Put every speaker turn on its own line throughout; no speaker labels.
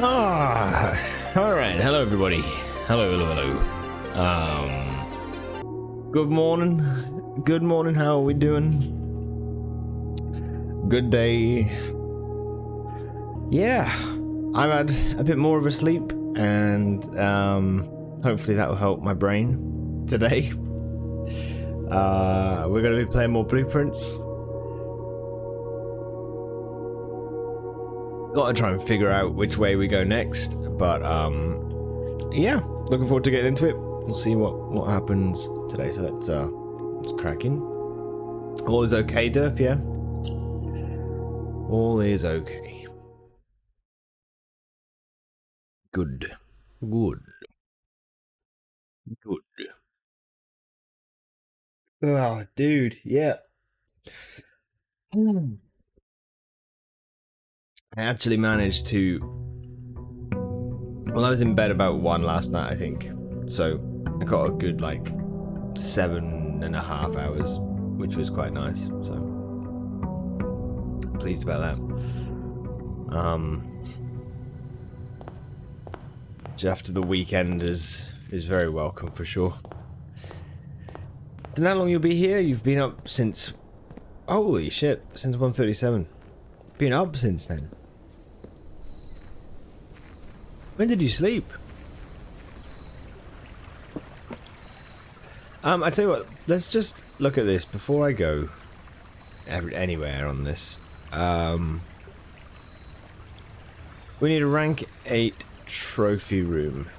Ah, all right. Hello, everybody. Hello. Good morning. Good morning. How are we doing? Good day. Yeah, I've had a bit more of a sleep, and hopefully that will help my brain today. We're going to be playing more blueprints. Got to try and figure out which way we go next, but yeah, looking forward to getting into it. We'll see what happens today. So let's crack in. All is okay, Derp, yeah? All is okay. Good. Oh, dude, yeah. I actually managed to... Well, I was in bed about 1 last night, I think. So I got a good, 7.5 hours, which was quite nice. So pleased about that. After the weekend is very welcome for sure. Don't know how long you'll be here. You've been up since... Holy shit, since 1:37. Been up since then. When did you sleep? I tell you what, let's just look at this before I go anywhere on this. We need a rank 8 trophy room.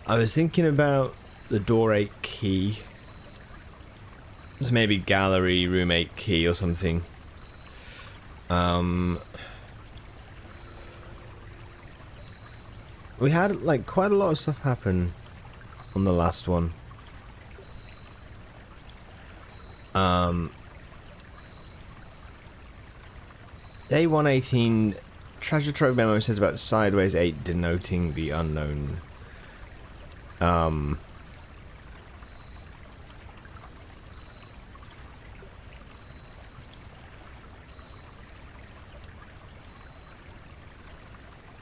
I was thinking about the door 8 key. So maybe gallery room 8 key or something. We had quite a lot of stuff happen on the last one. Day 118 treasure trove memo says about sideways 8 denoting the unknown.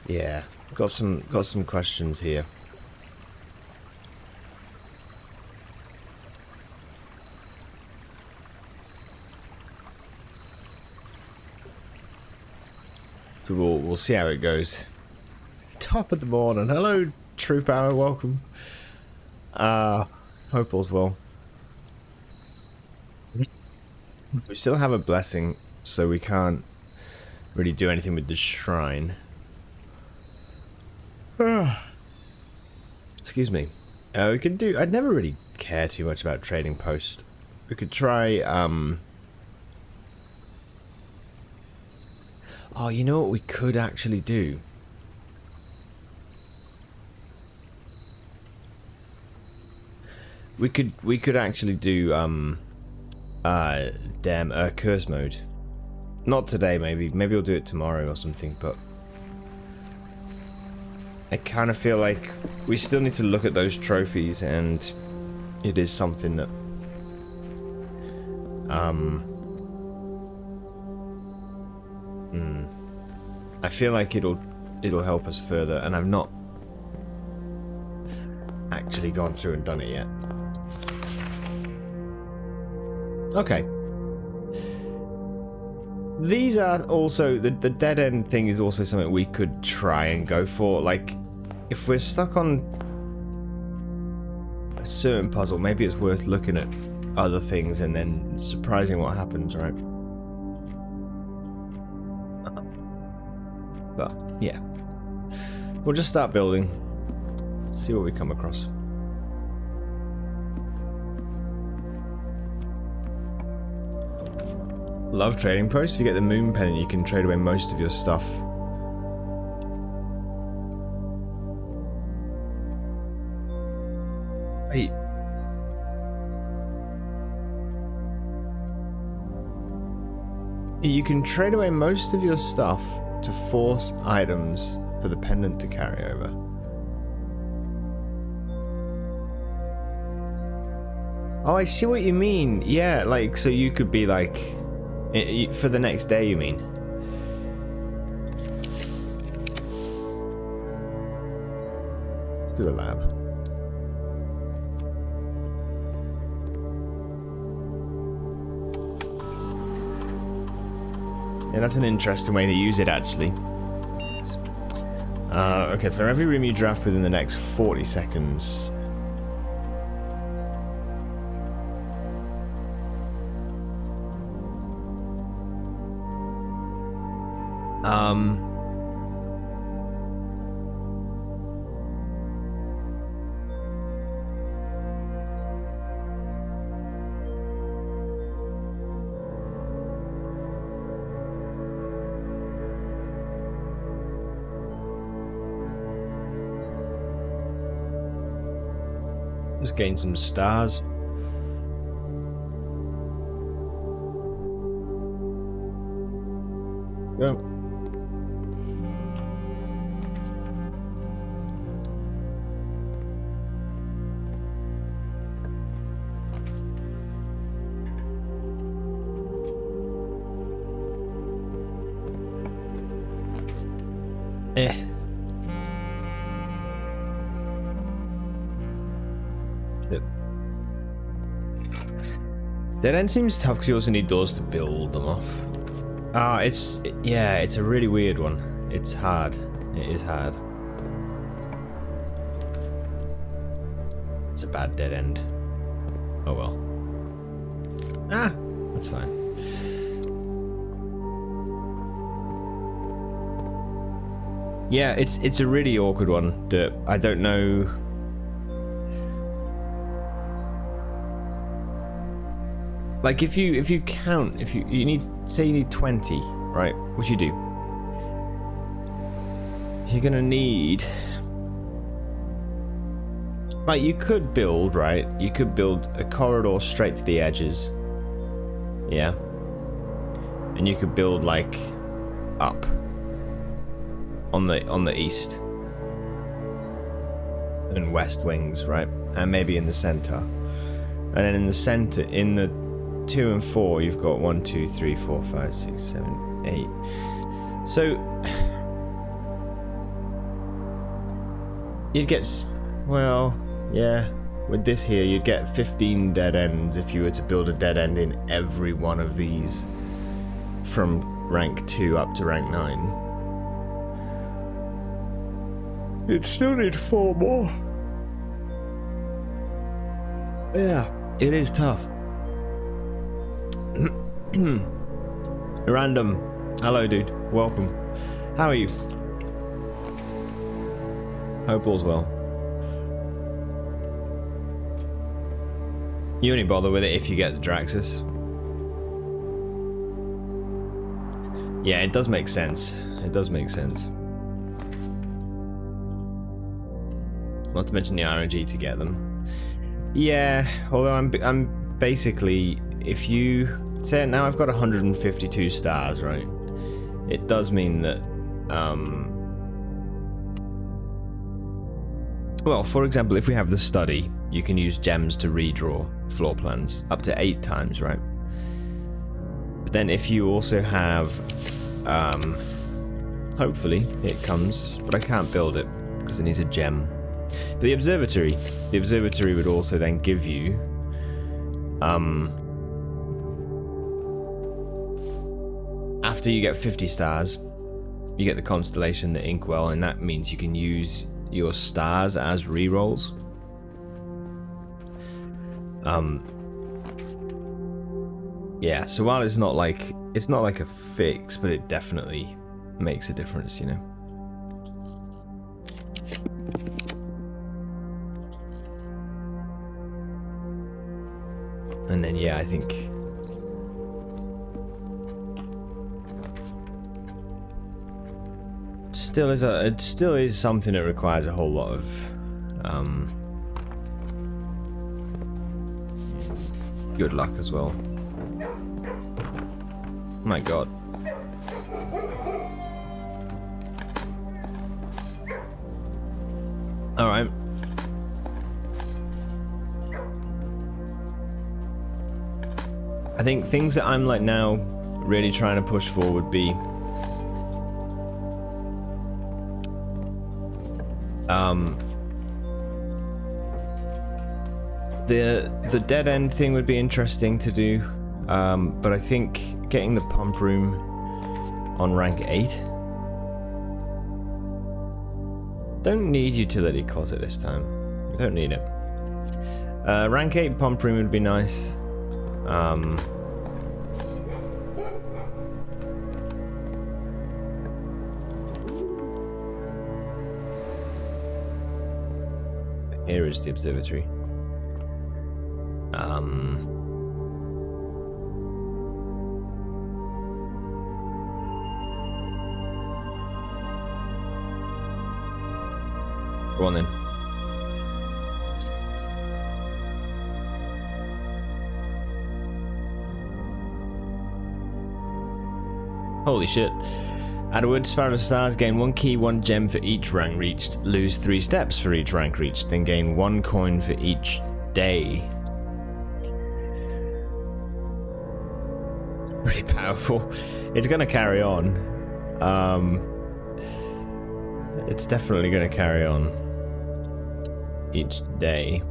Yeah, got some questions here. We'll see how it goes. Top of the morning. Hello, Troop Hour. Welcome. Hope all's well. We still have a blessing, so we can't really do anything with the shrine. Excuse me. We could do... I'd never really care too much about trading post. We could try, Oh, you know what we could actually do? We could actually do, curse mode. Not today, maybe. Maybe we'll do it tomorrow or something, but... I kind of feel like we still need to look at those trophies, and it is something that I feel like it'll help us further, and I've not actually gone through and done it yet. Okay. These are also, the dead end thing is also something we could try and go for. Like, if we're stuck on a certain puzzle, maybe it's worth looking at other things and then surprising what happens, right? But, yeah. We'll just start building. See what we come across. Love trading posts. If you get the moon penny, you can trade away most of your stuff. Wait. You can trade away most of your stuff to force items for the pendant to carry over. Oh, I see what you mean. Yeah, like, so you could be like... for the next day, you mean? do a lab. Yeah, that's an interesting way to use it, actually. Okay, for every room you draft within the next 40 seconds. Just gain some stars. Go. Dead end seems tough because you also need doors to build them off. Yeah, it's a really weird one. It's hard. It is hard. It's a bad dead end. Oh well. Ah, that's fine. Yeah, it's a really awkward one that I don't know. Like if you count, you need, say you need 20, right? What you do? You're gonna need, like, you could build, right? You could build a corridor straight to the edges. Yeah. And you could build like up on the east and west wings, right? And maybe in the center. And then in the center, in the 2 and 4, you've got 1, 2, 3, 4, 5, 6, 7, 8. So you'd get, well, yeah, with this here, you'd get 15 dead ends if you were to build a dead end in every one of these from rank 2 up to rank 9. You'd still need 4 more. Yeah, it is tough. Random. Hello, dude. Welcome. How are you? Hope all's well. You only bother with it if you get the Draxus. Yeah, it does make sense. It does make sense. Not to mention the RNG to get them. Yeah, although I'm basically, if you say now I've got 152 stars, right? It does mean that, well, for example, if we have the study, you can use gems to redraw floor plans up to 8 times, right? But then if you also have, hopefully it comes, but I can't build it because it needs a gem. But the observatory would also then give you, after you get 50 stars, you get the constellation, the Inkwell, and that means you can use your stars as rerolls. Yeah, so while it's not like a fix, but it definitely makes a difference, you know. And then yeah, I think it still is something that requires a whole lot of good luck as well. My god. Alright. I think things that I'm like now really trying to push for would be The dead end thing would be interesting to do, but I think getting the pump room on rank 8. Don't need utility closet this time. We don't need it. Rank 8 pump room would be nice. Here is the observatory. Go on then. Holy shit. Adderwood, Sparrow of Stars, gain 1 key, 1 gem for each rank reached. Lose 3 steps for each rank reached. Then gain 1 coin for each day. Pretty powerful. It's gonna carry on. It's definitely gonna carry on each day.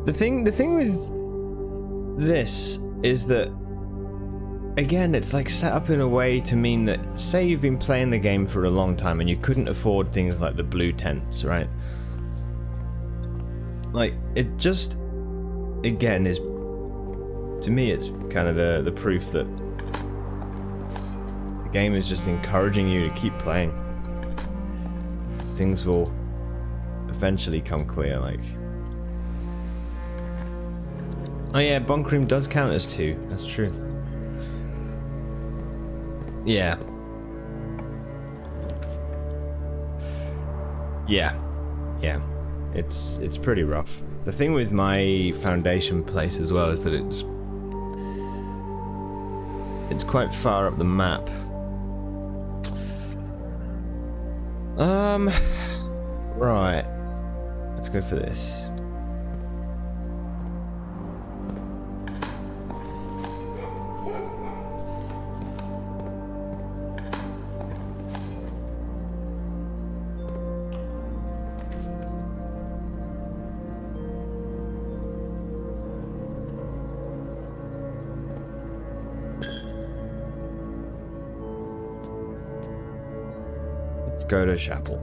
The thing with this is that, again, it's like set up in a way to mean that, say you've been playing the game for a long time and you couldn't afford things like the blue tents, right? Like, it just, again, is, to me, it's kind of the proof that the game is just encouraging you to keep playing. Things will eventually come clear, like... Oh yeah, bunk room does count as 2, that's true. Yeah. Yeah. Yeah. It's pretty rough. The thing with my foundation place as well is that it's quite far up the map. Right. Let's go for this. Let's go to chapel.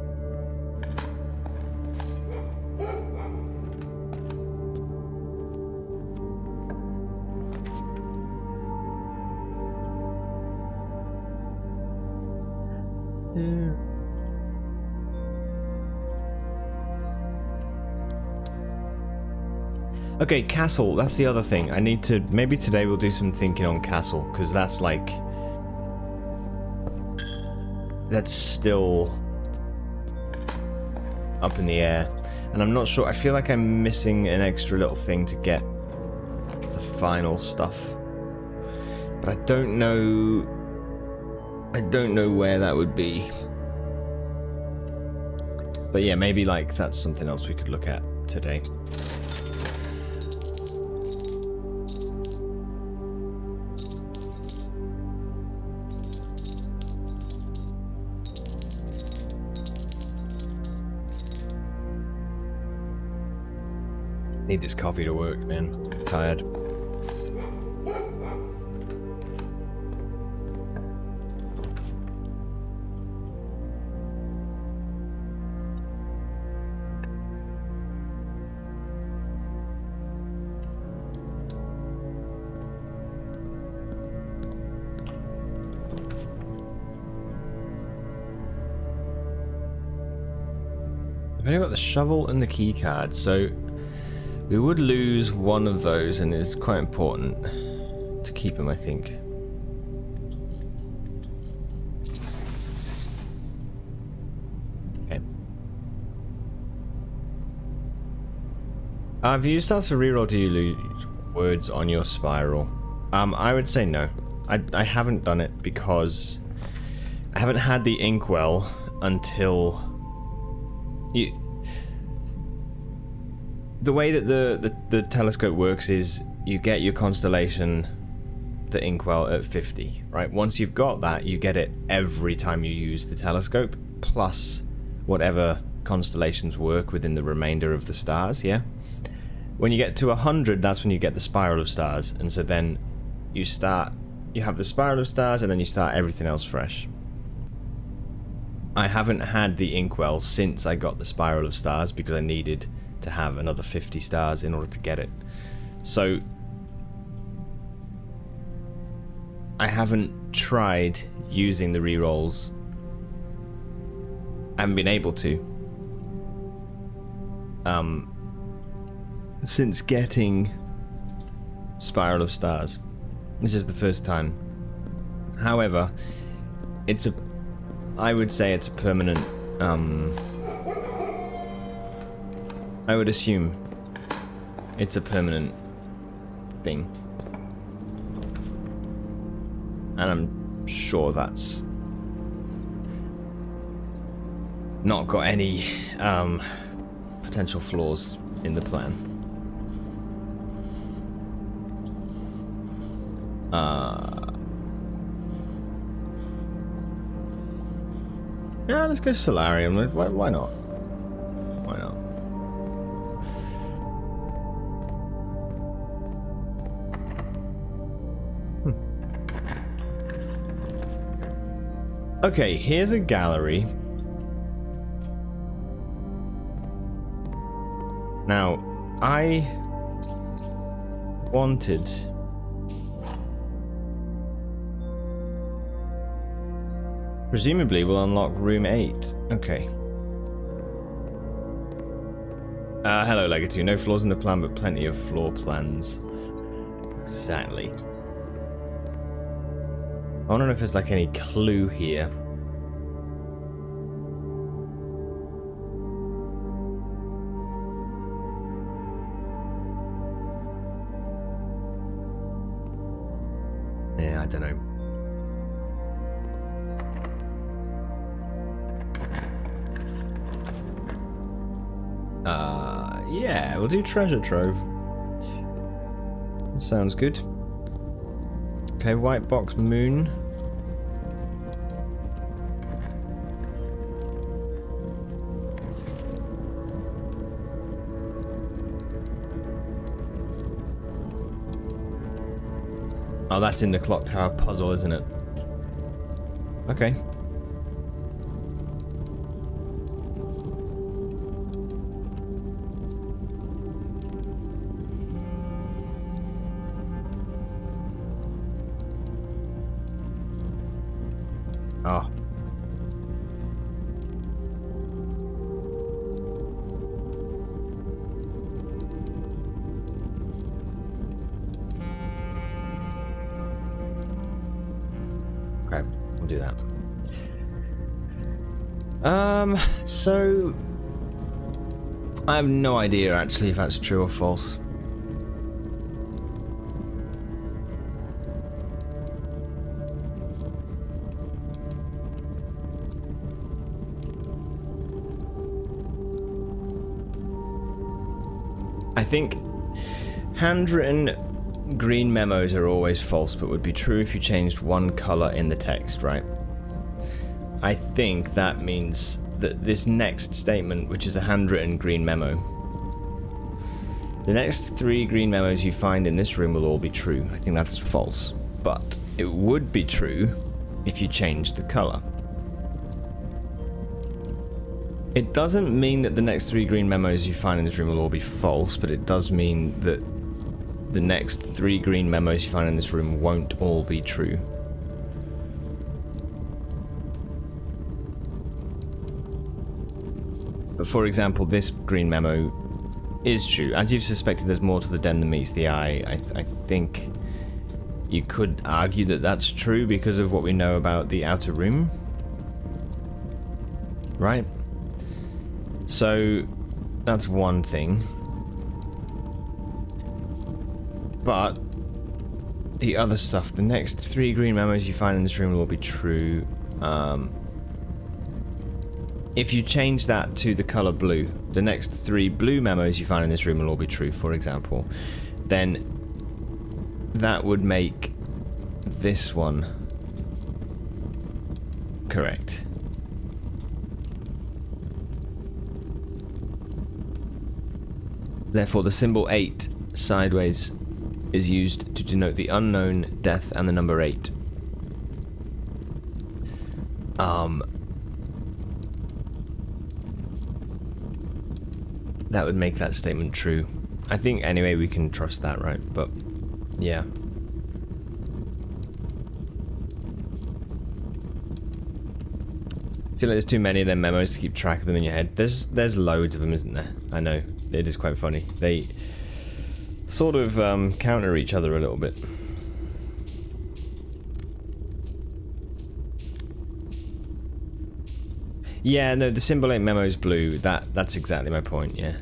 Okay, castle, that's the other thing. I need to, maybe today we'll do some thinking on castle, because that's like, that's still up in the air. And I'm not sure, I feel like I'm missing an extra little thing to get the final stuff. But I don't know where that would be. But yeah, maybe like that's something else we could look at today. Need this coffee to work, man. I'm tired. I've only got the shovel and the key card, so we would lose one of those, and it's quite important to keep them, I think. Okay. View starts to reroll. Do you lose words on your spiral? I would say no. I haven't done it because I haven't had the inkwell until you. The way that the telescope works is you get your constellation, the inkwell, at 50, right? Once you've got that, you get it every time you use the telescope, plus whatever constellations work within the remainder of the stars, yeah? When you get to 100, that's when you get the spiral of stars, and so then you have the spiral of stars, and then you start everything else fresh. I haven't had the inkwell since I got the spiral of stars because I needed to have another 50 stars in order to get it. So I haven't tried using the rerolls. I haven't been able to. Since getting Spiral of Stars. This is the first time. However, I would say it's a permanent, I would assume it's a permanent thing. And I'm sure that's not got any potential flaws in the plan. Yeah, let's go Solarium. Why not? Why not? Okay, here's a gallery. Now, I wanted... Presumably we'll unlock room 8. Okay. Hello, Legacy. No flaws in the plan, but plenty of floor plans. Exactly. I don't know if there's like any clue here. Yeah, I don't know. Yeah, we'll do treasure trove. Sounds good. Okay, white box moon. Oh, that's in the clock tower puzzle, isn't it? Okay. Oh. Okay, we'll do that. So I have no idea actually if that's true or false. I think handwritten green memos are always false, but would be true if you changed one color in the text, right? I think that means that this next statement, which is a handwritten green memo, the next 3 green memos you find in this room will all be true. I think that's false, but it would be true if you changed the color. It doesn't mean that the next 3 green memos you find in this room will all be false, but it does mean that the next 3 green memos you find in this room won't all be true. But for example, this green memo is true. As you've suspected, there's more to the den than meets the eye. I think you could argue that that's true because of what we know about the outer room. Right? So, that's one thing. But, the other stuff, the next 3 green memos you find in this room will all be true. If you change that to the color blue, the next 3 blue memos you find in this room will all be true, for example, then that would make this one correct. Therefore, the symbol 8 sideways is used to denote the unknown, death, and the number 8. That would make that statement true. I think, anyway, we can trust that, right? But, yeah. I feel like there's too many of them memos to keep track of them in your head. There's loads of them, isn't there? I know. It is quite funny. They sort of counter each other a little bit. Yeah, no, the symbol 8 memo is blue. That's exactly my point, yeah.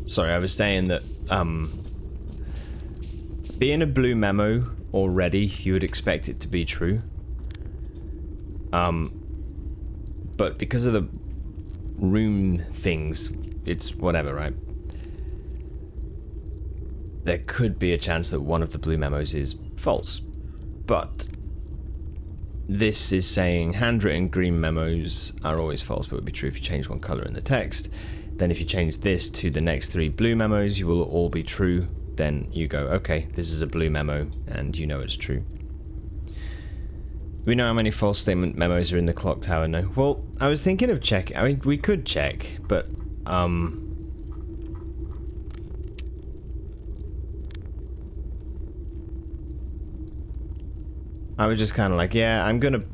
Sorry, I was saying that, being a blue memo already, you would expect it to be true. But because of the room things, it's whatever, right? There could be a chance that one of the blue memos is false. But this is saying handwritten green memos are always false, but would be true if you change one color in the text. Then if you change this to the next 3 blue memos, you will all be true. Then you go, okay, this is a blue memo, and you know it's true. We know how many false statement memos are in the clock tower now. Well, I was thinking of checking. I mean, we could check, but, I was just kind of like, yeah, I'm gonna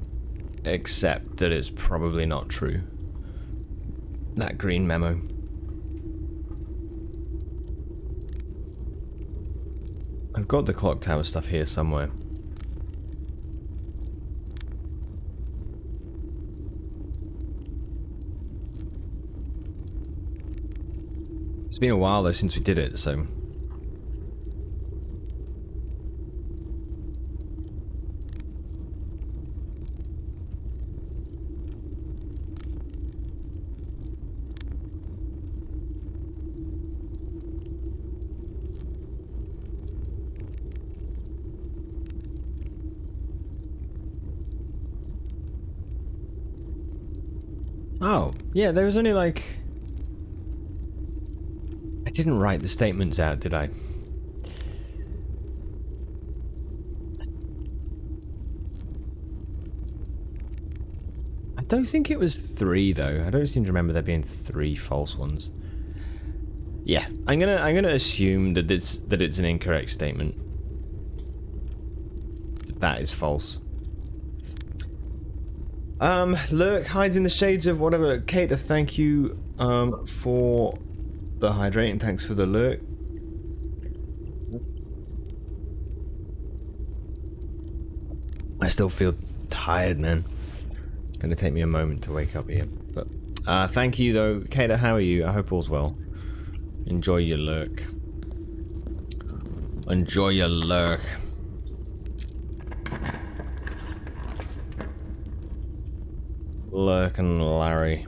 accept that it's probably not true. That green memo. I've got the clock tower stuff here somewhere. It's been a while though since we did it, so... Oh, yeah, there was only like... I didn't write the statements out, did I? I don't think it was 3 though. I don't seem to remember there being 3 false ones. Yeah, I'm gonna assume that it's an incorrect statement. That is false. Lurk hides in the shades of whatever. Kate, thank you for the hydrate and thanks for the lurk. I still feel tired, man. Gonna take me a moment to wake up here. But thank you though. Kate, how are you? I hope all's well. Enjoy your lurk. Enjoy your lurk. Lurk and Larry.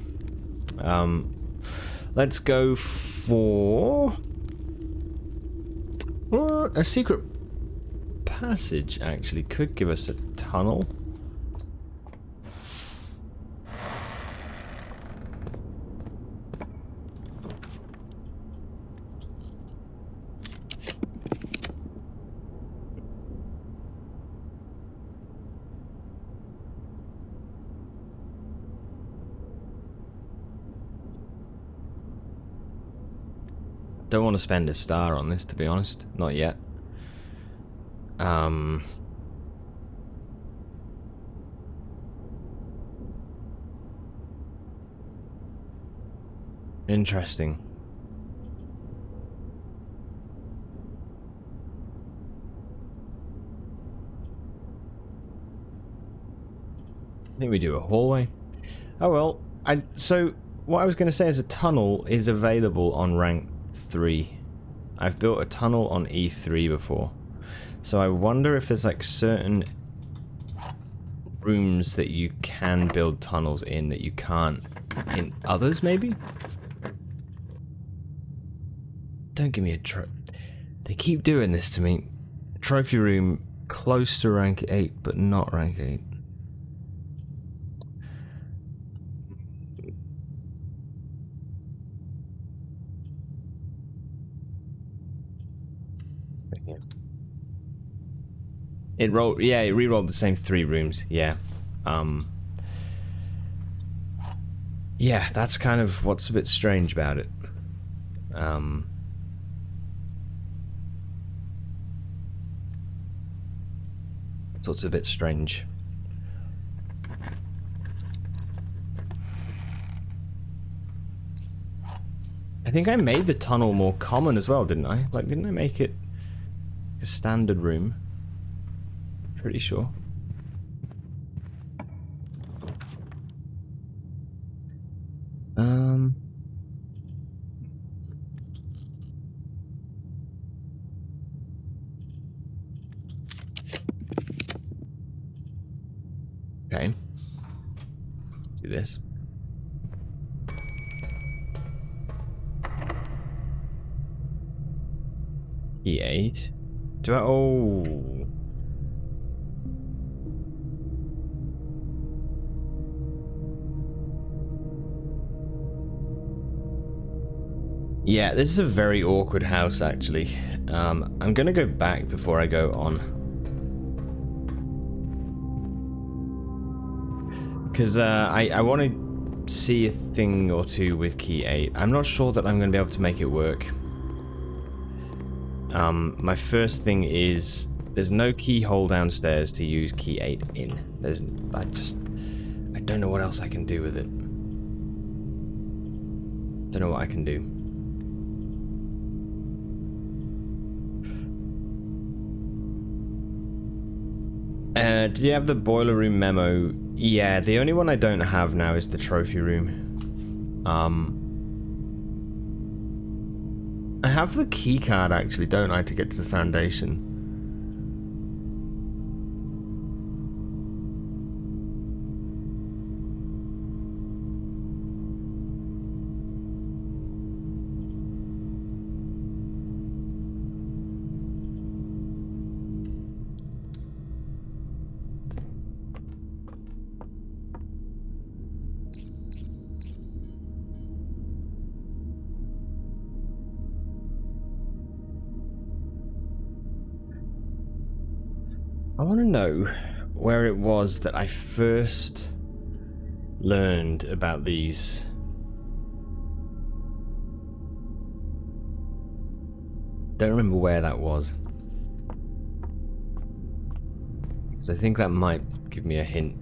Let's go for a secret passage. Actually, could give us a tunnel. Don't want to spend a star on this, to be honest. Not yet. Interesting. I think we do a hallway. Oh well. So what I was going to say is a tunnel is available on rank 3. I've built a tunnel on E3 before. So I wonder if there's like certain rooms that you can build tunnels in that you can't in others, maybe? Don't give me a They keep doing this to me. Trophy room close to rank 8 but not rank 8. Yeah. It rolled. Yeah, it re-rolled the same 3 rooms. Yeah. Yeah, that's kind of what's a bit strange about it. So it's a bit strange. I think I made the tunnel more common as well, didn't I? Like, didn't I make it a standard room? Pretty sure. Okay. Do this. E8. Do I? Oh. Yeah, this is a very awkward house, actually. I'm gonna go back before I go on. Because I want to see a thing or two with key 8. I'm not sure that I'm going to be able to make it work. My first thing is there's no keyhole downstairs to use key 8 in. I don't know what else I can do with it. Don't know what I can do. Do you have the boiler room memo? Yeah, the only one I don't have now is the trophy room. I have the key card actually, don't I, to get to the foundation? I want to know where it was that I first learned about these. Don't remember where that was. So I think that might give me a hint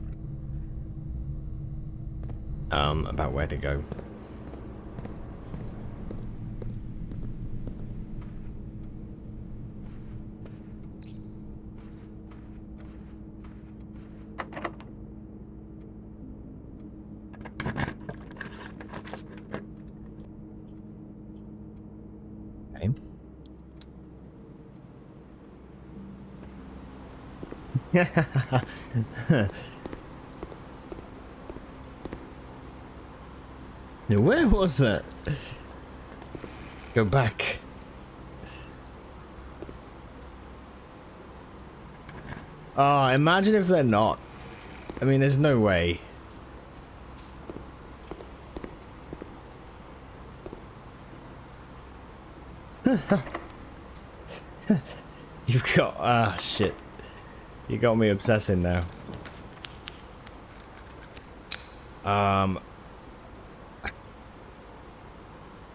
about where to go. Now, where was that? Go back. Oh, imagine if they're not. I mean, there's no way. You've got... ah, shit. You got me obsessing now.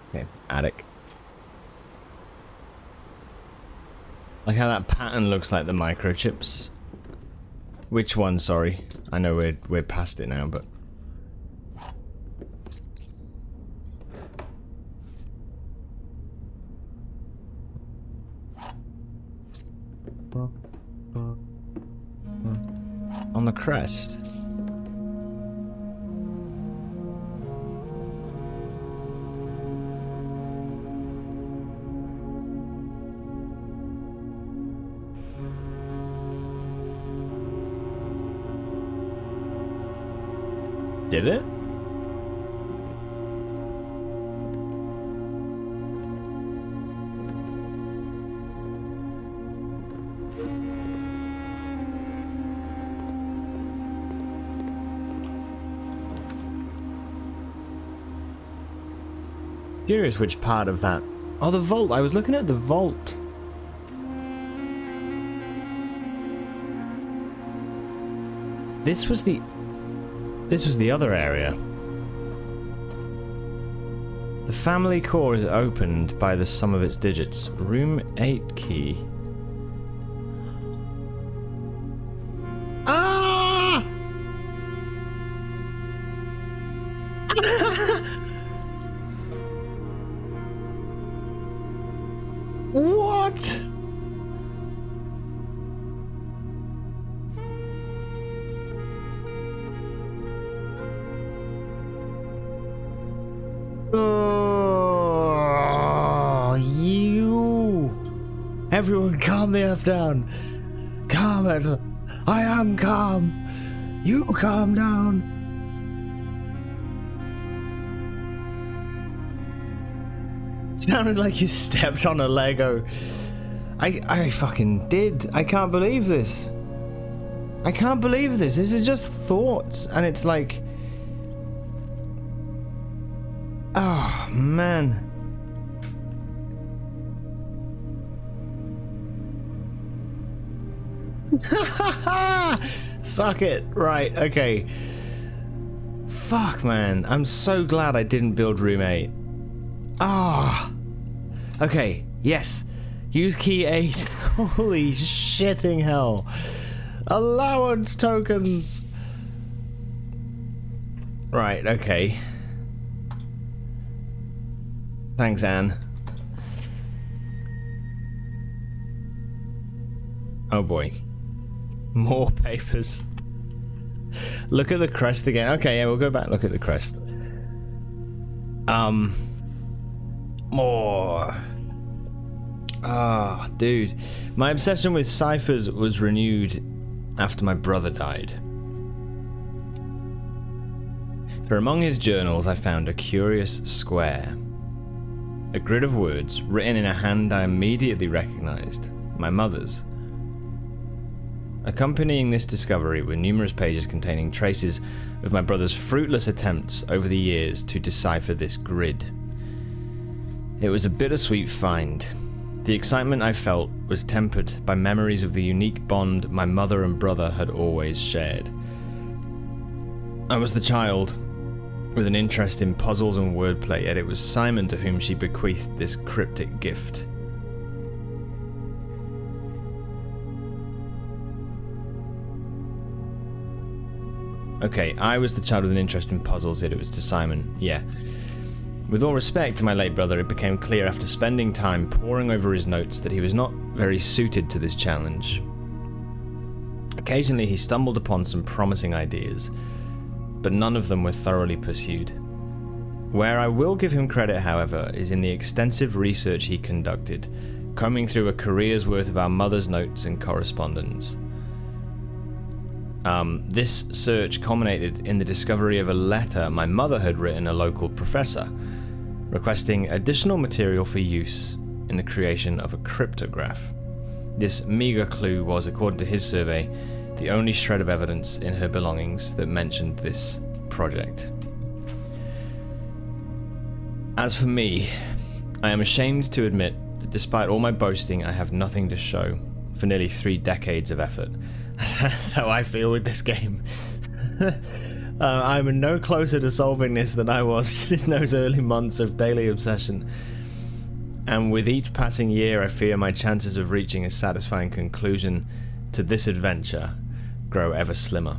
Okay, attic. Like how that pattern looks like the microchips. Which one, sorry? I know we're past it now, but... On the crest. Did it? Curious which part of that. Oh, the vault. I was looking at the vault. This was the other area. The family core is opened by the sum of its digits. Room 8 key. Ah! What? Oh, you! Everyone, calm the F down. Calm it. I am calm. You calm down. Sounded like you stepped on a Lego. I fucking did. I can't believe this. I can't believe this. This is just thoughts, and it's like, oh man. Suck it. Right, okay. Fuck, man. I'm so glad I didn't build room 8. Ah. Okay, yes. Use key 8. Holy shitting hell. Allowance tokens. Right, okay. Thanks, Anne. Oh boy. More papers. Look at the crest again. Okay, yeah, we'll go back and look at the crest. More. Ah, dude. My obsession with ciphers was renewed after my brother died. For among his journals, I found a curious square. A grid of words written in a hand I immediately recognized. My mother's. Accompanying this discovery were numerous pages containing traces of my brother's fruitless attempts over the years to decipher this grid. It was a bittersweet find. The excitement I felt was tempered by memories of the unique bond my mother and brother had always shared. I was the child, with an interest in puzzles and wordplay, yet it was Simon to whom she bequeathed this cryptic gift. Okay, I was the child with an interest in puzzles, yet it was to Simon. Yeah. With all respect to my late brother, it became clear after spending time poring over his notes that he was not very suited to this challenge. Occasionally he stumbled upon some promising ideas, but none of them were thoroughly pursued. Where I will give him credit, however, is in the extensive research he conducted, combing through a career's worth of our mother's notes and correspondence. This search culminated in the discovery of a letter my mother had written a local professor, requesting additional material for use in the creation of a cryptograph. This meager clue was, according to his survey, the only shred of evidence in her belongings that mentioned this project. As for me, I am ashamed to admit that despite all my boasting, I have nothing to show for nearly 3 decades of effort. That's how I feel with this game. I'm no closer to solving this than I was in those early months of daily obsession. And with each passing year, I fear my chances of reaching a satisfying conclusion to this adventure grow ever slimmer.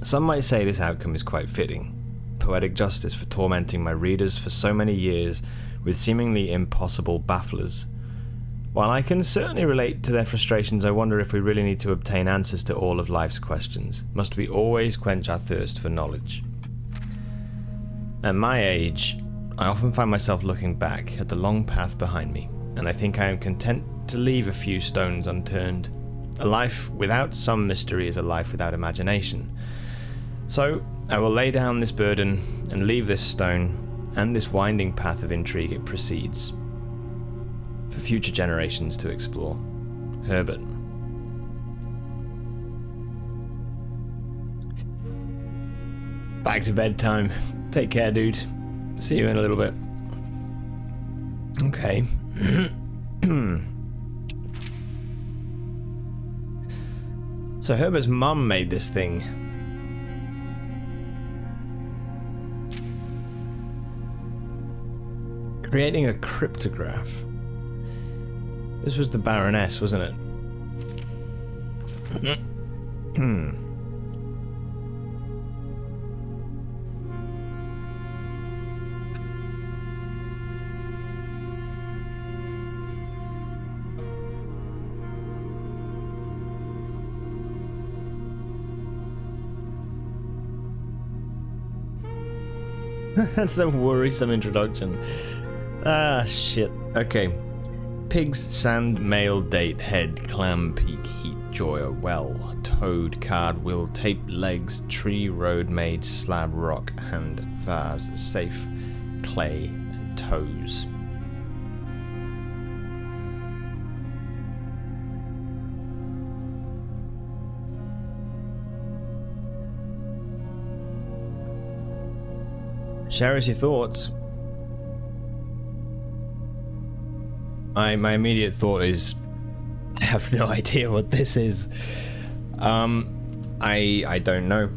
Some might say this outcome is quite fitting. Poetic justice for tormenting my readers for so many years with seemingly impossible bafflers. While I can certainly relate to their frustrations, I wonder if we really need to obtain answers to all of life's questions. Must we always quench our thirst for knowledge? At my age, I often find myself looking back at the long path behind me, and I think I am content to leave a few stones unturned. A life without some mystery is a life without imagination. So, I will lay down this burden and leave this stone and this winding path of intrigue it precedes, for future generations to explore. Herbert. Back to bedtime. Take care, dude. See you in a little bit. Okay. So So Herbert's mum made this thing. Creating a cryptograph. This was the Baroness, wasn't it? That's a worrisome introduction. Ah, shit. Okay. Pigs, sand, male, date, head, clam, peak, heat, joy, well, toad, card, will, tape, legs, tree, road, maid, slab, rock, hand, vase, safe, clay, and toes. Share us your thoughts. My immediate thought is, I have no idea what this is. I don't know.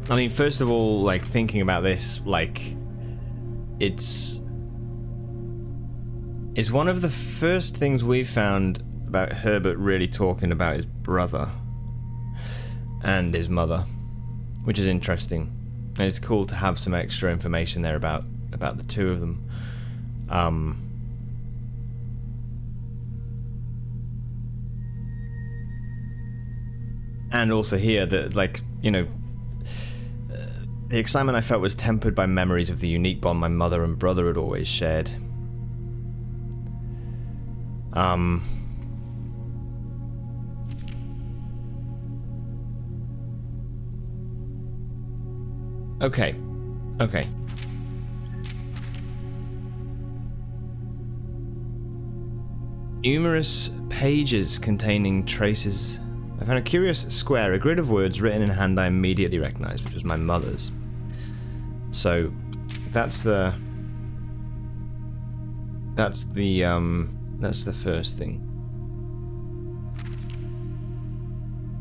I mean, first of all, like, thinking about this, like, it's one of the first things we've found about Herbert really talking about his brother and his mother, which is interesting. And it's cool to have some extra information there about the two of them. And also here that, like, you know, the excitement I felt was tempered by memories of the unique bond my mother and brother had always shared. Okay. Numerous pages containing traces. I found a curious square, a grid of words written in hand I immediately recognized, which was my mother's. So, that's the first thing.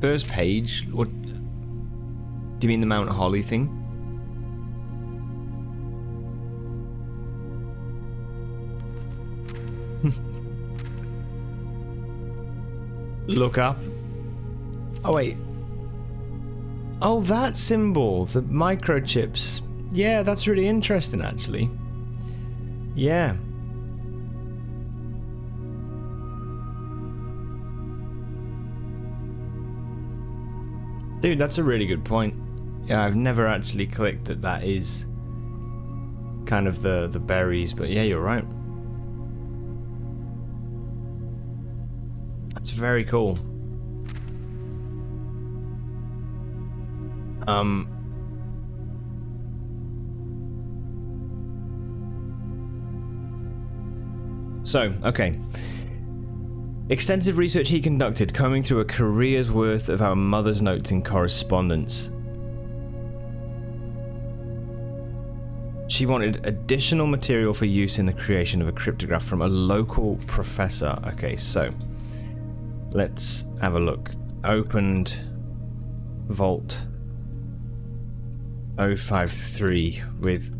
First page, what do you mean, the Mount Holly thing? Look up. Oh wait. Oh, that symbol, the microchips. Yeah, that's really interesting, actually. Yeah. Dude, that's a really good point. Yeah, I've never actually clicked that is kind of the berries, but yeah, you're right. That's very cool. So, okay. Extensive research he conducted, combing through a career's worth of our mother's notes and correspondence. She wanted additional material for use in the creation of a cryptograph from a local professor. Okay, so let's have a look. Opened Vault 053 with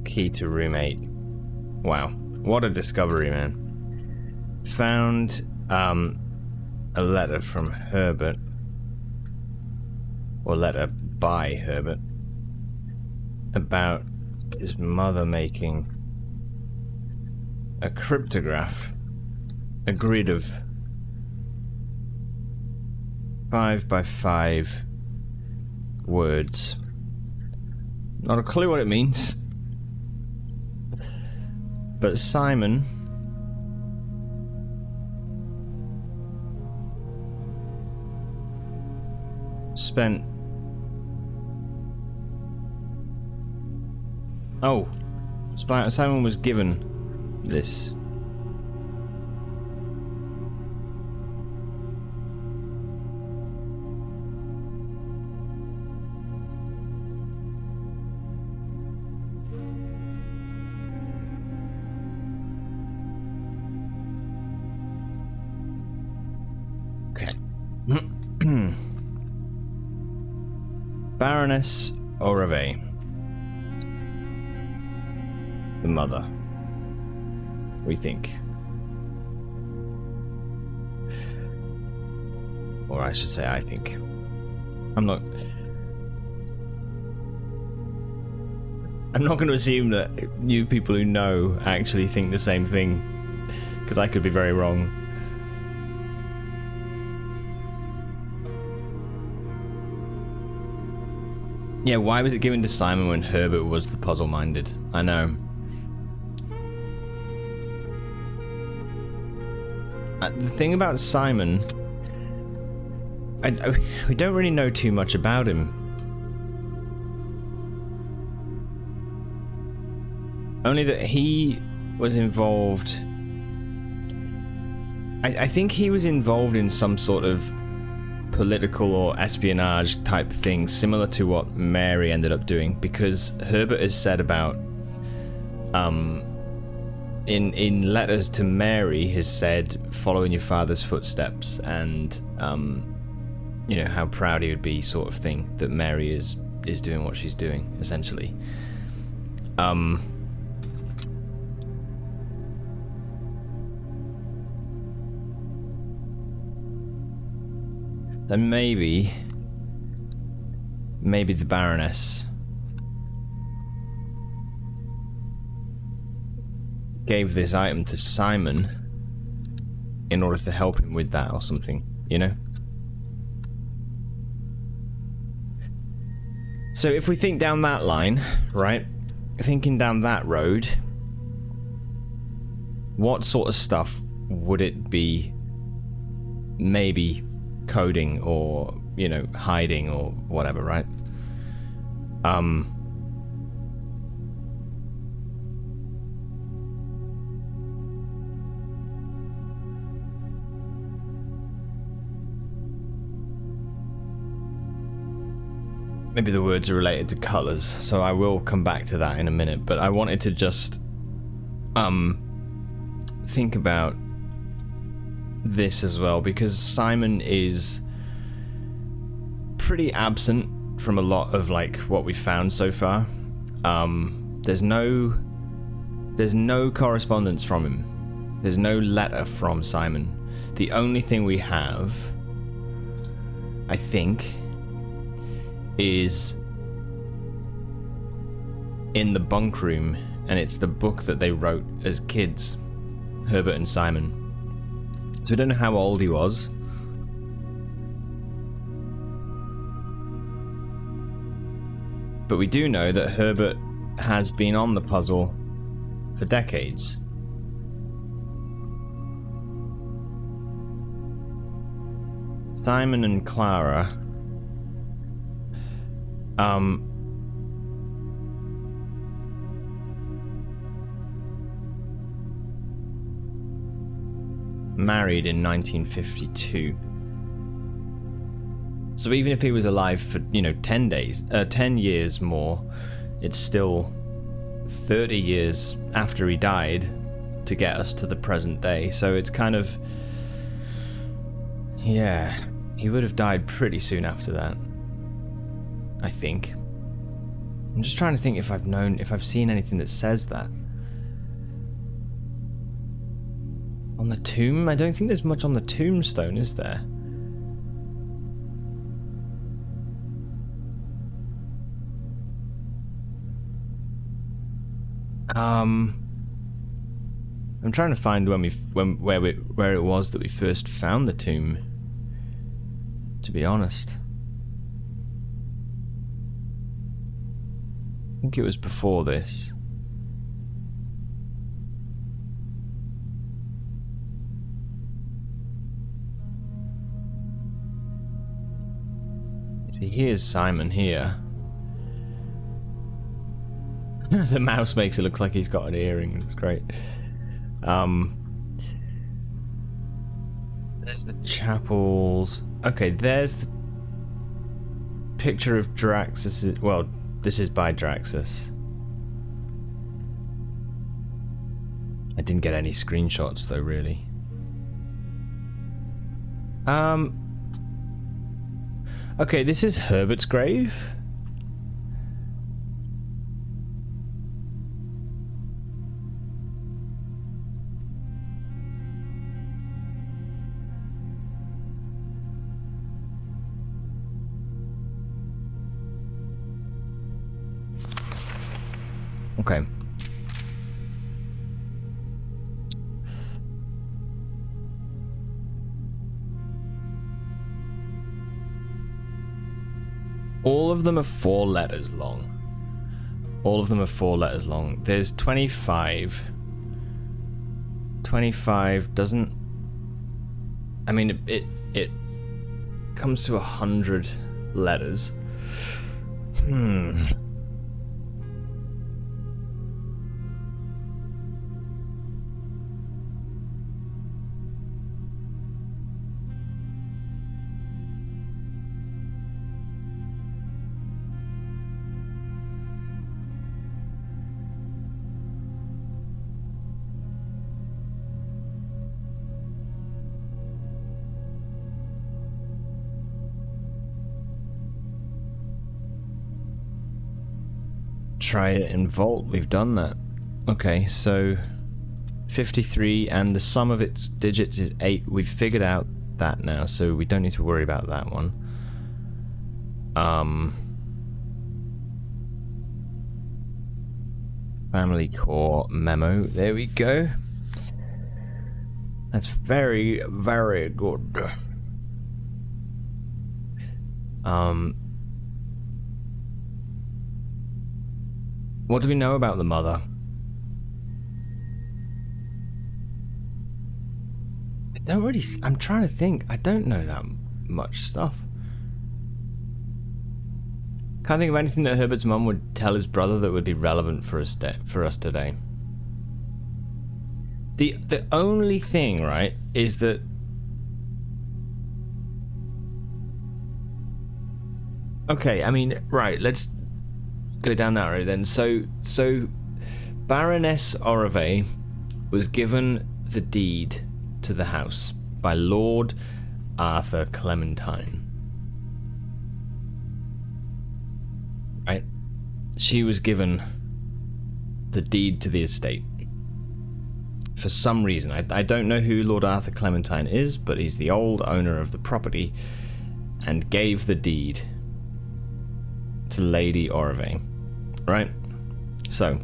key to room 8. Wow, what a discovery, man. Found a letter from Herbert, or letter by Herbert, about his mother making a cryptograph, a grid of 5 by 5 words. Not a clue what it means. But Simon spent... Oh, Simon was given this. Okay. Baroness Orave. The mother. We think. Or I should say I think. I'm not going to assume that you people who know actually think the same thing, because I could be very wrong. Yeah, why was it given to Simon when Herbert was the puzzle-minded? I know. The thing about Simon, we don't really know too much about him. Only that he was involved. I think he was involved in some sort of political or espionage type thing, similar to what Mary ended up doing, because Herbert has said about in letters to Mary has said, follow in your father's footsteps, and you know, how proud he would be, sort of thing, that Mary is doing what she's doing, essentially. Then maybe the Baroness gave this item to Simon in order to help him with that or something, you know? So if we think down that line, right? Thinking down that road, what sort of stuff would it be maybe coding or, you know, hiding or whatever, right? Maybe the words are related to colors, so I will come back to that in a minute, but I wanted to just think about this as well, because Simon is pretty absent from a lot of like what we've found so far. There's no correspondence from him. There's no letter from Simon. The only thing we have, I think, is in the bunk room, and it's the book that they wrote as kids, Herbert and Simon. So we don't know how old he was. But we do know that Herbert has been on the puzzle for decades. Simon and Clara married in 1952. So even if he was alive for, you know, 10 years more, it's still 30 years after he died to get us to the present day. So it's kind of, yeah, he would have died pretty soon after that, I think. I'm just trying to think if I've seen anything that says that. On the tomb? I don't think there's much on the tombstone, is there? I'm trying to find where it was that we first found the tomb, to be honest. I think it was before this. See, here's Simon here. The mouse makes it look like he's got an earring. It's great. There's the chapels. Okay, there's the picture of Draxus. Well, this is by Draxus. I didn't get any screenshots though, really. Okay, this is Herbert's grave. Okay. All of them are 4 letters long. All of them are 4 letters long. There's 25. 25 doesn't... I mean, it comes to 100 letters. Try it in Vault. We've done that. Okay, so 53, and the sum of its digits is 8. We've figured out that now, so we don't need to worry about that one. Family core memo. There we go. That's very, very good. What do we know about the mother? I don't really... I'm trying to think. I don't know that much stuff. Can't think of anything that Herbert's mum would tell his brother that would be relevant for us today. The only thing, right, is that... Okay, I mean, right, let's go down that road then. So Baroness Orove was given the deed to the house by Lord Arthur Clementine. Right? She was given the deed to the estate. For some reason. I don't know who Lord Arthur Clementine is, but he's the old owner of the property and gave the deed to Lady Orove. Right? So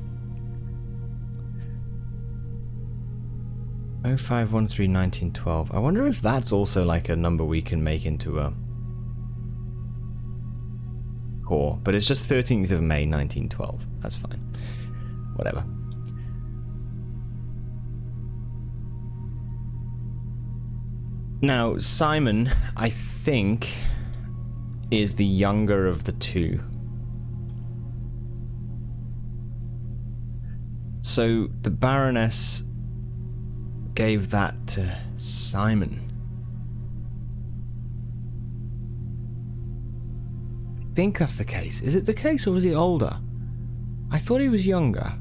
05131912. I wonder if that's also like a number we can make into a core, but it's just 13th of May 1912. That's fine. Whatever. Now, Simon, I think, is the younger of the two. So the Baroness gave that to Simon. I think that's the case. Is it the case, or was he older? I thought he was younger.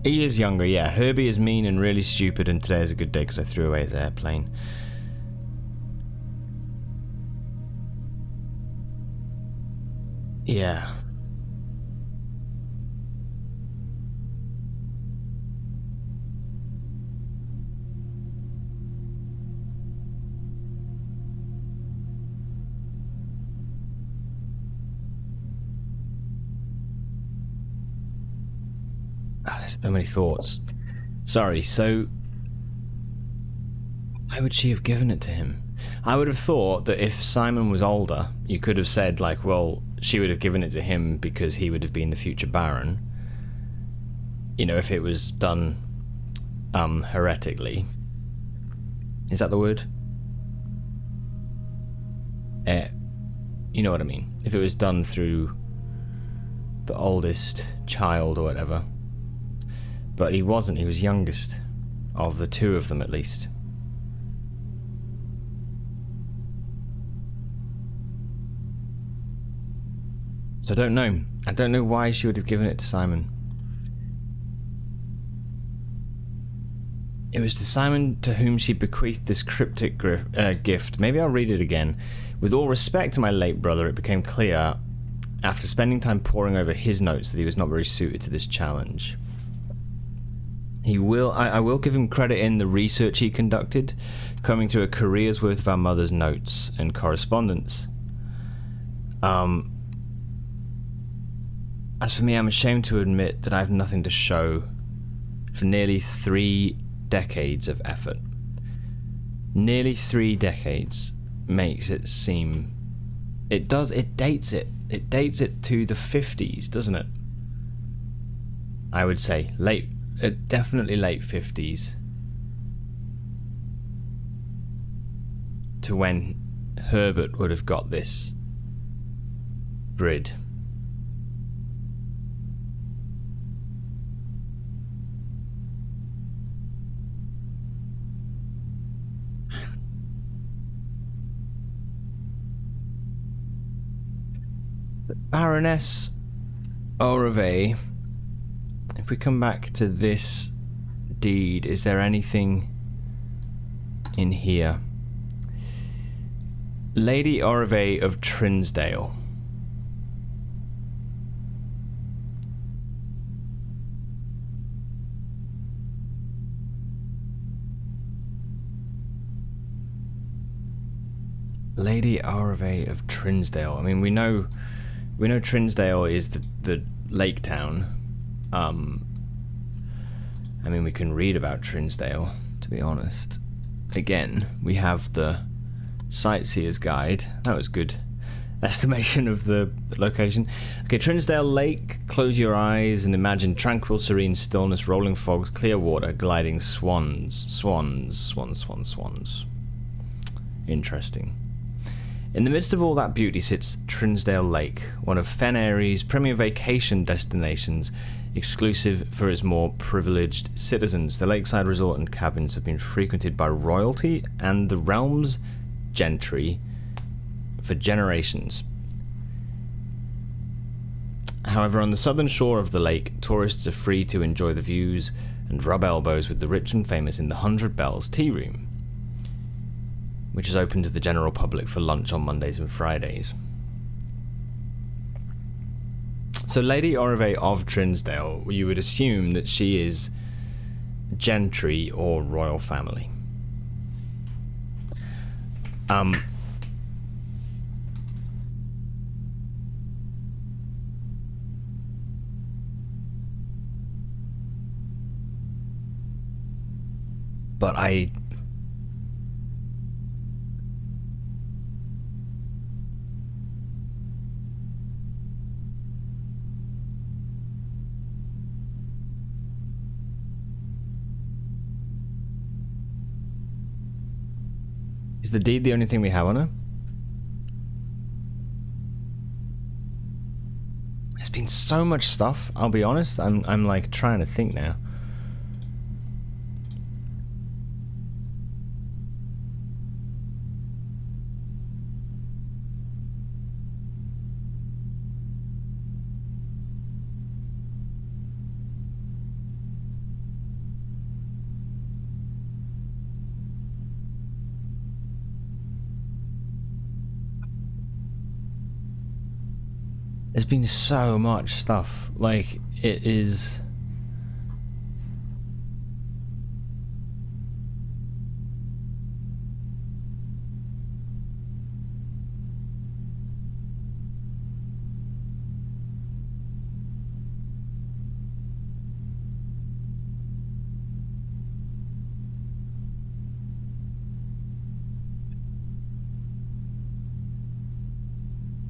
He is younger, yeah. Herbie is mean and really stupid, and today is a good day because I threw away his airplane. Yeah. There's so many thoughts. Sorry, so why would she have given it to him? I would have thought that if Simon was older, you could have said, like, well, she would have given it to him because he would have been the future Baron. You know, if it was done heretically. Is that the word? You know what I mean. If it was done through the oldest child or whatever. But he wasn't, he was youngest of the two of them at least. So I don't know. I don't know why she would have given it to Simon. It was to Simon to whom she bequeathed this cryptic gift. Maybe I'll read it again. With all respect to my late brother, it became clear, after spending time poring over his notes, that he was not very suited to this challenge. I will give him credit in the research he conducted, combing through a career's worth of our mother's notes and correspondence. As for me, I'm ashamed to admit that I have nothing to show for nearly 3 decades of effort. Nearly 3 decades makes it seem... It does, it dates it. It dates it to the 50s, doesn't it? I would say definitely late 50s. To when Herbert would have got this grid. Baroness Orave, if we come back to this deed, is there anything in here? Lady Orave of Trinsdale. Lady Orave of Trinsdale. I mean, we know Trinsdale is the lake town. I mean, we can read about Trinsdale, to be honest. Again, we have the Sightseer's Guide. That was good estimation of the location. Okay, Trinsdale Lake. Close your eyes and imagine tranquil, serene stillness, rolling fogs, clear water, gliding swans. Swans. Interesting. In the midst of all that beauty sits Trinsdale Lake, one of Fen Airy's premier vacation destinations, exclusive for its more privileged citizens. The lakeside resort and cabins have been frequented by royalty and the realm's gentry for generations. However, on the southern shore of the lake, tourists are free to enjoy the views and rub elbows with the rich and famous in the 100 Bells Tea Room, which is open to the general public for lunch on Mondays and Fridays. So Lady Orave of Trinsdale, you would assume that she is gentry or royal family. But is the deed the only thing we have on her? There's been so much stuff, I'll be honest. I'm like trying to think now. There's been so much stuff. Like, it is...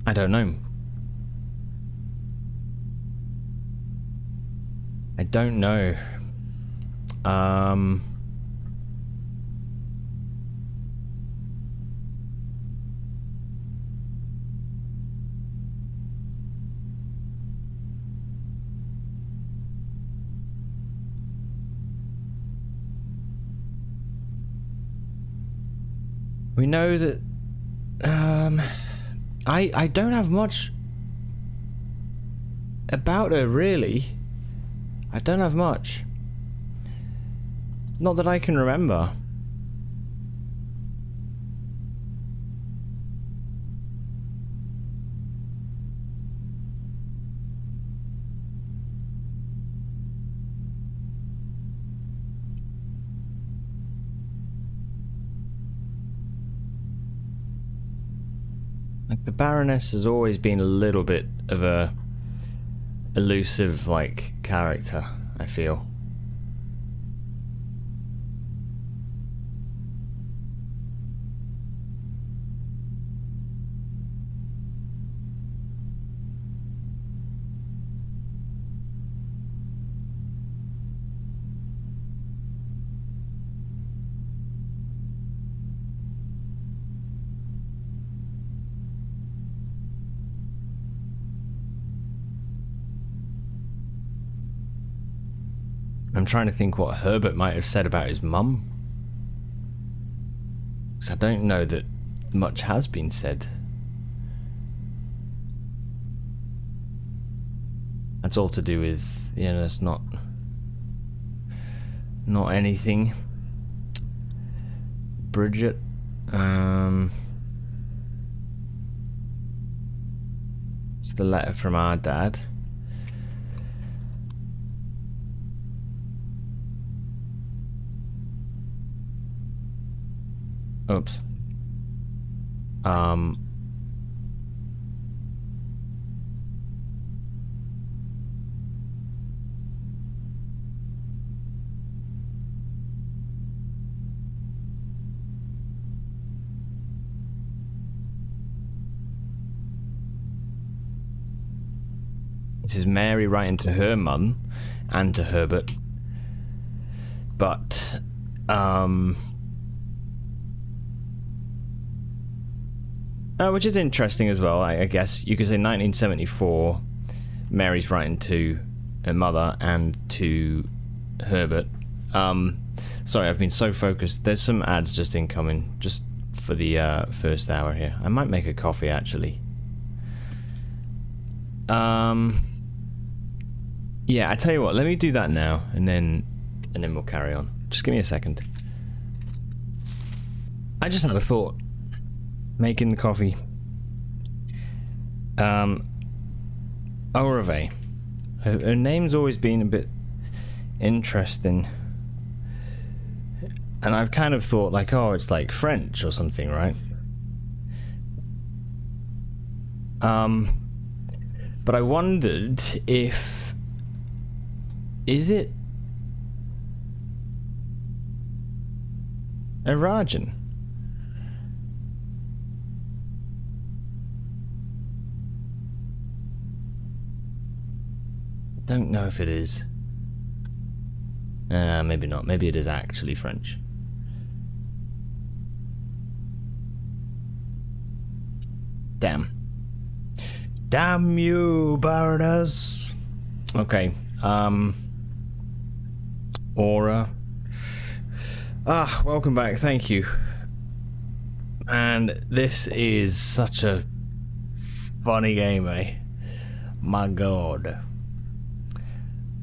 I don't know. I don't know. We know that I don't have much about her, really. I don't have much. Not that I can remember. The Baroness has always been a little bit of a elusive, like, character, I feel. I'm trying to think what Herbert might have said about his mum. Because I don't know that much has been said. That's all to do with, you know, that's not anything. Bridget, it's the letter from our dad. Oops. This is Mary writing to her mum and to Herbert. But, which is interesting as well, I guess. You could say 1974, Mary's writing to her mother and to Herbert. Sorry, I've been so focused. There's some ads just incoming, just for the first hour here. I might make a coffee, actually. Yeah, I tell you what, let me do that now, and then we'll carry on. Just give me a second. I just had a thought. Making the coffee. Orave. Her name's always been a bit interesting. And I've kind of thought, like, oh, it's like French or something, right? But I wondered if... Is it... Arajan? Don't know if it is. Maybe not. Maybe it is actually French. Damn. Damn you, Baroness. Okay. Aura. Ah, welcome back. Thank you. And this is such a funny game, eh? My god.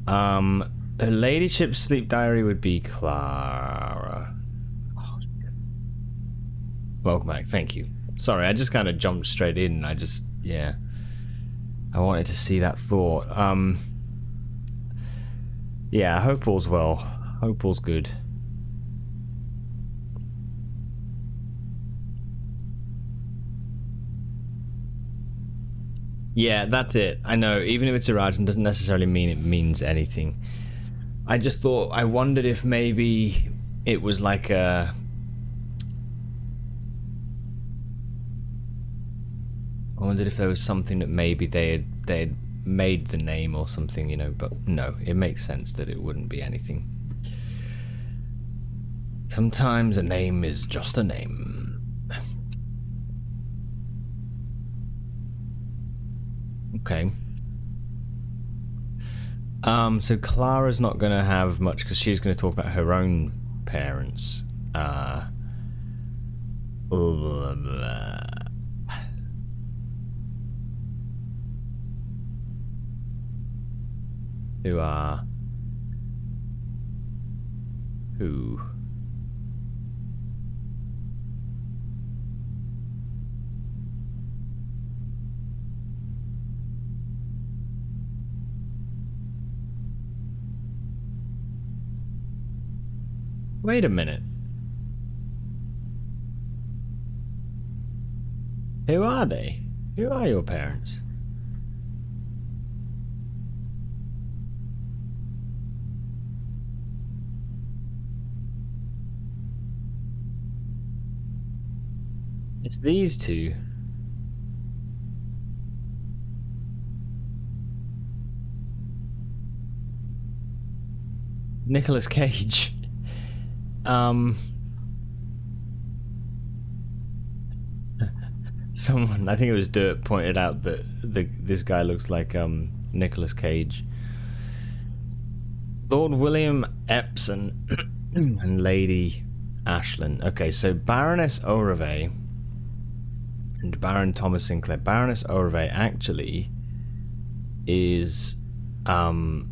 Her ladyship's sleep diary would be Clara. Oh, welcome back. Thank you. Sorry, I just kind of jumped straight in. Yeah. I wanted to see that thought. Yeah, I hope all's well. Hope all's good. Yeah, that's it. I know, even if it's Arajan, doesn't necessarily mean it means anything. I just thought, I wondered if maybe it was like a... I wondered if there was something that maybe they had made the name or something, you know, but no, it makes sense that it wouldn't be anything. Sometimes a name is just a name. Okay. So Clara's not gonna have much because she's gonna talk about her own parents. Blah, blah, blah. Who are... Who? Wait a minute. Who are they? Who are your parents? It's these two. Nicolas Cage. Someone, I think it was Dirt, pointed out that this guy looks like Nicolas Cage. Lord William Epsom and Lady Ashland. Okay, so Baroness O'Revey and Baron Thomas Sinclair. Baroness O'Revey actually is for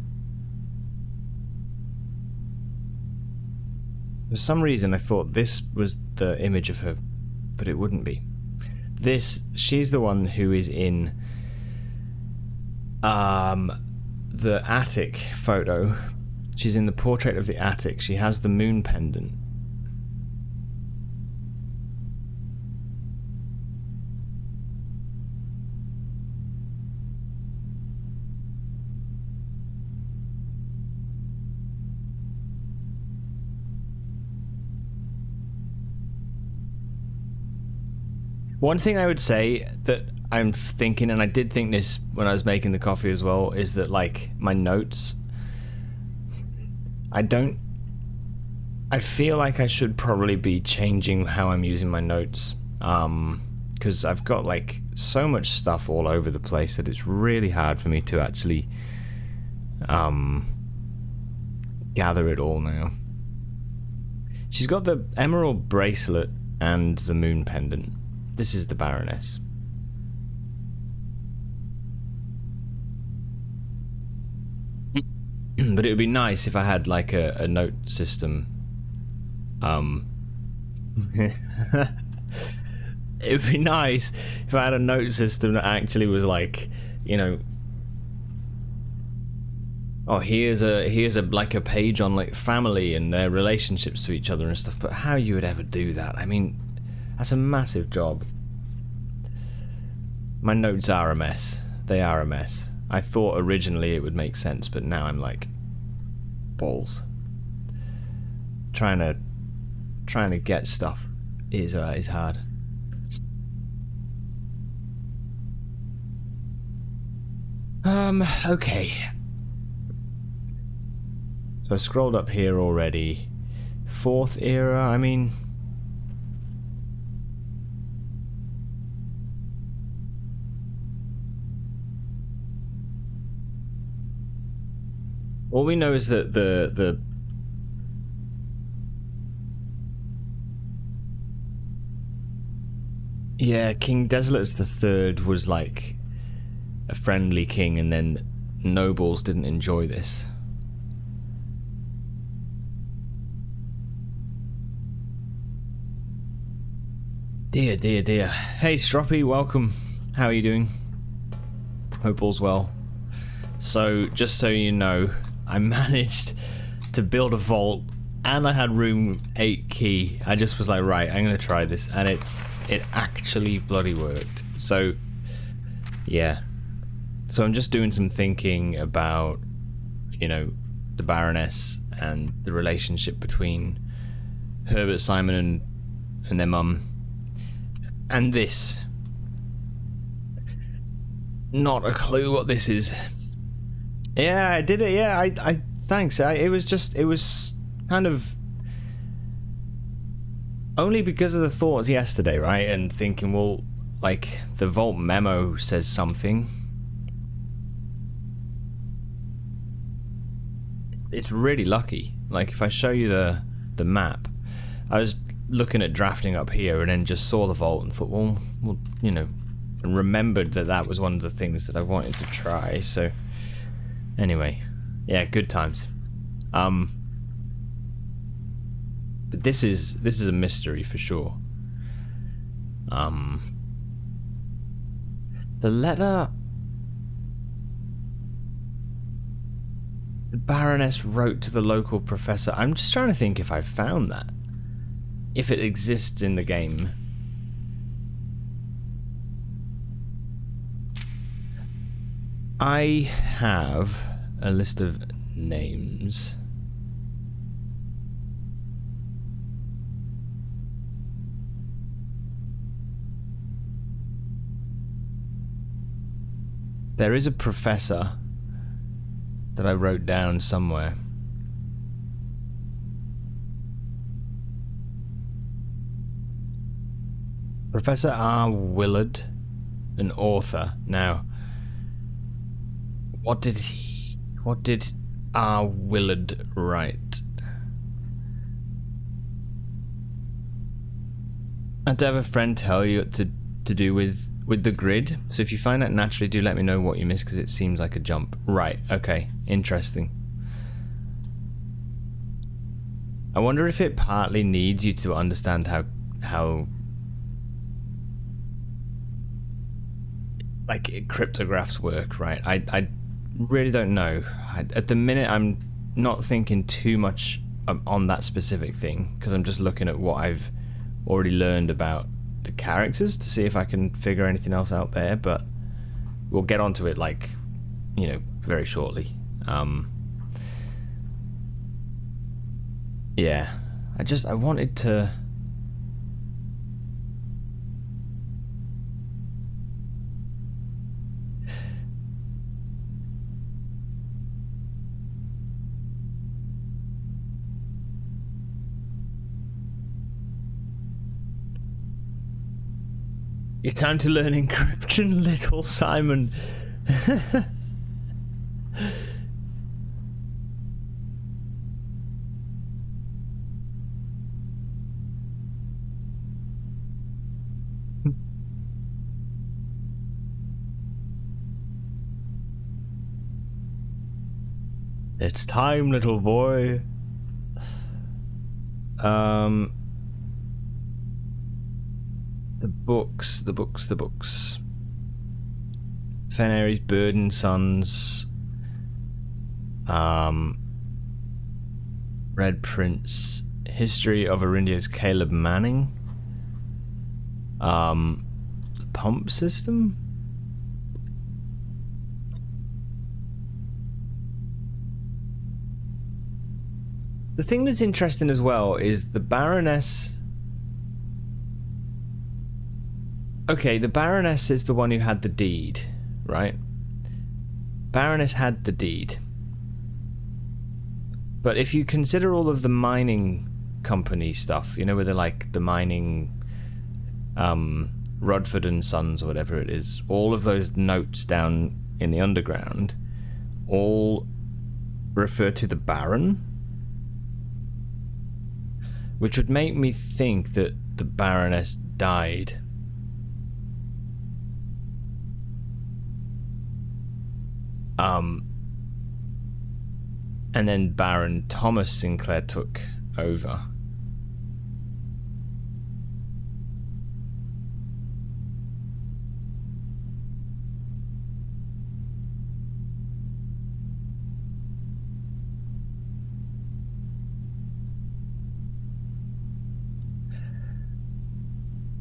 some reason I thought this was the image of her, but it wouldn't be. She's the one who is in the attic photo. She's in the portrait of the attic. She has the moon pendant. One thing I would say that I'm thinking, and I did think this when I was making the coffee as well, is that, like, my notes, I feel like I should probably be changing how I'm using my notes, because I've got, like, so much stuff all over the place that it's really hard for me to actually gather it all now. She's got the emerald bracelet and the moon pendant. This is the Baroness. But it would be nice if I had, like, a note system. It would be nice if I had a note system that actually was like, you know, oh, here's a like a page on, like, family and their relationships to each other and stuff. But how you would ever do that? I mean, that's a massive job. My notes are a mess. They are a mess. I thought originally it would make sense, but now I'm like, balls. Trying to get stuff is hard. Okay. So I scrolled up here already. 4th era, I mean, all we know is that the yeah, King Desolate III was like a friendly king, and then nobles didn't enjoy this. Dear, dear, dear. Hey, Stroppy, welcome. How are you doing? Hope all's well. So, just so you know, I managed to build a vault, and I had room 8 key. I just was like, right, I'm gonna try this, and it actually bloody worked. So, yeah. So I'm just doing some thinking about, you know, the Baroness and the relationship between Herbert Simon and their mum. And this. Not a clue what this is. Yeah, I did it. Yeah, I thanks. It was kind of only because of the thoughts yesterday, right? And thinking, well, like, the vault memo says something. It's really lucky. Like, if I show you the map, I was looking at drafting up here and then just saw the vault and thought, well, you know, and remembered that was one of the things that I wanted to try. So anyway, yeah, good times. But this is a mystery for sure. The letter the Baroness wrote to the local professor. I'm just trying to think if I found that. If it exists in the game. I have a list of names. There is a professor that I wrote down somewhere. Professor R. Willard, an author. Now, what did R. Willard write? I had to have a friend tell you to do with the grid. So if you find that naturally, do let me know what you missed, because it seems like a jump. Right, okay, interesting. I wonder if it partly needs you to understand how like cryptographs work, right? I really don't know. At the minute, I'm not thinking too much on that specific thing, because I'm just looking at what I've already learned about the characters to see if I can figure anything else out there, but we'll get onto it, like, you know, very shortly. Yeah, I wanted to... Your time to learn encryption, little Simon. It's time, little boy. The books. Fenairy's Bird and Sons. Red Prince. History of Arindio's Caleb Manning. The Pump System. The thing that's interesting as well is the Baroness. Okay, the Baroness is the one who had the deed, right? Baroness had the deed. But if you consider all of the mining company stuff, you know, where they're like the mining, Rudford and Sons or whatever it is, all of those notes down in the underground all refer to the Baron, which would make me think that the Baroness died. And then Baron Thomas Sinclair took over.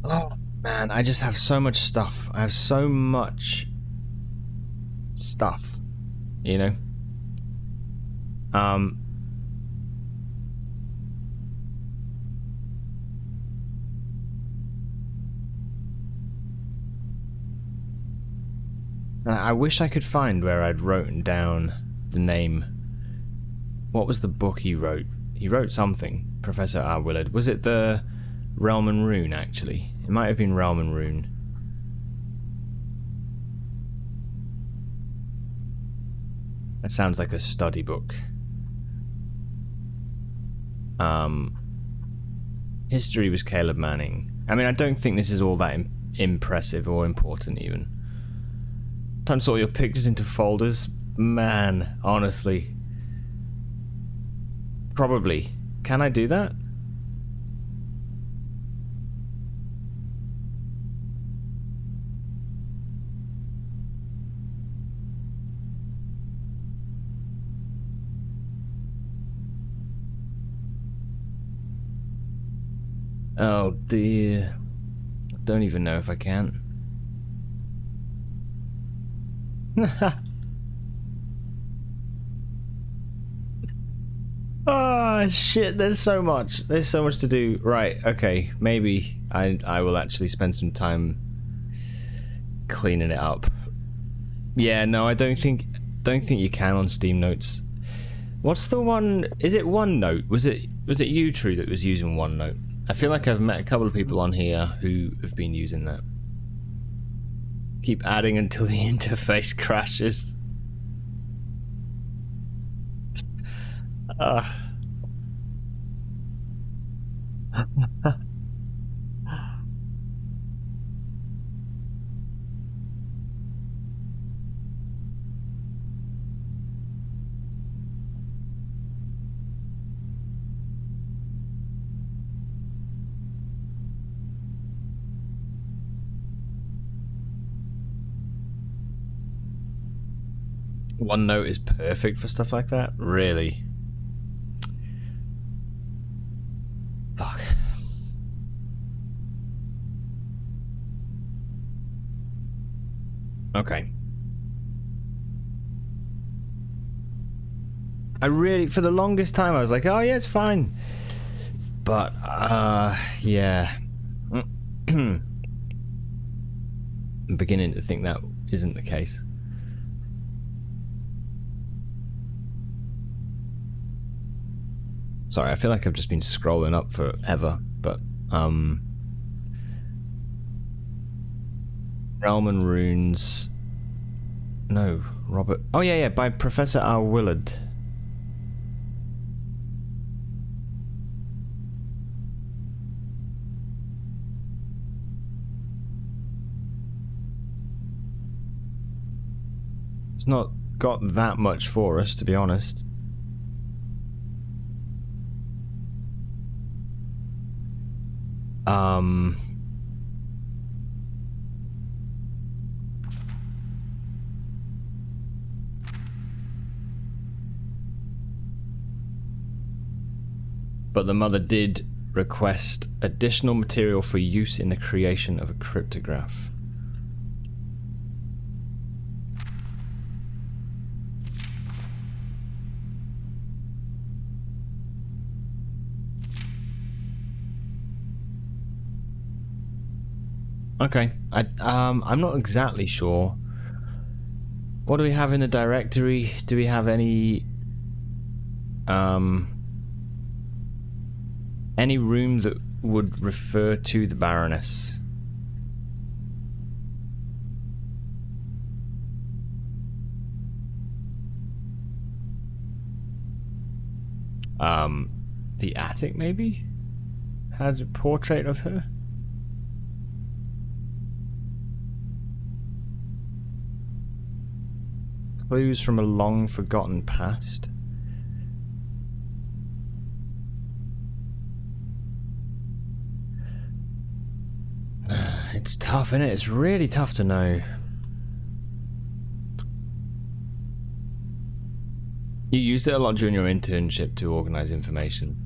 Oh man, I just have so much stuff. I have so much stuff, you know? I wish I could find where I'd written down the name. What was the book he wrote? He wrote something, Professor R. Willard. Was it the Realm and Rune, actually? It might have been Realm and Rune. That sounds like a study book. History was Caleb Manning. I mean, I don't think this is all that impressive or important, even. Time to sort your pictures into folders. Man, honestly. Probably. Can I do that? Oh dear. I don't even know if I can. Oh shit, there's so much. There's so much to do. Right, okay. Maybe I will actually spend some time cleaning it up. Yeah, no, I don't think you can on Steam Notes. What's the one? Is it OneNote? Was it you, True, that was using OneNote? I feel like I've met a couple of people on here who have been using that. Keep adding until the interface crashes. OneNote is perfect for stuff like that? Really? Fuck. Okay. I really, for the longest time, I was like, oh yeah, it's fine. But, yeah. I'm beginning to think that isn't the case. Sorry, I feel like I've just been scrolling up forever, but, Realm and Runes. No, Robert. Oh, yeah, by Professor R. Willard. It's not got that much for us, to be honest. But the mother did request additional material for use in the creation of a cryptograph. Okay, I'm not exactly sure. What do we have in the directory? Do we have any room that would refer to the Baroness? The attic maybe had a portrait of her. Clues from a long forgotten past. It's tough, isn't it? It's really tough to know. You used it a lot during your internship to organize information.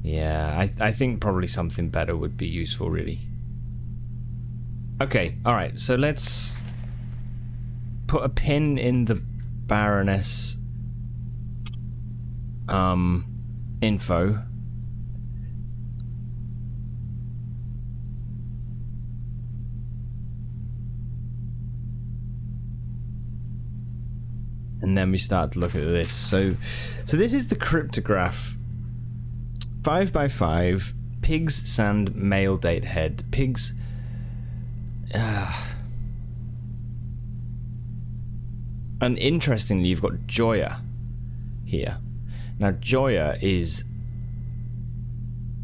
Yeah, I think probably something better would be useful, really. Okay, alright, so let's put a pin in the Baroness info. And then we start to look at this. So this is the cryptograph. 5x5, pigs, sand, male date head. Pigs. And interestingly, you've got Joya here. Now, Joya is,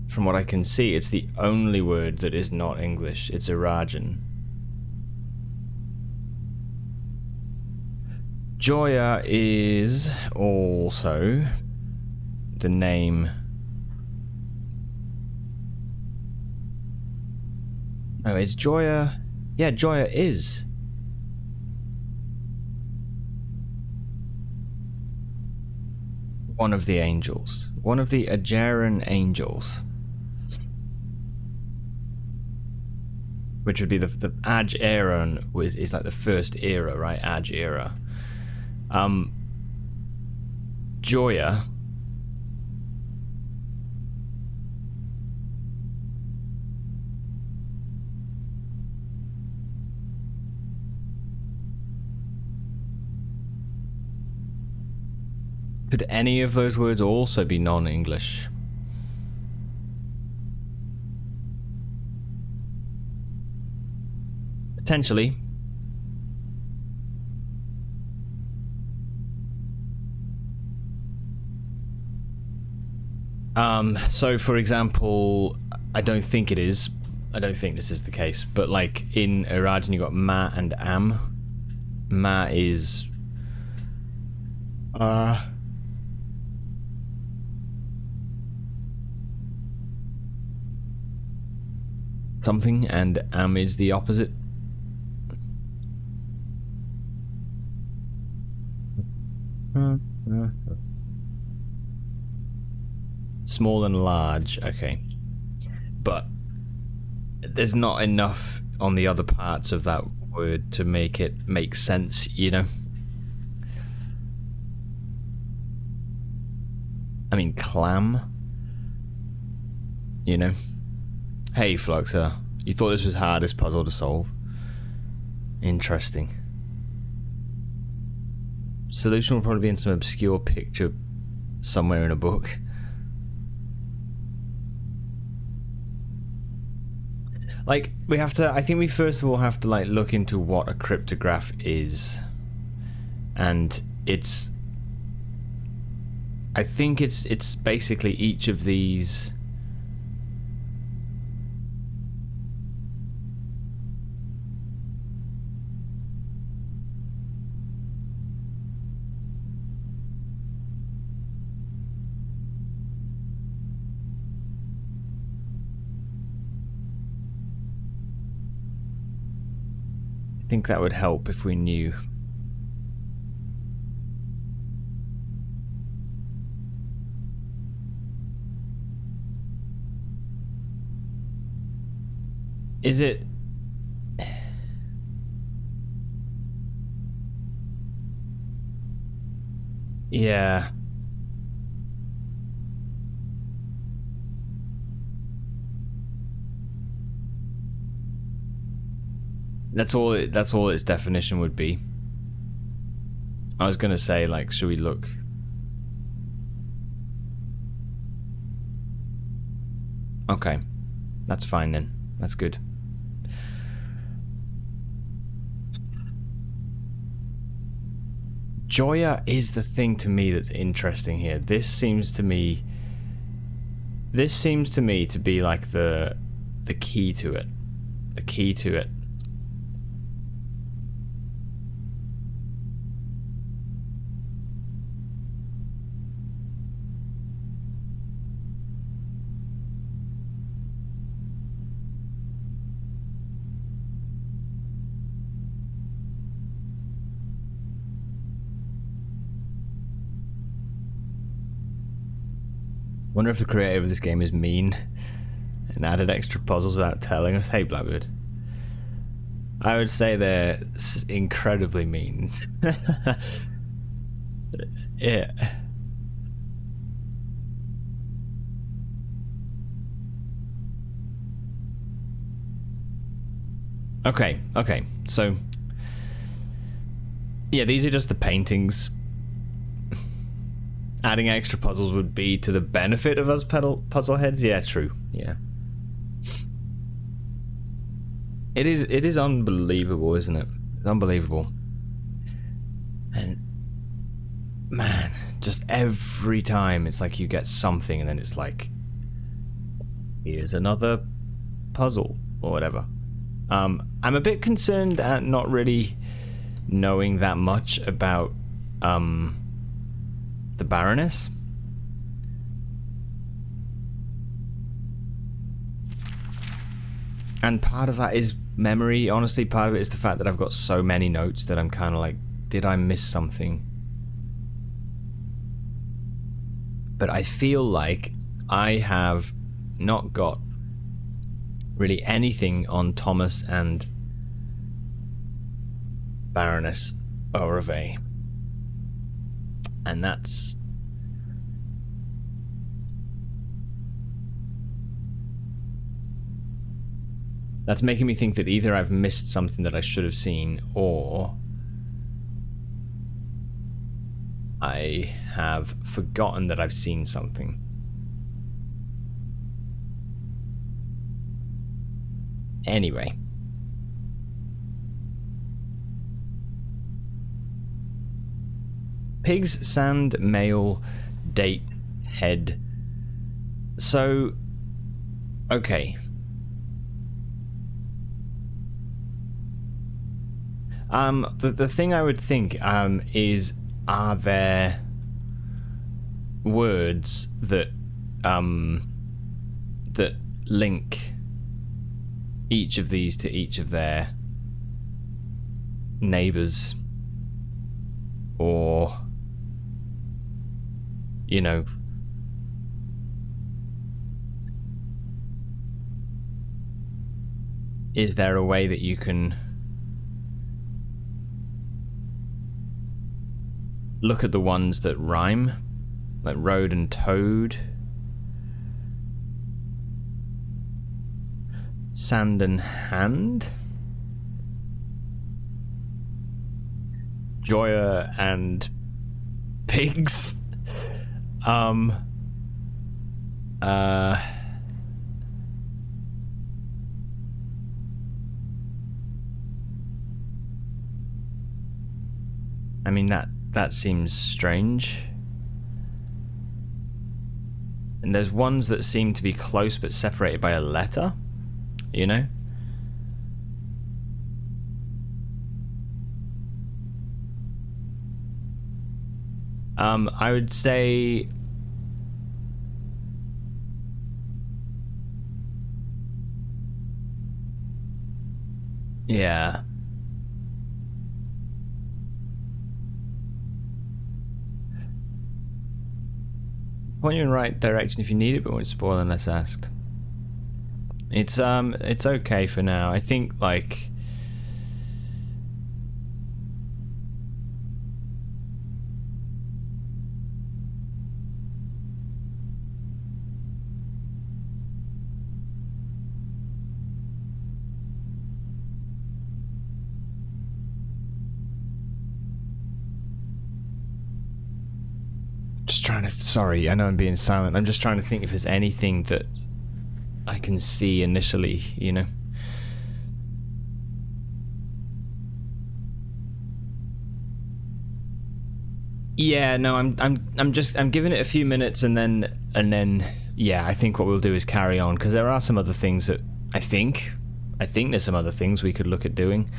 from what I can see, it's the only word that is not English. It's Irajan. Joya is also the name. No, it's Joya. Yeah, Joya is. One of the angels. One of the Ajaran angels. Which would be the Aj Aaron is like the first era, right? Aj era. Joya Could any of those words also be non-English? Potentially. So for example, I don't think it is. I don't think this is the case, but like in Irajan you got ma and am. Ma is something, and am is the opposite. Small and large, okay. But there's not enough on the other parts of that word to make it make sense, you know? I mean, clam. You know? Hey, Fluxer. You thought this was hardest puzzle to solve? Interesting. Solution will probably be in some obscure picture somewhere in a book. Like, we have to, I think we first of all have to, like, look into what a cryptograph is. And it's, I think it's basically each of these. I think that would help if we knew. Is it? Yeah. That's all its definition would be. I was gonna say, like, should we look? Okay. That's fine then. That's good. Joya is the thing to me that's interesting here. This seems to me to be like the key to it. The key to it. Wonder if the creator of this game is mean and added extra puzzles without telling us. Hey, Blackbird. I would say they're incredibly mean. Yeah. Okay, okay. So, yeah, these are just the paintings. Adding extra puzzles would be to the benefit of us puzzle heads. Yeah, true. Yeah. It is unbelievable, isn't it? It's unbelievable. And man, just every time it's like you get something and then it's like, here's another puzzle or whatever. I'm a bit concerned at not really knowing that much about the Baroness. And part of that is memory. Honestly, part of it is the fact that I've got so many notes that I'm kind of like, did I miss something? But I feel like I have not got really anything on Thomas and Baroness Orave. And that's making me think that either I've missed something that I should have seen, or I have forgotten that I've seen something. Anyway. Pigs, sand, male, date, head. So, okay. The thing I would think is, are there words that that link each of these to each of their neighbors, or you know, is there a way that you can look at the ones that rhyme, like road and toad, sand and hand, Joya and pigs? I mean, that seems strange. And there's ones that seem to be close but separated by a letter, you know? I would say yeah. Point you in the right direction if you need it, but won't spoil unless asked. It's okay for now. I think, like, sorry, I know I'm being silent. I'm just trying to think if there's anything that I can see initially, you know. Yeah, no, I'm giving it a few minutes and then yeah, I think what we'll do is carry on, because there are some other things that I think there's some other things we could look at doing.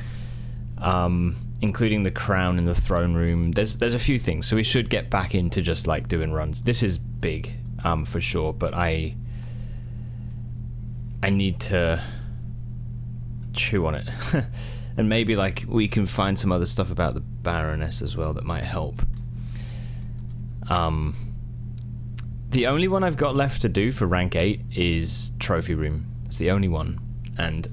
Including the crown in the throne room. There's a few things, so we should get back into just like doing runs. This is big, for sure, but I need to chew on it. And maybe like we can find some other stuff about the Baroness as well that might help. The only one I've got left to do for rank 8 is Trophy Room. It's the only one, and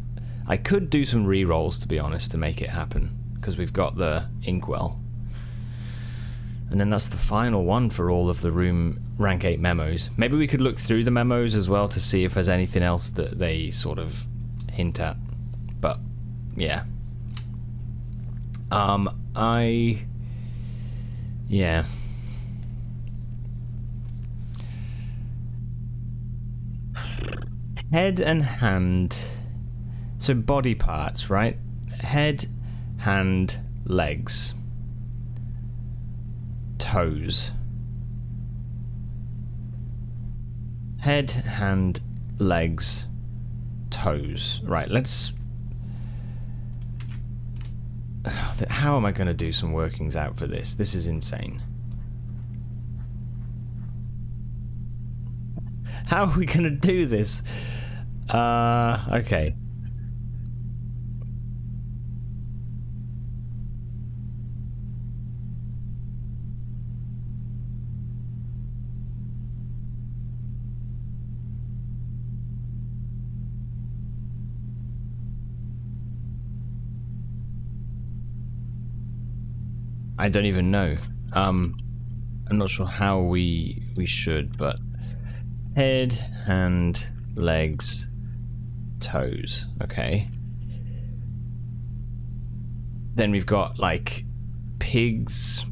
I could do some re-rolls, to be honest, to make it happen, because we've got the Inkwell. And then that's the final one for all of the room rank 8 memos. Maybe we could look through the memos as well to see if there's anything else that they sort of hint at. But, yeah. Yeah. Head and hand. So body parts, right? Head, hand, legs, toes. Head, hand, legs, toes. Right, let's... How am I going to do some workings out for this? This is insane. How are we going to do this? Okay. I don't even know. I'm not sure how we should, but head, hand, legs, toes. Okay. Then we've got like pigs,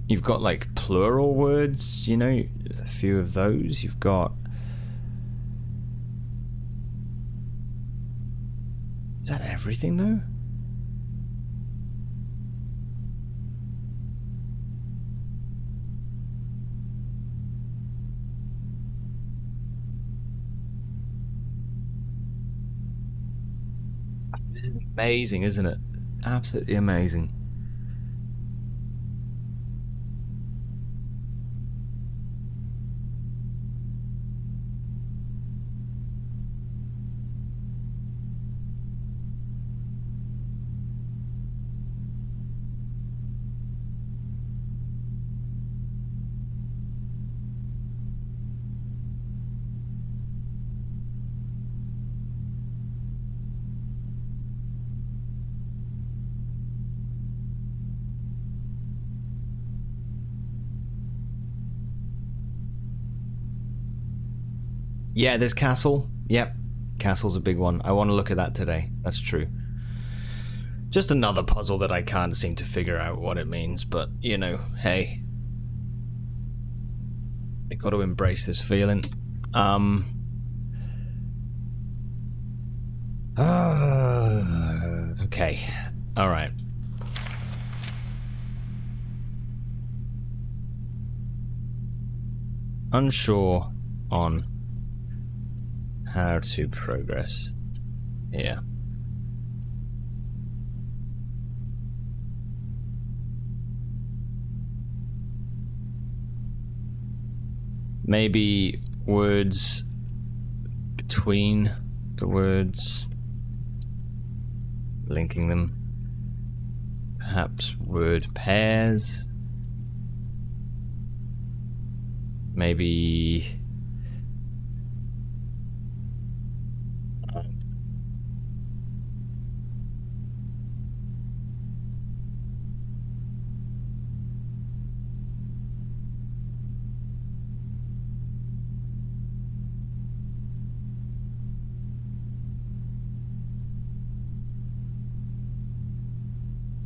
You've got like plural words, you know, a few of those. You've got... Is that everything though? Amazing, isn't it? Absolutely amazing. Yeah, there's castle. Yep. Castle's a big one. I want to look at that today. That's true. Just another puzzle that I can't seem to figure out what it means, but, you know, hey. I got to embrace this feeling. Okay. Alright. Unsure on how to progress. Yeah. Maybe words between the words, linking them. Perhaps word pairs. Maybe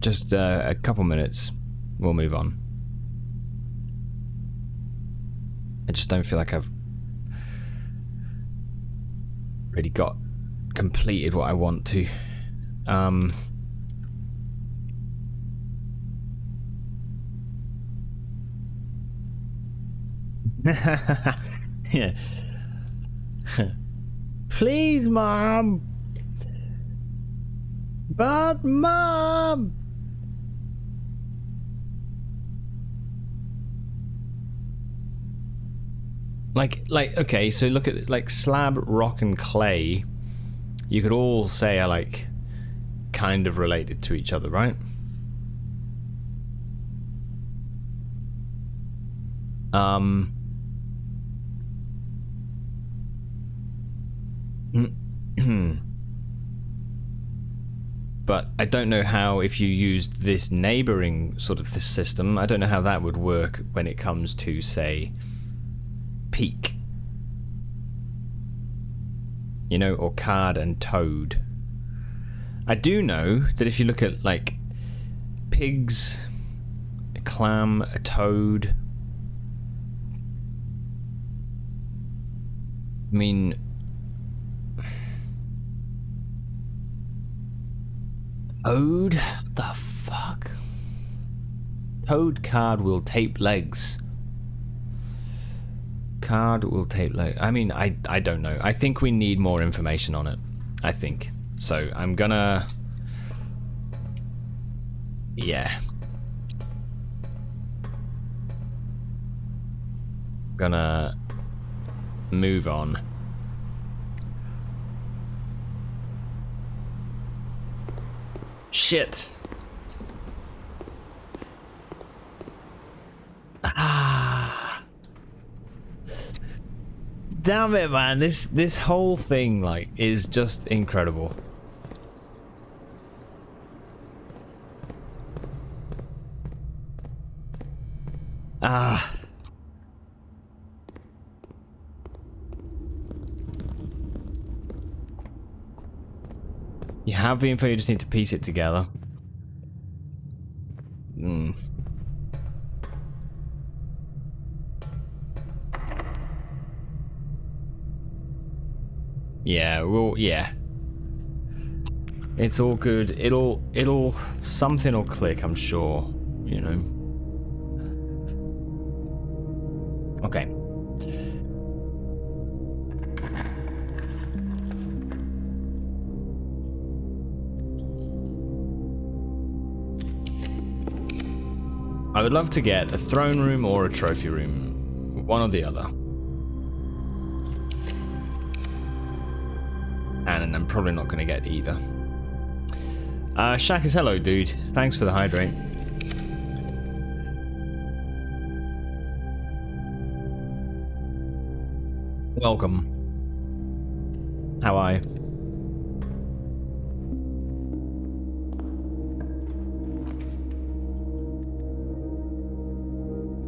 just a couple minutes. We'll move on. I just don't feel like I've really got completed what I want to. Yeah. Please, Mom. But Mom. Like, okay, so look at like slab, rock, and clay. You could all say are like kind of related to each other, right? But I don't know how, if you used this neighboring sort of system, I don't know how that would work when it comes to, say, peak. You know, or card and toad. I do know that if you look at, like, pigs, a clam, a toad, I mean, toad? What the fuck? Toad card will tape legs. Card will tape legs. I mean, I don't know. I think we need more information on it. I think. So I'm gonna... Yeah. Gonna move on. Shit. Ah. Damn it, man. This whole thing, like, is just incredible. Ah. You have the info, you just need to piece it together. Yeah, well, yeah. It's all good. It'll something will click, I'm sure, you know. Okay. I would love to get a throne room or a trophy room. One or the other. And I'm probably not going to get either. Shackers, hello, dude. Thanks for the hydrate. Welcome. How are you?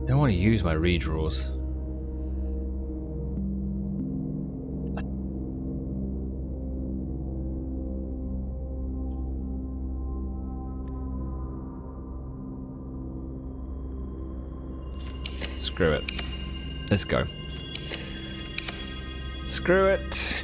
I don't want to use my redraws. Screw it. Let's go. Screw it.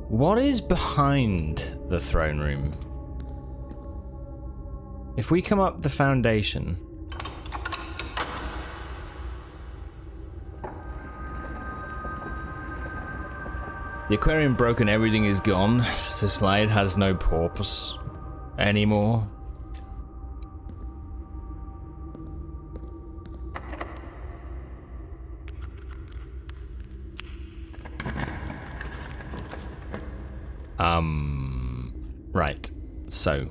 What is behind the throne room? If we come up the foundation... The aquarium broke and everything is gone, so slide has no purpose anymore. Right, so...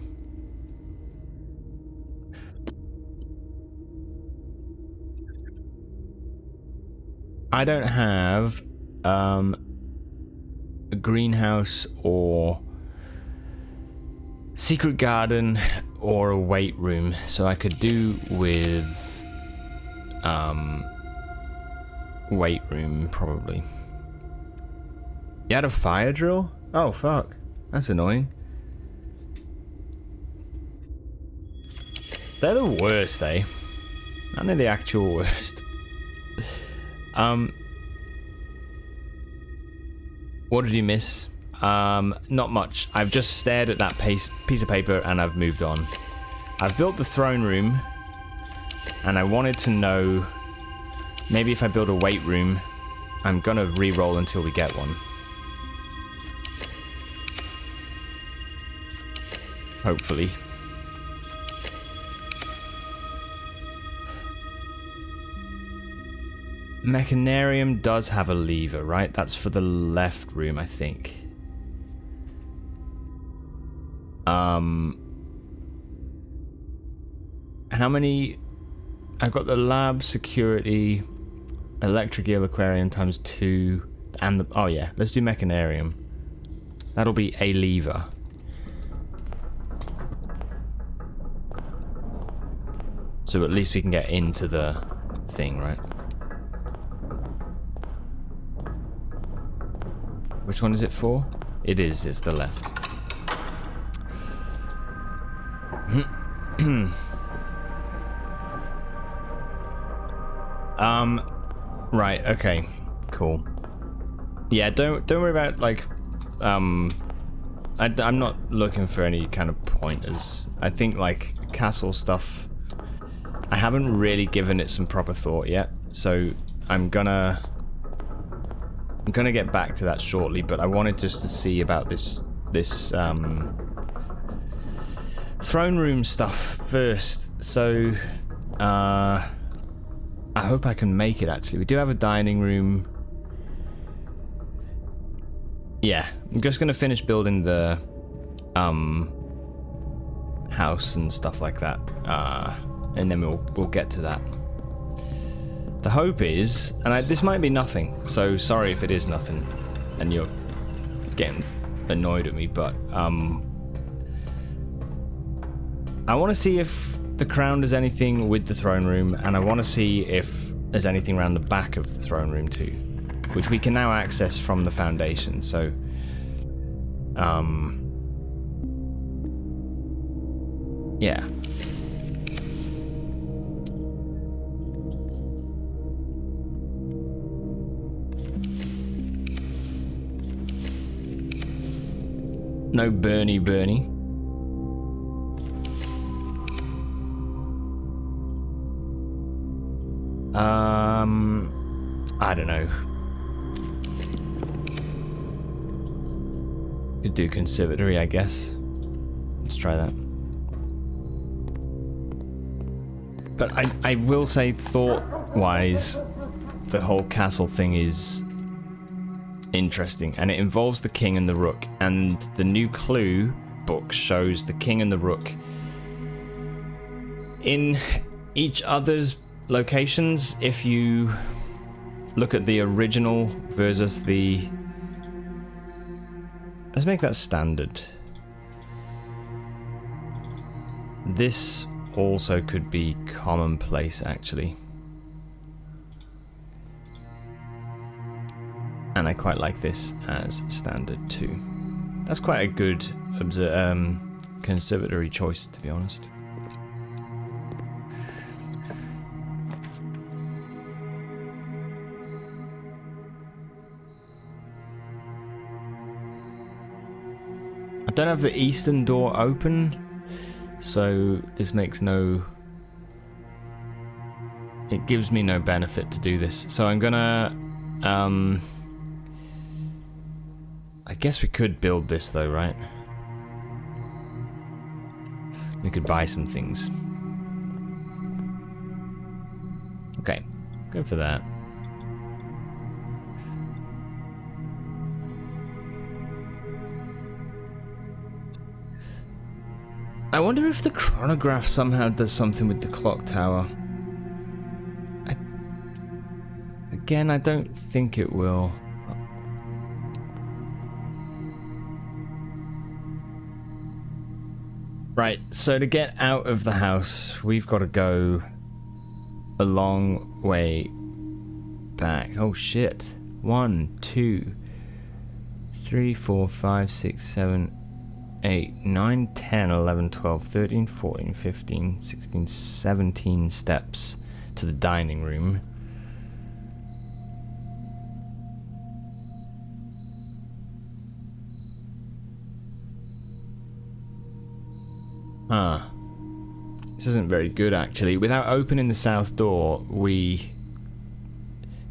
I don't have, a greenhouse or secret garden or a weight room, so I could do with, weight room, probably. You had a fire drill? Oh, fuck. That's annoying. They're the worst, eh? Aren't they the actual worst? What did you miss? Not much. I've just stared at that piece of paper and I've moved on. I've built the throne room and I wanted to know maybe if I build a weight room, I'm gonna re-roll until we get one. Hopefully. Mechanarium does have a lever, right? That's for the left room, I think. How many... I've got the lab, security, electric eel aquarium times 2, and the... Oh yeah, let's do mechanarium. That'll be a lever. So at least we can get into the thing, right? Which one is it for? It is, it's the left. Right, okay. Cool. Yeah, don't worry about, like, I'm not looking for any kind of pointers. I think, like, castle stuff, I haven't really given it some proper thought yet, so I'm gonna get back to that shortly, but I wanted just to see about this throne room stuff first. So I hope I can make it, actually. We do have a dining room. Yeah, I'm just gonna finish building the house and stuff like that, and then we'll get to that. The hope is, and this might be nothing, so sorry if it is nothing and you're getting annoyed at me, but I want to see if the crown does anything with the throne room, and I want to see if there's anything around the back of the throne room too, which we can now access from the foundation. So, yeah. No Bernie. I don't know. Could do conservatory, I guess. Let's try that. But I will say, thought-wise, the whole castle thing is interesting, and it involves the king and the rook, and the new clue book shows the king and the rook in each other's locations. If you look at the original versus the... Let's make that standard. This also could be commonplace, actually. And I quite like this as standard too. That's quite a good conservatory choice, to be honest. I don't have the eastern door open, so this makes no... It gives me no benefit to do this. So I'm gonna... I guess we could build this though, right? We could buy some things. Okay, go for that. I wonder if the chronograph somehow does something with the clock tower. Again, I don't think it will. Right, so to get out of the house, we've got to go a long way back. Oh shit. 1, 2, 3, 4, 5, 6, 7, 8, 9, 10, 11, 12, 13, 14, 15, 16, 17 steps to the dining room. This isn't very good, actually. Without opening the south door, we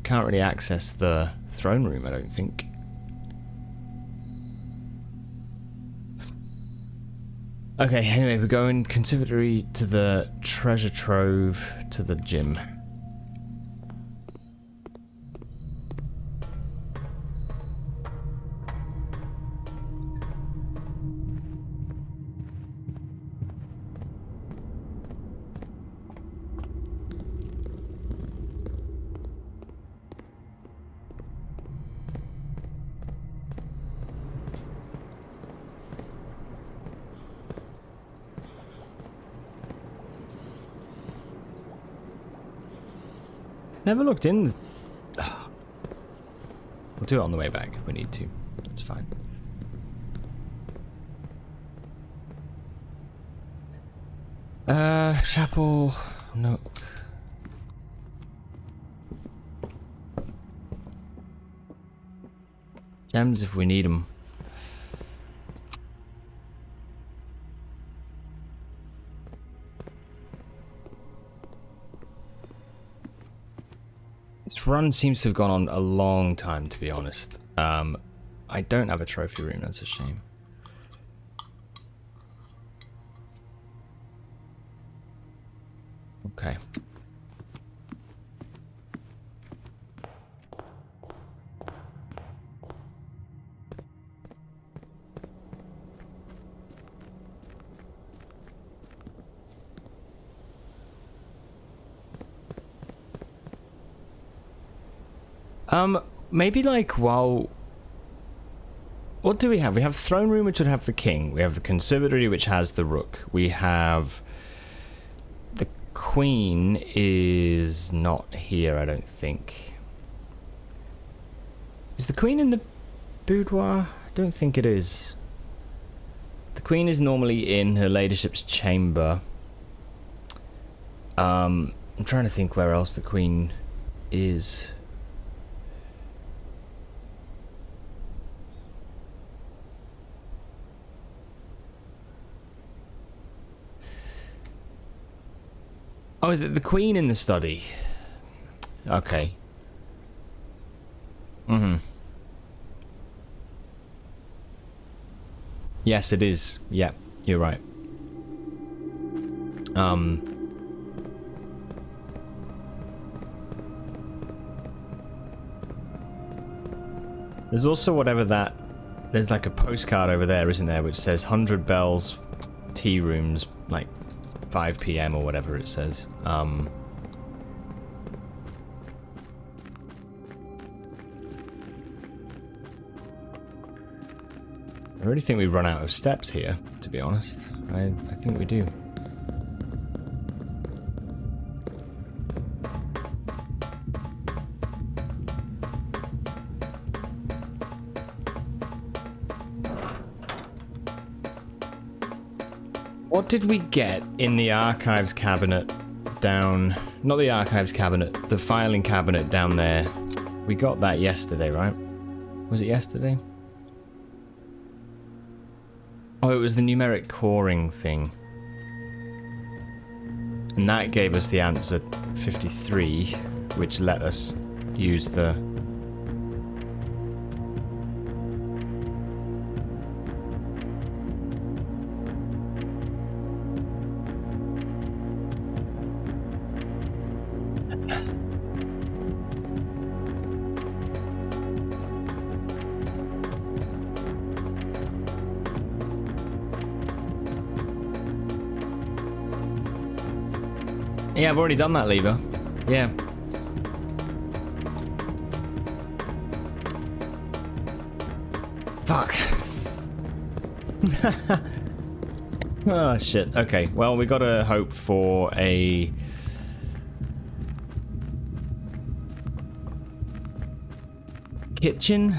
can't really access the throne room, I don't think. Okay, anyway, we're going conservatory to the treasure trove to the gym. Never looked in. We'll do it on the way back if we need to. It's fine. Chapel. No. Gems if we need them. This run seems to have gone on a long time, to be honest. I don't have a trophy room, that's a shame. Okay. Maybe like while... What do we have? We have throne room, which would have the king. We have the conservatory, which has the rook. We have Queen is not here, I don't think. Is the Queen in the boudoir? I don't think it is. The Queen is normally in her ladyship's chamber. I'm trying to think where else the Queen is. Oh, is it the Queen in the study? Okay. Mm-hmm. Yes, it is. Yeah, you're right. There's also whatever that... There's like a postcard over there, isn't there, which says 100 bells, tea rooms, like 5 PM or whatever it says. I really think we've run out of steps here, to be honest. I think we do. What did we get in the archives cabinet down... Not the archives cabinet, the filing cabinet down there. We got that yesterday, right? Was it yesterday? Oh, it was the numeric coring thing. And that gave us the answer 53, which let us use the... Yeah, I've already done that lever. Yeah. Fuck. Oh, shit. Okay, well, we gotta hope for a... kitchen,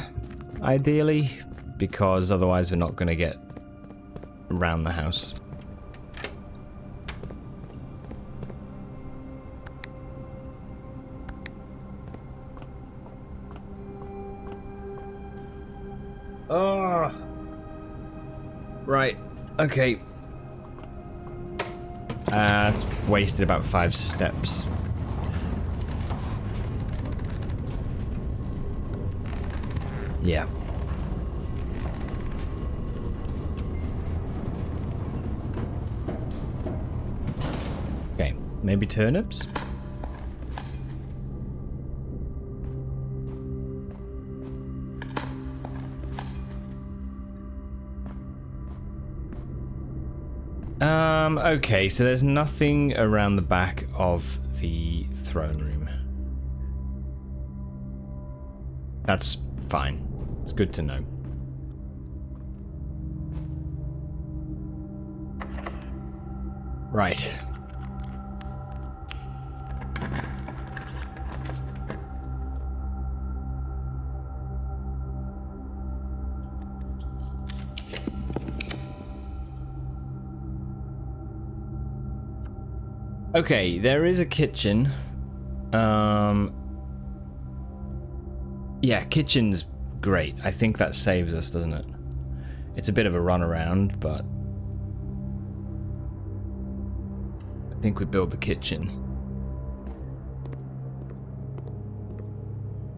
ideally, because otherwise we're not gonna get around the house. Oh. Right. Okay. It's wasted about 5 steps. Yeah. Okay. Maybe turnips? Okay, so there's nothing around the back of the throne room. That's fine. It's good to know. Right. Okay, there is a kitchen. Yeah, kitchen's great. I think that saves us, doesn't it? It's a bit of a runaround, but I think we build the kitchen.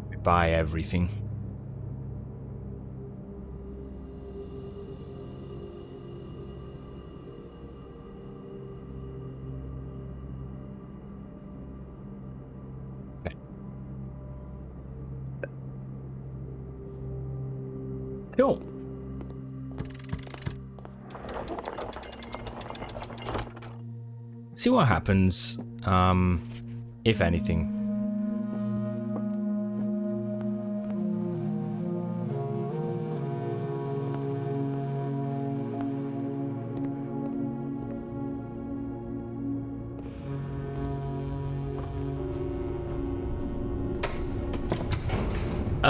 We buy everything. Cool. See what happens, if anything.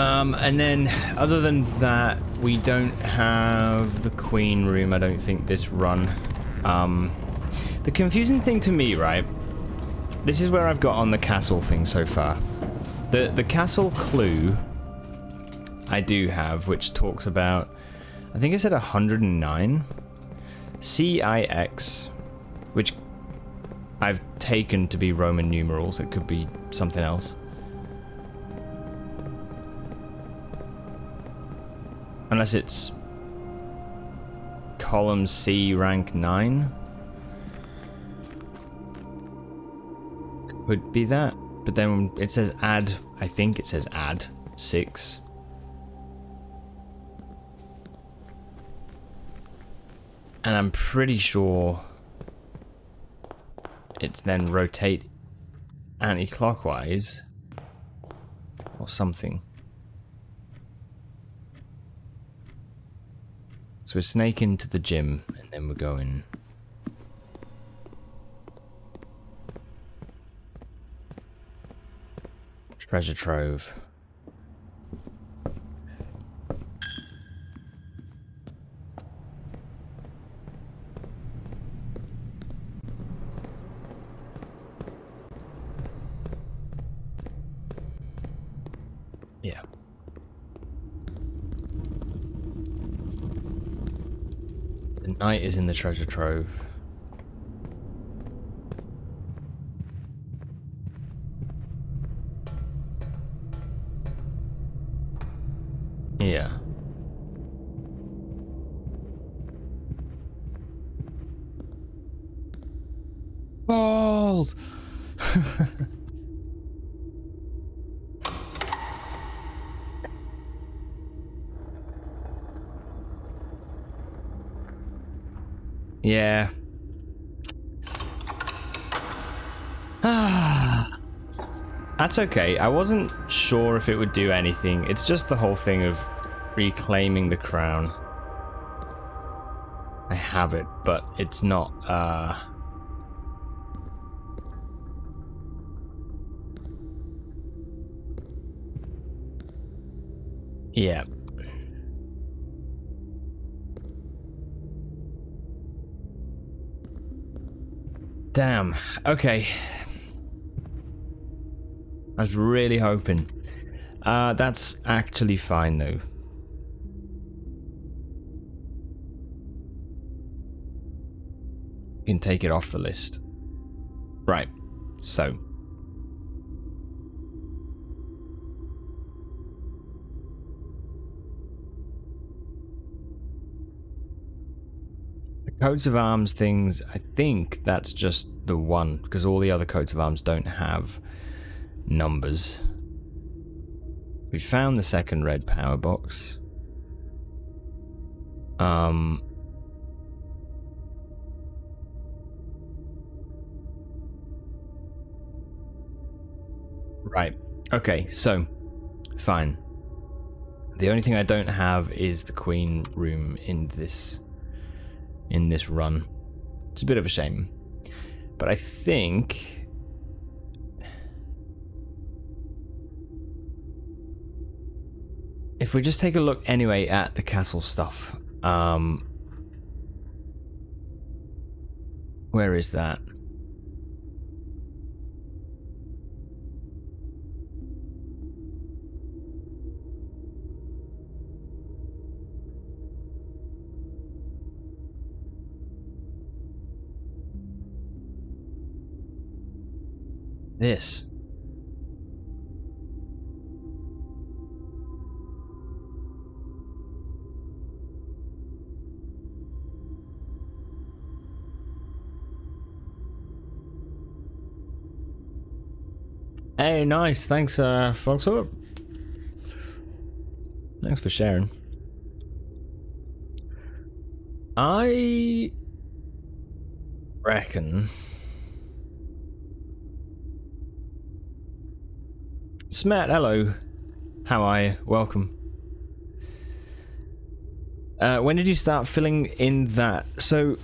And then, other than that, we don't have the Queen room, I don't think, this run. The confusing thing to me, right? This is where I've got on the castle thing so far. The castle clue I do have, which talks about, I think it said 109. CIX, which I've taken to be Roman numerals. It could be something else. Unless it's column C, rank 9. Could be that. But then it says add, I think it says add 6. And I'm pretty sure it's then rotate anti-clockwise or something. So we're snaking to the gym, and then we're going. Treasure trove. Yeah. The knight is in the treasure trove. Yeah. Balls! Yeah. That's okay. I wasn't sure if it would do anything. It's just the whole thing of reclaiming the crown. I have it, but it's not, yeah. Damn. Okay. I was really hoping. That's actually fine, though. You can take it off the list. Right. So. The coats of arms things, I think that's just the one, because all the other coats of arms don't have numbers. We found the second red power box. Right. Okay, so fine. The only thing I don't have is the Queen room in this run. It's a bit of a shame. But I think if we just take a look anyway at the castle stuff, where is that? This. Hey, nice. Thanks, Foxhawk. Thanks for sharing. I reckon Smat, hello. How are you? Welcome. When did you start filling in that? So,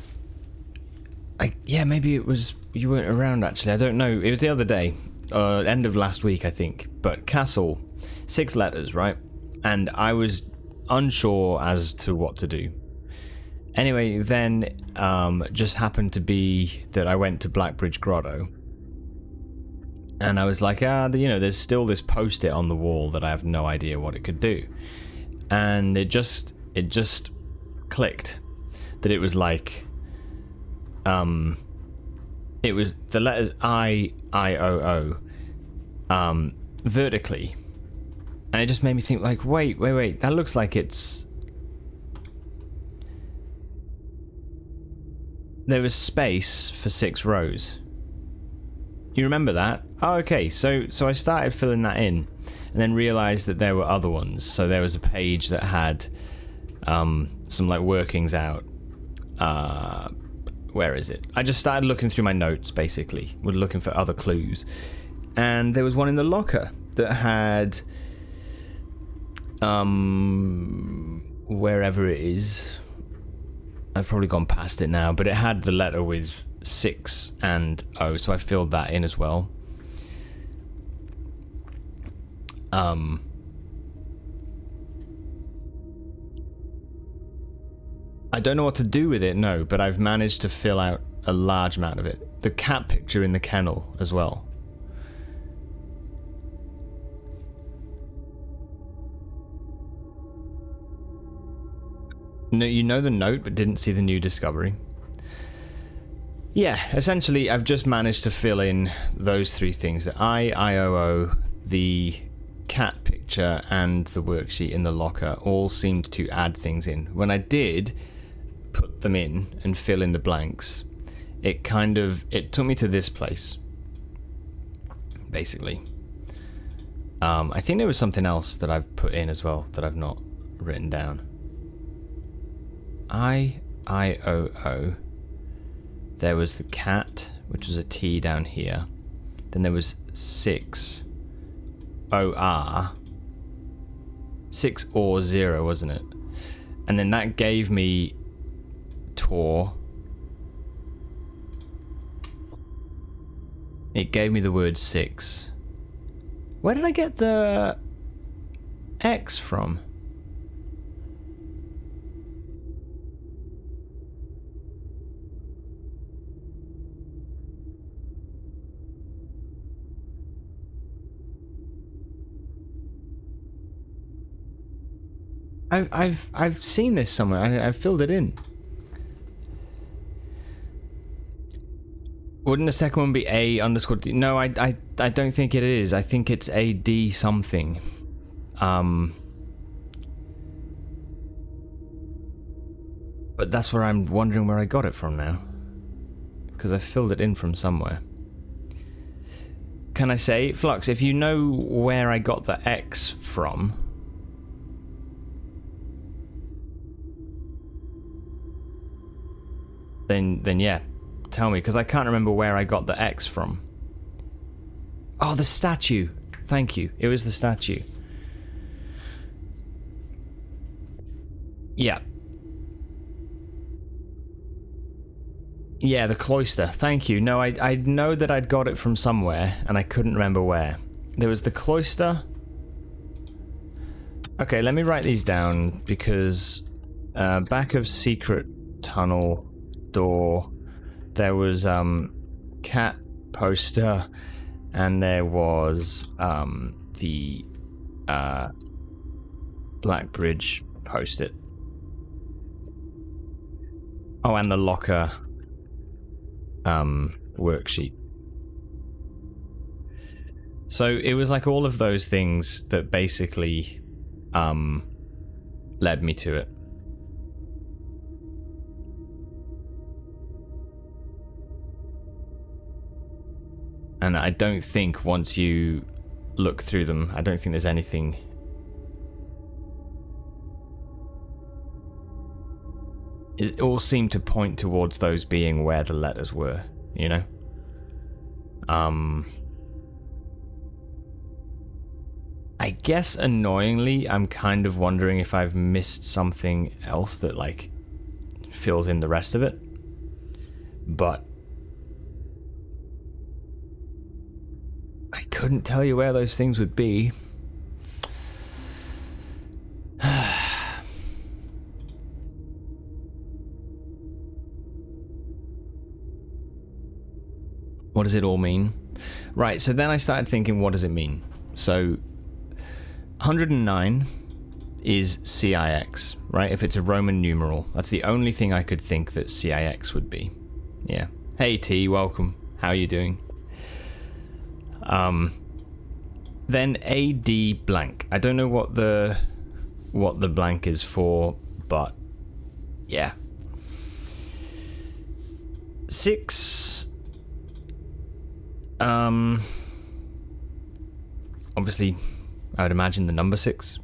yeah, maybe it was you weren't around actually. I don't know. It was the other day, end of last week, I think. But castle, 6 letters, right? and I was unsure as to what to do. Anyway, then just happened to be that I went to Blackbridge Grotto, and I was like, there's still this post-it on the wall that I have no idea what it could do, and it just clicked that it was like, it was the letters I-O-O, vertically, and it just made me think, like, wait, that looks like it's... There was space for 6 rows. You remember that? Oh, okay, so I started filling that in, and then realized that there were other ones. So there was a page that had some, like, workings out. Where is it? I just started looking through my notes, basically. We're looking for other clues. And there was one in the locker that had... wherever it is... I've probably gone past it now, but it had the letter with 6 and O, so I filled that in as well. I don't know what to do with it, no, but I've managed to fill out a large amount of it. The cat picture in the kennel as well. No, you know the note, but didn't see the new discovery. Yeah, essentially, I've just managed to fill in those 3 things: the I-O-O, the cat picture, and the worksheet in the locker. All seemed to add things in. When I did put them in and fill in the blanks, it took me to this place, basically. I think there was something else that I've put in as well that I've not written down. I-O-O. There was the cat, which was a T down here. Then there was 6 O-R. 6 or 0, wasn't it? And then that gave me Tor. It gave me the word 6. Where did I get the X from? I've seen this somewhere. I've filled it in. Wouldn't the second one be A underscore D? No, I don't think it is. I think it's A D something. But that's where I'm wondering where I got it from now, because I filled it in from somewhere. Can I say, Flux, if you know where I got the X from? Then yeah, tell me, because I can't remember where I got the X from. Oh, the statue. Thank you. It was the statue. Yeah. Yeah, the cloister. Thank you. No, I know that I'd got it from somewhere, and I couldn't remember where. There was the cloister. Okay, let me write these down, because back of secret tunnel door, there was cat poster, and there was the Blackbridge post-it. Oh, and the locker worksheet. So it was like all of those things that basically led me to it. And I don't think once you look through them, I don't think there's anything. It all seemed to point towards those being where the letters were, you know? I guess annoyingly, I'm kind of wondering if I've missed something else that, like, fills in the rest of it. But I couldn't tell you where those things would be. What does it all mean? Right, so then I started thinking, what does it mean? So 109 is CIX, right? If it's a Roman numeral, that's the only thing I could think that CIX would be. Yeah. Hey T, welcome. How are you doing? Then AD blank. I don't know what the blank is for, but yeah. 6. Obviously, I would imagine the number 6.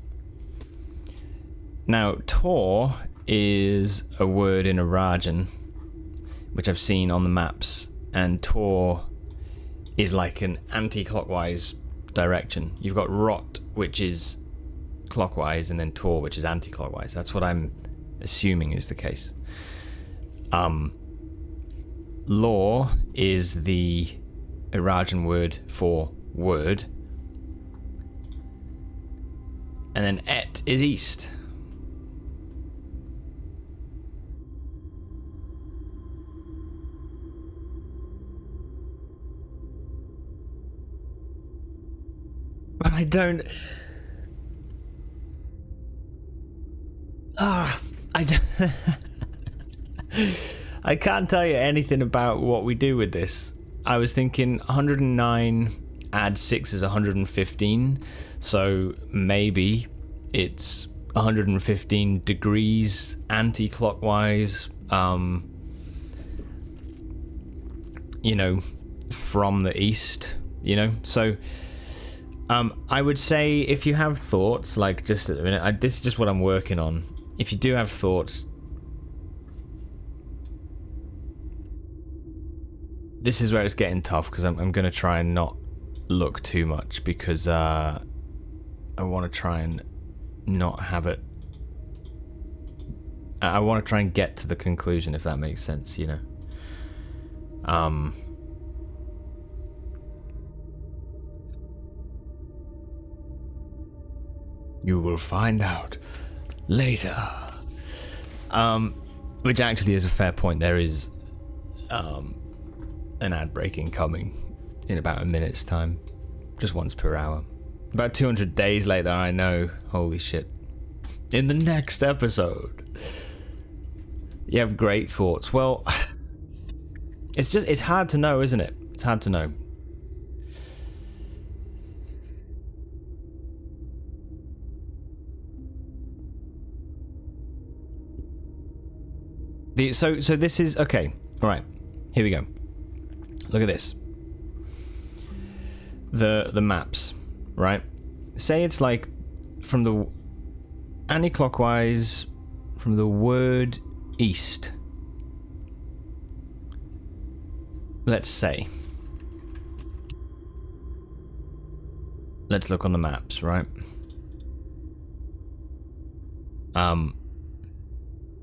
Now, Tor is a word in Arajan, which I've seen on the maps, and Tor is like an anti-clockwise direction. You've got Rot, which is clockwise, and then Tor, which is anti-clockwise. That's what I'm assuming is the case. Law is the Arajan word for word. And then Et is east. But I don't... I can't tell you anything about what we do with this. I was thinking 109 add 6 is 115, so maybe it's 115 degrees anti-clockwise, you know, from the east, you know, so I would say if you have thoughts, like just at the minute, this is just what I'm working on. If you do have thoughts, this is where it's getting tough, because I'm going to try and not look too much, because I want to try and not have it. I want to try and get to the conclusion, if that makes sense, you know. You will find out later. Which actually is a fair point. There is an ad break incoming in about a minute's time. Just once per hour. About 200 days later, I know. Holy shit. In the next episode. You have great thoughts. Well, it's hard to know, isn't it? It's hard to know. So this is okay. All right, here we go. Look at this. The maps, right? Say it's like from the anti-clockwise from the word east. Let's say. Let's look on the maps, right?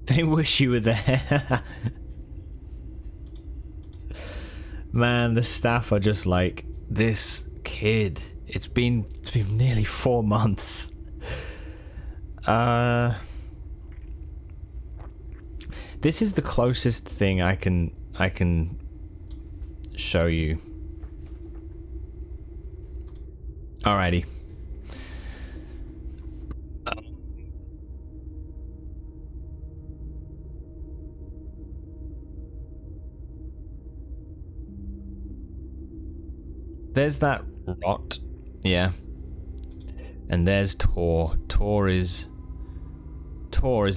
They wish you were there. Man, the staff are just like, this kid. It's been nearly 4 months. This is the closest thing I can show you. Alrighty. There's that Rot, yeah. And there's Tor. Tor is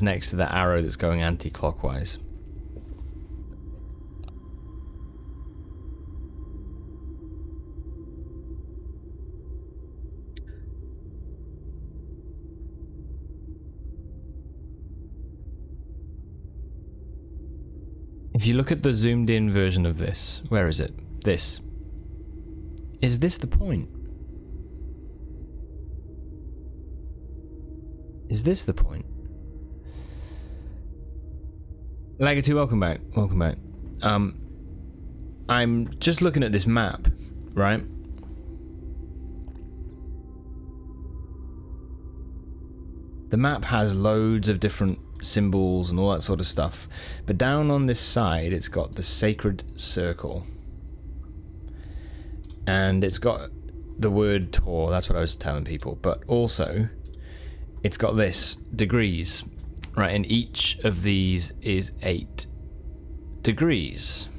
next to the arrow that's going anti-clockwise. If you look at the zoomed in version of this, where is it? This. Is this the point? Is this the point? Lagaty, welcome back. Welcome back. I'm just looking at this map, right? The map has loads of different symbols and all that sort of stuff. But down on this side, it's got the sacred circle. And it's got the word tour, that's what I was telling people, but also it's got this degrees, right? And each of these is 8 degrees.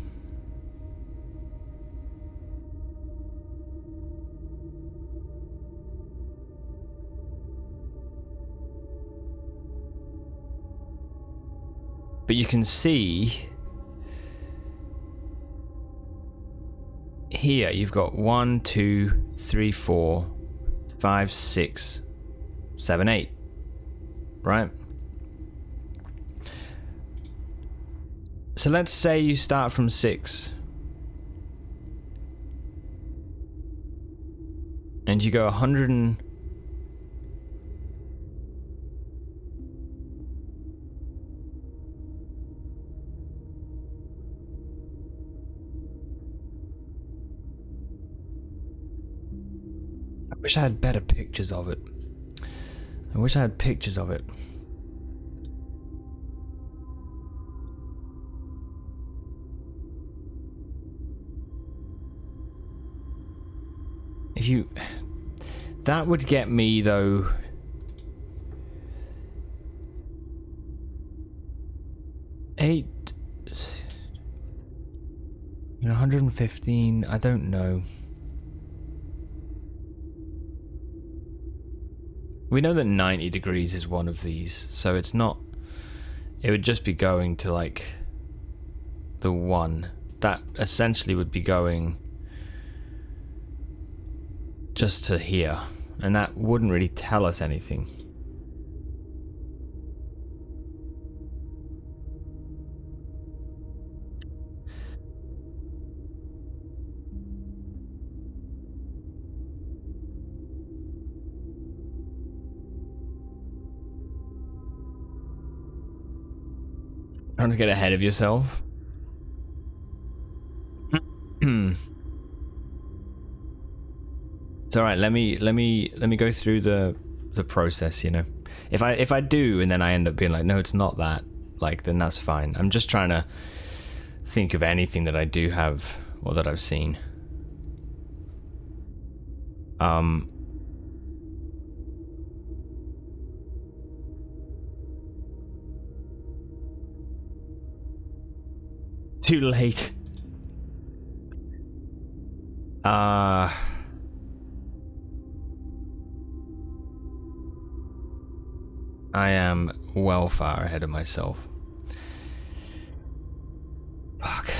But you can see here you've got 1, 2, 3, 4, 5, 6, 7, 8, right? So let's say you start from 6 and you go 100 and I wish I had better pictures of it. I wish I had pictures of it. If you... That would get me, though... Eight... 115, I don't know. We know that 90 degrees is one of these, so it's not... It would just be going to, like, the 1. That essentially would be going just to here, and that wouldn't really tell us anything. Trying to get ahead of yourself. It's all right. Let me go through the process. You know, if I do and then I end up being like, no, it's not that. Like, then that's fine. I'm just trying to think of anything that I do have or that I've seen. Too late. I am well far ahead of myself. Fuck.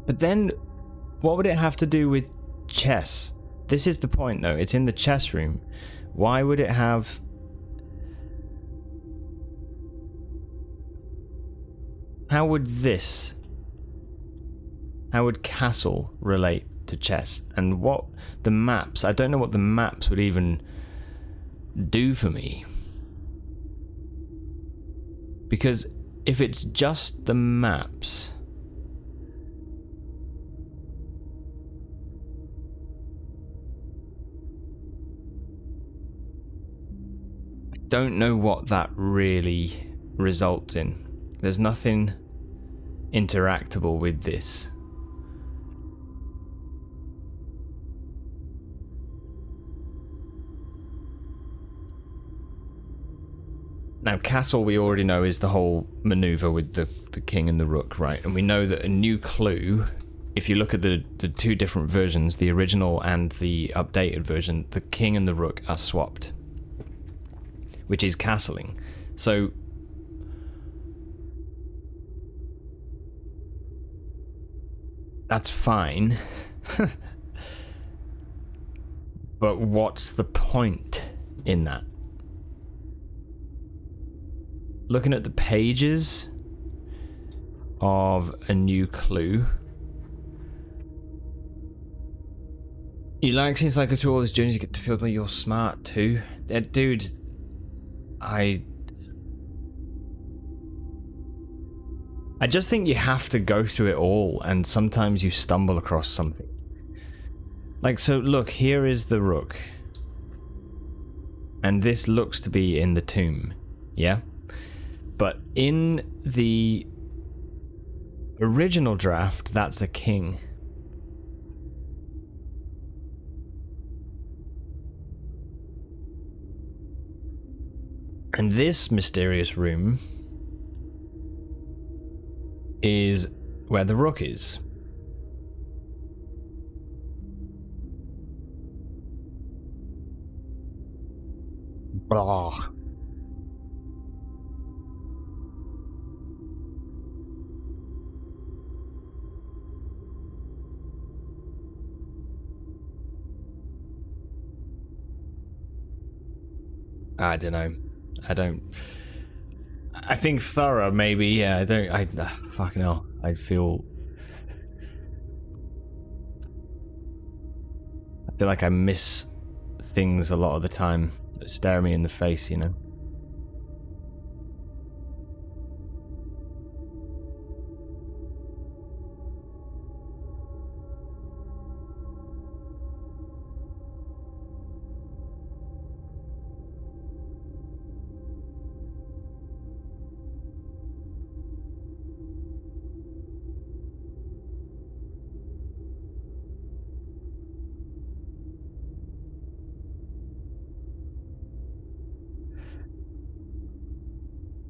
But then, what would it have to do with chess? This is the point, though. It's in the chess room. Why would it have... How would this... How would castle relate to chess? And what... The maps... I don't know what the maps would even do for me. Because if it's just the maps... don't know what that really results in. There's nothing interactable with this. Now, castle we already know is the whole maneuver with the king and the rook, right? And we know that a new clue, if you look at the two different versions, the original and the updated version, the king and the rook are swapped, which is castling. So that's fine. But what's the point in that? Looking at the pages of a new clue, You like seems like through all these journeys you get to feel that you're smart too. Dude, I just think you have to go through it all, and sometimes you stumble across something. Like, so look, here is the rook. And this looks to be in the tomb, yeah? But in the original draft, that's a king. And this mysterious room is where the rook is. Blah. I don't know. I think thorough, maybe, yeah, fucking hell. I feel like I miss things a lot of the time that stare me in the face, you know?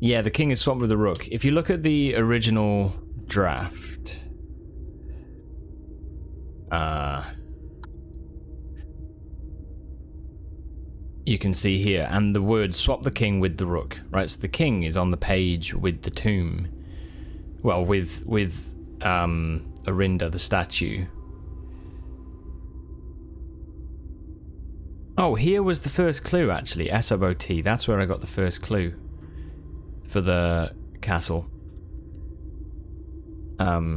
Yeah, the king is swapped with the rook. If you look at the original draft, you can see here, and the word swap the king with the rook, right? So the king is on the page with the tomb. Well, with Arinda, the statue. Oh, here was the first clue, actually. SOBT, that's where I got the first clue for the castle. A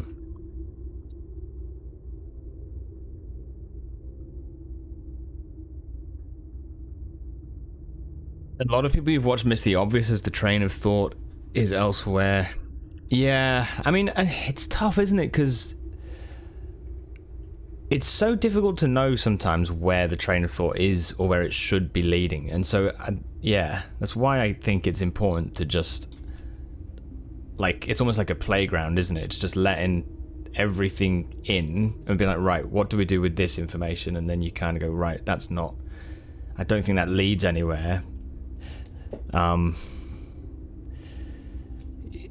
lot of people who've watched Miss the Obvious as the train of thought is elsewhere. Yeah, I mean, it's tough, isn't it? Because it's so difficult to know sometimes where the train of thought is or where it should be leading. And so, yeah, that's why I think it's important to just, like, it's almost like a playground, isn't it? It's just letting everything in and be like, right, what do we do with this information? And then you kind of go, right, that's not, I don't think that leads anywhere.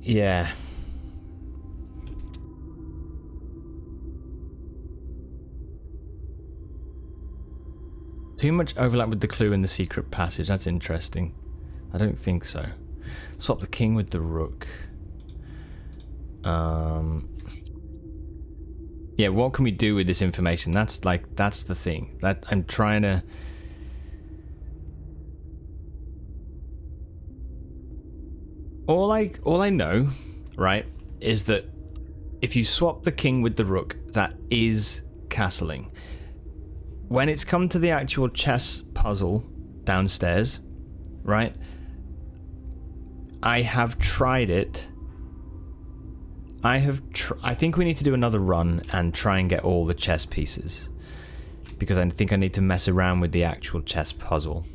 Yeah. Too much overlap with the clue in the secret passage. That's interesting. I don't think so. Swap the king with the rook. Yeah, what can we do with this information? That's the thing. That I'm trying to. All I know, right, is that if you swap the king with the rook, that is castling. When it's come to the actual chess puzzle downstairs, right, I have tried it. I think we need to do another run and try and get all the chess pieces, because I think I need to mess around with the actual chess puzzle.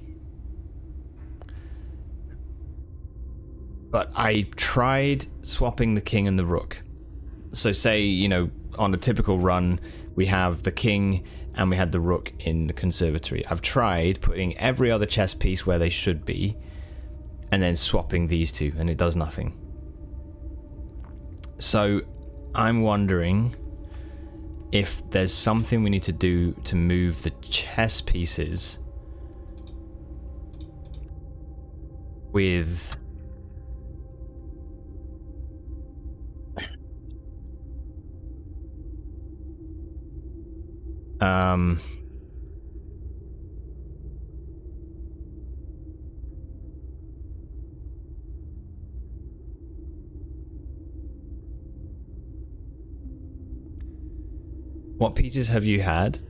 But I tried swapping the king and the rook. So say, you know, on a typical run, we have the king and we had the rook in the conservatory. I've tried putting every other chess piece where they should be and then swapping these two, and it does nothing. So I'm wondering if there's something we need to do to move the chess pieces with what pieces have you had?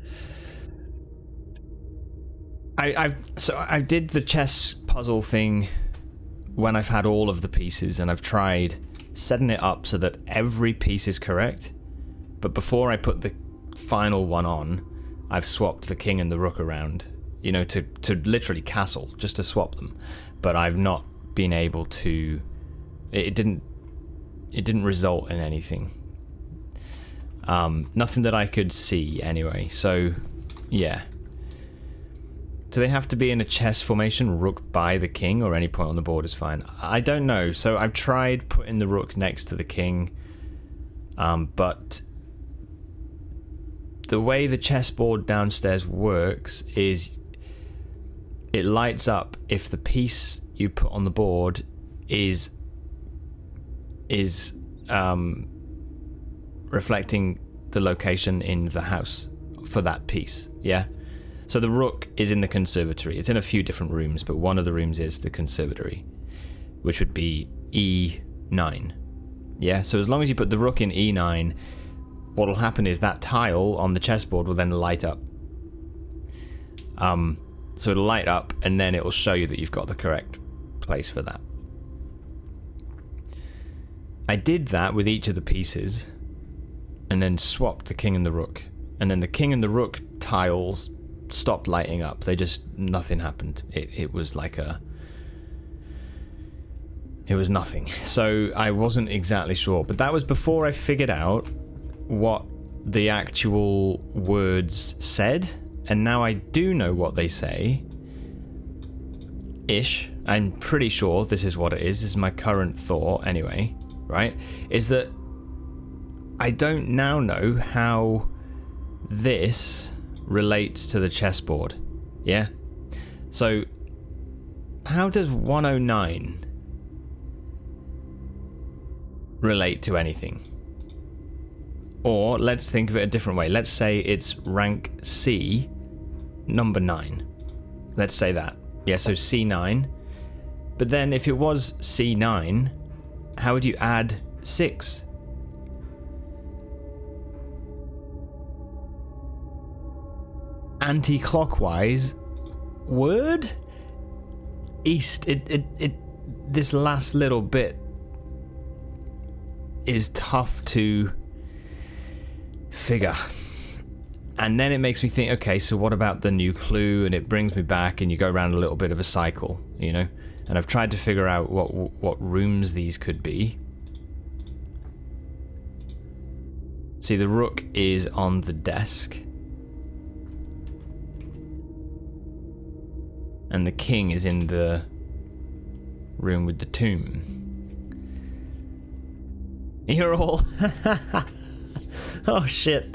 I did the chess puzzle thing when I've had all of the pieces, and I've tried setting it up so that every piece is correct. But before I put the final one on, I've swapped the king and the rook around, you know, to literally castle, just to swap them. But I've not been able to. It didn't result in anything. Nothing that I could see anyway. So, yeah. Do they have to be in a chess formation, rook by the king, or any point on the board is fine? I don't know. So I've tried putting the rook next to the king, but the way the chessboard downstairs works is it lights up if the piece you put on the board is reflecting the location in the house for that piece. Yeah. So the rook is in the conservatory. It's in a few different rooms, but one of the rooms is the conservatory, which would be E9. Yeah, so as long as you put the rook in E9, what will happen is that tile on the chessboard will then light up. So it'll light up, and then it will show you that you've got the correct place for that. I did that with each of the pieces, and then swapped the king and the rook. And then the king and the rook tiles stopped lighting up. They just, nothing happened. It was like it was nothing. So I wasn't exactly sure, but that was before I figured out what the actual words said, and now I do know what they say ish. I'm pretty sure this is what it is. This is my current thought anyway, right? Is that I don't now know how this relates to the chessboard. Yeah? So, how does 109 relate to anything? Or, let's think of it a different way. Let's say it's rank C, number 9. Let's say that. Yeah, so C9. But then, if it was C9, how would you add 6? Anti-clockwise word east. This last little bit is tough to figure, and then it makes me think, okay, so what about the new clue? And it brings me back, and you go around a little bit of a cycle, you know. And I've tried to figure out what rooms these could be. See, the rook is on the desk, and the king is in the room with the tomb. You're all... oh, shit.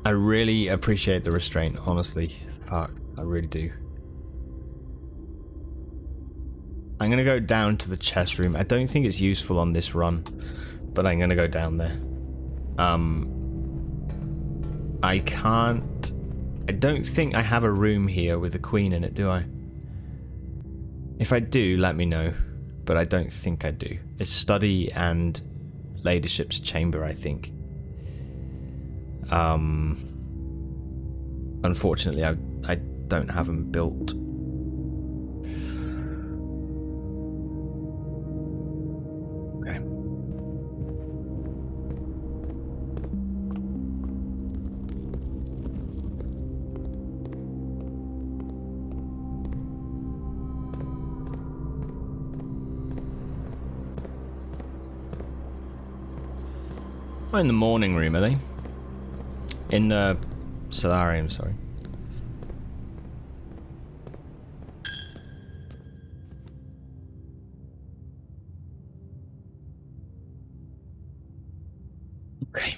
I really appreciate the restraint, honestly. Fuck, I really do. I'm gonna go down to the chess room. I don't think it's useful on this run, but I'm gonna go down there. I don't think I have a room here with the queen in it, do I? If I do, let me know, but I don't think I do. It's study and ladyship's chamber, I think. Unfortunately, I don't have them built. Okay. Oh, in the morning room, are they? In the solarium, sorry. Okay.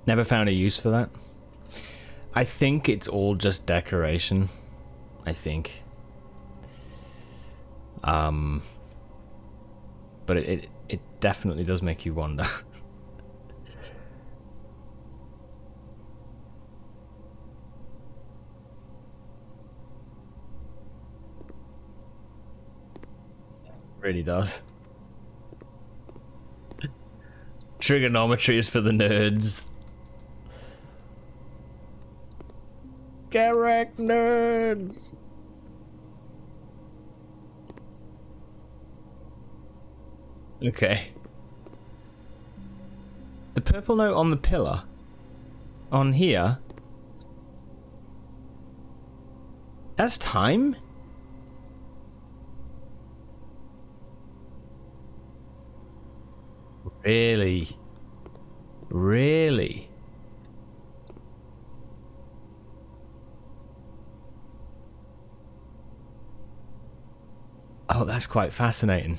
Never found a use for that. I think it's all just decoration. I think. But it definitely does make you wonder. Really does. Trigonometry is for the nerds. Correct, nerds. Okay. The purple note on the pillar. On here. That's time? Really? Really? Oh, that's quite fascinating.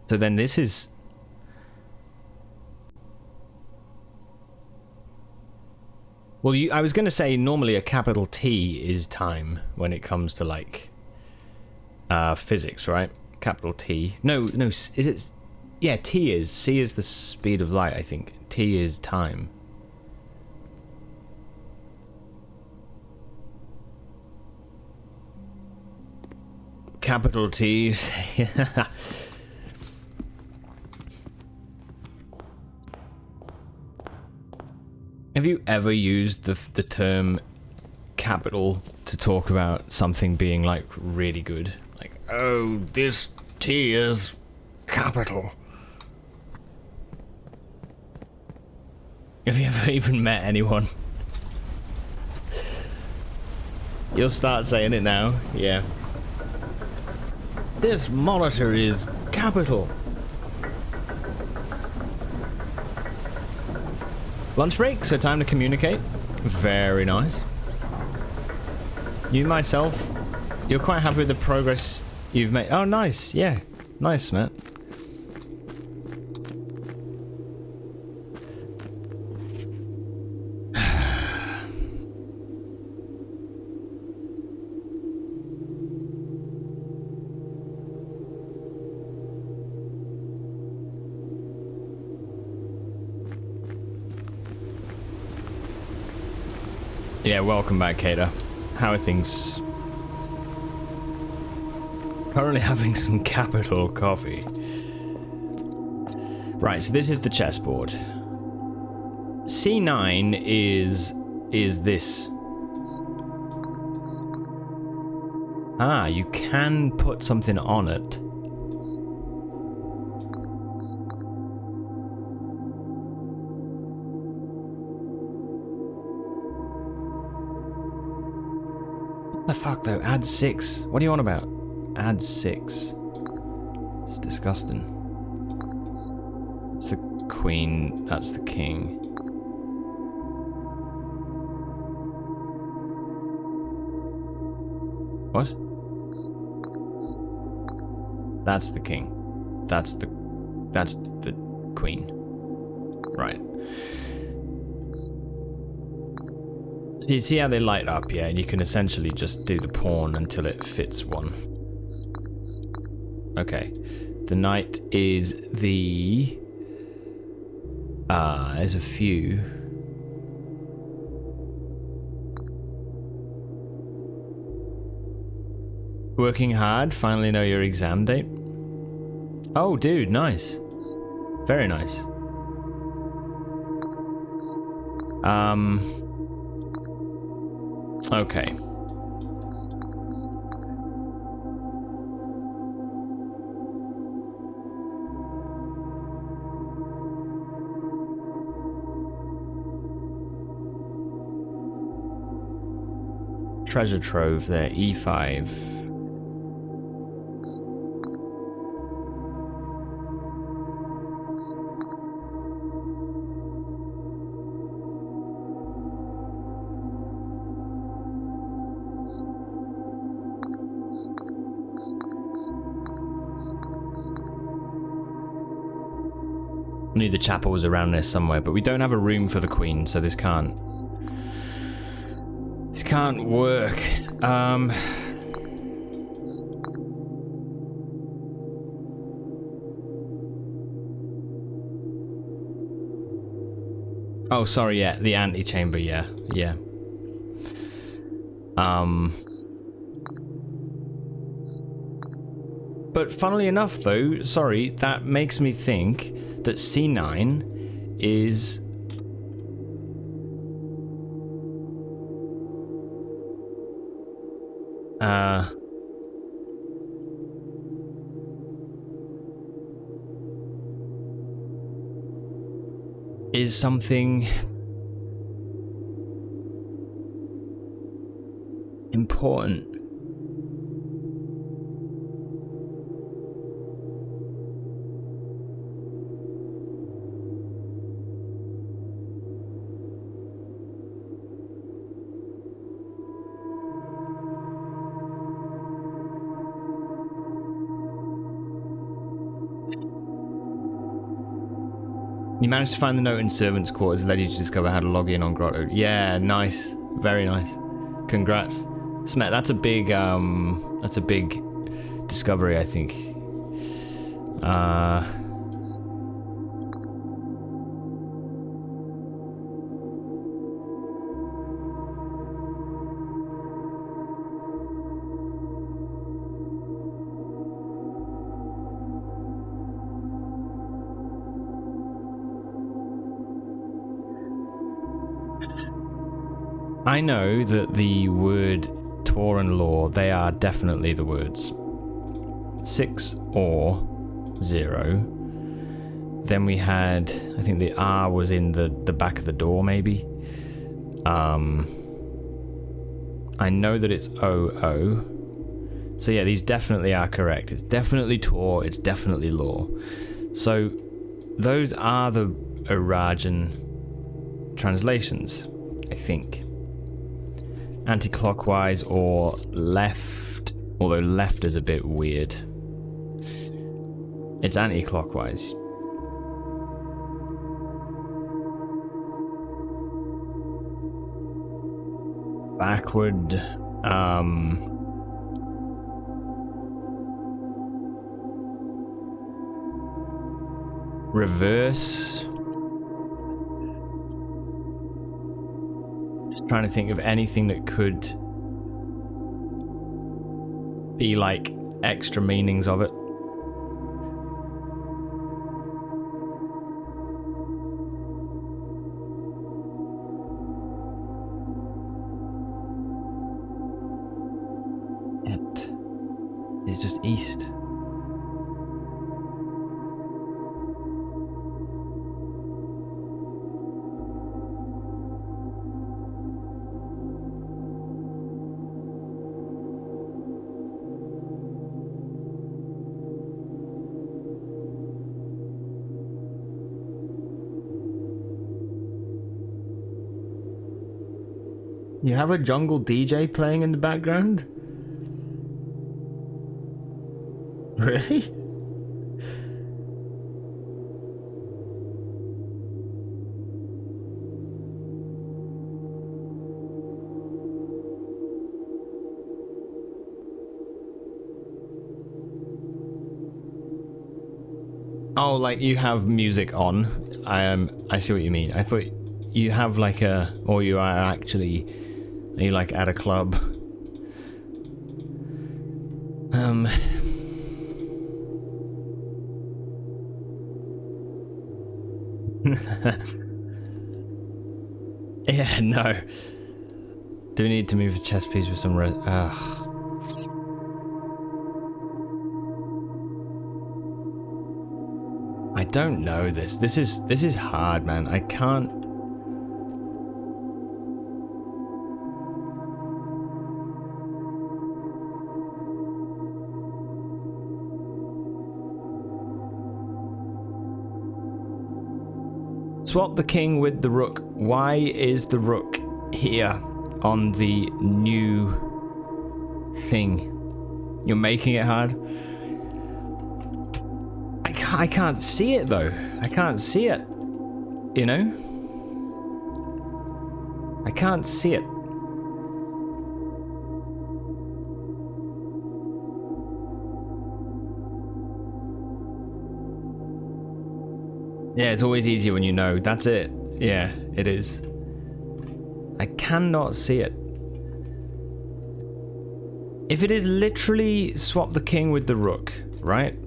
So then this is... Well, I was going to say normally a capital T is time when it comes to like physics, right? Capital T. No, is it? Yeah, T is. C is the speed of light, I think. T is time. Capital T. Have you ever used the term capital to talk about something being like really good? Like, oh, this T is capital. Have you ever even met anyone? You'll start saying it now, yeah. This monitor is capital. Lunch break, so time to communicate. Very nice. You, myself, you're quite happy with the progress you've made. Oh, nice. Yeah. Nice, Matt. Yeah, welcome back, Kata. How are things? Currently having some capital coffee. Right, so this is the chessboard. C9 is this. Ah, you can put something on it. The fuck though? Add 6. What are you on about? Add 6. It's disgusting. It's the queen. That's the king. What? That's the king. That's the queen. Right. So you see how they light up, yeah? And you can essentially just do the pawn until it fits one. Okay. The knight is the... there's a few. Working hard, finally know your exam date. Oh, dude, nice. Very nice. Okay. Treasure trove there, E5. I knew the chapel was around there somewhere, but we don't have a room for the queen, so this can't work. Oh, sorry, yeah, the antechamber, yeah. But funnily enough, though, sorry, that makes me think that C9 is... is something important. You managed to find the note in servants' quarters, led you to discover how to log in on Grotto. Yeah, nice. Very nice. Congrats. Smet, that's a big discovery, I think. I know that the word Tauran law, they are definitely the words 6 or 0. Then we had, I think the R was in the back of the door, maybe. I know that it's 00. So yeah, these definitely are correct. It's definitely Tor, it's definitely law. So those are the Arajan translations, I think. Anti-clockwise or left, although left is a bit weird. It's anti-clockwise. Backward, reverse. Trying to think of anything that could be like extra meanings of it. It is just east. You have a jungle DJ playing in the background? Really? Oh, like you have music on. I see what you mean. I thought you have like a, or you are actually, are you like at a club? Yeah, no. Do we need to move the chess piece with some ugh. I don't know this. This is hard, man. I can't. Swap the king with the rook. Why is the rook here on the new thing? You're making it hard. I can't see it though. I can't see it. You know? I can't see it. Yeah, it's always easier when you know. That's it. Yeah, it is. I cannot see it. If it is literally swap the king with the rook, right?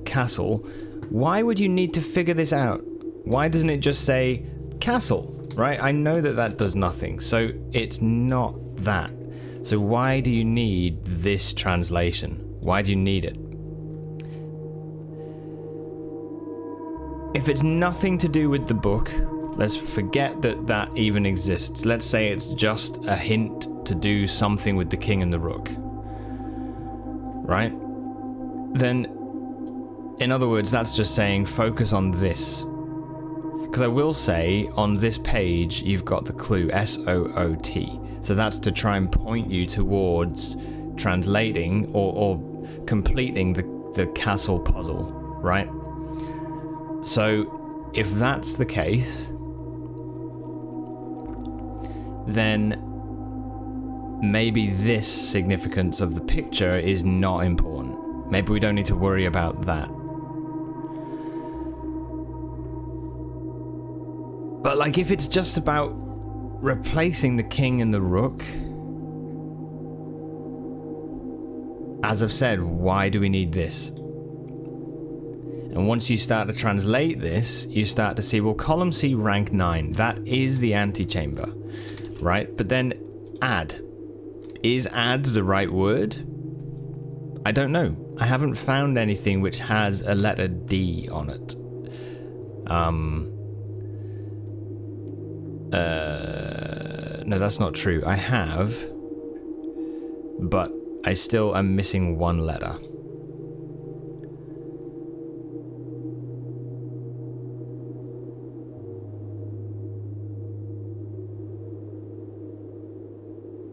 Castle. Why would you need to figure this out? Why doesn't it just say castle, right? I know that that does nothing, so it's not that. So why do you need this translation? Why do you need it? If it's nothing to do with the book, let's forget that that even exists. Let's say it's just a hint to do something with the king and the rook. Right? Then, in other words, that's just saying focus on this. Because I will say, on this page, you've got the clue, S-O-O-T. So that's to try and point you towards translating or completing the castle puzzle, right? So, if that's the case, then maybe this significance of the picture is not important. Maybe we don't need to worry about that. But like, if it's just about replacing the king and the rook, as I've said, why do we need this? And once you start to translate this, you start to see, well, column C, rank 9, that is the antechamber, right? But then add. Is add the right word? I don't know. I haven't found anything which has a letter D on it. No, that's not true. I have, but I still am missing one letter.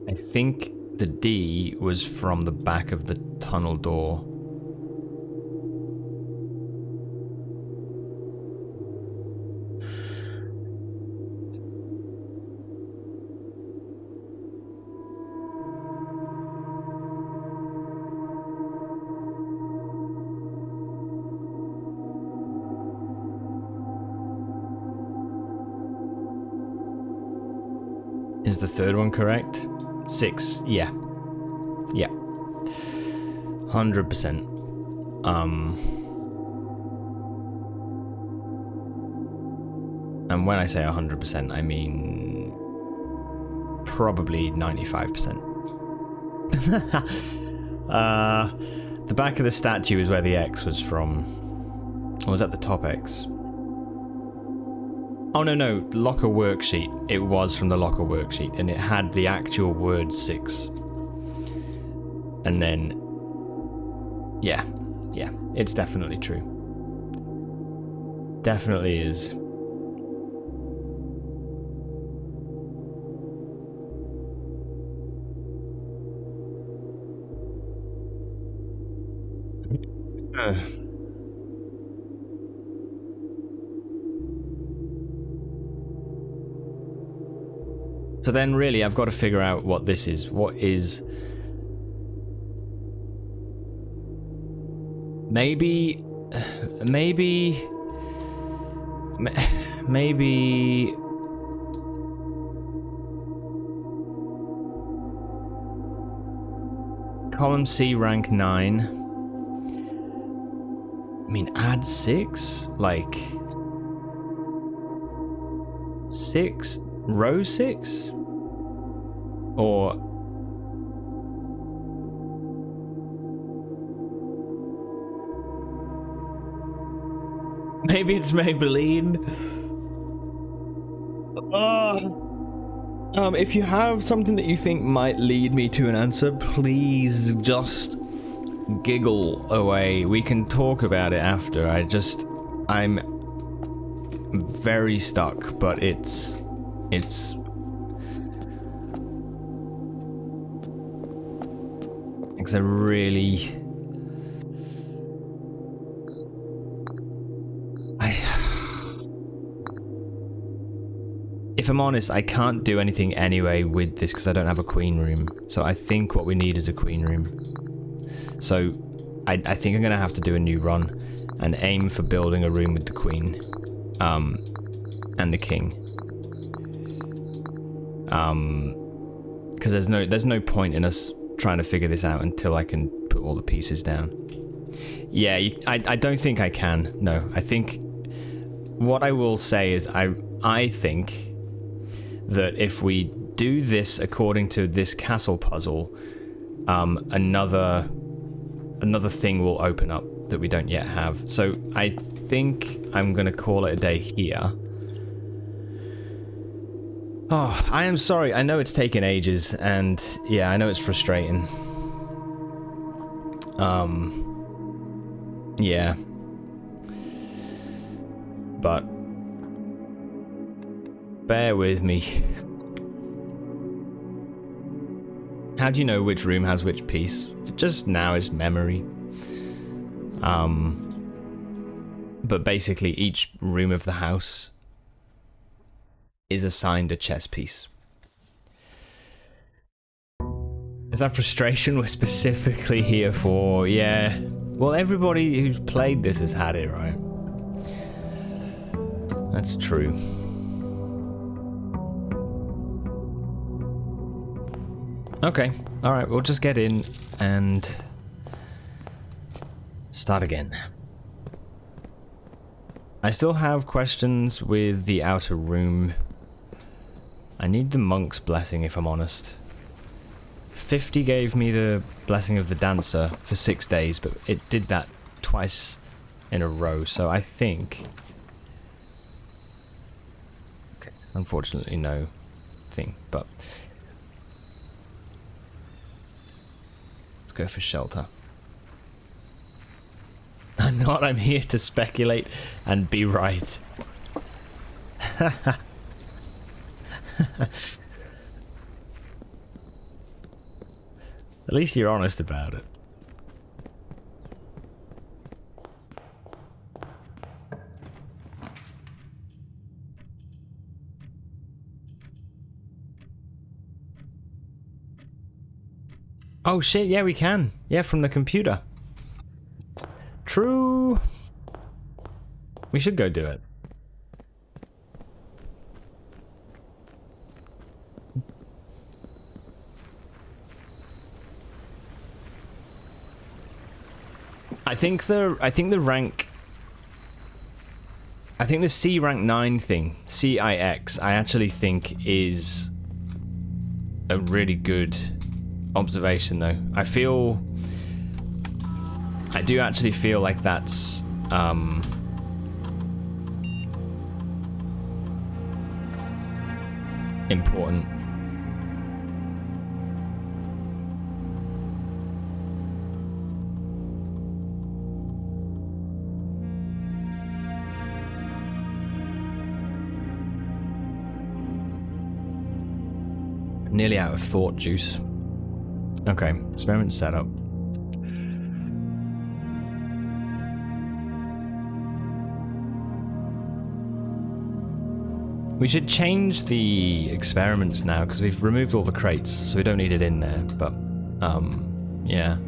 I think the D was from the back of the tunnel door. Is the third one correct? 6, yeah. Yeah. 100%. And when I say 100%, I mean probably 95%. The back of the statue is where the X was from. Or was that the top X? Oh, no, locker worksheet. It was from the locker worksheet, and it had the actual word 6. And then, yeah, it's definitely true. Definitely is. So then really I've got to figure out what this is. What is... Maybe... Column C, rank 9. I mean, add 6? Like... 6? Row 6? Or... Maybe it's Maybelline. If you have something that you think might lead me to an answer, please just giggle away. We can talk about it after. I'm very stuck, but it's because I really if I'm honest, I can't do anything anyway with this because I don't have a queen room. So I think what we need is a queen room. So I think I'm going to have to do a new run and aim for building a room with the queen and the king. Because there's no point in us trying to figure this out until I can put all the pieces down. Yeah, I don't think I can. No, I think what I will say is I think that if we do this according to this castle puzzle, another thing will open up that we don't yet have. So I think I'm gonna call it a day here. Oh, I am sorry. I know it's taken ages, and yeah, I know it's frustrating. Yeah. But bear with me. How do you know which room has which piece? Just now it's memory. But basically each room of the house is assigned a chess piece. Is that frustration we're specifically here for? Yeah. Well, everybody who's played this has had it, right? That's true. Okay. Alright, we'll just get in and start again. I still have questions with the outer room. I need the monk's blessing, if I'm honest. 50 gave me the blessing of the dancer for 6 days, but it did that twice in a row, so I think... Okay, unfortunately no thing, but... Let's go for shelter. I'm not, I'm here to speculate and be right. At least you're honest about it. Oh shit, yeah we can. Yeah, from the computer. True. We should go do it. I think the C rank 9 thing, CIX, I actually think is a really good observation though. I do actually feel like that's important. Nearly out of thought juice. Okay, experiment setup. We should change the experiments now because we've removed all the crates, so we don't need it in there, but yeah.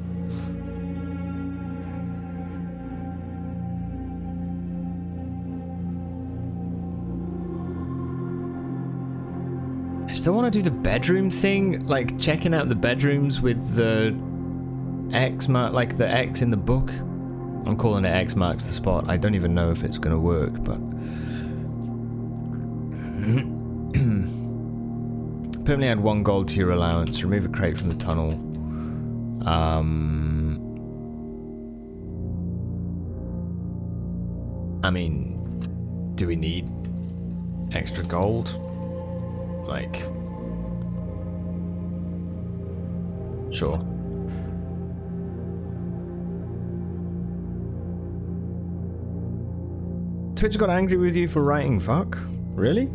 I still want to do the bedroom thing, like checking out the bedrooms with the X mark, like the X in the book. I'm calling it X marks the spot. I don't even know if it's going to work, but permanently add 1 gold to your allowance. Remove a crate from the tunnel. I mean, do we need extra gold? Like, sure. Twitch got angry with you for writing fuck? Really?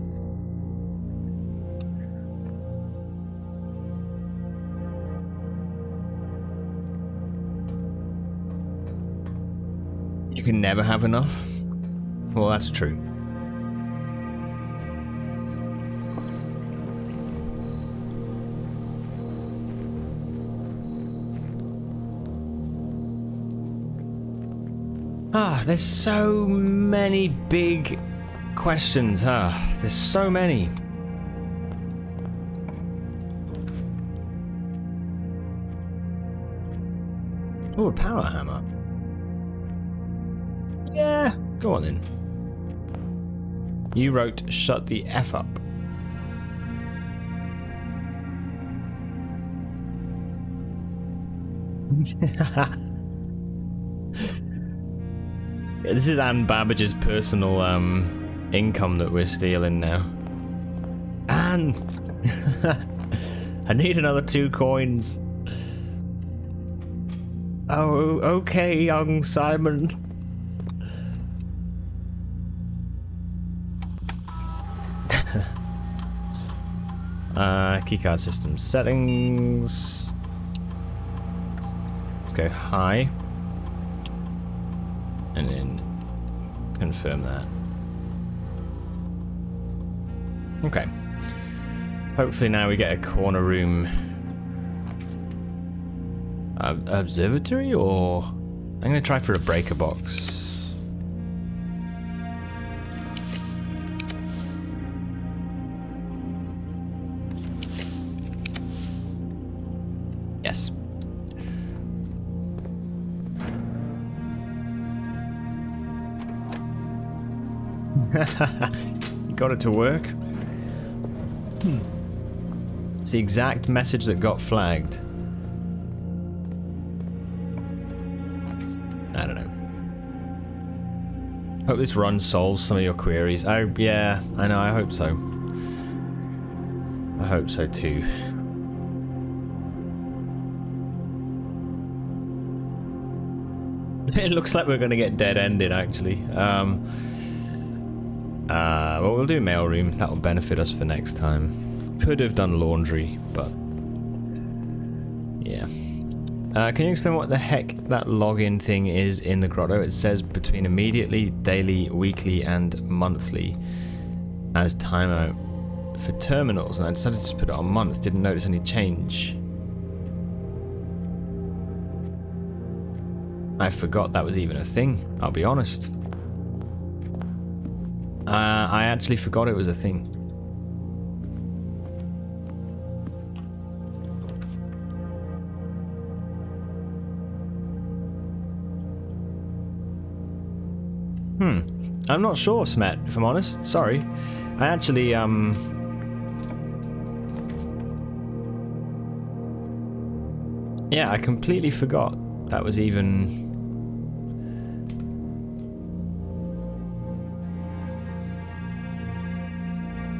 You can never have enough? Well, that's true. Ah, there's so many big questions, huh? There's so many. Oh, a power hammer. Yeah, go on then. You wrote, shut the F up. Yeah, this is Anne Babbage's personal income that we're stealing now. Anne! I need another 2 coins. Oh, okay, young Simon. Keycard system settings. Let's go high. And then confirm that. Okay. Hopefully now we get a corner room. Observatory, or I'm gonna try for a breaker box. Yes. You got it to work. It's the exact message that got flagged. I don't know. Hope this run solves some of your queries. Oh, yeah, I know, I hope so. I hope so too. It looks like we're gonna get dead-ended, actually. Well, we'll do mailroom. That'll benefit us for next time. Could have done laundry, but... yeah. Can you explain what the heck that login thing is in the grotto? It says between immediately, daily, weekly, and monthly as timeout for terminals, and I decided to just put it on month. Didn't notice any change. I forgot that was even a thing, I'll be honest. I actually forgot it was a thing. I'm not sure, Smet, if I'm honest. Sorry. I actually, yeah, I completely forgot that was even...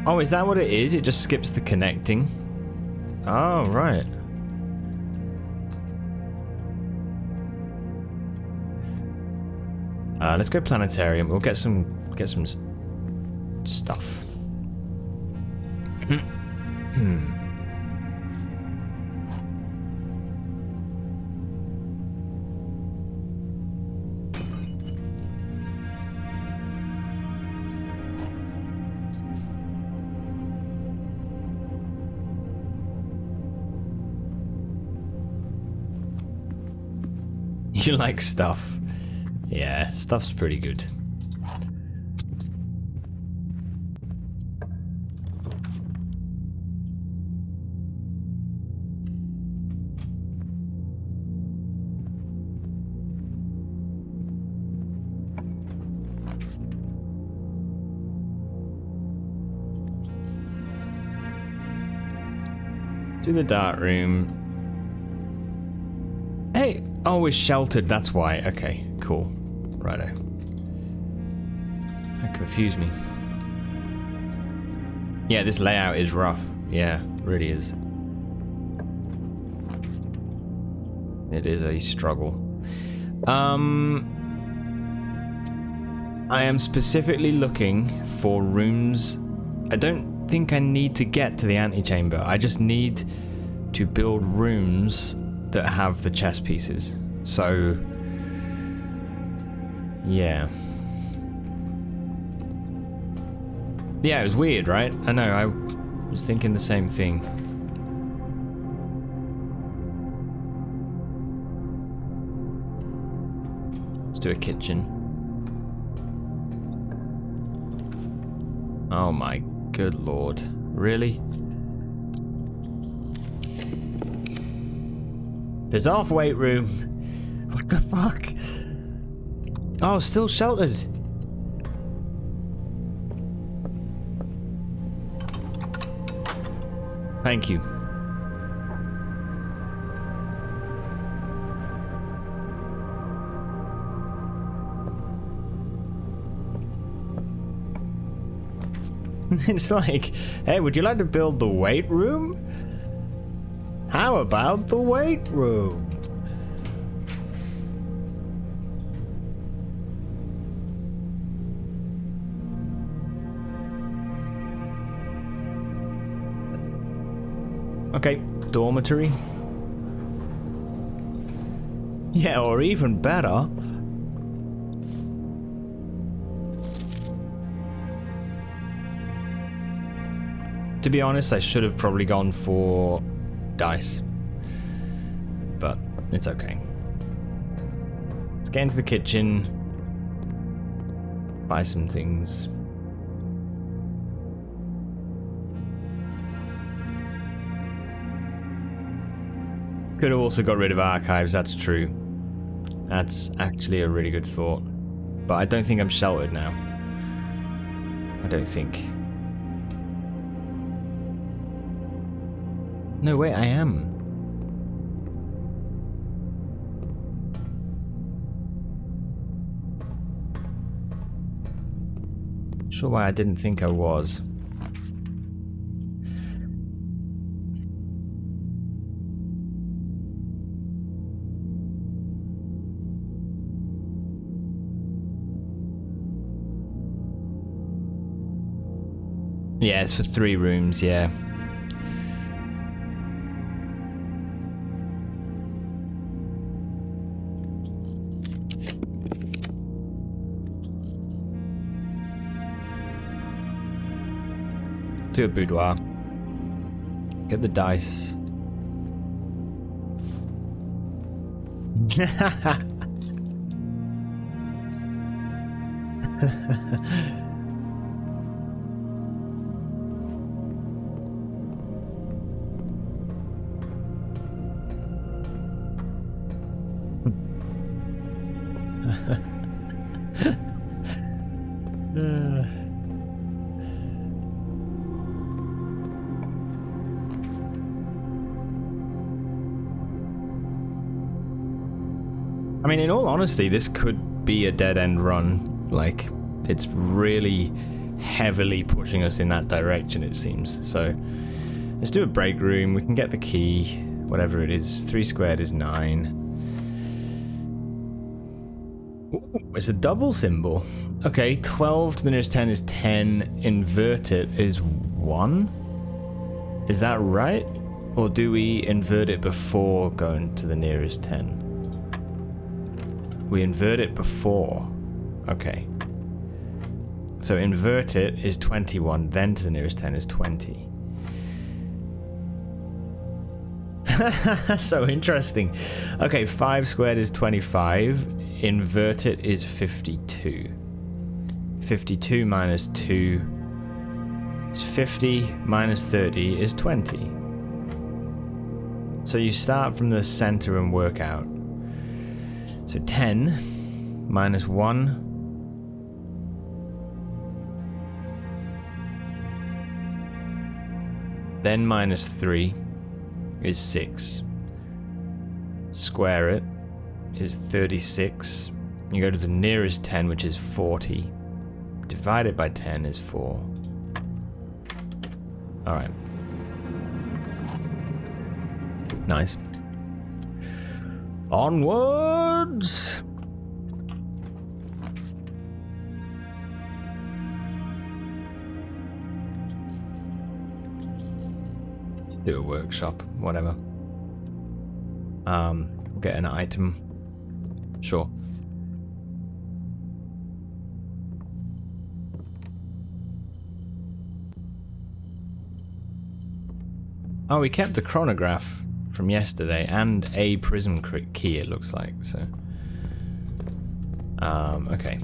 Oh, is that what it is? It just skips the connecting? Oh, right. Let's go planetarium. We'll get some stuff. You like stuff. Yeah, stuff's pretty good. To the dark room. Hey! Oh, we're sheltered, that's why. Okay, cool. Righto. That confused me. Yeah, this layout is rough. Yeah, really is. It is a struggle. I am specifically looking for rooms. I don't think I need to get to the antechamber. I just need to build rooms that have the chess pieces. So... yeah. Yeah, it was weird, right? I know, I was thinking the same thing. Let's do a kitchen. Oh my good lord. Really? There's half weight room. What the fuck? Oh, still sheltered. Thank you. It's like, hey, would you like to build the weight room? How about the weight room? Okay, dormitory. Yeah, or even better. To be honest, I should have probably gone for dice. But it's okay. Let's get into the kitchen. Buy some things. Could have also got rid of archives, that's true. That's actually a really good thought. But I don't think I'm sheltered now. I don't think. No, wait, I am. Sure why I didn't think I was. Yeah, it's for 3 rooms, yeah. To a boudoir. Get the dice. I mean, in all honesty, this could be a dead-end run. Like, it's really heavily pushing us in that direction, it seems. So, let's do a break room. We can get the key, whatever it is. 3 squared is 9. Ooh, it's a double symbol. Okay, 12 to the nearest 10 is 10. Invert it is 1? Is that right? Or do we invert it before going to the nearest 10? We invert it before. Okay. So invert it is 21, then to the nearest 10 is 20. So interesting. Okay, 5 squared is 25. Invert it is 52. 52 minus 2 is 50, minus 30 is 20. So you start from the center and work out. So 10 minus 1 then minus 3 is 6. Square it is 36. You go to the nearest 10, which is 40. Divide it by 10 is 4. Alright. Nice. Onwards! Do a workshop, whatever. Get an item. Sure. Oh, we kept the chronograph from yesterday and a prism key, it looks like, so. Okay.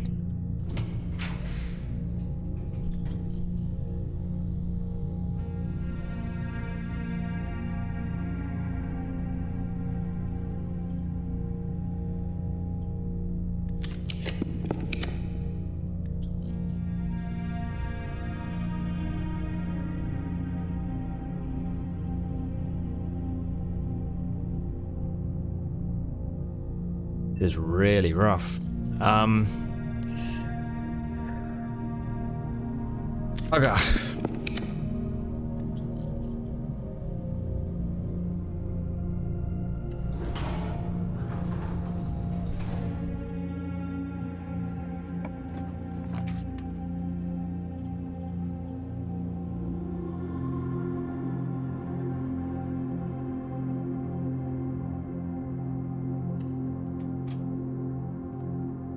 is really rough. Okay.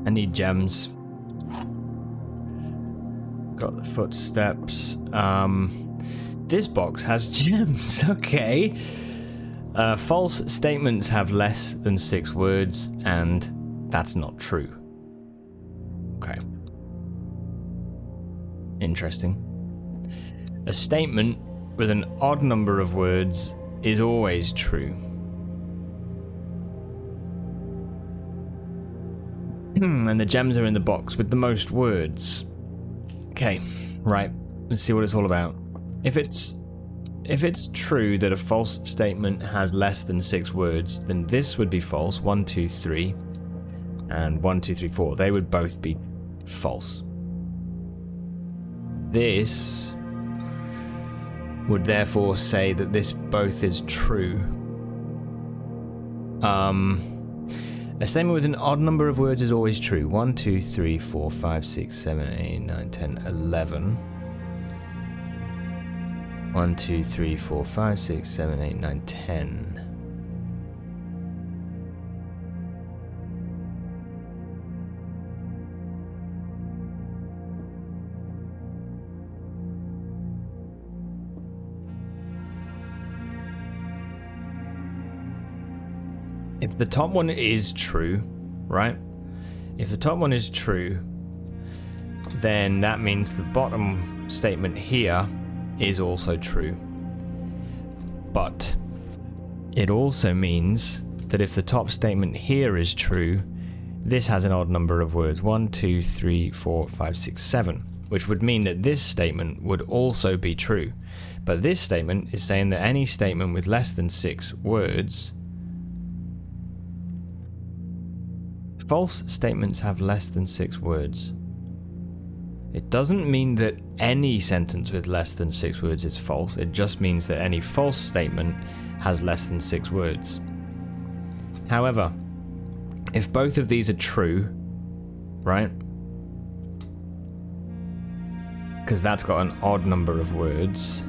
I need gems. Got the footsteps. This box has gems. Okay. False statements have less than 6 words, and that's not true. Okay. Interesting. A statement with an odd number of words is always true. And the gems are in the box with the most words. Okay, right. Let's see what it's all about. If it's true that a false statement has less than 6 words, then this would be false. 1, 2, 3, and 1, 2, 3, 4. They would both be false. This would therefore say that this both is true. A statement with an odd number of words is always true. 1, 2, 3, 4, 5, 6, 7, 8, 9, 10, 11. 1, 2, 3, 4, 5, 6, 7, 8, 9, 10. If the top one is true, right? If the top one is true, then that means the bottom statement here is also true. But it also means that if the top statement here is true, this has an odd number of words. 1, 2, 3, 4, 5, 6, 7. Which would mean that this statement would also be true. But this statement is saying that any statement with less than 6 words... False statements have less than 6 words. It doesn't mean that any sentence with less than 6 words is false. It just means that any false statement has less than 6 words. However, if both of these are true, right? Because that's got an odd number of words.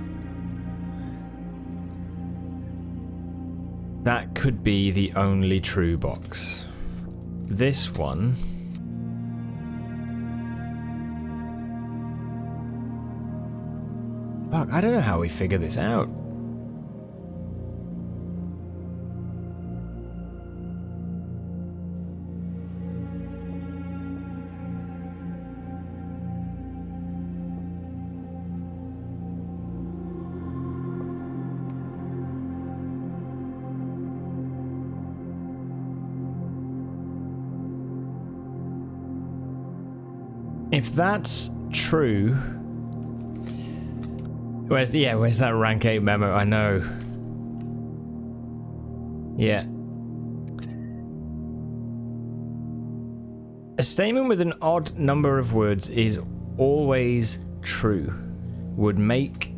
That could be the only true box. This one... Fuck, I don't know how we figure this out. If that's true... Where's that rank 8 memo? I know. Yeah. A statement with an odd number of words is always true. Would make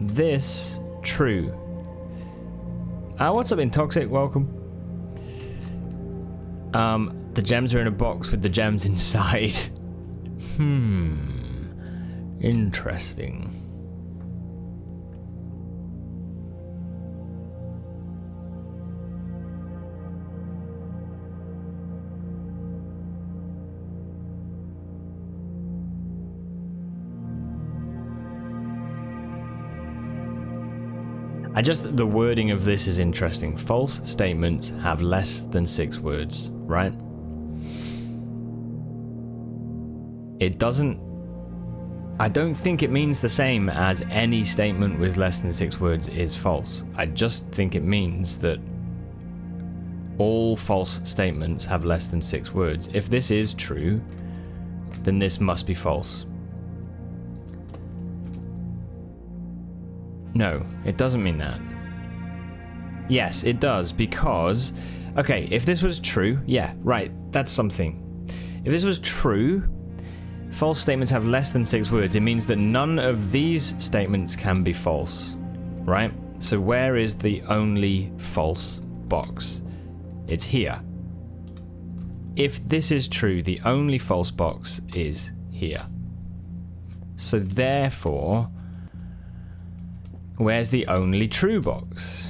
this true. What's up, Intoxic? Welcome. The gems are in a box with the gems inside. Interesting. The wording of this is interesting. False statements have less than 6 words, right? It doesn't... I don't think it means the same as any statement with less than 6 words is false. I just think it means that all false statements have less than 6 words. If this is true, then this must be false. No, it doesn't mean that. Yes, it does, because Okay, if this was true, yeah, right, that's something. If this was true, false statements have less than 6 words. It means that none of these statements can be false, right? So where is the only false box? It's here. If this is true, the only false box is here. So therefore, where's the only true box?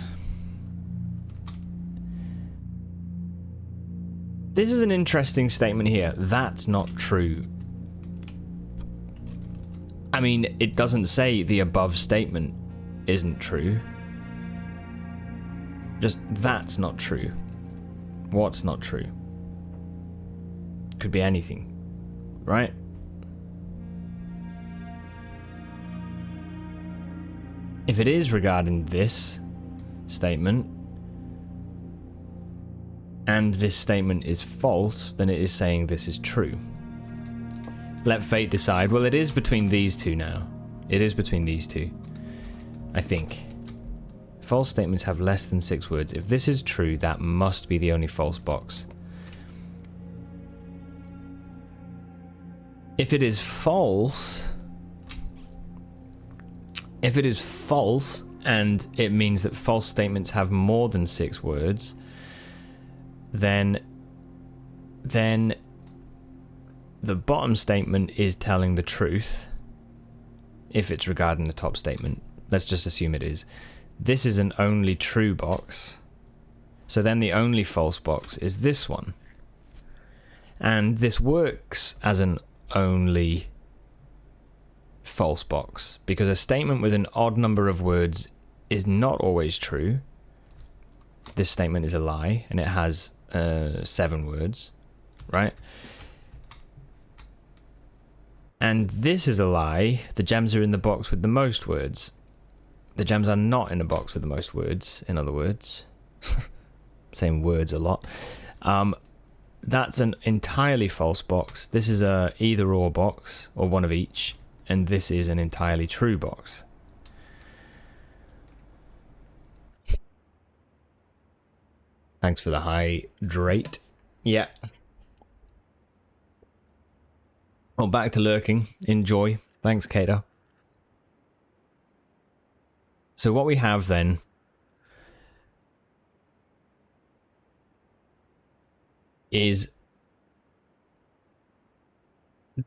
This is an interesting statement here. That's not true. I mean, it doesn't say the above statement isn't true. Just that's not true. What's not true? Could be anything, right? If it is regarding this statement, and this statement is false, then it is saying this is true. Let fate decide. Well, it is between these two now. It is between these two, I think. False statements have less than 6 words. If this is true, that must be the only false box. If it is false, and it means that false statements have more than 6 words, then the bottom statement is telling the truth. If it's regarding the top statement, let's just assume it is. This is an only true box, so then the only false box is this one. And this works as an only false box, because a statement with an odd number of words is not always true. This statement is a lie, and it has 7 words, right? And this is a lie. The gems are in the box with the most words. The gems are not in a box with the most words, in other words. Saying words a lot. That's an entirely false box. This is a either or box, or one of each. And this is an entirely true box. Thanks for the hydrate. Yeah. Well, back to lurking. Enjoy. Thanks, Kato. So what we have then is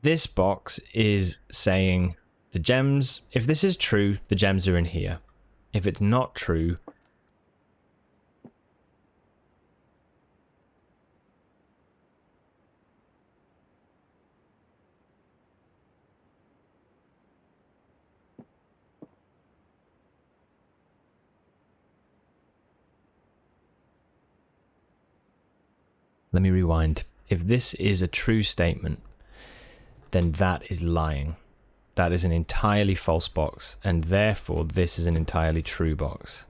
this box is saying the gems, if this is true, the gems are in here. If it's not true, let me rewind. If this is a true statement, then that is lying. That is an entirely false box, and therefore this is an entirely true box.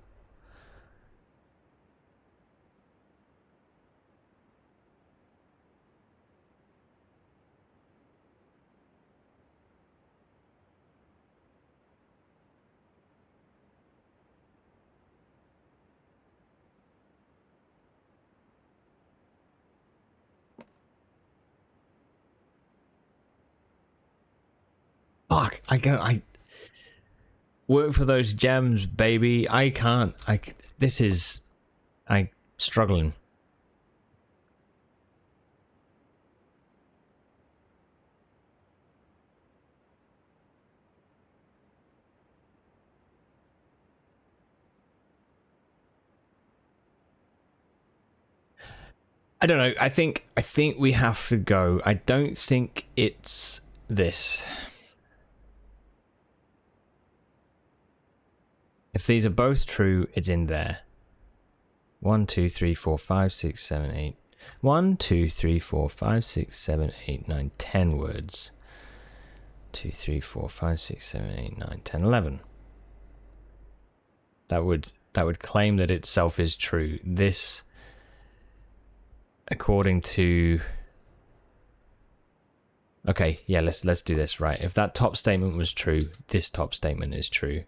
Fuck, I work for those gems, baby. I can't. I'm struggling. I don't know. I think we have to go. I don't think it's this. If these are both true, it's in there. 1, 2, 3, 4, 5, 6, 7, 8. 1, 2, 3, 4, 5, 6, 7, 8, 9, 10 words. 2, 3, 4, 5, 6, 7, 8, 9, 10, 11. That would claim that itself is true. This, according to... Okay, yeah, let's do this, right. If that top statement was true, this top statement is true.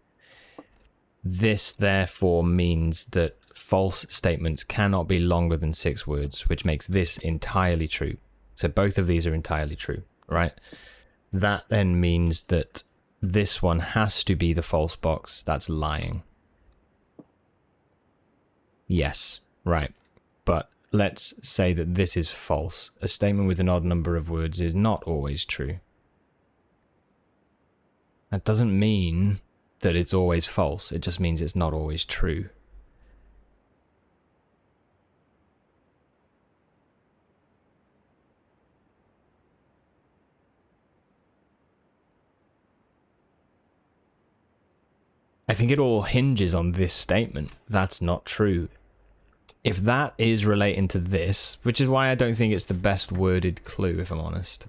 This therefore means that false statements cannot be longer than 6 words, which makes this entirely true. So both of these are entirely true, right? That then means that this one has to be the false box. That's lying. Yes, right. But let's say that this is false. A statement with an odd number of words is not always true. That doesn't mean that it's always false. It just means it's not always true. I think it all hinges on this statement. That's not true. If that is relating to this, which is why I don't think it's the best worded clue, if I'm honest.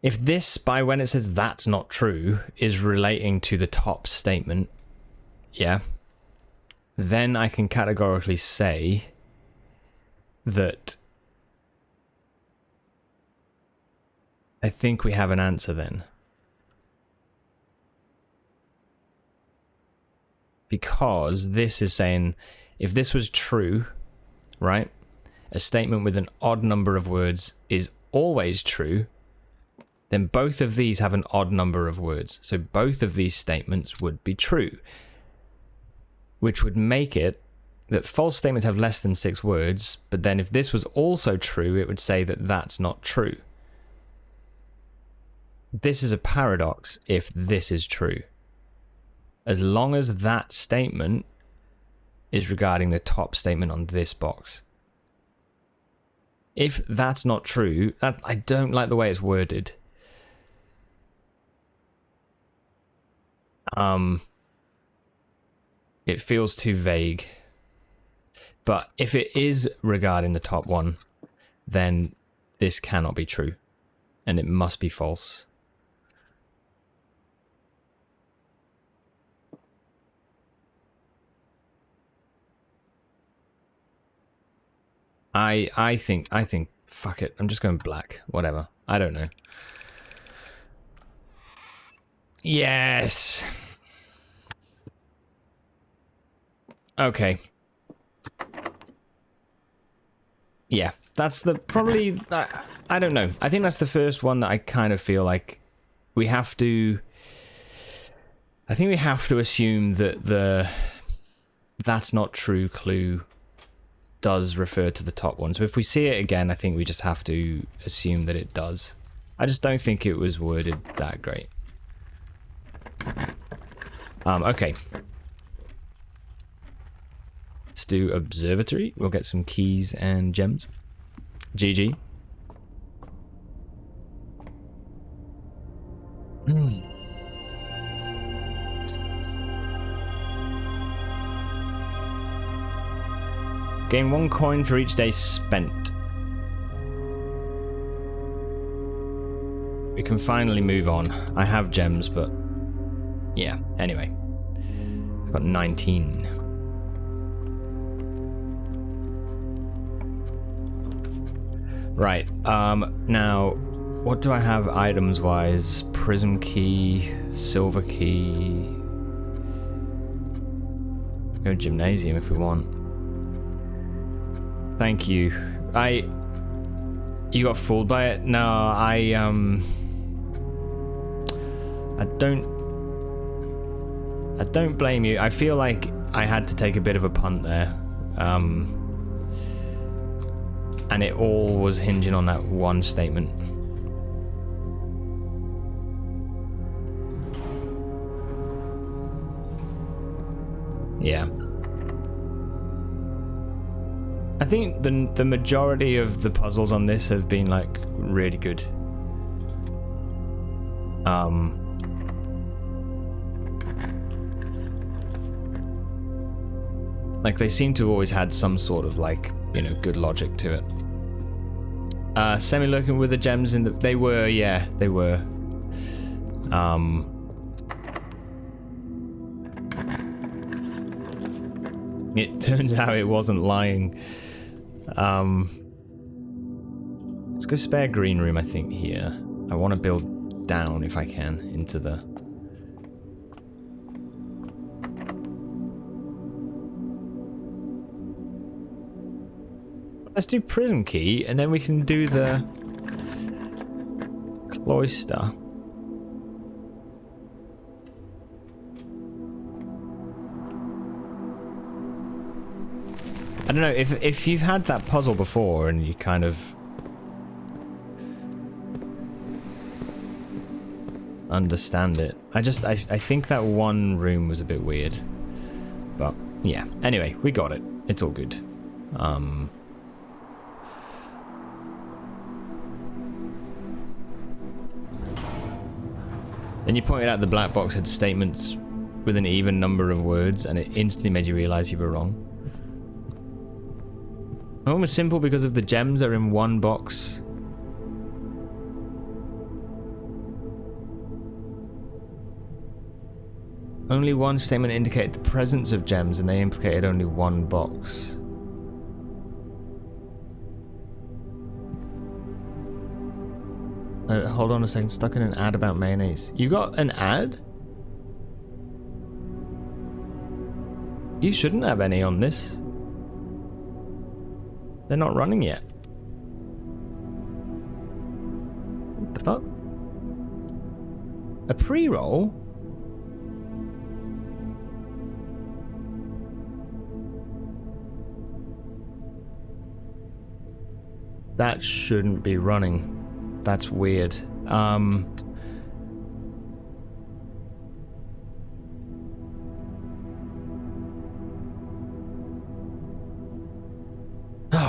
If this, by when it says that's not true, is relating to the top statement, yeah, then I can categorically say that I think we have an answer then. Because this is saying, if this was true, right, a statement with an odd number of words is always true, then both of these have an odd number of words. So both of these statements would be true, which would make it that false statements have less than 6 words, but then if this was also true, it would say that that's not true. This is a paradox if this is true. As long as that statement is regarding the top statement on this box. If that's not true, I don't like the way it's worded. It feels too vague. But if it is regarding the top one, then this cannot be true. And it must be false. I think, fuck it. I'm just going black. Whatever. I don't know. Yes. Okay. Yeah, that's the probably. I don't know. I think that's the first one that I kind of feel like we have to. I think we have to assume that the that's not true clue does refer to the top one. So if we see it again, I think we just have to assume that it does. I just don't think it was worded that great. Okay. Let's do observatory. We'll get some keys and gems. GG. Gain 1 coin for each day spent. We can finally move on. I have gems, but yeah, anyway. I've got 19. Right, now, what do I have items-wise? Prism key, silver key. Go gymnasium if we want. Thank you. You got fooled by it? No, I don't blame you. I feel like I had to take a bit of a punt there. And it all was hinging on that one statement. Yeah. I think the majority of the puzzles on this have been like really good. Like they seem to have always had some sort of like, you know, good logic to it. Semi-lurking with the gems in the... They were, yeah, they were. It turns out it wasn't lying. Let's go spare green room, I think, here. I want to build down, if I can, into the... Let's do prison key, and then we can do the cloister. I don't know, if you've had that puzzle before and you kind of understand it. I think that one room was a bit weird. But yeah. Anyway, we got it. It's all good. Then you pointed out the black box had statements with an even number of words, and it instantly made you realize you were wrong. My one was simple because of the gems are in one box. Only one statement indicated the presence of gems, and they implicated only one box. Hold on a second, stuck in an ad about mayonnaise. You got an ad? You shouldn't have any on this. They're not running yet. What the fuck? A pre-roll? That shouldn't be running. That's weird. Oh,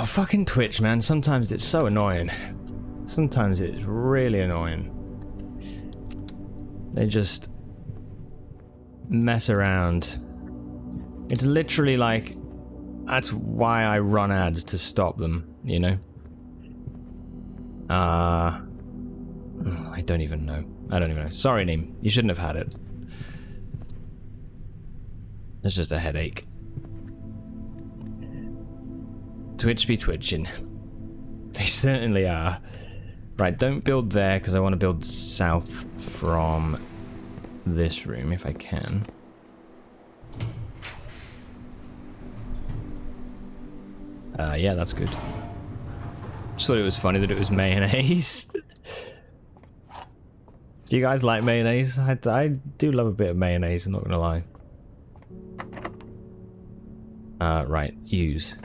fucking Twitch, man. Sometimes it's so annoying. Sometimes it's really annoying. They just mess around. It's literally like, that's why I run ads, to stop them, you know? I don't even know. I don't even know. Sorry, Neem. You shouldn't have had it. It's just a headache. Twitch be twitching. They certainly are. Right, don't build there, because I want to build south from this room, if I can. Yeah, that's good. Just thought it was funny that it was mayonnaise. Do you guys like mayonnaise? I do love a bit of mayonnaise, I'm not gonna lie. Right, use.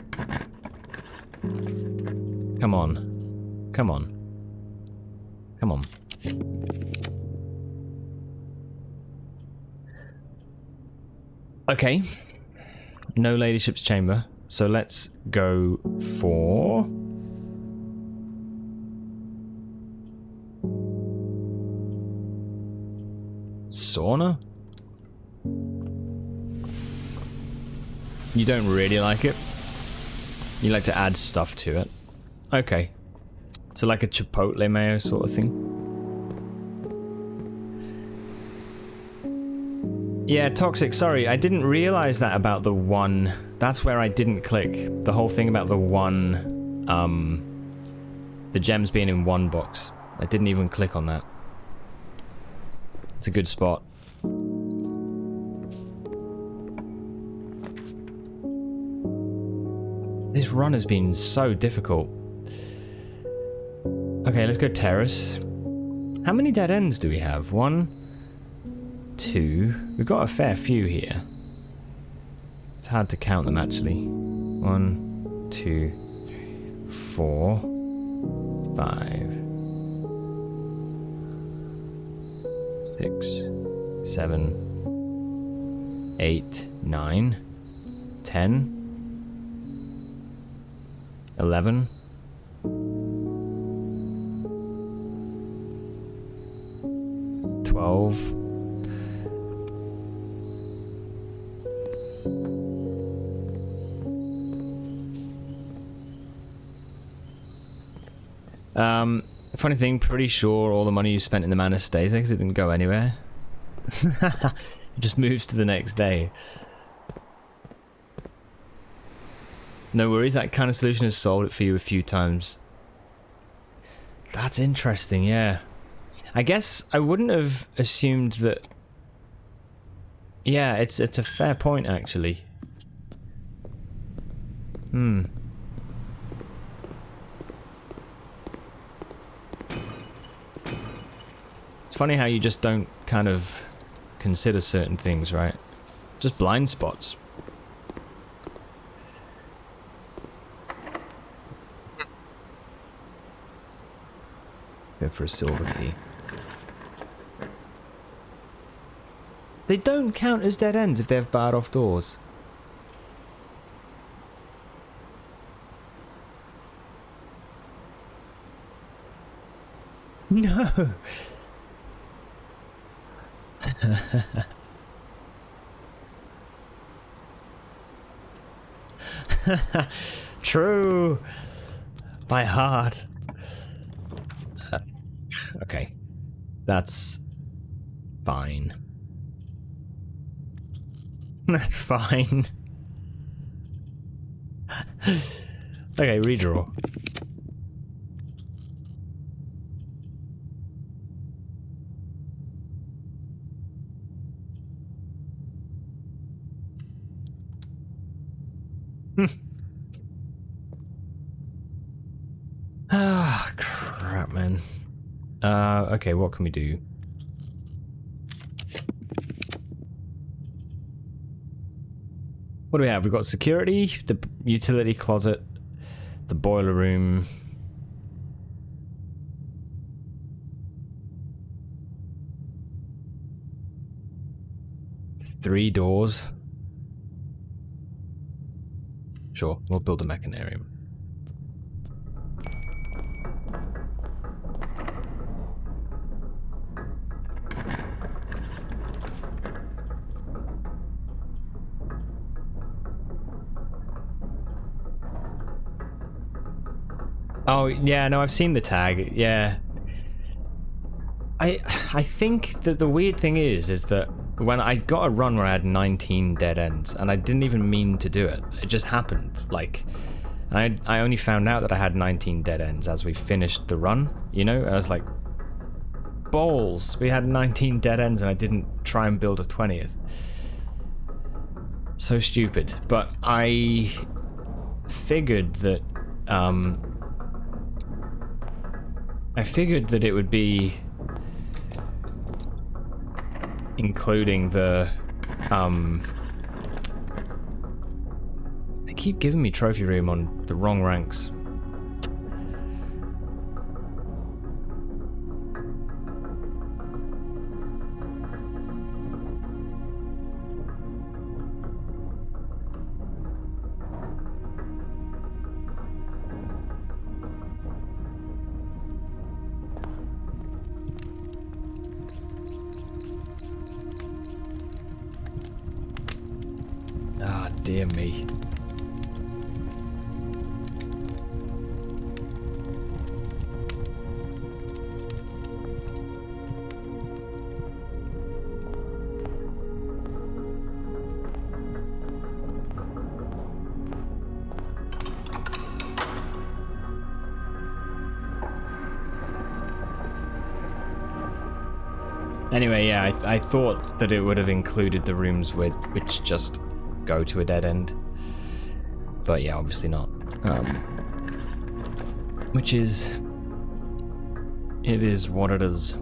Come on. Come on. Come on. Okay. No ladyship's chamber. So let's go for... sauna? You don't really like it? You like to add stuff to it? Okay. So like a chipotle mayo sort of thing? Yeah, Toxic, sorry, I didn't realize that about the one... That's where I didn't click. The whole thing about the one... the gems being in one box. I didn't even click on that. It's a good spot. This run has been so difficult. Okay, let's go terrace. How many dead ends do we have? 1, 2. We've got a fair few here. It's hard to count them actually. 1, 2, 4, 5, 6, 7, 8, 9, 10, 11, 12, 'Funny thing, pretty sure all the money you spent in the manor stays there because it didn't go anywhere. It just moves to the next day. No worries, that kind of solution has solved it for you a few times. That's interesting, yeah. I guess I wouldn't have assumed that... Yeah, it's a fair point, actually. funny how you just don't kind of consider certain things, right? Just blind spots. Go for a silver key. They don't count as dead ends if they have barred off doors. No. True. By heart. Okay. That's fine. That's fine. Okay, redraw. Ah, crap, man. Okay, what can we do? What do we have? We've got security, the utility closet, the boiler room. Three doors. Sure, we'll build a mechanarium. Oh, yeah, no, I've seen the tag, yeah. I think that the weird thing is that when I got a run where I had 19 dead ends, and I didn't even mean to do it, it just happened, like, I only found out that I had 19 dead ends as we finished the run, you know? I was like, balls, we had 19 dead ends and I didn't try and build a 20th. So stupid, but I figured that, it would be including the, they keep giving me trophy room on the wrong ranks. Ah, dear me. Anyway, yeah, I thought that it would have included the rooms which just go to a dead end, but yeah, obviously not. Which is, it is what it is.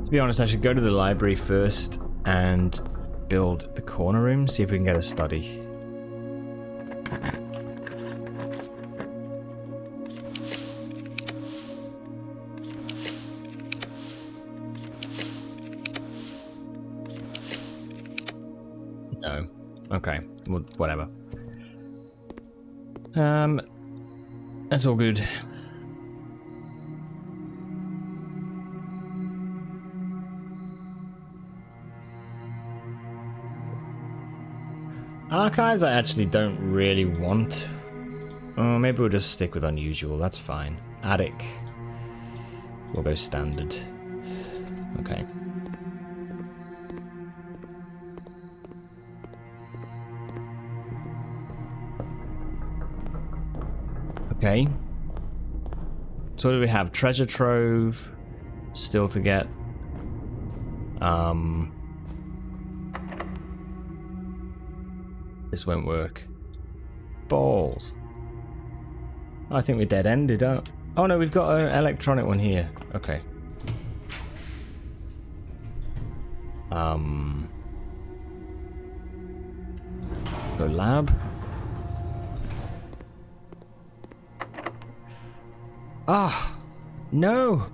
To be honest, I should go to the library first and build the corner room, see if we can get a study. No. Okay. Well, whatever. That's all good. Archives I actually don't really want. Oh, maybe we'll just stick with unusual, that's fine. Attic. We'll go standard. Okay. Okay. So what do we have? Treasure trove. Still to get. This won't work. Balls. I think we're dead-ended up. Oh no, we've got an electronic one here. Okay. Go lab. Ah, no.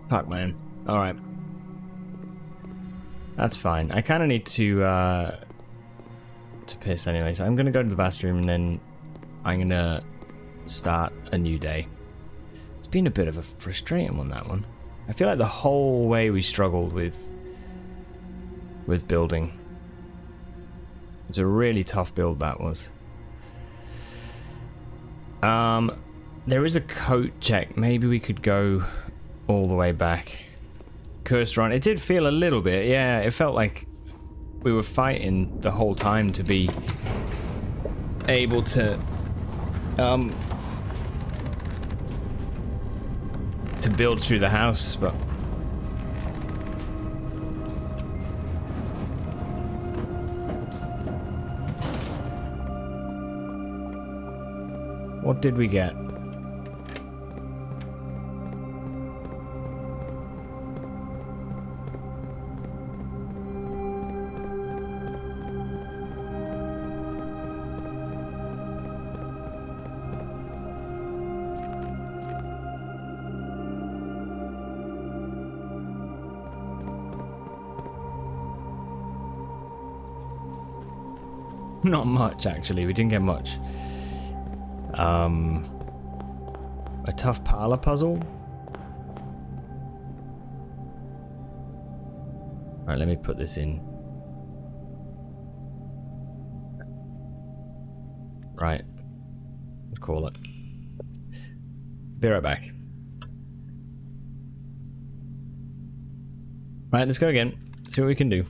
Fuck, man. All right. That's fine. I kind of need to piss anyway, so I'm gonna go to the bathroom and then I'm gonna start a new day. It's been a bit of a frustrating one, that one. I feel like the whole way we struggled with building. It was a really tough build, that was. There is a coat check. Maybe we could go all the way back. Cursor on. It did feel a little bit, yeah, it felt like we were fighting the whole time to be able to build through the house, but what did we get? Not much, actually. We didn't get much. A tough parlor puzzle. Alright, let me put this in. Right. Let's call it. Be right back. Right, let's go again. See what we can do.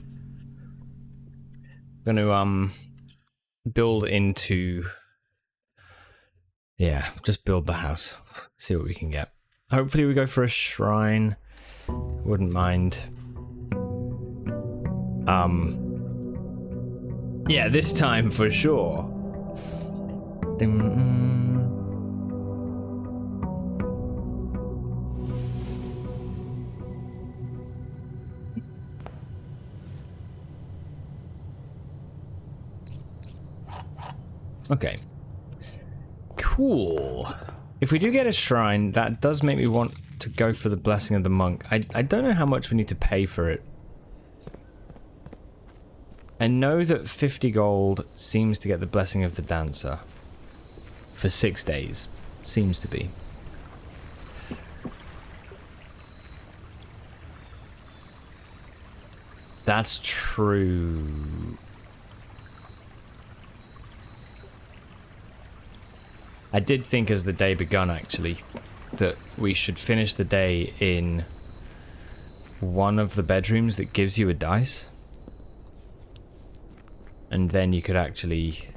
I'm gonna build into, yeah, just build the house, see what we can get. Hopefully we go for a shrine, wouldn't mind. Yeah, this time for sure. Okay. Cool. If we do get a shrine, that does make me want to go for the blessing of the monk. I don't know how much we need to pay for it. I know that 50 gold seems to get the blessing of the dancer. For 6 days. Seems to be. That's true. I did think as the day begun, actually, that we should finish the day in one of the bedrooms that gives you a dice. And then you could actually...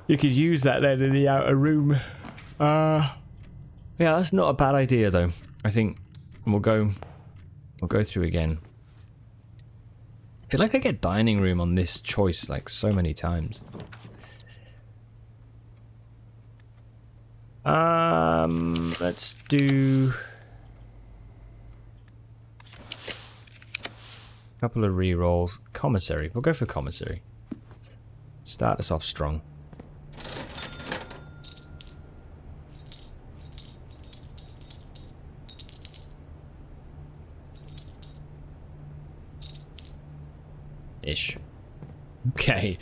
you could use that then in the outer room. Yeah, that's not a bad idea, though. I think we'll go through again. I feel like I get dining room on this choice, like, so many times. Let's do a couple of re-rolls. Commissary. We'll go for commissary. Start us off strong. Ish. Okay.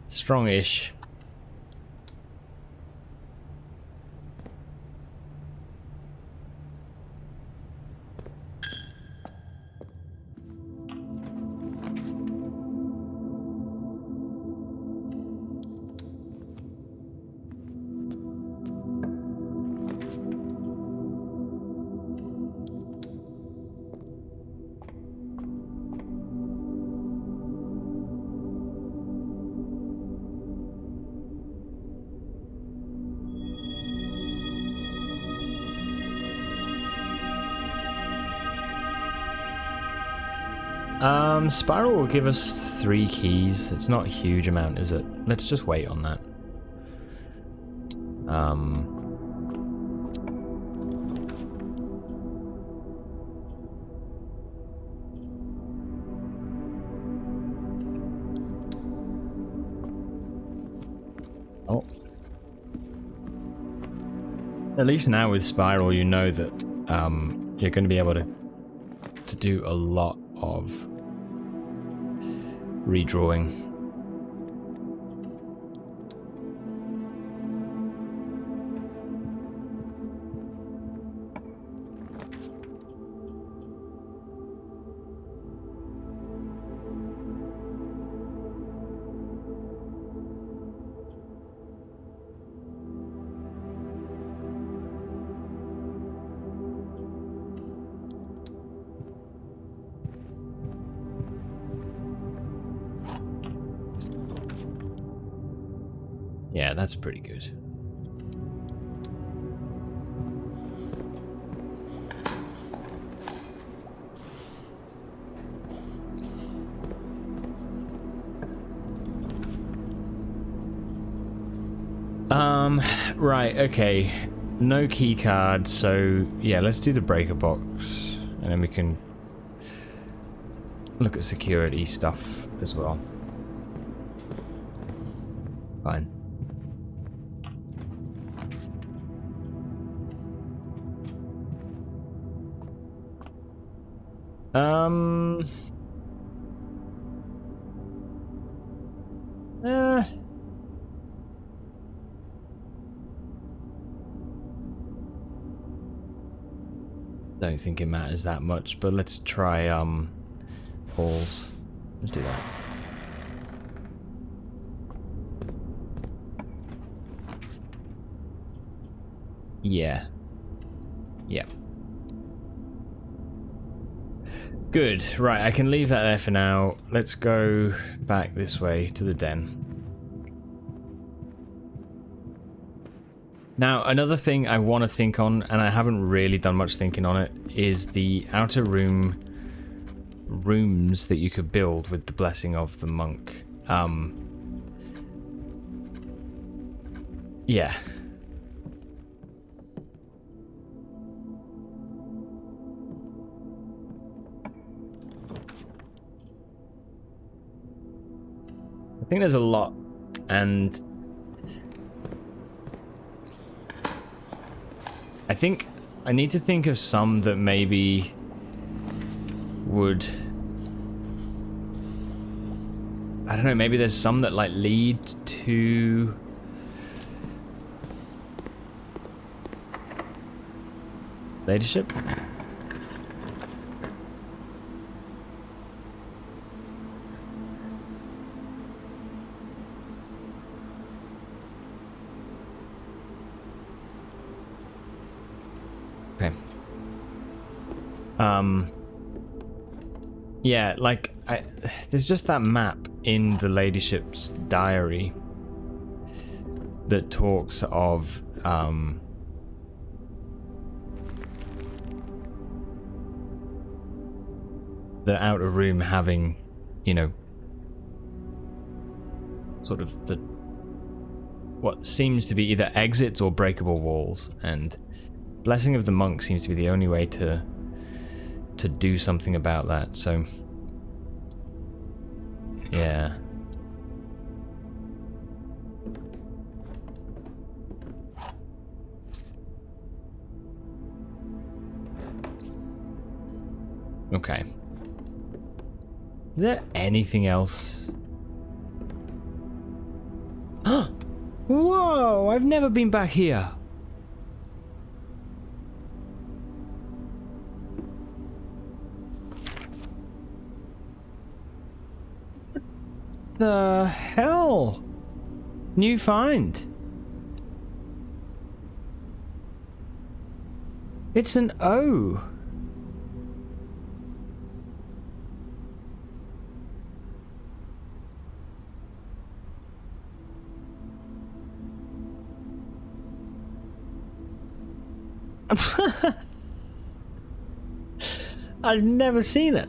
Strong-ish. Spiral will give us 3 keys. It's not a huge amount, is it? Let's just wait on that. Oh. At least now with Spiral, you know that you're going to be able to do a lot of redrawing. Yeah, that's pretty good. Right, okay. No key card, so yeah, let's do the breaker box, and then we can look at security stuff as well. Fine. Don't think it matters that much, but let's try balls. Let's do that. Yeah. Yeah. Good. Right, I can leave that there for now. Let's go back this way to the den. Now, another thing I want to think on, and I haven't really done much thinking on it, is the outer rooms that you could build with the blessing of the monk. Yeah. I think there's a lot, and I think I need to think of some that maybe would, I don't know, maybe there's some that like lead to leadership. Okay. Yeah, like there's just that map in the ladyship's diary that talks of the outer room having, you know, sort of the what seems to be either exits or breakable walls, and Blessing of the Monk seems to be the only way to do something about that, so yeah. Okay. Is there anything else? Whoa, I've never been back here. The hell? New find. It's an O. I've never seen it.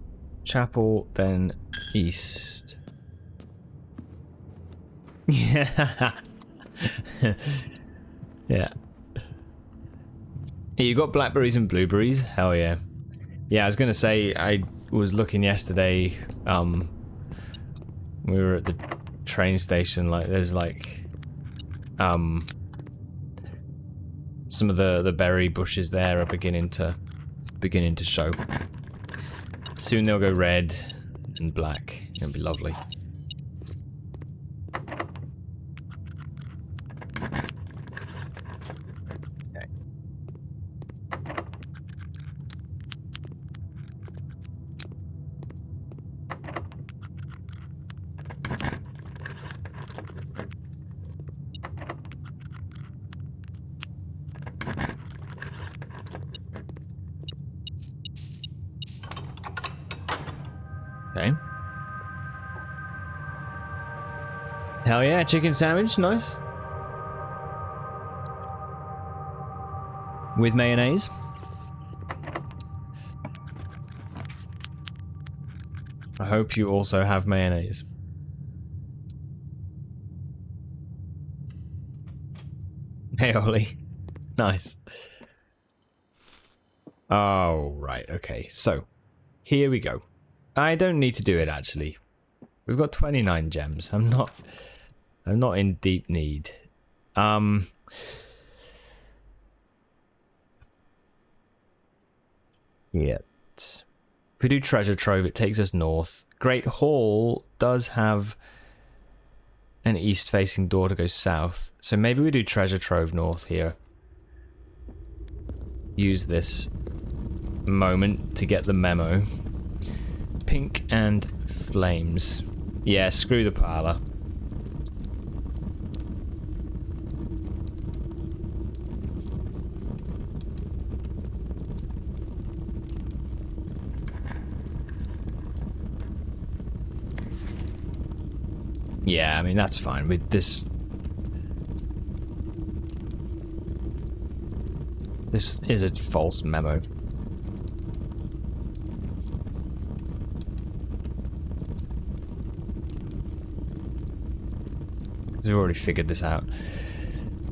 Chapel, then east. Yeah. Yeah. Hey, you got blackberries and blueberries? Hell yeah. Yeah, I was gonna say, I was looking yesterday, we were at the train station, like, there's like, some of the berry bushes there are beginning to show. Soon they'll go red and black. It'll be lovely. Okay. Okay. Hell yeah, chicken sandwich, nice. With mayonnaise. I hope you also have mayonnaise. Aioli. Nice. Oh, right, okay. So, here we go. I don't need to do it, actually. We've got 29 gems. I'm not in deep need. Yet. If we do treasure trove, it takes us north. Great Hall does have an east-facing door to go south. So maybe we do treasure trove north here. Use this moment to get the memo. Pink and flames. Yeah, screw the parlor. Yeah, I mean, that's fine with this. This is a false memo. We've already figured this out.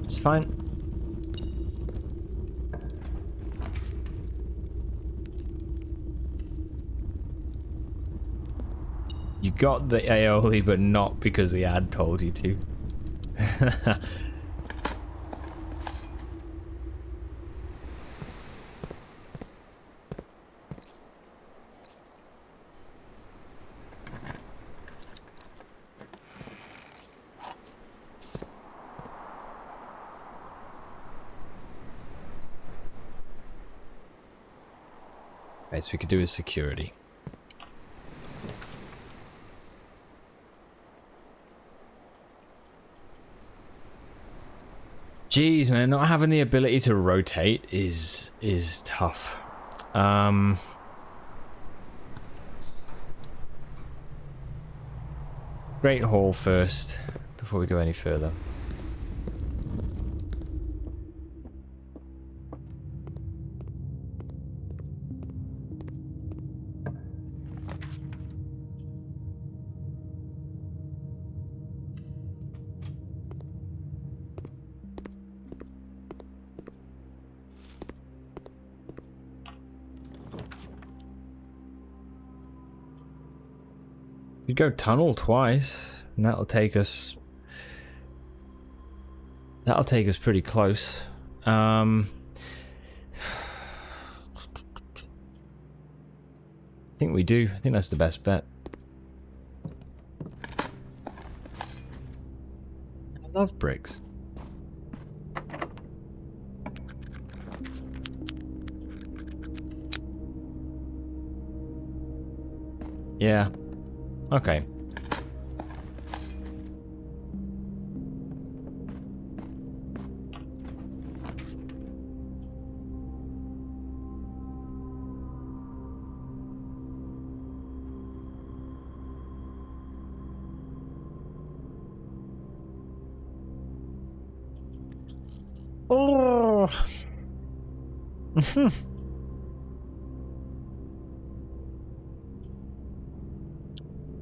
It's fine. You got the aioli, but not because the ad told you to. Okay, so we could do with security. Jeez, man, not having the ability to rotate is tough. Great Hall first, before we go any further. You go tunnel twice, and that'll take us pretty close. I think we do. I think that's the best bet. I love bricks. Yeah. Okay. Oh.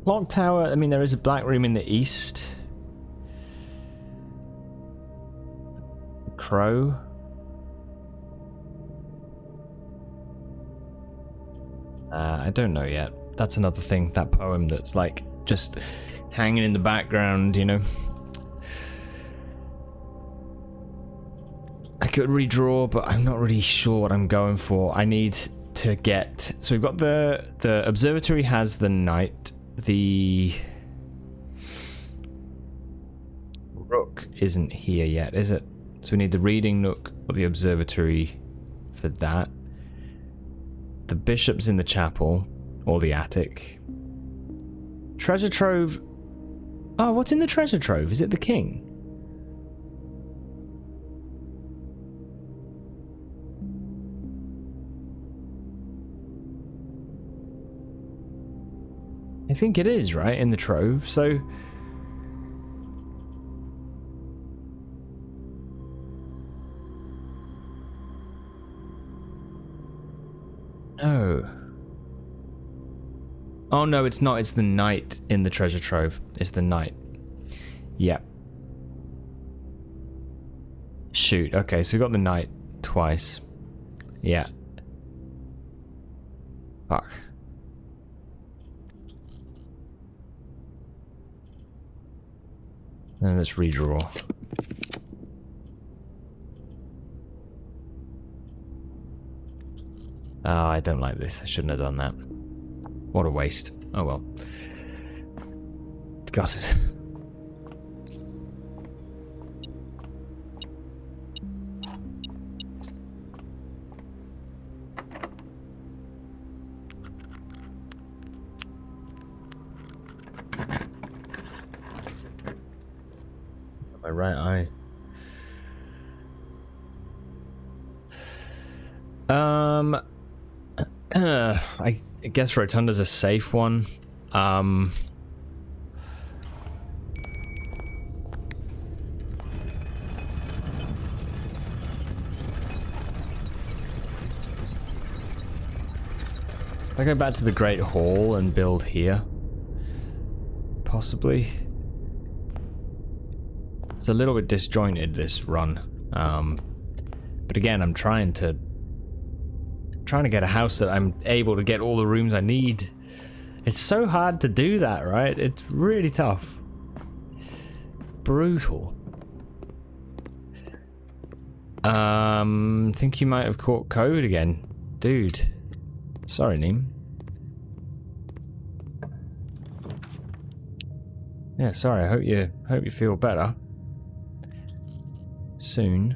Clock tower, I mean, there is a black room in the east. Crow. I don't know yet. That's another thing, that poem that's like just hanging in the background, you know. I could redraw, but I'm not really sure what I'm going for. I need to get... So we've got the observatory has the night. The rook isn't here yet, is it? So we need the reading nook or the observatory for that. The bishop's in the chapel or the attic. Treasure trove. Oh, what's in the treasure trove? Is it the king? I think it is, right? In the trove, so... No. Oh no, it's not. It's the knight in the treasure trove. It's the knight. Yeah. Shoot. Okay, so we got the knight twice. Yeah. Fuck. And let's redraw. Oh, I don't like this. I shouldn't have done that. What a waste. Oh well. Got it. My right eye. I guess Rotunda's a safe one. I go back to the Great Hall and build here. Possibly. It's a little bit disjointed, this run. But again, I'm trying to get a house that I'm able to get all the rooms I need. It's so hard to do that, right? It's really tough. Brutal. Think you might have caught code again. Dude. Sorry, Neem. Yeah, sorry, I hope you feel better. Soon.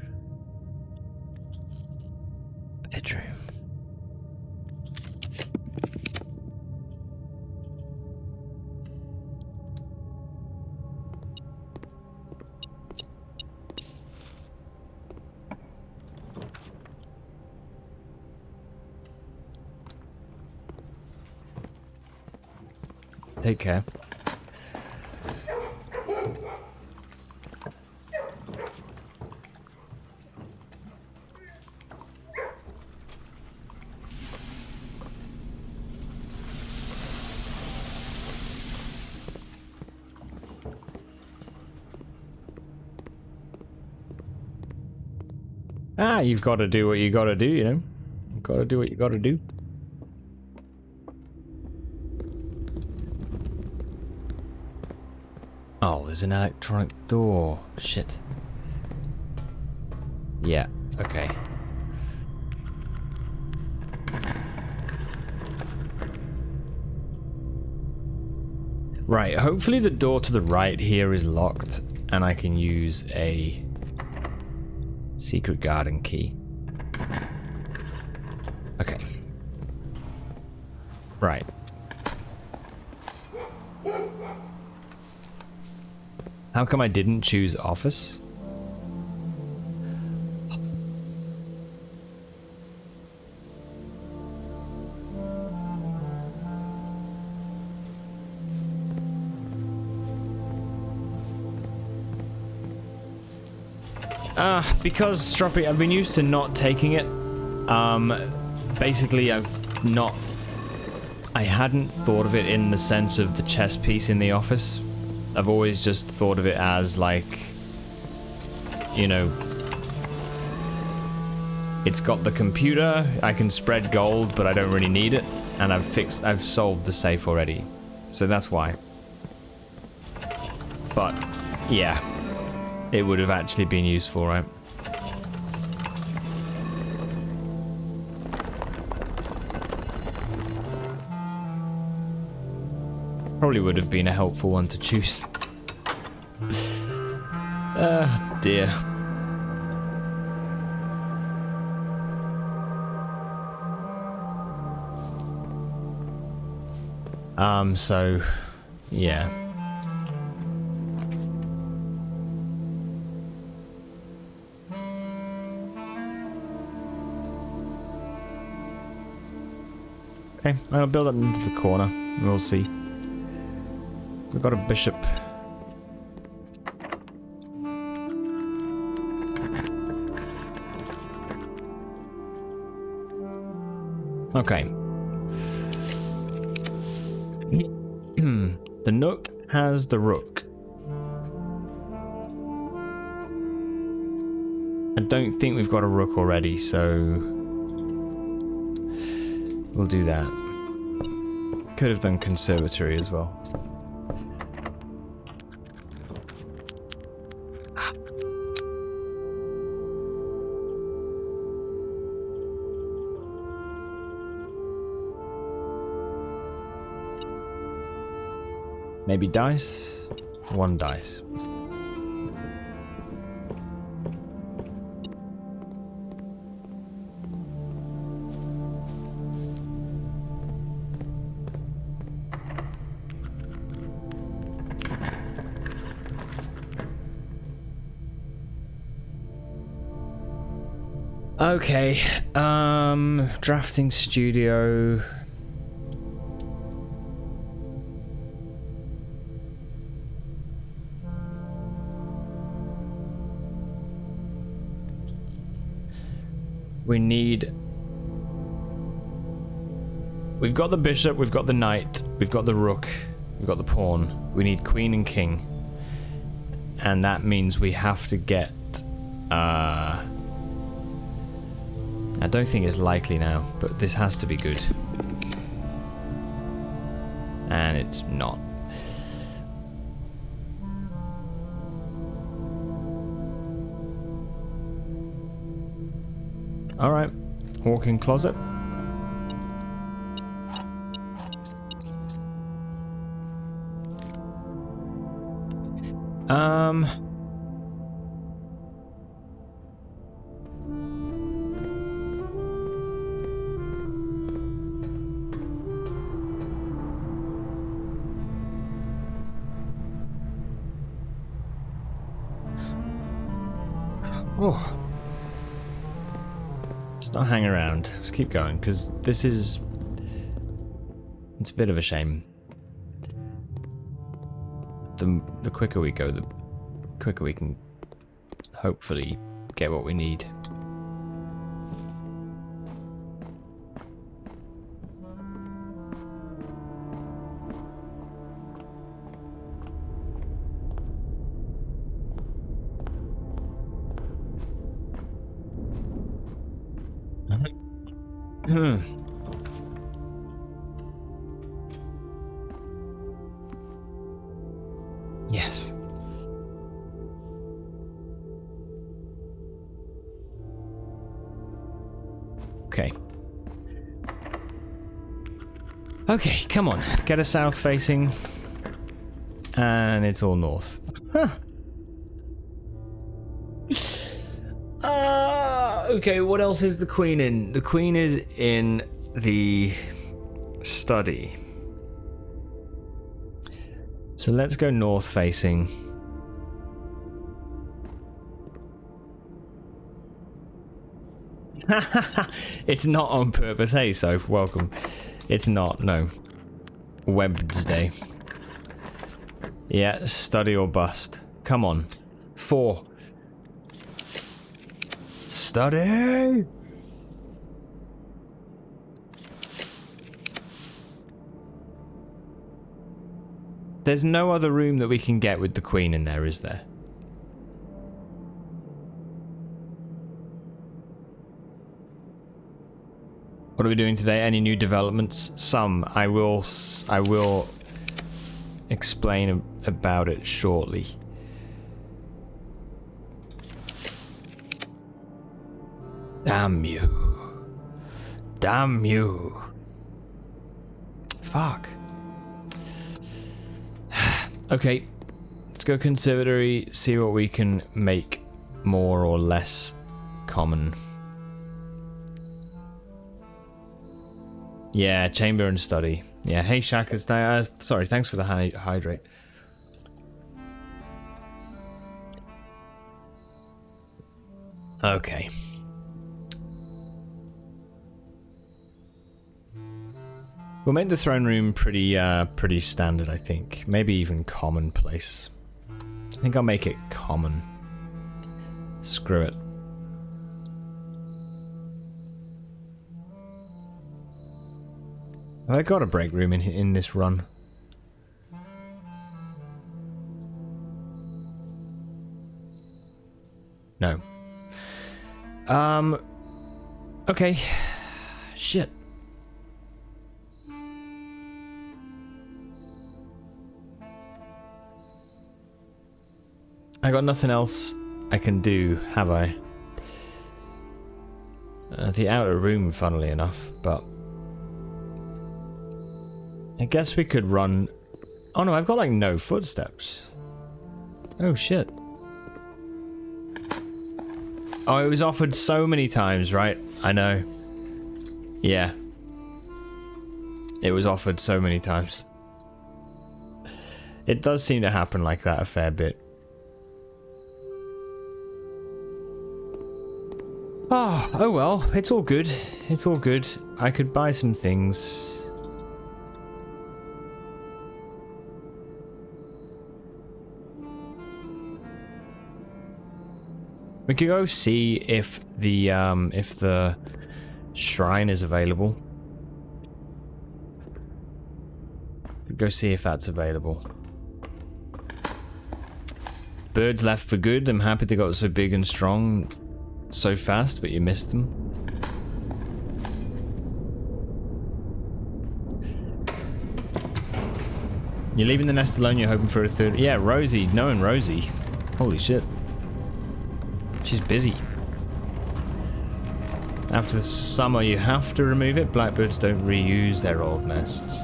Bedroom. Take care. Ah, you've got to do what you got to do, you know? You've got to do what you got to do. Oh, there's an electronic door. Shit. Yeah, okay. Right, hopefully the door to the right here is locked and I can use a secret garden key. Okay. Right. How come I didn't choose office? Because Stroppy, I've been used to not taking it. Basically I've not I hadn't thought of it in the sense of the chess piece in the office. I've always just thought of it as like, you know, it's got the computer, I can spread gold, but I don't really need it, and I've solved the safe already. So that's why. But, yeah, it would have actually been useful, right? Probably would have been a helpful one to choose. Dear. So, yeah. Okay, I'll build up into the corner. We'll see. We've got a bishop. Okay. The Nook has the Rook. I don't think we've got a Rook already, so we'll do that. Could have done Conservatory as well. Maybe dice? One dice. Okay, drafting studio. We need... We've got the bishop, we've got the knight, we've got the rook, we've got the pawn. We need queen and king. And that means we have to get... I don't think it's likely now, but this has to be good. And it's not. Alright, walk-in closet. Oh. Let's not hang around. Let's keep going, because this is... It's a bit of a shame. The quicker we go, the quicker we can hopefully get what we need. Yes. Okay. Okay, come on. Get a south facing. And it's all north. Huh. Okay, what else is the queen in? The queen is in the study. So let's go north facing. It's not on purpose. Hey, Soph, welcome. It's not, no. Wednesday. Yeah, study or bust. Come on. 4. Study! There's no other room that we can get with the Queen in there, is there? What are we doing today? Any new developments? Some. I will explain about it shortly. Damn you. Damn you. Fuck. Okay. Let's go conservatory, see what we can make more or less common. Yeah, chamber and study. Yeah, hey Shackers, sorry, thanks for the hydrate. Okay. We'll make the throne room pretty standard, I think. Maybe even commonplace. I think I'll make it common. Screw it. Have I got a break room in this run? No. Okay. Shit. I got nothing else I can do, have I? The outer room, funnily enough, but I guess we could run... Oh no, I've got like no footsteps. Oh shit. Oh, it was offered so many times, right? I know. Yeah. It was offered so many times. It does seem to happen like that a fair bit. Oh well, it's all good. It's all good. I could buy some things. We could go see if the shrine is available. Go see if that's available. Birds left for good. I'm happy they got so big and strong so fast, but you missed them. You're leaving the nest alone, you're hoping for a third... Yeah, Rosie. Knowing Rosie. Holy shit. She's busy. After the summer, you have to remove it. Blackbirds don't reuse their old nests.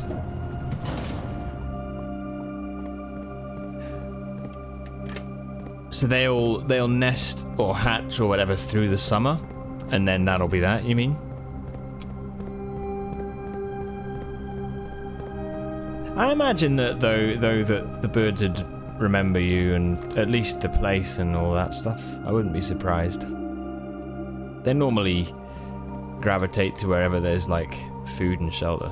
So they'll nest or hatch or whatever through the summer, and then that'll be that, you mean? I imagine that though that the birds would remember you and at least the place and all that stuff. I wouldn't be surprised. They normally gravitate to wherever there's like food and shelter.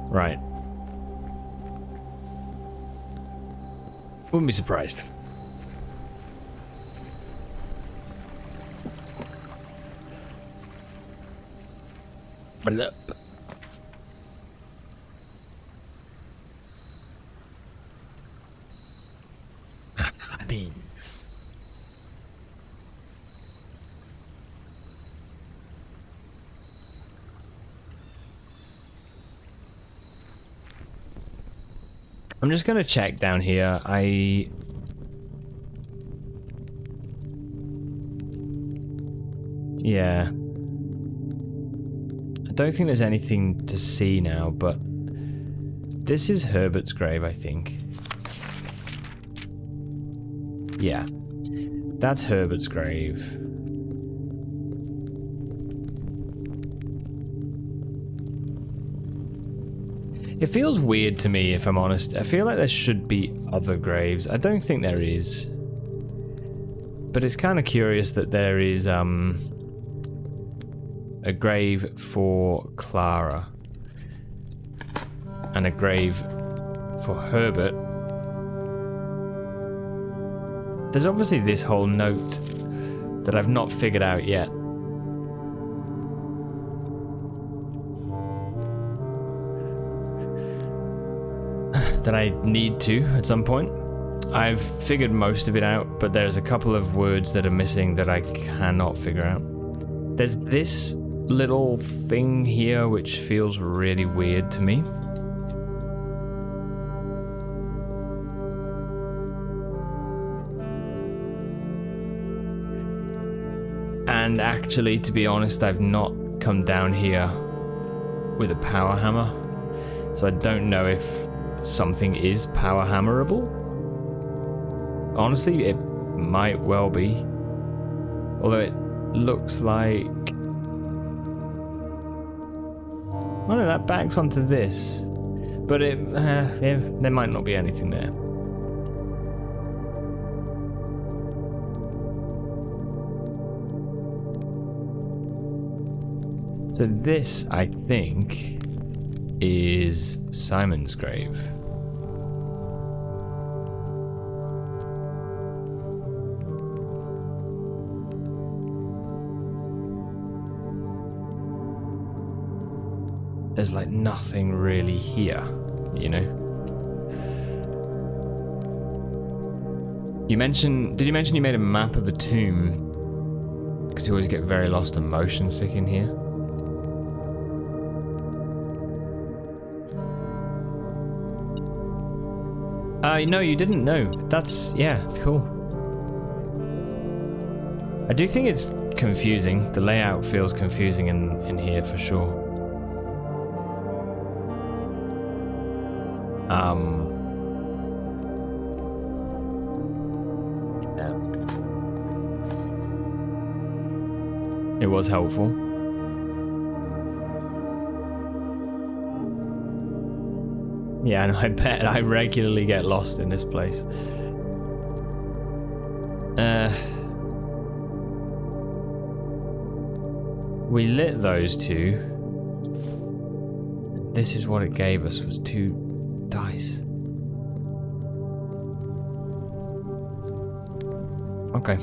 Right. Wouldn't be surprised. Blup. Bean. I'm just gonna check down here. Yeah. I don't think there's anything to see now, but this is Herbert's grave, I think. Yeah. That's Herbert's grave. It feels weird to me, if I'm honest. I feel like there should be other graves. I don't think there is. But it's kind of curious that there is a grave for Clara and a grave for Herbert. There's obviously this whole note that I've not figured out yet. that I need to at some point. I've figured most of it out, but there's a couple of words that are missing that I cannot figure out. There's this little thing here which feels really weird to me. And actually, to be honest, I've not come down here with a power hammer, so I don't know if something is power hammerable. Honestly, it might well be, although it looks like, oh no, that backs onto this, but there might not be anything there. So this, I think, is Simon's grave. There's like nothing really here, you know? Did you mention you made a map of the tomb? Because you always get very lost and motion sick in here. No, you didn't know. That's, yeah, cool. I do think it's confusing. The layout feels confusing in here for sure. Yeah. It was helpful. Yeah, and I bet I regularly get lost in this place. We lit those two. This is what it gave us, was 2 dice. Okay.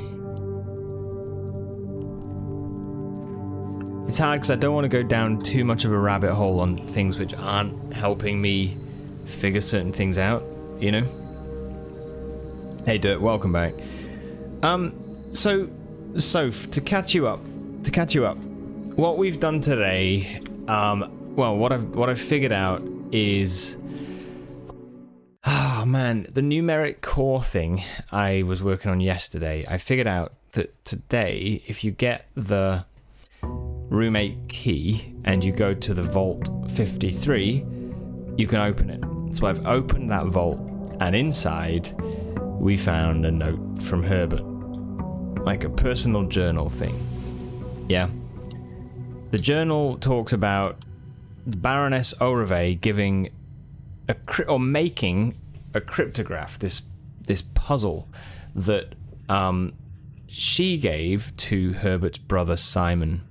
It's hard because I don't want to go down too much of a rabbit hole on things which aren't helping me figure certain things out, you know? Hey Dirt, welcome back. So to catch you up, what we've done today, well, what I've figured out is, oh man, the numeric core thing I was working on yesterday. I figured out that today, if you get the room 8 key and you go to the vault 53, you can open it. So I've opened that vault, and inside we found a note from Herbert, like a personal journal thing. Yeah. The journal talks about Baroness Oreve giving making a cryptograph, this puzzle that she gave to Herbert's brother Simon,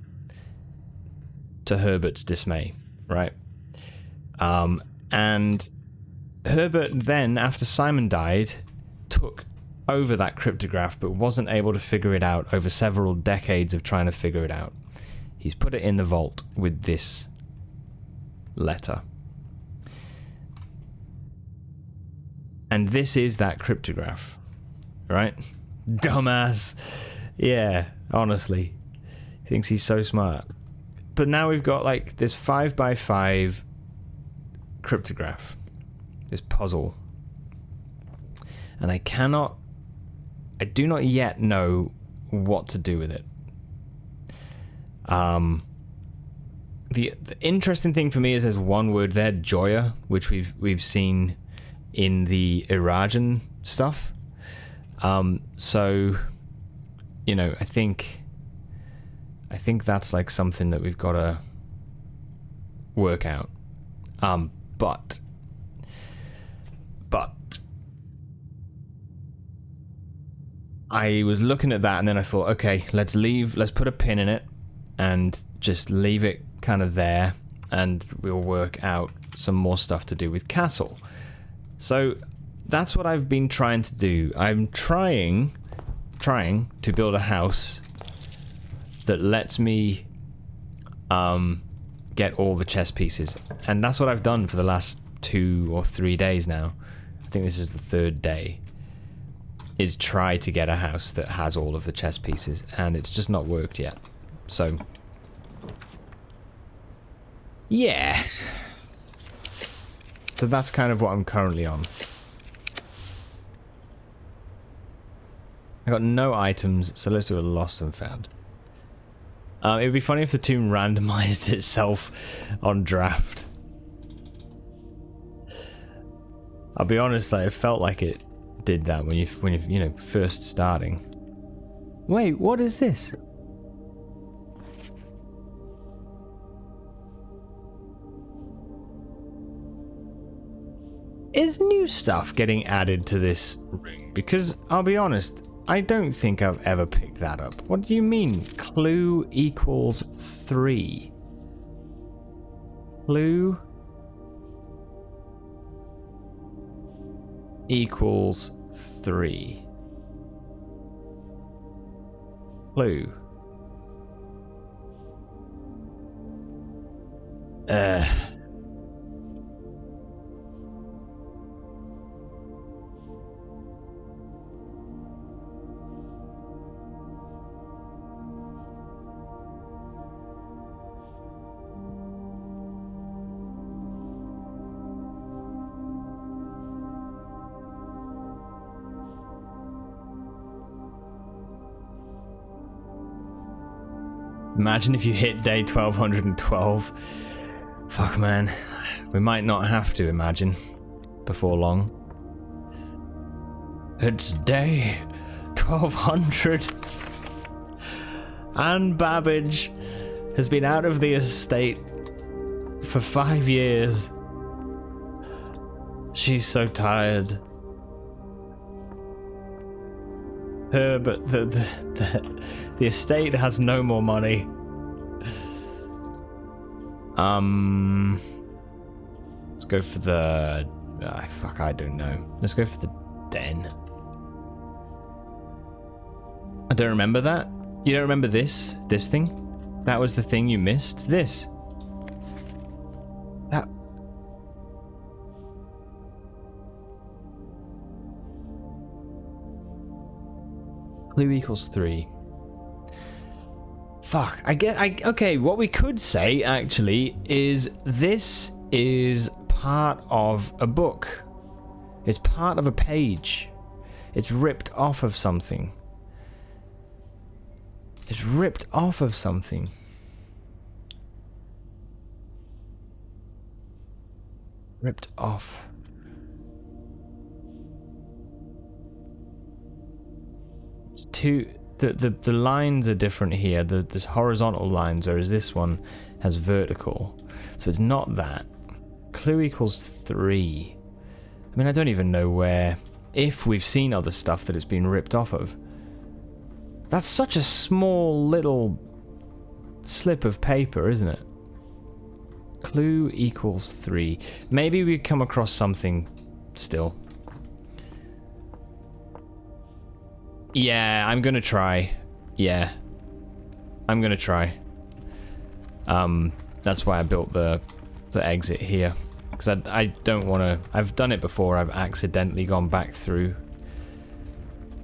to Herbert's dismay, right? And Herbert then, after Simon died, took over that cryptograph but wasn't able to figure it out over several decades of trying to figure it out. He's put it in the vault with this letter. And this is that cryptograph, right? Dumbass. Yeah, honestly. He thinks he's so smart. But now we've got like this 5x5 cryptograph, this puzzle. And I do not yet know what to do with it. The interesting thing for me is there's one word there, Joya, which we've seen in the Irajan stuff. So, you know, I think that's like something that we've got to work out. But I was looking at that and then I thought, okay, let's put a pin in it and just leave it kind of there, and we'll work out some more stuff to do with Castle. So that's what I've been trying to do. I'm trying to build a house that lets me get all the chess pieces, and that's what I've done for the last 2 or 3 days now. I think this is the 3rd day. Is try to get a house that has all of the chess pieces, and it's just not worked yet. So, yeah. So that's kind of what I'm currently on. I got no items, so let's do a lost and found. It would be funny if the tomb randomized itself on draft. I'll be honest, like, it felt like it did that when you know, first starting. Wait, what is this? Is new stuff getting added to this ring? Because I'll be honest, I don't think I've ever picked that up. What do you mean? Clue equals 3. Clue equals 3. Clue. Imagine if you hit day 1212. Fuck, man. We might not have to imagine before long. It's day 1200. Anne Babbage has been out of the estate for 5 years. She's so tired. But the estate has no more money. Let's go for the... fuck, I don't know. Let's go for the den. I don't remember that. You don't remember this? This thing? That was the thing you missed? This. That... Clue equals 3. Fuck, okay, what we could say, actually, is this is part of a book. It's part of a page. It's ripped off of something. It's ripped off of something. Ripped off. The lines are different here. There's horizontal lines, whereas this one has vertical. So it's not that. Clue equals 3. I mean, I don't even know where... If we've seen other stuff that it's been ripped off of. That's such a small little slip of paper, isn't it? Clue equals 3. Maybe we come across something still. Yeah, I'm gonna try. Yeah. I'm gonna try. That's why I built the exit here. Because I don't want to... I've done it before. I've accidentally gone back through.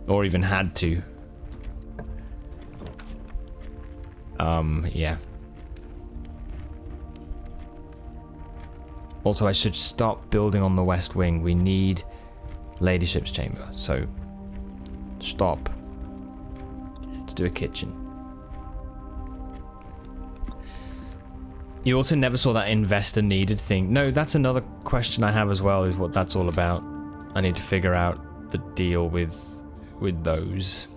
Or even had to. Yeah. Also, I should stop building on the west wing. We need Ladyship's chamber. So... Stop. Let's do a kitchen. You also never saw that investor needed thing. No, that's another question I have as well, is what that's all about. I need to figure out the deal with those.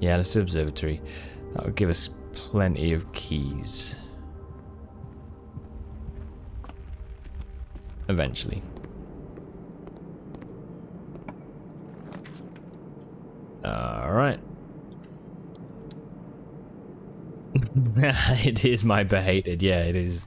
Yeah, let's do observatory. That would give us plenty of keys. Eventually. Alright. It is my behated, yeah, it is.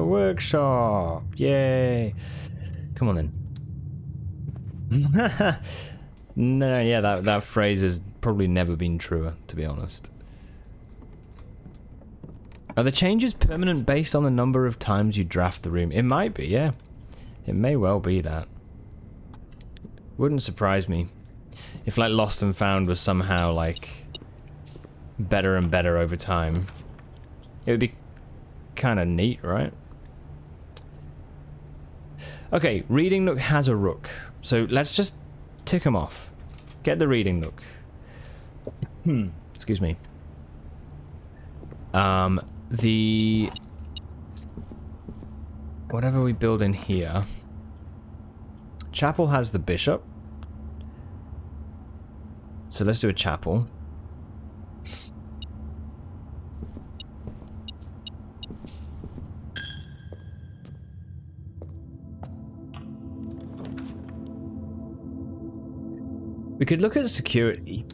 Workshop. Yay. Come on then. No, yeah, that phrase has probably never been truer, to be honest. Are the changes permanent based on the number of times you draft the room? It might be, yeah. It may well be that. Wouldn't surprise me if, like, Lost and Found was somehow, like, better and better over time. It would be kind of neat, right? Okay, Reading Nook has a rook. So let's just tick them off. Get the Reading Nook. Excuse me. The... Whatever we build in here. Chapel has the bishop. So let's do a chapel. We could look at security.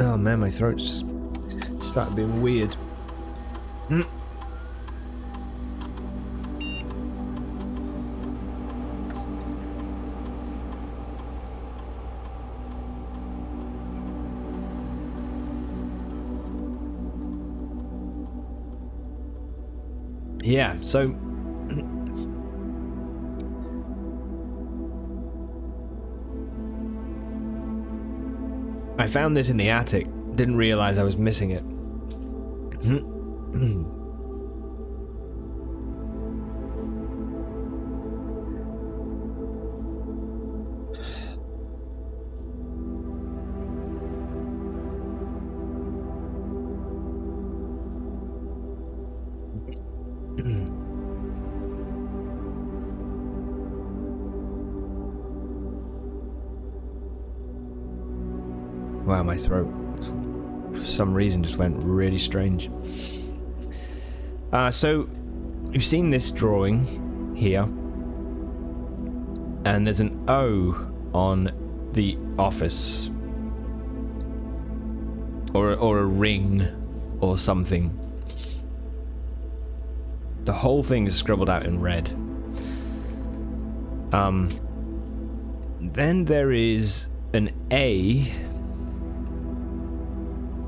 Oh man, my throat's just started being weird. Yeah, so I found this in the attic. Didn't realize I was missing it. Wow, my throat, for some reason, just went really strange. So, you've seen this drawing here, and there's an O on the office, or a ring, or something. The whole thing is scribbled out in red. Then there is an A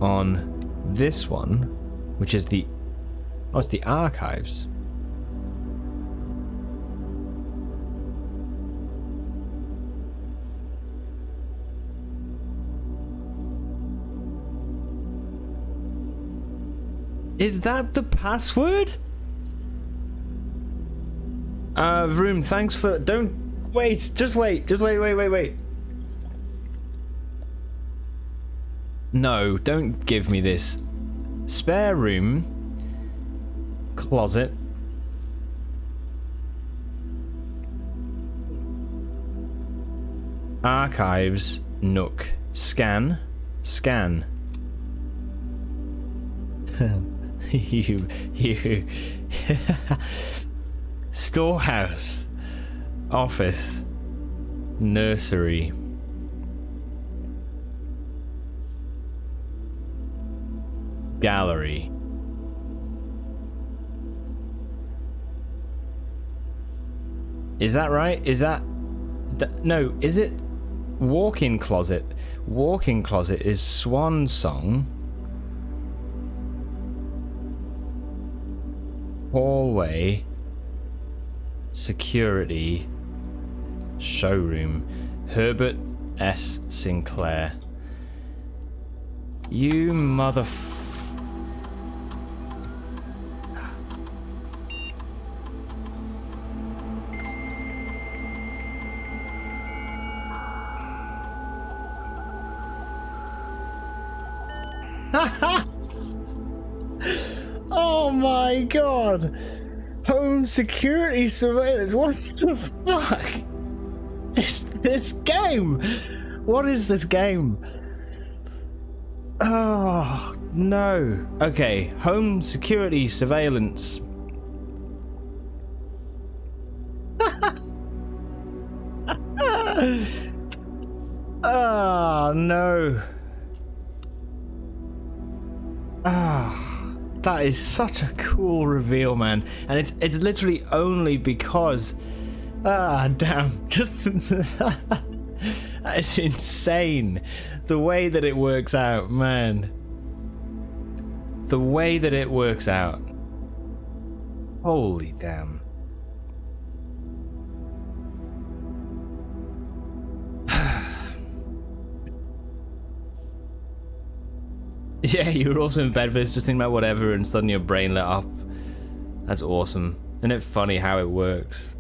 on this one, which is the... Oh, it's the archives. Is that the password? Vroom, thanks for... Don't... Wait, just wait. Just wait. No, don't give me this. Spare room. Closet. Archives. Nook. Scan. you. Storehouse. Office. Nursery. Gallery. Is that right? Is that... No, is it... Walk-in closet? Walk-in closet is Swan Song. Hallway. Security. Showroom. Herbert S. Sinclair. You motherf... my god! Home security surveillance. What the fuck? Is this game? What is this game? Oh no. Okay, home security surveillance. Oh no. Ah, that is such a cool reveal, man. And it's literally only because damn. Just it's insane. The way that it works out, man. The way that it works out. Holy damn. Yeah, you were also in bed for this, just thinking about whatever, and suddenly your brain lit up. That's awesome. Isn't it funny how it works?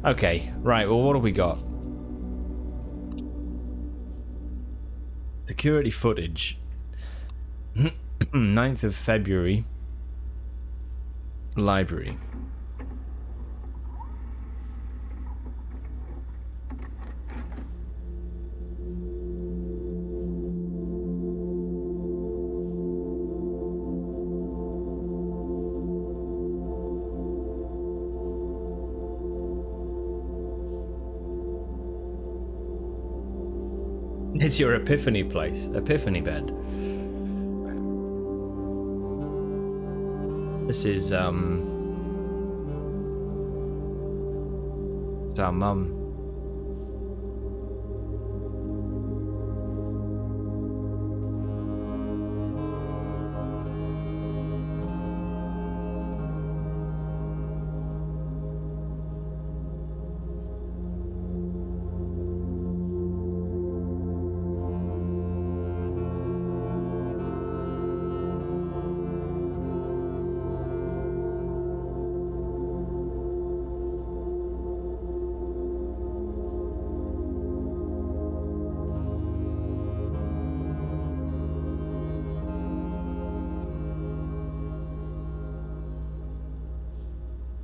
Okay, right, well, what have we got? Security footage. 9th of February. Library. It's your epiphany place. Epiphany bed. This is, it's our mum.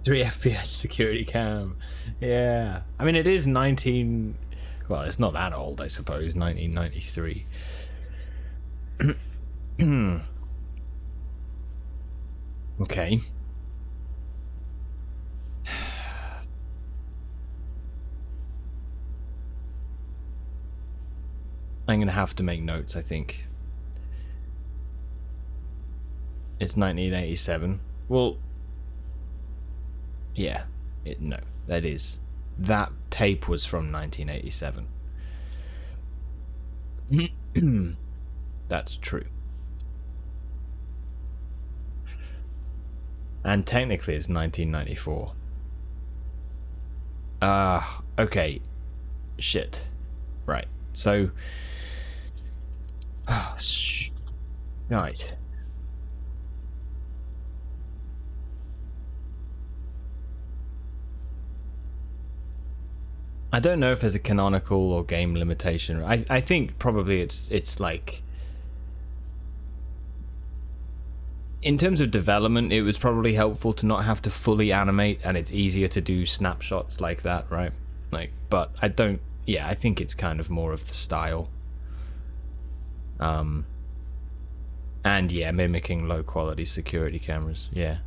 Three FPS security cam. Yeah. I mean, it is 19... Well, it's not that old, I suppose. 1993. Okay. I'm gonna have to make notes, I think. It's 1987. Well... Yeah, no, that is. That tape was from 1987. That's true. And technically it's 1994. Okay. Shit. Right, so... Right. I don't know if there's a canonical or game limitation. I think probably it's like, in terms of development, it was probably helpful to not have to fully animate, and it's easier to do snapshots like that, right? Like, but I don't. Yeah, I think it's kind of more of the style. And yeah, mimicking low quality security cameras. Yeah.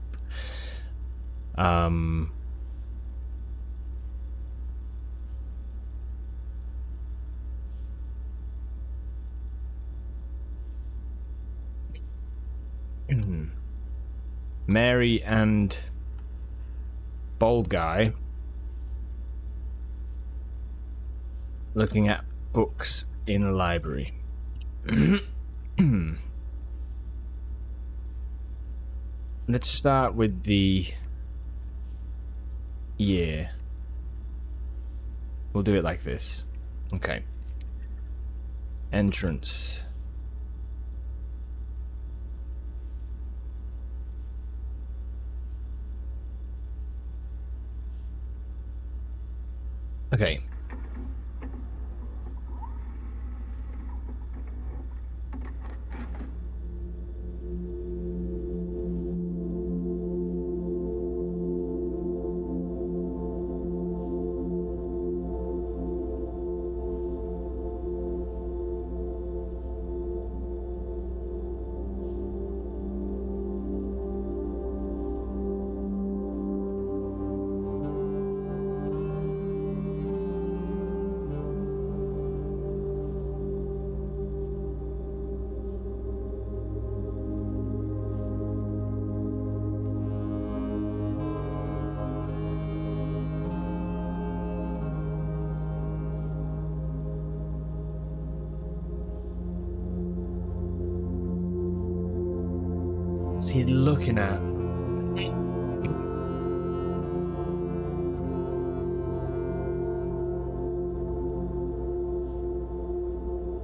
Mary and bald guy looking at books in a library. Let's start with the year. We'll do it like this. Okay. Entrance. Okay. What's he looking at?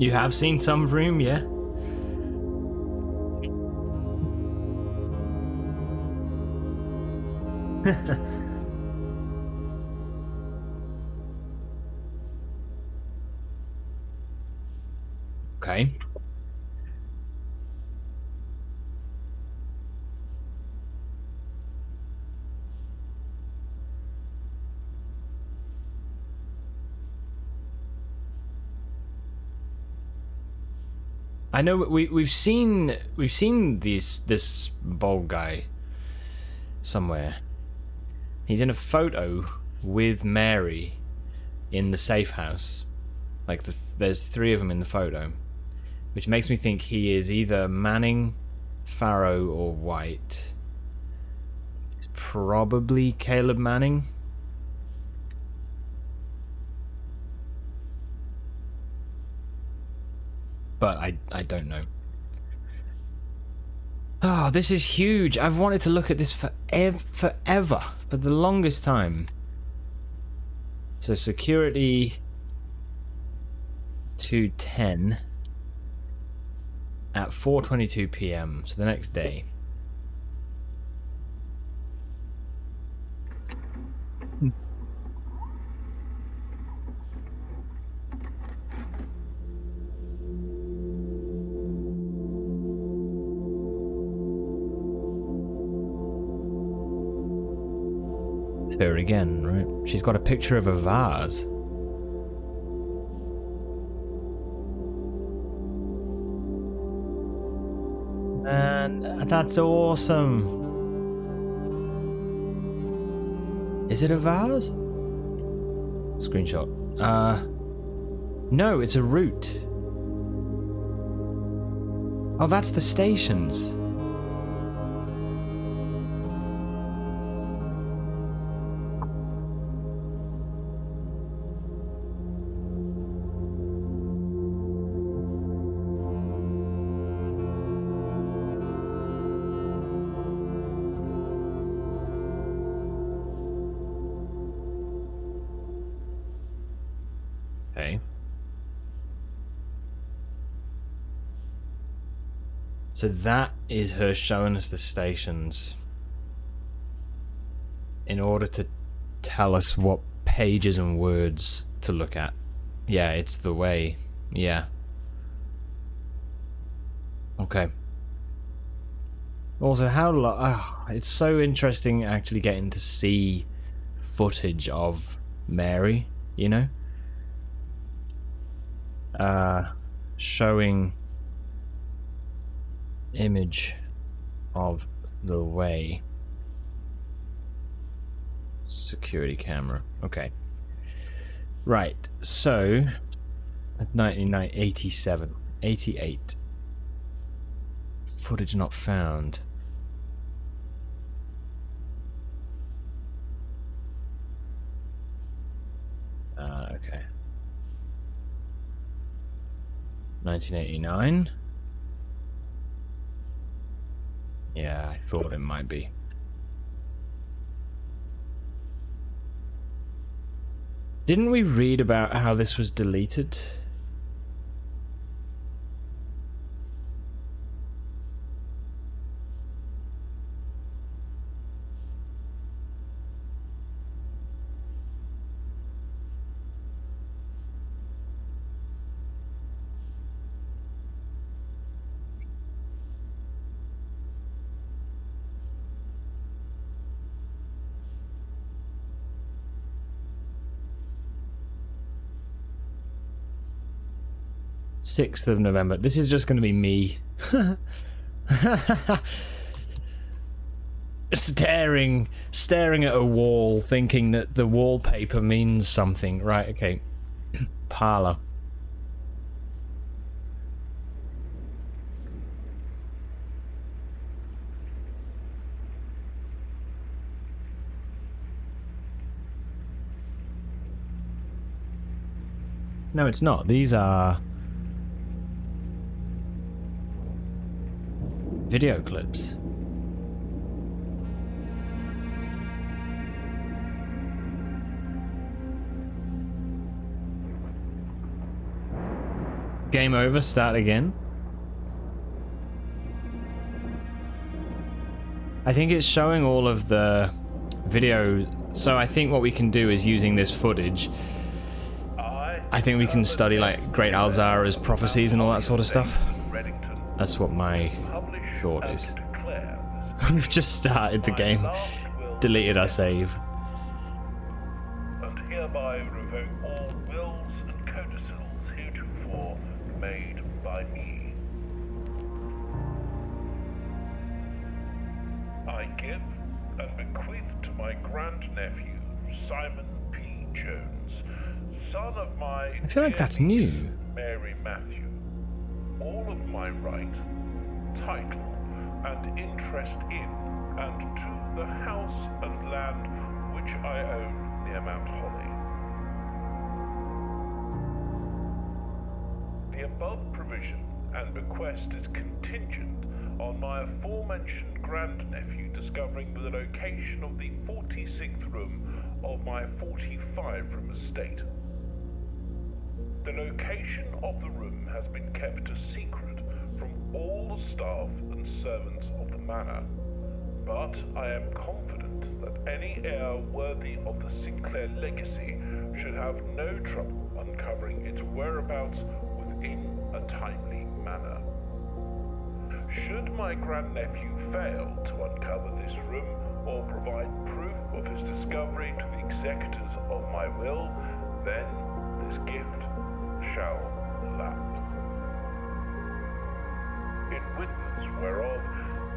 You have seen some room, yeah? Okay. I know we've seen this bald guy somewhere. He's in a photo with Mary in the safe house. Like there's 3 of them in the photo, which makes me think he is either Manning, Farrow, or White. It's probably Caleb Manning. But I don't know. Oh, this is huge. I've wanted to look at this forever, for the longest time. So security to 10 at 4:22 p.m. So the next day. Her again, right? She's got a picture of a vase. Man, that's awesome. Is it a vase? Screenshot. No, it's a route. Oh, that's the stations. Okay. So that is her showing us the stations in order to tell us what pages and words to look at. Yeah, it's the way. Yeah. Okay. Also, it's so interesting actually getting to see footage of Mary, you know? Showing image of the way. Security camera. Okay. Right. So, at 1987, 88. Footage not found. Okay. 1989. Yeah, I thought it might be. Didn't we read about how this was deleted? Sixth of November. This is just going to be me staring at a wall, thinking that the wallpaper means something. Right? Okay. Parlor. No, it's not. These are video clips. Game over, start again. I think it's showing all of the video, so I think what we can do is using this footage. I think we can study like Great Alzara's prophecies and all that sort of stuff. That's what my thought is. We've just started the game, deleted our save.
And hereby revoke all wills and codicils heretofore made by me. I give and bequeath to my grandnephew, Simon P. Jones, son of my
I feel like that's new.
Mary Matthew, all of my right, title, and interest in and to the house and land which I own near Mount Holly. The above provision and bequest is contingent on my aforementioned grandnephew discovering the location of the 46th room of my 45-room estate. The location of the room has been kept a secret from all the staff and servants of the manor, but I am confident that any heir worthy of the Sinclair legacy should have no trouble uncovering its whereabouts within a timely manner. Should my grandnephew fail to uncover this room or provide proof of his discovery to the executors of my will, then this gift shall lapse. In witness whereof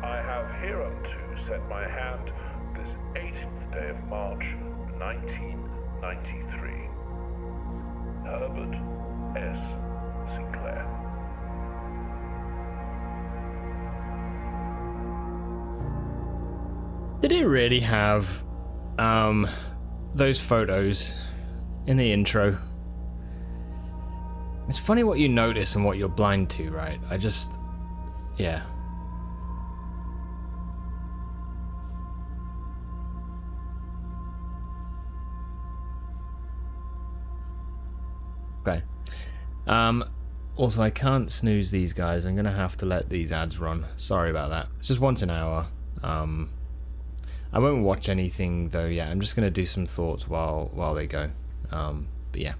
I have hereunto set my hand this 18th day of March, 1993. Herbert S. Sinclair.
Did it really have those photos in the intro? It's funny what you notice and what you're blind to, right? Yeah. Okay. Also, I can't snooze these guys. I'm gonna have to let these ads run. Sorry about that. It's just once an hour. I won't watch anything though yet. I'm just gonna do some thoughts while they go. But yeah.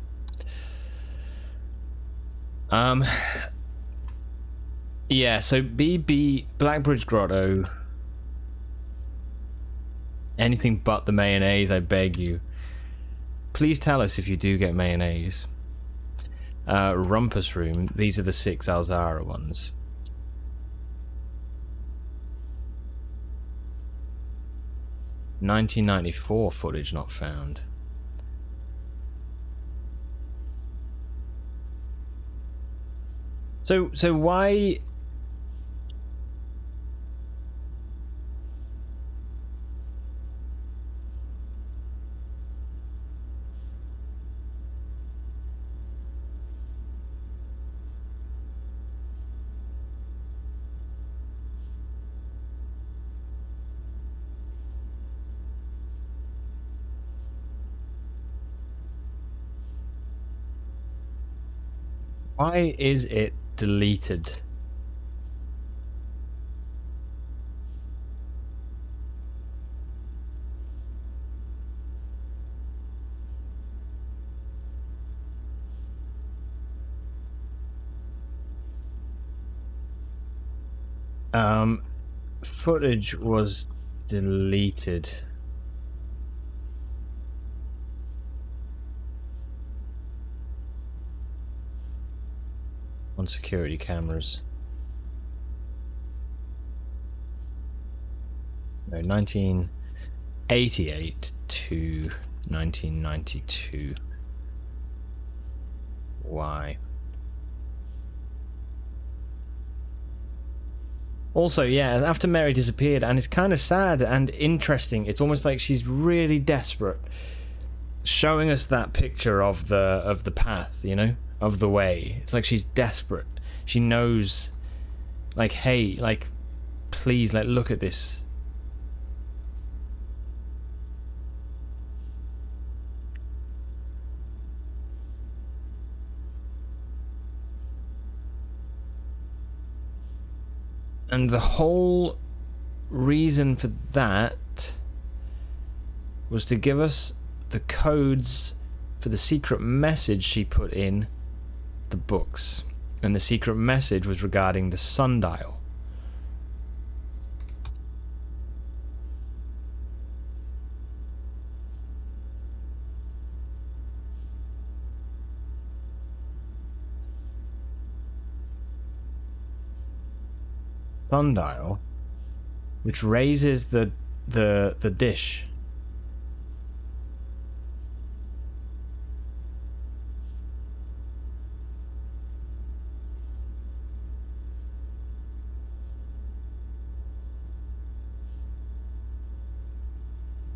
Yeah, so BB Blackbridge Grotto. Anything but the mayonnaise, I beg you. Please tell us if you do get mayonnaise. Rumpus Room, these are the 6 Alzara ones. (1994) footage not found. So why? Why is it deleted? Footage was deleted. On security cameras. No, 1988 to 1992. Why? Also, yeah, after Mary disappeared, and it's kind of sad and interesting. It's almost like she's really desperate, showing us that picture of the path, you know, of the way. It's like she's desperate. She knows, like, hey, like, please, like, look at this. And the whole reason for that was to give us the codes for the secret message she put in the books. And the secret message was regarding the sundial. Sundial, which raises the dish.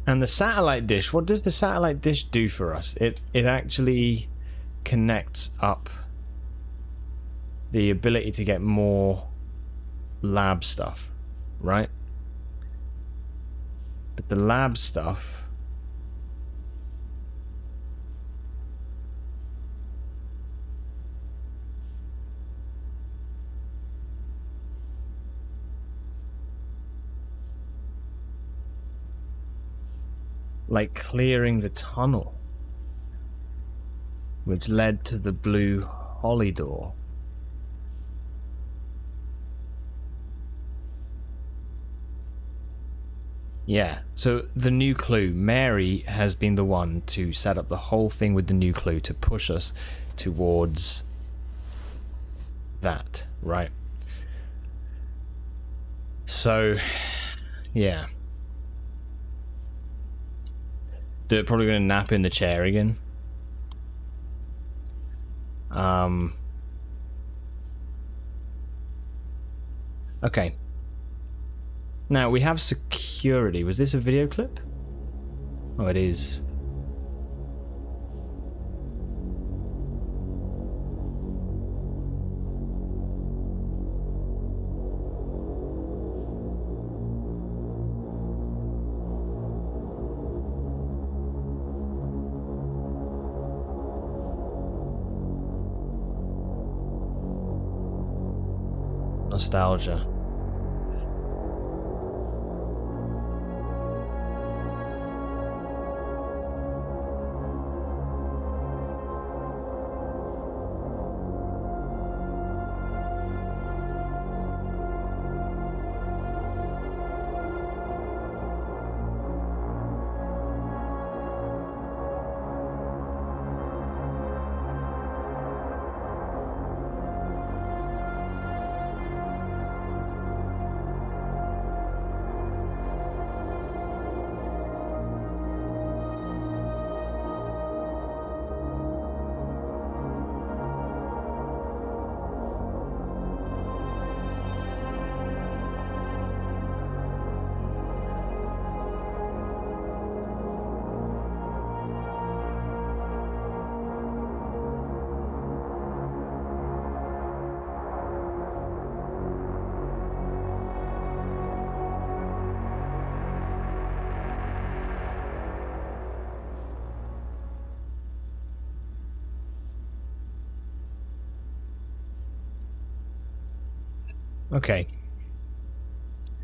And the satellite dish, what does the satellite dish do for us? It actually connects up the ability to get more lab stuff, right? But the lab stuff like clearing the tunnel which led to the blue holly door. Yeah, so the new clue, Mary has been the one to set up the whole thing with the new clue to push us towards that, right? So, yeah. They're probably going to nap in the chair again. Okay. Now, we have security. Was this a video clip? Oh, it is. Nostalgia. Okay.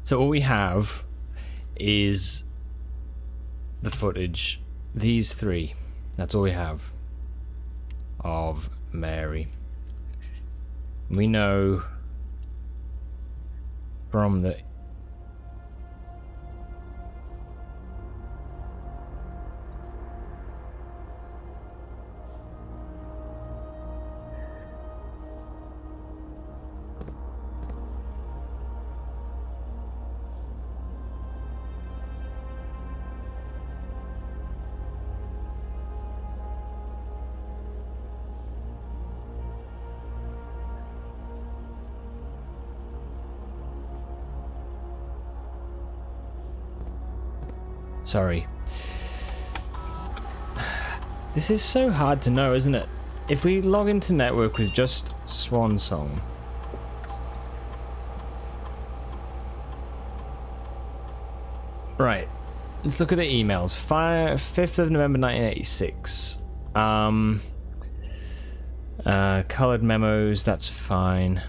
So all we have is the footage. These three. That's all we have of Mary. We know from the Sorry. This is so hard to know, isn't it? If we log into network with just Swan Song. Right. Let's look at the emails. 5th of November 1986. Colored memos, that's fine.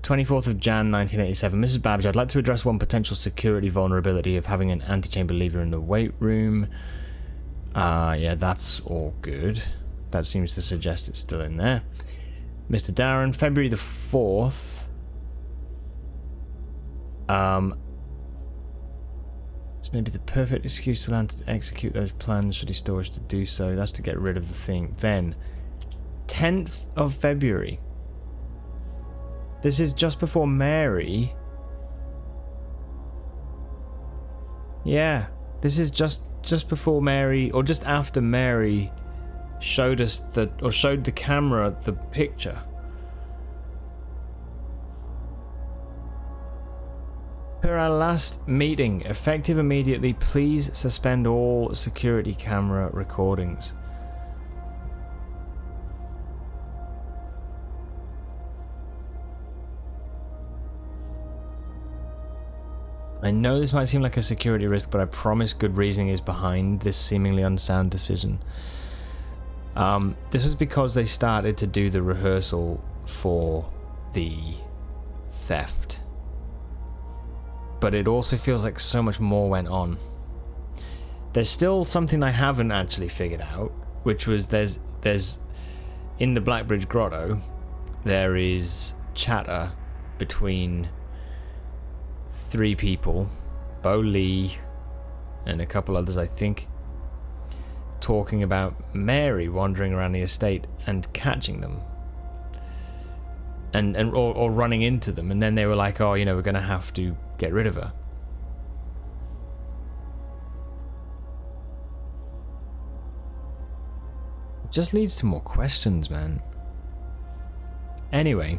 24th of Jan 1987. Mrs. Babbage, I'd like to address one potential security vulnerability of having an antechamber lever in the weight room. Yeah, that's all good. That seems to suggest it's still in there. Mr. Darren, February the 4th. It's maybe the perfect excuse to land to execute those plans should he storage to do so. That's to get rid of the thing. Then, 10th of February. This is just before Mary. Yeah, this is just before Mary, or just after Mary showed us showed the camera the picture. Per our last meeting, effective immediately, please suspend all security camera recordings. I know this might seem like a security risk, but I promise good reasoning is behind this seemingly unsound decision. This was because they started to do the rehearsal for the theft. But it also feels like so much more went on. There's still something I haven't actually figured out, which was there's in the Blackbridge Grotto, there is chatter between 3 people, Bo Lee and a couple others, I think, talking about Mary wandering around the estate and catching them, or running into them, and then they were like, oh, you know, we're gonna have to get rid of her. It just leads to more questions, man. Anyway,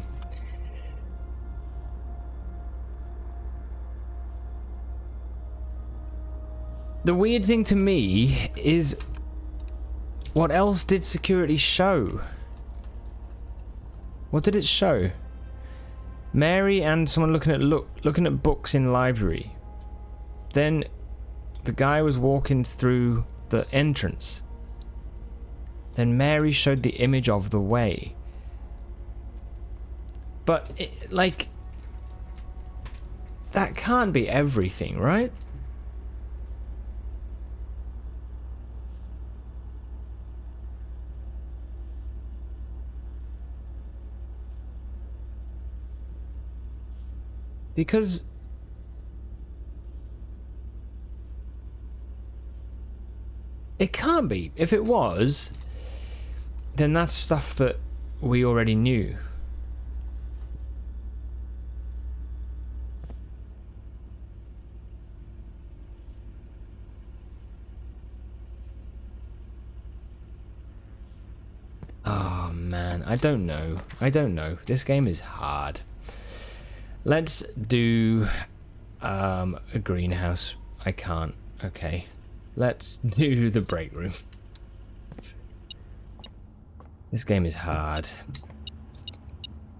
the weird thing to me is, what else did security show? What did it show? Mary and someone looking at books in library. Then the guy was walking through the entrance. Then Mary showed the image of the way. But like, that can't be everything, right? Because it can't be. If it was, then that's stuff that we already knew. Oh man, I don't know. This game is hard. Let's do a greenhouse. I can't. Okay. Let's do the break room. This game is hard.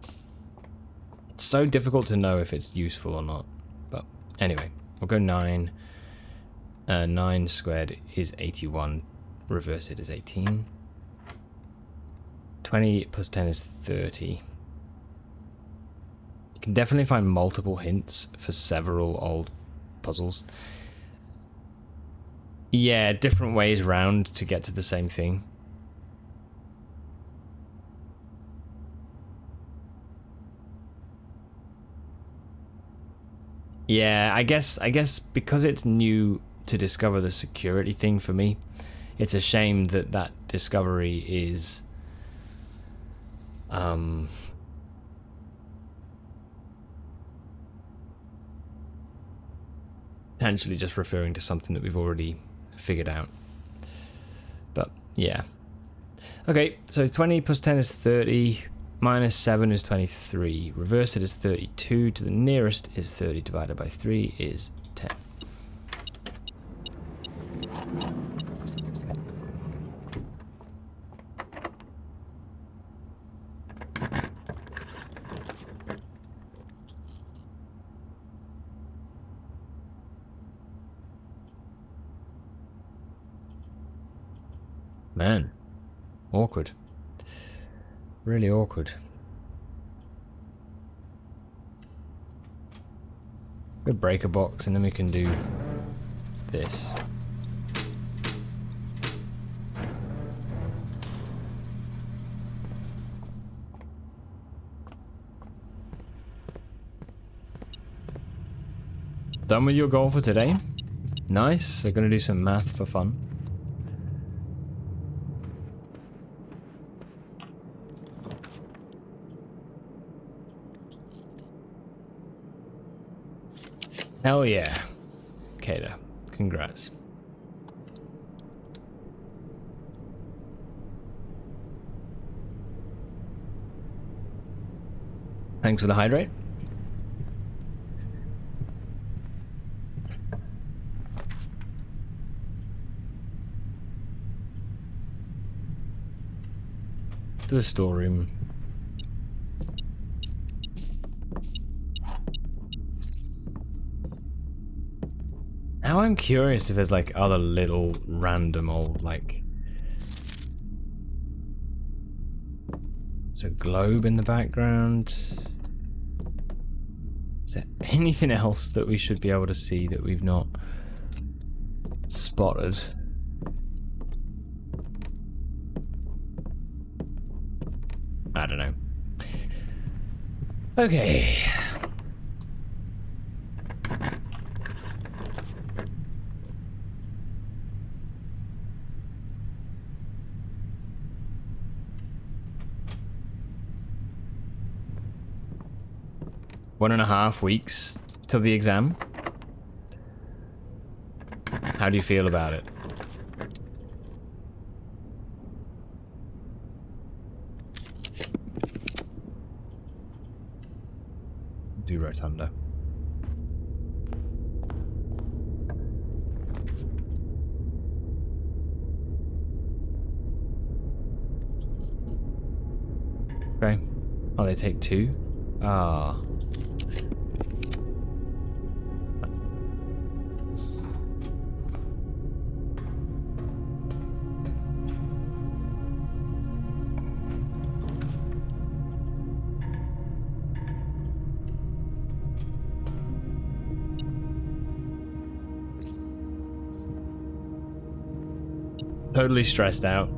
It's so difficult to know if it's useful or not. But anyway, we'll go 9. 9 squared is 81. Reverse it is 18. 20 plus 10 is 30. You can definitely find multiple hints for several old puzzles. Yeah, different ways round to get to the same thing. Yeah, I guess because it's new to discover the security thing for me, it's a shame that that discovery is potentially just referring to something that we've already figured out. But yeah. Okay, so 20 plus 10 is 30, minus 7 is 23, reverse it is 32, to the nearest is 30 divided by 3 is 10. Man, awkward. Really awkward. We break a box and then we can do this. Done with your goal for today? Nice. So gonna do some math for fun. Hell yeah. Kada, congrats. Thanks for the hydrate. To a storeroom. Now I'm curious if there's like other little random old like... There's a globe in the background. Is there anything else that we should be able to see that we've not spotted? I don't know. Okay. One and a half weeks till the exam. How do you feel about it? Do rotunda. Okay. Oh, they take two? Ah. Totally stressed out.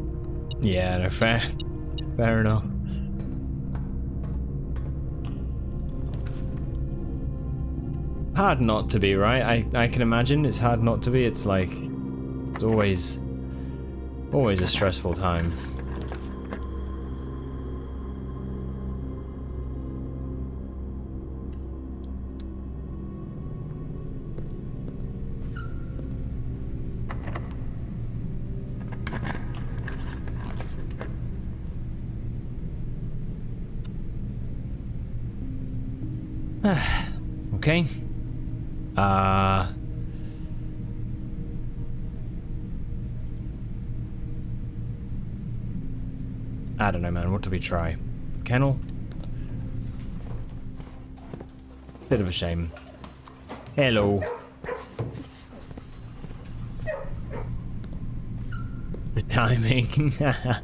Yeah, no, fair. Fair enough. Hard not to be, right? I can imagine it's hard not to be. It's like, it's always a stressful time. Okay. I don't know, man. What do we try? Kennel? Bit of a shame. Hello. The timing. Huh.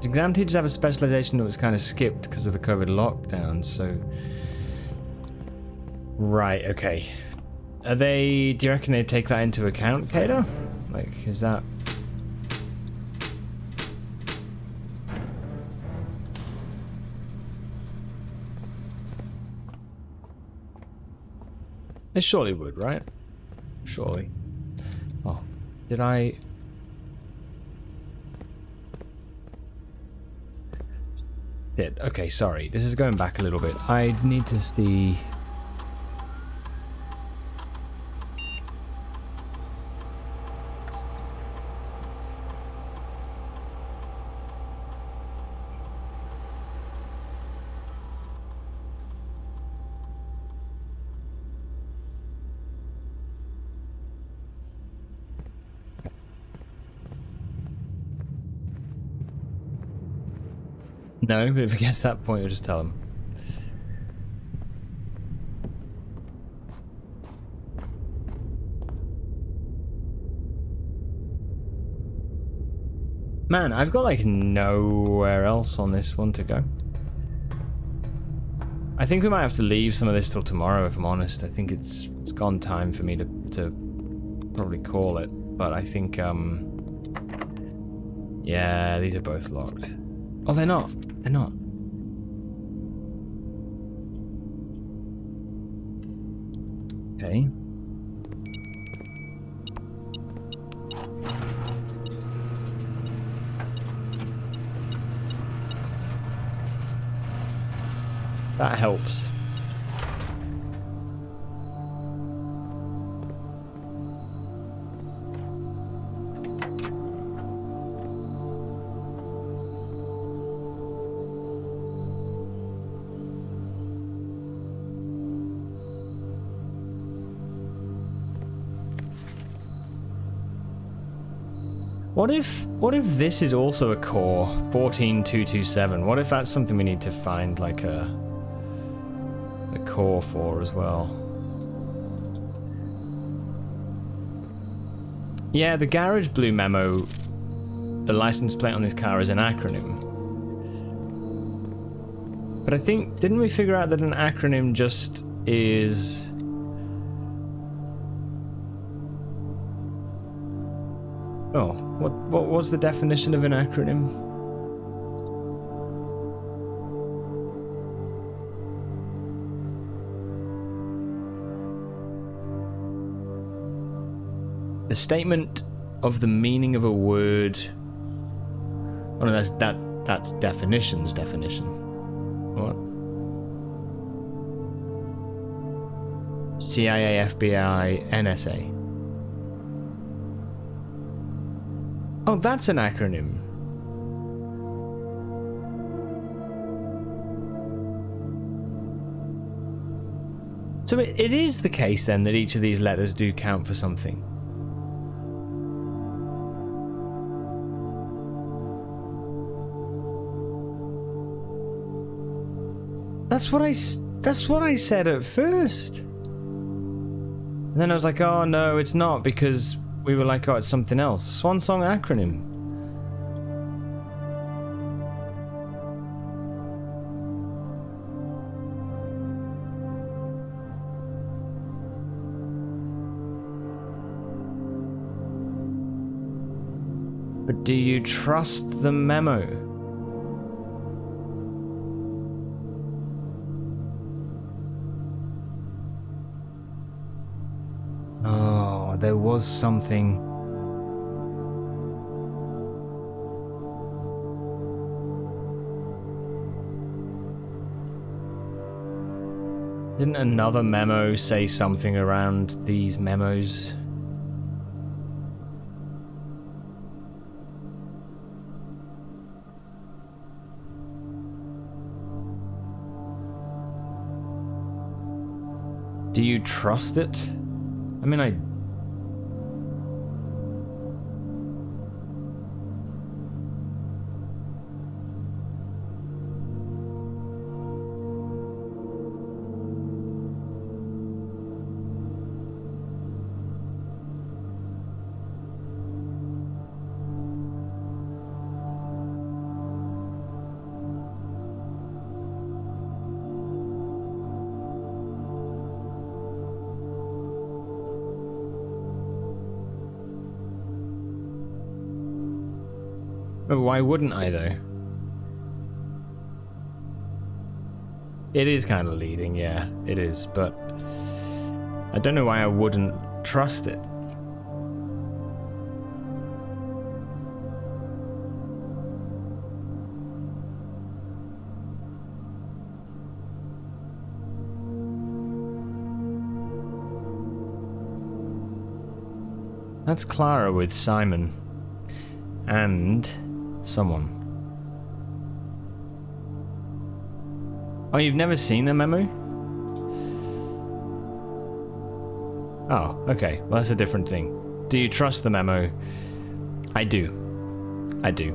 Exam teachers have a specialization that was kind of skipped because of the COVID lockdown, so... Right, okay. Are they... Do you reckon they take that into account, Kato? Like, is that... They surely would, right? Surely. Oh. Did I... Did. Okay, sorry. This is going back a little bit. I need to see... No, but if it gets to that point, you'll just tell him. Man, I've got like nowhere else on this one to go. I think we might have to leave some of this till tomorrow, if I'm honest. I think it's gone time for me to probably call it. But I think, yeah, these are both locked. Oh, they're not. They're not. Okay. That helps. What if this is also a core 14227? What if that's something we need to find like a core for as well? Yeah, the Garage Blue memo, the license plate on this car is an acronym. But I think, didn't we figure out that an acronym just is... Oh, what was the definition of an acronym? A statement of the meaning of a word. Oh no, that's definition's definition. What? CIA, FBI, NSA. Oh, that's an acronym. So it is the case then that each of these letters do count for something. That's what I said at first. And then I was like, oh no, it's not, because we were like, oh, it's something else. Swan Song acronym. But do you trust the memo? Oh, there was something. Didn't another memo say something around these memos? Do you trust it? I mean, why wouldn't I though? It is kind of leading, yeah, it is, but I don't know why I wouldn't trust it. That's Clara with Simon and someone. Oh, you've never seen the memo? Oh, okay. Well, that's a different thing. Do you trust the memo? I do. I do.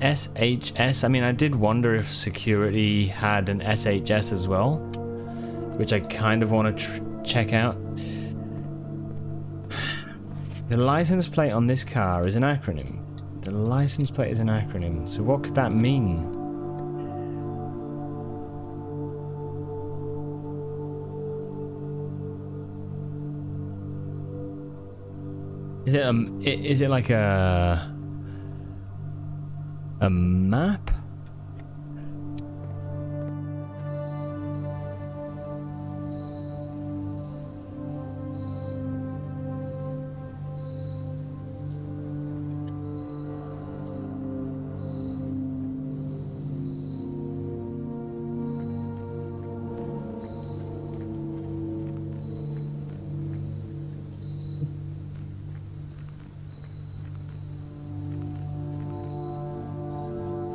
SHS? I mean, I did wonder if security had an SHS as well, which I kind of want to check out. The license plate on this car is an acronym. The license plate is an acronym, so what could that mean? Is it like a map?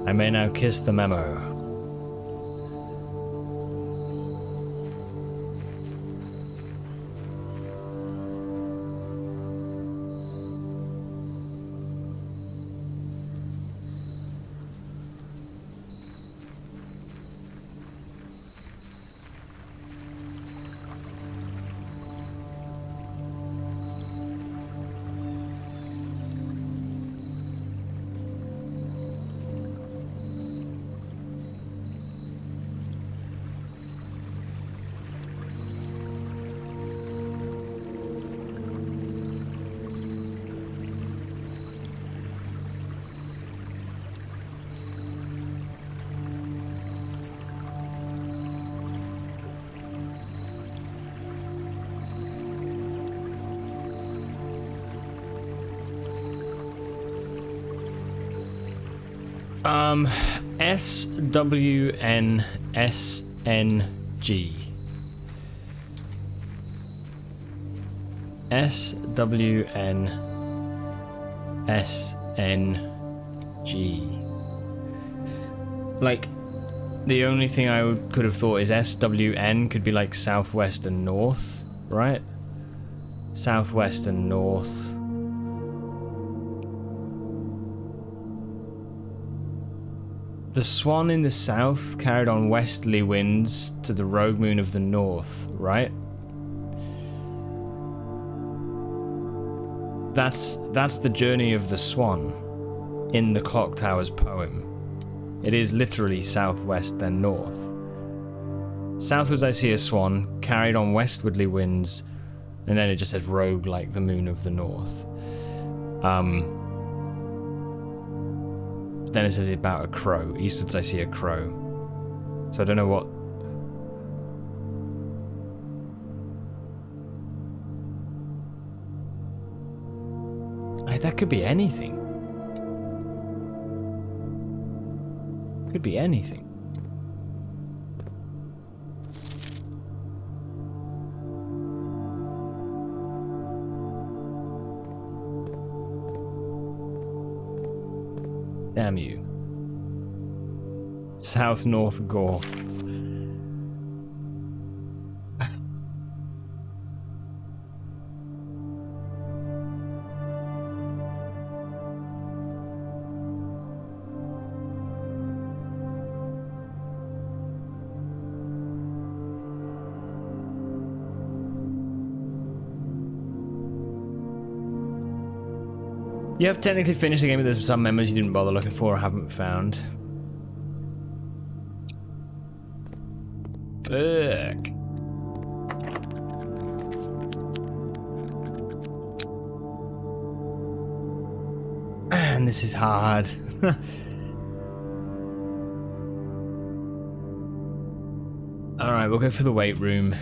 I may now kiss the memo. SWNSNG. SWNSNG. Like, the only thing I could have thought is SWN could be like southwest and north, right? Southwest and north. The Swan in the south carried on westerly winds to the rogue moon of the north, right? That's the journey of the Swan in the Clock Tower's poem. It is literally southwest then north. Southwards I see a swan, carried on westwardly winds, and then it just says rogue like the moon of the north. Then it says about a crow. Eastwards I see a crow. So I don't know what... that could be anything. Could be anything. Damn you. South North Gulf. You have technically finished the game, but there's some memos you didn't bother looking for or haven't found. Fuck. And this is hard. Alright, we'll go for the weight room.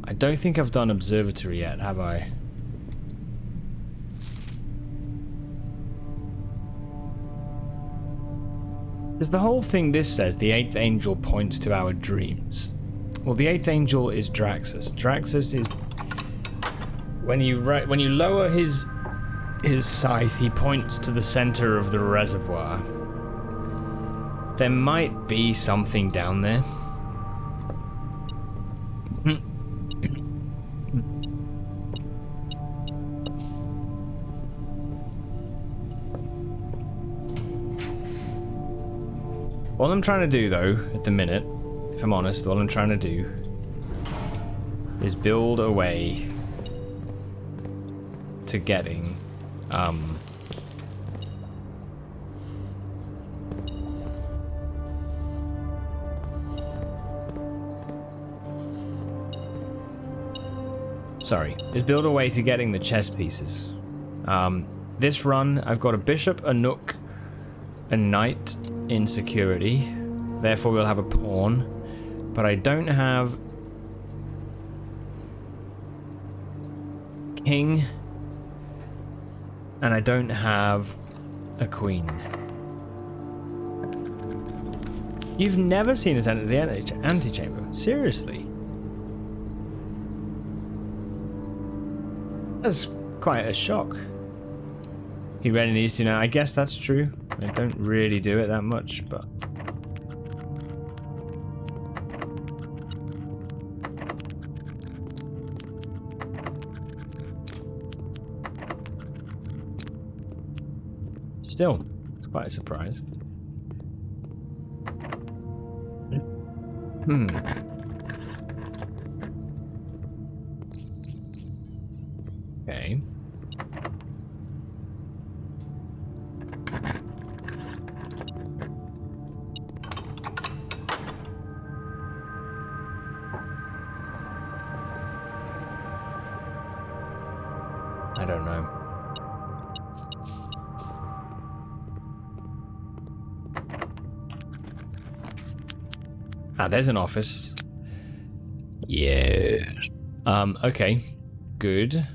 I don't think I've done observatory yet, have I? There's the whole thing this says, the 8th angel points to our dreams. Well, the 8th angel is Draxus. Draxus is... When you lower his scythe, he points to the center of the reservoir. There might be something down there. What I'm trying to do, though, at the minute, if I'm honest, what I'm trying to do is build a way to getting, sorry, is build a way to getting the chess pieces. This run, I've got a bishop, a nook, a knight in security. Therefore, we'll have a pawn. But I don't have king, and I don't have a queen. You've never seen us enter the antechamber? Seriously? That's quite a shock. He really needs to know. I guess that's true. I don't really do it that much, but... Still, it's quite a surprise. Okay. I don't know. Ah, there's an office. Yeah. Okay. Good.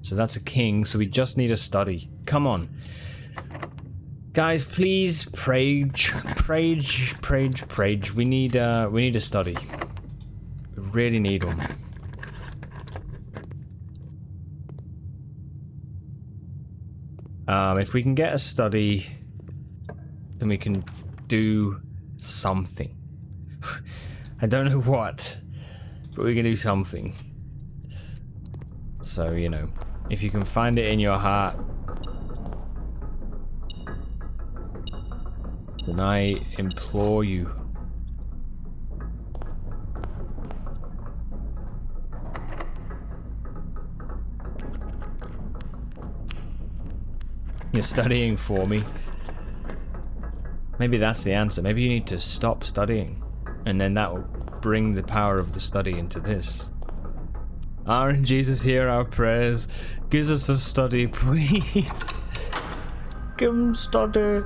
So that's a king, so we just need a study. Come on. Guys, please, prage. We need a study. We really need one. If we can get a study, then we can do something. I don't know what, but we can do something. So, you know, if you can find it in your heart, then I implore you. You're studying for me. Maybe that's the answer. Maybe you need to stop studying. And then that will bring the power of the study into this. In Jesus, hear our prayers. Give us a study, please. Give him study.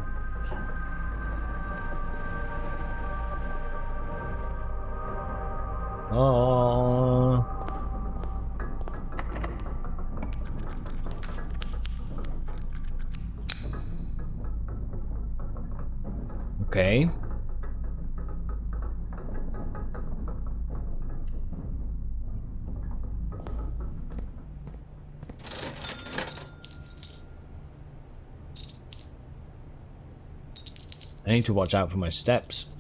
Oh. Okay. I need to watch out for my steps.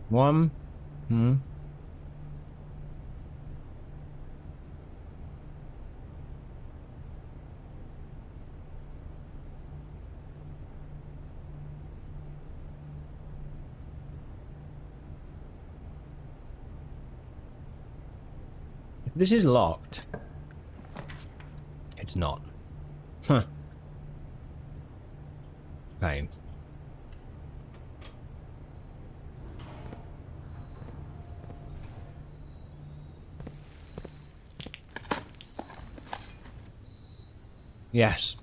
One. This is locked. It's not. Huh. Okay. Yes.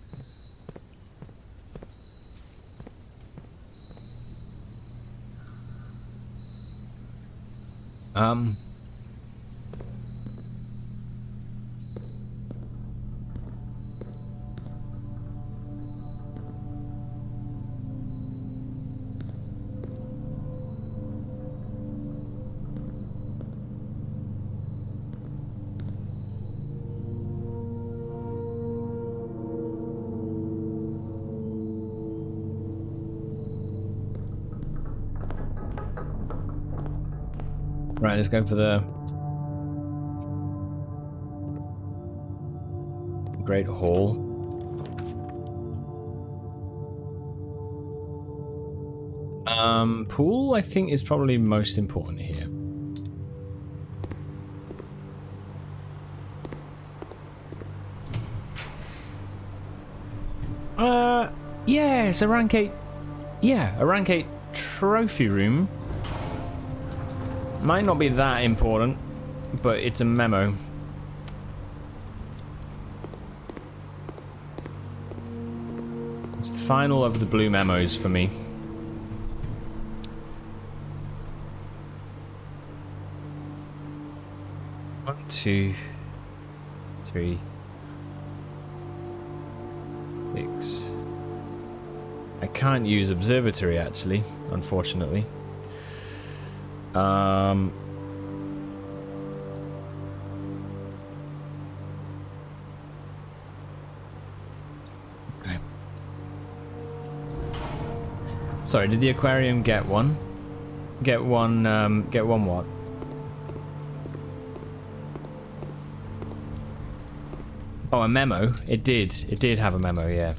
Right, let's go for the Great Hall. Pool, I think, is probably most important here. Yeah, it's a rank 8. Yeah, a rank 8 trophy room. Might not be that important, but it's a memo. It's the final of the blue memos for me. One, two, three, 6. I can't use observatory actually, unfortunately. Okay. Sorry, did the aquarium get one? Get one what? Oh, a memo? It did. It did have a memo, yeah.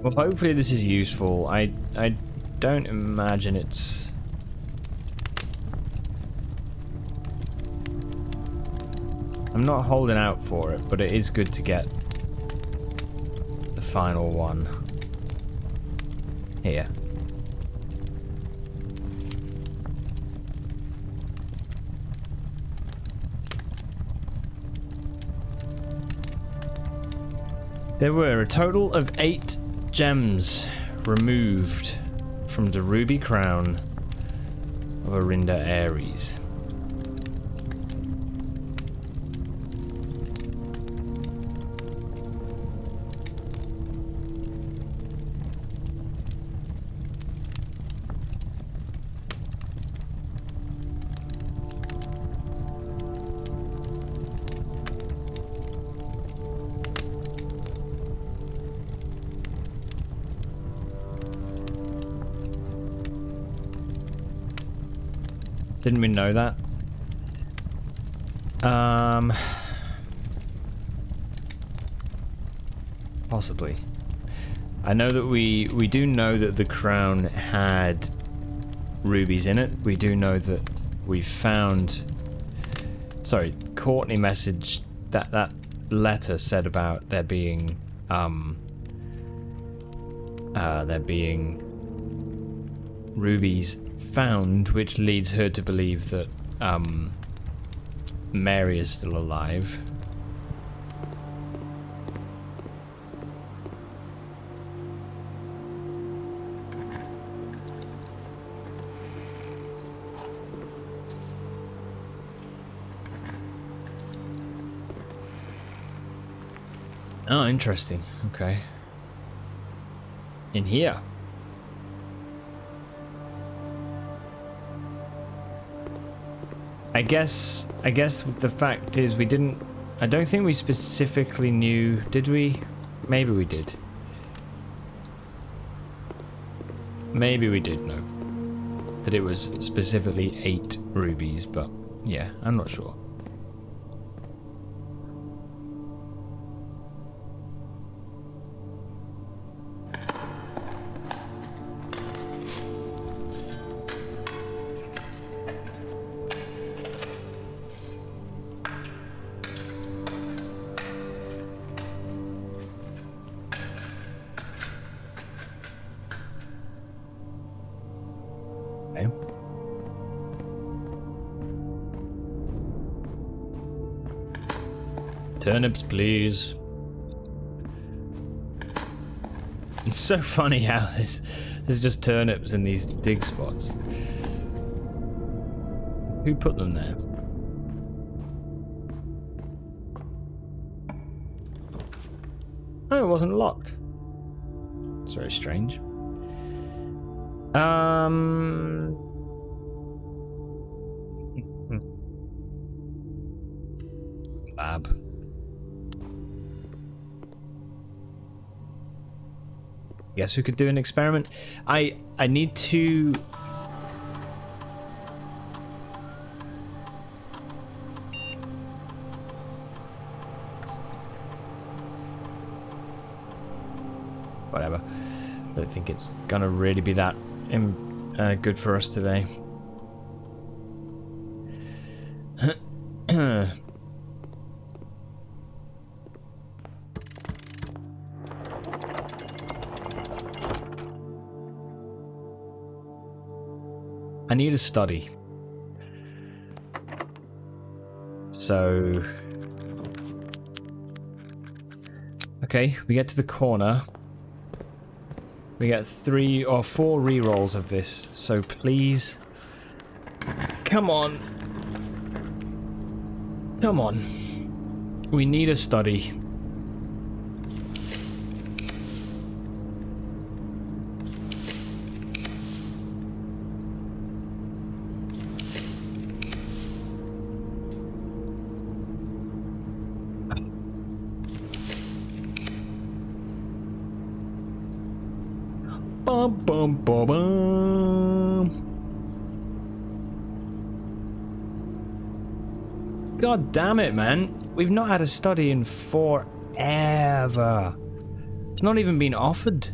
Well, hopefully this is useful. I don't imagine it's... I'm not holding out for it, but it is good to get the final one here. There were a total of 8 gems removed from the ruby crown of Arinda Ares. Didn't we know that? Possibly. I know that we do know that the crown had rubies in it. We do know that we found... Sorry, Courtney messaged that letter said about there being rubies found, which leads her to believe that Mary is still alive. Oh, interesting. Okay. In here. I guess the fact is we didn't... I don't think we specifically knew... Did we? Maybe we did. Maybe we did know that it was specifically 8 rubies, but yeah, I'm not sure. Turnips, please. It's so funny how there's just turnips in these dig spots. Who put them there? Oh, it wasn't locked. It's very strange. Lab. Guess we could do an experiment. I need to... whatever. I don't think it's gonna really be that good for us today. I need a study. So... Okay, we get to the corner. We get 3 or 4 rerolls of this, so please... Come on. Come on. We need a study. Bum, bum, bum, bum. God damn it, man. We've not had a study in forever. It's not even been offered.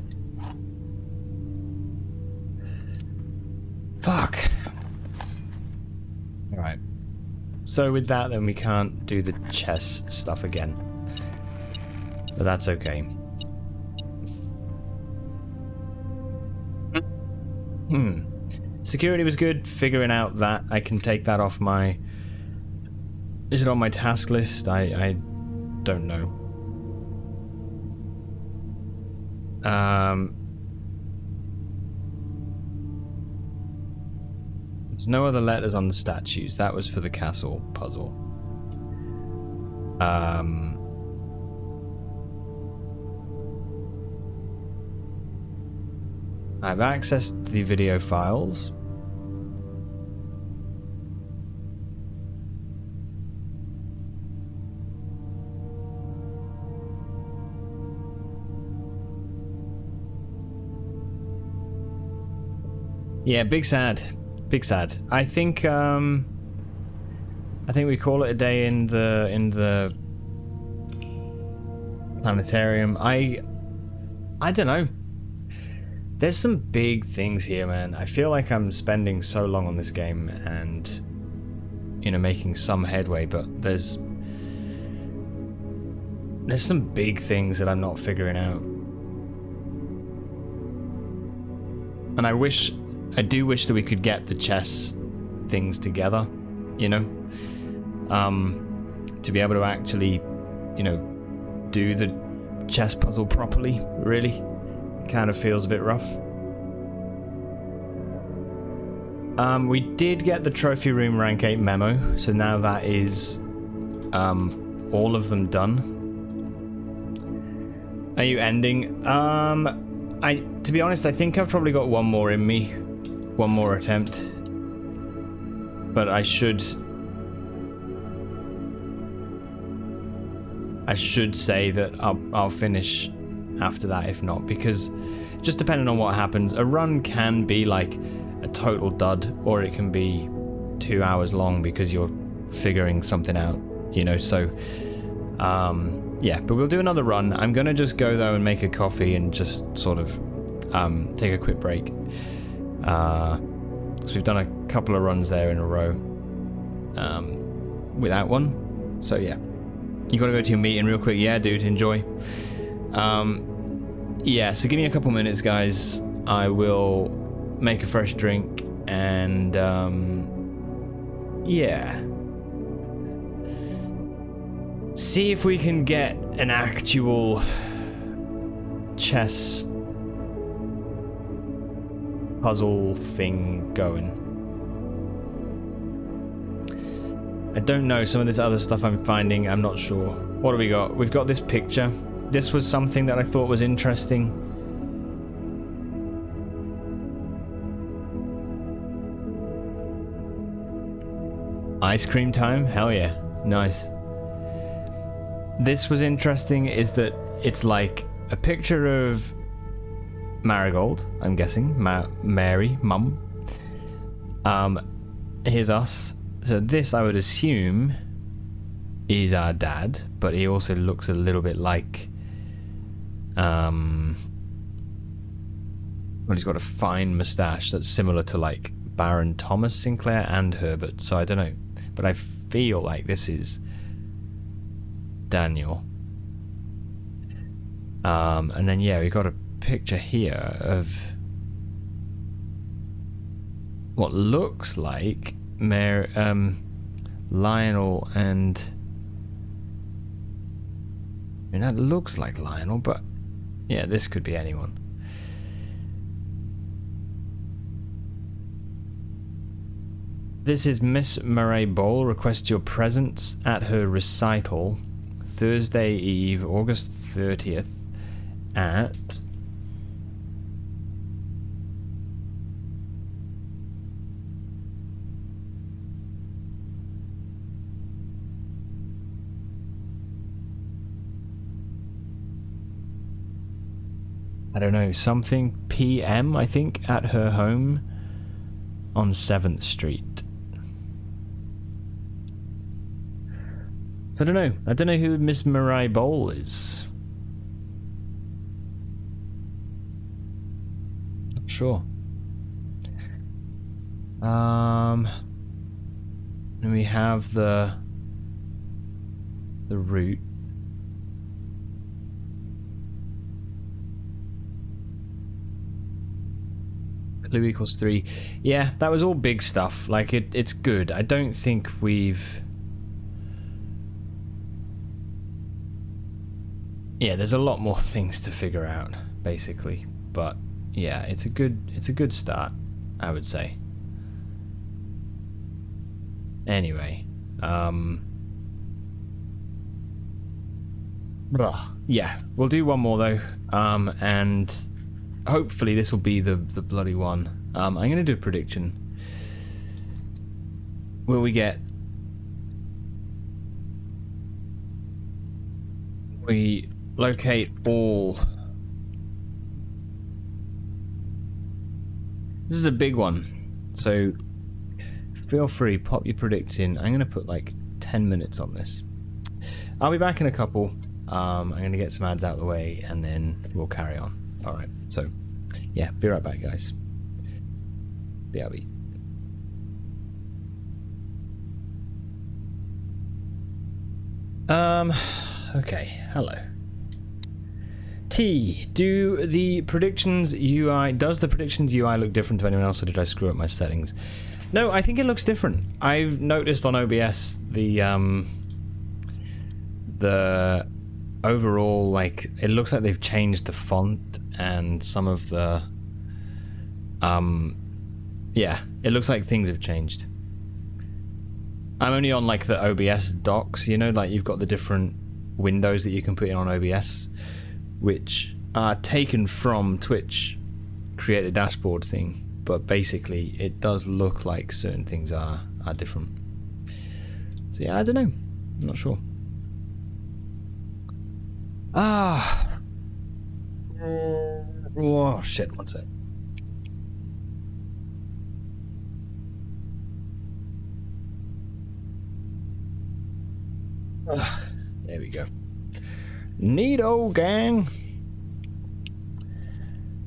Fuck. Alright. So with that, then we can't do the chess stuff again. But that's okay. Security was good. Figuring out that I can take that off my... Is it on my task list? I don't know. There's no other letters on the statues. That was for the castle puzzle. I've accessed the video files. Yeah, big sad. Big sad. I think we call it a day in the planetarium. I don't know. There's some big things here, man. I feel like I'm spending so long on this game and, you know, making some headway, but there's some big things that I'm not figuring out. And I do wish that we could get the chess things together, you know? To be able to actually, you know, do the chess puzzle properly, really. Kind of feels a bit rough. We did get the trophy room rank 8 memo, so now that is all of them done. Are you ending? To be honest, I think I've probably got one more in me, one more attempt, but I should say that I'll finish after that, if not, because just depending on what happens, a run can be like a total dud, or it can be 2 hours long because you're figuring something out, you know. So yeah, but we'll do another run. I'm gonna just go though and make a coffee and just sort of take a quick break, because we've done a couple of runs there in a row without one. So yeah, you gotta go to your meeting real quick. Yeah, dude, enjoy. Yeah, so give me a couple minutes, guys. I will make a fresh drink and yeah, see if we can get an actual chess puzzle thing going. I don't know, some of this other stuff I'm finding, I'm not sure. What do we got? We've got this picture. This was something that I thought was interesting. Ice cream time? Hell yeah. Nice. This was interesting, is that it's like a picture of Marigold, I'm guessing. Mary, Mum. Here's us. So this, I would assume, is our dad, but he also looks a little bit like Well, he's got a fine moustache that's similar to like Baron Thomas Sinclair and Herbert, so I don't know. But I feel like this is Daniel. And then yeah, we got a picture here of what looks like Lionel and... I mean, that looks like Lionel, but yeah, this could be anyone. This is Miss Murray Bowl requests your presence at her recital Thursday Eve, August 30th at... I don't know, something PM, I think, at her home on 7th Street. I don't know. I don't know who Miss Mariah Bowl is. Not sure. And we have the route. Clue equals 3. Yeah, that was all big stuff. Like, it's good. I don't think we've... Yeah, there's a lot more things to figure out, basically. But, yeah, it's a good start, I would say. Anyway, yeah, we'll do one more, though. And... hopefully this will be the bloody one. I'm going to do a prediction. Will we get... We locate all... This is a big one. So, feel free, pop your prediction. I'm going to put like 10 minutes on this. I'll be back in a couple. I'm going to get some ads out of the way and then we'll carry on. Alright, so, yeah, be right back, guys. BRB. Okay, hello. T, does the predictions UI look different to anyone else, or did I screw up my settings? No, I think it looks different. I've noticed on OBS the overall, like, it looks like they've changed the font and some of the yeah, it looks like things have changed. I'm only on like the OBS docs, you know, like you've got the different windows that you can put in on OBS, which are taken from Twitch create a dashboard thing, but basically it does look like certain things are different. So yeah, I don't know, I'm not sure. Oh shit, one sec. There we go. Neato, gang.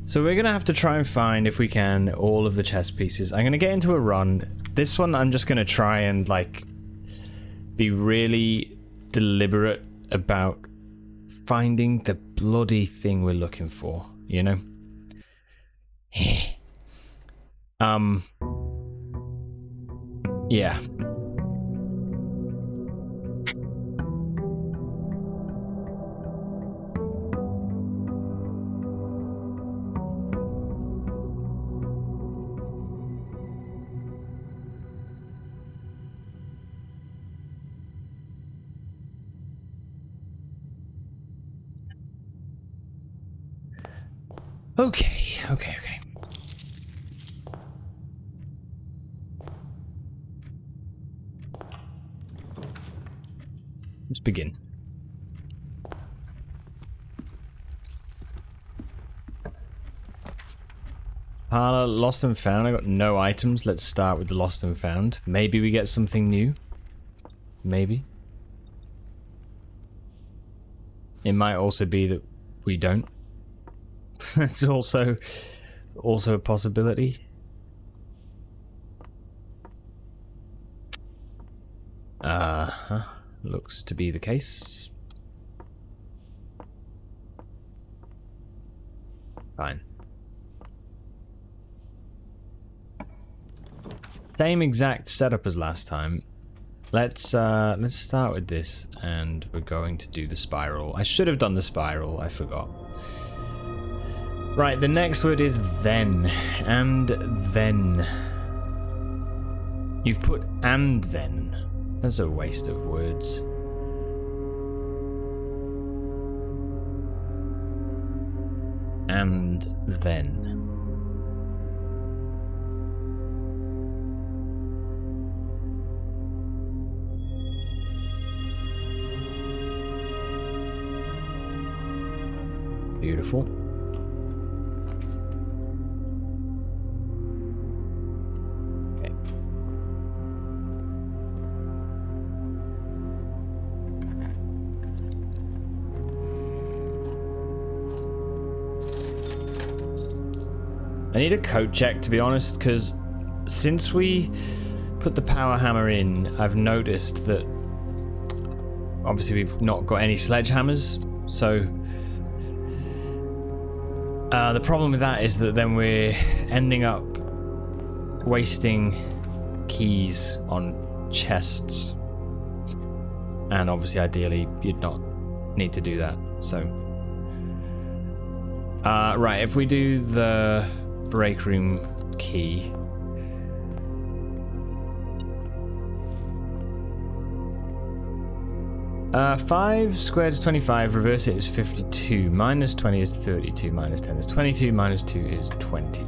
So we're gonna have to try and find, if we can, all of the chess pieces. I'm gonna get into a run. This one I'm just gonna try and like be really deliberate about finding the bloody thing we're looking for, you know? Yeah. Okay. Let's begin. Parlor, lost and found. I got no items. Let's start with the lost and found. Maybe we get something new. Maybe. It might also be that we don't. That's also also a possibility. Looks to be the case. Fine. Same exact setup as last time. Let's start with this, and we're going to do the spiral. I should have done the spiral, I forgot. Right, the next word is then. And then. You've put and then. That's a waste of words. And then. Beautiful. Okay. I need a code check, to be honest, because since we put the power hammer in, I've noticed that obviously we've not got any sledgehammers, so the problem with that is that then we're ending up wasting keys on chests, and obviously ideally you'd not need to do that. So right, if we do the break room key, five squared is 25, reverse it is 52, minus 20 is 32, minus 10 is 22, minus 2 is 20.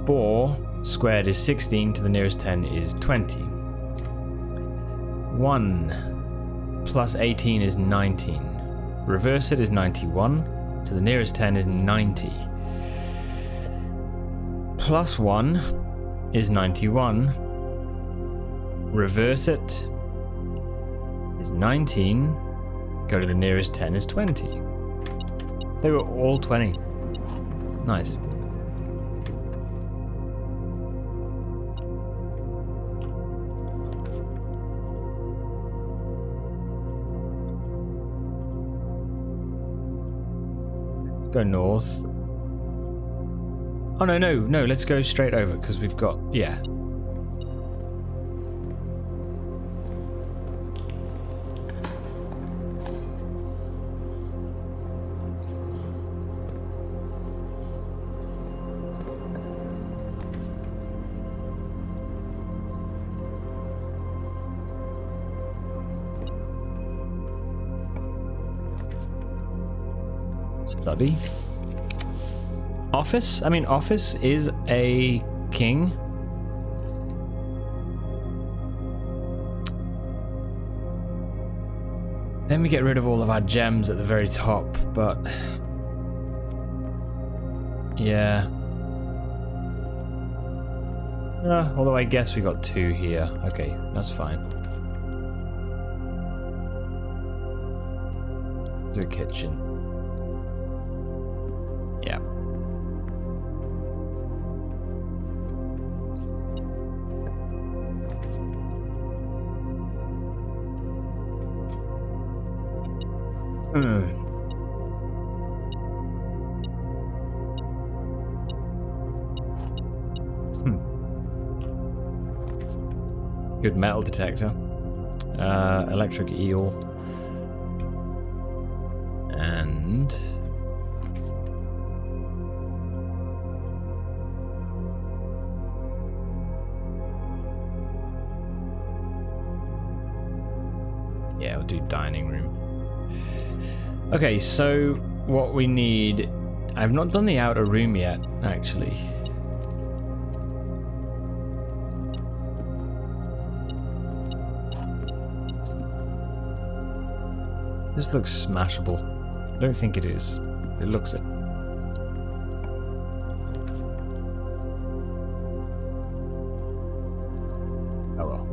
4 squared is 16, to the nearest 10 is 20. 1 plus 18 is 19. Reverse it is 91, to the nearest 10 is 90. Plus 1 is 91. Reverse it is 19. Go to the nearest 10 is 20. They were all 20. Nice. Let's go north. Oh no, let's go straight over because we've got, yeah. Study. Office? I mean, office is a king. Then we get rid of all of our gems at the very top, but yeah. Although I guess we got 2 here. Okay, that's fine. Do a kitchen. Yeah. Good metal detector. Electric eel. And yeah, we'll do dining room. Okay, so what we need, I've not done the outer room yet, actually. This looks smashable. I don't think it is. It looks it. Oh well.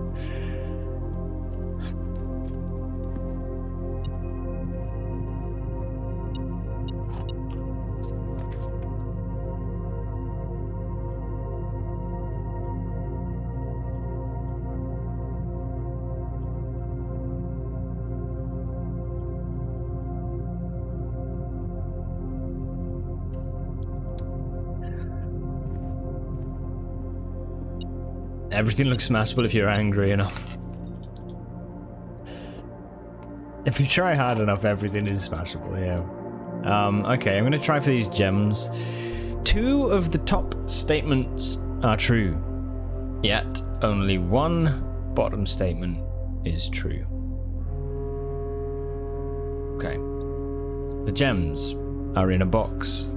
Everything looks smashable if you're angry enough. If you try hard enough, everything is smashable, yeah. Okay, I'm gonna try for these gems. 2 of the top statements are true, yet only 1 bottom statement is true. Okay. The gems are in a box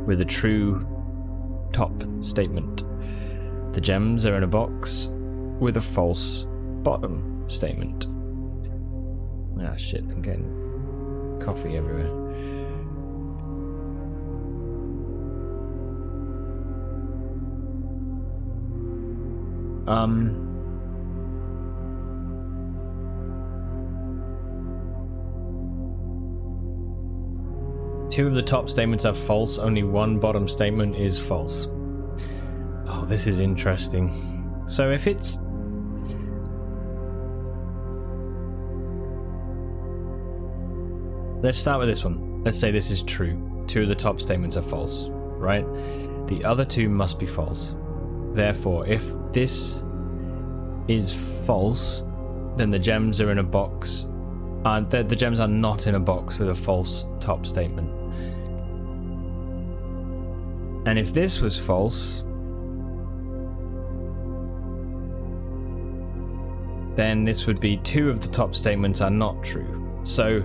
with a true top statement. The gems are in a box with a false bottom statement. Ah, shit, I'm getting coffee everywhere. Two of the top statements are false, only 1 bottom statement is false. Oh, this is interesting. So if it's... Let's start with this one. Let's say this is true. 2 of the top statements are false, right? The other 2 must be false. Therefore, if this is false, then the gems are in a box. The gems are not in a box with a false top statement. And if this was false, then this would be 2 of the top statements are not true. So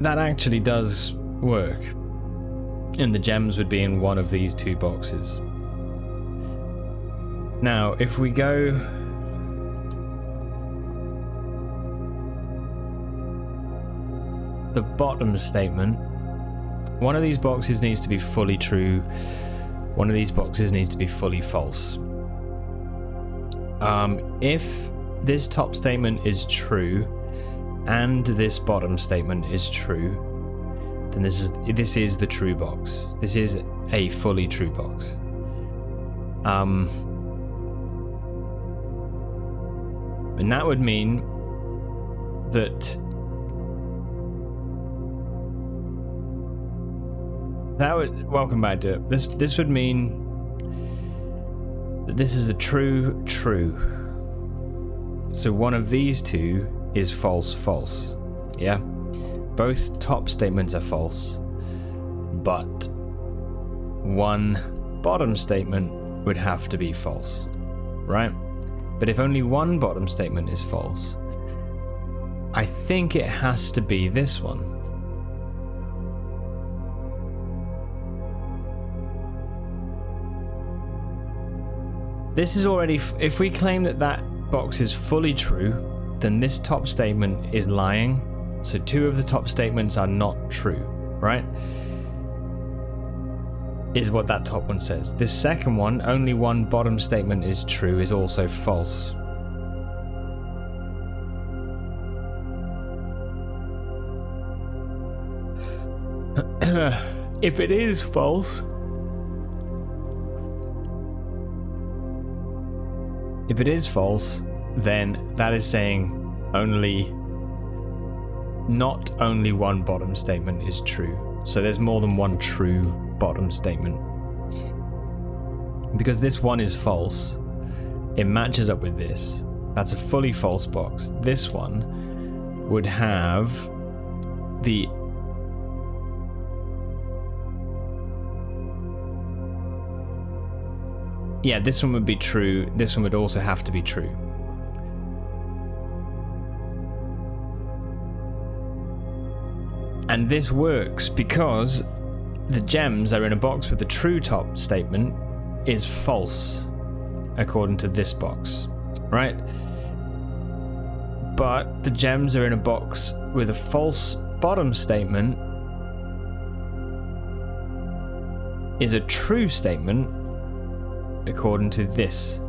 that actually does work. And the gems would be in one of these 2 boxes. Now, if we go... the bottom statement, one of these boxes needs to be fully true, one of these boxes needs to be fully false. If this top statement is true and this bottom statement is true, then this is the true box. This is a fully true box. And that would mean that welcome back to it. This would mean that this is a true. So one of these 2 is false. Yeah? Both top statements are false, but 1 bottom statement would have to be false, right? But if only 1 bottom statement is false, I think it has to be this one. This is already, if we claim that that box is fully true, then this top statement is lying. So 2 of the top statements are not true, right? Is what that top one says. This second one, only 1 bottom statement is true, is also false. If it is false, then that is saying not only 1 bottom statement is true. So there's more than 1 true bottom statement. Because this one is false, it matches up with this. That's a fully false box. This one would have the... Yeah, this one would be true. This one would also have to be true. And this works because the gems are in a box with the true top statement is false, according to this box, right? But the gems are in a box with a false bottom statement is a true statement, according to this.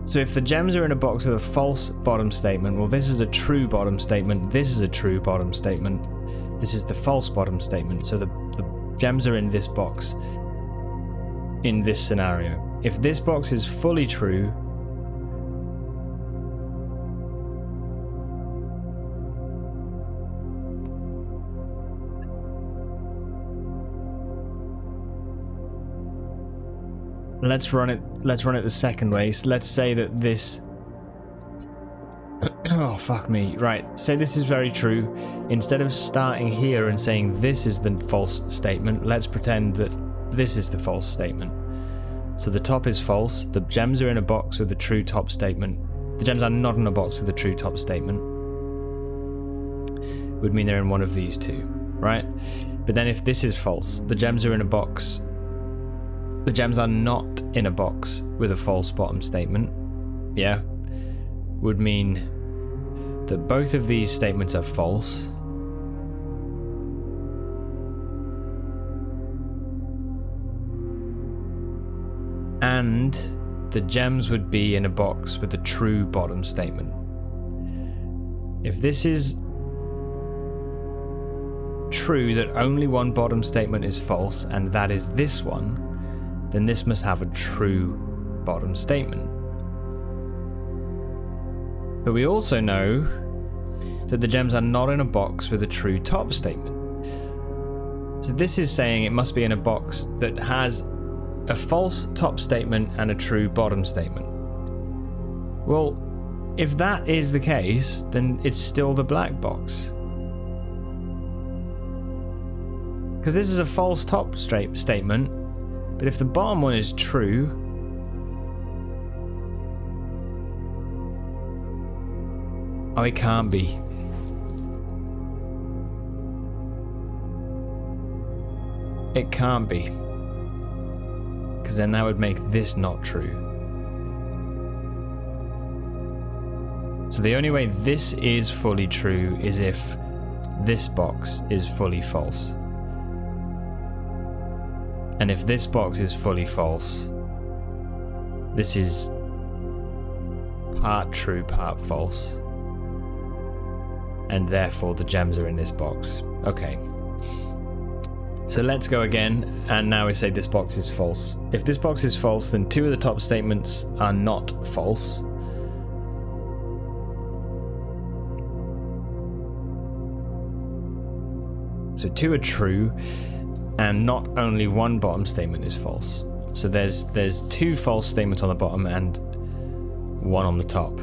So if the gems are in a box with a false bottom statement, well, this is a true bottom statement, this is a true bottom statement, this is the false bottom statement. So the gems are in this box in this scenario. If this box is fully true, let's run it the second way. So let's say that this oh fuck me. Right, say this is very true. Instead of starting here and saying this is the false statement, let's pretend that this is the false statement. So the top is false, the gems are in a box with the true top statement. The gems are not in a box with the true top statement. Would mean they're in one of these two, right? But then if this is false, the gems are in a box. The gems are not in a box with a false bottom statement. Yeah. Would mean that both of these statements are false. And the gems would be in a box with a true bottom statement. If this is true that only one bottom statement is false, and that is this one, then this must have a true bottom statement. But we also know that the gems are not in a box with a true top statement. So this is saying it must be in a box that has a false top statement and a true bottom statement. Well, if that is the case, then it's still the black box. Because this is a false top statement, but if the bottom one is true, oh, it can't be. It can't be. Because then that would make this not true. So the only way this is fully true is if this box is fully false. And if this box is fully false, this is part true, part false. And therefore the gems are in this box. Okay. So let's go again, and now we say this box is false. If this box is false, then two of the top statements are not false. So two are true, and not only one bottom statement is false. So there's two false statements on the bottom and one on the top.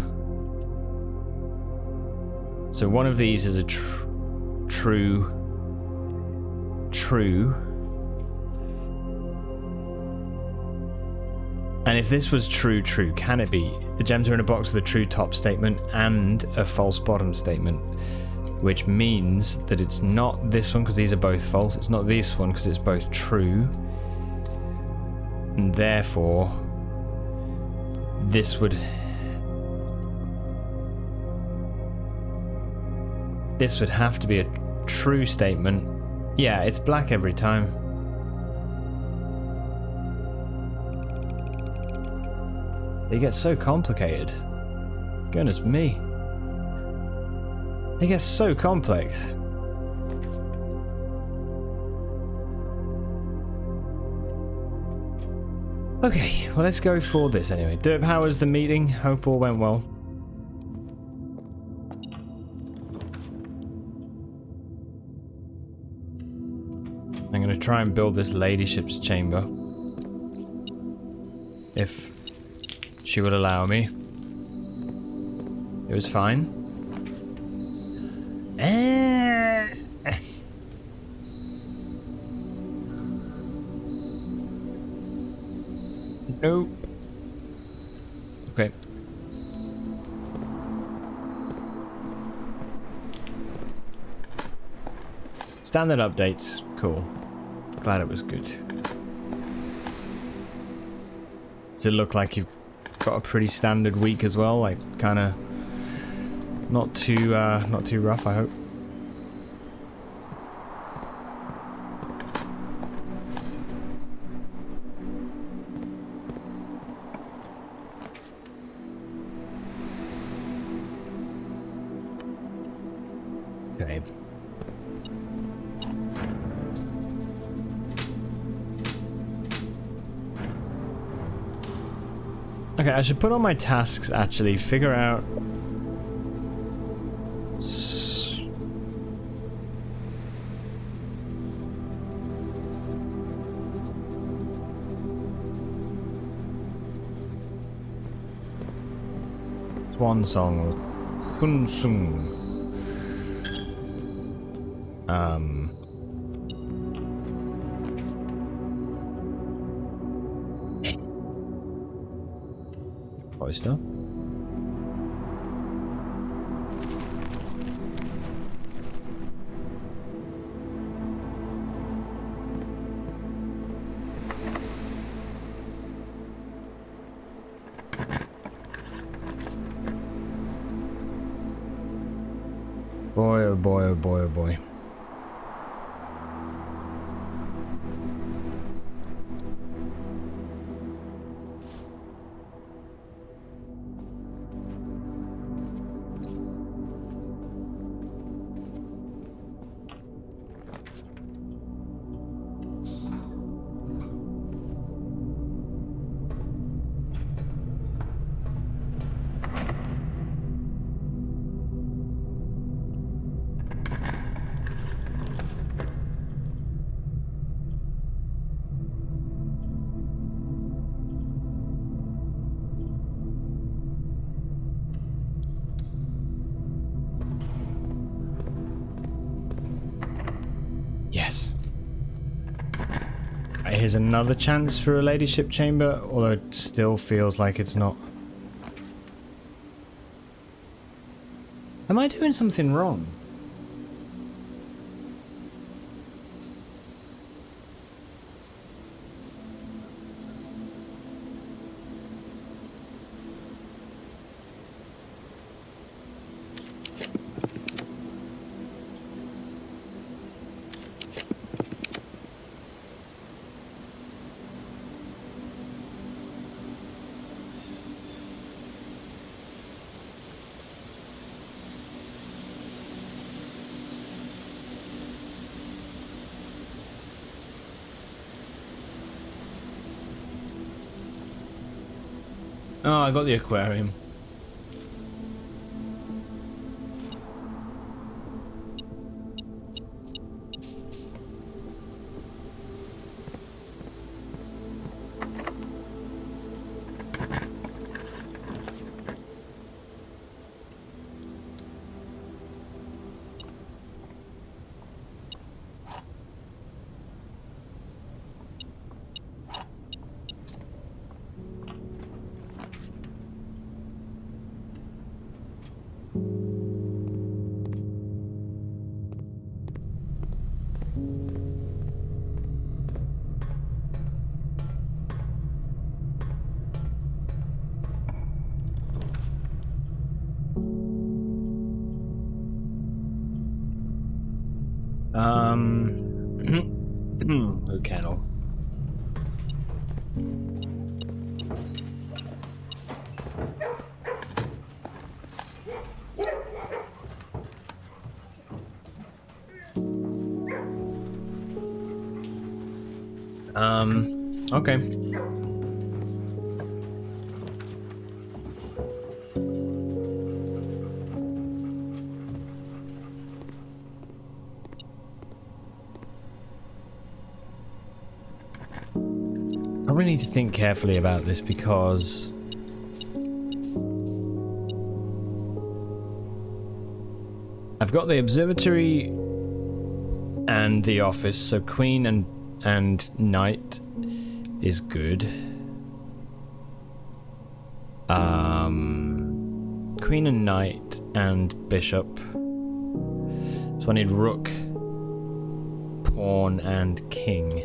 So one of these is a true. And if this was true, can it be? The gems are in a box with a true top statement and a false bottom statement, which means that it's not this one because these are both false. It's not this one because it's both true. And therefore, this would have to be a true statement. Yeah, it's black every time. They get so complicated. Goodness me. They get so complex. Okay, well let's go for this anyway. Derp, how was the meeting? Hope all went well. I'm going to try and build this ladyship's chamber. If she would allow me. It was fine. Nope. Okay. Standard updates. Cool. Glad it was good. Does it look like you've got a pretty standard week as well? Like, kind of not too rough, I hope. Okay. Okay, I should put on my tasks, actually, figure out... Swan Song or Kun Sung. Oyster. Boy, oh boy, oh boy, oh boy. Yes. Here's another chance for a ladyship chamber, although it still feels like it's not. Am I doing something wrong? Oh, I got the aquarium. Who kennel? Okay. I really need to think carefully about this because I've got the observatory and the office, so Queen and Knight is good. Queen and Knight and Bishop. So I need Rook, Pawn, and King.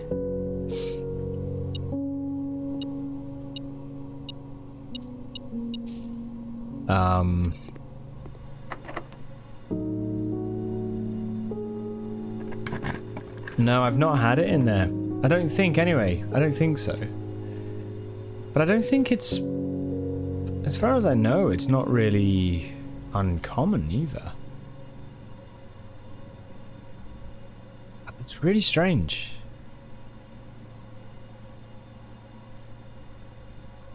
No, I've not had it in there. I don't think, anyway. I don't think so. But I don't think it's... As far as I know, it's not really uncommon either. It's really strange.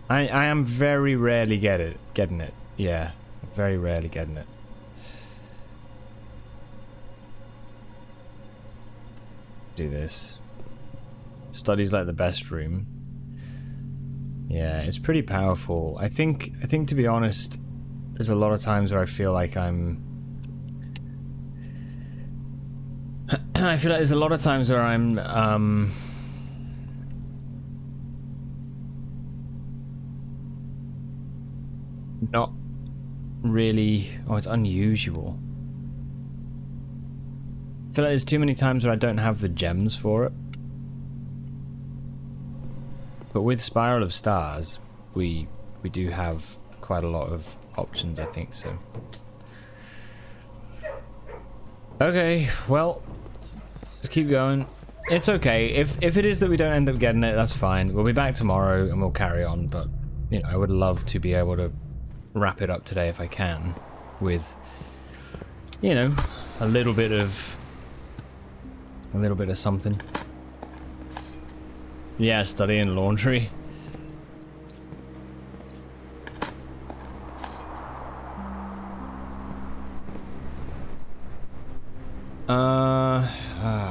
I am very rarely getting it. Yeah, very rarely getting it. Do this. Study's like the best room. Yeah, it's pretty powerful. I think to be honest, there's a lot of times where I feel like I feel like there's a lot of times where I'm not really. Oh, it's unusual. I feel like there's too many times where I don't have the gems for it. But with Spiral of Stars, we do have quite a lot of options, I think, so. Okay, well, let's keep going. It's okay. If it is that we don't end up getting it, that's fine. We'll be back tomorrow and we'll carry on, but you know, I would love to be able to wrap it up today if I can with, you know, a little bit of something. Yeah, studying laundry.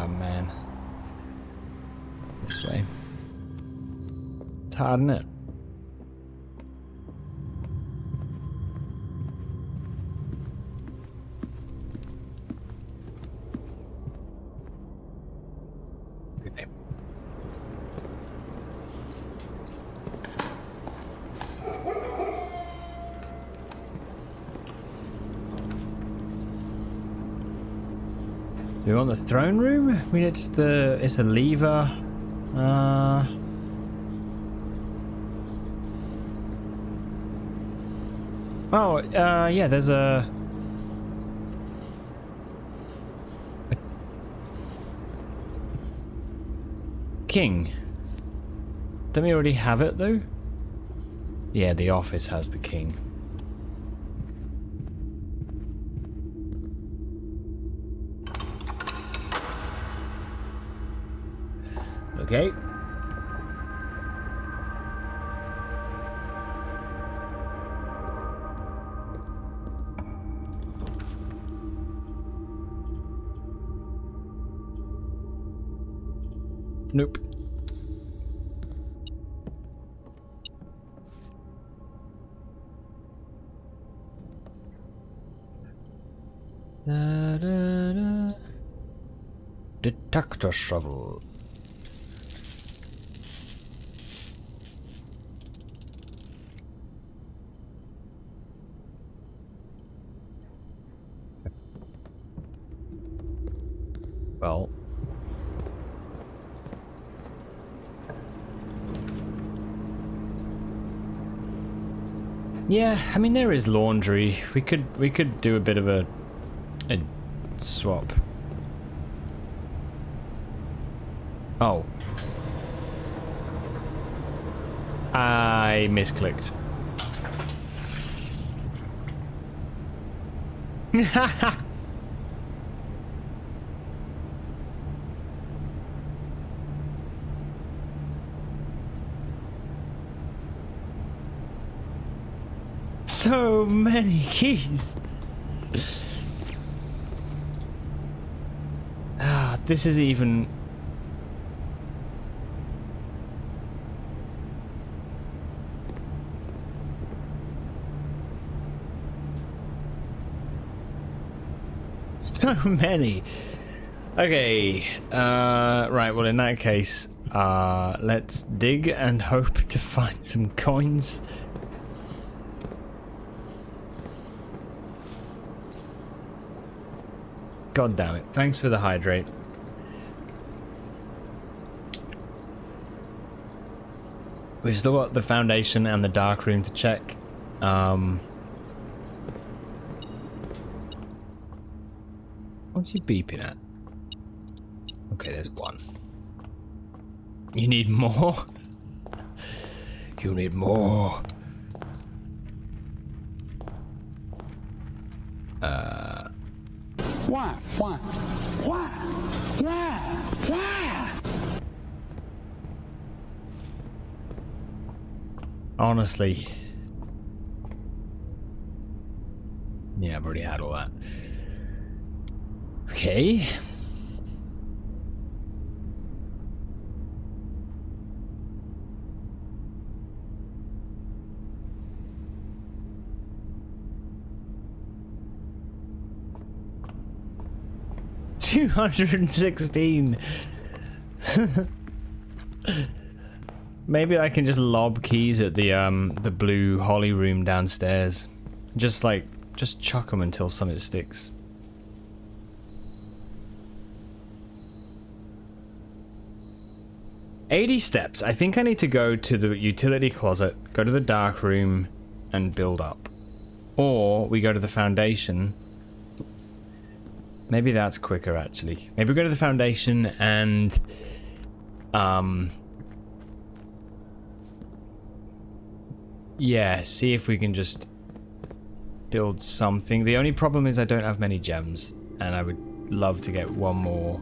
Man. This way. It's hard, isn't it? Okay. Do we want the throne room? I mean, it's a lever. Yeah, there's a king. Don't we already have it though? Yeah, the office has the king. Okay. Nope. Da, da, da. Detector shovel. Well. Yeah, I mean there is laundry. We could do a bit of a swap. Oh. I misclicked. So many keys. This is even... So many. Okay. Right, well in that case, let's dig and hope to find some coins. God damn it. Thanks for the hydrate. We've still got the foundation and the dark room to check. What's he beeping at? Okay, there's one. You need more? You need more.
Why?
Honestly. Yeah, I've already had all that. Okay. 216. Maybe I can just lob keys at the blue holly room downstairs. Just chuck them until something sticks. $80 steps. I think I need to go to the utility closet, go to the dark room, and build up. Or we go to the foundation. Maybe that's quicker, actually. Maybe we go to the foundation and... yeah, see if we can just build something. The only problem is I don't have many gems, and I would love to get one more.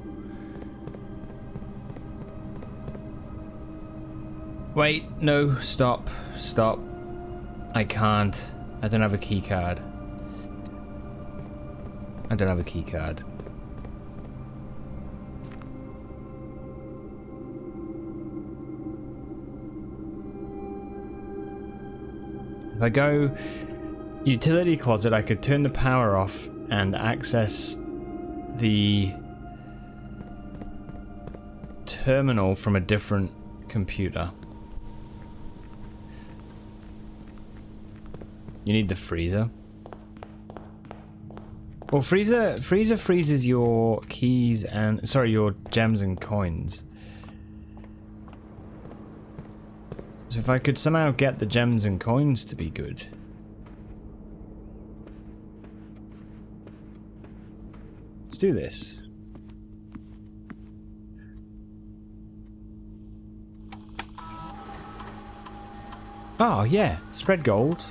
Wait, no, stop. I can't. I don't have a key card. If I go utility closet, I could turn the power off and access the terminal from a different computer. You need the freezer. Well, freezer freezes your keys and your gems and coins. So if I could somehow get the gems and coins to be good. Let's do this. Oh yeah, spread gold.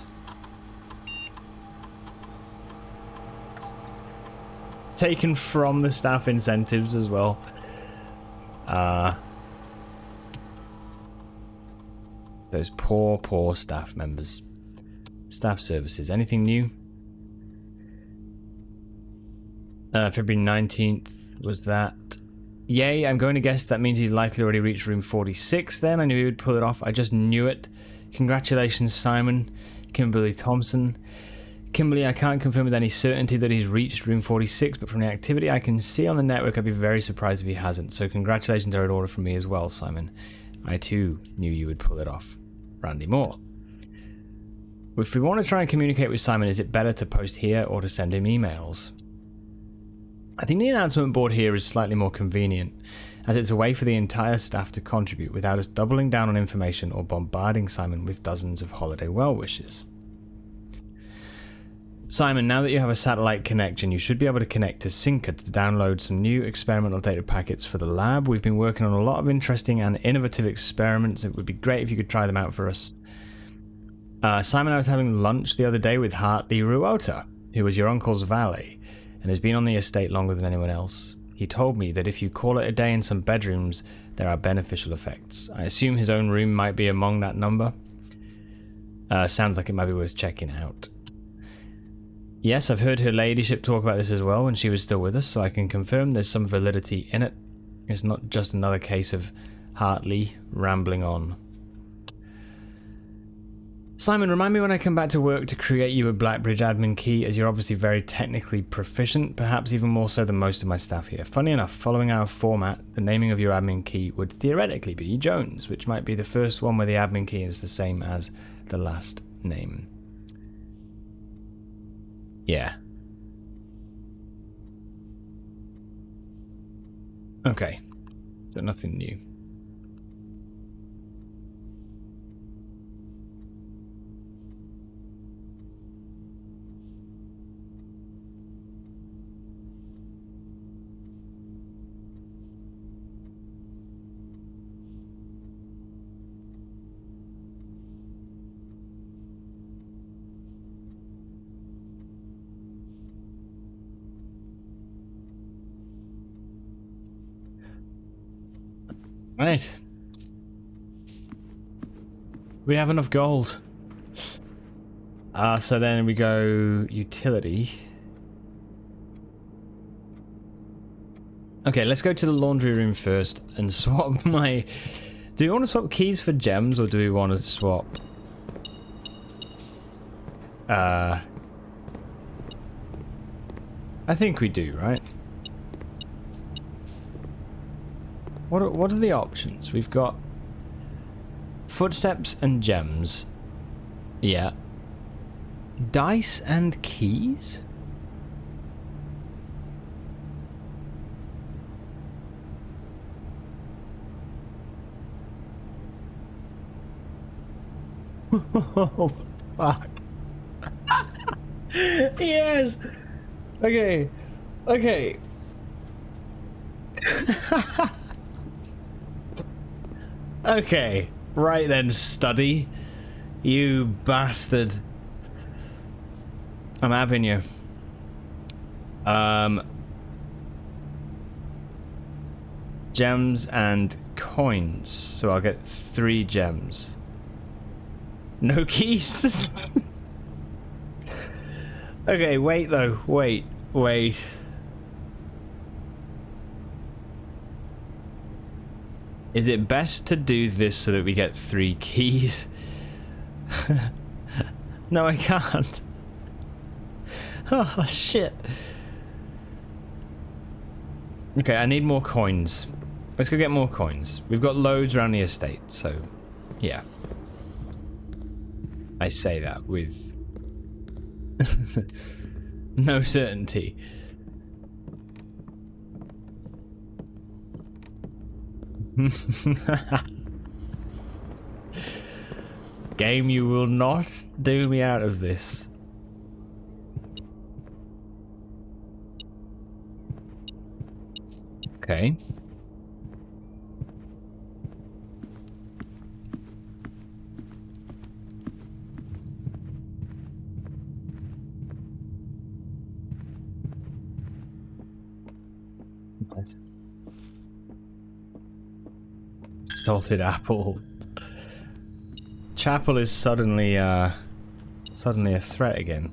Taken from the staff incentives as well. Those poor staff members. Staff services. Anything new? February 19th was that. Yay, I'm going to guess that means he's likely already reached room 46 then. I knew he would pull it off. I just knew it. Congratulations, Simon. Kimberly Thompson. Kimberly, I can't confirm with any certainty that he's reached room 46, but from the activity I can see on the network, I'd be very surprised if he hasn't. So congratulations are in order from me as well, Simon. I too knew you would pull it off. Randy Moore. If we want to try and communicate with Simon, is it better to post here or to send him emails? I think the announcement board here is slightly more convenient, as it's a way for the entire staff to contribute without us doubling down on information or bombarding Simon with dozens of holiday well wishes. Simon, now that you have a satellite connection, you should be able to connect to Synca to download some new experimental data packets for the lab. We've been working on a lot of interesting and innovative experiments. It would be great if you could try them out for us. Simon, I was having lunch the other day with Hartley Ruota, who was your uncle's valet, and has been on the estate longer than anyone else. He told me that if you call it a day in some bedrooms, there are beneficial effects. I assume his own room might be among that number. Sounds like it might be worth checking out. Yes, I've heard her ladyship talk about this as well when she was still with us, so I can confirm there's some validity in it. It's not just another case of Hartley rambling on. Simon, remind me when I come back to work to create you a Blackbridge admin key, as you're obviously very technically proficient, perhaps even more so than most of my staff here. Funny enough, following our format, the naming of your admin key would theoretically be Jones, which might be the first one where the admin key is the same as the last name. Yeah. Okay. So nothing new. Right. We have enough gold. So then we go utility. Okay, let's go to the laundry room first and swap my... Do we want to swap keys for gems, or do we want to swap... I think we do, right? What are the options? We've got footsteps and gems. Yeah. Dice and keys? Oh, fuck. Yes! Okay. Okay. Okay. Right then, study. You bastard. I'm having you. Gems and coins. So I'll get 3 gems. No keys? Okay, wait though. Wait. Is it best to do this so that we get 3 keys? No, I can't. Oh, shit. Okay, I need more coins. Let's go get more coins. We've got loads around the estate, so yeah. I say that with no certainty. Game, you will not do me out of this. Okay. Salted apple. Chapel is suddenly a threat again.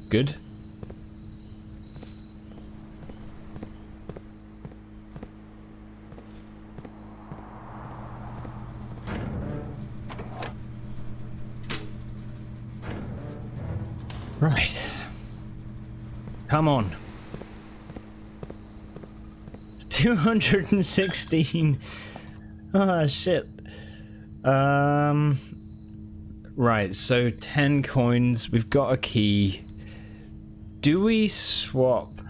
Good. Right. Come on. 216. Ah, shit. Right, so 10 coins. We've got a key. Do we swap?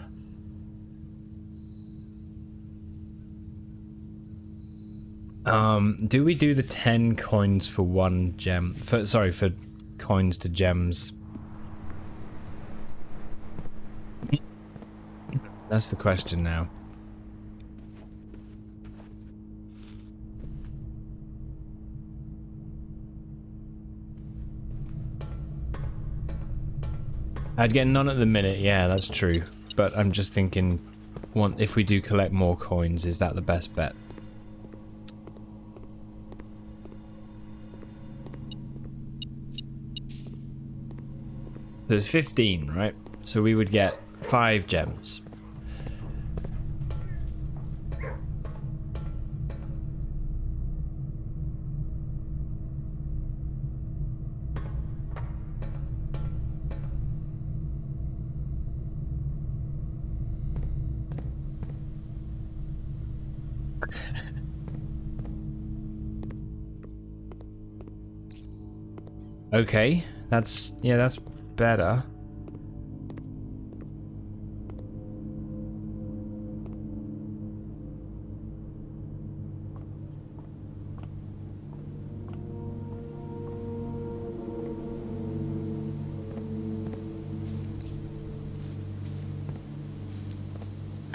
Do we do the 10 coins for 1 gem? For coins to gems? That's the question now. I'd get none at the minute, yeah, that's true. But I'm just thinking, if we do collect more coins, is that the best bet? There's 15, right? So we would get 5 gems. Okay, that's better.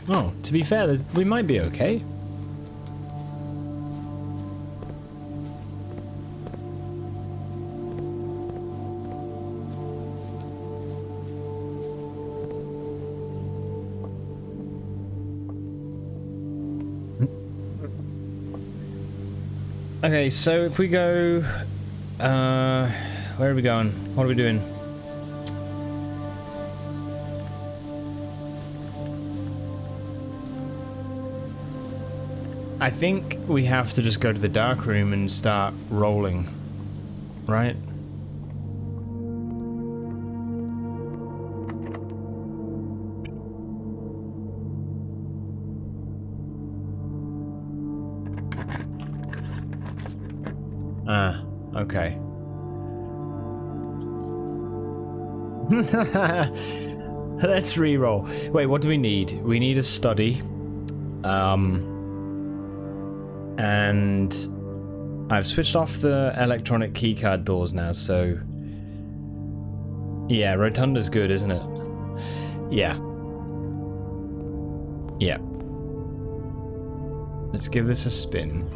Oh, to be fair, we might be okay. Okay, so if we go, where are we going? What are we doing? I think we have to just go to the dark room and start rolling, right? Ah, okay. Let's re-roll. Wait, what do we need? We need a study. And I've switched off the electronic keycard doors now, so yeah, Rotunda's good, isn't it? Yeah. Yeah. Let's give this a spin.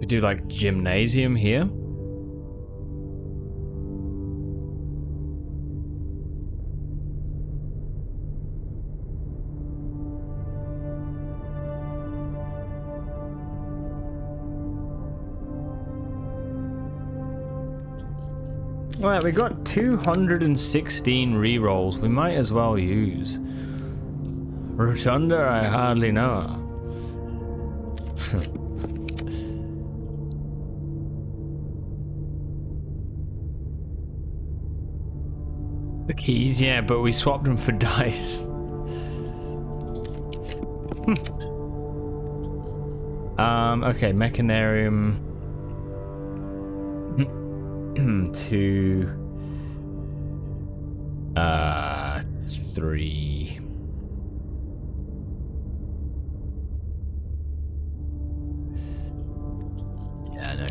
We do like gymnasium here. Well, we got 216 rerolls. We might as well use. Rotunda, I hardly know her. The keys, yeah, but we swapped them for dice. Okay, Mechanarium. 2 3. Yeah, I know.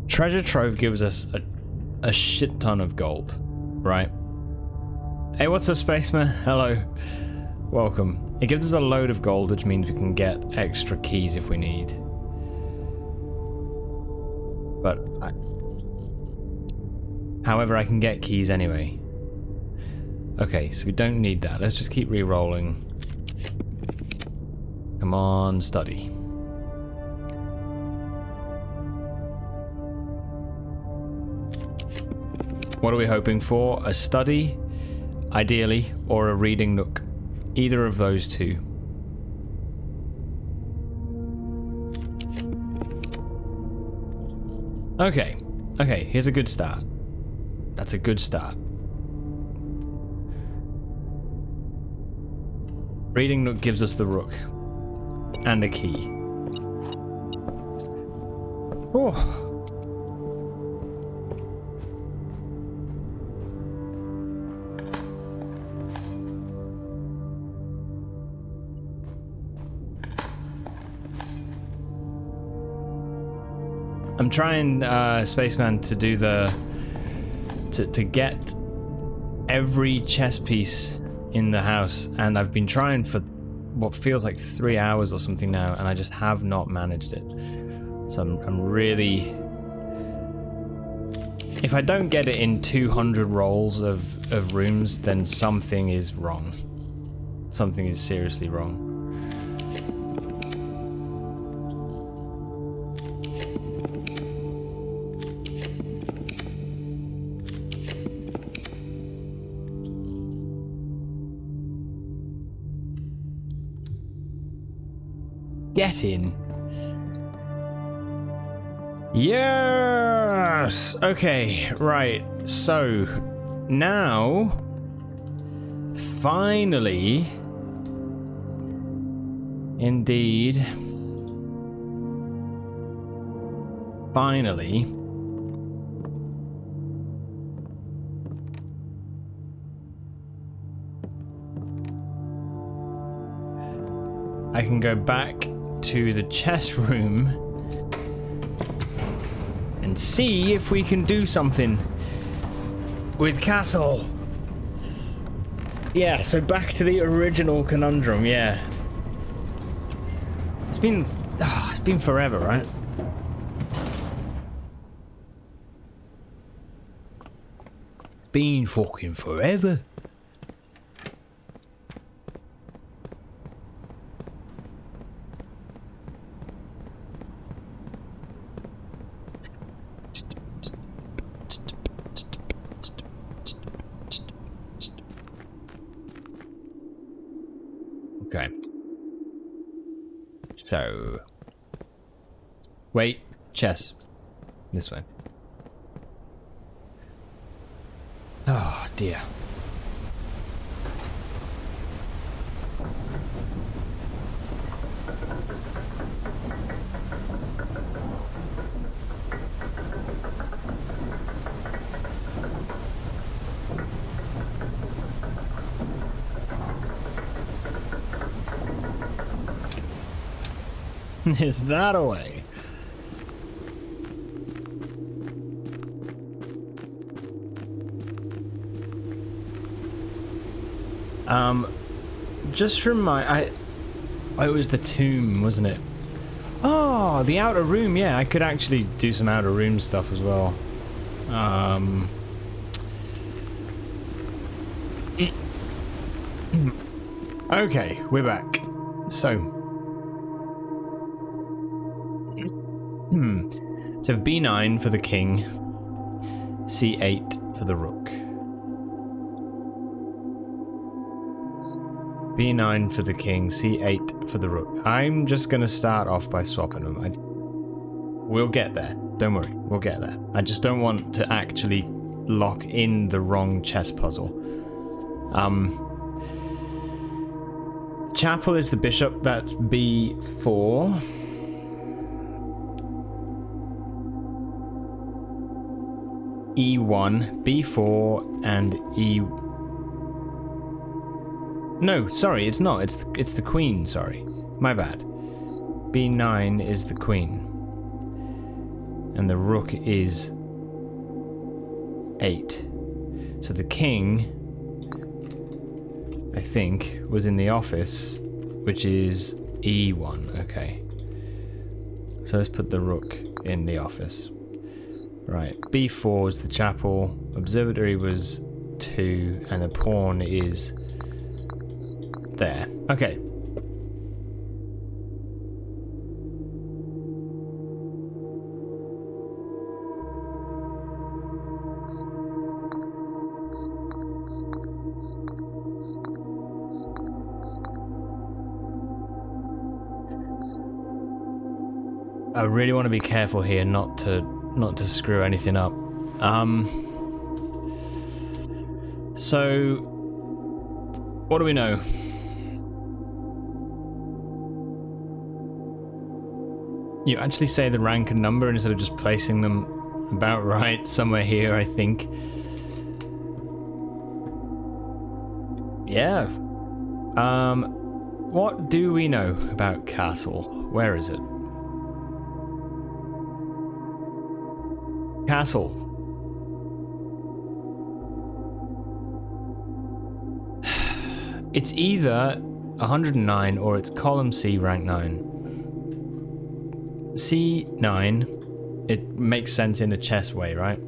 Treasure Trove gives us a shit ton of gold, right? Hey, what's up, Spaceman? Hello. Welcome. It gives us a load of gold, which means we can get extra keys if we need. But, however, I can get keys anyway. Okay, so we don't need that. Let's just keep re-rolling. Come on, study. What are we hoping for? A study, ideally, or a reading nook? Either of those two. Okay. Okay, here's a good start. That's a good start. Reading nook gives us the rook. And the key. Oh. I'm trying, Spaceman, to do to get every chess piece in the house, and I've been trying for what feels like 3 hours or something now, and I just have not managed it. So I'm really... If I don't get it in 200 rolls of rooms, then something is wrong. Something is seriously wrong. Get in. Yes! Okay, right. So, now, finally, indeed, finally, I can go back to the chess room and see if we can do something with Castle. Yeah, so back to the original conundrum, yeah. It's been forever, right? Been fucking forever. Okay. So. Wait, chess. This way. Oh dear. Is that a way? Just from my, it was the tomb, wasn't it? Oh, the outer room, yeah, I could actually do some outer room stuff as well. Okay, we're back. So, so B9 for the king, C8 for the rook. B9 for the king, C8 for the rook. I'm just going to start off by swapping them. We'll get there. Don't worry, we'll get there. I just don't want to actually lock in the wrong chess puzzle. Chapel is the bishop, that's B4. E1, B4, and E... No, sorry, it's not. It's the queen, sorry. My bad. B9 is the queen. And the rook is 8. So the king, I think, was in the office, which is E1. Okay. So let's put the rook in the office. Right, B4 was the chapel, observatory was 2, and the pawn is there. Okay. I really want to be careful here not to screw anything up. So what do we know? You actually say the rank and number instead of just placing them about right somewhere here, I think. Yeah. What do we know about Castle? Where is it? Castle. It's either 109 or it's column C, rank 9. C9, it makes sense in a chess way, right?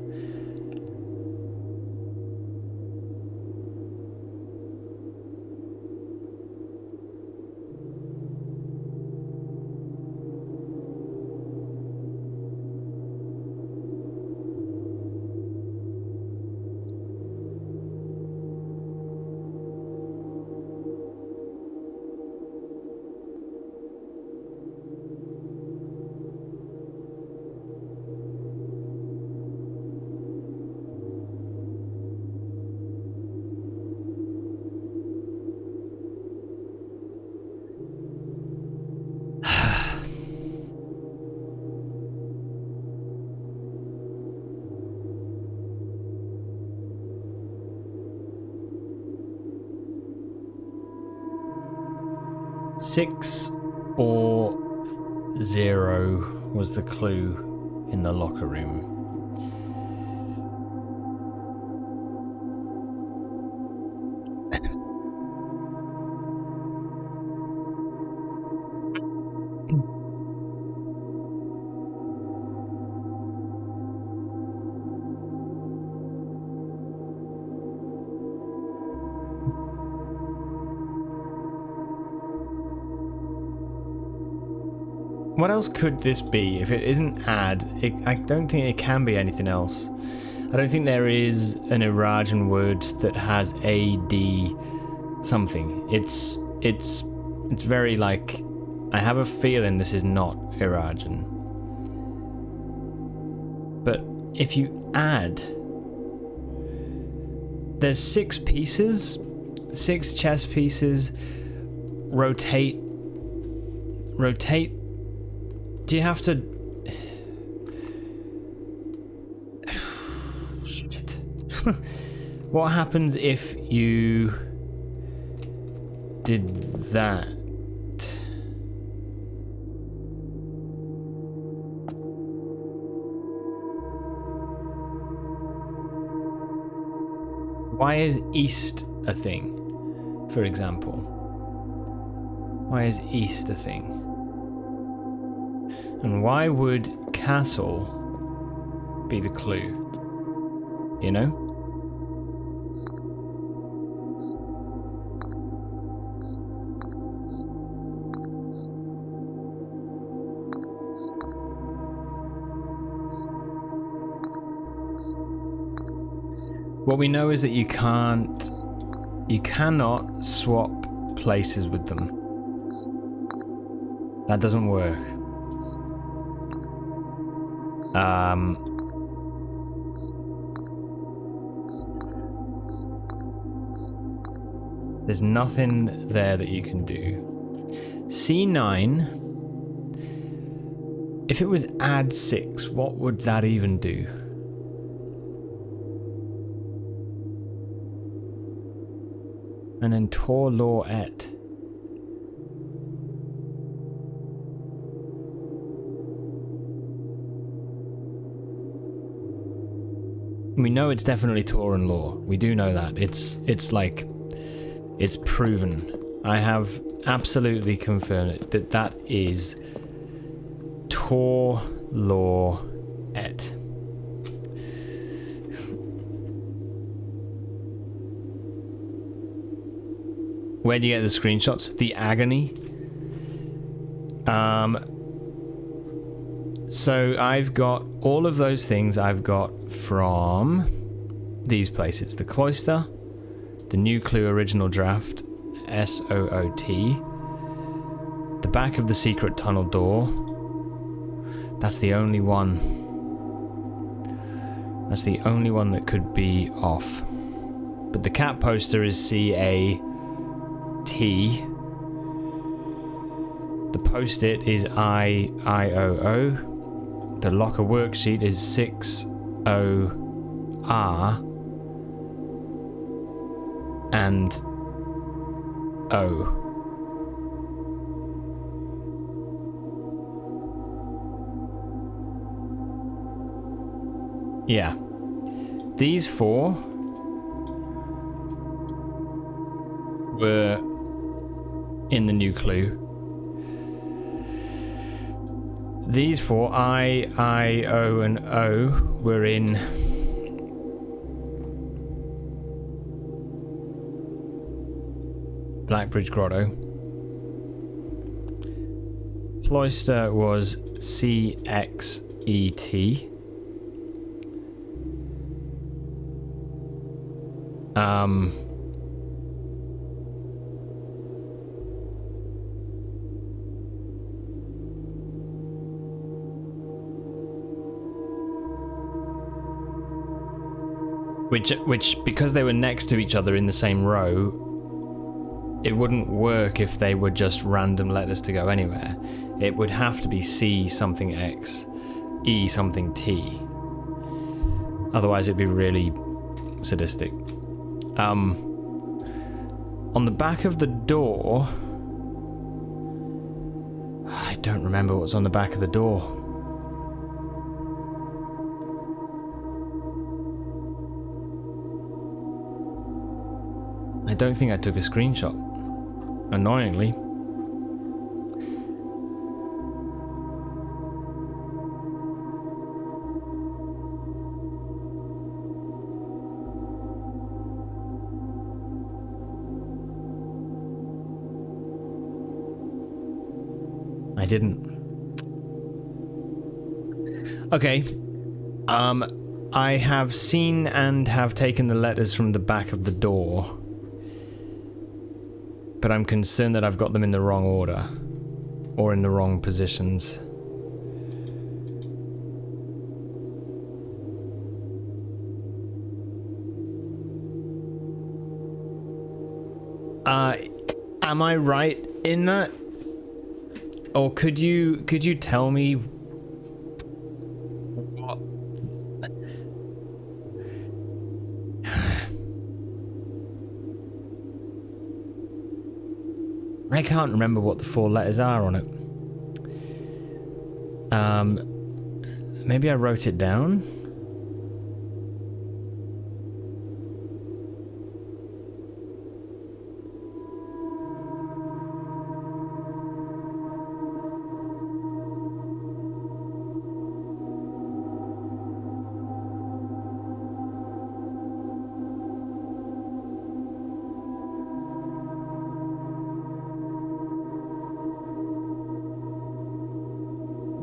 Six or 0 was the clue. in the locker room. What else could this be? If it isn't add, I don't think it can be anything else. I don't think there is an Irajan word that has AD something. It's very like, I have a feeling this is not Irajan. But if you add, there's 6 pieces, 6 chess pieces, rotate. Do you have to... Shit. What happens if you did that? Why is east a thing, for example? Why is east a thing? And why would castle be the clue? You know? What we know is that you cannot swap places with them. That doesn't work. There's nothing there that you can do. C9, if it was add 6, what would that even do? And then Tor Law Et. We know it's definitely Tor and Law. We do know that. It's like, it's proven. I have absolutely confirmed it, that is Tor Law Et. Where do you get the screenshots? The agony. So I've got all of those things I've got from these places. The Cloister, the New Clue Original Draft, SOOT, the back of the secret tunnel door. That's the only one. That's the only one that could be off. But the cat poster is CAT. The post-it is IOO. The locker worksheet is 60R and O. Yeah. These 4 were in the new clue. These 4, I, O, and O, were in Blackbridge Grotto. Cloister was CXET. Which, because they were next to each other in the same row, it wouldn't work if they were just random letters to go anywhere. It would have to be C something X, E something T. Otherwise it'd be really sadistic. On the back of the door, I don't remember what's on the back of the door. don't think I took a screenshot. Annoyingly. I didn't. Okay. I have seen and have taken the letters from the back of the door. But I'm concerned that I've got them in the wrong order. Or in the wrong positions. Am I right in that? Or could you tell me what? I can't remember what the 4 letters are on it. Maybe I wrote it down?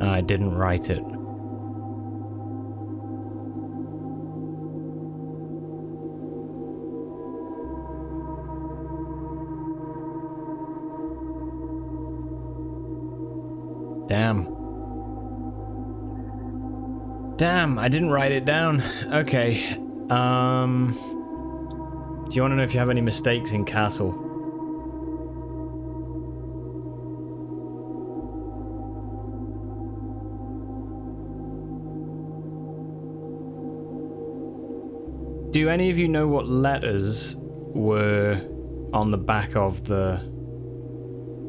I didn't write it. Damn. Damn, I didn't write it down. Okay. Do you want to know if you have any mistakes in Castle? Do any of you know what letters were on the back of the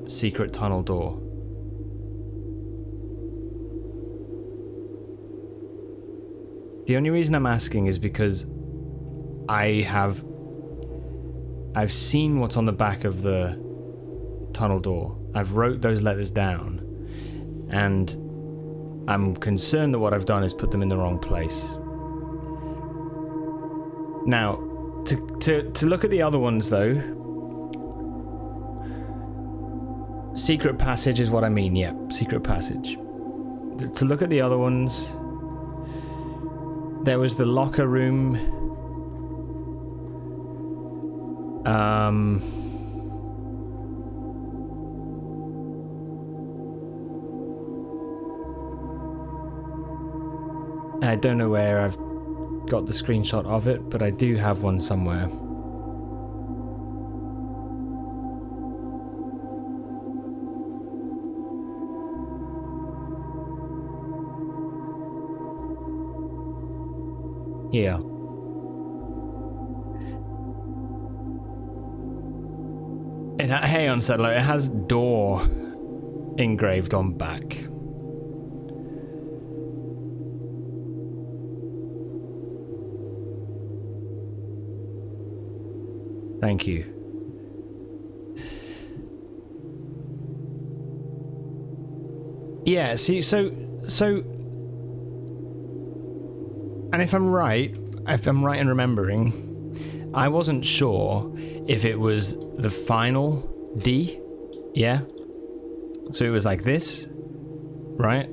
secret tunnel door? The only reason I'm asking is because I've seen what's on the back of the tunnel door. I've wrote those letters down, and I'm concerned that what I've done is put them in the wrong place. Now, to look at the other ones though, secret passage is what I mean. Yeah, secret passage. To look at the other ones, there was the locker room. I don't know where I've got the screenshot of it, but I do have one somewhere. Here. Hey, Unsettler, it has door engraved on back. Thank you. Yeah, see, so, and if I'm right in remembering, I wasn't sure if it was the final D, yeah? So it was like this, right?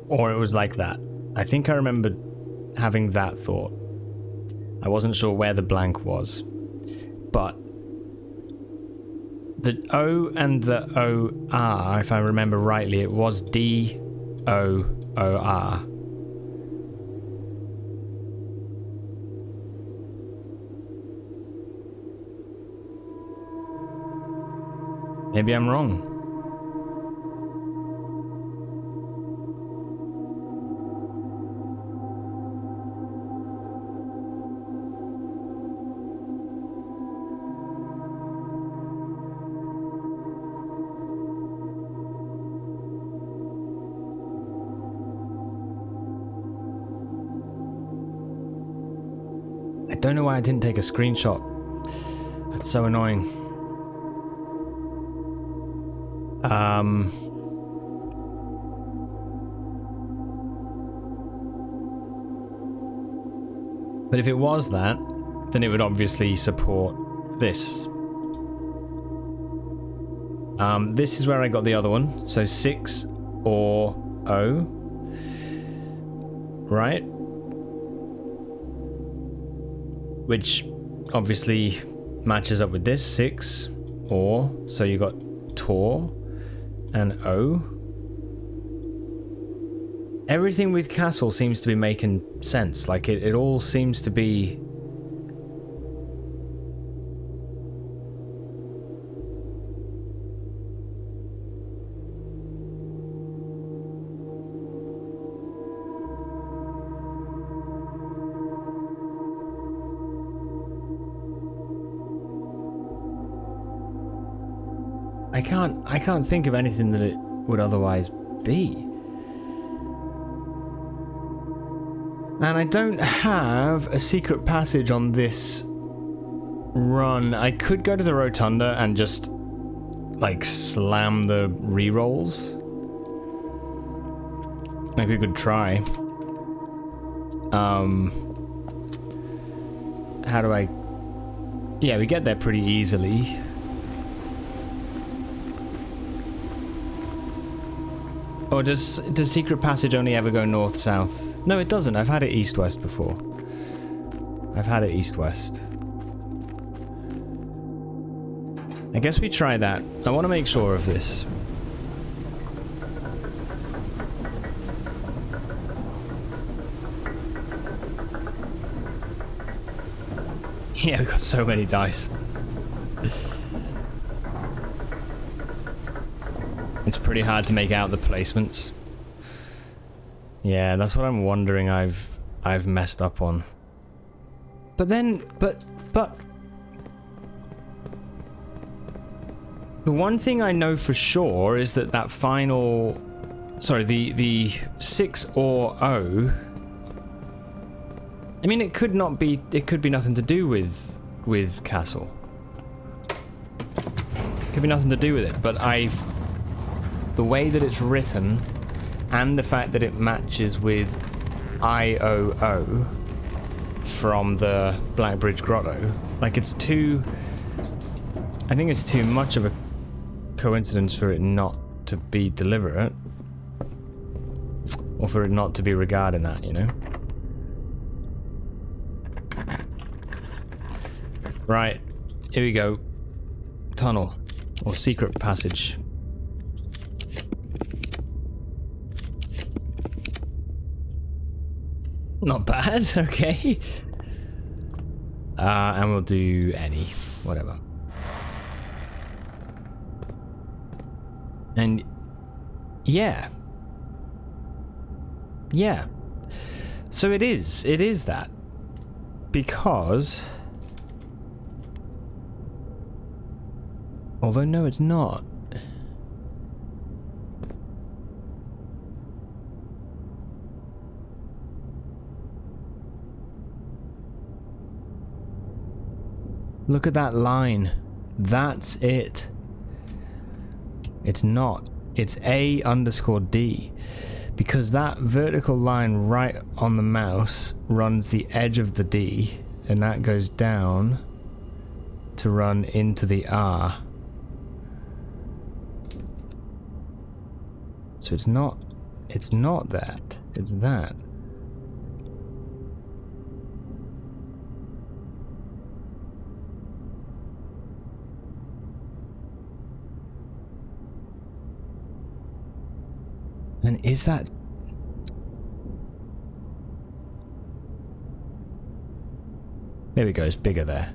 Or it was like that. I think I remembered having that thought. I wasn't sure where the blank was. But the O and the O-R, if I remember rightly, it was D-O-O-R. Maybe I'm wrong. I don't know why I didn't take a screenshot. It's so annoying. But if it was that, then it would obviously support this. This is where I got the other one. So 6 or O. Right? Which obviously matches up with this. 6 or. So you got Tor and O. Everything with castle seems to be making sense. Like it all seems to be... I can't think of anything that it would otherwise be. And I don't have a secret passage on this run. I could go to the rotunda and just like slam the rerolls. Like we could try. How do I... Yeah, we get there pretty easily. Or does secret passage only ever go north-south? No, it doesn't. I've had it east-west before. I've had it east-west. I guess we try that. I want to make sure of this. Yeah, we've got so many dice. It's pretty hard to make out the placements. Yeah, that's what I'm wondering I've messed up on. But then, but... The one thing I know for sure is that final... Sorry, the 6 or O... I mean, it could not be... It could be nothing to do with Castle. It could be nothing to do with it, but the way that it's written, and the fact that it matches with IOO from the Blackbridge Grotto, like it's too... I think it's too much of a coincidence for it not to be deliberate. Or for it not to be regarding that, you know? Right, here we go. Tunnel, or secret passage. Not bad, okay. And we'll do any, whatever. And yeah. Yeah. So it is that. Because... Although no, it's not. Look at that line. That's it. It's not. It's A_D. Because that vertical line right on the mouse runs the edge of the D, and that goes down to run into the R. So it's not that. It's that. And is that... There we go, it's bigger there.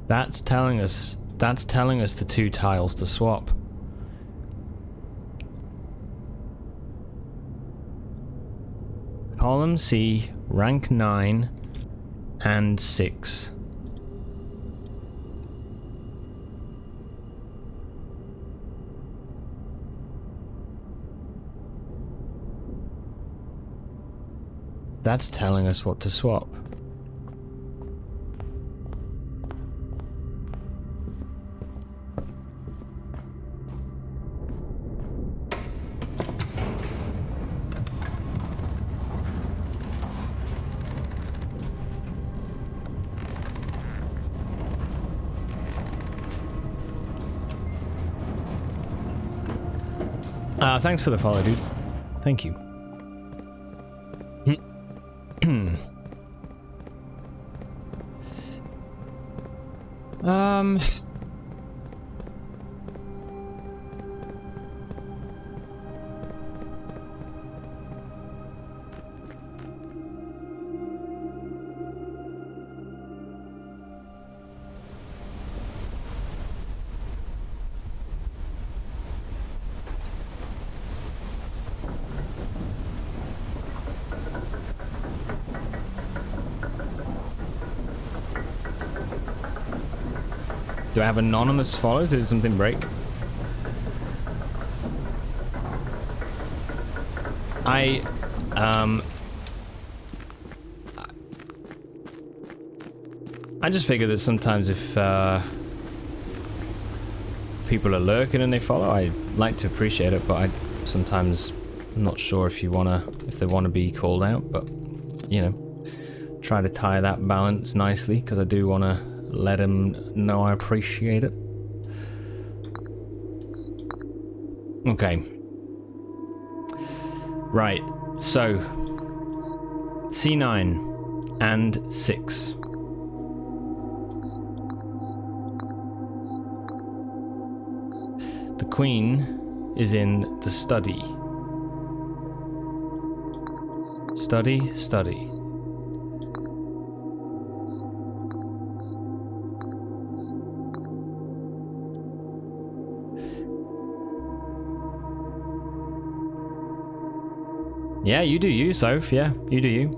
That's telling us the 2 tiles to swap. Column C, rank 9 and 6. That's telling us what to swap. Thanks for the follow, dude. Thank you. Um... Do I have anonymous follows? Did something break? I just figure that sometimes if people are lurking and they follow, I like to appreciate it, but sometimes I'm not sure if they wanna be called out, but you know, try to tie that balance nicely because I do wanna let them know I appreciate it. Okay. Right, so C9 and 6. The Queen is in the study. Study. Yeah, you do you, Soph. Yeah, you do you.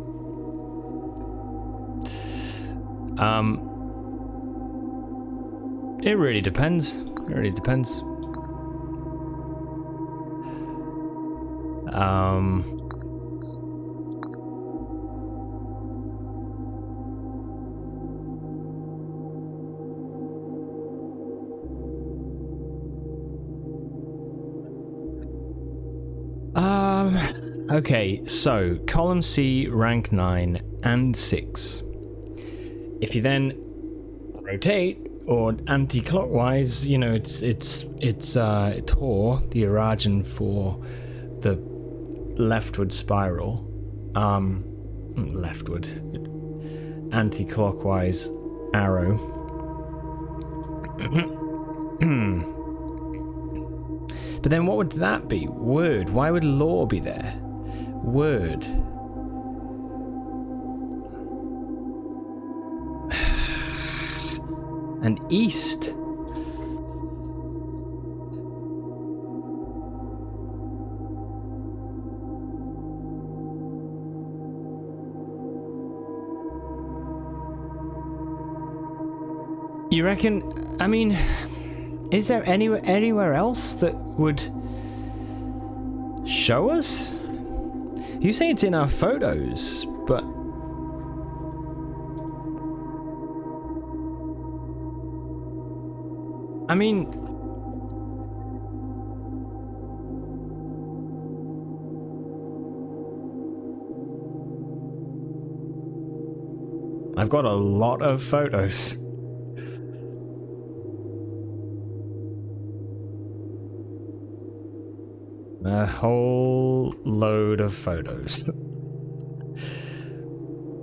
It really depends. It really depends. Okay, so column C, rank 9 and 6. If you then rotate or anti-clockwise, you know, it's Tor, the origin for the leftward spiral. Leftward, anti-clockwise arrow. But then what would that be? Word. Why would law be there? Word. And east. You reckon? I mean, is there anywhere else that would show us? You say it's in our photos, but I mean, I've got a lot of photos. A whole load of photos.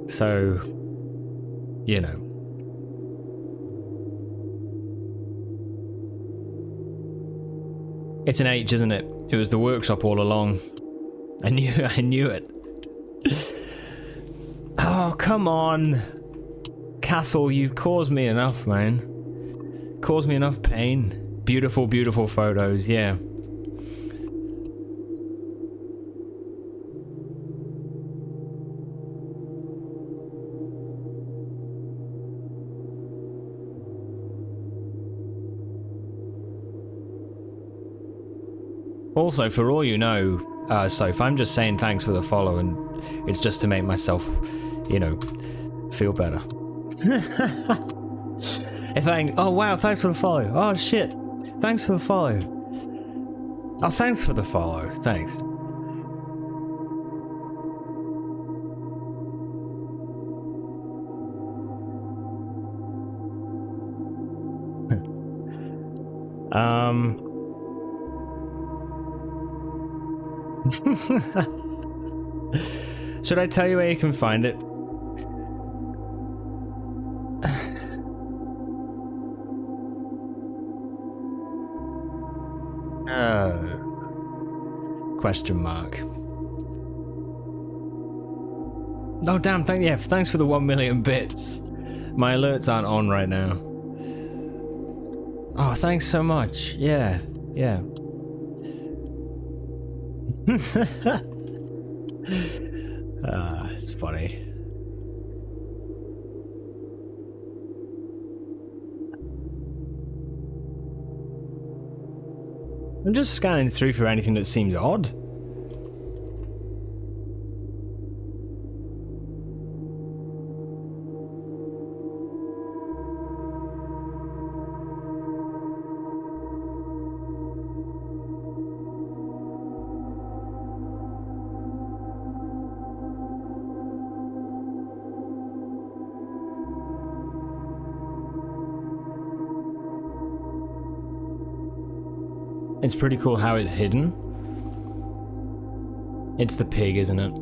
So, you know. It's an H, isn't it? It was the workshop all along. I knew it. Oh, come on. Castle, you've caused me enough, man. caused me enough pain. Beautiful, beautiful photos, yeah. Also, for all you know, Soph, I'm just saying thanks for the follow, and it's just to make myself, you know, feel better. Oh wow, thanks for the follow. Oh shit, thanks for the follow. Oh, thanks for the follow. Thanks. Should I tell you where you can find it? Question mark. Oh damn, thanks for the 1 million bits. My alerts aren't on right now. Oh, thanks so much. Yeah. It's funny. I'm just scanning through for anything that seems odd. It's pretty cool how it's hidden. It's the pig, isn't it?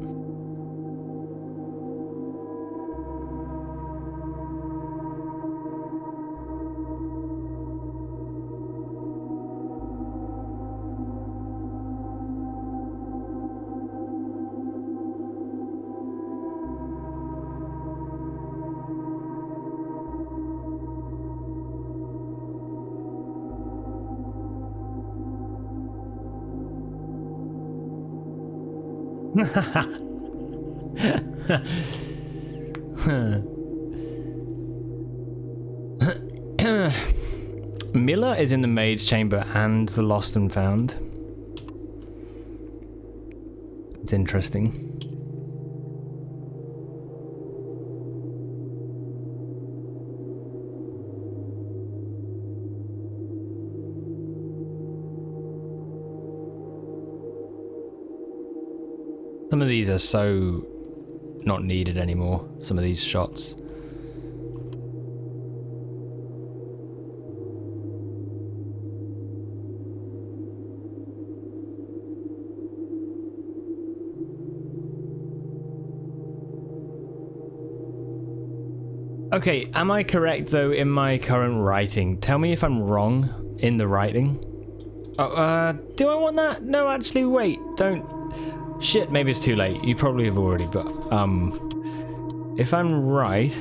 Miller is in the maid's chamber and the lost and found. It's interesting. Some of these are so not needed anymore, some of these shots. Okay, am I correct though in my current writing? Tell me if I'm wrong in the writing. Oh, do I want that? No, actually, wait, don't. Shit, maybe it's too late. You probably have already, but, if I'm right...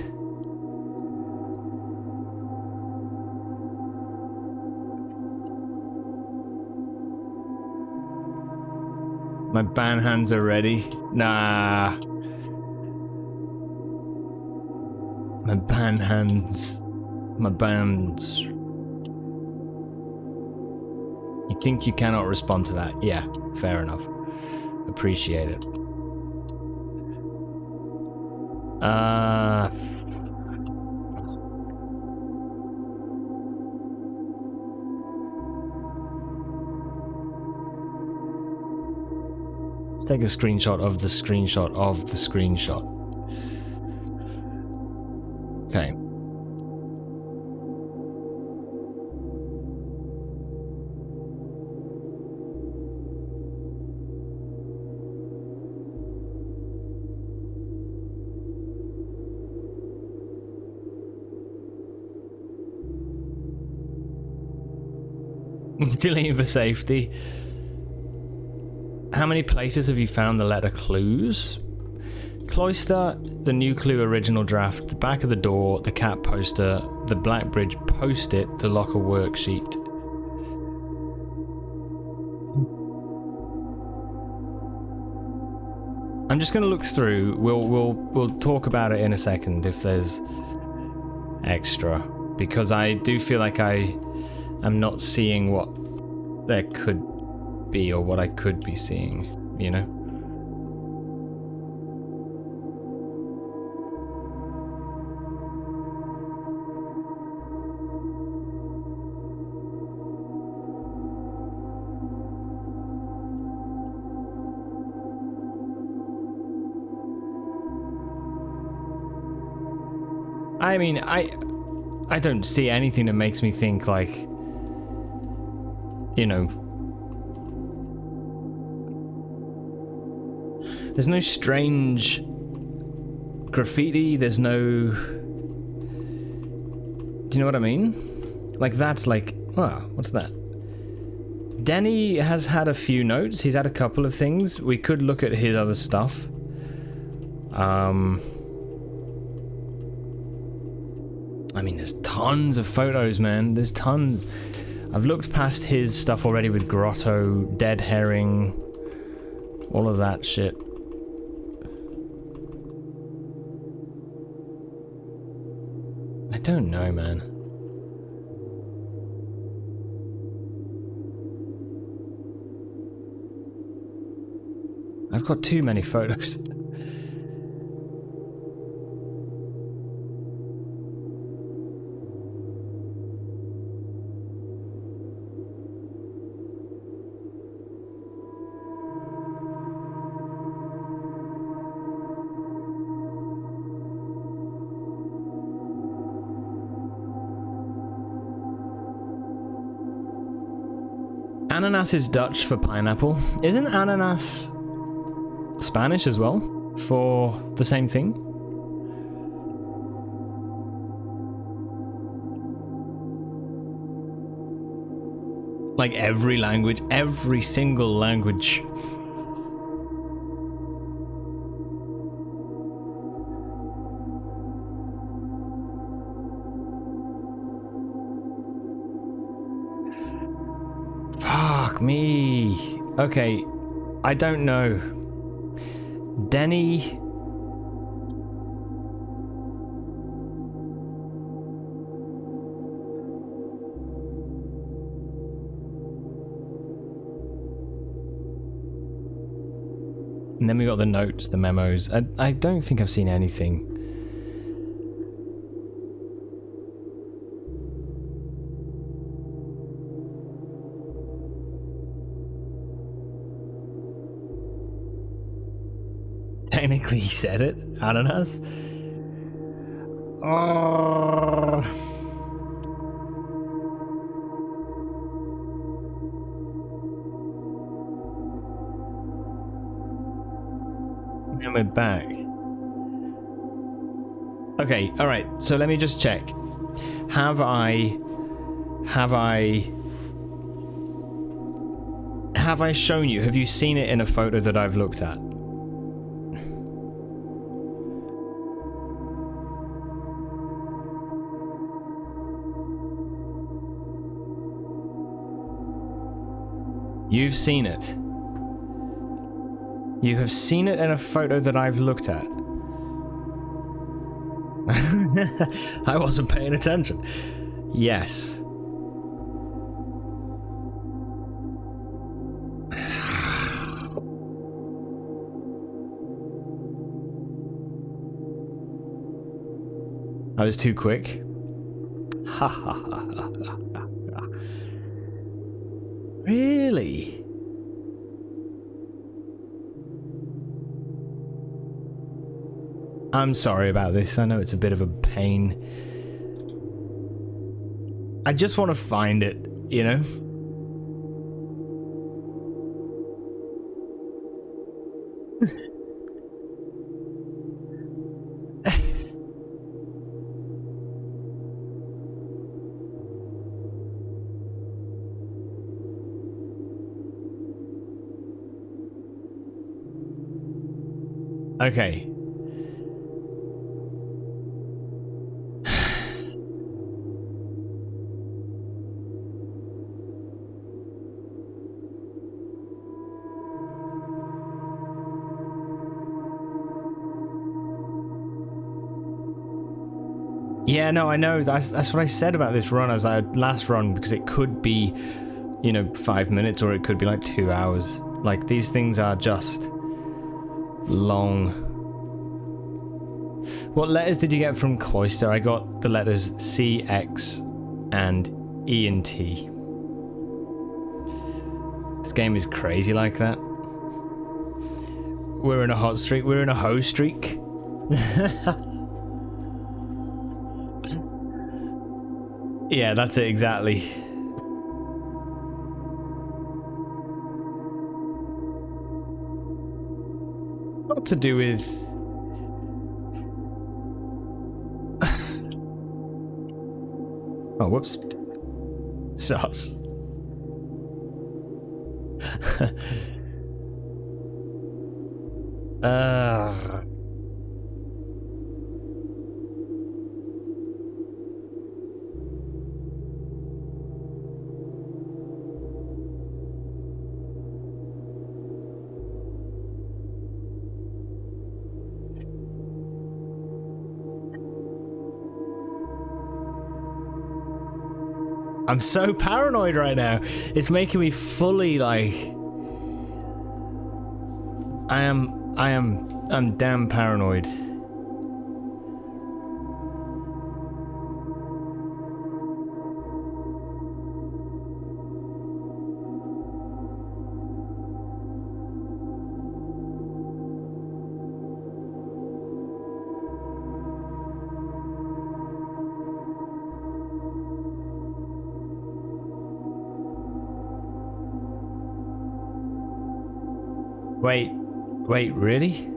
My band hands are ready. Nah. My band hands. My bands. You think you cannot respond to that? Yeah, fair enough. Appreciate it. Let's take a screenshot of the screenshot of the screenshot. Okay. Deleting for safety. How many places have you found the letter clues? Cloister, the New Clue original draft, the back of the door, the cat poster, the Blackbridge post-it, the locker worksheet. I'm just going to look through. We'll talk about it in a second if there's extra, because I do feel like I am not seeing what there could be or what I could be seeing, you know? I mean, I don't see anything that makes me think like, you know, there's no strange graffiti, there's no, do you know what I mean? Like that's like, what's that? Denny has had a few notes, he's had a couple of things. We could look at his other stuff. I mean, there's tons of photos, man. There's tons. I've looked past his stuff already with Grotto, Dead Herring, all of that shit. I don't know, man. I've got too many photos. Ananas is Dutch for pineapple. Isn't ananas Spanish as well for the same thing? Like every language, every single language. Fuck me. Okay, I don't know. Denny. And then we got the notes, the memos. I don't think I've seen anything. Technically he said it, ananas. Oh. And we're back. Okay, alright, so let me just check. Have I shown you? Have you seen it in a photo that I've looked at? You've seen it. You have seen it in a photo that I've looked at. I wasn't paying attention. Yes. I was too quick. Ha ha ha ha ha. Really? I'm sorry about this. I know it's a bit of a pain. I just want to find it, you know? Okay. Yeah, no, I know. That's what I said about this run as our last run, because it could be, you know, 5 minutes or it could be like 2 hours. Like, these things are just long. What letters did you get from Cloister? I got the letters C, X, and E and T. This game is crazy like that. We're in a hot streak. We're in a hoe streak. Yeah, that's it exactly. What to do with... Oh, whoops. Sauce. I'm so paranoid right now. It's making me fully like... I'm damn paranoid. Wait, really?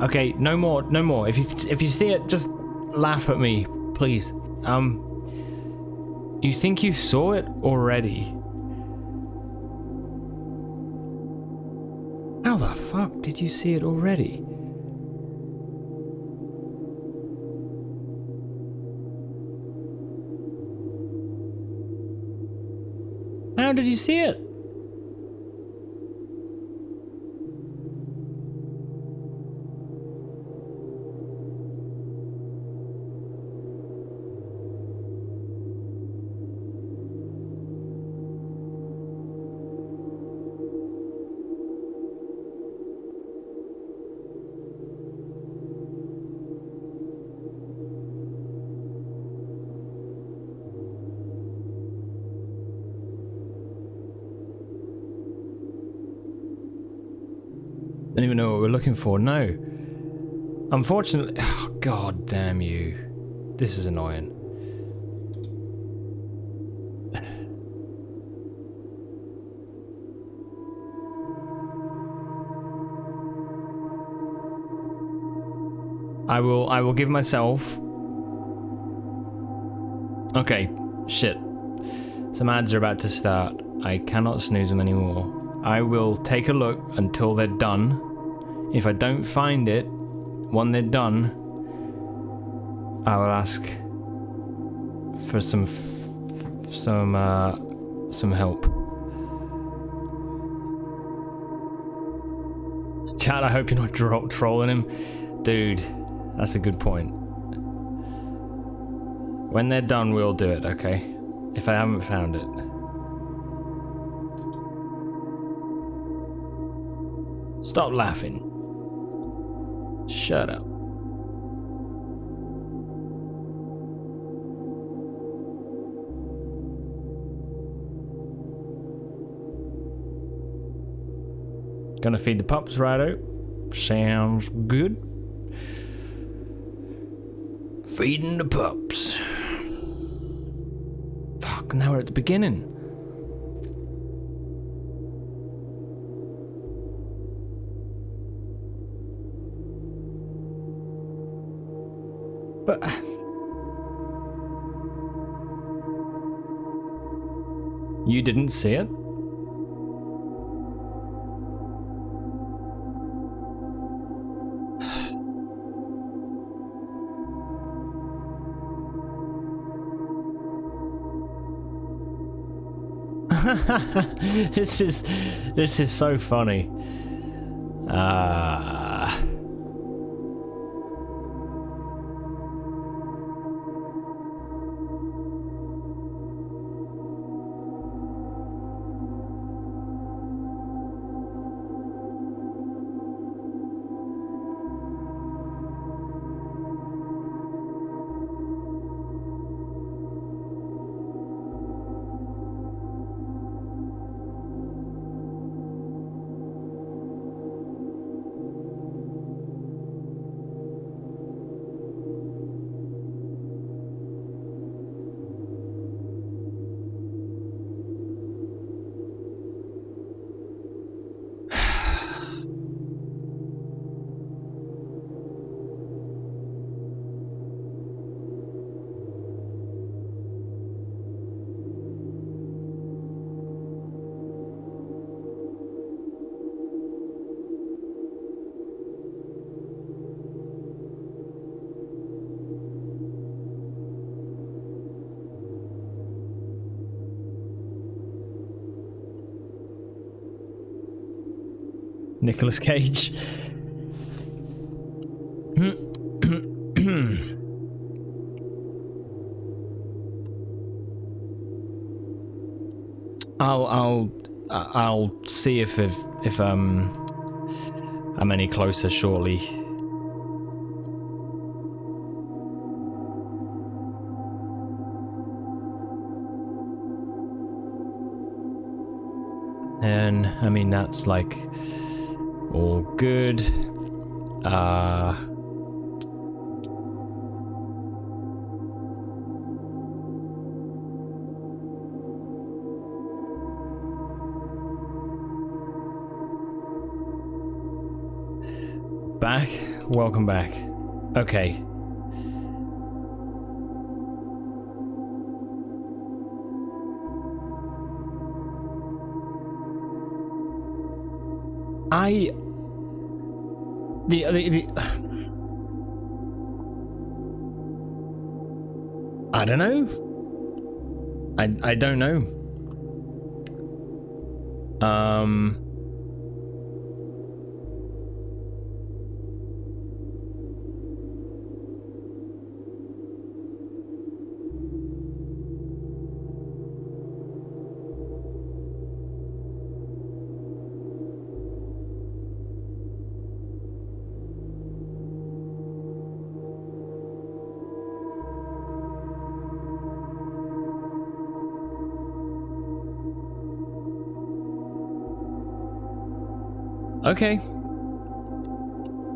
Okay, no more. If you see it, just laugh at me, please. You think you saw it already? How the fuck did you see it already? How did you see it? Don't even know what we're looking for. No. Unfortunately... Oh, god damn you. This is annoying. I will give myself... Okay. Shit. Some ads are about to start. I cannot snooze them anymore. I will take a look until they're done. If I don't find it when they're done, I will ask for some help. Chat, I hope you're not trolling him. Dude, that's a good point. When they're done, we'll do it, okay? If I haven't found it. Stop laughing. Shut up. Gonna feed the pups right out. Sounds good. Feeding the pups. Fuck, now we're at the beginning. But... You didn't see it? This is so funny. Nicolas Cage. I'll see if I'm any closer shortly. And I mean that's like all good. Back? Welcome back. Okay. I don't know. I don't know. Okay.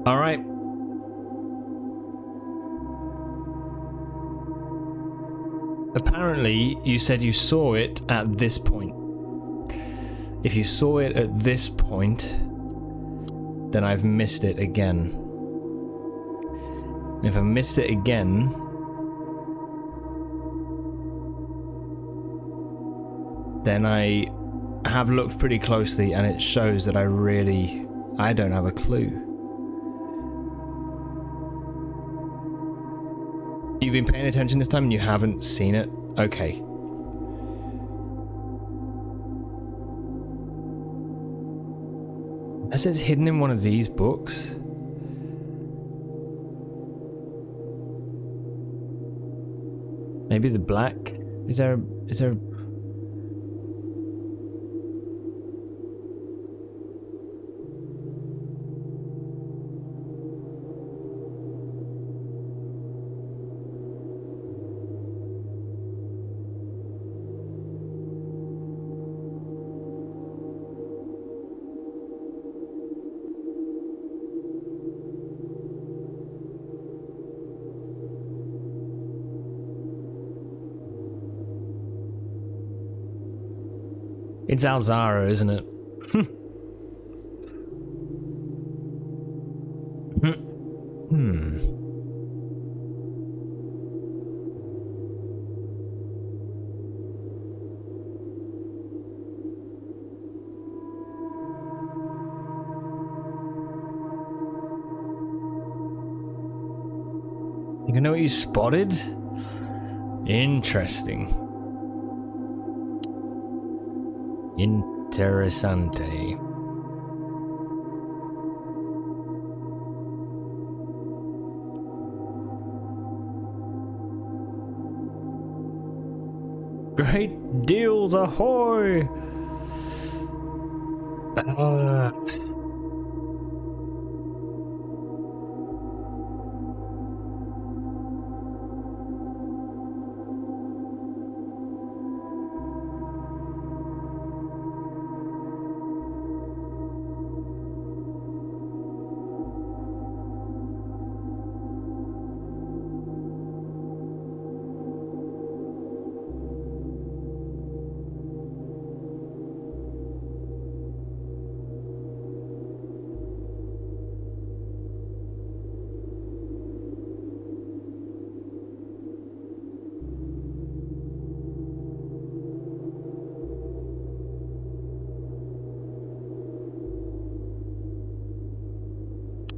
All right. Apparently, you said you saw it at this point. If you saw it at this point, then I've missed it again. If I missed it again, then I have looked pretty closely and it shows that I don't have a clue. You've been paying attention this time and you haven't seen it? Okay. Unless it's hidden in one of these books. Maybe the black? Is there It's Alzara, isn't it? You know what you spotted? Interesting. Interessante. Great deals ahoy!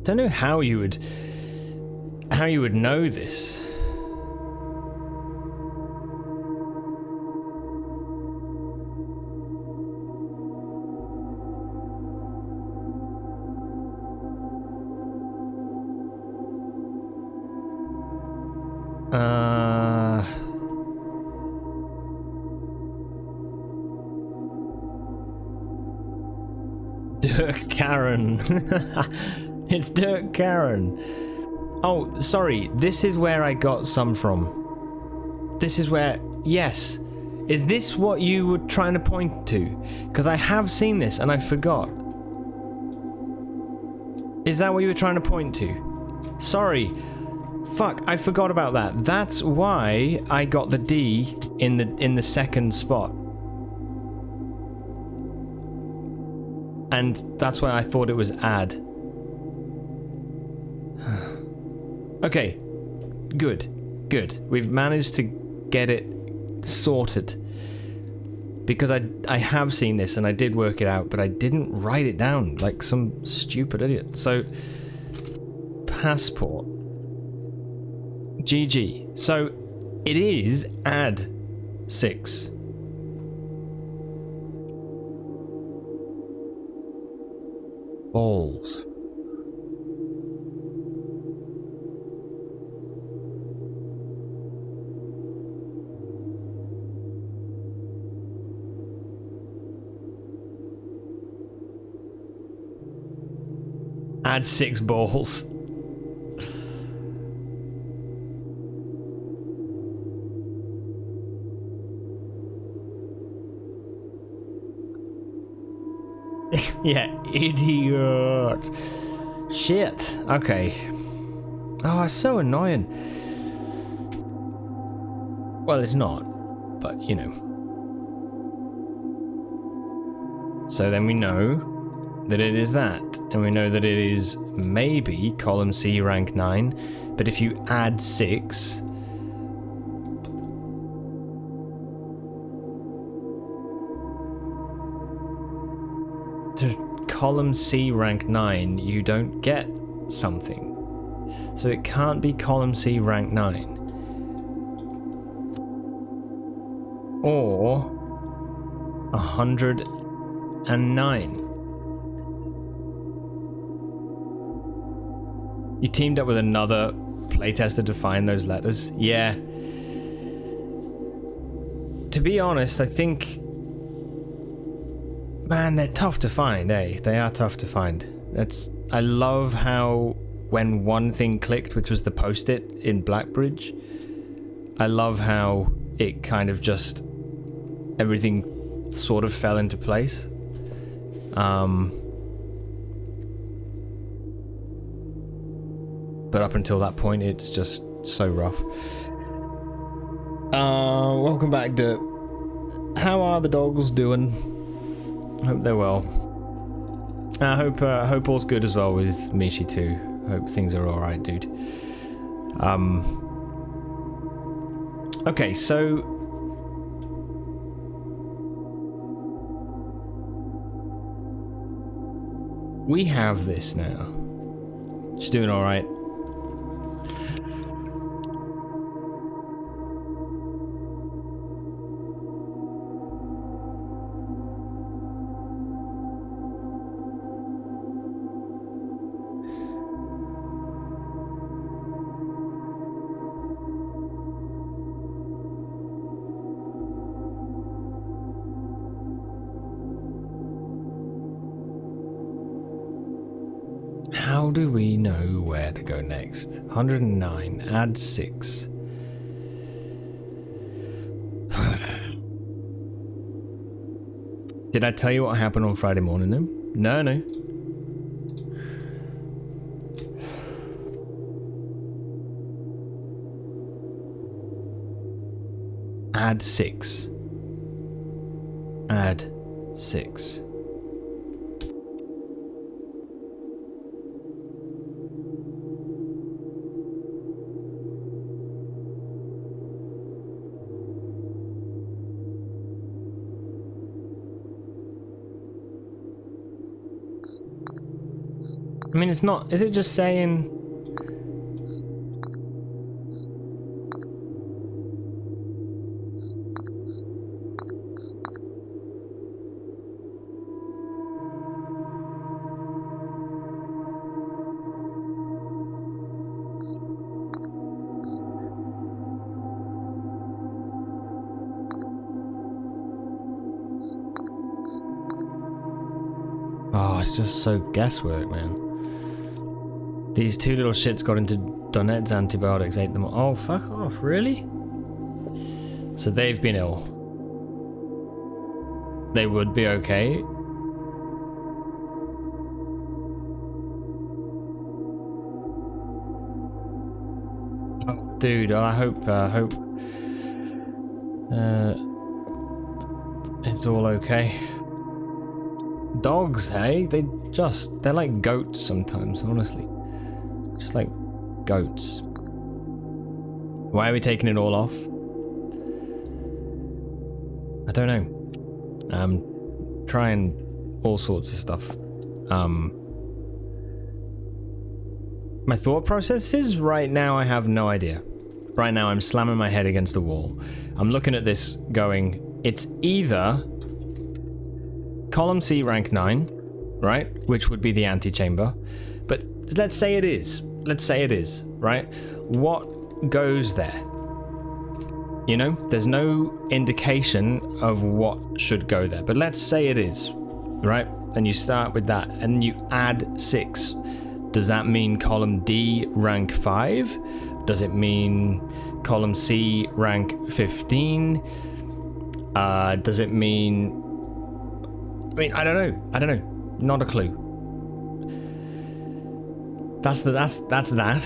Don't know how you would know this. Uh... Dirk Karen. It's Dirk Karen. Oh, sorry. This is where I got some from. This is where... Yes. Is this what you were trying to point to? Because I have seen this and I forgot. Is that what you were trying to point to? Sorry. Fuck, I forgot about that. That's why I got the D in the second spot. And that's why I thought it was add. Okay. Good. Good. We've managed to get it sorted. Because I have seen this and I did work it out, but I didn't write it down like some stupid idiot. So, passport. GG. So, it is add 6. Balls. Add 6 balls. Yeah, idiot. Shit. Okay. Oh, it's so annoying. Well, it's not, but you know. So then we know that it is that, and we know that it is maybe column C rank 9, but if you add 6, to column C rank 9, you don't get something. So it can't be column C rank 9. Or 109. You teamed up with another playtester to find those letters? Yeah. To be honest, I think... Man, they're tough to find, eh? They are tough to find. I love how when one thing clicked, which was the post-it in Blackbridge, I love how it kind of just... everything sort of fell into place. But up until that point, it's just so rough. Welcome back, Dirt. How are the dogs doing? Hope they're well. I hope all's good as well with Mishi too. Hope things are alright, dude. Okay, so... we have this now. She's doing alright. How do we know where to go next? 109, add 6. Did I tell you what happened on Friday morning? No, no. Add 6. Add 6. I mean, it's not... is it just saying... it's just so guesswork, man. These two little shits got into Donet's antibiotics, ate them. Oh, fuck off, really? So they've been ill. They would be okay. Oh, dude, I hope it's all okay. Dogs, hey? They're like goats sometimes, honestly. Just like goats. Why are we taking it all off? I don't know. Trying all sorts of stuff. My thought process is right now I have no idea. Right now I'm slamming my head against the wall. I'm looking at this going, it's either column C rank 9, right? Which would be the antechamber. But let's say it is. Let's say it is, right? What goes there? You know, there's no indication of what should go there, but let's say it is, right? And you start with that, and you add 6. Does that mean column D rank 5? Does it mean column C rank 15? Does it mean... I don't know. Not a clue. That's that.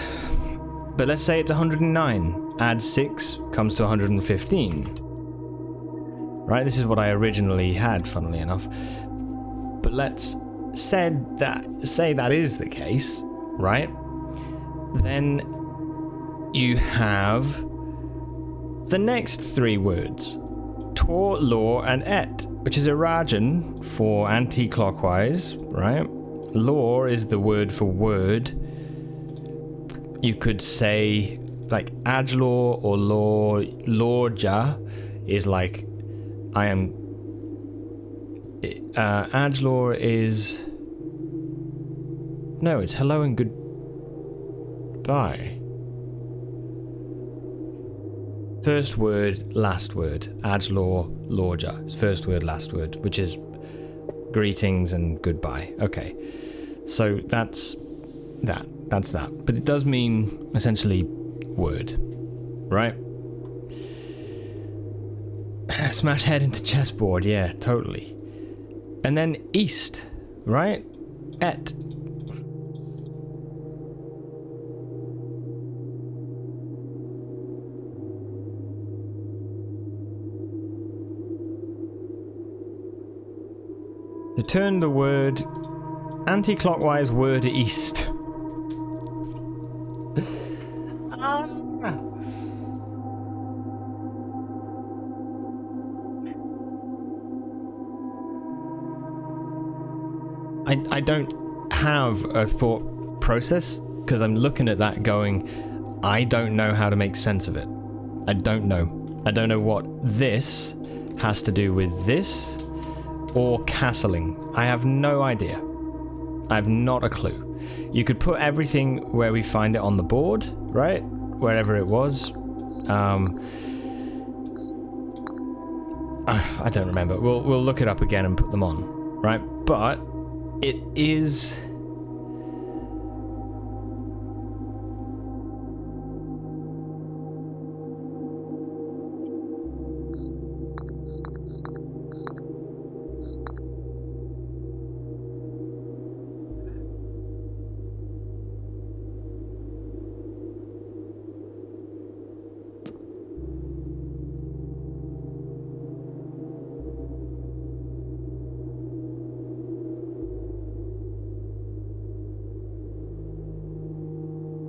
But let's say it's 109. Add 6 comes to 115. Right, this is what I originally had, funnily enough. But let's say that is the case, right? Then you have the next 3 words. Tor, lore, and et, which is Irajan for anti-clockwise, right? Lore is the word for word. You could say like Ajlor or Lorja is like I am. Ajlor is no, it's hello and goodbye. First word, last word. Ajlor, Lorja. First word, last word, which is greetings and goodbye. Okay, so that's that. That's that. But it does mean essentially word, right? Smash head into chessboard, yeah, totally. And then east, right? Et. To turn the word anti-clockwise word east. I don't have a thought process because I'm looking at that going, I don't know how to make sense of it. I don't know. I don't know what this has to do with this or castling. I have no idea. I have not a clue. You could put everything where we find it on the board, right? Wherever it was. I don't remember. We'll look it up again and put them on, right? But it is...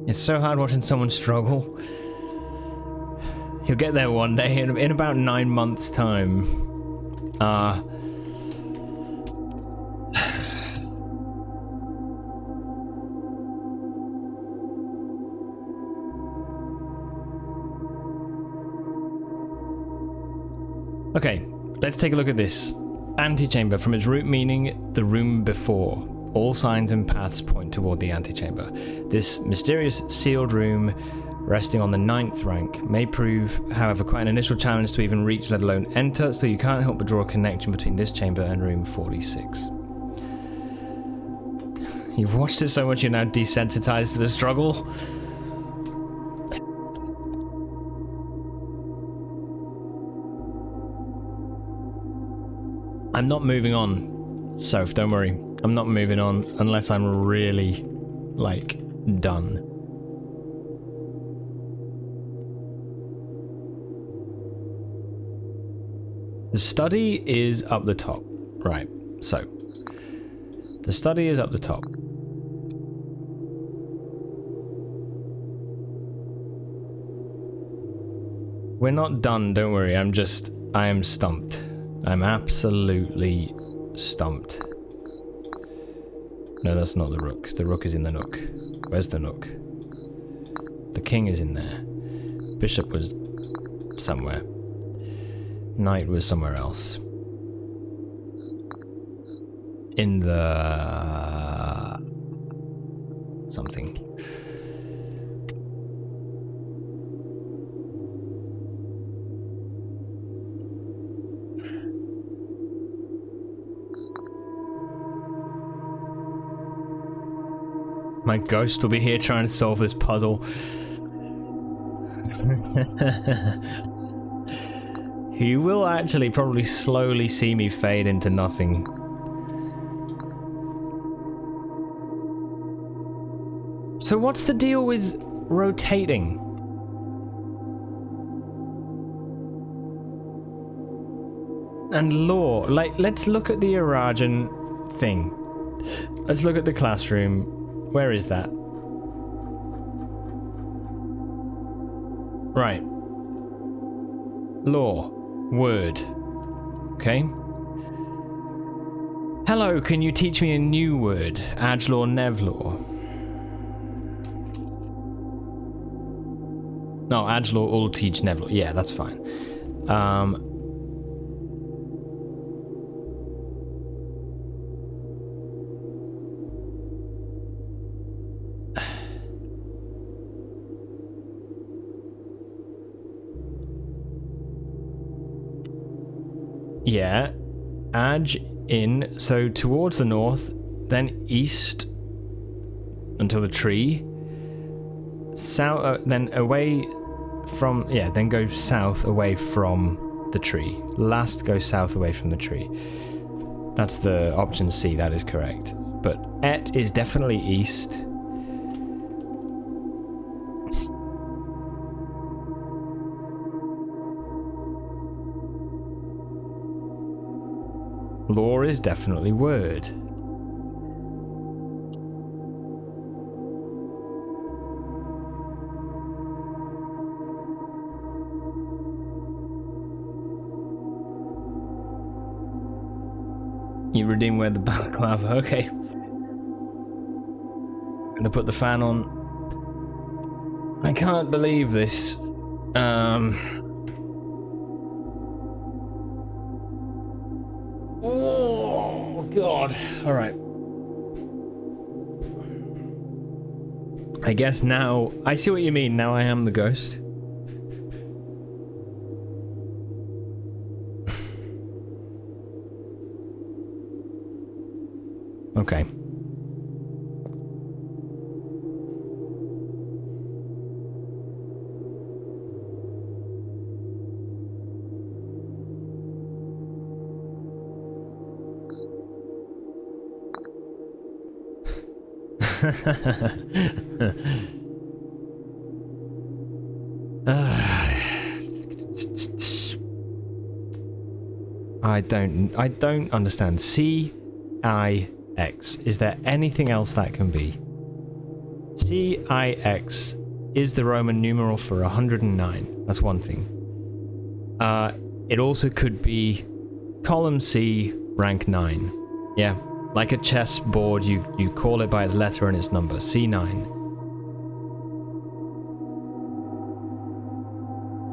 It's so hard watching someone struggle. He'll get there one day in about 9 months' time. Okay, let's take a look at this. Antechamber, from its root meaning, the room before. All signs and paths point toward the antechamber. This mysterious sealed room, resting on the 9th rank, may prove, however, quite an initial challenge to even reach, let alone enter, so you can't help but draw a connection between this chamber and room 46. You've watched it so much you're now desensitized to the struggle. I'm not moving on, Soph, don't worry. I'm not moving on unless I'm really, like, done. The study is up the top. Right, so. The study is up the top. We're not done, don't worry. I am stumped. I'm absolutely stumped. No, that's not the rook. The rook is in the nook. Where's the nook? The king is in there. Bishop was somewhere. Knight was somewhere else. In the... something. My ghost will be here trying to solve this puzzle. He will actually probably slowly see me fade into nothing. So what's the deal with rotating? And law, like, let's look at the Arajan thing. Let's look at the classroom. Where is that? Right. Law. Word. Okay. Hello, can you teach me a new word? Ajlaw, Nevlaw. No, Ajlaw will teach Nevlaw. Yeah, that's fine. Yeah, Aj in, so towards the north, then east until the tree, south, then away from, yeah, then go south away from the tree. Last go south away from the tree. That's the option C, that is correct. But Et is definitely east. Law is definitely word. You redeem wear the balaclava, okay. I'm gonna put the fan on. I can't believe this. Oh, God. Alright. I guess now... I see what you mean. Now I am the ghost. Okay. I don't understand. C-I-X. Is there anything else that can be? C-I-X is the Roman numeral for 109. That's one thing. It also could be column C, rank 9. Yeah. Like a chess board, you call it by its letter and its number. C9.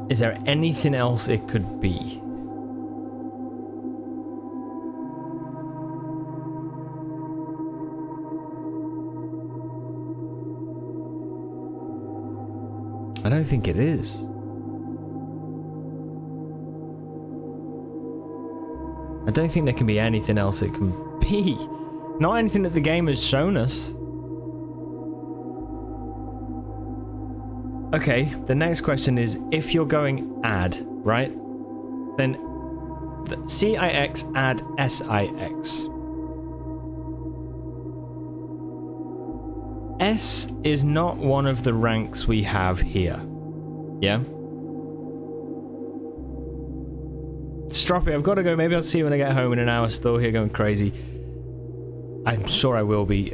Is there anything else it could be? I don't think it is. I don't think there can be anything else it can be. Not anything that the game has shown us. Okay, the next question is, if you're going add, right? Then CIX add SIX. S is not one of the ranks we have here. Yeah? Stroppy, I've got to go. Maybe I'll see you when I get home in an hour. Still here going crazy. I'm sure I will be.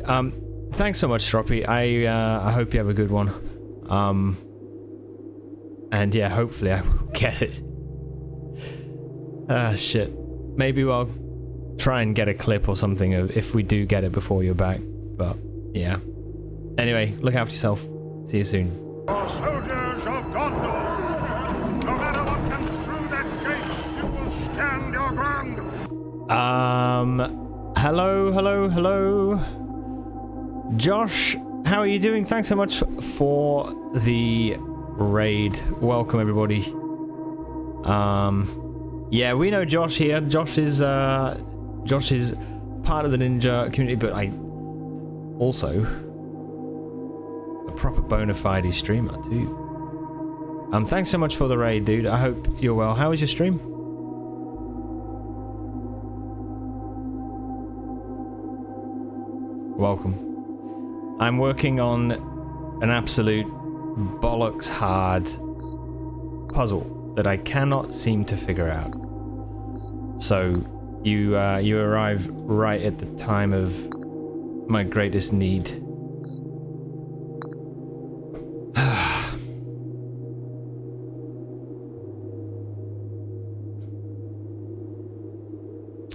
Thanks so much, Stroppy. I hope you have a good one. And yeah, hopefully I will get it. Ah, shit. Maybe I'll try and get a clip or something if we do get it before you're back. But yeah. Anyway, look after yourself. See you soon.
For soldiers of Gondor, no matter what comes through that gate, you will stand your ground.
Hello. Josh, how are you doing? Thanks so much for the raid. Welcome, everybody. Yeah, we know Josh here. Josh is part of the ninja community, but I also a proper bona fide streamer too. Thanks so much for the raid, dude. I hope you're well. How was your stream? Welcome. I'm working on an absolute bollocks hard puzzle that I cannot seem to figure out. So you arrive right at the time of my greatest need.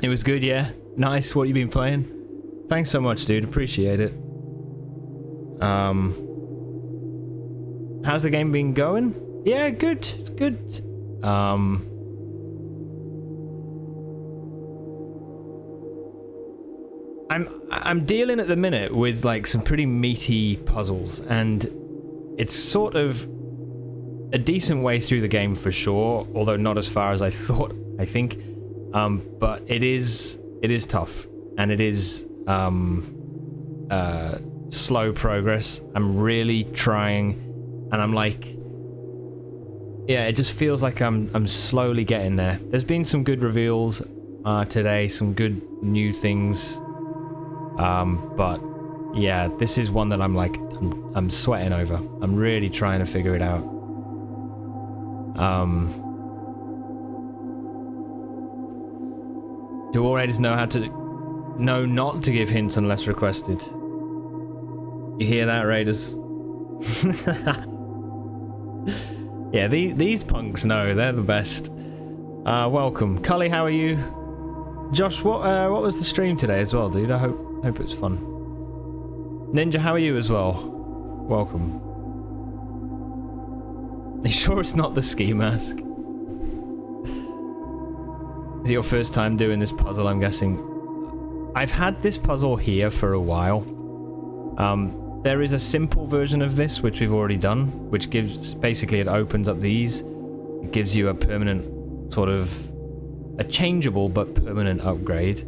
It was good, yeah. Nice. What you been playing? Thanks so much, dude. Appreciate it. How's the game been going? Yeah, good. It's good. I'm dealing at the minute with like some pretty meaty puzzles, and it's sort of a decent way through the game for sure, although not as far as I thought, I think. But it is tough, and it is slow progress. I'm really trying, and I'm like, yeah, it just feels like I'm slowly getting there. There's been some good reveals today, some good new things, but yeah, this is one that I'm like, I'm sweating over. I'm really trying to figure it out. Do all raiders know not to give hints unless requested? You hear that, raiders? Yeah, these punks know. They're the best. Welcome. Cully, how are you? Josh, what was the stream today as well, dude? I hope it was fun. Ninja, how are you as well? Welcome. Are you sure it's not the ski mask? Is it your first time doing this puzzle, I'm guessing? I've had this puzzle here for a while. There is a simple version of this, which we've already done, which gives, basically it opens up these. It gives you a permanent, sort of, a changeable but permanent upgrade.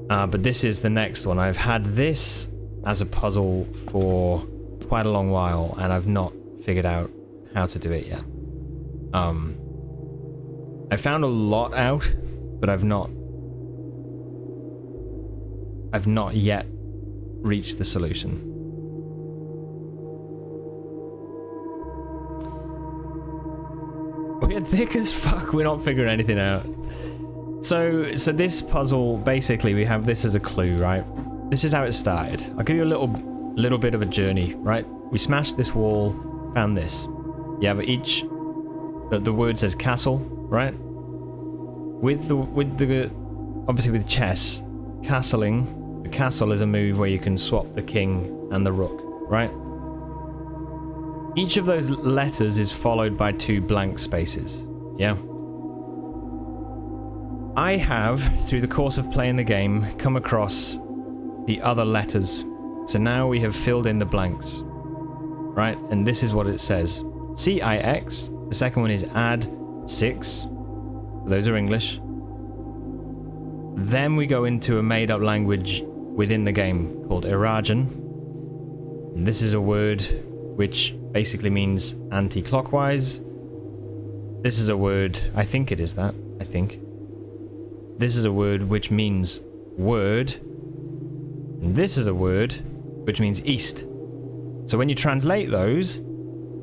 But this is the next one. I've had this as a puzzle for quite a long while, and I've not figured out how to do it yet. I found a lot out, but I've not yet reached the solution. We're thick as fuck. We're not figuring anything out. So this puzzle, basically, we have this as a clue, right? This is how it started. I'll give you a little bit of a journey, right? We smashed this wall, found this. You have each. The word says castle, right? With the obviously with chess, castling. The castle is a move where you can swap the king and the rook, right? Each of those letters is followed by 2 blank spaces, yeah? I have, through the course of playing the game, come across the other letters. So now we have filled in the blanks, right? And this is what it says. CIX, the second one is add 6. Those are English. Then we go into a made-up language within the game called Irajan. And this is a word which basically means anti-clockwise. This is a word, I think it is that, I think. This is a word which means word. And this is a word which means east. So when you translate those,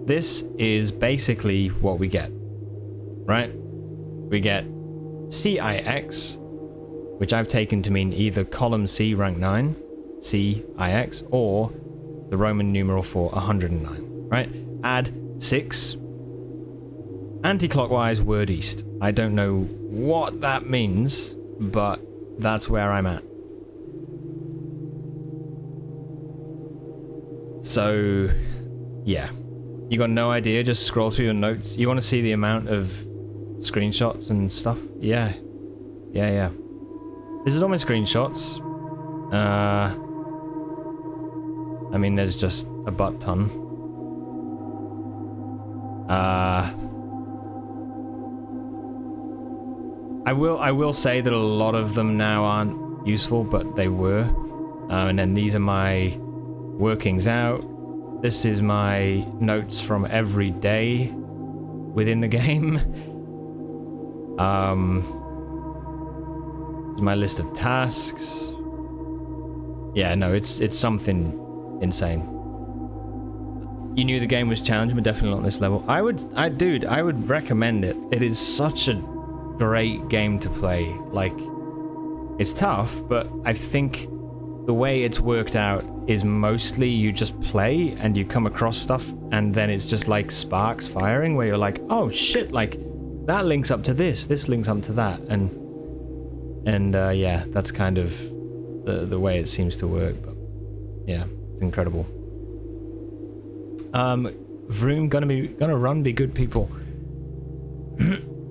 this is basically what we get, right? We get CIX, which I've taken to mean either column C rank 9, CIX, or the Roman numeral for 109, right? Add 6, anti-clockwise, word east. I don't know what that means, but that's where I'm at. So, yeah. You got no idea, just scroll through your notes. You want to see the amount of screenshots and stuff? Yeah. Yeah. This is all my screenshots. I mean, there's just a butt ton. I will say that a lot of them now aren't useful, but they were. And then these are my workings out. This is my notes from every day within the game. This is my list of tasks. Yeah, no, it's something insane. You knew the game was challenging, but definitely not on this level. I would recommend it. It is such a great game to play. Like, it's tough, but I think the way it's worked out is mostly you just play and you come across stuff and then it's just like sparks firing where you're like, oh shit, like that links up to this links up to that, and yeah, that's kind of the way it seems to work. But yeah, it's incredible. Vroom, gonna run, be good people.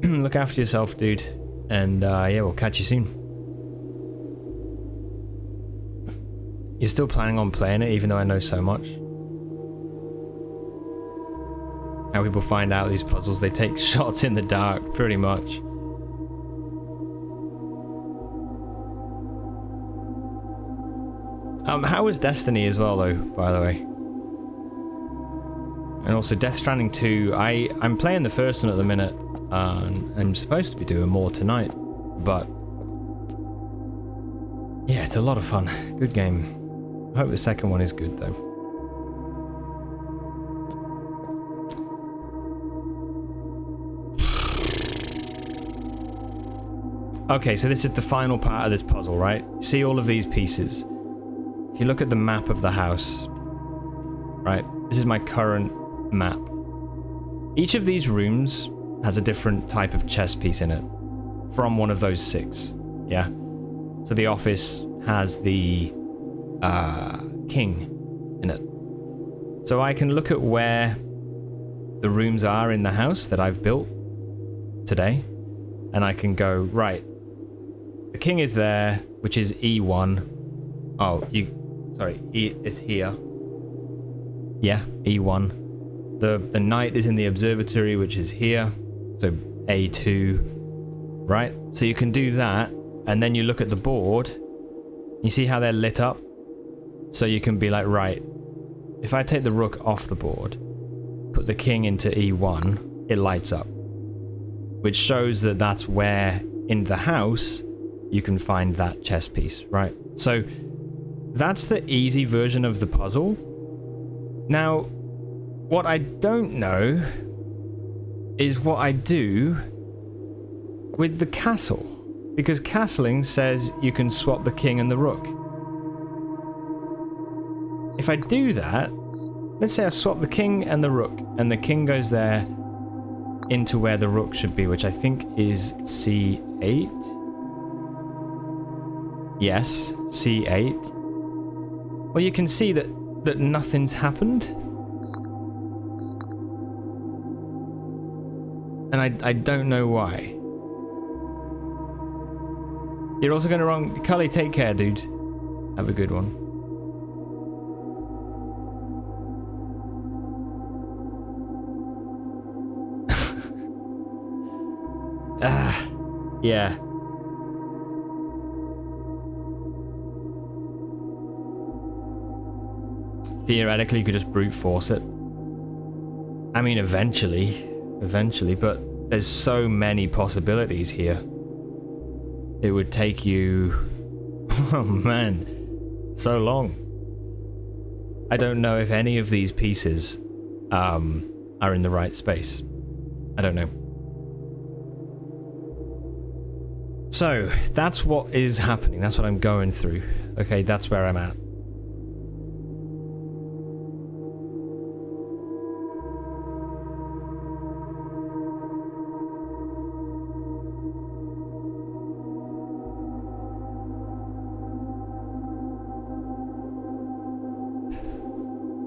Look after yourself, dude, and yeah, we'll catch you soon. You're still planning on playing it, even though I know so much? How people find out these puzzles, they take shots in the dark, pretty much. How was Destiny as well, though, by the way? And also Death Stranding 2, I'm playing the first one at the minute, and I'm supposed to be doing more tonight, but yeah, it's a lot of fun. Good game. I hope the second one is good, though. Okay, so this is the final part of this puzzle, right? See all of these pieces. If you look at the map of the house, right? This is my current map. Each of these rooms has a different type of chess piece in it from one of those 6, yeah? So the office has the king in it. So I can look at where the rooms are in the house that I've built today, and I can go, right, the king is there, which is E1. Oh, sorry, E is here. Yeah, E1. The knight is in the observatory, which is here, so A2, right? So you can do that, and then you look at the board, you see how they're lit up? So you can be like, right, if I take the rook off the board, put the king into E1, it lights up. Which shows that that's where, in the house, you can find that chess piece, right? So, that's the easy version of the puzzle. Now, what I don't know is what I do with the castle. Because castling says you can swap the king and the rook. If I do that, let's say I swap the king and the rook, and the king goes there into where the rook should be, which I think is C8. Yes, C8. Well, you can see that nothing's happened. And I don't know why. You're also going to wrong... Cully, take care, dude. Have a good one. Yeah. theoretically you could just brute force it. I mean, eventually, but there's so many possibilities here. It would take you, oh man, so long. I don't know if any of these pieces are in the right space. I don't know. So, that's what is happening. That's what I'm going through. Okay, that's where I'm at.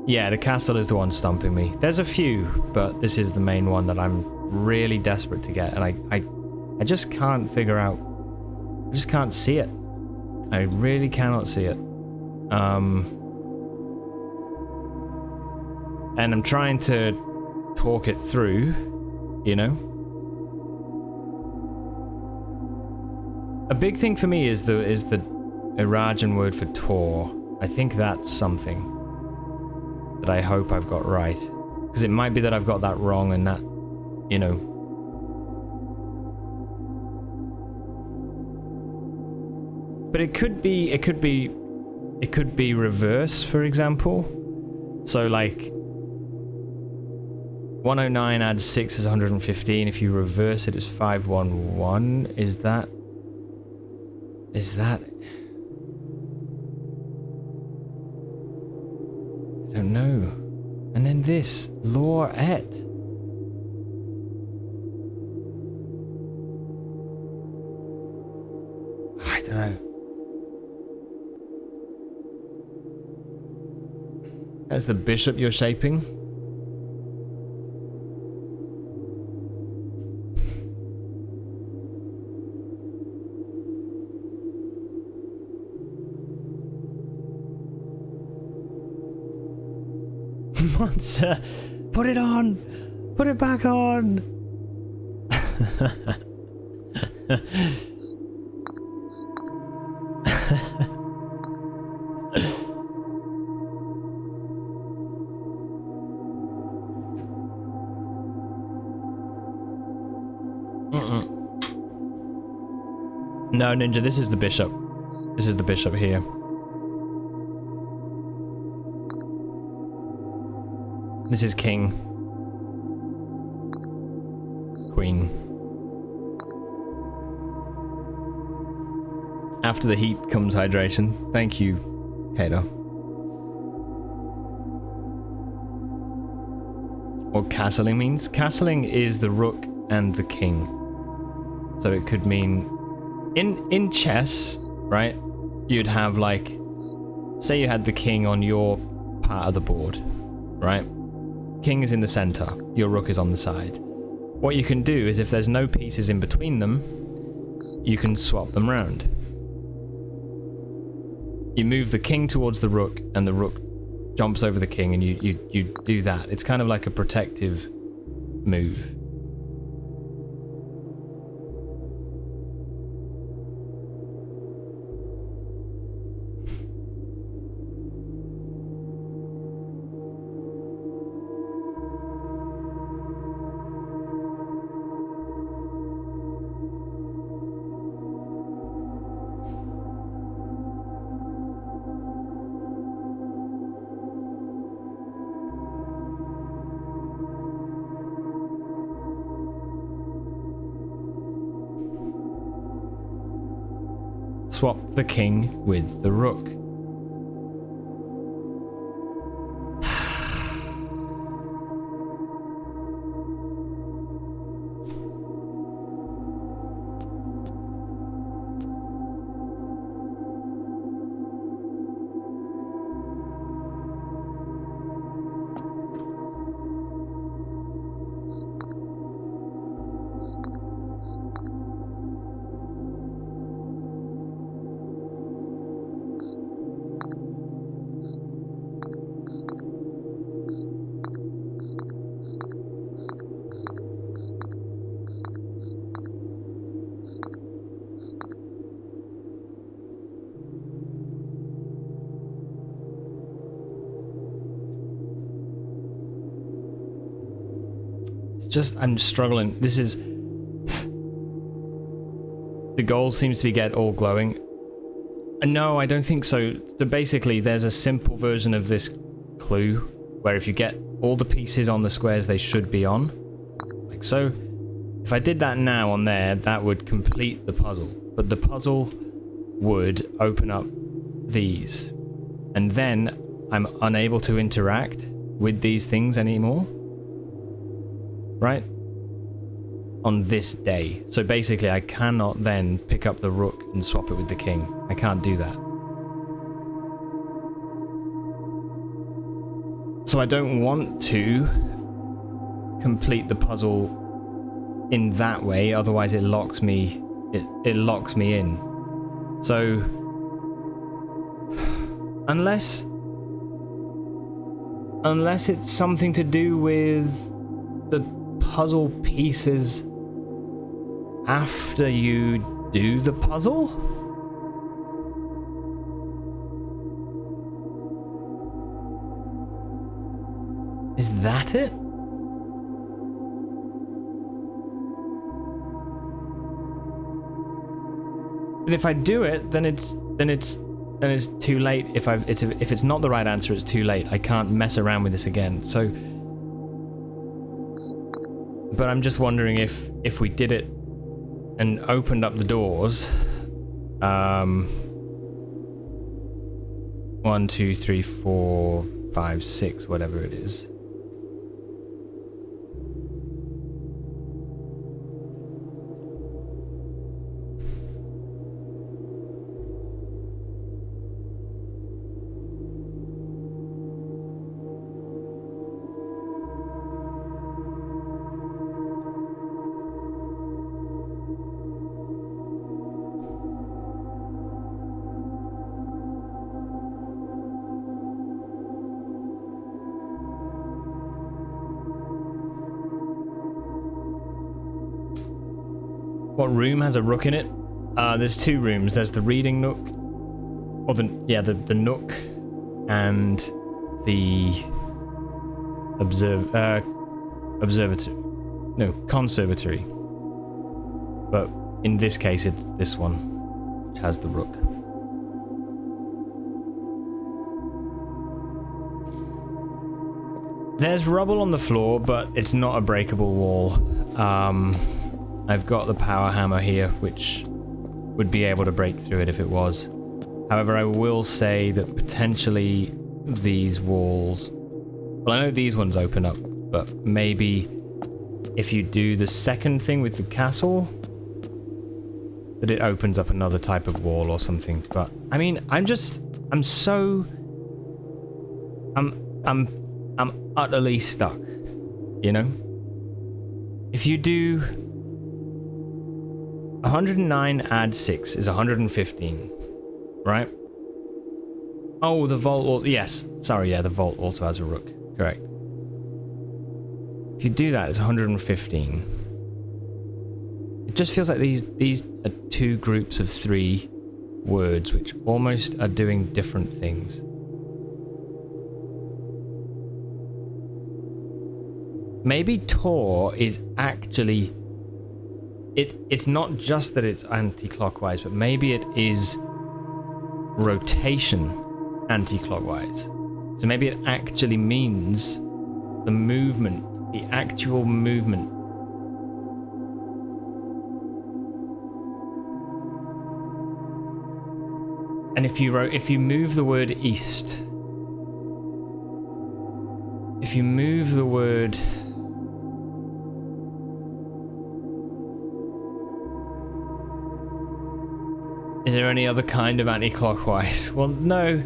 Yeah, the castle is the one stumping me. There's a few, but this is the main one that I'm really desperate to get, and I just can't figure out. I just can't see it. I really cannot see it. And I'm trying to talk it through, you know? A big thing for me is the Irajan word for Tor. I think that's something that I hope I've got right. Because it might be that I've got that wrong and that, you know. But it could be reverse, for example. So like 109 adds 6 is 115. If you reverse it, it's 511. Is that I don't know. And then this, Lorette. I don't know. That's the bishop you're shaping. Monster, put it on! Put it back on! No, Ninja, this is the bishop. This is the bishop here. This is king. Queen. After the heat comes hydration. Thank you, Kato. What castling means? Castling is the rook and the king. So it could mean... In chess, right? You'd have like... Say you had the king on your part of the board, right? King is in the center, your rook is on the side. What you can do is if there's no pieces in between them, you can swap them round. You move the king towards the rook, and the rook jumps over the king, and you do that. It's kind of like a protective move. Swap the king with the rook. I'm struggling. This is... The goal seems to be get all glowing. No, I don't think so. So basically, there's a simple version of this clue where if you get all the pieces on the squares they should be on, like so. If I did that now on there, that would complete the puzzle. But the puzzle would open up these. And then I'm unable to interact with these things anymore. Right? On this day. So basically I cannot then pick up the rook and swap it with the king. I can't do that. So I don't want to complete the puzzle in that way, otherwise it locks me it locks me in. So unless it's something to do with the puzzle pieces after you do the puzzle? Is that it? But if I do it, then it's too late. If it's not the right answer, it's too late. I can't mess around with this again. So, but I'm just wondering if we did it and opened up the doors, 1, 2, 3, 4, 5, 6, whatever it is. What room has a rook in it? There's 2 rooms. There's the reading nook, or the nook, and the observatory. No, conservatory. But in this case, it's this one, which has the rook. There's rubble on the floor, but it's not a breakable wall. I've got the power hammer here, which would be able to break through it if it was. However, I will say that potentially these walls... Well, I know these ones open up, but maybe if you do the second thing with the castle, that it opens up another type of wall or something. But, I mean, I'm utterly stuck, you know? If you do 109 add 6 is 115, right? Oh, the vault, yes, sorry, yeah, the vault also has a rook, correct. If you do that, it's 115. It just feels like these are 2 groups of 3 words which almost are doing different things. Maybe Tor is actually... It's not just that it's anti-clockwise, but maybe it is rotation anti-clockwise. So maybe it actually means the movement, the actual movement. And if you move the word east, if you move the word... Is there any other kind of anti-clockwise? Well, no.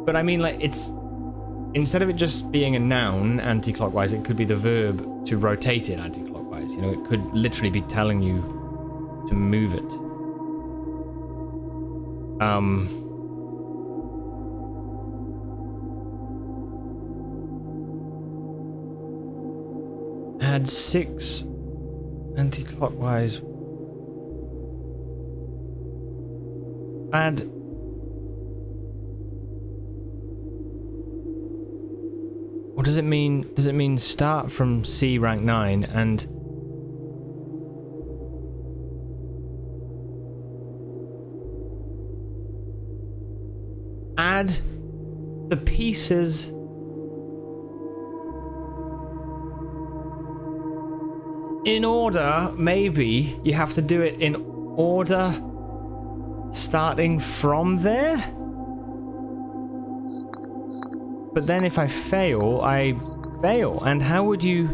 But I mean, like, it's... Instead of it just being a noun, anti-clockwise, it could be the verb to rotate it anti-clockwise. You know, it could literally be telling you to move it. Add 6 anti-clockwise. Add... What does it mean? Does it mean start from C rank 9 and add the pieces in order? Maybe you have to do it in order starting from there? But then if I fail, I fail. And how would you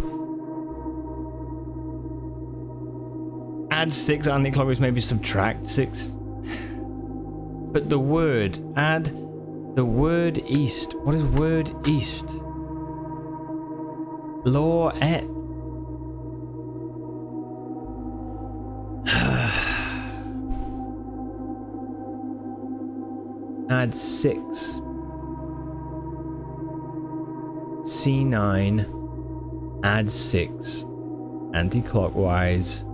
add 6 anti-clockwise, maybe subtract 6? But the word, add the word east. What is word east? Law et. Add 6. C9. Add 6. Anti-clockwise.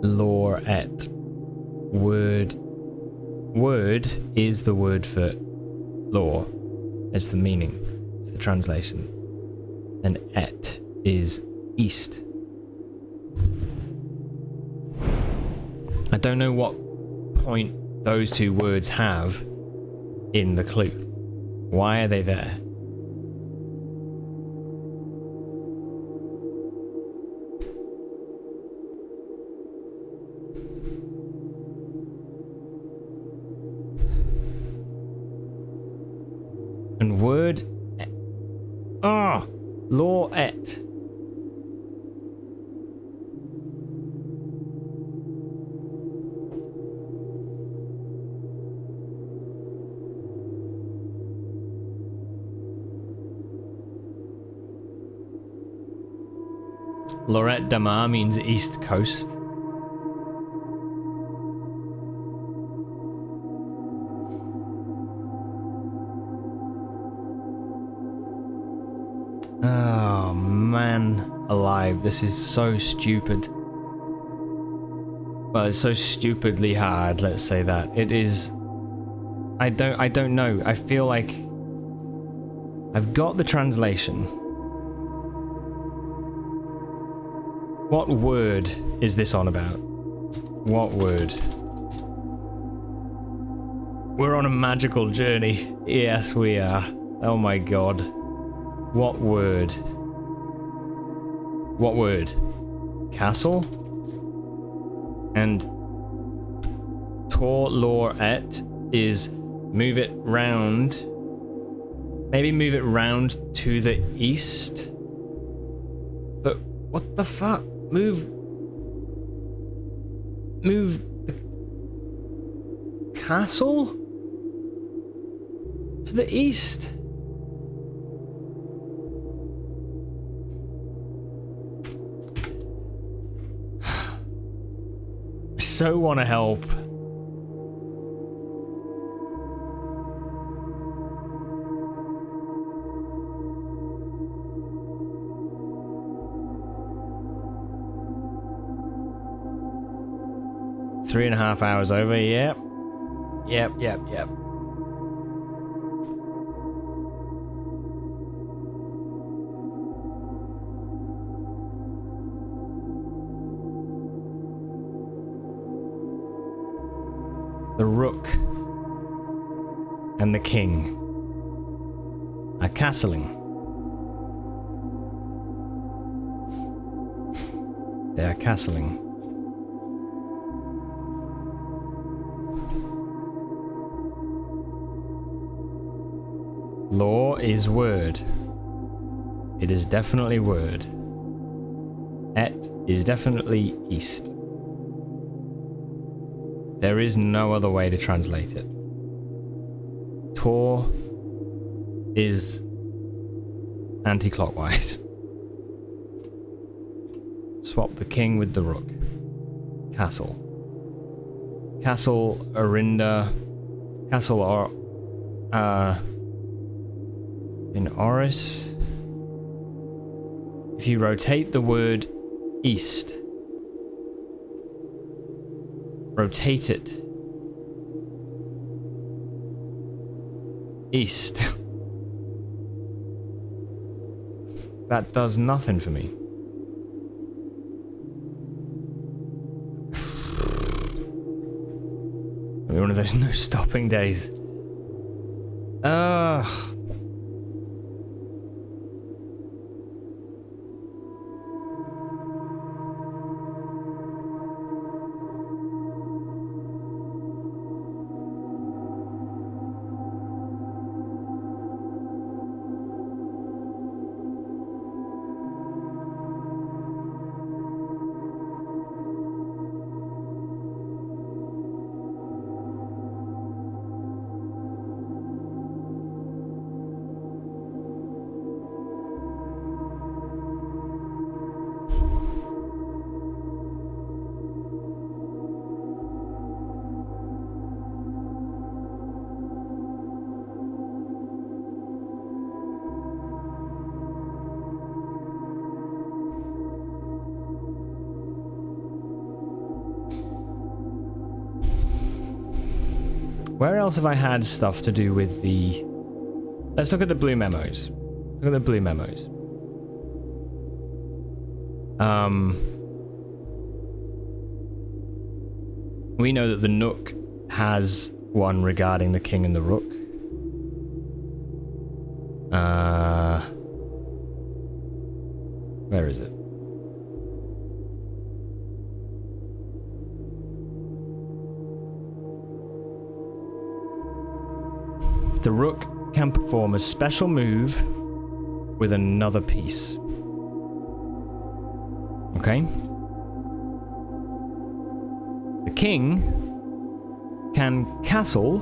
Lore et. Word. Word is the word for law. It's the meaning. It's the translation. And et is east. I don't know what point those two words have in the clue. Why are they there? And word... law et. Lorette Damar means East Coast. Oh man, alive. This is so stupid. Well, it's so stupidly hard, let's say that. It is... I don't know. I feel like I've got the translation. What word is this on about? What word? We're on a magical journey. Yes, we are. Oh my god. What word? What word? Castle? And Tor Lor Et is move it round. Maybe move it round to the east? But what the fuck? Move the castle to the east. I so want to help. Three and a half hours over, yep. Yep. The Rook and the King are castling. They are castling. Law is word. It is definitely word. Et is definitely east. There is no other way to translate it. Tor is anti-clockwise. Swap the king with the rook. Castle. Castle Arinda. Castle or in Oris. If you rotate the word east, rotate it East. That does nothing for me. I mean, one of those no stopping days. Where else have I had stuff to do with the... Let's look at the blue memos. Look at the blue memos. We know that the Nook has one regarding the king and the rook. Where is it? The rook can perform a special move with another piece. Okay? The king can castle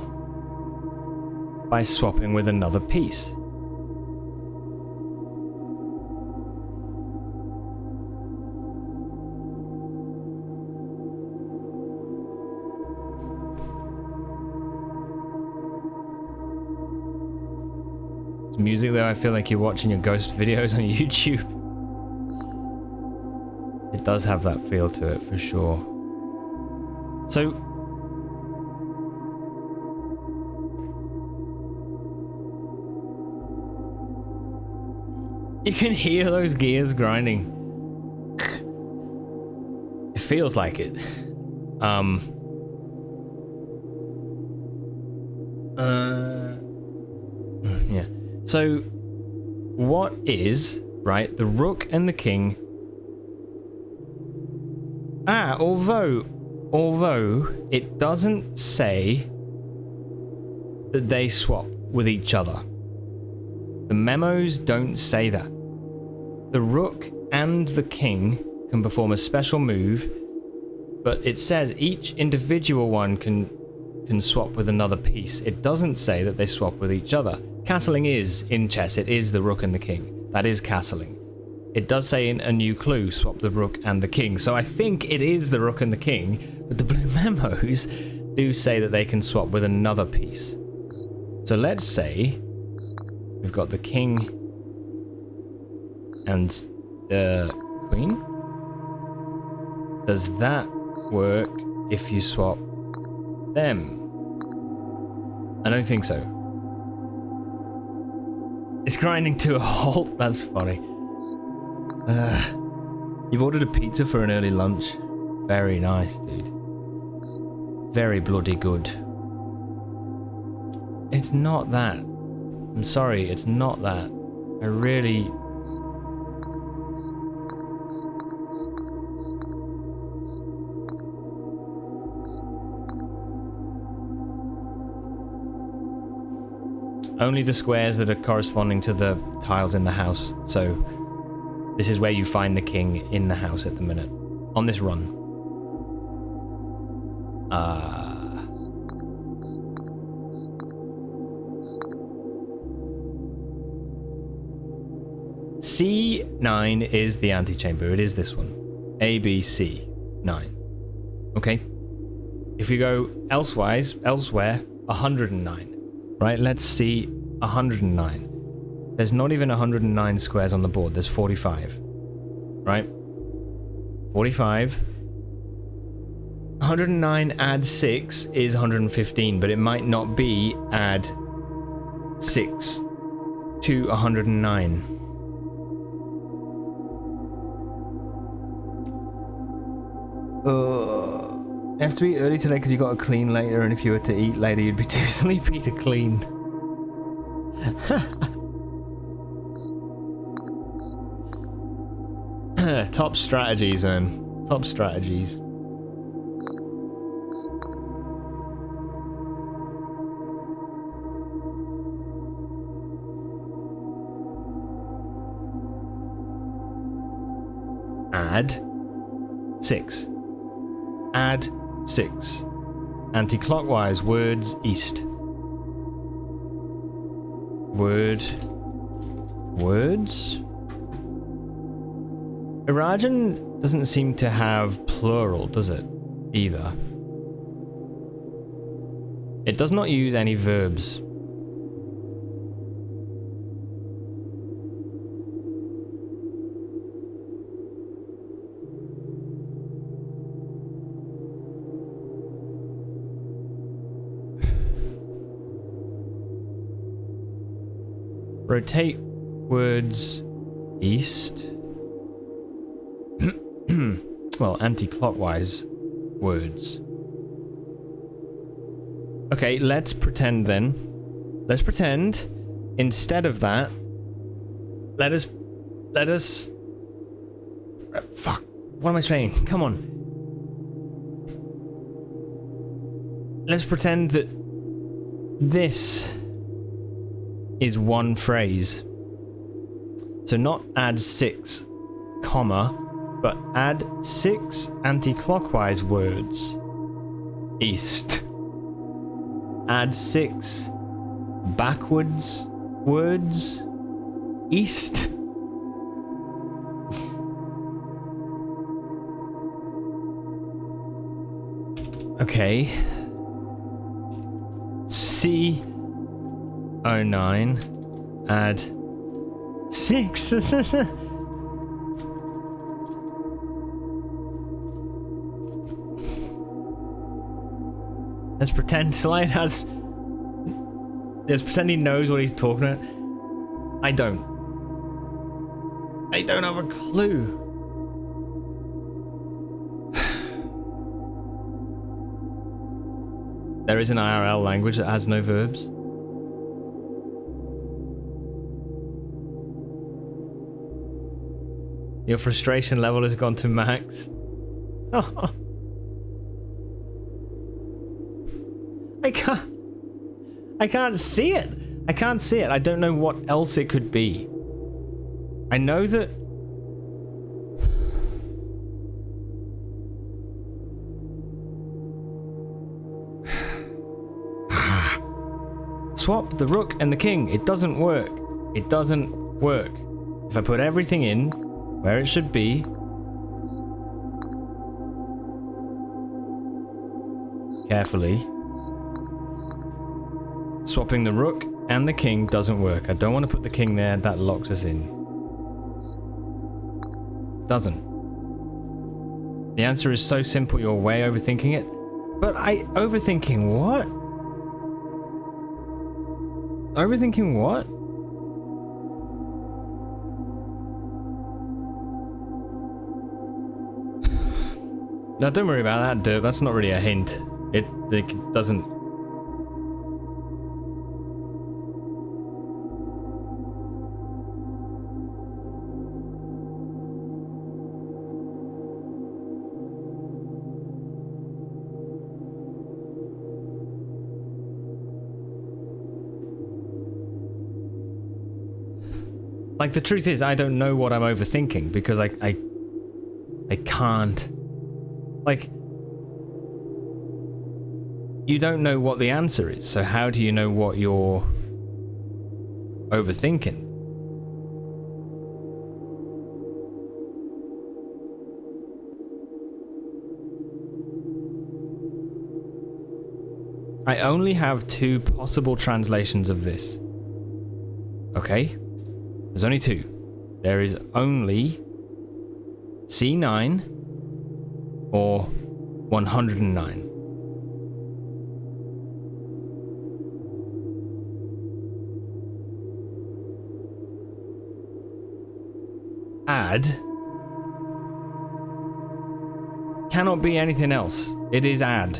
by swapping with another piece. Music though, I feel like you're watching your ghost videos on YouTube. It does have that feel to it for sure. So you can hear those gears grinding. It feels like it. Yeah. So, what is, right, the rook and the king... although it doesn't say that they swap with each other. The memos don't say that. The rook and the king can perform a special move, but it says each individual one can swap with another piece. It doesn't say that they swap with each other. Castling is, in chess, it is the rook and the king. That is castling. It does say in a new clue, swap the rook and the king. So I think it is the rook and the king, but the blue memos do say that they can swap with another piece. So let's say we've got the king and the queen. Does that work if you swap them? I don't think so. It's grinding to a halt. That's funny. You've ordered a pizza for an early lunch. Very nice, dude. Very bloody good. It's not that. I'm sorry, it's not that. I really... Only the squares that are corresponding to the tiles in the house. So this is where you find the king in the house at the minute. On this run. C9 is the antechamber. It is this one. A, B, C. 9. Okay. If you go elsewhere, 109. Right, let's see 109. There's not even 109 squares on the board. There's 45. Right? 45. 109 add 6 is 115, but it might not be add 6 to 109. You have to be early today because you got to clean later, and if you were to eat later, you'd be too sleepy to clean. Top strategies, man. Top strategies. Add 6. Add 6. Anti-clockwise, words east. Words? Irajan doesn't seem to have plural, does it? Either. It does not use any verbs. Rotate words east. Well, anti-clockwise words. Okay, let's pretend then. Let's pretend instead of that, let us fuck. What am I saying? Come on. Let's pretend that this is one phrase. So not add 6, comma, but add 6 anti-clockwise words east. Add 6 backwards words east. Okay. C09. Add 6. Let's pretend Slide has... Let's pretend he knows what he's talking about. I don't have a clue. There is an IRL language that has no verbs. Your frustration level has gone to max. Oh. I can't see it. I can't see it. I don't know what else it could be. I know that... Swap the rook and the king. It doesn't work. It doesn't work. If I put everything in where it should be... Carefully... Swapping the rook and the king doesn't work. I don't want to put the king there. That locks us in. Doesn't. The answer is so simple, you're way overthinking it. But overthinking what? Overthinking what? Now don't worry about that, Dirk. That's not really a hint. It doesn't... Like, the truth is, I don't know what I'm overthinking, because I can't. Like, you don't know what the answer is, so how do you know what you're overthinking? I only have 2 possible translations of this. Okay? There's only 2. There is only C9 or 109. add cannot be anything else. It is add.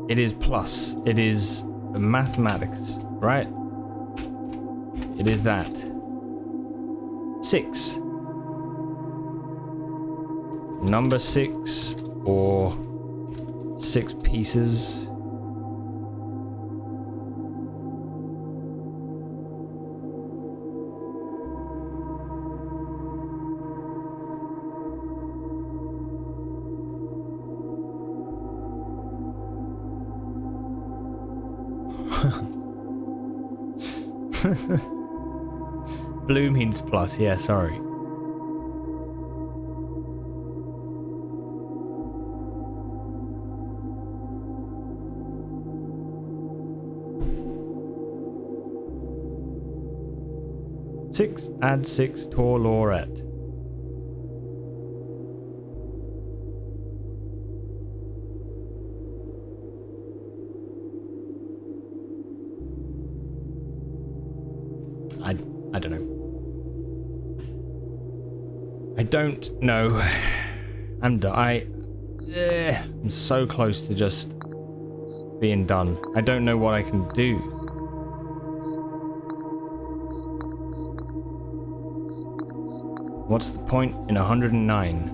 It is plus. It is mathematics, right? It is that. 6. Number 6 or 6 pieces. Blue means plus, yeah, sorry. Six, add 6, Tor Lorette. I don't know. I don't know. I'm so close to just being done. I don't know what I can do. What's the point in 109?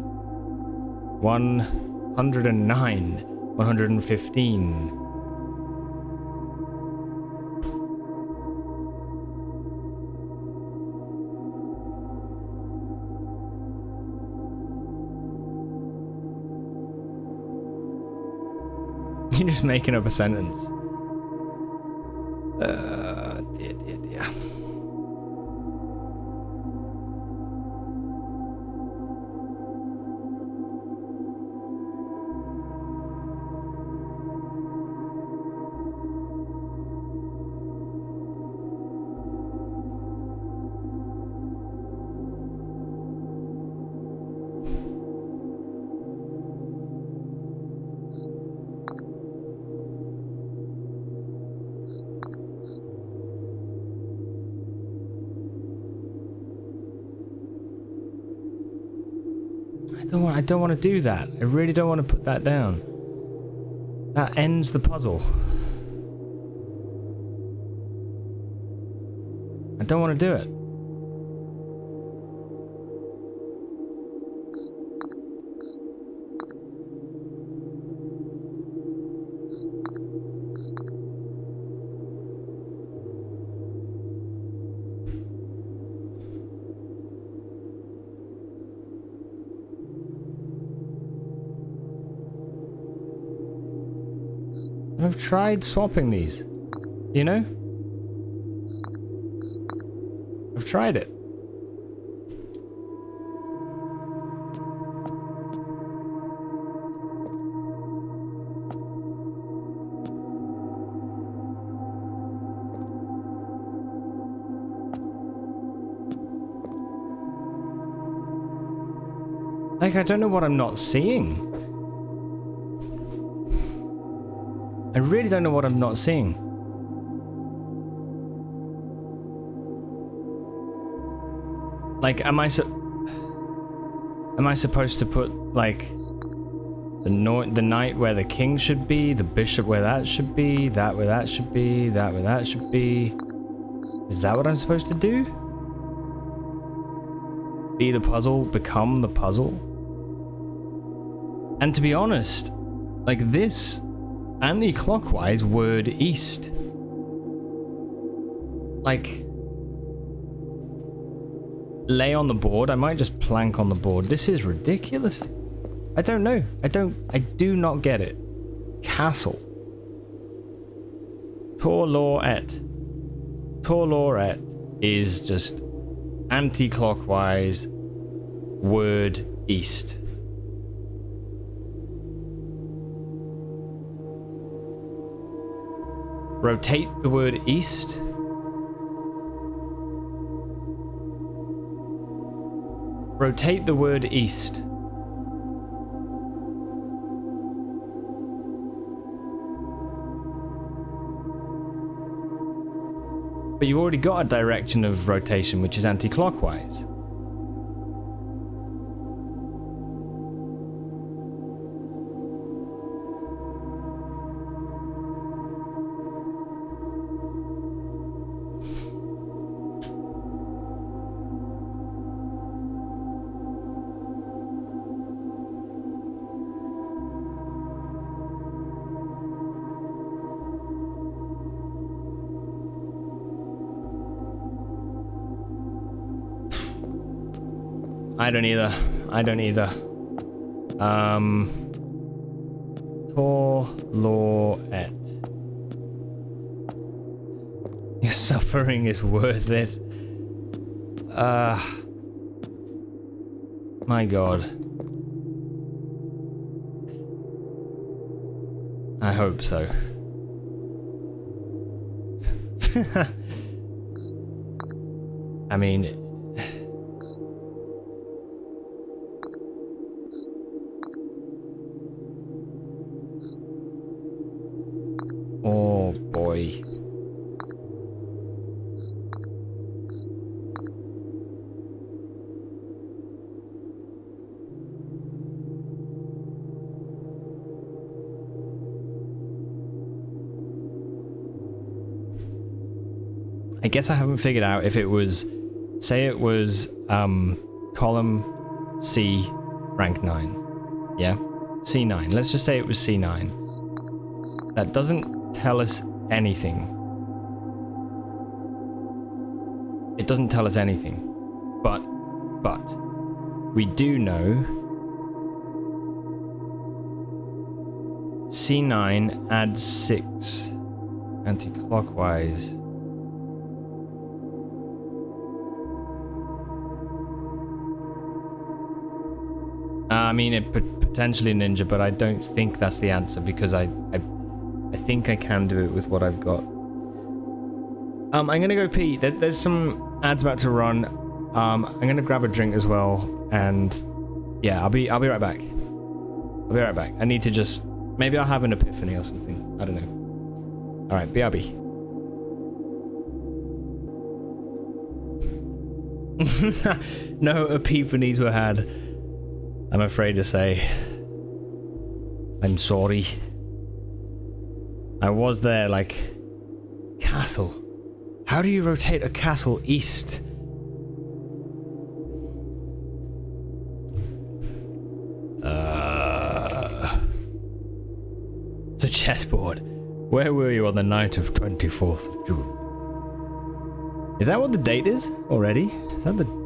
109. 115. You're just making up a sentence. Dear. I don't want to do that. I really don't want to put that down. That ends the puzzle. I don't want to do it. I've tried swapping these, you know? I've tried it. Like, I don't know what I'm not seeing. I really don't know what I'm not seeing. Like, am I supposed to put, like, the knight where the king should be, the bishop where that should be, that where that should be, that where that should be? Is that what I'm supposed to do? Be the puzzle, become the puzzle? And to be honest, like this anti-clockwise word east, like, lay on the board. I might just plank on the board. This is ridiculous. I don't know. I do not get it. Castle. Tor Lorette is just anti-clockwise word east. Rotate the word east. Rotate the word east. But you've already got a direction of rotation which is anti-clockwise. I don't either. I don't either. Torloet. Your suffering is worth it. My god. I hope so. I mean... Oh boy. I guess I haven't figured out if it was, say it was column C, rank 9. Yeah? C9. Let's just say it was C9. That doesn't tell us anything. It doesn't tell us anything. But we do know C9 adds 6 anti-clockwise. I mean, it potentially ninja, but I don't think that's the answer because I think I can do it with what I've got. I'm gonna go pee. There's some ads about to run. I'm gonna grab a drink as well, and yeah, I'll be right back. I'll be right back. I need to just maybe I'll have an epiphany or something. I don't know. All right, BRB. No epiphanies were had. I'm afraid to say. I'm sorry. I was there, like... Castle. How do you rotate a castle east? It's a chessboard. Where were you on the night of 24th of June? Is that what the date is already? Is that the...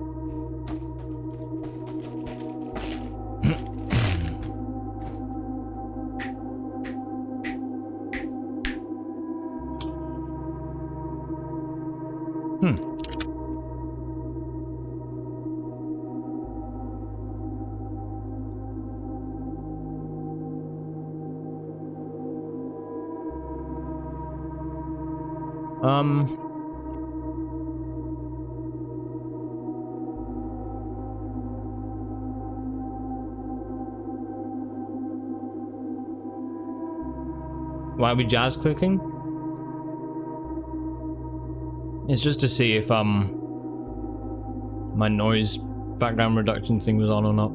Why are we jazz clicking? It's just to see if my noise background reduction thing was on or not.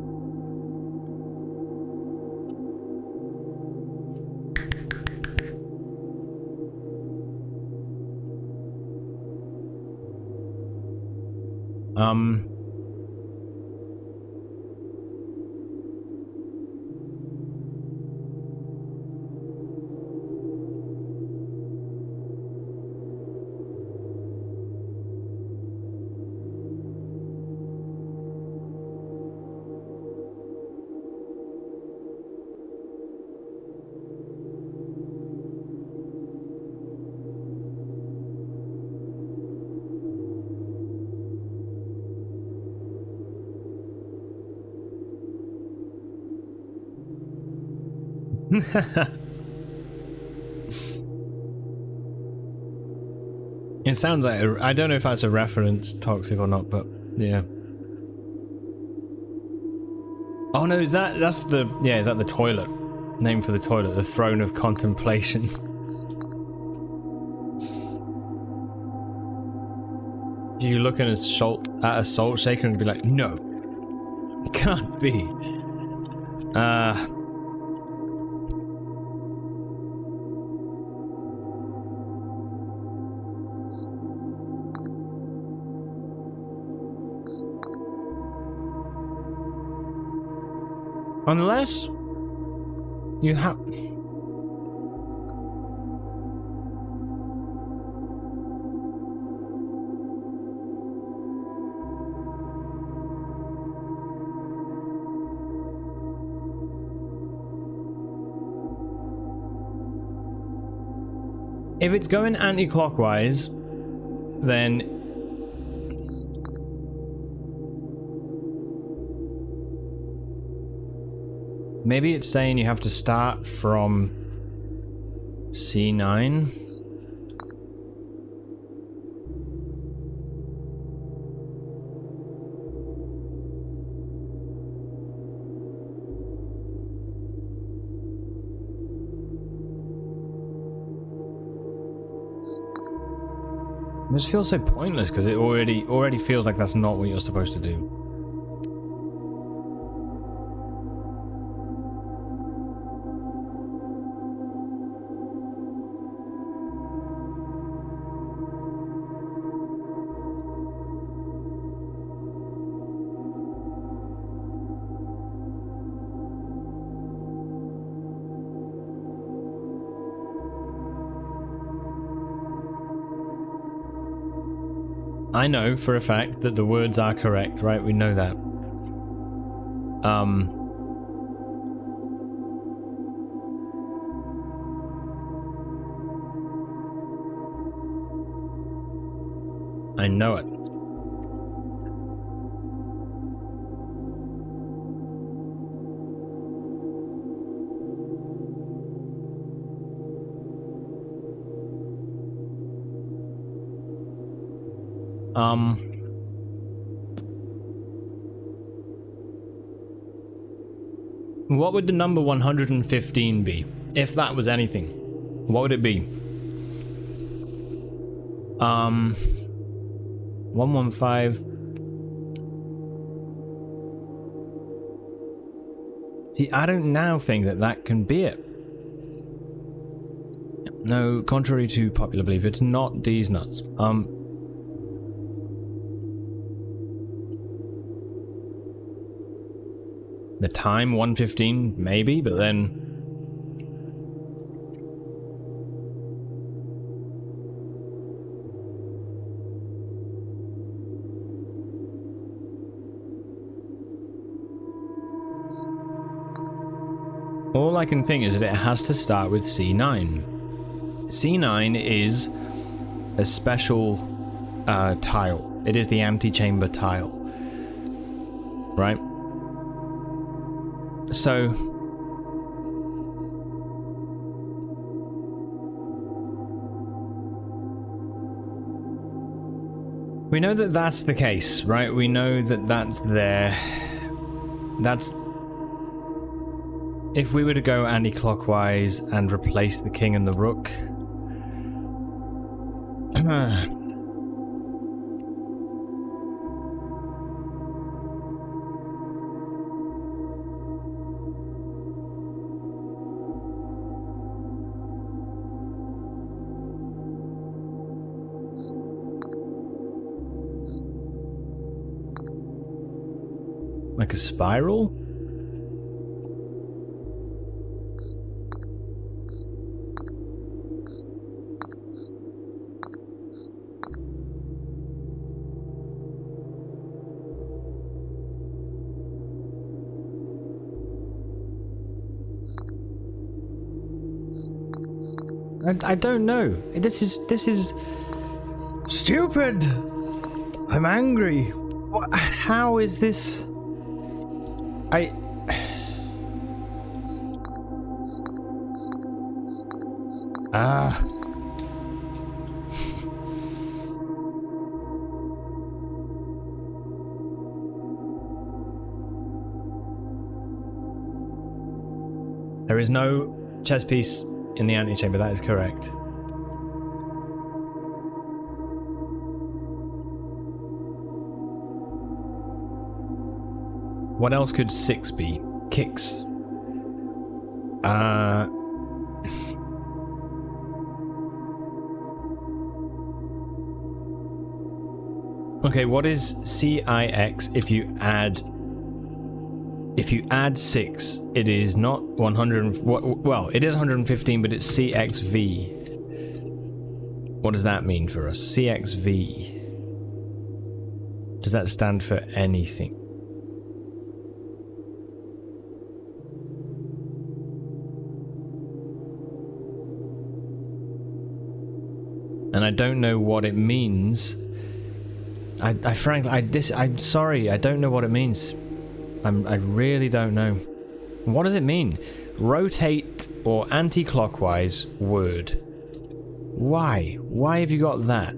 It sounds like I don't know if that's a reference, toxic or not, but yeah. Oh no, is that is that the toilet? Name for the toilet, the throne of contemplation. You look at a salt shaker and be like, no, it can't be. Unless you have... If it's going anti-clockwise, then maybe it's saying you have to start from C9. This feels so pointless because it already feels like that's not what you're supposed to do. I know for a fact that the words are correct, right? We know that. I know it. What would the number 115 be? If that was anything, what would it be? 115. See, I don't now think that that can be it. No, contrary to popular belief, it's not these nuts. The time 115 maybe, but then all I can think is that it has to start with C9. C9 is a special tile. It is the antechamber tile, right? So we know that that's the case, right? We know that that's there. That's if we were to go anti-clockwise and replace the king and the rook. Like a spiral? I don't know. This is stupid. I'm angry. What, how is this? There is no chess piece in the antechamber, that is correct. What else could 6 be? Kicks. Okay, what is CIX if you add 6? It is not 100. Well, it is 115, but it's CXV. What does that mean for us? CXV. Does that stand for anything? and I don't know what it means. I frankly, I'm sorry, I don't know what it means. I really don't know. What does it mean? Rotate or anti-clockwise word. Why? Why have you got that?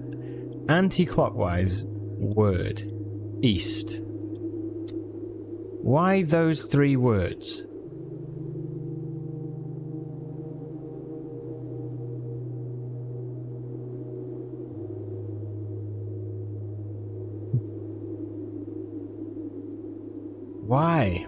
Anti-clockwise word. East. Why those 3 words? Why?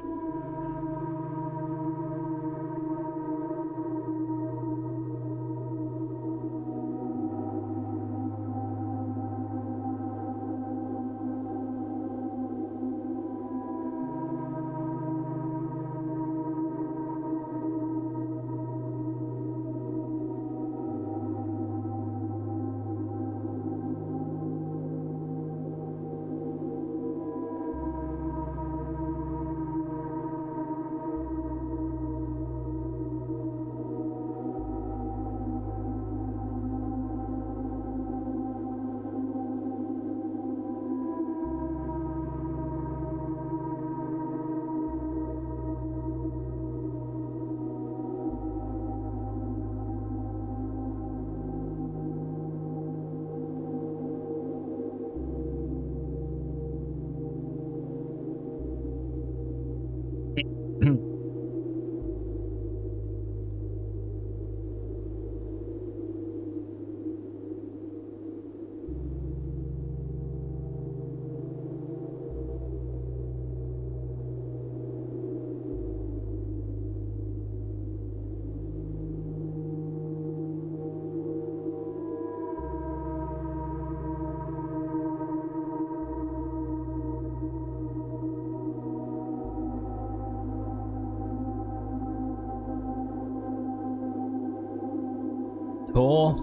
Or,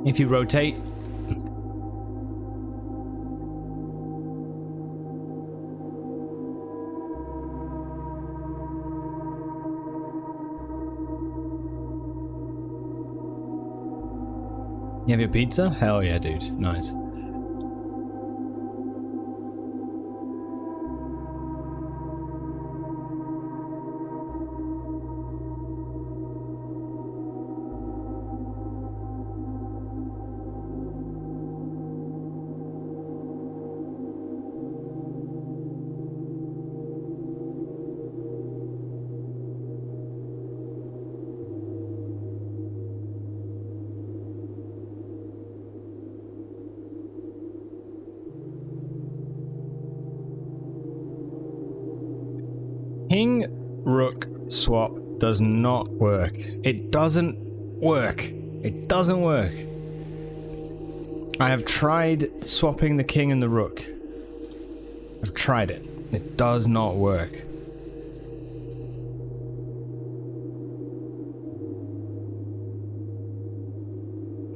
if you rotate, you have your pizza? Hell yeah, dude. Nice. King Rook swap does not work. It doesn't work. It doesn't work. I have tried swapping the king and the rook. I've tried it. It does not work.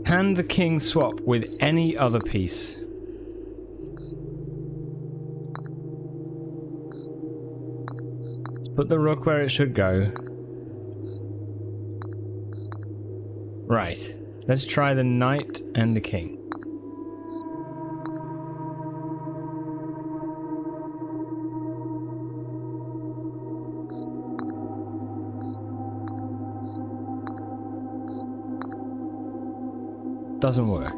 Can the king swap with any other piece? Put the rook where it should go. Right. Let's try the knight and the king. Doesn't work.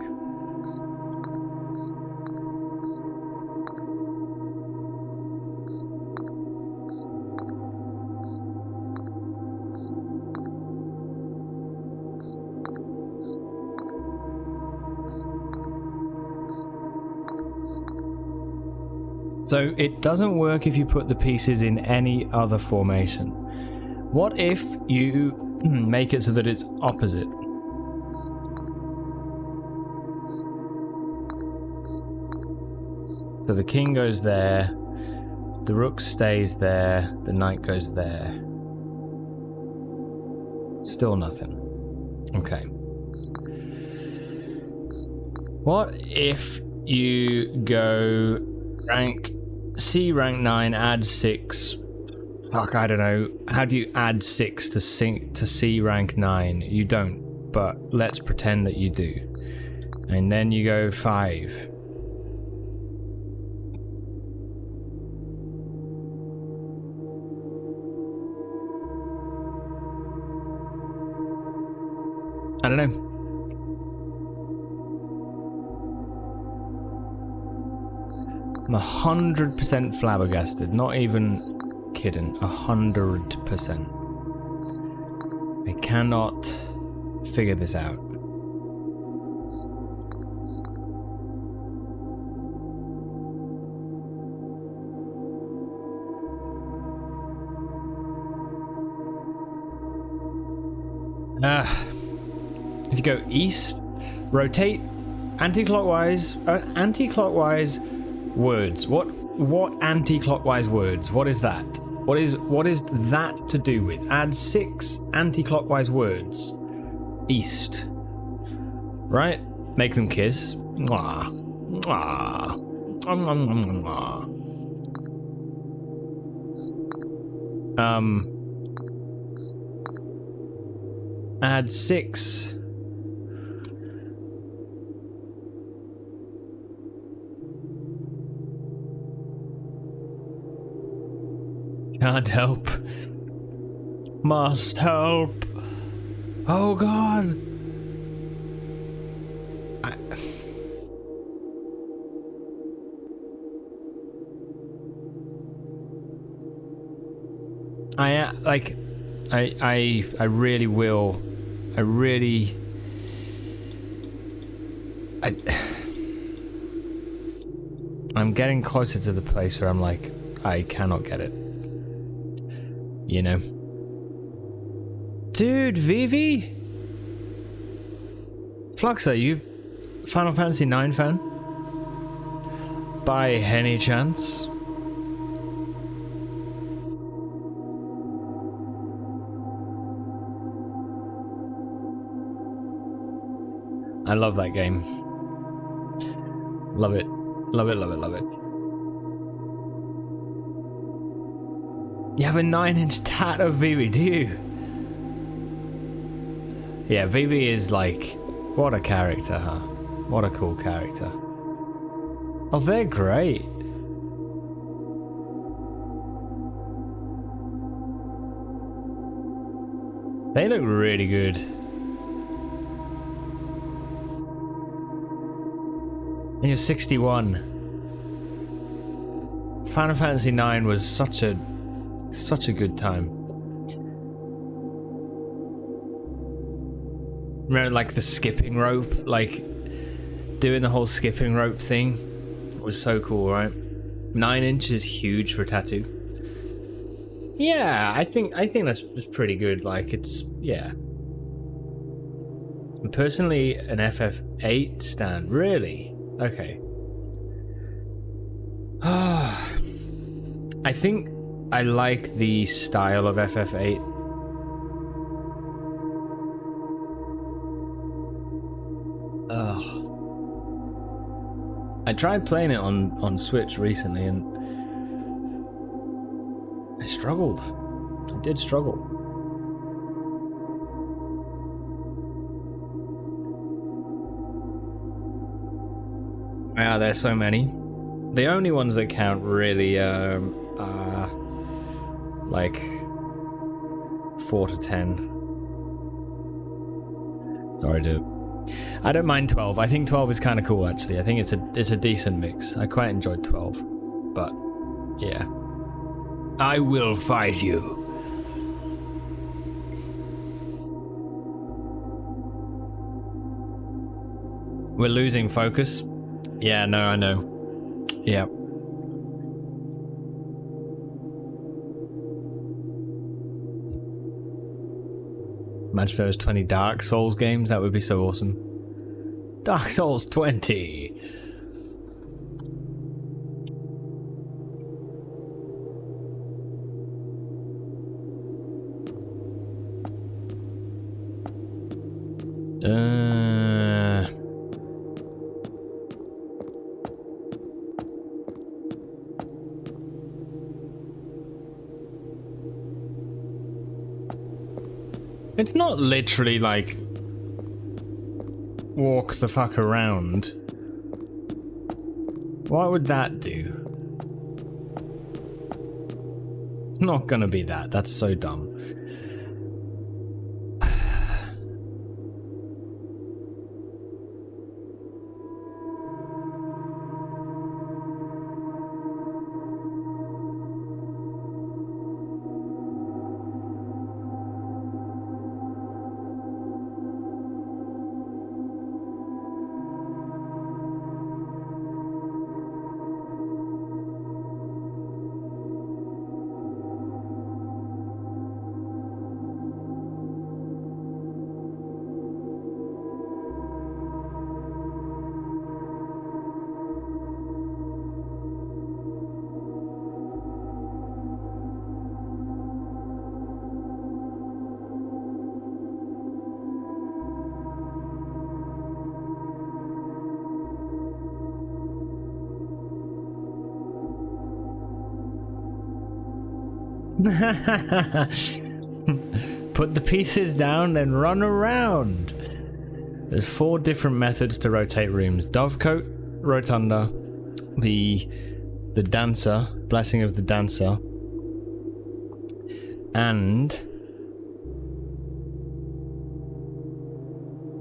So it doesn't work if you put the pieces in any other formation. What if you make it so that it's opposite? So the king goes there, the rook stays there, the knight goes there. Still nothing. Okay. What if you go rank C rank 9, add 6, Fuck, I don't know. How do you add 6 to C rank 9? You don't, but let's pretend that you do. And then you go 5. I don't know. I'm 100% flabbergasted. Not even kidding. 100%. I cannot figure this out. If you go east, rotate, anti-clockwise words. What anti-clockwise words? What is that? What is that to do with? Add 6 anti-clockwise words. East. Right? Make them kiss. Mwah. Mwah. Mwah. Add 6. Can't help. Must help. Oh God. I really will. I'm getting closer to the place where I'm like, I cannot get it. You know? Dude, Vivi? Fluxer, you Final Fantasy IX fan? By any chance? I love that game. Love it. Love it, love it, love it. You have a 9-inch tat of Vivi, do you? Yeah, Vivi is like... What a character, huh? What a cool character. Oh, they're great. They look really good. And you're 61. Final Fantasy IX was such a good time. Remember, like, the skipping rope, like doing the whole skipping rope thing was so cool, right? 9 inches huge for a tattoo. Yeah, I think that's pretty good. Like, it's, yeah. I'm personally an FF8 stan, really? Okay. I think I like the style of FF8. I tried playing it on Switch recently and I struggled. I did struggle. Yeah, there's so many. The only ones that count really are like 4 to 10. Sorry, dude. I don't mind 12. I think 12 is kind of cool, actually. I think it's a decent mix. I quite enjoyed 12, but yeah. I will fight you. We're losing focus. Yeah, no, I know. Yeah. Imagine if there was 20 Dark Souls games. That would be so awesome. Dark Souls 20. It's not literally like walk the fuck around. What would that do? It's not gonna be that. That's so dumb. Put the pieces down and run around. There's 4 different methods to rotate rooms: Dovecote, Rotunda, the Dancer, Blessing of the Dancer, and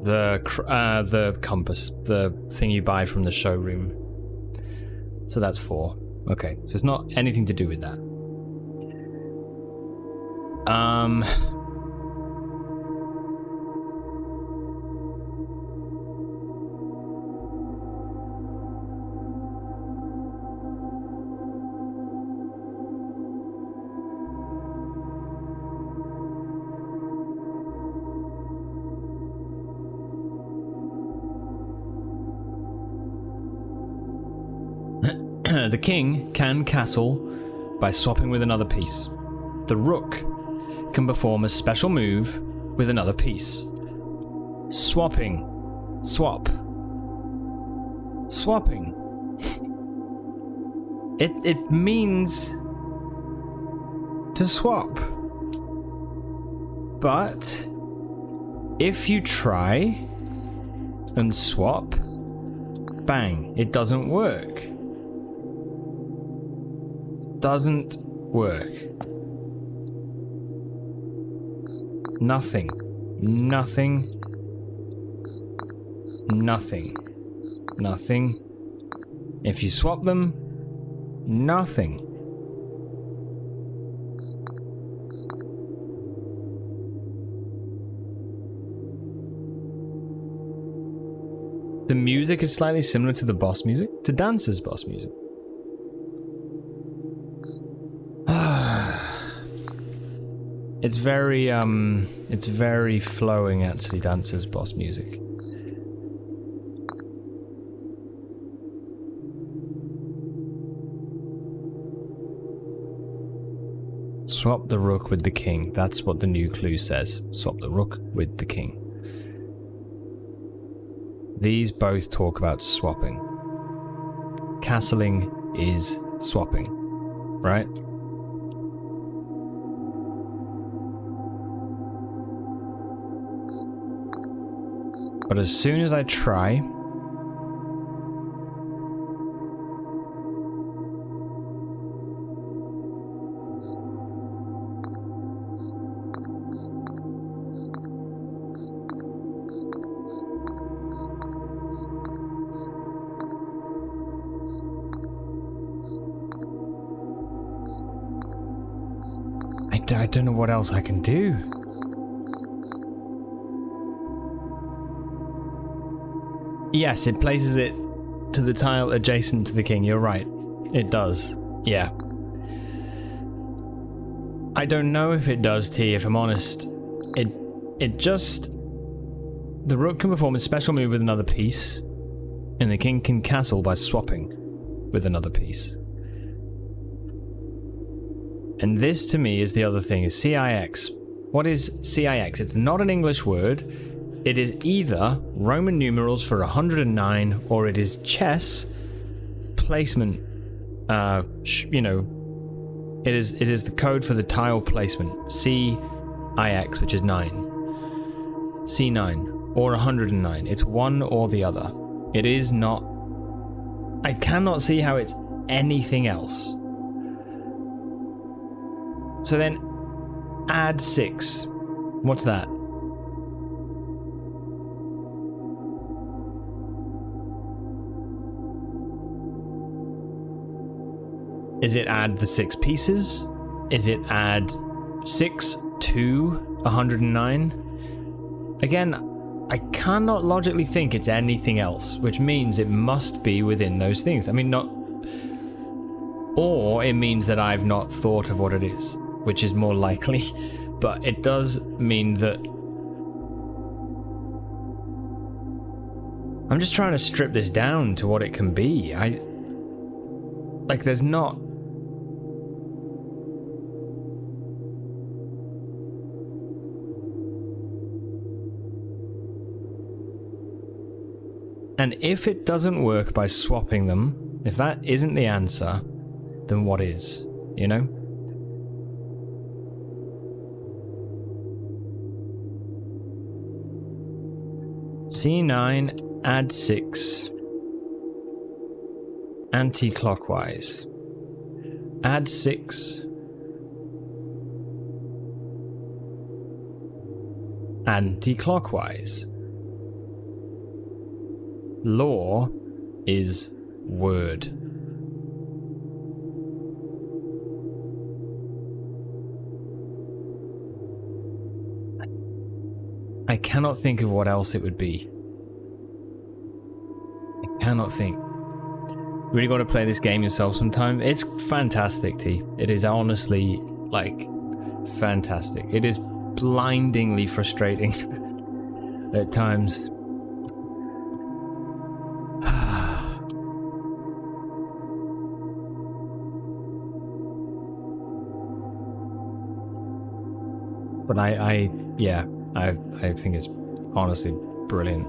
the compass, the thing you buy from the showroom. So that's 4. Okay, so it's not anything to do with that. The king can castle by swapping with another piece. The rook can perform a special move with another piece. Swapping. Swap. Swapping. It means to swap. But if you try and swap, bang, it doesn't work. Doesn't work. Nothing. Nothing. Nothing. Nothing. If you swap them, nothing. The music is slightly similar to the boss music, to Dancer's boss music. It's very flowing, actually, Dancer's boss music. Swap the rook with the king. That's what the new clue says. Swap the rook with the king. These both talk about swapping. Castling is swapping, right? But as soon as I try, I don't know what else I can do. Yes, it places it to the tile adjacent to the king. You're right. It does. Yeah. I don't know if it does, T, if I'm honest. It just... The rook can perform a special move with another piece, and the king can castle by swapping with another piece. And this, to me, is the other thing, is CIX. What is CIX? It's not an English word. It is either Roman numerals for 109, or it is chess placement. You know, it is the code for the tile placement. CIX, which is 9. C9 or 109. It's one or the other. It is not... I cannot see how it's anything else. So then add 6. What's that? Is it add the 6 pieces? Is it add 6 to 109? Again, I cannot logically think it's anything else, which means it must be within those things. I mean, not... Or it means that I've not thought of what it is, which is more likely. But it does mean that... I'm just trying to strip this down to what it can be. Like, there's not... And if it doesn't work by swapping them, if that isn't the answer, then what is? You know? C9, add 6. Anti-clockwise. Add 6. Anti-clockwise. Law is word. I cannot think of what else it would be. I cannot think. Really got to play this game yourself sometime. It's fantastic, T. It is honestly, like, fantastic. It is blindingly frustrating at times. But I think it's honestly brilliant.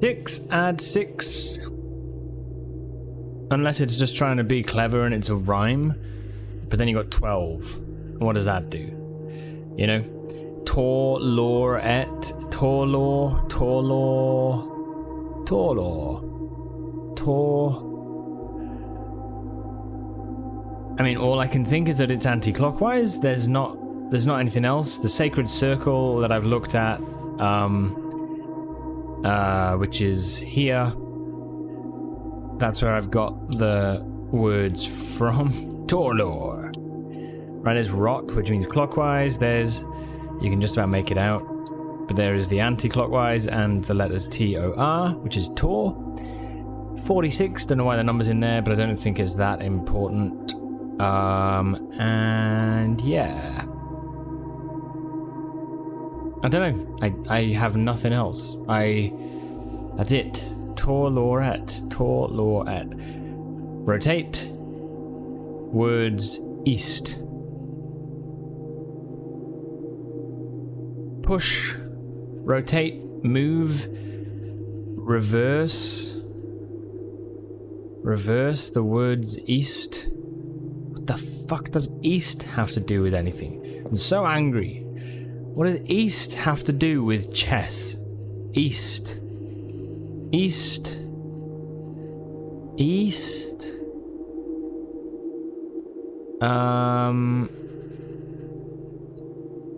Six, add 6. Unless it's just trying to be clever and it's a rhyme. But then you got 12. What does that do? You know? Tor, lore, et, tor, law, tor, law, tor, law, tor. I mean, all I can think is that it's anti-clockwise. There's not anything else. The sacred circle that I've looked at, which is here. That's where I've got the words from. Torlor. Right, there's rot, which means clockwise. There's, you can just about make it out. But there is the anti-clockwise and the letters T-O-R, which is Tor. 46, don't know why the number's in there, but I don't think it's that important. And yeah. I don't know. I have nothing else. That's it. Tor Lorette. Tor Lorette. Rotate. Words east. Push. Rotate. Move. Reverse. Reverse the words east. What the fuck does east have to do with anything? I'm so angry. What does east have to do with chess? East. East. East.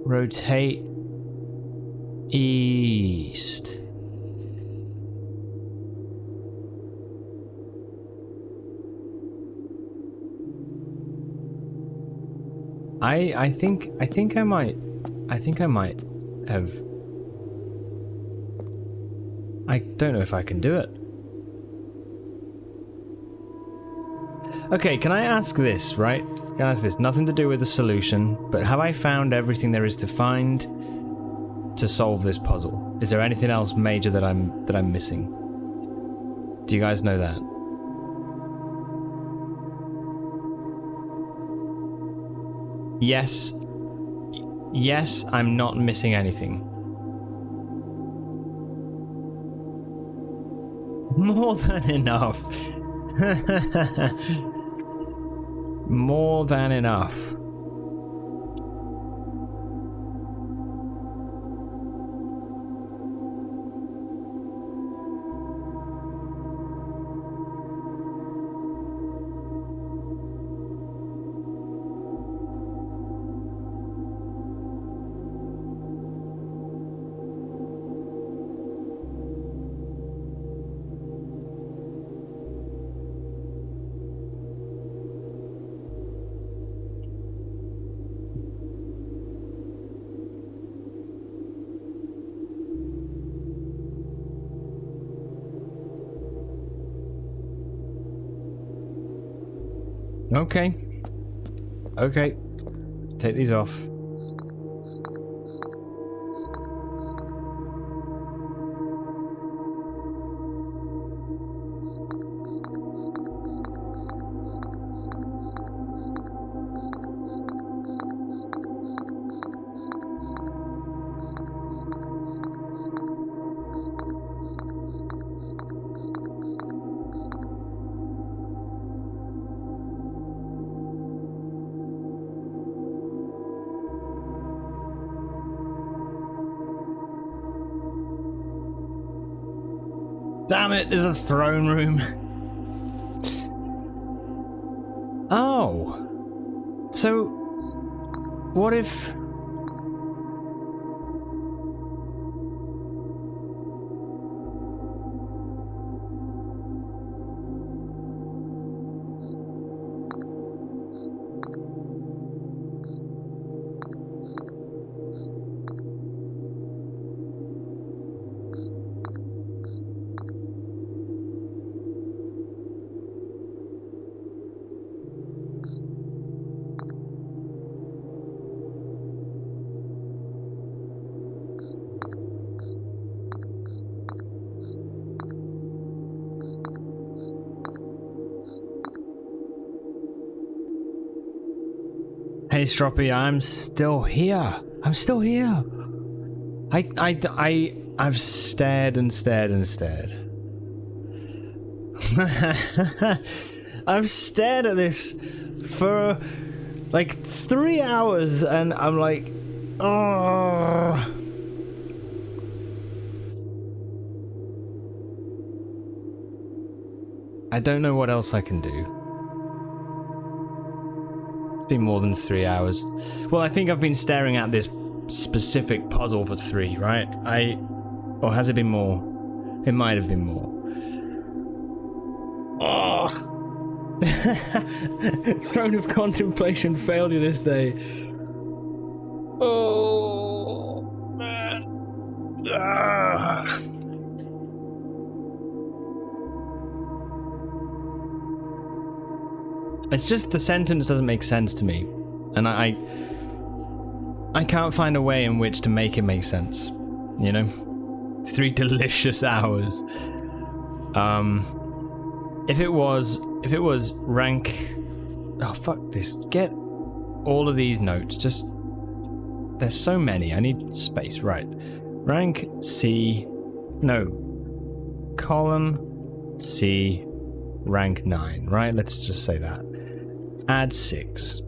Rotate. East. I think I might have I don't know if I can do it. Okay, can I ask this, right? Can I ask this? Nothing to do with the solution, but have I found everything there is to find to solve this puzzle? Is there anything else major that I'm missing? Do you guys know that? Yes. Yes, I'm not missing anything. More than enough. More than enough. Okay. Okay. Take these off. Damn it, there's a throne room. Oh. So, what if... Hey Stroppy, I'm still here. I'm still here. I've stared and stared and stared. I've stared at this for like 3 hours and I'm like, oh. I don't know what else I can do. Been more than 3 hours. Well, I think I've been staring at this specific puzzle for 3, right? Or has it been more? It might have been more. Oh. Throne of Contemplation failed you this day. Oh man. Ah. It's just the sentence doesn't make sense to me, and I can't find a way in which to make it make sense. You know, 3 delicious hours. If it was rank, oh fuck this! Get all of these notes. Just there's so many. I need space. Right, rank C, no, column C, rank 9. Right, let's just say that. Add 6.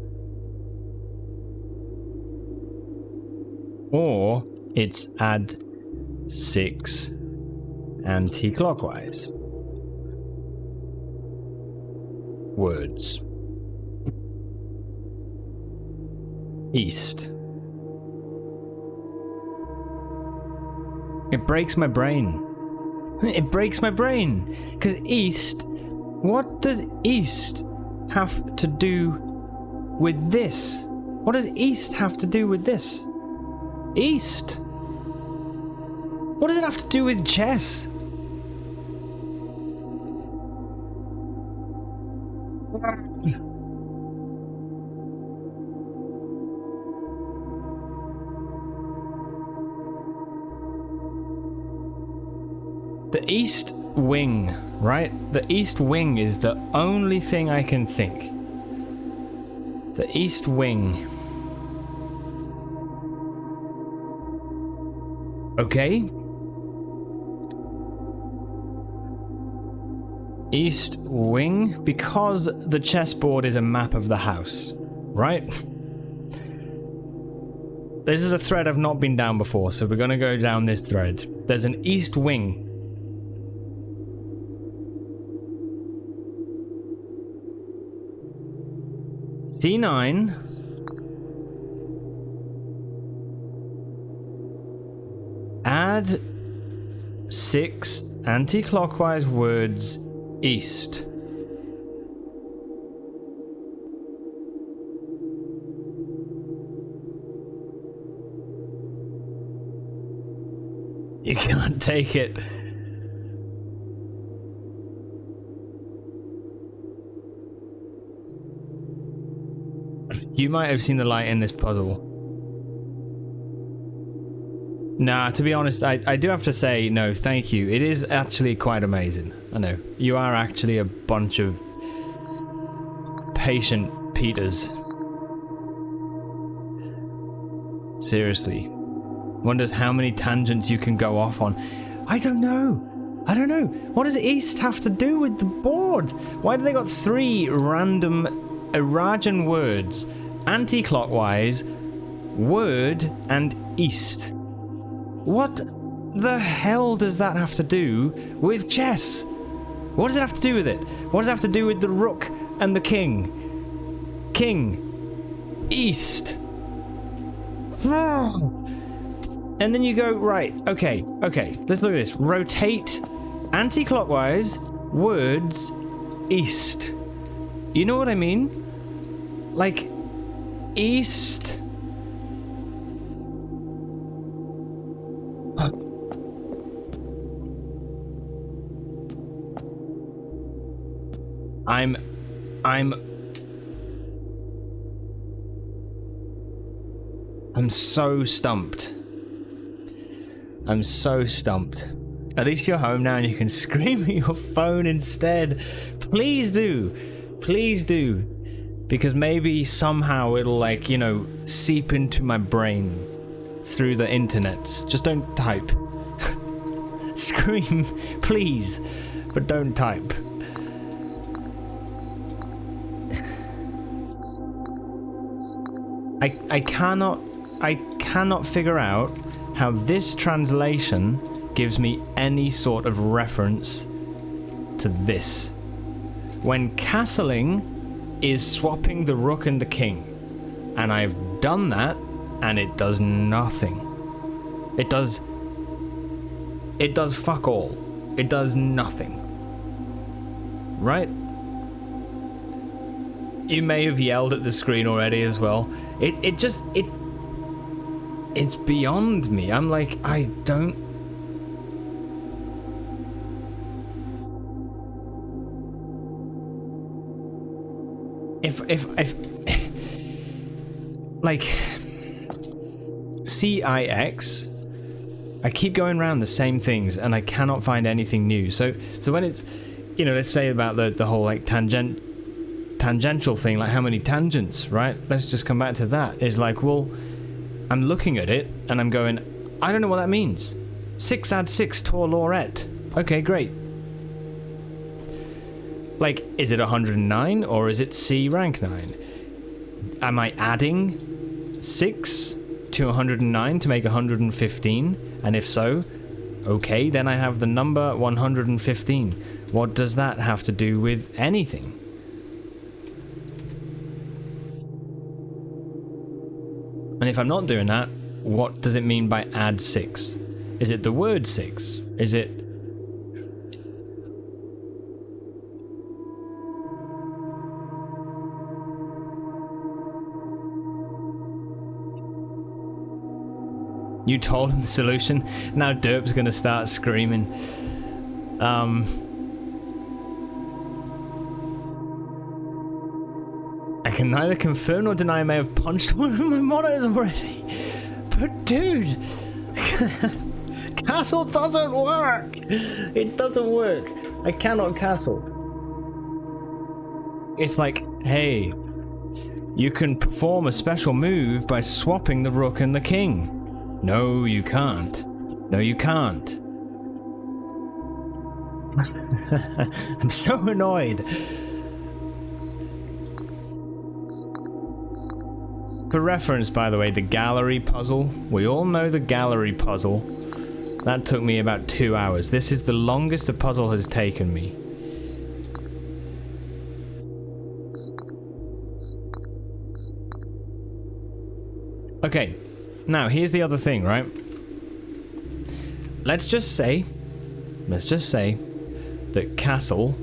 Or it's add 6 anti-clockwise. Words. East. It breaks my brain. It breaks my brain. Because east, what does east have to do with this? What does east have to do with this? East? What does it have to do with chess? The East Wing, right? The East Wing is the only thing I can think. The East Wing. Okay. East Wing, because the chessboard is a map of the house, right? This is a thread I've not been down before, so we're gonna go down this thread. There's an East Wing. C9. Add 6 anti-clockwise words east. You can't take it. You might have seen the light in this puzzle. Nah, to be honest, I do have to say, no, thank you. It is actually quite amazing. I know. You are actually a bunch of patient Peters. Seriously. Wonders how many tangents you can go off on. I don't know. I don't know. What does East have to do with the board? Why do they got 3 random Irajan words? Anti-clockwise, word, and east. What the hell does that have to do with chess? What does it have to do with it? What does it have to do with the rook and the king? King. East. And then you go, right, okay, let's look at this. Rotate, anti-clockwise, words, east. You know what I mean? Like, east. I'm so stumped. I'm so stumped. At least you're home now and you can scream at your phone instead. Please do. Please do. Because maybe somehow it'll, like, you know, seep into my brain through the internet. Just don't type. Scream, please, but don't type. I cannot figure out how this translation gives me any sort of reference to this. When castling is swapping the rook and the king, and I've done that, and it does nothing. It does fuck all. It does nothing. Right? You may have yelled at the screen already as well. It's beyond me. I'm like, I don't... If like CIX, I keep going around the same things and I cannot find anything new. So when it's, you know, let's say about the whole like tangential thing, like how many tangents, right? Let's just come back to that. It's like, well, I'm looking at it and I'm going, I don't know what that means. 6 add 6 Tor Lorette. Okay, great. Like, is it 109 or is it C rank 9? Am I adding 6 to 109 to make 115? And if so, okay, then I have the number 115. What does that have to do with anything? And if I'm not doing that, what does it mean by add 6? Is it the word 6? Is it... You told him the solution? Now Derp's gonna start screaming. I can neither confirm nor deny I may have punched one of my monitors already. But dude, castle doesn't work. It doesn't work. I cannot castle. It's like, hey, you can perform a special move by swapping the rook and the king. No, you can't. No, you can't. I'm so annoyed. For reference, by the way, the gallery puzzle. We all know the gallery puzzle. That took me about 2 hours. This is the longest a puzzle has taken me. Okay, now here's the other thing, right? Let's just say that castle,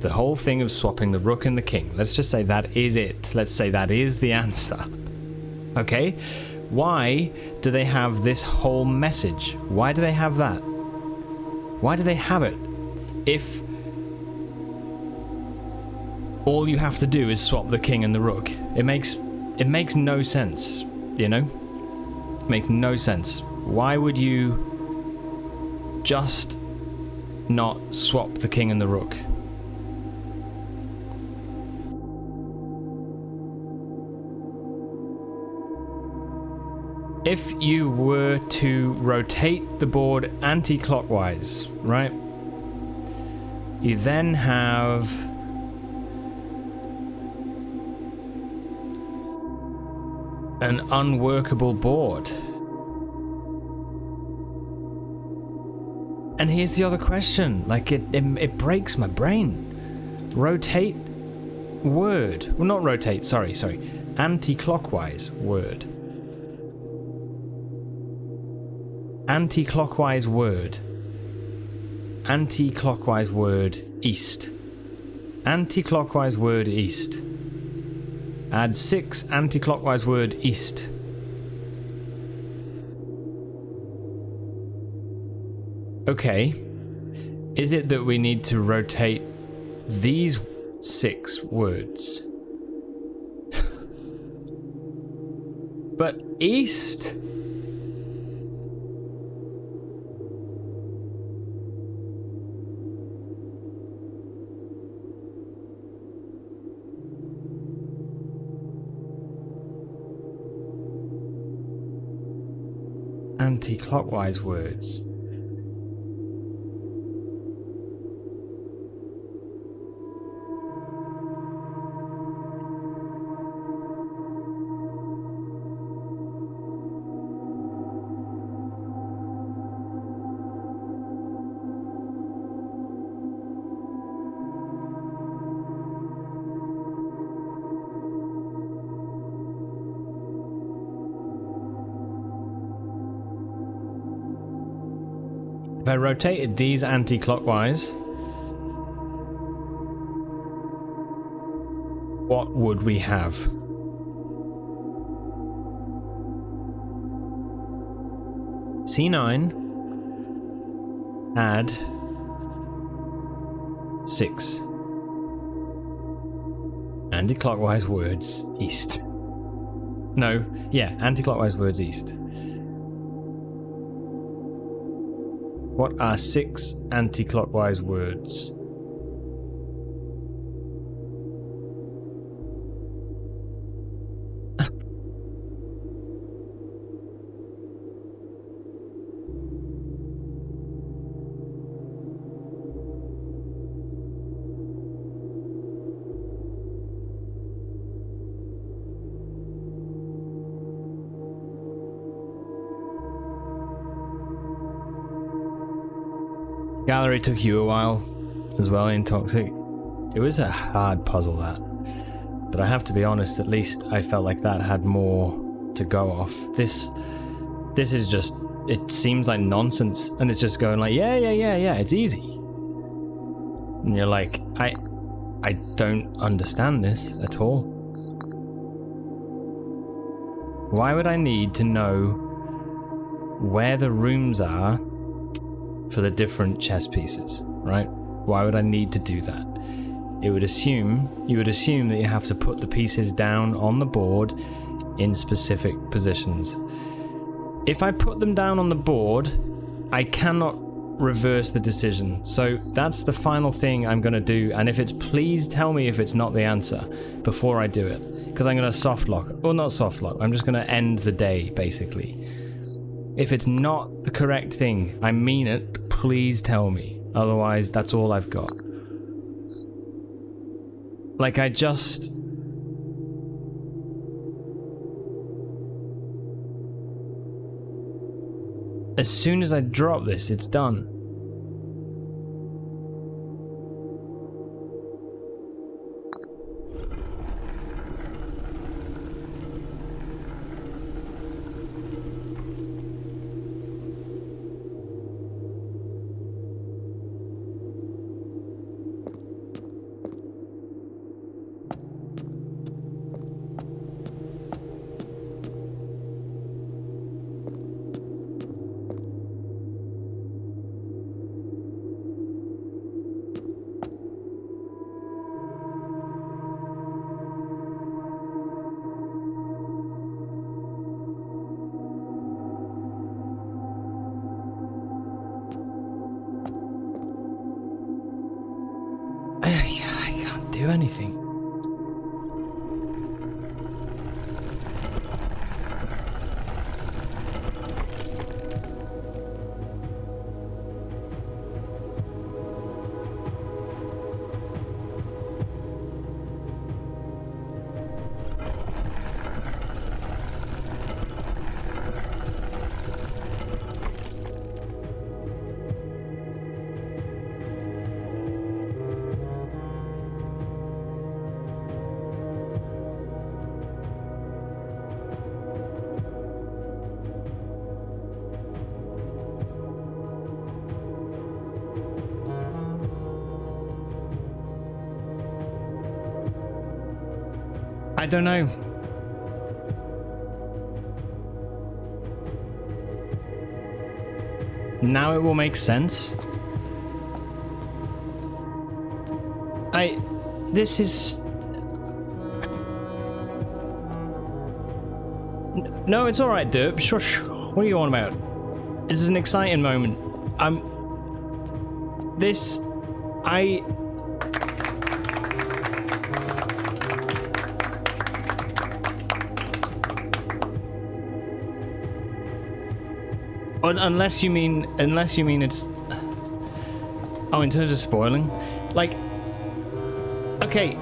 the whole thing of swapping the rook and the king, let's just say that is it. Let's say that is the answer. Okay? Why do they have this whole message? Why do they have that? Why do they have it? If all you have to do is swap the king and the rook. It makes no sense, you know? It makes no sense. Why would you just not swap the king and the rook? If you were to rotate the board anti-clockwise, right? You then have an unworkable board. And here's the other question, like it breaks my brain. Rotate word. Well, not rotate, sorry. Anti-clockwise word. Anti-clockwise word. Anti-clockwise word east. Anti-clockwise word east. Add 6 anti-clockwise word east. Okay. Is it that we need to rotate these 6 words? But east? Anti-clockwise words. If I rotated these anti-clockwise, what would we have? C9, add 6. Anti-clockwise words east. No, yeah, anti-clockwise words east. What are 6 anti-clockwise words? Gallery took you a while as well in Toxic. It was a hard puzzle, that. But I have to be honest, at least I felt like that had more to go off. This is just, it seems like nonsense, and it's just going like, yeah, it's easy. And you're like, I don't understand this at all. Why would I need to know where the rooms are for the different chess pieces, right? Why would I need to do that? You would assume that you have to put the pieces down on the board in specific positions. If I put them down on the board I cannot reverse the decision. So that's the final thing I'm going to do. And if it's, please tell me if it's not the answer before I do it. Because I'm going to soft lock. Well, not soft lock. I'm just going to end the day, basically. If it's not the correct thing, I mean it, please tell me. Otherwise, that's all I've got. Like, I just... As soon as I drop this, it's done. I can't do anything. I don't know. Now it will make sense. This is... No, it's alright, Derp. Shush. What are you on about? This is an exciting moment. Unless you mean it's... Oh, in terms of spoiling? Like... Okay.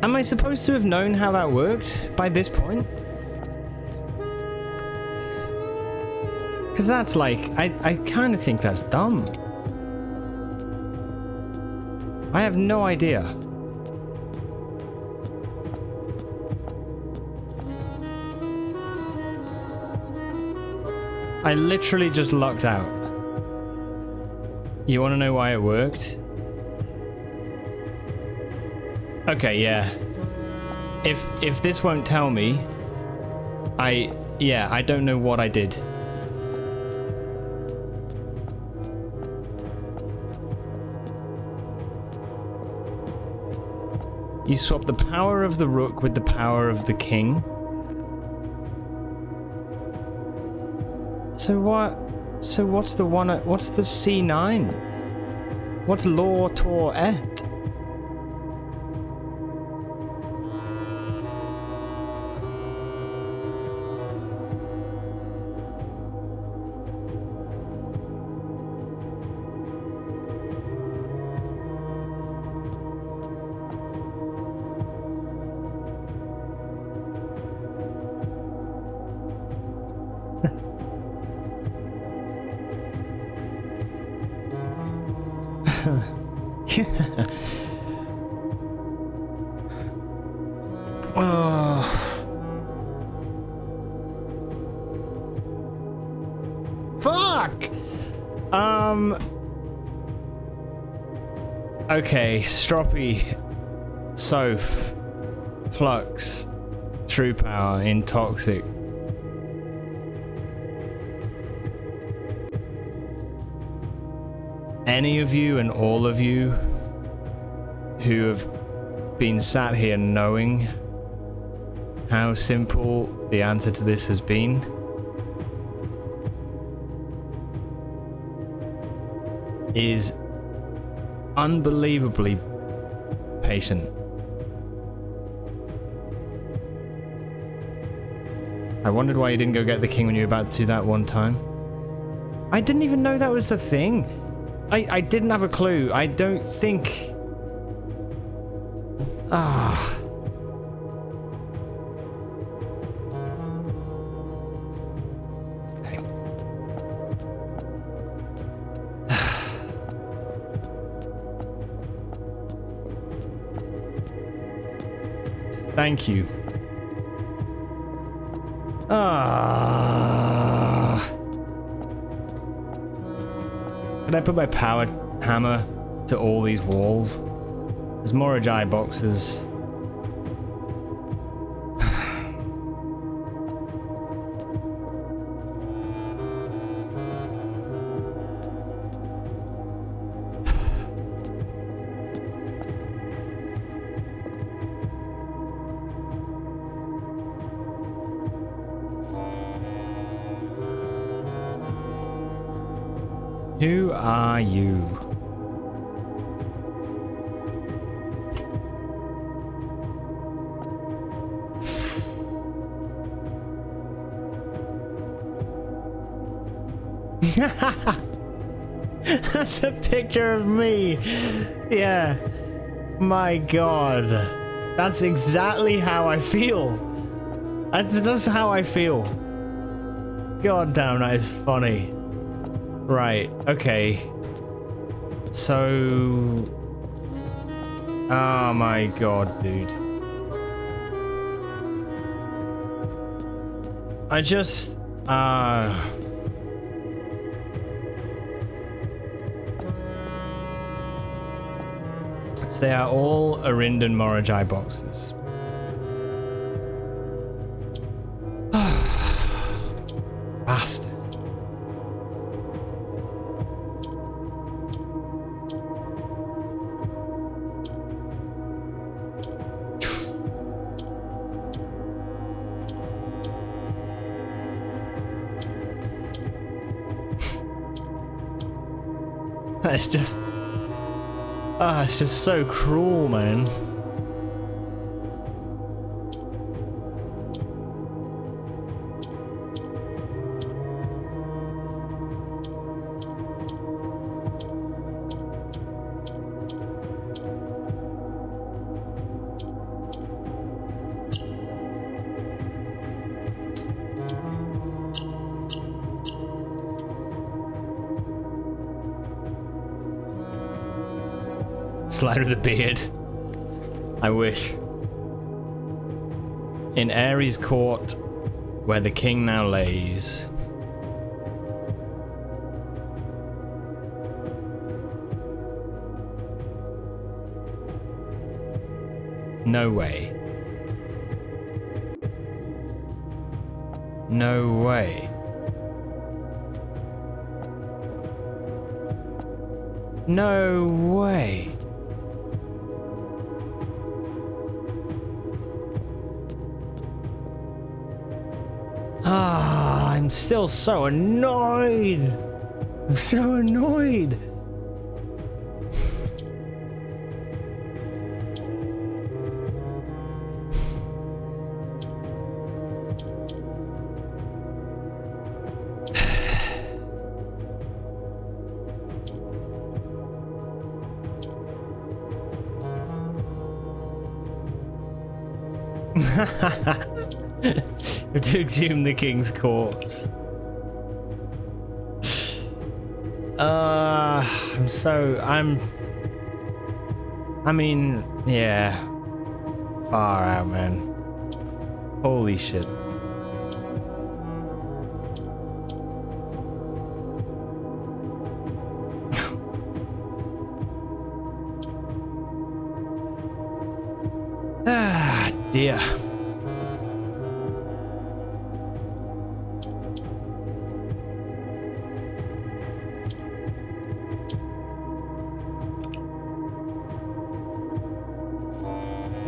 Am I supposed to have known how that worked by this point? Because that's like, I kind of think that's dumb. I have no idea. I literally just lucked out. You want to know why it worked? Okay, yeah. If this won't tell me, I don't know what I did. You swap the power of the rook with the power of the king. So what's the one at, what's the C9? What's law tor et? Fuck! Okay, Stroppy, Soph, Flux, True Power in Toxic. any of you and all of you who have been sat here knowing how simple the answer to this has been. Is unbelievably patient. I wondered why you didn't go get the king when you were about to that one time. I didn't even know that was the thing. I didn't have a clue. I don't think... Ah... Thank you. Can I put my power hammer to all these walls? There's more Ajay boxes. Who are you? That's a picture of me. Yeah. My God. That's exactly how I feel. That's how I feel. God damn, that is funny. Right, okay. So... Oh my God, dude. I just... So they are all Arindan Morajai boxes. Bastard. It's just... it's just so cruel, man. Slider of the beard. I wish. In Ares' court, where the king now lays. No way. No way. No way. I'm still so annoyed. I'm so annoyed. To exhume the king's corpse. I mean, yeah. Far out, man. Holy shit. Ah, dear.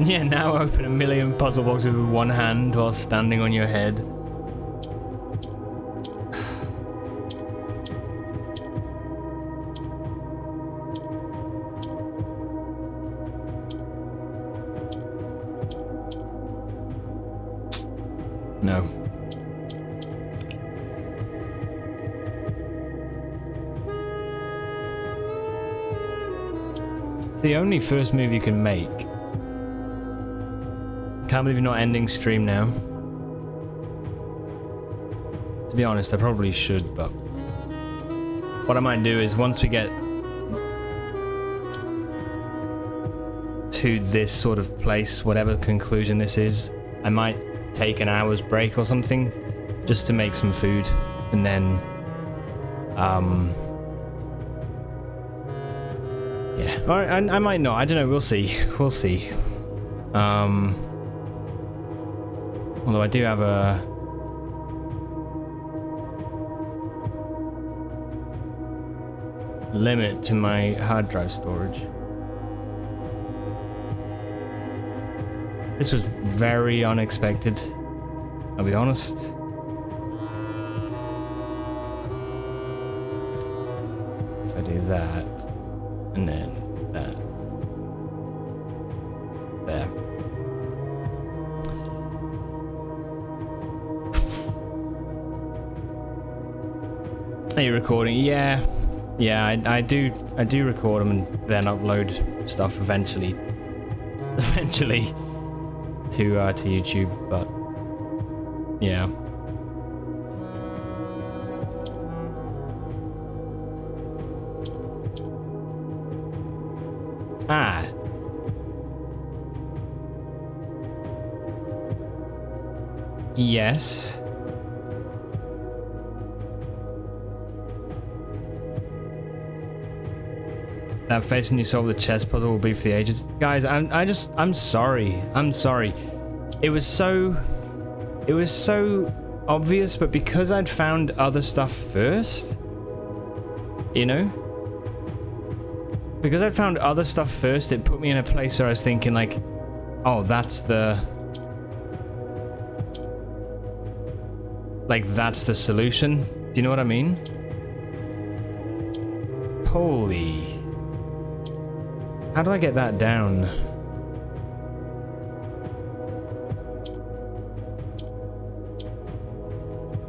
Yeah, now open a million puzzle boxes with one hand while standing on your head. No. It's the only first move you can make. Can't believe you're not ending stream now. To be honest, I probably should, but what I might do is once we get to this sort of place, whatever conclusion this is, I might take an hour's break or something just to make some food, and then yeah, or I might not, I don't know, we'll see. Although I do have a limit to my hard drive storage. This was very unexpected, I'll be honest. If I do that, and then that. There. Are you recording? Yeah. Yeah, I do record them and then upload stuff eventually. To YouTube, but yeah. Ah. Yes. That face when you solve the chess puzzle will be for the ages. Guys, I'm sorry. I'm sorry. It was so obvious, but because I'd found other stuff first, you know? Because I'd found other stuff first, it put me in a place where I was thinking like, oh, that's the solution. Do you know what I mean? Holy. How do I get that down?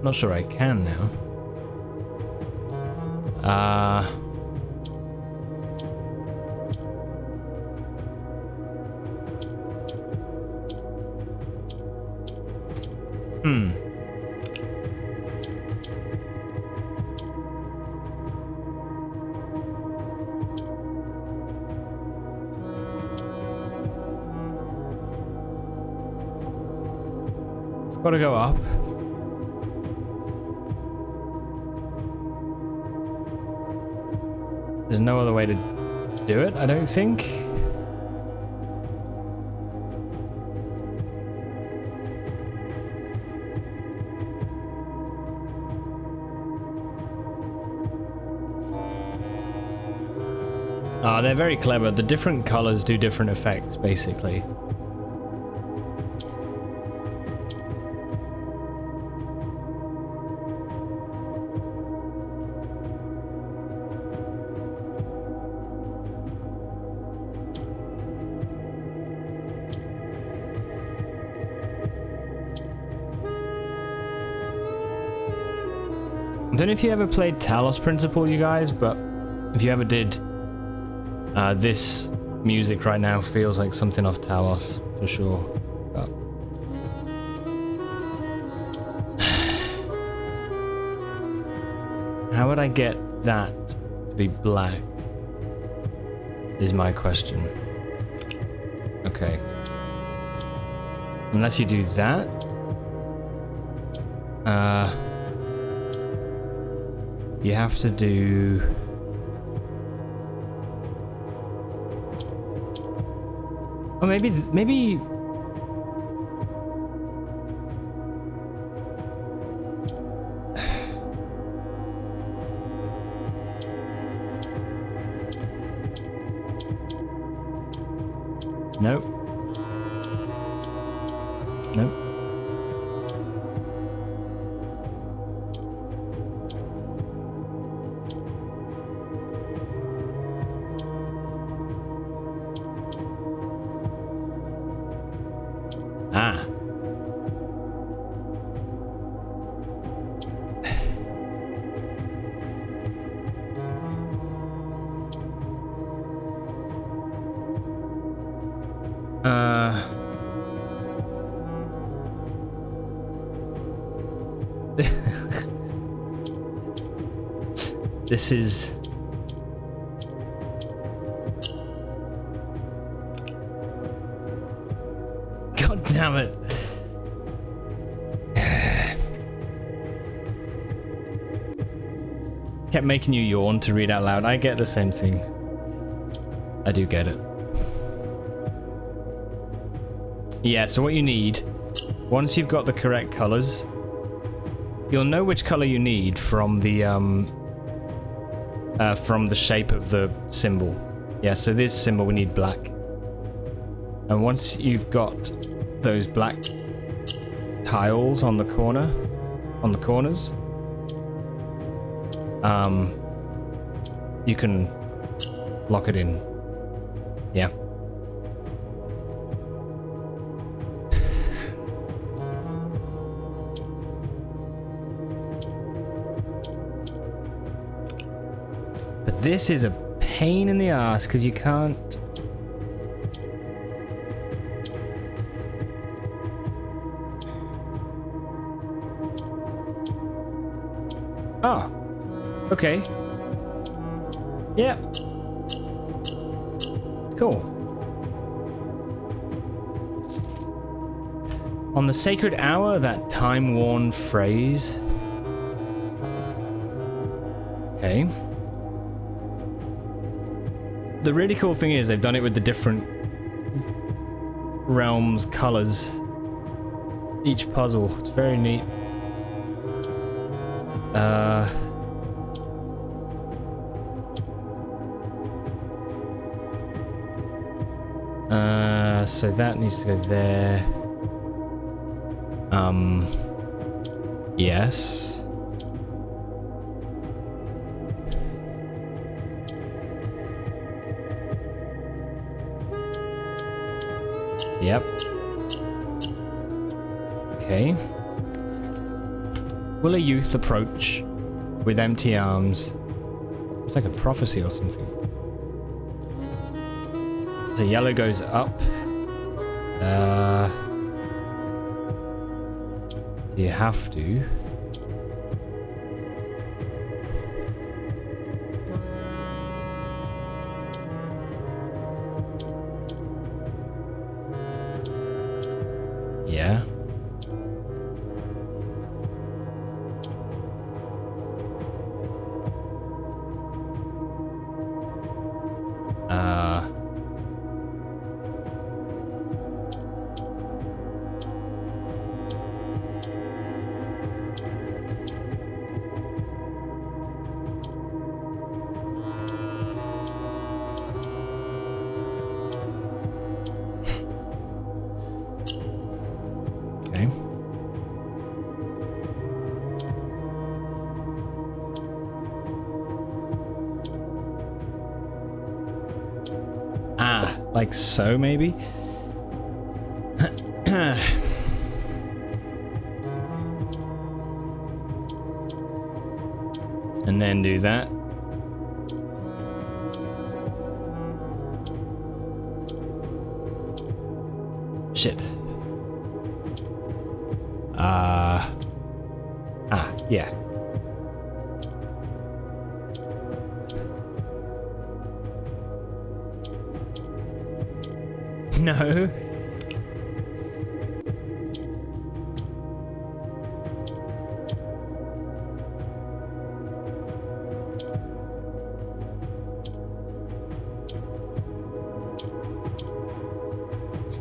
Not sure I can now. It's gotta go up. There's no other way to do it, I don't think. They're very clever. The different colors do different effects, basically. I don't know if you ever played Talos Principle, you guys, but if you ever did, this music right now feels like something off Talos, for sure. But how would I get that to be black is my question. Okay. Unless you do that. You have to do... Oh, maybe... Nope. Nope. Ah. This is... God damn it. Kept making you yawn to read out loud. I get the same thing. I do get it. Yeah, so what you need, once you've got the correct colors, you'll know which color you need from the shape of the symbol. Yeah, so this symbol we need black. And once you've got those black tiles on the corners, you can lock it in. Yeah. But this is a pain in the ass because you can't... Ah, okay. Yeah. Cool. On the sacred hour, that time-worn phrase. Okay. The really cool thing is they've done it with the different realms' colors. Each puzzle. It's very neat. So that needs to go there. Yes. Yep. Okay. Will a youth approach with empty arms? It's like a prophecy or something. So yellow goes up. You have to. Yeah. Okay. Ah, like so maybe? And then do that. Shit. Yeah. No.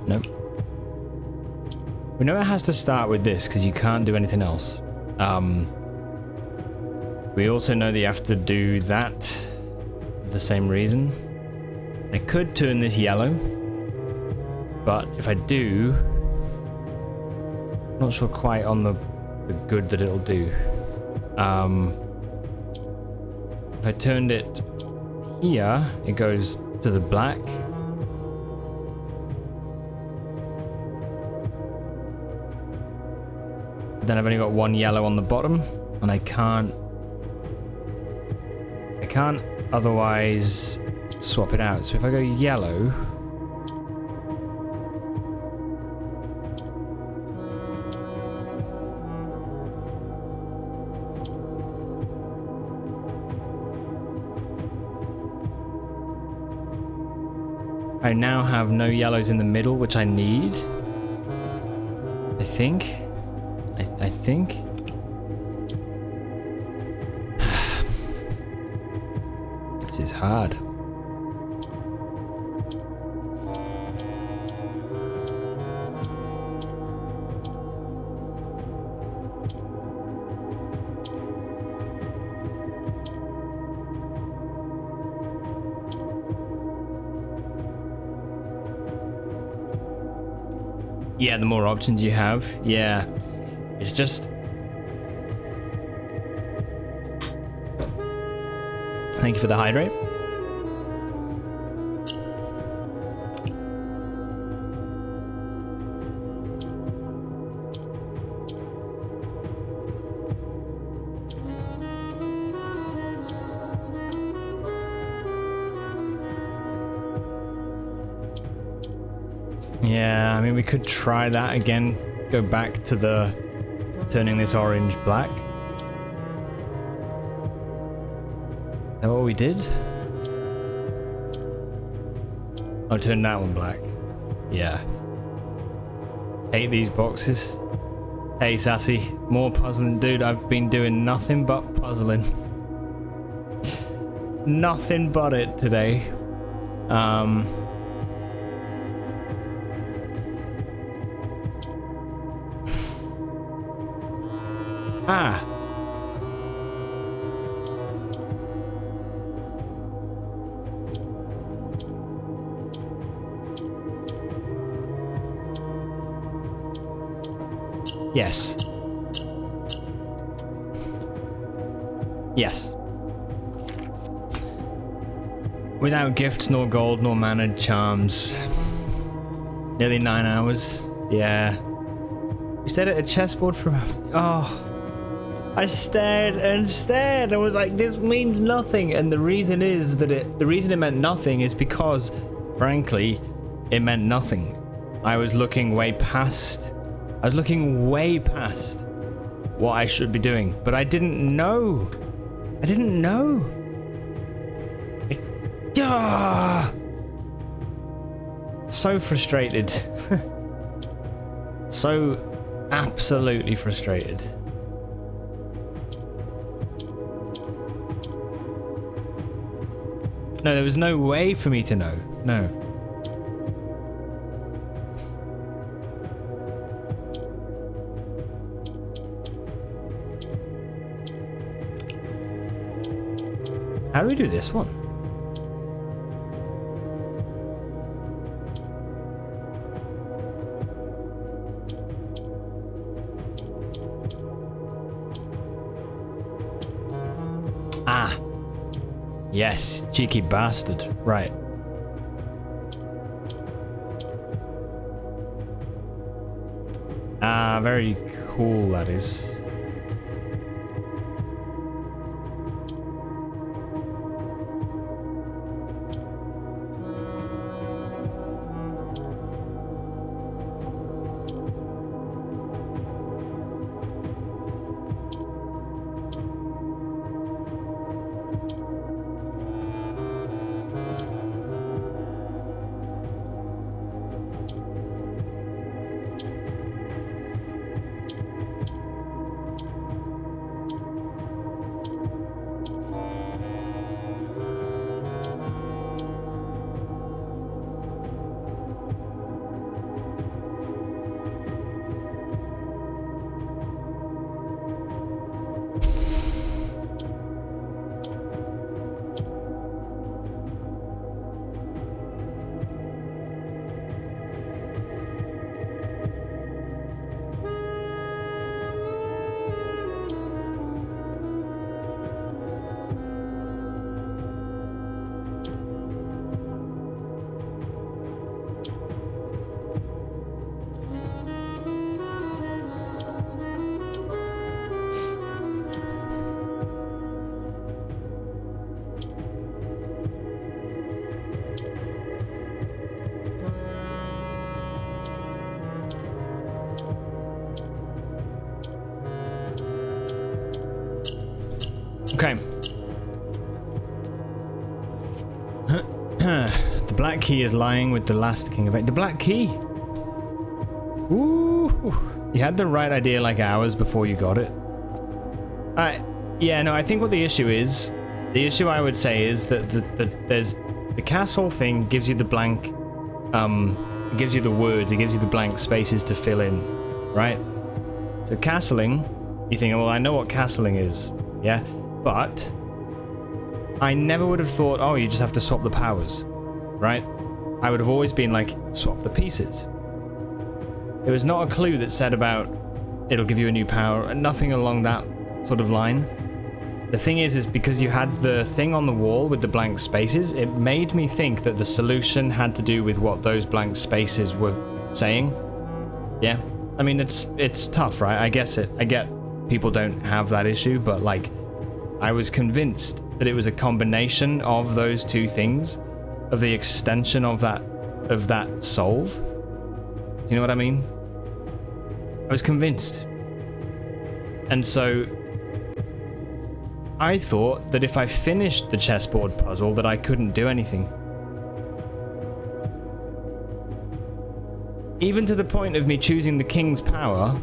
Nope. We know it has to start with this because you can't do anything else. We also know that you have to do that for the same reason. I could turn this yellow, but if I do, Not sure quite on the good that it'll do. If I turned it here, it goes to the black. Then I've only got one yellow on the bottom, and I can't otherwise swap it out. So if I go yellow, I now have no yellows in the middle, which I need. I think. I think. This is hard. Yeah, the more options you have, yeah. It's just... Thank you for the hydrate. Yeah, I mean, we could try that again. Go back to the turning this orange black. Is that what we did? Oh, turn that one black. Yeah. Hate these boxes. Hey, Sassy. More puzzling. Dude, I've been doing nothing but puzzling. Nothing but it today. Ah. Yes. Yes. Without gifts, nor gold, nor mannered charms. Nearly 9 hours. Yeah. We stayed at a chessboard for... Oh. I stared and stared. I was like, this means nothing. And the reason is that the reason it meant nothing is because, frankly, it meant nothing. I was looking way past what I should be doing, but I didn't know. So frustrated. So absolutely frustrated. No, there was no way for me to know. No. How do we do this one? Ah. Yes, cheeky bastard. Right. Ah, very cool that is. The black key is lying with the last king of eight. The black key! Ooh! You had the right idea like hours before you got it. Yeah, no, I think what the issue is, the issue I would say is that there's the castle thing gives you the blank, it gives you the words, it gives you the blank spaces to fill in, right? So castling, you think, well, I know what castling is, yeah? But I never would have thought, oh, you just have to swap the powers, right? I would have always been like, swap the pieces. There was not a clue that said about it'll give you a new power, and nothing along that sort of line. The thing is because you had the thing on the wall with the blank spaces, it made me think that the solution had to do with what those blank spaces were saying. Yeah, I mean, it's tough, right? I guess I get people don't have that issue, but like, I was convinced that it was a combination of those two things, of the extension of that solve. Do you know what I mean? I was convinced. And so I thought that if I finished the chessboard puzzle that I couldn't do anything. Even to the point of me choosing the king's power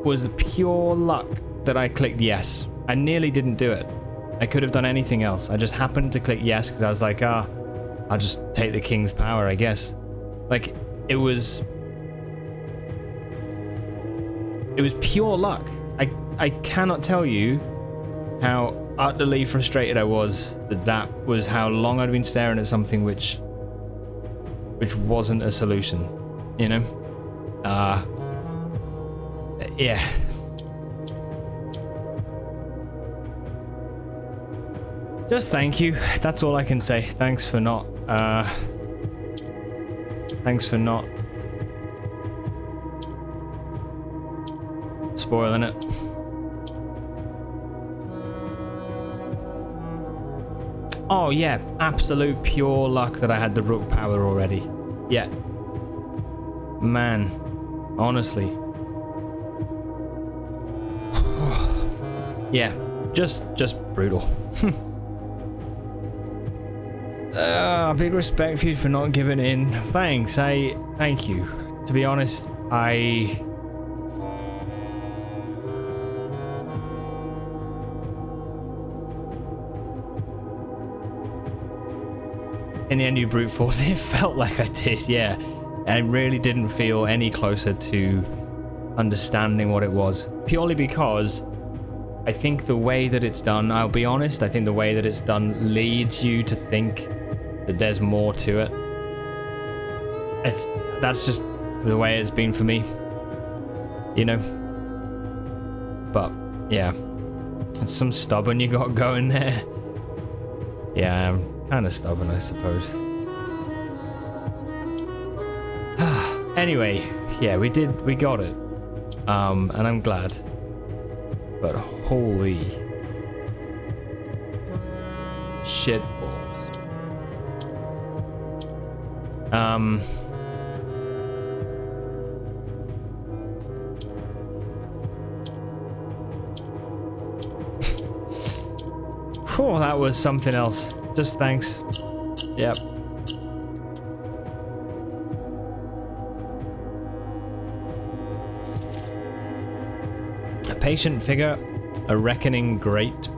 was pure luck that I clicked yes. I nearly didn't do it. I could have done anything else. I just happened to click yes because I was like, I'll just take the king's power, I guess. Like, it was pure luck. I cannot tell you how utterly frustrated I was that was how long I'd been staring at something which wasn't a solution, you know? Yeah. Just thank you. That's all I can say. Thanks for not spoiling it. Oh yeah, absolute pure luck that I had the rook power already. Yeah. Man, honestly. Yeah, just brutal. Big respect for you for not giving in. Thanks, thank you. To be honest, in the end, you brute force. It felt like I did, yeah. I really didn't feel any closer to understanding what it was. Purely because I think the way that it's done, I'll be honest, I think the way that it's done leads you to think that there's more to it. That's just the way it's been for me. You know? But, yeah. It's some stubborn you got going there. Yeah, I'm kind of stubborn, I suppose. Anyway, yeah, we got it. And I'm glad. But holy shit balls. Oh, that was something else. Just thanks. Yep. A patient figure, a reckoning great.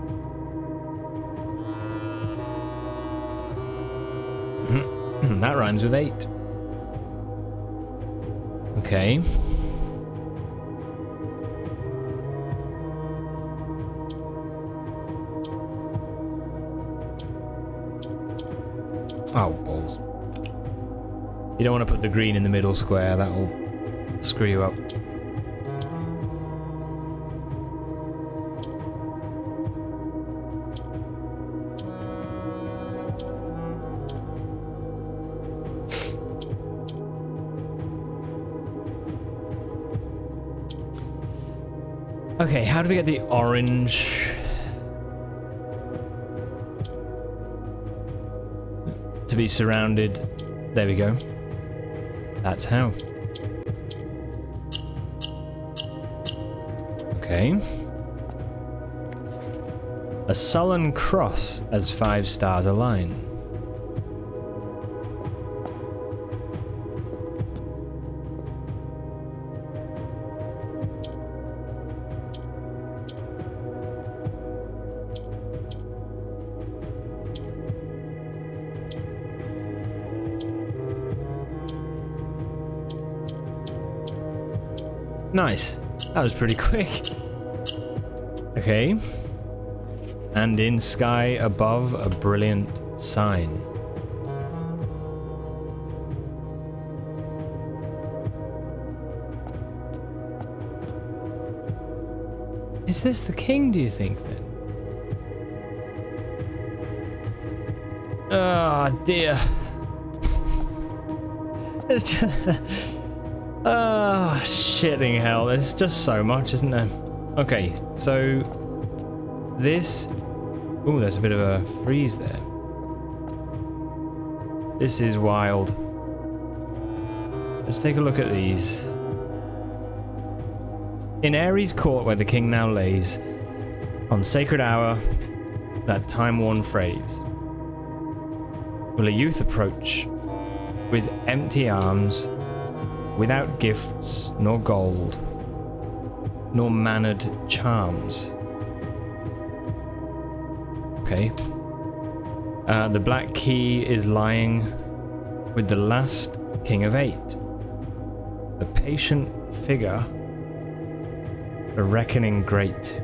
That rhymes with 8. Okay. Oh, balls. You don't want to put the green in the middle square, that'll screw you up. Okay, how do we get the orange? To be surrounded. There we go. That's how. Okay. A sullen cross as 5 stars align. Nice. That was pretty quick. Okay. And in sky above a brilliant sign. Is this the king, do you think, then? Oh, dear. It's just... Oh, shitting hell. There's just so much, isn't there? Okay, so... This... Oh, there's a bit of a freeze there. This is wild. Let's take a look at these. In Ares' court, where the king now lays, on sacred hour, that time-worn phrase, will a youth approach with empty arms, without gifts nor gold, nor mannered charms. Okay. The black key is lying with the last king of 8. The patient figure, a reckoning great.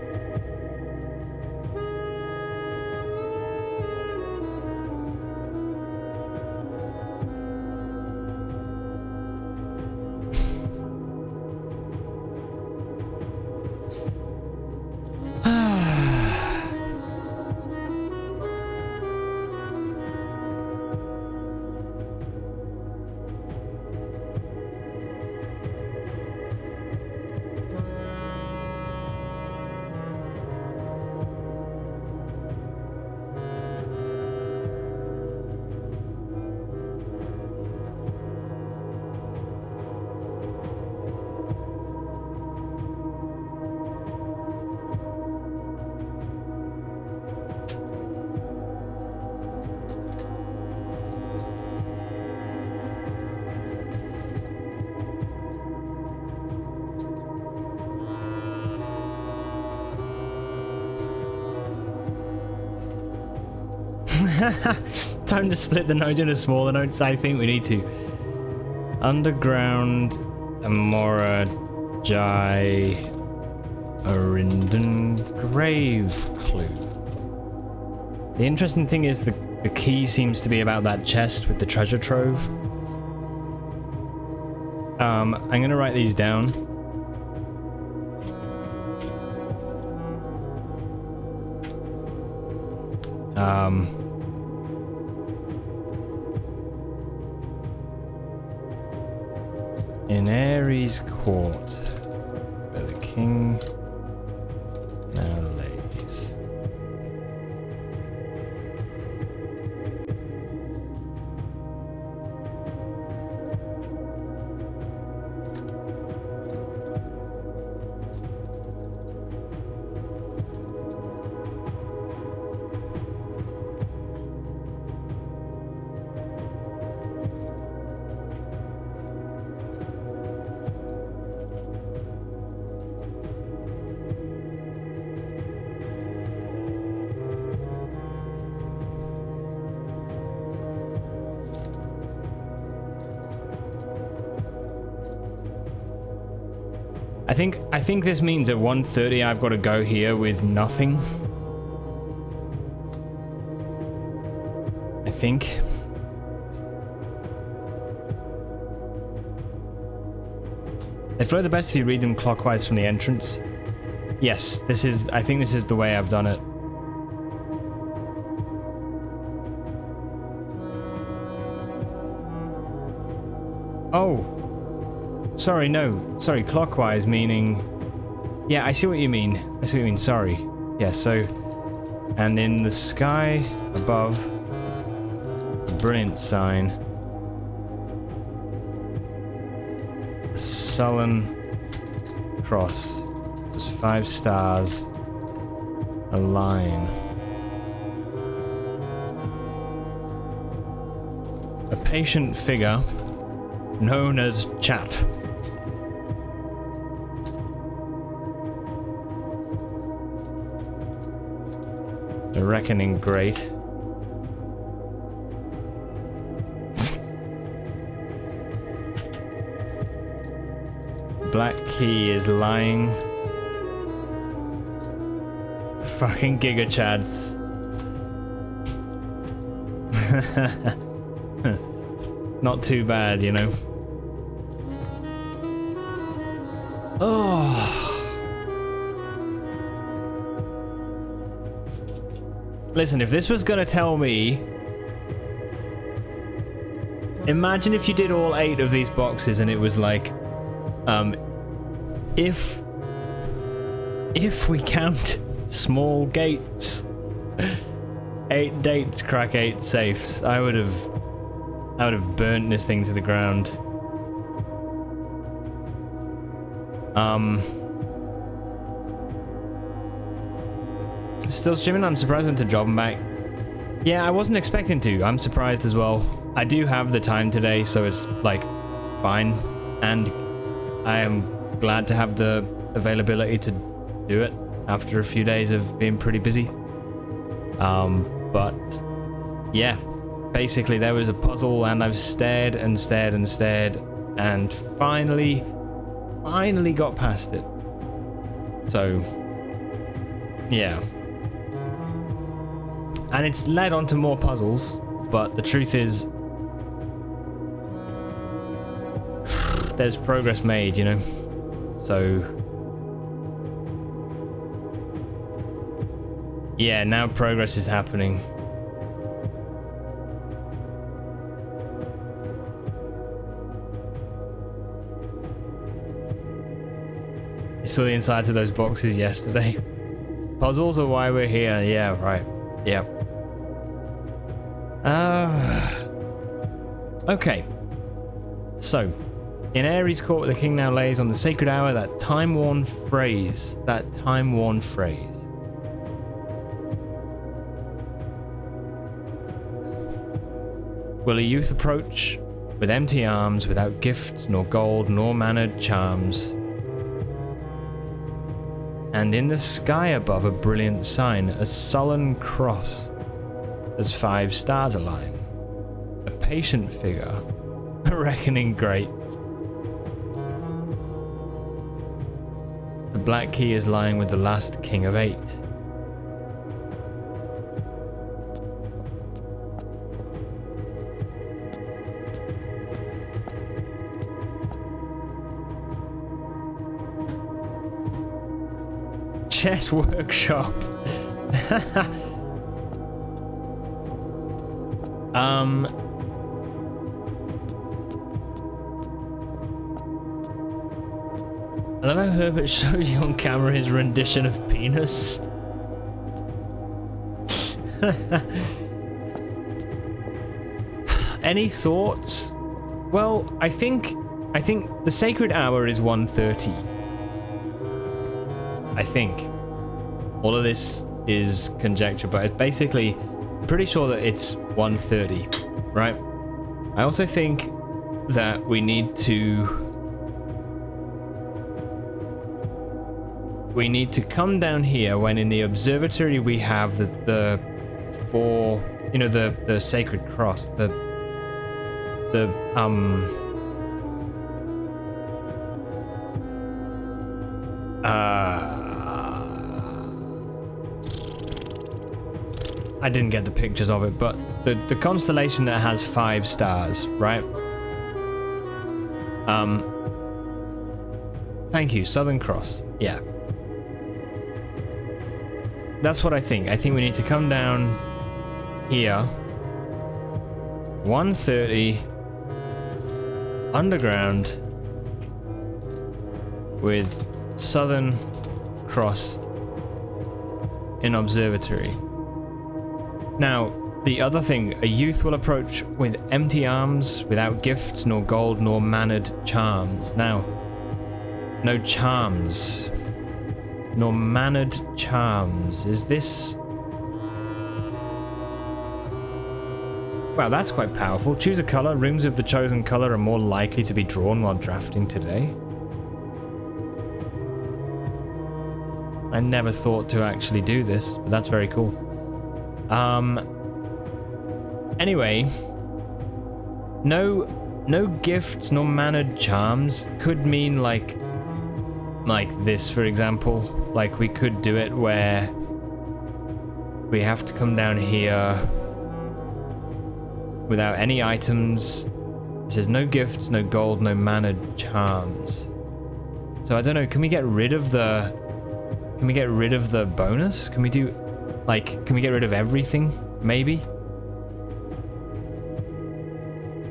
Time to split the note into smaller notes. I think we need to. Underground Amora Jai Arinden grave clue. The interesting thing is the key seems to be about that chest with the treasure trove. I'm gonna write these down. In Ares' court, where the king now lays. I think this means at 1:30 I've got to go here with nothing. I think. They flow the best if you read them clockwise from the entrance. Yes, I think this is the way I've done it. Oh. Sorry, no. Sorry, clockwise meaning... Yeah, I see what you mean. I see what you mean, sorry. Yeah, so... And in the sky above, a brilliant sign. A sullen cross. There's 5 stars. A line. A patient figure known as Chat. The reckoning great. black key is lying. Fucking Giga Chads. Not too bad, you know. Oh. Listen, if this was gonna tell me... Imagine if you did all 8 of these boxes and it was like... If we count small gates... 8 dates, crack 8 safes, I would have burnt this thing to the ground. Still streaming? I'm surprised I went to job and back. Yeah, I wasn't expecting to. I'm surprised as well. I do have the time today, so it's like fine. And I am glad to have the availability to do it after a few days of being pretty busy. But yeah, basically there was a puzzle and I've stared and stared and stared and finally got past it. So yeah. And it's led on to more puzzles, but the truth is there's progress made, you know? So yeah, now progress is happening. You saw the insides of those boxes yesterday. Puzzles are why we're here. Yeah, right. Yeah. Okay. So, in Ares' court, the king now lays on the sacred hour that time-worn phrase. Will a youth approach with empty arms, without gifts, nor gold, nor mannered charms? And in the sky above a brilliant sign, a sullen cross, as 5 stars align. A patient figure, a reckoning great. The black key is lying with the last king of 8. Chess workshop. I love how Herbert shows you on camera his rendition of penis. Any thoughts? Well, I think the sacred hour is 1:30. I think. All of this is conjecture, but it's basically, I'm pretty sure that it's 1:30, right? I also think that we need to come down here when in the observatory we have the 4, you know, the sacred cross, I didn't get the pictures of it, but the constellation that has 5 stars, right? Thank you, Southern Cross. Yeah. That's what I think. I think we need to come down here. 1:30 underground with Southern Cross in observatory. Now, the other thing, a youth will approach with empty arms, without gifts, nor gold, nor mannered charms. Now, no charms, nor mannered charms. Is this... Wow, that's quite powerful. Choose a color. Rooms of the chosen color are more likely to be drawn while drafting today. I never thought to actually do this, but that's very cool. Anyway, no gifts nor mannered charms could mean like like this, for example. Like, we could do it where we have to come down here without any items. It says no gifts, no gold, no mana charms. So I don't know, can we get rid of the bonus? Can we do, like, can we get rid of everything? Maybe?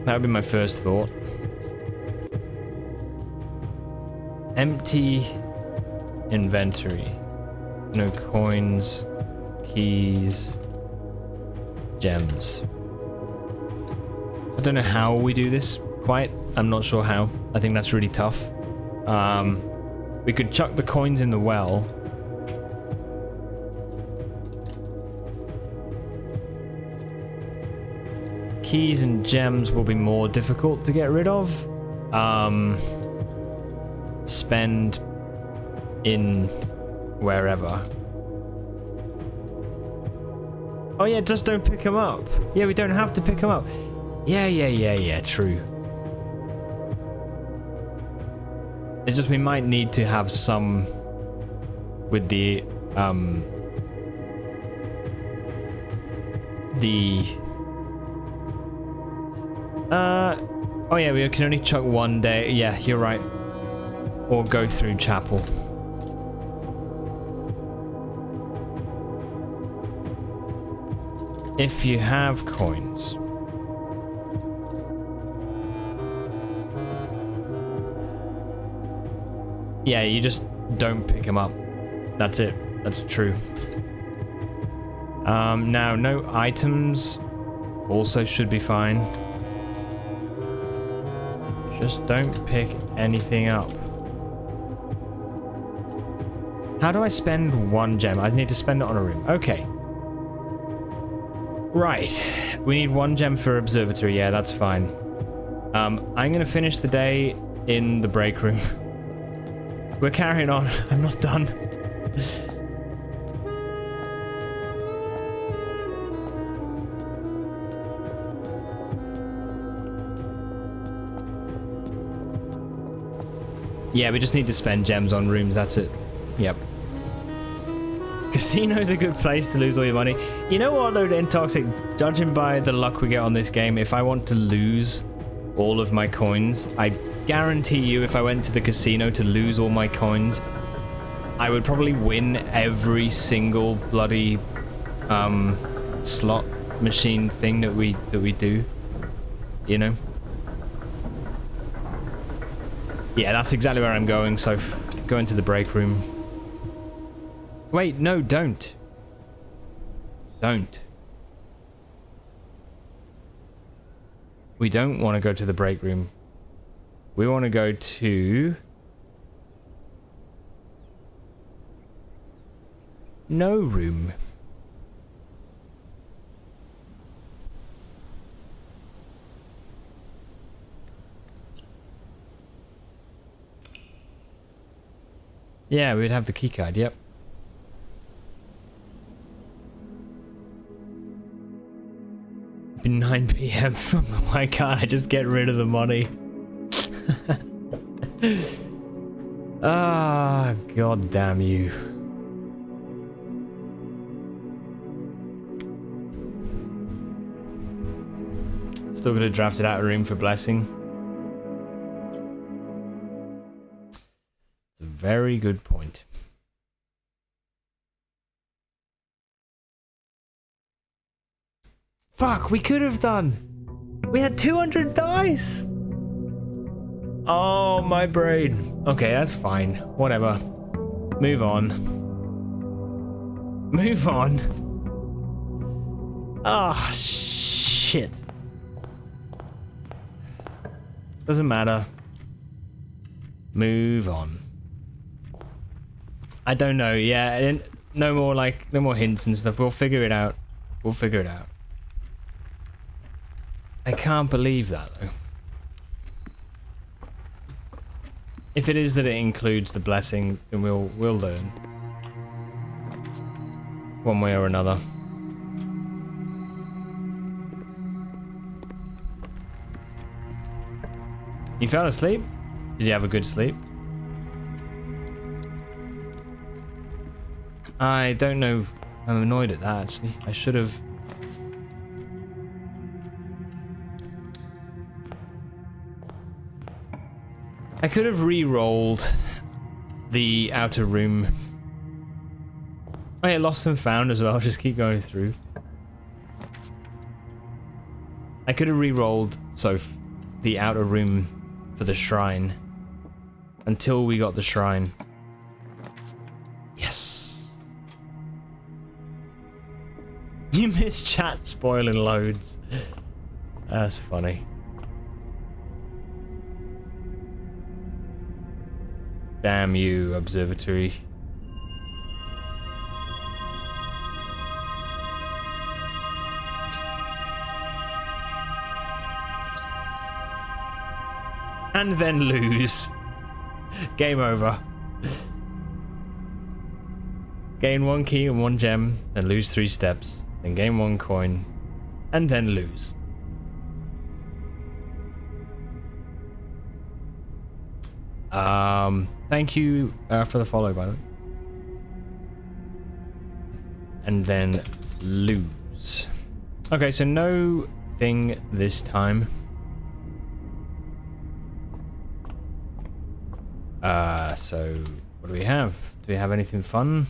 That would be my first thought. Empty inventory. No coins, keys, gems. I don't know how we do this quite. I'm not sure how. I think that's really tough. We could chuck the coins in the well. Keys and gems will be more difficult to get rid of. Spend in wherever. Oh yeah, just don't pick them up. Yeah, we don't have to pick them up. Yeah, true. It's just we might need to have some with the oh yeah, we can only chuck one day. Yeah, you're right. Or go through chapel. If you have coins. Yeah, you just don't pick them up. That's it. That's true. Now, no items also should be fine. Just don't pick anything up. How do I spend one gem? I need to spend it on a room. Okay. Right. We need one gem for observatory. Yeah, that's fine. I'm going to finish the day in the break room. We're carrying on. I'm not done. Yeah, we just need to spend gems on rooms. That's it. Yep. Casino's a good place to lose all your money. You know what, though, Intoxic? Judging by the luck we get on this game, if I want to lose all of my coins, I guarantee you if I went to the casino to lose all my coins, I would probably win every single bloody slot machine thing that we do. You know? Yeah, that's exactly where I'm going, so go into the break room. Wait, no, don't. Don't. We don't want to go to the break room. We want to go to... no room. Yeah, we'd have the keycard, yep. It'd be 9 PM. Why can't I just get rid of the money? Ah, god damn you. Still gonna draft it out of room for blessing. It's a very good point. Fuck, we could have done. We had 200 dice. Oh, my brain. Okay, that's fine. Whatever. Move on. Move on. Ah, shit. Doesn't matter. Move on. I don't know. Yeah, no more hints and stuff. We'll figure it out. We'll figure it out. I can't believe that, though. If it is that it includes the blessing, then we'll learn. One way or another. You fell asleep? Did you have a good sleep? I don't know. I'm annoyed at that, actually. I should have... I could have re-rolled the outer room. Oh yeah, lost and found as well. Just keep going through. I could have re-rolled the outer room for the shrine until we got the shrine. Yes. You missed chat spoiling loads. That's funny. Damn you, observatory. And then lose. Game over. Gain 1 key and 1 gem, then lose 3 steps, then gain 1 coin, and then lose. Thank you for the follow, by the way. And then lose. Okay, so no thing this time. So what do we have? Do we have anything fun?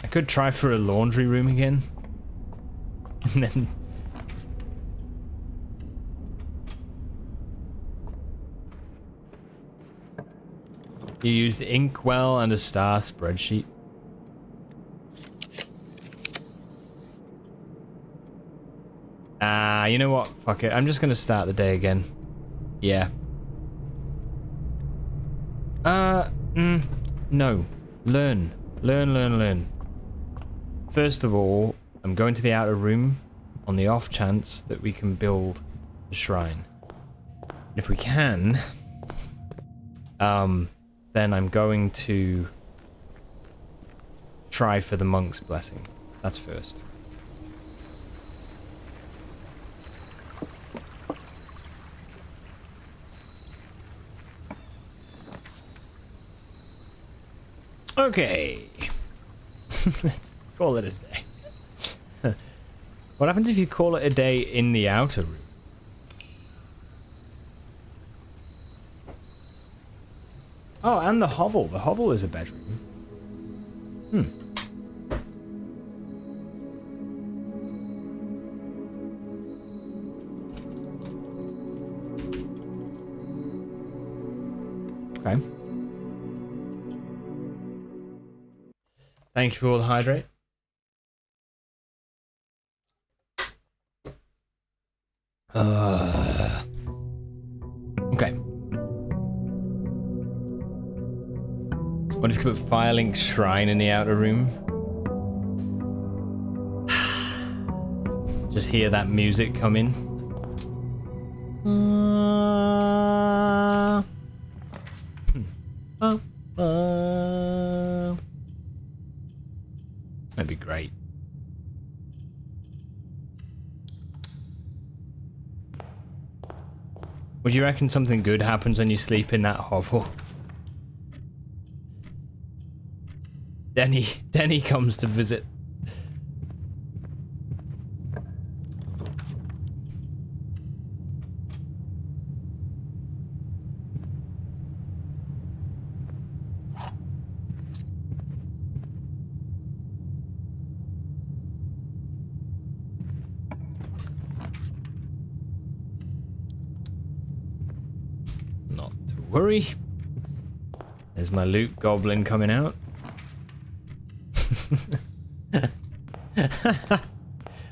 I could try for a laundry room again. And then... You used Inkwell and a star spreadsheet. You know what? Fuck it. I'm just gonna start the day again. Yeah. No. Learn. Learn. First of all, I'm going to the outer room on the off chance that we can build the shrine. And if we can, then I'm going to try for the monk's blessing. That's first. Okay. Let's call it a day. What happens if you call it a day in the outer room? Oh, and the hovel. The hovel is a bedroom. Okay. Thank you for all the hydrate. Okay. What if you could put Firelink Shrine in the outer room? Just hear that music come in. That'd be great. Would you reckon something good happens when you sleep in that hovel? Denny comes to visit. Not to worry. There's my loot goblin coming out.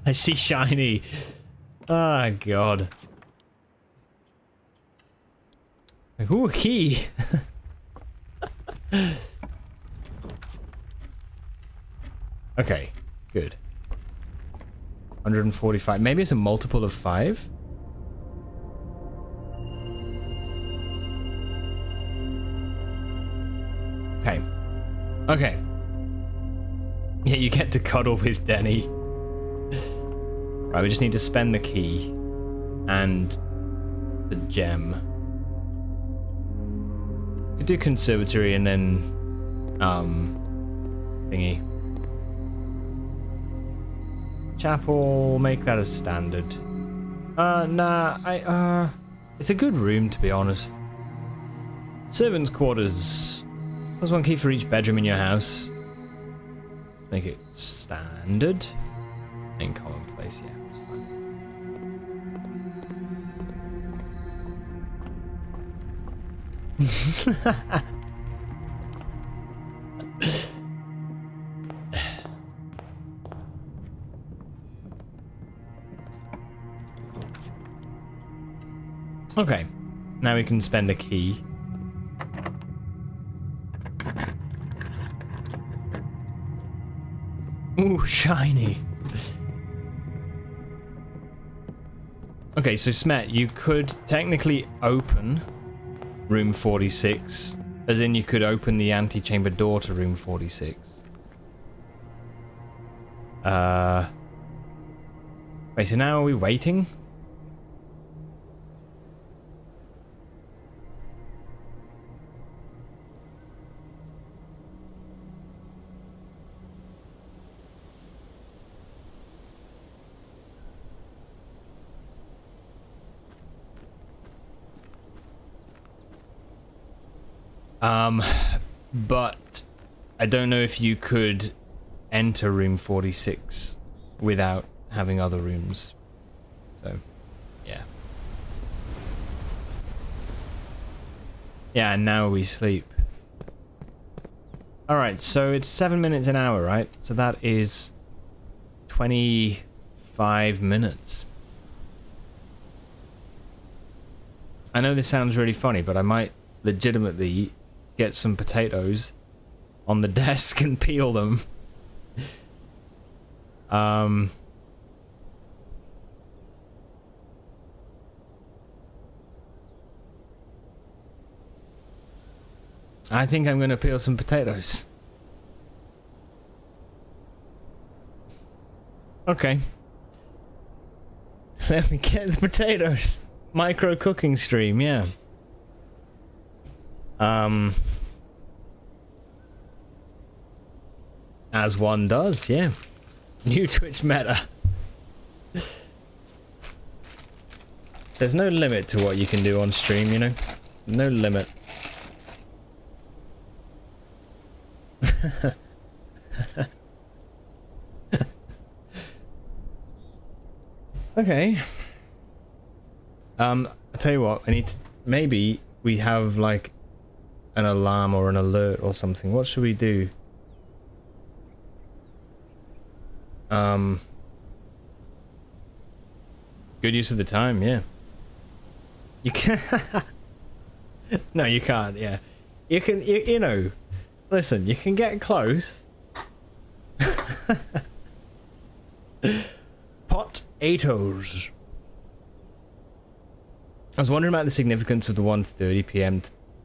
I see shiny. Oh god. Ooh, a key. Okay, good. 145. Maybe it's a multiple of 5. Okay. Okay. Yeah, you get to cuddle with Denny. Right, we just need to spend the key and the gem. Could do conservatory and then thingy. Chapel, make that a standard. Nah, it's a good room to be honest. Servants' quarters. There's one key for each bedroom in your house. Make it standard. In commonplace, yeah, it's fine. Okay, now we can spend a key. Ooh, shiny. Okay, so Smet, you could technically open room 46, as in you could open the antechamber door to room 46. Wait, so now are we waiting? But I don't know if you could enter room 46 without having other rooms. So, yeah. Yeah, and now we sleep. Alright, so it's 7 minutes an hour, right? So that is 25 minutes. I know this sounds really funny, but I might legitimately get some potatoes on the desk and peel them. I think I'm gonna peel some potatoes. Okay. Let me get the potatoes. Micro cooking stream, yeah. As one does, yeah. New Twitch meta. There's no limit to what you can do on stream, you know? No limit. Okay. I'll tell you what, I need to... Maybe we have, like, an alarm or an alert or something. What should we do? Good use of the time, yeah. You can... No, you can't, yeah. You can, you know... Listen, you can get close. Potatoes. I was wondering about the significance of the 1:30 PM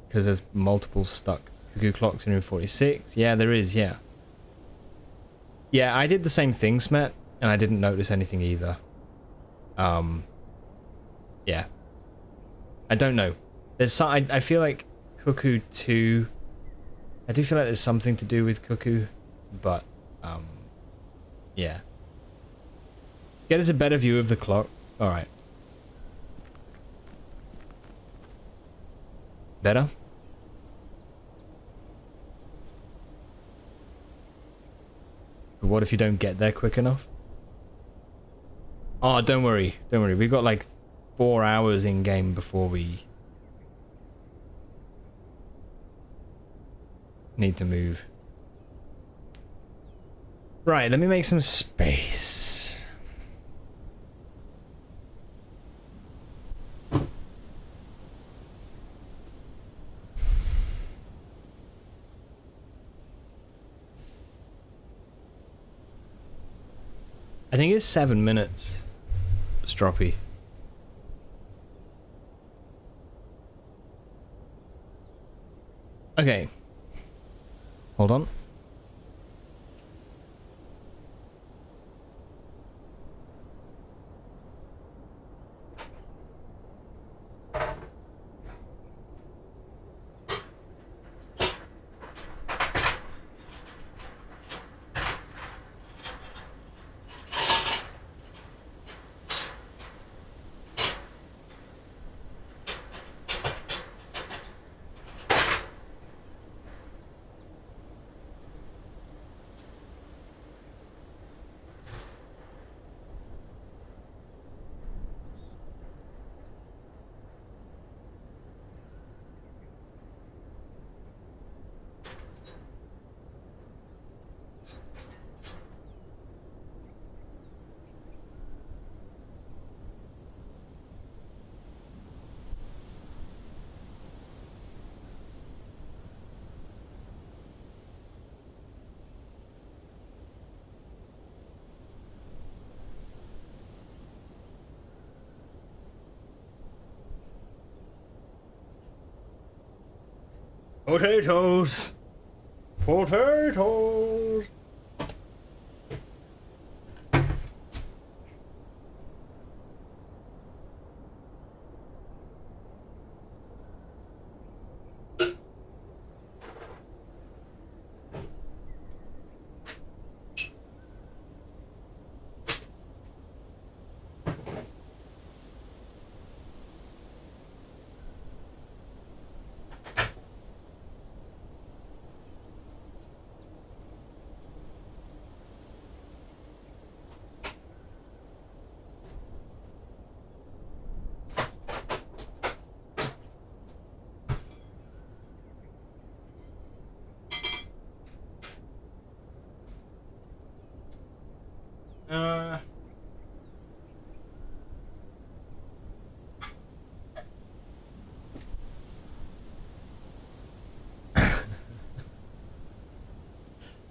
because there's multiple stuck cuckoo clocks in room 46. Yeah, there is, yeah. Yeah, I did the same thing, Smet, and I didn't notice anything either. Yeah. I don't know. There's some, I feel like Cuckoo 2... I do feel like there's something to do with Cuckoo, but, yeah. Get us a better view of the clock. Alright. Better? But what if you don't get there quick enough? Oh, don't worry. Don't worry. We've got like 4 hours in game before we need to move. Right, let me make some space. I think it's 7 minutes. Stroppy. Okay. Hold on. Potatoes. Potatoes.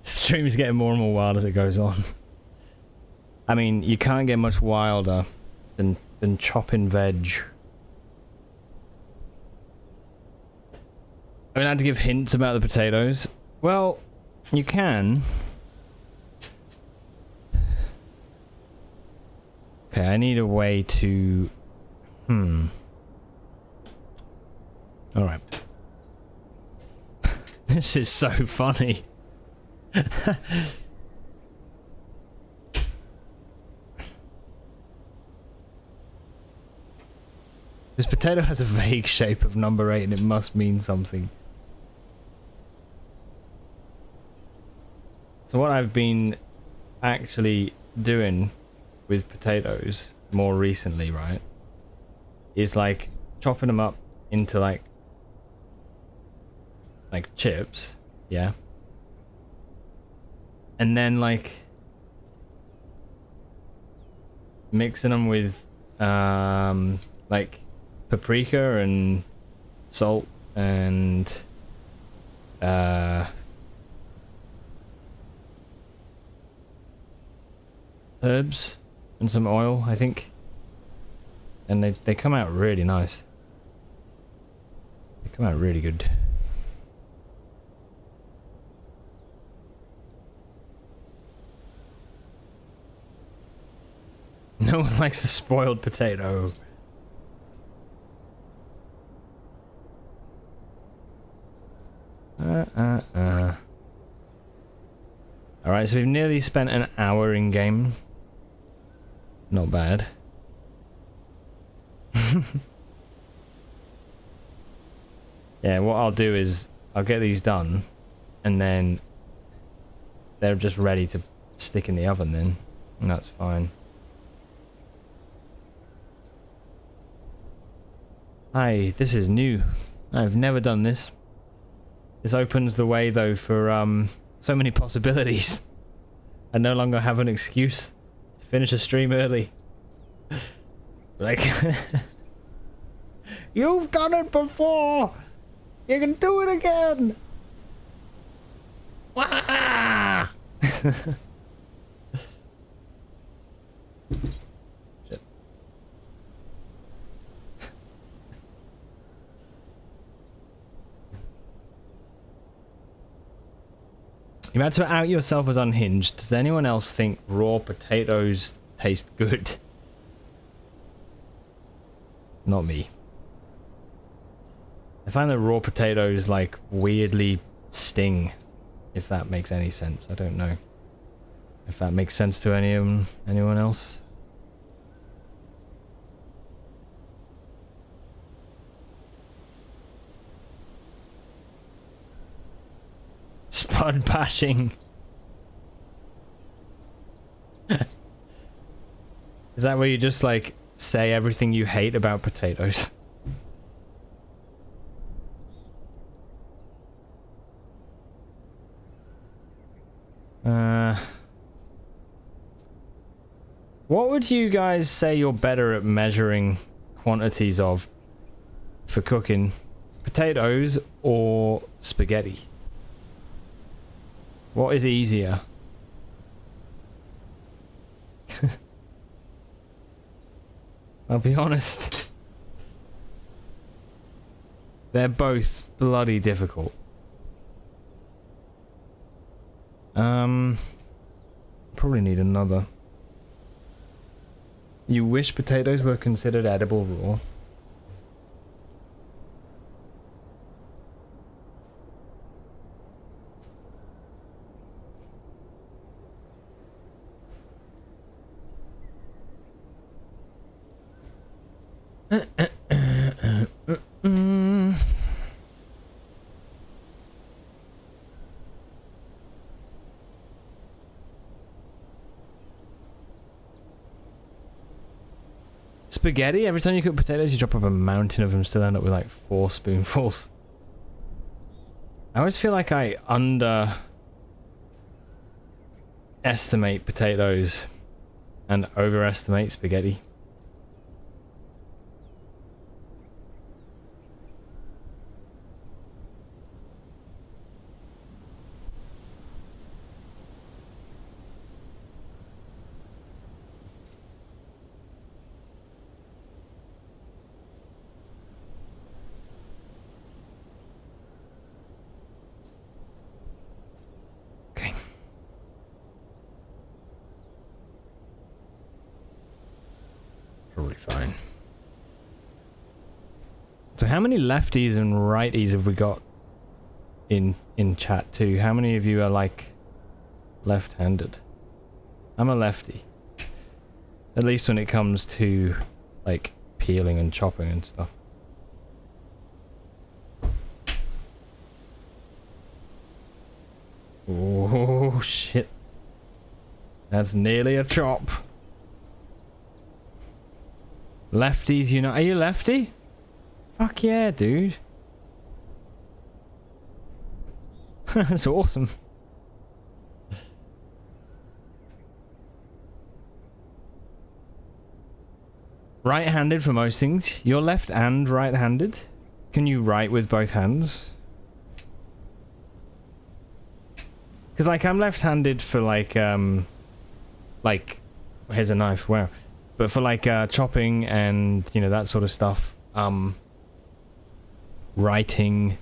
Stream is getting more and more wild as it goes on. I mean, you can't get much wilder than chopping veg. I mean, I had to give hints about the potatoes. Well, you can. Okay, I need a way to... Alright. This is so funny. This potato has a vague shape of number 8 and it must mean something. So what I've been actually doing with potatoes more recently, right, is like chopping them up into like chips, yeah, and then like mixing them with like paprika and salt and herbs and some oil, I think, and they come out really nice. They come out really good. No one likes a spoiled potato. Alright, so we've nearly spent an hour in game. Not bad. Yeah, what I'll do is I'll get these done and then they're just ready to stick in the oven then, and that's fine. Hi, this is new. I've never done this. This opens the way though for so many possibilities. I no longer have an excuse to finish a stream early. Like, you've done it before! You can do it again! Wah! Shit. You're about to out yourself as unhinged. Does anyone else think raw potatoes taste good? Not me. I find that raw potatoes like weirdly sting, if that makes any sense. I don't know if that makes sense to anyone else. Spud bashing. Is that where you just like say everything you hate about potatoes? What would you guys say you're better at measuring quantities of for cooking? Potatoes or spaghetti? What is easier? I'll be honest. They're both bloody difficult. Probably need another. You wish potatoes were considered edible raw? Spaghetti? Every time you cook potatoes, you drop up a mountain of them, still end up with like 4 spoonfuls. I always feel like I underestimate potatoes and overestimate spaghetti. Probably fine. So how many lefties and righties have we got in chat too? How many of you are like left-handed? I'm a lefty. At least when it comes to like peeling and chopping and stuff. Oh shit. That's nearly a chop. Lefties, you know. Are you lefty? Fuck yeah, dude. That's awesome. Right-handed for most things. You're left and right-handed. Can you write with both hands? Because like I'm left-handed for like here's a knife. Wow. But for like chopping and, you know, that sort of stuff, writing.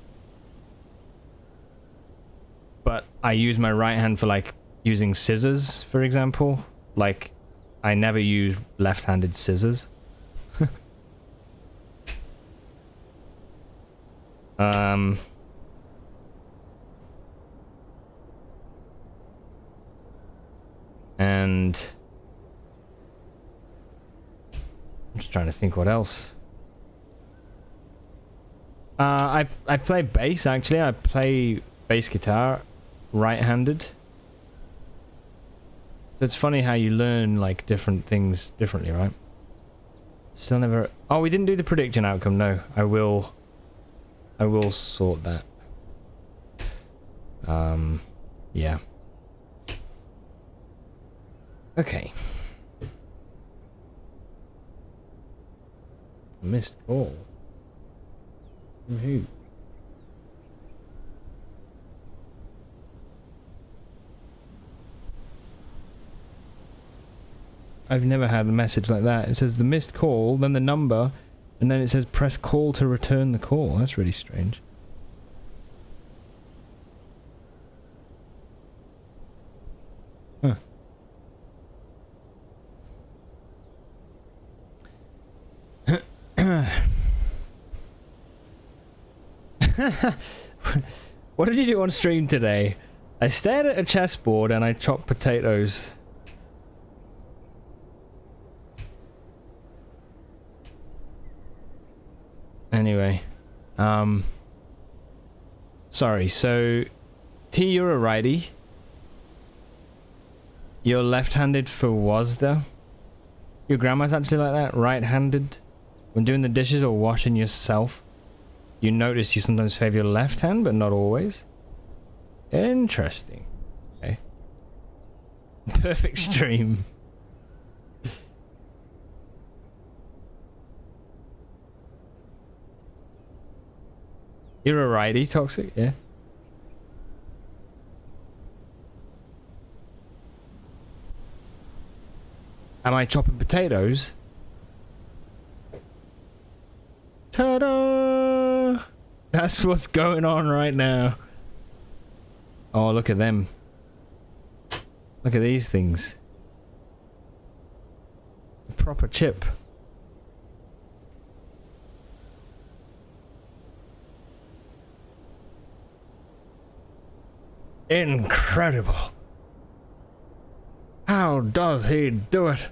But I use my right hand for like using scissors, for example. Like, I never use left-handed scissors. And I'm just trying to think what else. I play bass actually. I play bass guitar right-handed. So it's funny how you learn like different things differently, right? Still never. Oh, we didn't do the prediction outcome. No, I will sort that. Yeah. Okay. Missed call. From who? I've never had a message like that. It says the missed call, then the number, and then it says press call to return the call. That's really strange. Huh. What did you do on stream today? I stared at a chessboard and I chopped potatoes. Anyway, sorry, so T, you're a righty. You're left-handed for Wazda. Your grandma's actually like that, right-handed. When doing the dishes or washing yourself, you notice you sometimes favor your left hand, but not always. Interesting. Okay. Perfect stream. You're a righty, Toxic, yeah. Am I chopping potatoes? Ta-da! That's what's going on right now. Oh, look at them. Look at these things. A proper chip. Incredible. How does he do it?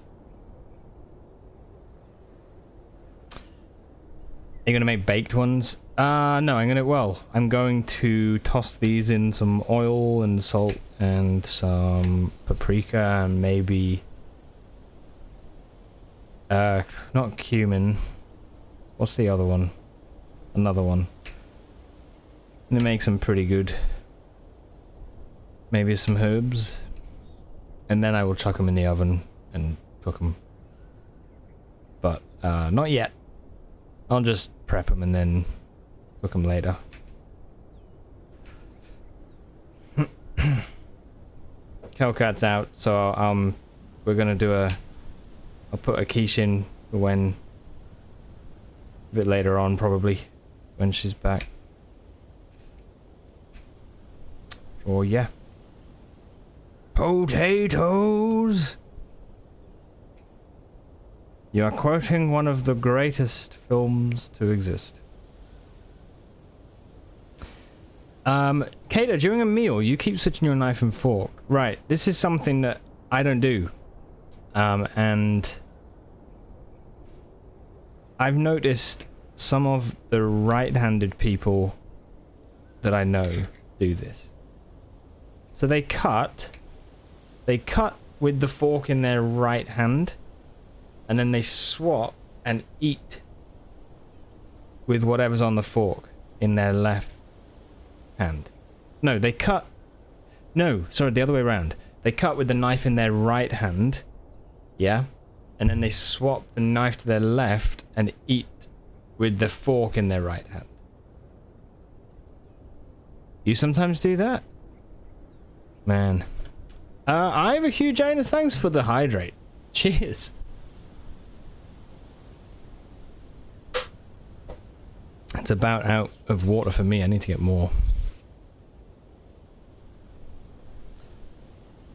Are you gonna make baked ones? No, I'm going to toss these in some oil and salt and some paprika and maybe not cumin. What's the other one? Another one. And it makes them pretty good. Maybe some herbs. And then I will chuck them in the oven and cook them. But not yet. I'll just prep them and then cook them later. Hellcat's out, so we're gonna do I'll put a quiche in when a bit later on, probably when she's back. Oh yeah. Potatoes. You are quoting one of the greatest films to exist. Kata, during a meal, you keep switching your knife and fork. Right, this is something that I don't do. And I've noticed some of the right-handed people that I know do this. So they cut with the fork in their right hand, and then they swap and eat with whatever's on the fork in their left hand. No, they cut... No, sorry, the other way around. They cut with the knife in their right hand, yeah? And then they swap the knife to their left and eat with the fork in their right hand. You sometimes do that? Man. I have a huge anus. Thanks for the hydrate. Cheers. It's about out of water for me. I need to get more.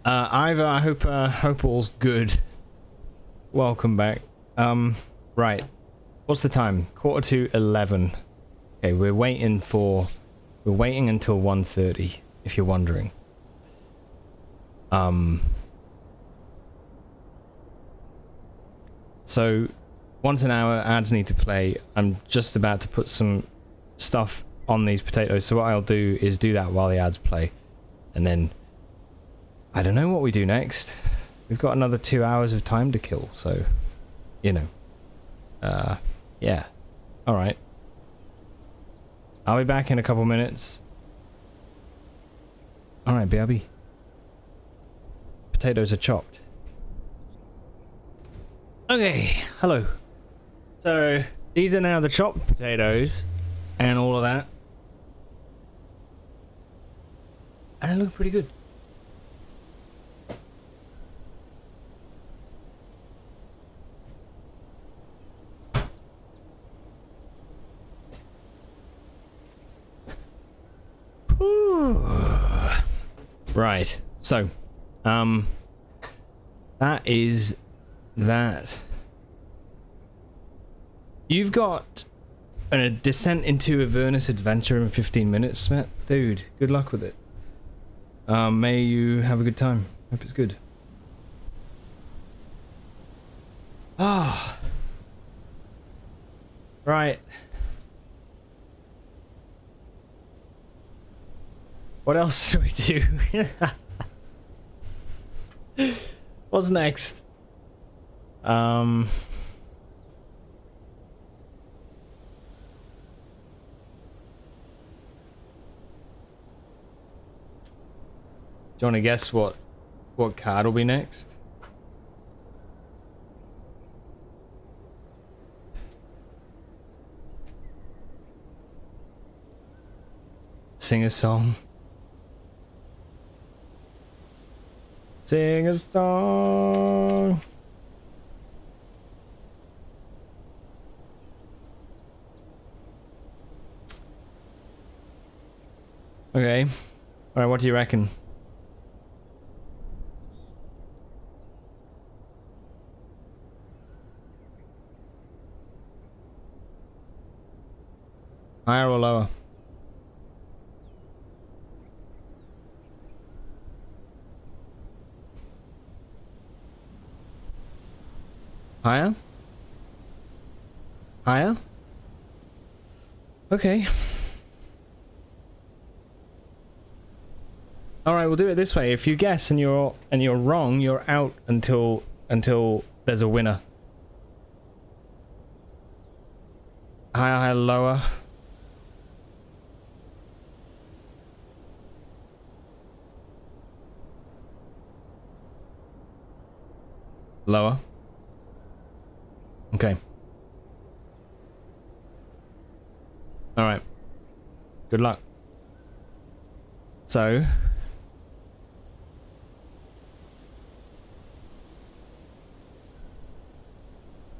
Ivor, I hope all's good. Welcome back. Right. What's the time? 11:15. Okay, we're waiting until 1:30, if you're wondering. So once an hour, ads need to play. I'm just about to put some stuff on these potatoes, so what I'll do is do that while the ads play, and then I don't know what we do next. We've got another 2 hours of time to kill, so you know. Yeah. Alright. I'll be back in a couple minutes. Alright, BRB. Potatoes are chopped. Okay, hello. So, these are now the chopped potatoes and all of that. And they look pretty good. Right, so, that is that. You've got a descent into Avernus adventure in 15 minutes, Matt. Dude, good luck with it. May you have a good time. Hope it's good. Ah. Right. What else should we do? What's next? Do you want to guess what card will be next? Sing a song. Sing a song. Okay. Alright, what do you reckon? Higher or lower? Higher? Higher? Okay. All right, we'll do it this way. If you guess and you're wrong, you're out until there's a winner. Higher, higher, lower. Lower. Okay. All right. Good luck. So,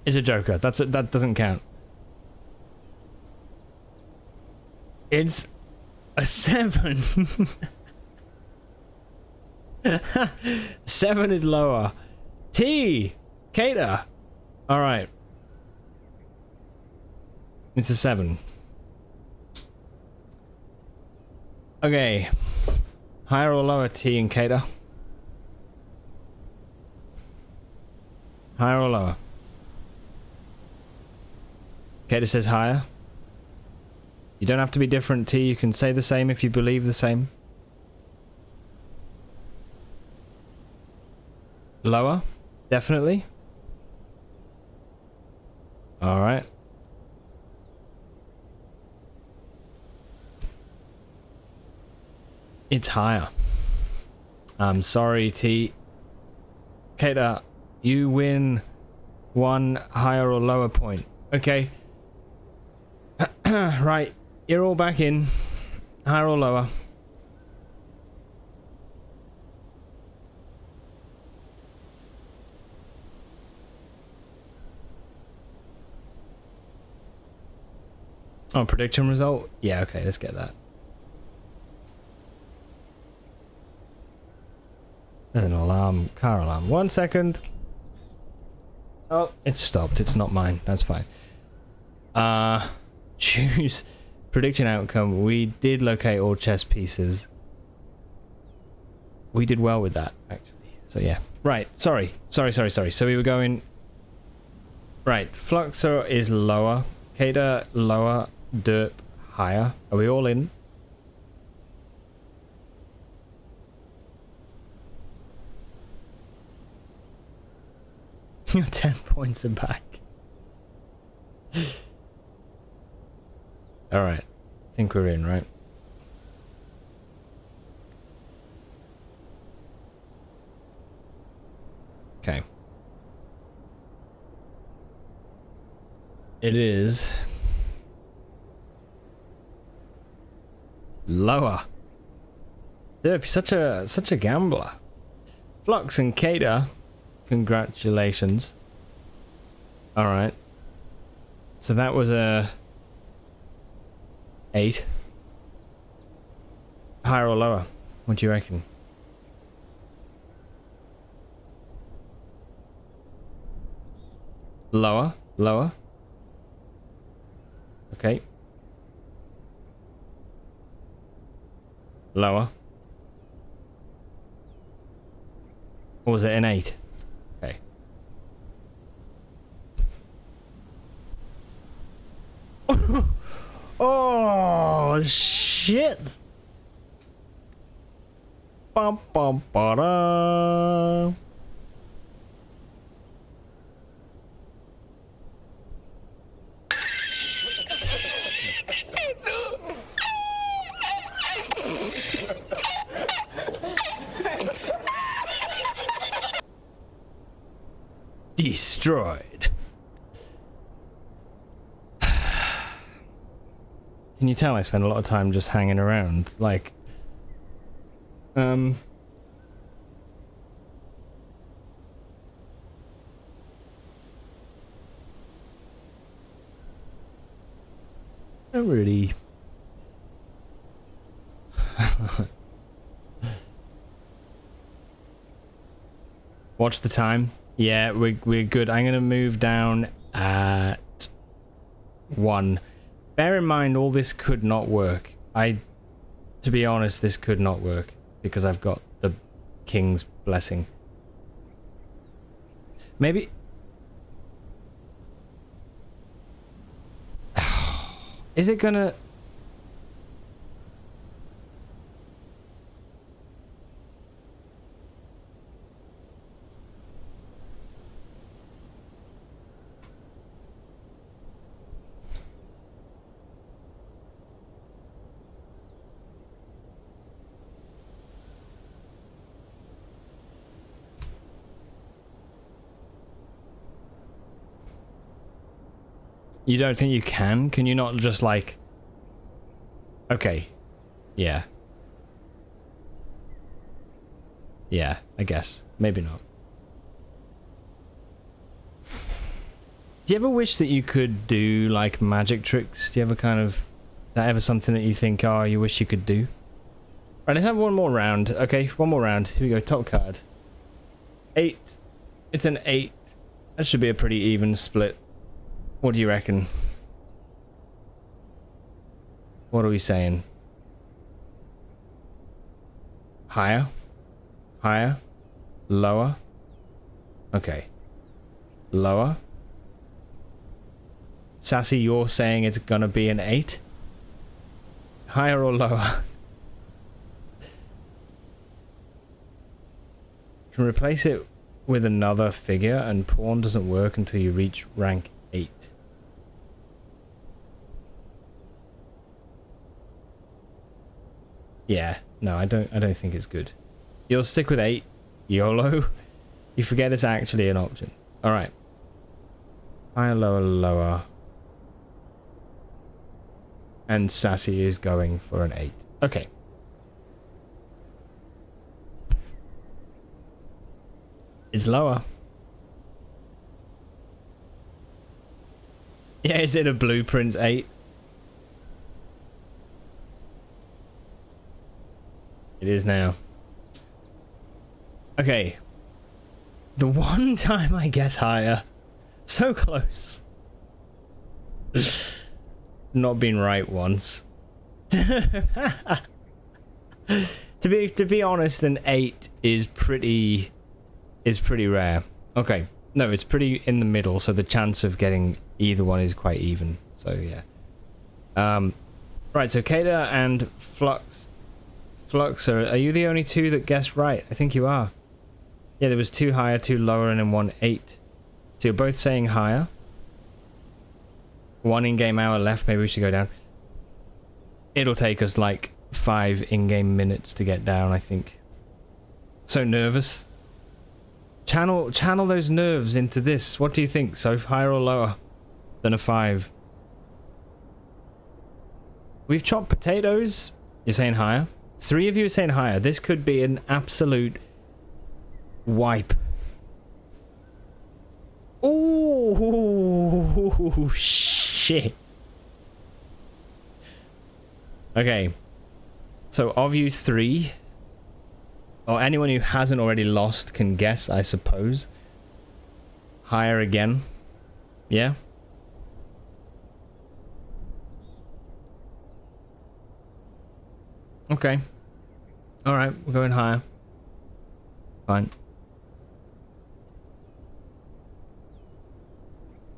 is a joker. That doesn't count. It's a 7. 7 is lower. T. Cater. All right. It's a 7. Okay. Higher or lower, T and Cater? Higher or lower? Cater says higher. You don't have to be different, T. You can say the same if you believe the same. Lower? Definitely? Alright. It's higher. I'm sorry, T. Cater, you win 1 higher or lower point. Okay. Right. You're all back in. Higher or lower? Oh, prediction result? Yeah, okay, let's get that. There's an alarm, car alarm. 1 second. Oh, it's stopped. It's not mine. That's fine. Choose prediction outcome. We did locate all chess pieces. We did well with that, actually. So yeah. Right. Sorry. So we were going... Right. Fluxor is lower. Cater lower. Derp higher. Are we all in? You're 10 points and back. Alright. I think we're in, right? Okay. It is... lower. Derp, such a gambler. Flux and Cater, congratulations. Alright. So that was a 8. Higher or lower? What do you reckon? Lower? Lower? Okay. Lower? Or was it an 8? Okay. Oh shit! Bum bum ba da. Destroyed. Can you tell I spend a lot of time just hanging around? Like, not really. Watch the time. Yeah, we're good. I'm gonna move down at 1. bear in mind, all this could not work. To be honest, this could not work because I've got the king's blessing. Maybe... Is it gonna... You don't think you can? Can you not just like... Okay. Yeah. Yeah, I guess. Maybe not. Do you ever wish that you could do like magic tricks? Do you ever kind of... Is that ever something that you think, oh, you wish you could do? Right, let's have one more round. Okay, one more round. Here we go, top card. 8. It's an 8. That should be a pretty even split. What do you reckon? What are we saying? Higher? Higher? Lower? Okay. Lower? Sassy, you're saying it's gonna be an 8? Higher or lower? You can replace it with another figure, and pawn doesn't work until you reach rank 8. Yeah, no, I don't think it's good. You'll stick with 8. YOLO. You forget it's actually an option. Alright. Higher, lower, lower. And Sassy is going for an 8. Okay. It's lower. Yeah, is it a Blueprints 8? It is now. Okay. The one time I guess higher. So close. Not been right once. To be honest, an 8 is pretty rare. Okay. No, it's pretty in the middle, so the chance of getting either one is quite even. So yeah. Right, so Kada and Flux. Flux, are you the only two that guessed right? I think you are. Yeah, there was 2 higher, 2 lower, and then 1 8. So you're both saying higher. 1 in-game hour left, maybe we should go down. It'll take us like 5 in-game minutes to get down, I think. So nervous. Channel those nerves into this. What do you think? So higher or lower than a 5? We've chopped potatoes. You're saying higher? 3 of you are saying higher. This could be an absolute wipe. Ooh, shit. Okay. So of you 3, or anyone who hasn't already lost can guess, I suppose. Higher again. Yeah? Okay. Alright, we're going higher. Fine.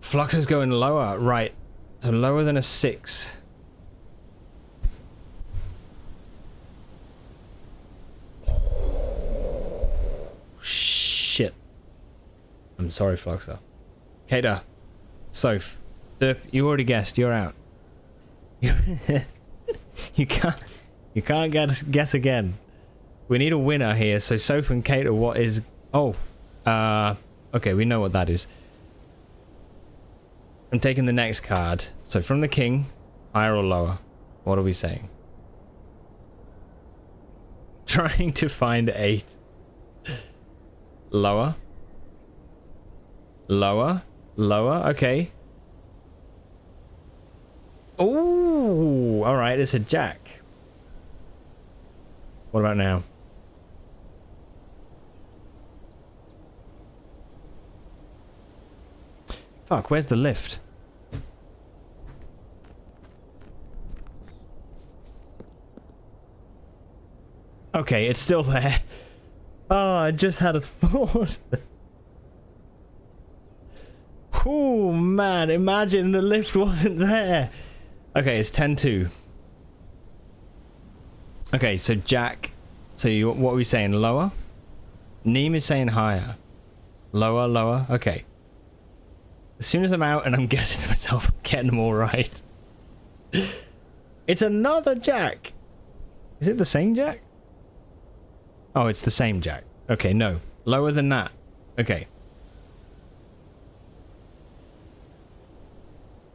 Flux is going lower. Right. So lower than a 6. Shit. I'm sorry, Fluxer. Kada. Soph. Derp, you already guessed. You're out. You can't guess again. We need a winner here. So Soph and Kada, what is... Oh. Okay, we know what that is. I'm taking the next card. So from the king, higher or lower? What are we saying? Trying to find 8. Lower. Lower. Lower. Okay. Ooh. All right. It's a jack. What about now? Fuck. Where's the lift? Okay, it's still there. Oh, I just had a thought. Oh man, imagine the lift wasn't there. Okay, it's 10-2. Okay, so Jack, so what are we saying? Lower? Neem is saying higher. Lower, lower. Okay. As soon as I'm out and I'm guessing to myself, I'm getting them all right. It's another Jack. Is it the same Jack? Oh, it's the same Jack. Okay, no. Lower than that. Okay.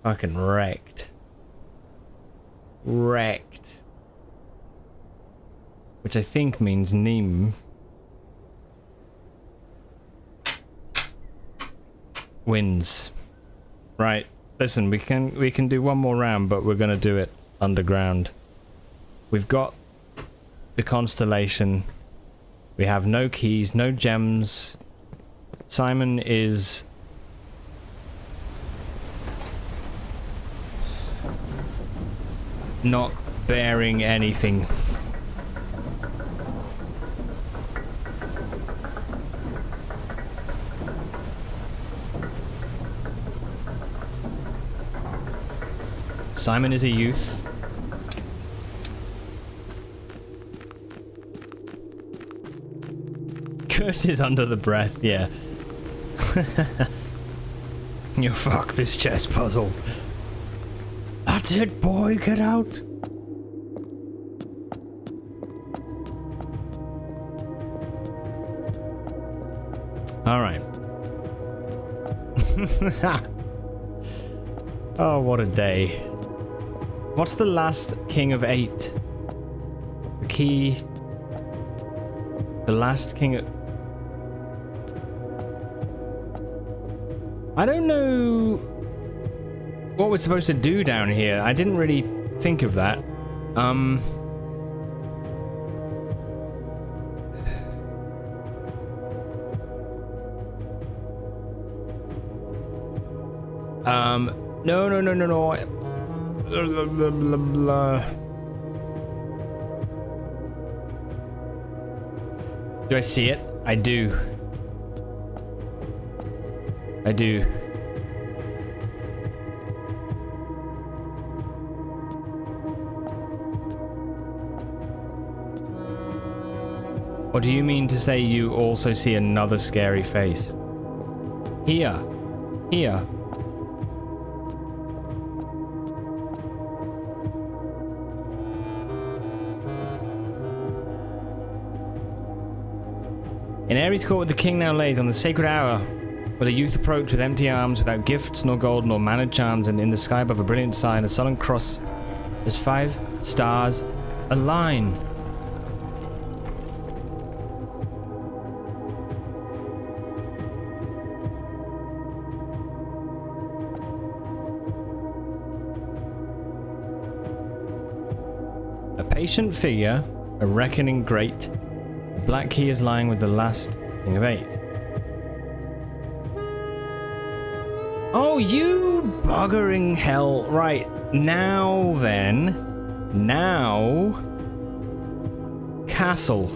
Fucking wrecked. Wrecked. Which I think means Neem wins. Right. Listen, we can do one more round, but we're gonna do it underground. We've got the constellation. We have no keys, no gems. Simon is not bearing anything. Simon is a youth. Kurt is under the breath, yeah. You fuck this chess puzzle. That's it, boy, get out. All right. Oh, what a day. What's the last king of 8? The key. The last king of... I don't know what we're supposed to do down here. I didn't really think of that. No. Blah, blah, blah, blah. Do I see it? I do. I do. Or do you mean to say you also see another scary face? Here. Here. In Ares' court, the king now lays on the sacred hour, where the youth approach with empty arms, without gifts, nor gold, nor mannered charms, and in the sky above a brilliant sign, a sullen cross, as 5 stars align. A patient figure, a reckoning great. The black key is lying with the last king of 8. Oh, you buggering hell. Right, now then. Now. Castle.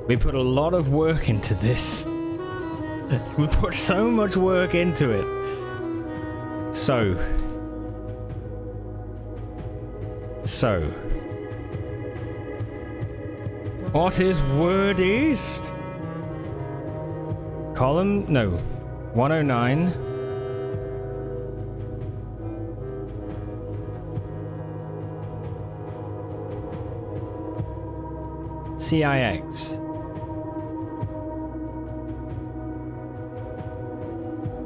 We put a lot of work into this. We put so much work into it. So. What is Word East? Column, no, 109. CIX.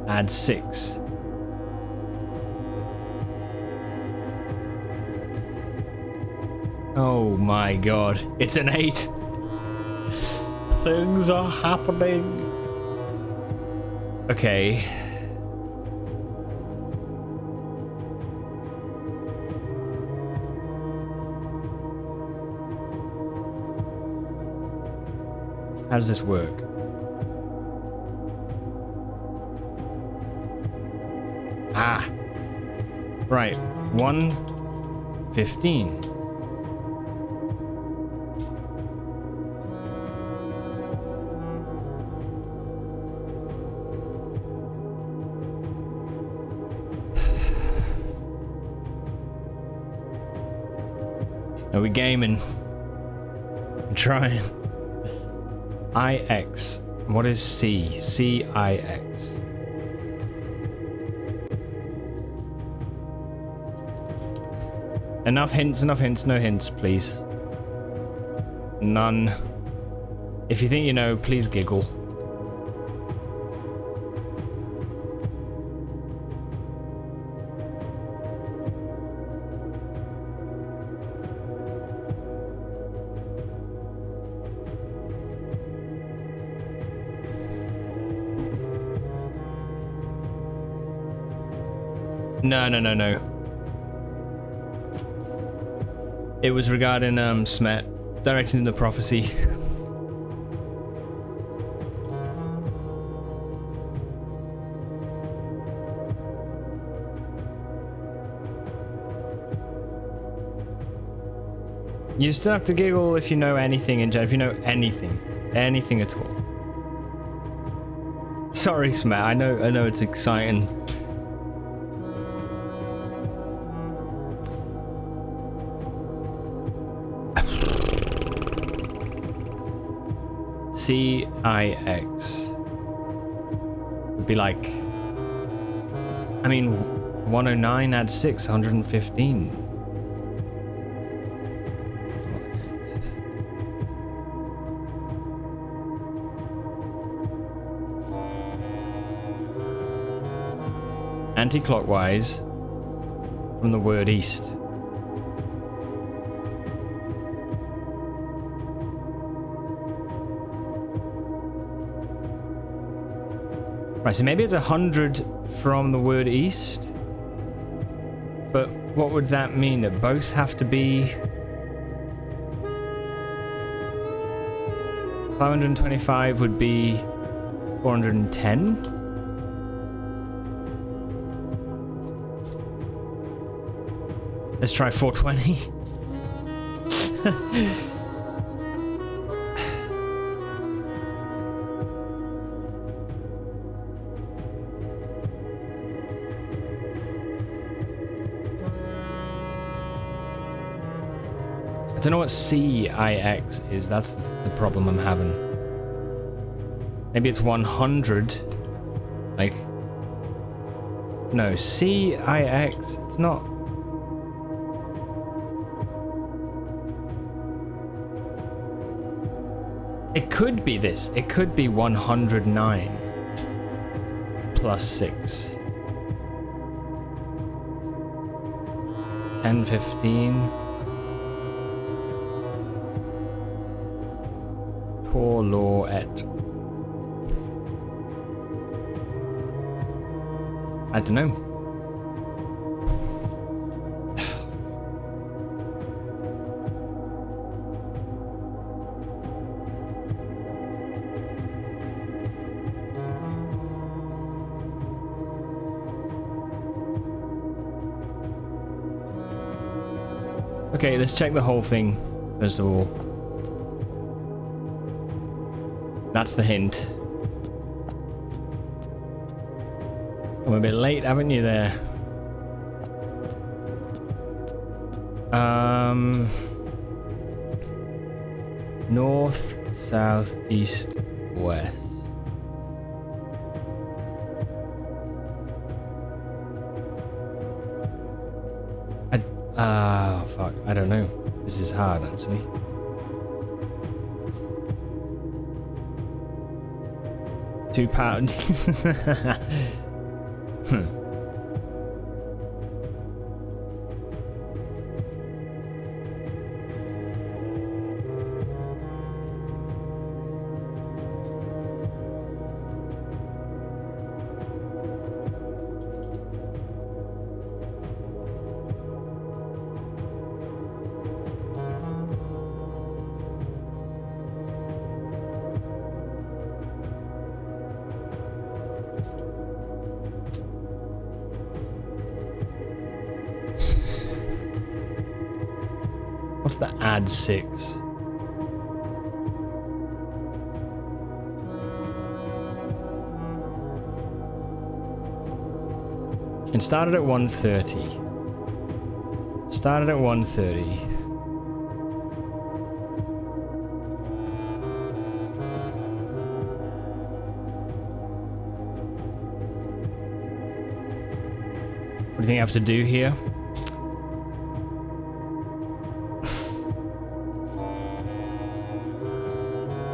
Add 6. Oh my god, it's an 8. Things are happening. Okay. How does this work? Ah. Right. 115. Are we gaming? I'm trying. IX. What is C? CIX. Enough hints, no hints, please. None. If you think you know, please giggle. No. It was regarding Smet, directing the prophecy. You still have to giggle if you know anything in general, if you know anything at all. Sorry, Smet, I know it's exciting. CIX would be like, I mean, 109 add 6, 115. Anti-clockwise from the word east. Right, so maybe it's 100 from the word east. But what would that mean? That both have to be 525 would be 410? Let's try 420. I don't know what CIX is. That's the problem I'm having. Maybe it's 100. Like, no, CIX. It's not. It could be this. It could be 109 plus 6. 10, 15. Poor law et. I don't know. Okay, let's check the whole thing first of all. That's the hint. I'm a bit late, haven't you there? North, south, east, west. Fuck, I don't know. This is hard, actually. £2. What's the add 6? It started at 130. Started at 130. do you think I have to do here?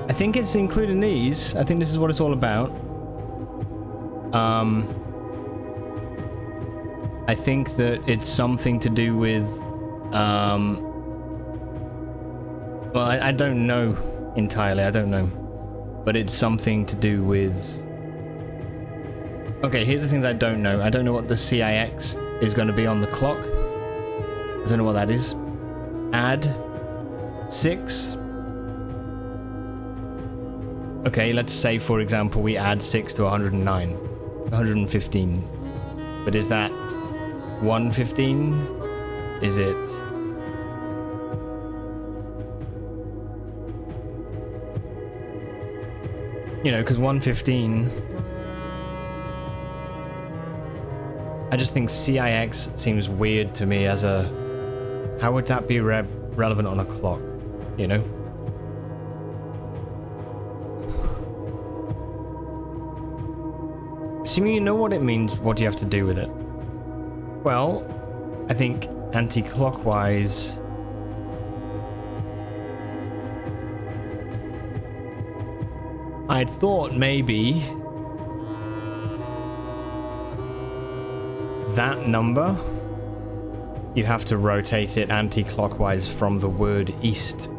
I think it's including these. I think this is what it's all about. I think that it's something to do with, well, I don't know entirely, I don't know. But it's something to do with... Okay, here's the things I don't know. I don't know what the CIX is going to be on the clock. I don't know what that is. Add 6. Okay, let's say, for example, we add 6 to 109. 115. But is that 115? Is it... You know, because 115... I just think CIX seems weird to me as a... How would that be relevant on a clock? You know? Assuming you know what it means, what do you have to do with it? Well, I think anti-clockwise... I'd thought maybe... that number, you have to rotate it anti-clockwise from the word east.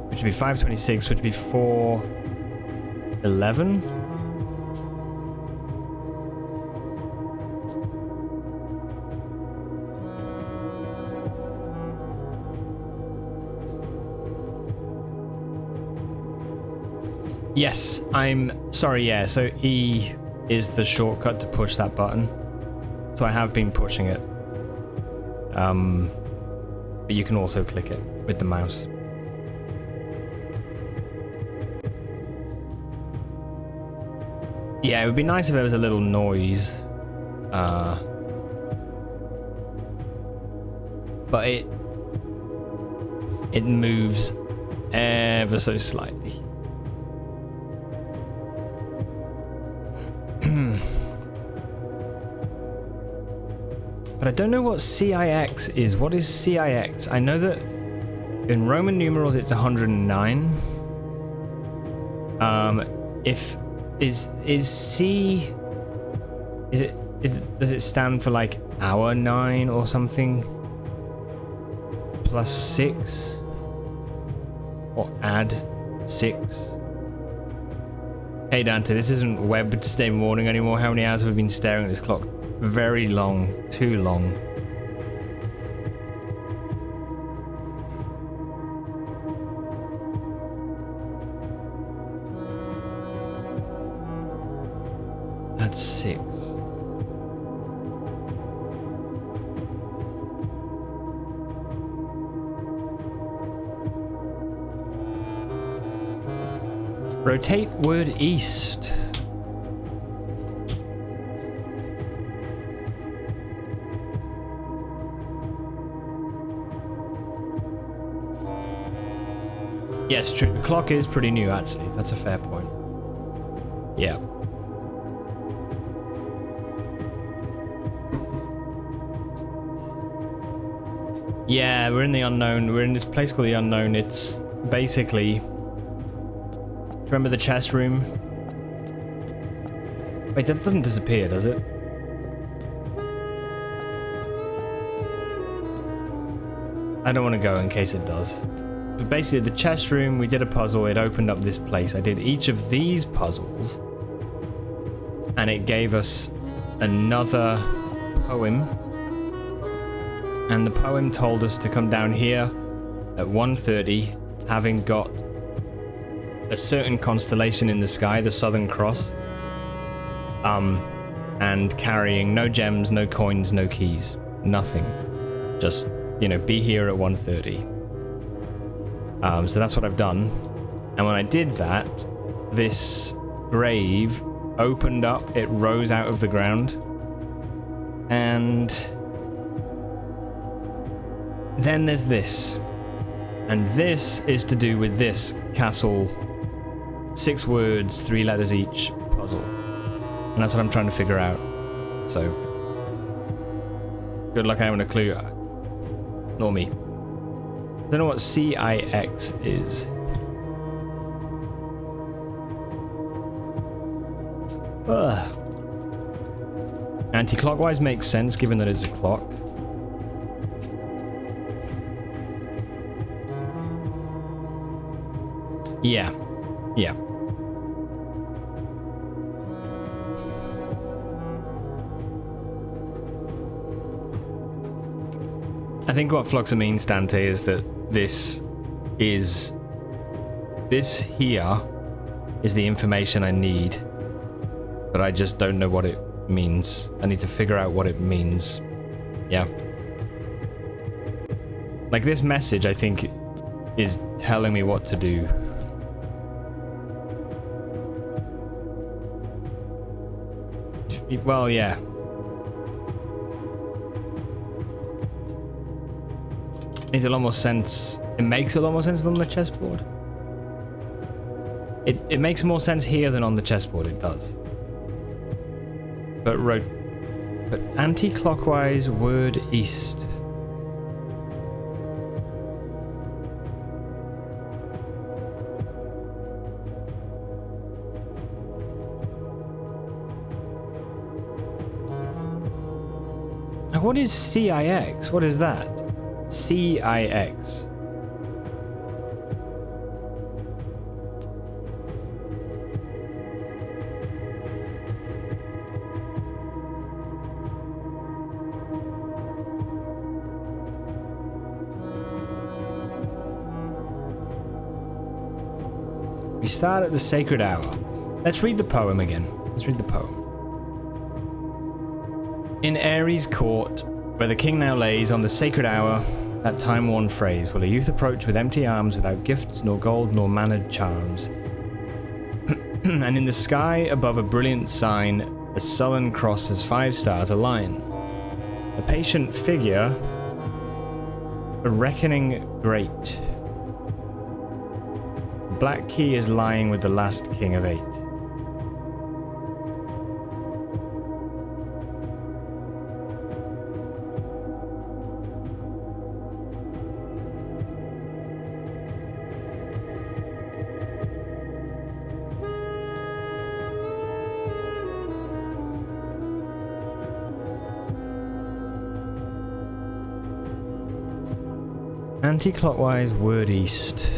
Which would be 526, which would be 411. Yes, I'm sorry, yeah, so E is the shortcut to push that button. So I have been pushing it. But you can also click it with the mouse. Yeah, it would be nice if there was a little noise. But it moves ever so slightly. But I don't know what CIX is. What is CIX? I know that in Roman numerals it's 109. Is C... Does it stand for like hour 9 or something? Plus 6? Or add 6? Hey Dante, this isn't Wednesday morning anymore. How many hours have we been staring at this clock? Very long. Too long. That's 6. Rotate word east. Yes, true. The clock is pretty new, actually. That's a fair point. Yeah. Yeah, we're in the unknown. We're in this place called the unknown. It's basically... Remember the chess room? Wait, that doesn't disappear, does it? I don't want to go in case it does. But basically, the chess room, we did a puzzle. It opened up this place. I did each of these puzzles. And it gave us another poem. And the poem told us to come down here at 1:30, having got a certain constellation in the sky, the Southern Cross, and carrying no gems, no coins, no keys, nothing. Just, you know, be here at 1:30. So that's what I've done. And when I did that, this grave opened up, it rose out of the ground, and then there's this. And this is to do with this castle, 6 words, 3 letters each puzzle. And that's what I'm trying to figure out. So, good luck having a clue. Nor me. Don't know what CIX is. Ugh. Anti-clockwise makes sense given that it's a clock. Yeah. Yeah. I think what Fluxer means, Dante, is that this here is the information I need, but I just don't know what it means. I need to figure out what it means. Yeah. Like this message, I think, is telling me what to do. Well, yeah. Makes a lot more sense. It makes a lot more sense than on the chessboard. It makes more sense here than on the chessboard. It does. But anti-clockwise word east. What is CIX? What is that? CIX. We start at the sacred hour. Let's read the poem again. Let's read the poem. In Ares' court, where the king now lays on the sacred hour, that time-worn phrase, will a youth approach with empty arms, without gifts, nor gold, nor mannered charms. And in the sky above a brilliant sign, a sullen cross as 5 stars align. A patient figure, a reckoning great. The black key is lying with the last king of 8. Anti-clockwise word east.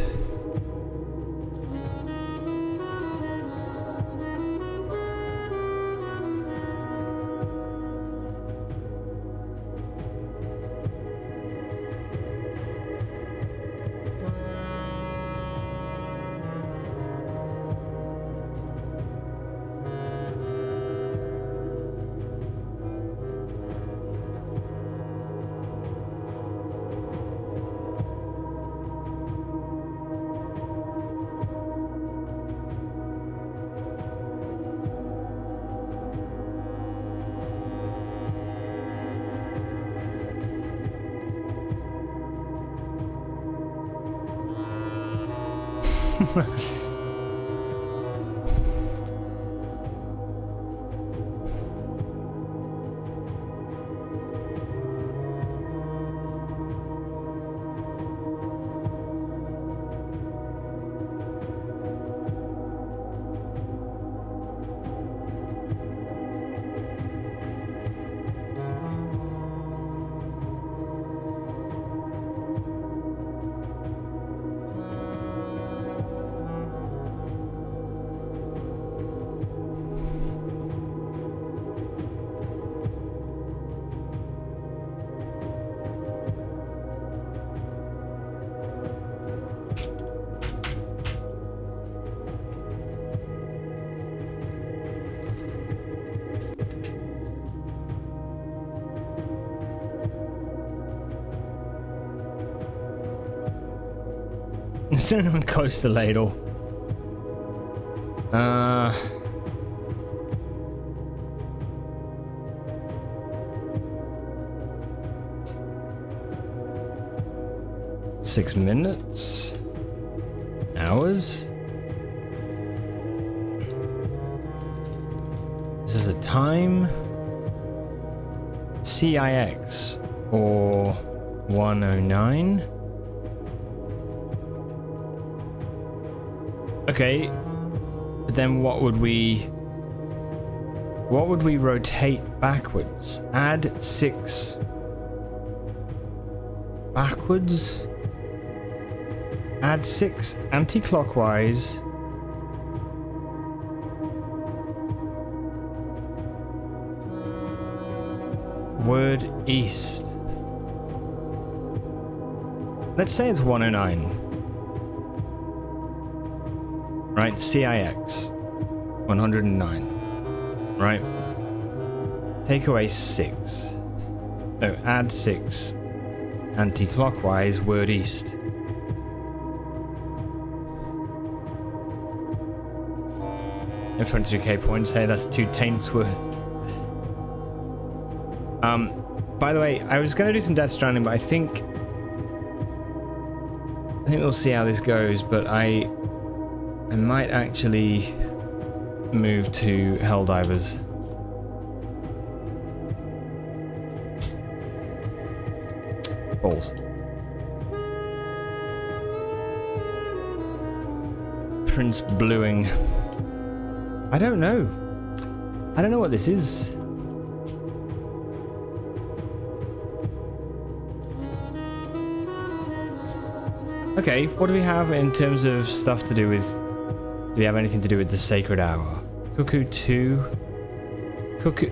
Is there anyone close to ladle? 6 minutes. Hours. This is a time. CIX or 109. Okay, but then what would we rotate backwards? Add 6 backwards. Add 6 anti-clockwise. Word east. Let's say it's 109. Right, CIX. 109. Right. Take away 6. No, add 6. Anti-clockwise, word east. And 22k points, hey, that's 2 taints worth. By the way, I was going to do some Death Stranding, but I think we'll see how this goes, but I might actually move to Helldivers. Balls. Prince Bluing. I don't know. I don't know what this is. Okay, what do we have in terms of stuff to do with... Do we have anything to do with the Sacred Hour? Cuckoo 2. Cuckoo...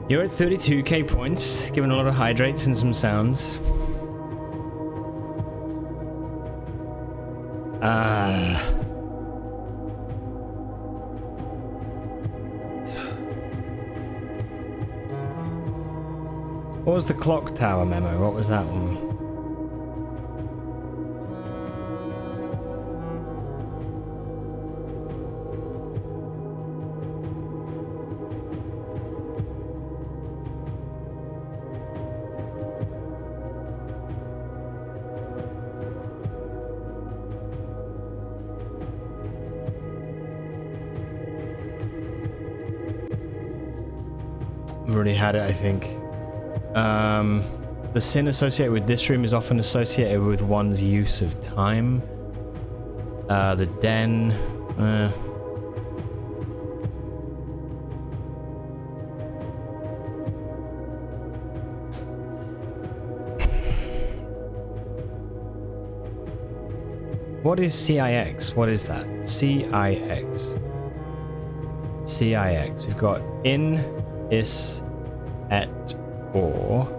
You're at 32k points, given a lot of hydrates and some sounds. What was the clock tower memo? What was that one? I've already had it, I think. The sin associated with this room is often associated with one's use of time. The den. What is CIX? What is that? CIX. CIX. We've got in, is, et, or.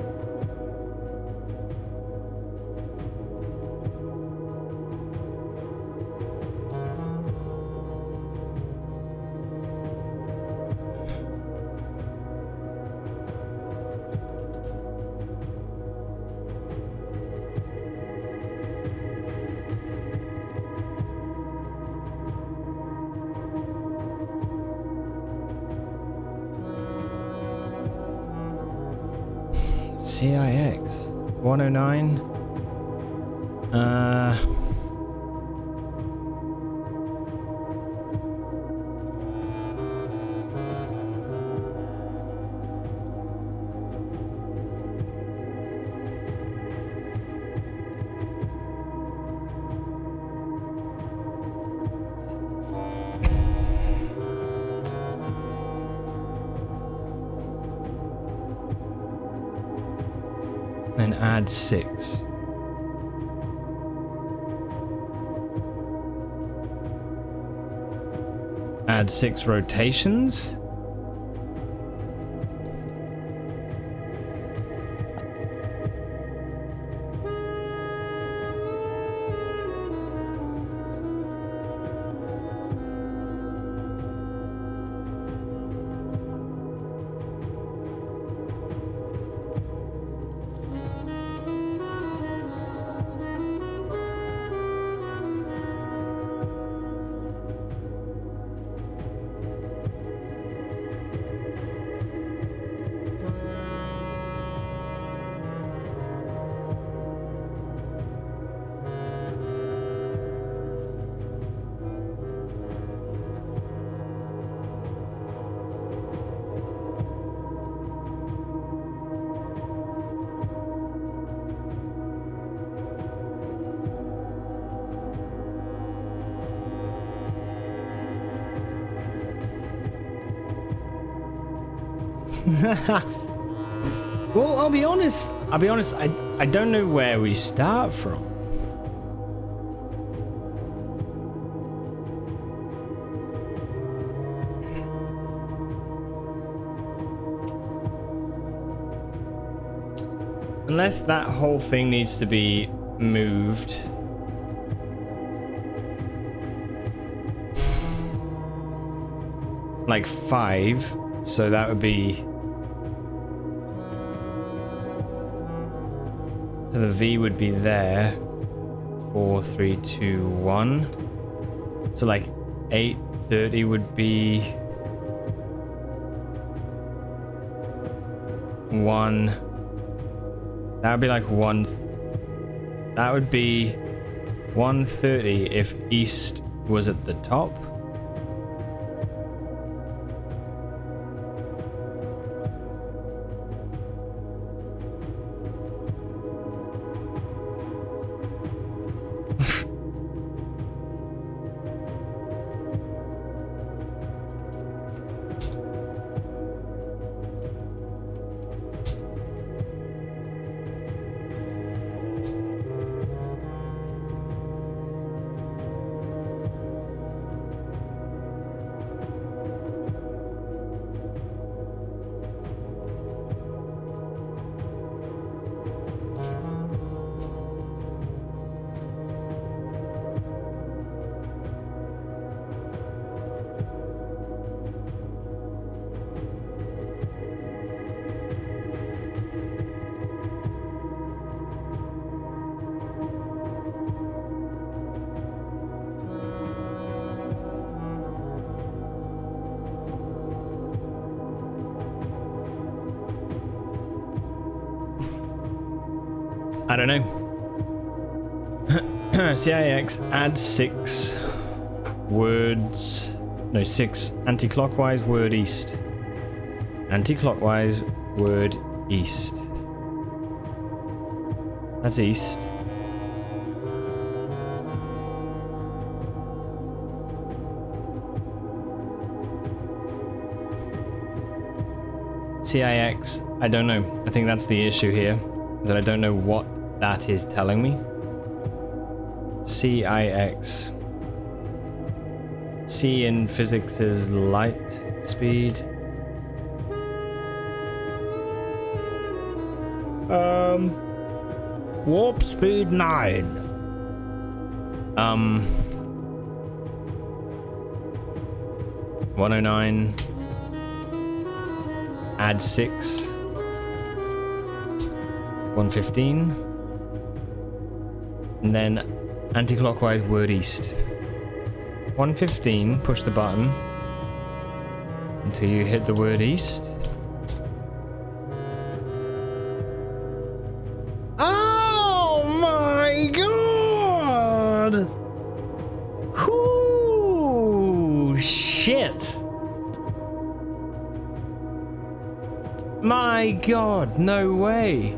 CIX 109. And add 6. add 6 rotations. Well, I'll be honest, I don't know where we start from. Unless that whole thing needs to be moved. Like 5, so that would be... So the V would be there. 4, 3, 2, 1. So like 8:30 would be 1. That would be like 1. That would be 1:30 if east was at the top. I don't know. CIX add 6 words. No, 6 anti-clockwise word east. Anti-clockwise word east. That's east. CIX, I don't know. I think that's the issue here, is that I don't know what that is telling me. CIX. C in physics is light speed. Warp speed 9. 109. Add 6. 115. And then anti-clockwise word east. 115, push the button until you hit the word east. Oh my god! Whoo! Shit! My god, no way.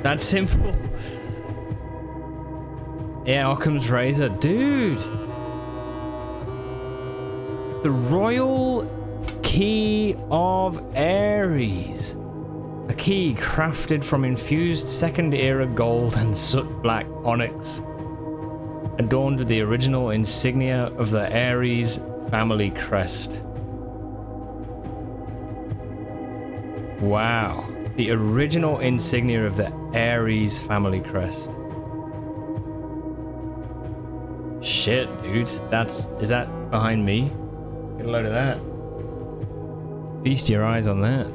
That's simple. Yeah, Occam's razor. Dude. The Royal Key of Aries. A key crafted from infused second era gold and soot black onyx. adorned with the original insignia of the Ares family crest. Wow. The original insignia of the Ares family crest. Shit, dude. Is that behind me? Get a load of that. Feast your eyes on that.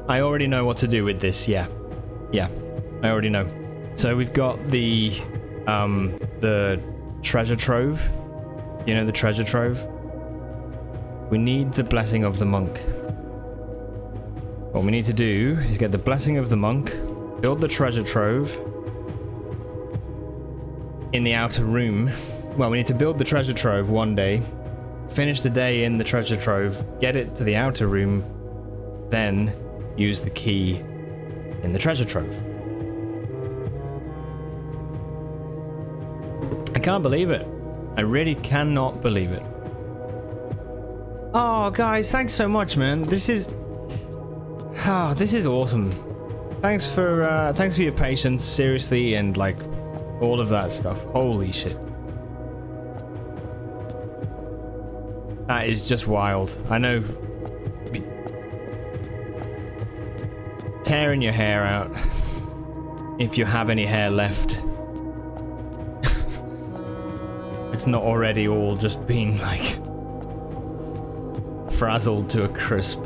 I already know what to do with this, yeah. Yeah, I already know. So we've got the treasure trove. You know the treasure trove? We need the blessing of the monk. What we need to do is get the blessing of the monk, build the treasure trove in the outer room. Well, we need to build the treasure trove one day, finish the day in the treasure trove, get it to the outer room, then use the key in the treasure trove. I can't believe it. I really cannot believe it. Oh, guys, thanks so much, man. This is awesome. Thanks for your patience, seriously, and like all of that stuff. Holy shit. That is just wild. I know. Tearing your hair out, if you have any hair left. It's not already all just being like frazzled to a crisp.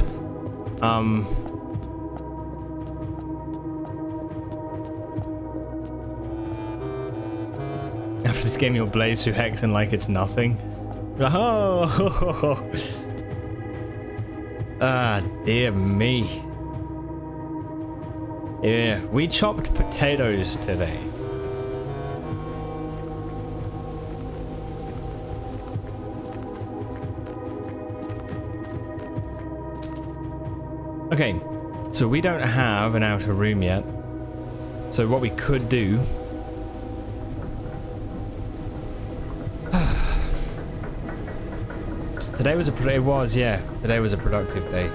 After this game, you'll blaze through Hex and like it's nothing. Oh, ah, dear me. Yeah, we chopped potatoes today. Okay, so we don't have an outer room yet. So what we could do... Today was a productive day.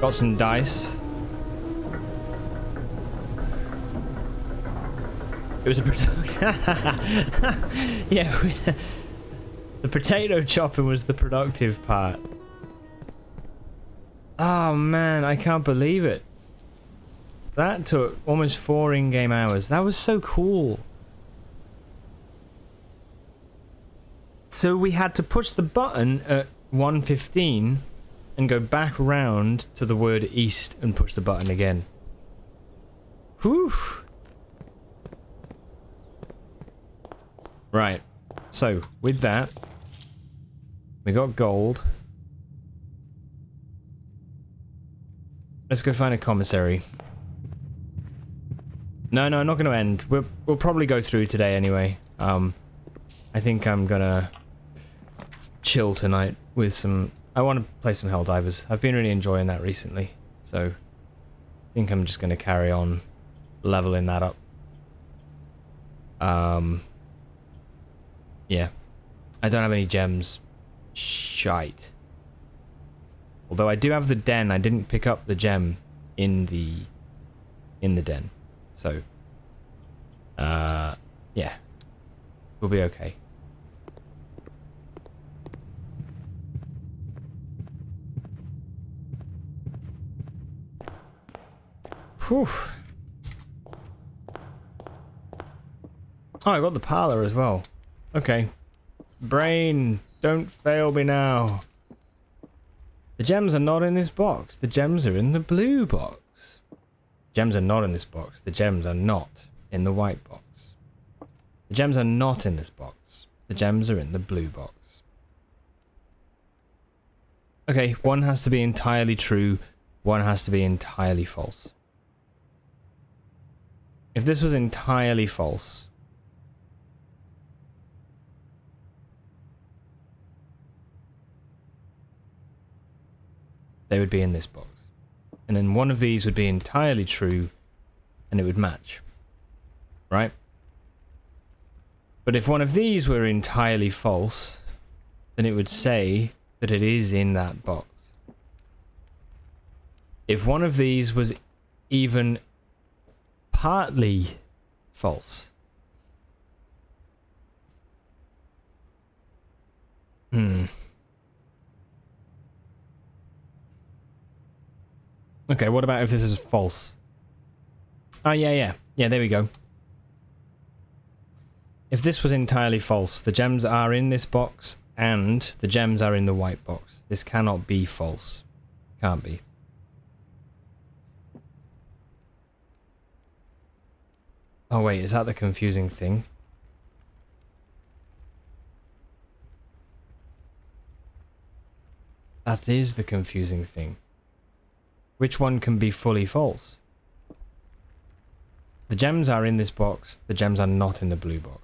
Got some dice. It was a yeah, the potato chopping was the productive part. Oh man, I can't believe it. That took almost 4 in-game hours. That was so cool. So we had to push the button at 1:15 and go back round to the word east and push the button again. Whew. Right. So, with that, we got gold. Let's go find a commissary. No, I'm not going to end. We'll probably go through today anyway. I think I'm gonna chill tonight with some... I want to play some Helldivers. I've been really enjoying that recently. So, I think I'm just going to carry on leveling that up. Yeah. I don't have any gems. Shite. Although I do have the den. I didn't pick up the gem in the den. So, yeah. We'll be okay. Whew. Oh, I got the parlor as well. Okay. Brain, don't fail me now. The gems are not in this box. The gems are in the blue box. Gems are not in this box. The gems are not in the white box. The gems are not in this box. The gems are in the blue box. Okay, one has to be entirely true. One has to be entirely false. If this was entirely false... they would be in this box. And then one of these would be entirely true, and it would match. Right? But if one of these were entirely false, then it would say that it is in that box. if one of these was even partly false. Okay, what about if this is false? Oh, yeah, there we go. If this was entirely false, the gems are in this box and the gems are in the white box. This cannot be false. Can't be. Oh wait, is that the confusing thing? That is the confusing thing. Which one can be fully false? The gems are in this box, the gems are not in the blue box.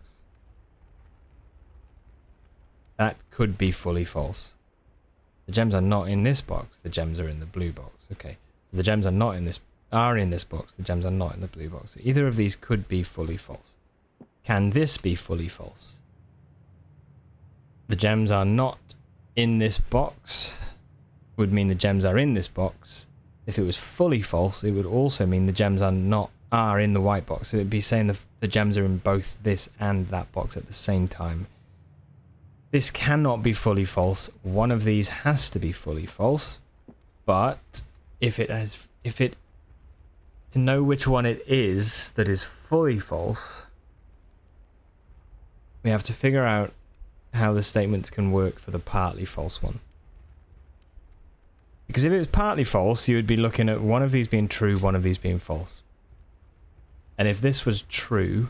That could be fully false. The gems are not in this box, the gems are in the blue box. Okay, so the gems are not in this box, the gems are not in the blue box. So either of these could be fully false. Can this be fully false? The gems are not in this box would mean the gems are in this box. If it was fully false, it would also mean the gems are in the white box. So it'd be saying the gems are in both this and that box at the same time. This cannot be fully false. One of these has to be fully false. But to know which one it is that is fully false, we have to figure out how the statements can work for the partly false one. Because if it was partly false, you would be looking at one of these being true, one of these being false. And if this was true,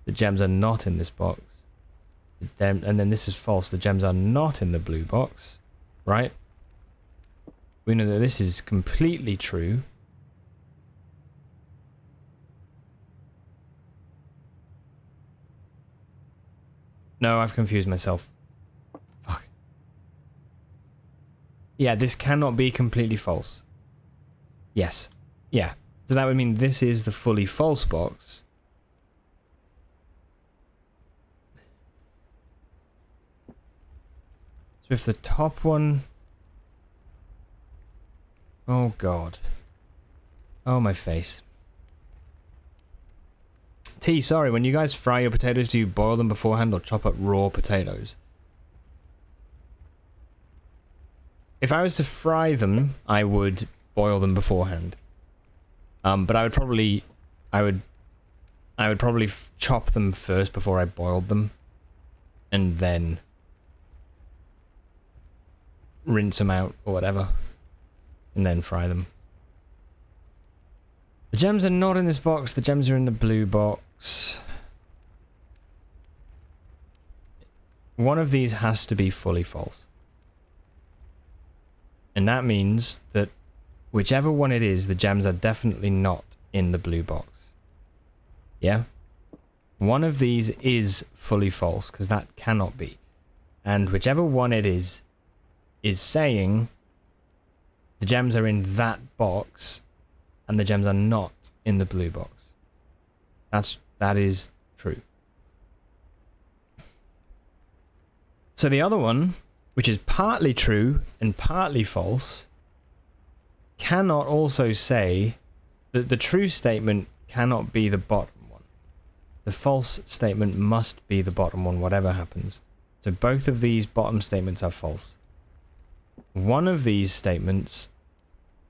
the gems are not in this box. And then this is false, the gems are not in the blue box, right? We know that this is completely true. No, I've confused myself. Fuck. Yeah, this cannot be completely false. Yes. Yeah. So that would mean this is the fully false box. So if the top one... Oh god. Oh my face. T, sorry, when you guys fry your potatoes, do you boil them beforehand or chop up raw potatoes? If I was to fry them, I would boil them beforehand. But I would probably chop them first before I boiled them, and then rinse them out or whatever, and then fry them. The gems are not in this box. The gems are in the blue box. One of these has to be fully false. And that means that whichever one it is, the gems are definitely not in the blue box. Yeah? One of these is fully false, because that cannot be. And whichever one it is saying the gems are in that box, and the gems are not in the blue box. That is true. So the other one, which is partly true and partly false, cannot also say that the true statement cannot be the bottom one. The false statement must be the bottom one, whatever happens. So both of these bottom statements are false. One of these statements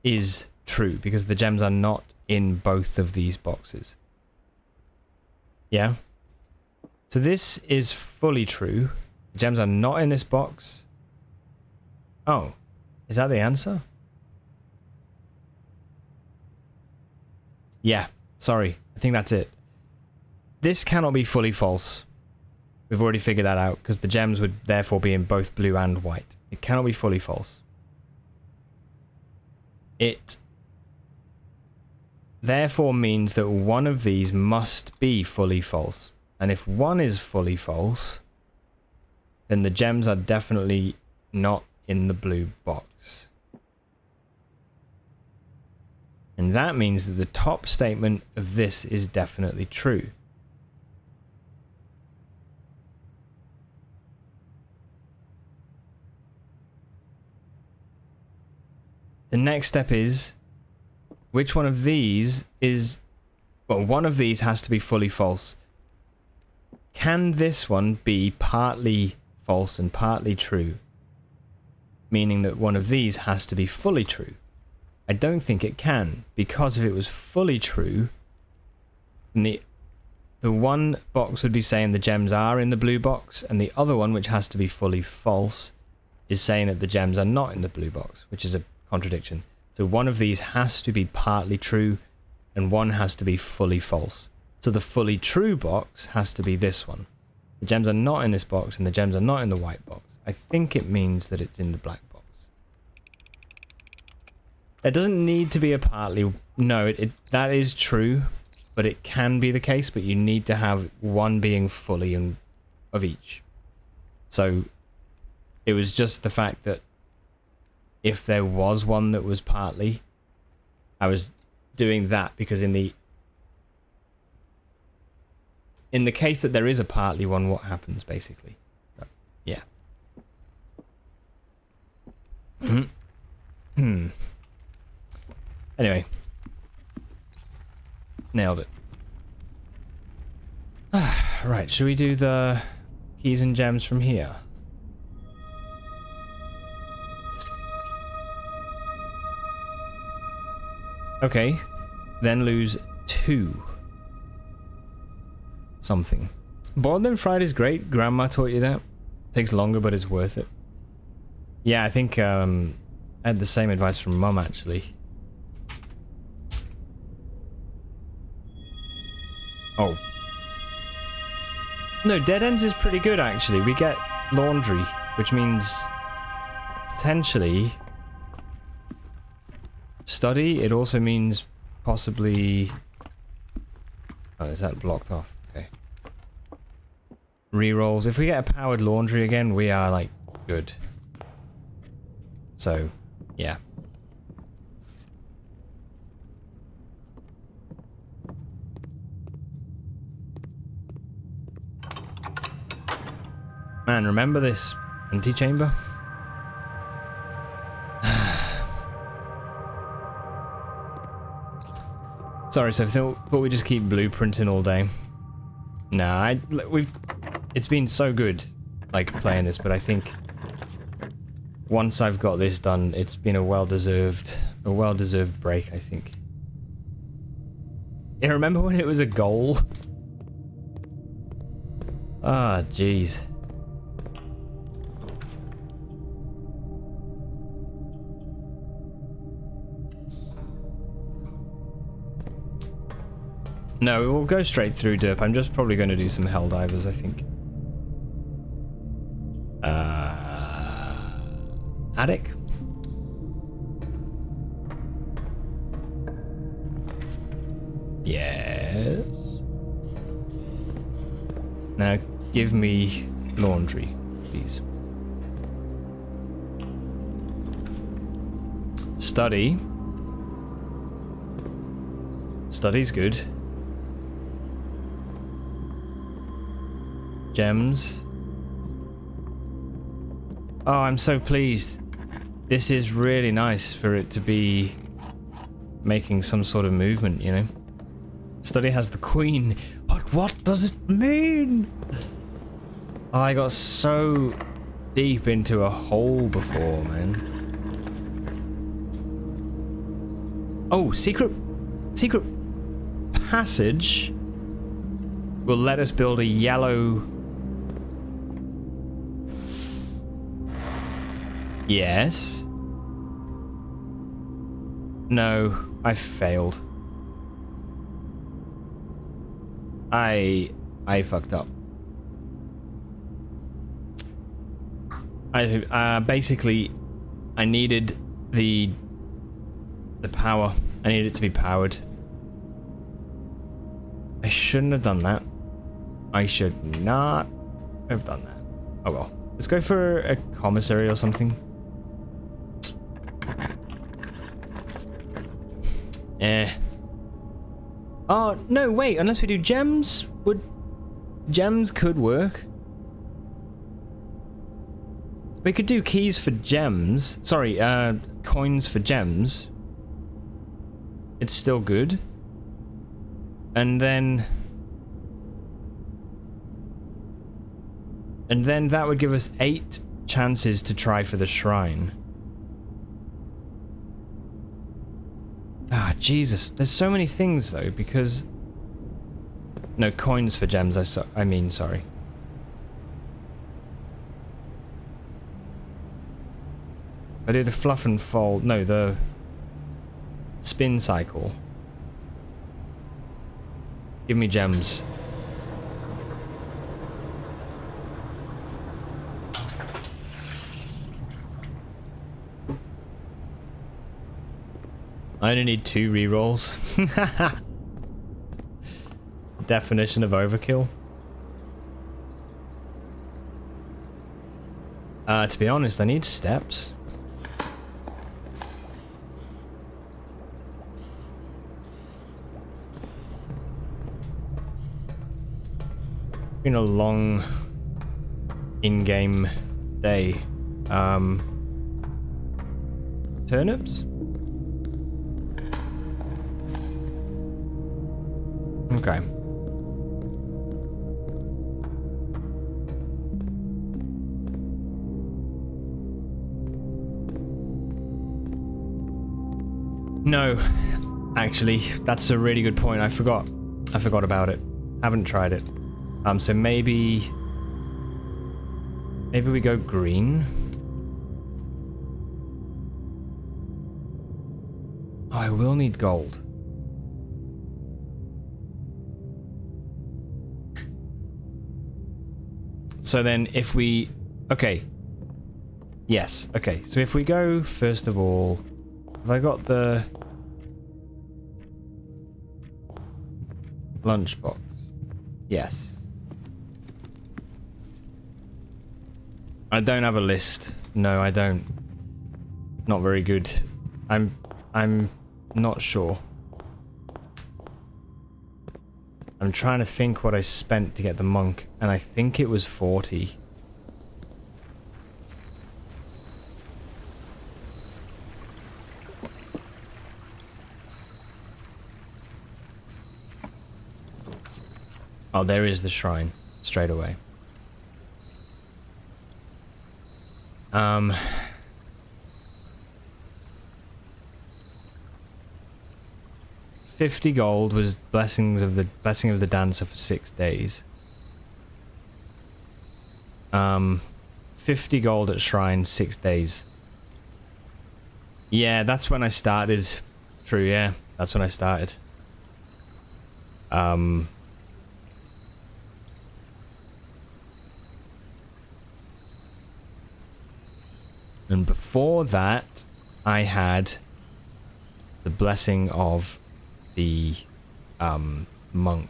is true because the gems are not in both of these boxes. Yeah? So this is fully true. The gems are not in this box. Oh, is that the answer? Yeah, sorry. I think that's it. This cannot be fully false. We've already figured that out because the gems would therefore be in both blue and white. It cannot be fully false. It therefore means that one of these must be fully false. And if one is fully false, then the gems are definitely not in the blue box. And that means that the top statement of this is definitely true. The next step is which one of these is... Well, one of these has to be fully false. Can this one be partly false and partly true? Meaning that one of these has to be fully true. I don't think it can, because if it was fully true, then the one box would be saying the gems are in the blue box, and the other one, which has to be fully false, is saying that the gems are not in the blue box, which is a contradiction. So one of these has to be partly true, and one has to be fully false. So the fully true box has to be this one. The gems are not in this box, and the gems are not in the white box. I think it means that it's in the black box. It doesn't need to be a partly... No, that is true, but it can be the case, but you need to have one being fully of each. So it was just the fact that if there was one that was partly, I was doing that because in the case that there is a partly one, what happens basically? Yeah. Anyway. Nailed it. Right, should we do the keys and gems from here? Okay, then lose 2. Something. Boiled and fried is great. Grandma taught you that. Takes longer, but it's worth it. Yeah, I think I had the same advice from Mum, actually. Oh. No, Dead Ends is pretty good, actually. We get laundry, which means potentially study. It also means possibly... Oh, is that blocked off? Okay. Rerolls. If we get a powered laundry again, we are, like, good. So, yeah. Man, remember this antechamber? Sorry, so I thought we just keep blueprinting all day. Nah, it's been so good, like, playing this, but I think once I've got this done, it's been a well-deserved break, I think. Yeah, remember when it was a goal? Ah, jeez. No, we'll go straight through Derp. I'm just probably going to do some Helldivers, I think. Attic? Yes. Now, give me laundry, please. Study. Study's good. Gems. Oh, I'm so pleased. This is really nice for it to be making some sort of movement, you know? Study has the queen. But what does it mean? Oh, I got so deep into a hole before, man. Oh, secret passage will let us build a yellow... Yes. No, I failed. I fucked up. Basically, I needed the power. I needed it to be powered. I shouldn't have done that. I should not have done that. Oh well. Let's go for a commissary or something. Oh, no, wait. Unless we do gems, gems could work. We could do keys for gems. Sorry, coins for gems. it's still good. And then that would give us 8 chances to try for the shrine. Ah, Jesus. There's so many things, though, because... No, coins for gems, I mean, sorry. I do the fluff and fold... No, the... spin cycle. Give me gems. I only need 2 rerolls. Definition of overkill. To be honest, I need steps. Been a long in-game day. Turnips? Okay. No, actually, that's a really good point. I forgot about it. Haven't tried it. So maybe we go green. Oh, I will need gold. So then if we... Okay. Yes, okay. So if we go, first of all... Have I got the... lunchbox? Yes. I don't have a list. No, I don't. Not very good. I'm not sure. I'm trying to think what I spent to get the monk, and I think it was 40. Oh, there is the shrine, straight away. 50 gold was blessing of the dancer for 6 days. 50 gold at shrine, 6 days. Yeah, that's when I started. True, yeah, that's when I started. And before that, I had the blessing of the monk.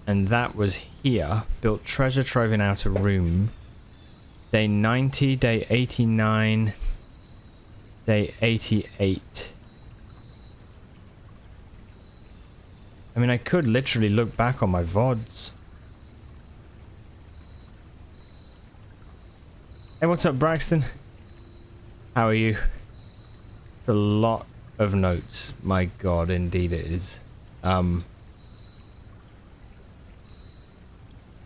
And that was here. Built treasure trove in outer room. Day 90, day 89, day 88. I mean, I could literally look back on my VODs. Hey, what's up, Braxton? How are you? It's a lot of notes. My god, indeed it is. I'm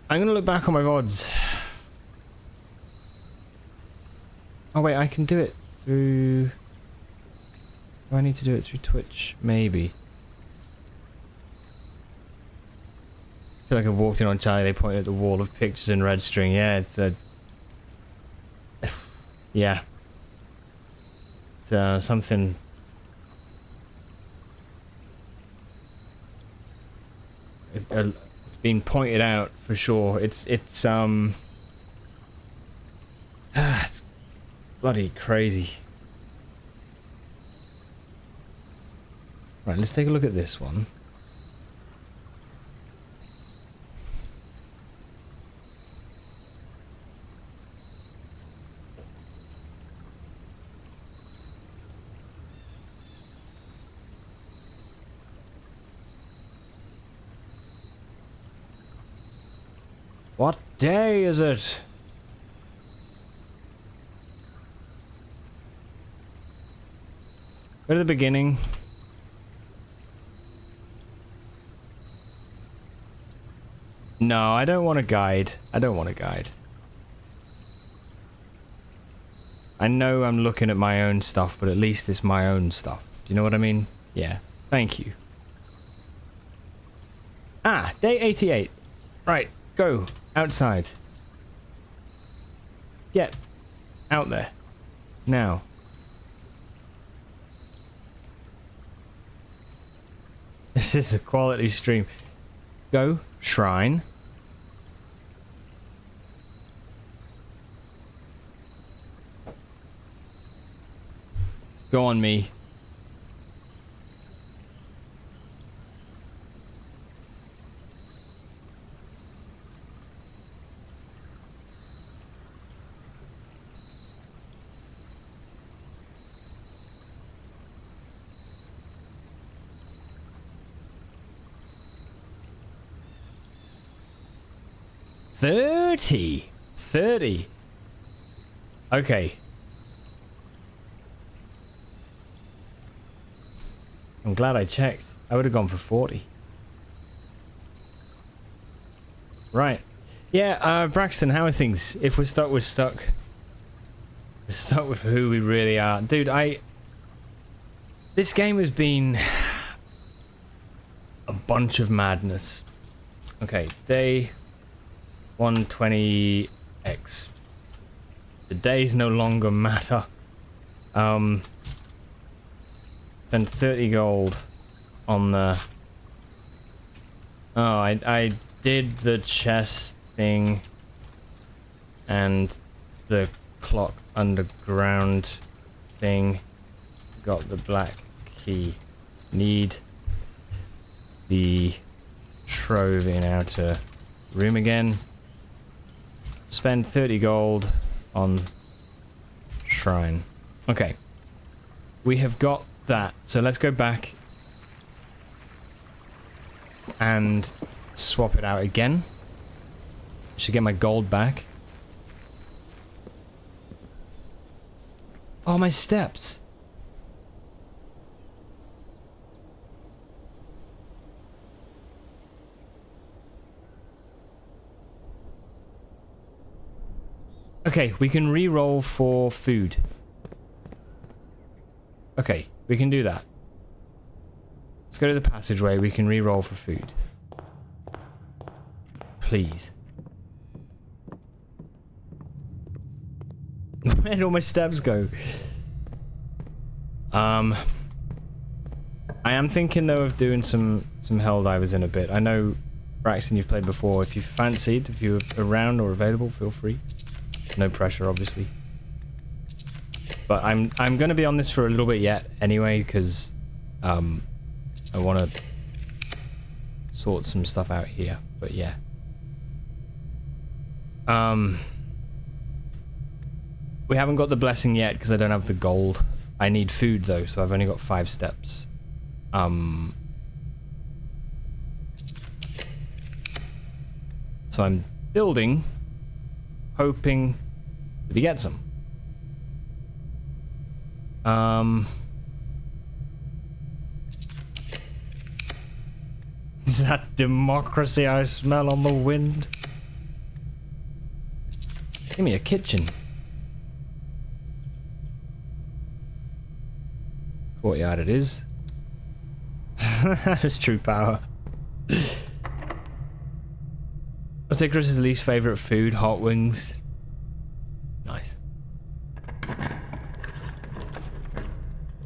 gonna look back on my VODs. Oh wait, I can do it through... Do I need to do it through Twitch? Maybe. I feel like I've walked in on Charlie, they pointed at the wall of pictures and red string. Yeah, it's a... yeah. It's something... It's been pointed out for sure. It's bloody crazy. Right, let's take a look at this one. What day is it? Go to the beginning. No, I don't want a guide. I don't want a guide. I know I'm looking at my own stuff, but at least it's my own stuff. Do you know what I mean? Yeah. Thank you. Ah, day 88. Right, go. Outside. Get out there. Now. This is a quality stream. Go. Shrine. Go on me. $30. Okay. I'm glad I checked. I would have gone for 40. Right. Yeah, Braxton, how are things? If we're stuck, we're stuck. We're stuck with who we really are. Dude, this game has been a bunch of madness. Okay, day 120x. The days no longer matter. Spend 30 gold on the... Oh, I did the chest thing and the clock underground thing. Got the black key. Need the trove in outer room again. Spend 30 gold on shrine. Okay. We have got that. So let's go back and swap it out again. Should get my gold back. Oh, my steps. Okay, we can re-roll for food. Okay, we can do that. Let's go to the passageway. We can re-roll for food. Please. Where'd all my steps go? I am thinking though of doing some Helldivers in a bit. I know, Braxton, you've played before. If you fancied, if you're around or available, feel free. No pressure, obviously. But I'm gonna be on this for a little bit yet, anyway, because I want to sort some stuff out here. But yeah. We haven't got the blessing yet because I don't have the gold. I need food though, so I've only got 5 steps. So I'm building, hoping that we get some. Is that democracy I smell on the wind? Give me a kitchen. Courtyard it is. That is true power. What's Icarus's least favorite food? Hot wings. Nice.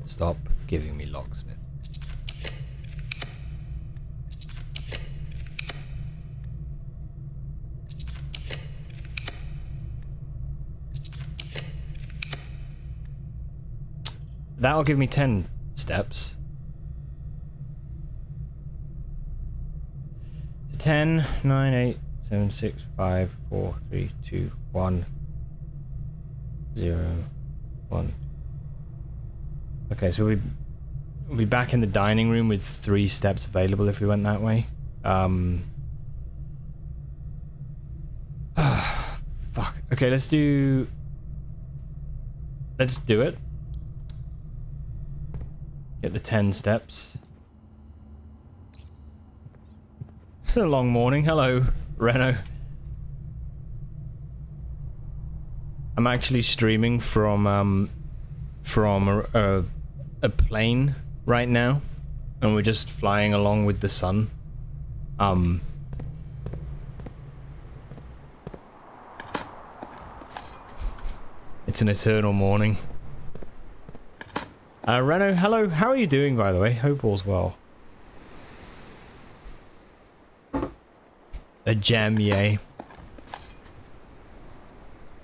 Stop giving me locksmith. That'll give me 10 steps. 10, 9, 8, 7, 6, 5, 4, 3, 2, 1, 0, 1. Okay, so we'll be back in the dining room with 3 steps available if we went that way. Okay, let's do it. Get the 10 steps. It's a long morning. Hello, Reno. I'm actually streaming from a plane right now, and we're just flying along with the sun. It's an eternal morning. Reno, hello. How are you doing, by the way? Hope all's well. A gem, yay.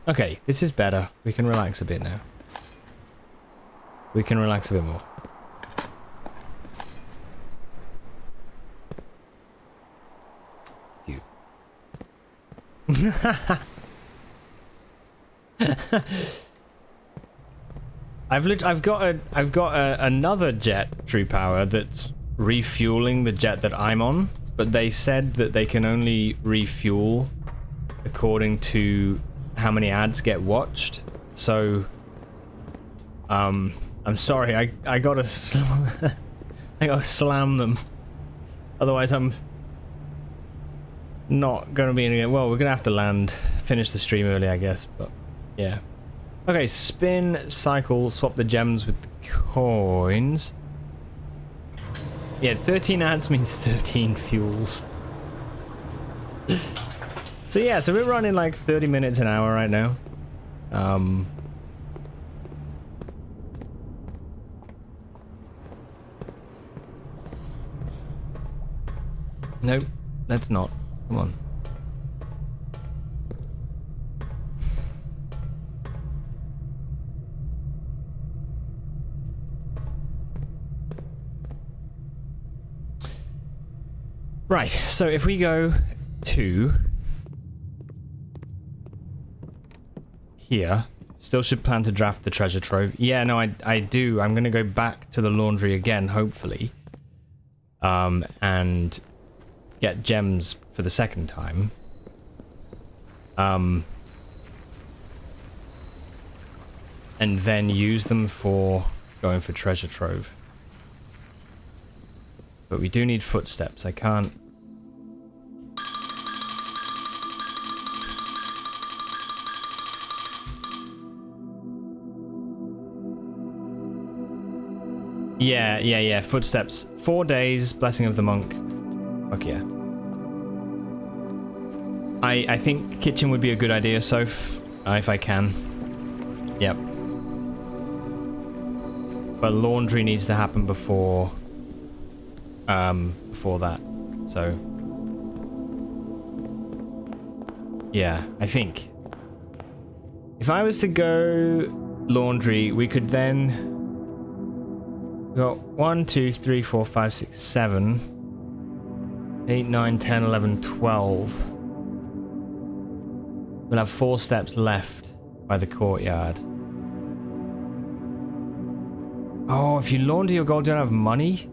Okay, this is better. We can relax a bit now. We can relax a bit more. You. I've got another jet, True Power, that's refueling the jet that I'm on, but they said that they can only refuel according to how many ads get watched. So I'm sorry, I gotta I gotta slam them, otherwise I'm not gonna be in it. Well, we're gonna have to finish the stream early, I guess, but yeah. Okay, spin, cycle, swap the gems with the coins. Yeah, 13 ads means 13 fuels. So yeah, so we're running like 30 minutes an hour right now. Nope, let's not. Come on. Right, so if we go to here, still should plan to draft the treasure trove. Yeah, no, I do. I'm going to go back to the laundry again, hopefully. And get gems for the second time. And then use them for going for treasure trove. But we do need footsteps. I can't... Yeah, footsteps. 4 days, blessing of the monk. Fuck yeah. I think kitchen would be a good idea, Soph, if I can. Yep. But laundry needs to happen before that. So yeah, I think if I was to go laundry, we could then go 1, 2, 3, 4, 5, 6, 7, 8, 9, 10, 11, 12. We'll have 4 steps left by the courtyard. Oh, if you launder your gold, you don't have money?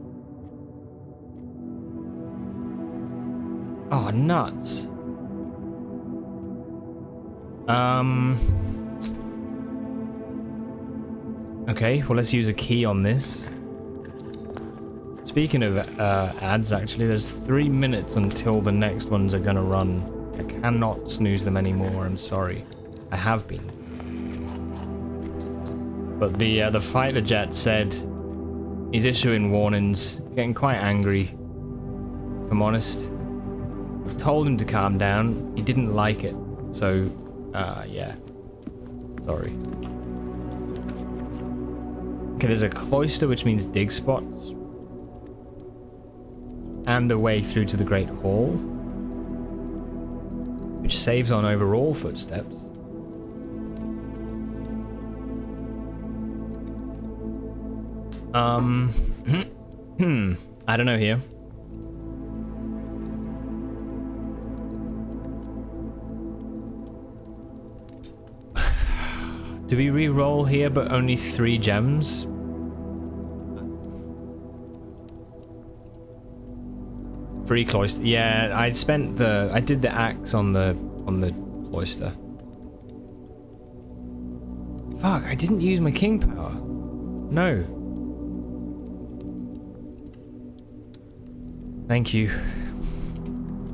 Oh, nuts. Okay, well, let's use a key on this. Speaking of ads, actually, there's 3 minutes until the next ones are gonna run. I cannot snooze them anymore, I'm sorry. I have been. But the fighter jet said he's issuing warnings. He's getting quite angry, if I'm honest. I've told him to calm down. He didn't like it. So, yeah. Sorry. Okay, there's a cloister, which means dig spots. And a way through to the Great Hall, which saves on overall footsteps. I don't know here. Do we re-roll here, but only 3 gems? Free cloister. Yeah, I did the axe on the cloister. Fuck, I didn't use my king power. No. Thank you.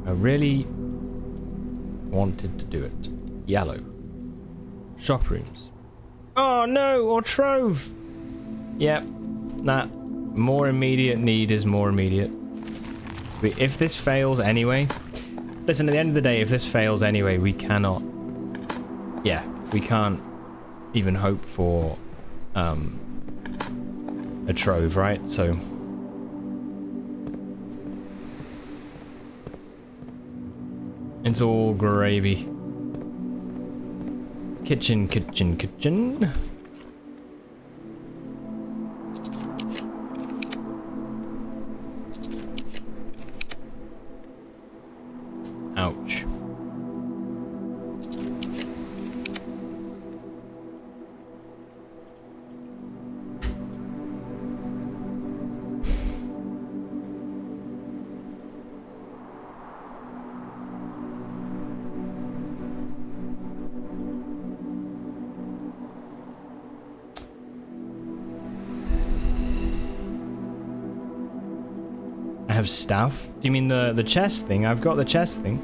I really wanted to do it. Yellow. Shop rooms. Oh no, or trove. Yep. Nah. More immediate need is more immediate. If this fails anyway... Listen, at the end of the day, if this fails anyway, we cannot... Yeah, we can't even hope for a trove, right? So... It's all gravy. Kitchen, kitchen, kitchen. Ouch. I have staff? Do you mean the chest thing? I've got the chest thing.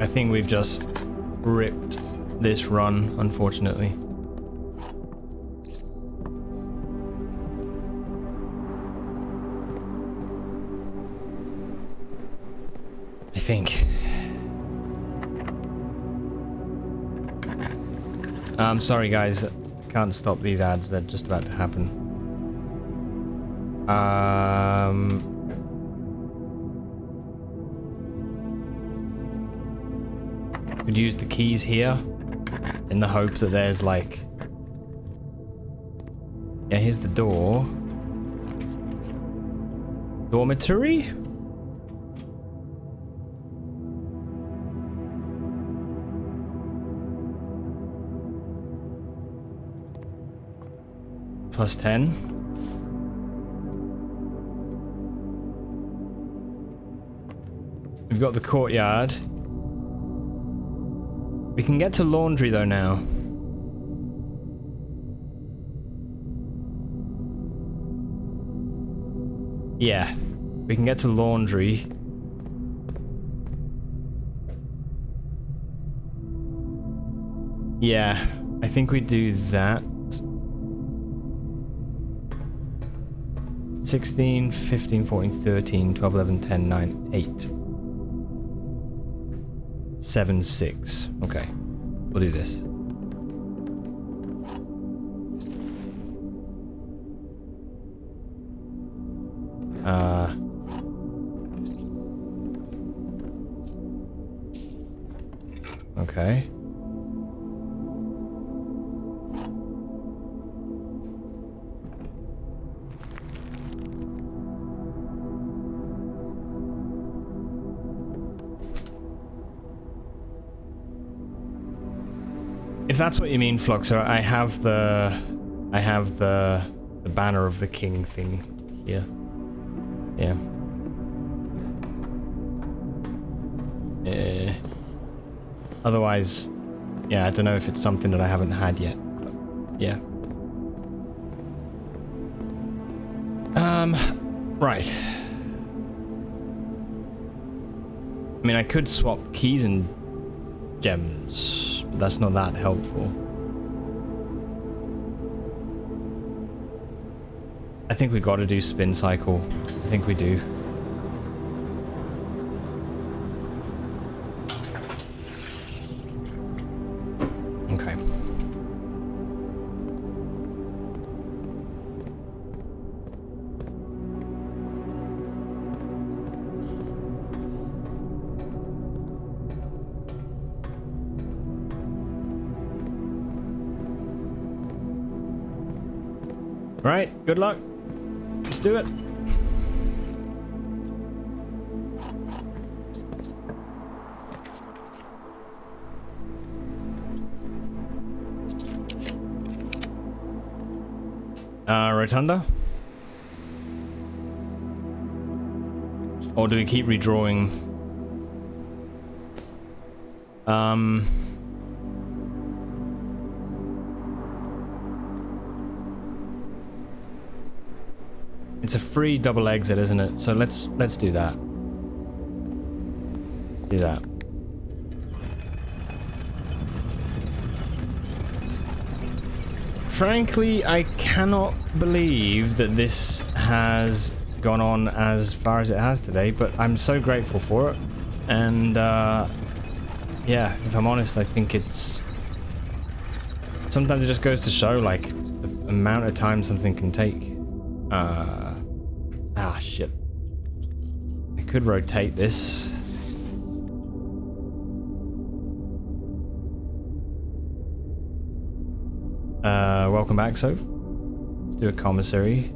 I think we've just ripped this run, unfortunately. I think. I'm sorry guys, can't stop these ads, they're just about to happen. Could use the keys here in the hope that there's like... Yeah, here's the door. Dormitory? Plus 10. We've got the courtyard. We can get to laundry though now. Yeah, we can get to laundry. Yeah, I think we do that. 16, 15, 14, 13, 12, 11, 10, 9, 8. 7, 6. Okay. We'll do this. Okay. If that's what you mean, Fluxer, I have the banner of the king thing here. Yeah. Otherwise, yeah, I don't know if it's something that I haven't had yet. But yeah. Right. I mean, I could swap keys and gems, but that's not that helpful. I think we gotta do spin cycle. I think we do. Okay. All right, good luck. Let's do it. Rotunda? Or do we keep redrawing? It's a free double exit, isn't it? So let's do that. Do that. Frankly, I cannot believe that this has gone on as far as it has today, but I'm so grateful for it. And yeah, if I'm honest, I think it's sometimes it just goes to show like the amount of time something can take. Shit. I could rotate this. Welcome back, Soph. Let's do a commissary.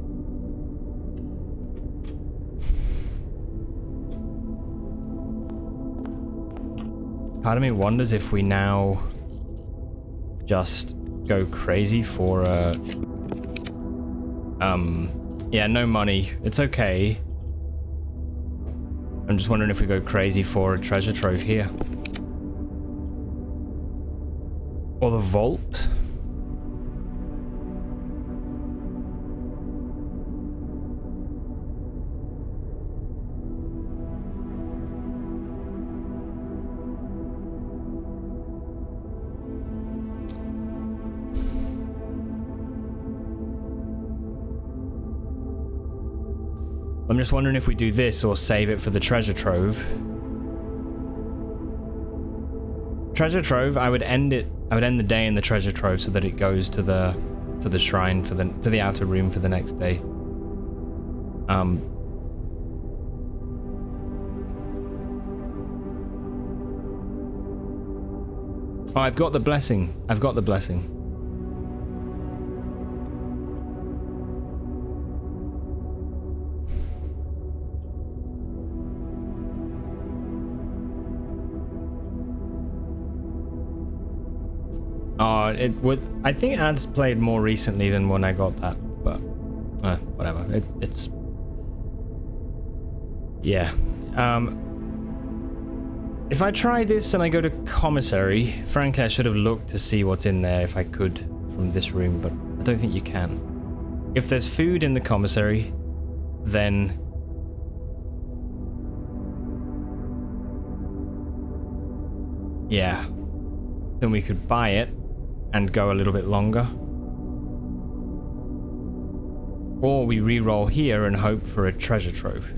Part of me wonders if we now just go crazy for yeah, no money. It's okay. I'm just wondering if we go crazy for a treasure trove here. Or the vault. I'm just wondering if we do this or save it for the treasure trove. Treasure trove, I would end the day in the treasure trove so that it goes to the shrine for to the outer room for the next day. Oh, I've got the blessing. I've got the blessing. It would. I think ads played more recently than when I got that, but whatever. It's yeah. If I try this and I go to commissary, frankly, I should have looked to see what's in there if I could from this room, but I don't think you can. If there's food in the commissary, then yeah, then we could buy it and go a little bit longer. Or we re-roll here and hope for a treasure trove.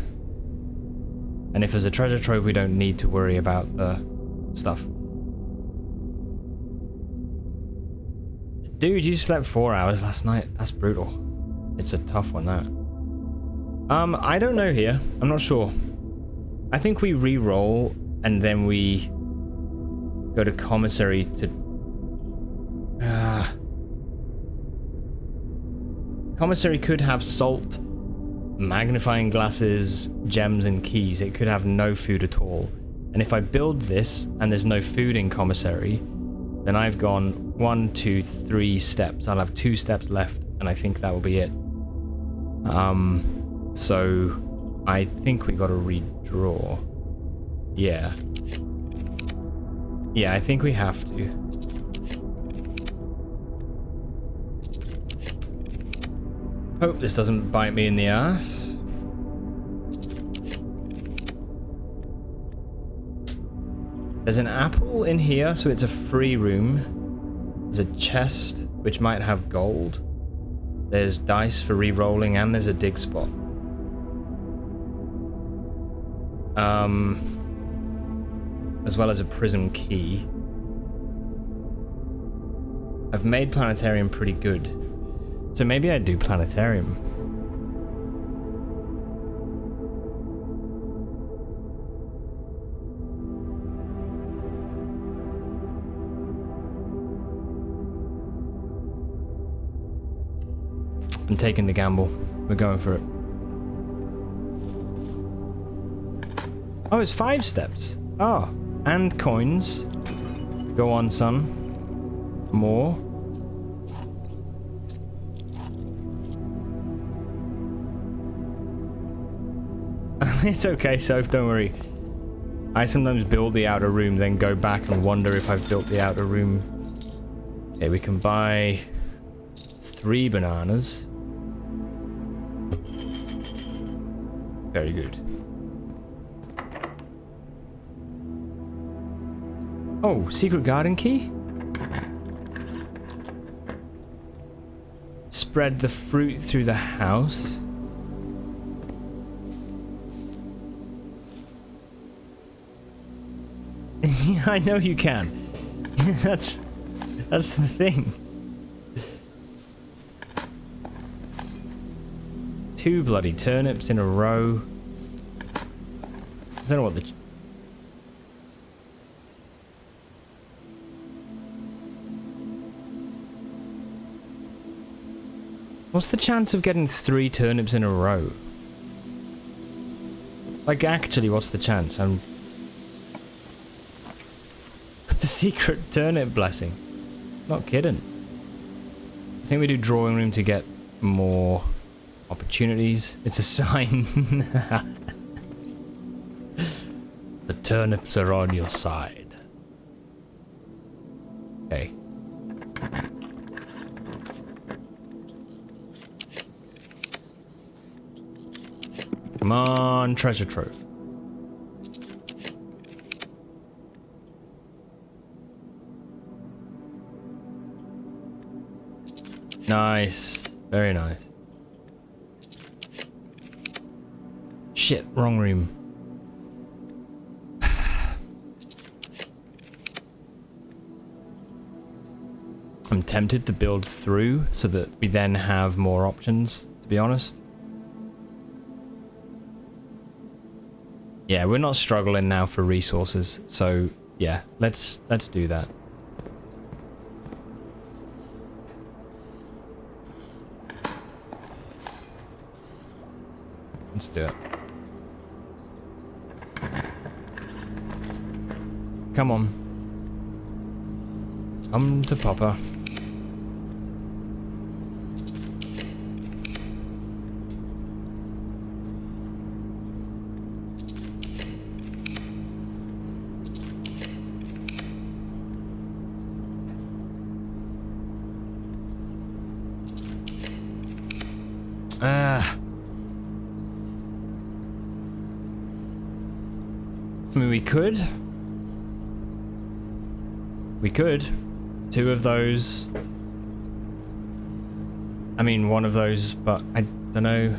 And if there's a treasure trove, we don't need to worry about the stuff. Dude, you slept 4 hours last night. That's brutal. It's a tough one, that. I don't know here. I'm not sure. I think we re-roll and then we go to commissary to commissary could have salt, magnifying glasses, gems, and keys. It could have no food at all. And if I build this and there's no food in commissary, then I've gone 1, 2, 3 steps. I'll have 2 steps left, and I think that will be it. So I think we got to redraw. Yeah. Yeah, I think we have to. Hope this doesn't bite me in the ass. There's an apple in here, so it's a free room. There's a chest, which might have gold. There's dice for re-rolling, and there's a dig spot. As well as a prism key. I've made planetarium pretty good. So maybe I do planetarium. I'm taking the gamble. We're going for it. Oh, it's 5 steps. Oh, and coins. Go on, son. More. It's okay, Soph, don't worry. I sometimes build the outer room, then go back and wonder if I've built the outer room. Okay, we can buy 3 bananas. Very good. Oh, secret garden key? Spread the fruit through the house. I know you can. That's the thing. 2 bloody turnips in a row. I don't know what the... What's the chance of getting 3 turnips in a row? Like, actually, what's the chance? I'm... The secret turnip blessing. Not kidding. I think we do drawing room to get more opportunities. It's a sign. The turnips are on your side. Okay. Come on, treasure trove. Nice. Very nice. Shit, wrong room. I'm tempted to build through so that we then have more options, to be honest. Yeah, we're not struggling now for resources, so yeah, let's do that. Let's do it. Come on. Come to Papa. I mean, we could. We could. 2 of those. I mean, 1 of those, but I don't know.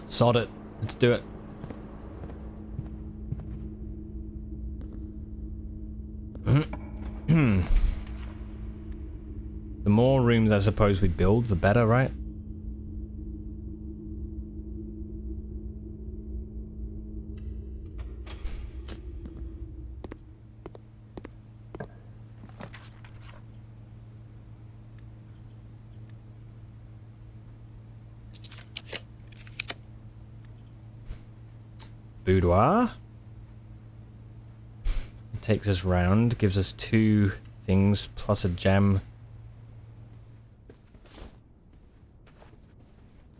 Sod it. Let's do it. The more rooms I suppose we build, the better, right? Boudoir. It takes us round, gives us 2 things plus a gem.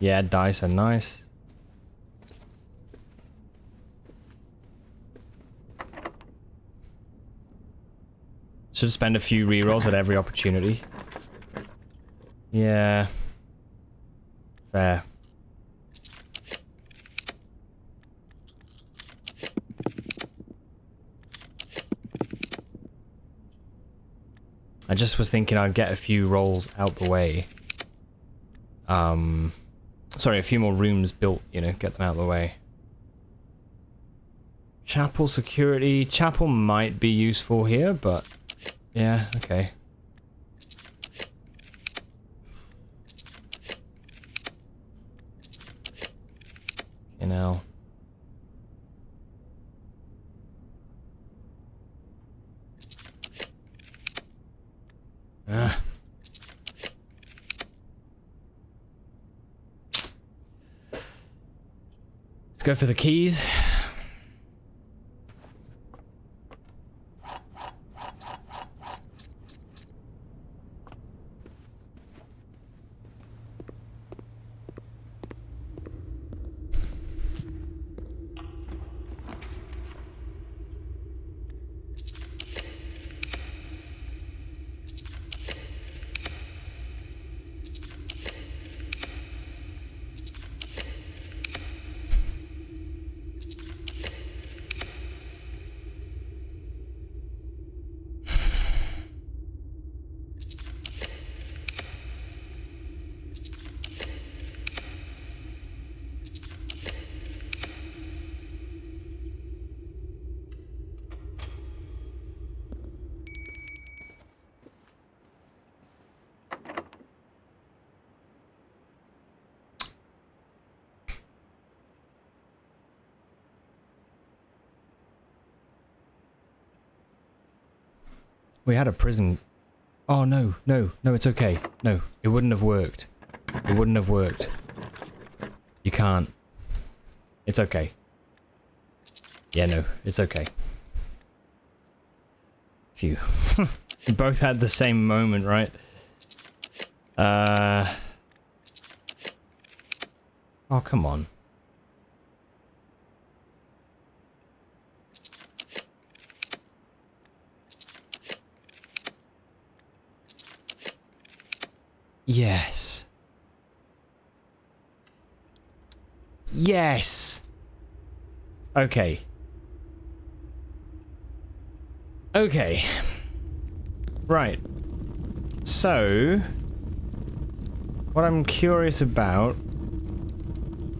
Yeah, dice are nice. Should spend a few rerolls at every opportunity. Yeah. Fair. I just was thinking I'd get a few rolls out the way. Sorry, a few more rooms built, you know, get them out of the way. Chapel security. Chapel might be useful here, but... yeah, okay. You know. Ah. Let's go for the keys. We had a prison. Oh, no, no, no, it's okay. No, it wouldn't have worked. It wouldn't have worked. You can't. It's okay. Yeah, no, it's okay. Phew. We both had the same moment, right? Oh, come on. Yes. Yes. Okay. Okay. Right. So, what I'm curious about,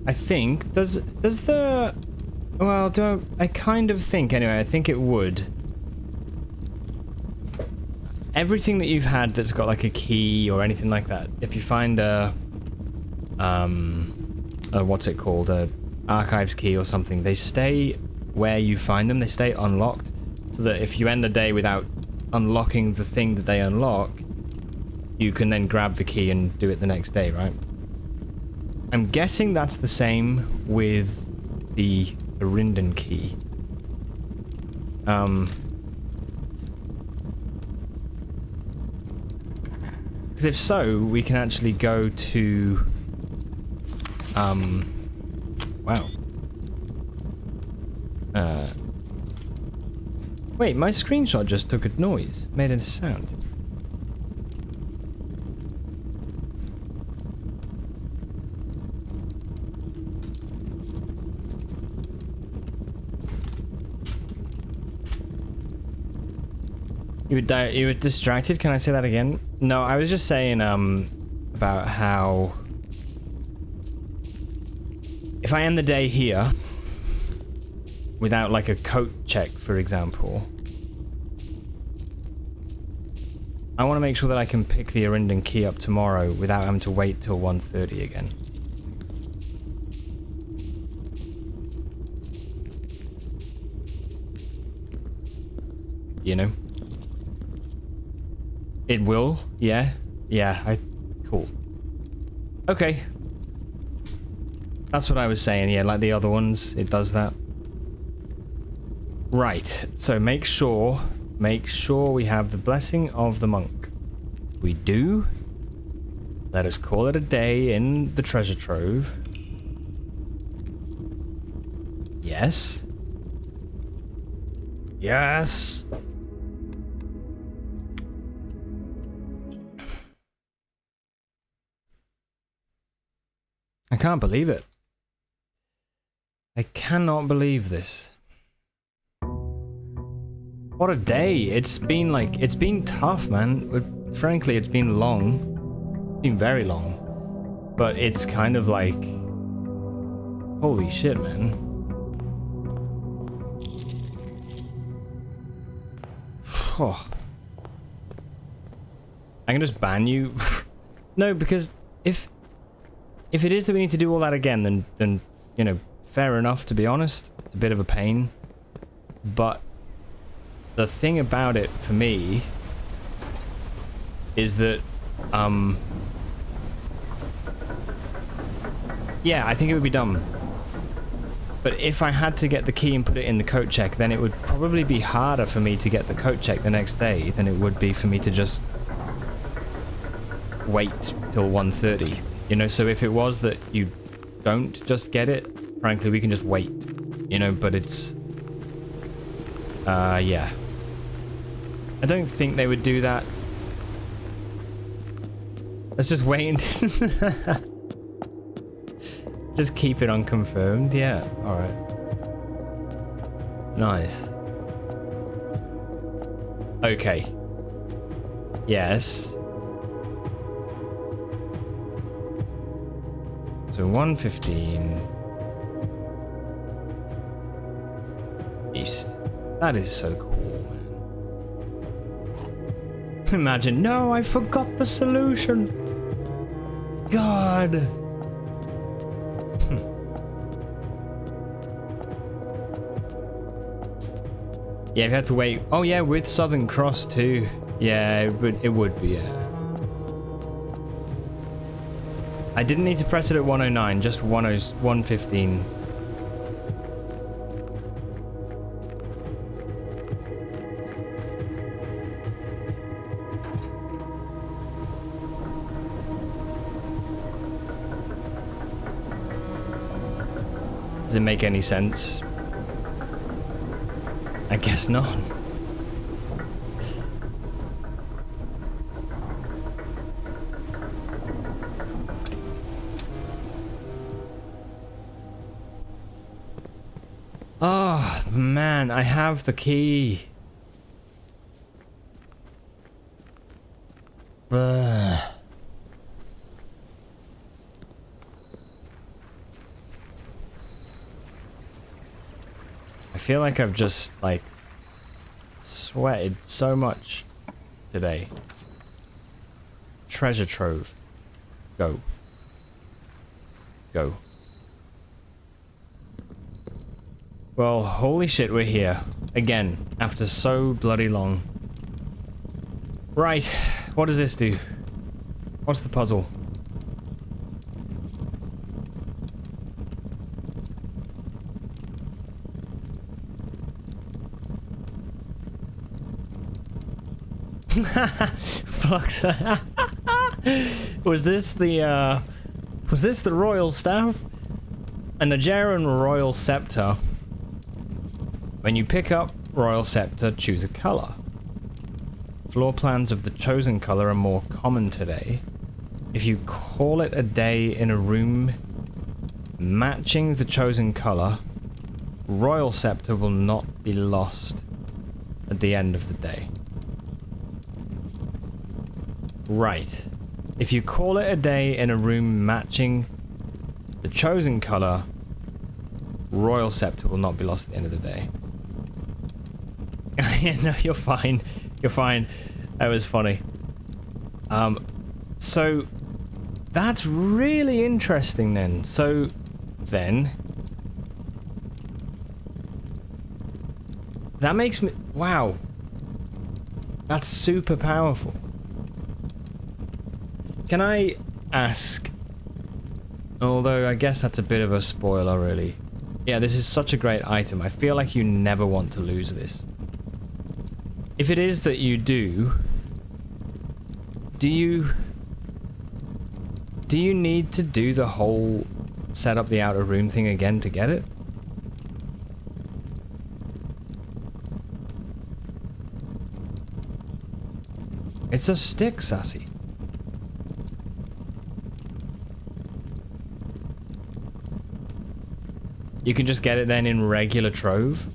I think, does the, well, I kind of think, anyway, I think it would. Everything that you've had that's got like a key or anything like that, if you find a what's it called, a archives key or something, they stay where you find them, they stay unlocked, so that if you end the day without unlocking the thing that they unlock, you can then grab the key and do it the next day, right? I'm guessing that's the same with the Arinden key. Because if so, we can actually go to... wow. Wait, my screenshot just took a noise. Made a sound. You were distracted? Can I say that again? No, I was just saying, about how... if I end the day here, without, like, a coat check, for example, I want to make sure that I can pick the Arinden key up tomorrow without having to wait till 1:30 again. You know? It will? Yeah? Yeah, cool. Okay. That's what I was saying, yeah, like the other ones, it does that. Right, so make sure we have the blessing of the monk. We do. Let us call it a day in the treasure trove. Yes. Yes. I can't believe it. I cannot believe this. What a day. It's been tough, man. Frankly, it's been long. It's been very long. But it's kind of like... holy shit, man. Oh. I can just ban you. No, because if it is that we need to do all that again, then you know, fair enough, to be honest. It's a bit of a pain. But the thing about it for me is that, yeah, I think it would be dumb. But if I had to get the key and put it in the coat check, then it would probably be harder for me to get the coat check the next day than it would be for me to just wait till 1:30. You know, so if it was that you don't just get it, frankly, we can just wait. You know, but it's... yeah. I don't think they would do that. Let's just wait and... just keep it unconfirmed. Yeah, alright. Nice. Okay. Yes. So 1:15 east. That is so cool, man. Imagine, no, I forgot the solution. God. Yeah, if you had to wait. Oh yeah, with Southern Cross too. Yeah, it would be, yeah. I didn't need to press it at 109, just 115. Does it make any sense? I guess not. Oh, man, I have the key. Ugh. I feel like I've just, like, sweated so much today. Treasure trove. Go. Go. Well, holy shit, we're here. Again, after so bloody long. Right, what does this do? What's the puzzle? Flux. Was this the royal staff? A Nigerian royal scepter. When you pick up royal scepter, choose a color. Floor plans of the chosen color are more common today. If you call it a day in a room matching the chosen color, royal scepter will not be lost at the end of the day. Right. If you call it a day in a room matching the chosen color, royal scepter will not be lost at the end of the day. No, you're fine. You're fine. That was funny. So that's really interesting then. So then that makes me, wow. That's super powerful. Can I ask, although I guess that's a bit of a spoiler really. Yeah, this is such a great item. I feel like you never want to lose this. If it is that you do you need to do the whole set up the outer room thing again to get it? It's a stick, Sassy. You can just get it then in regular trove?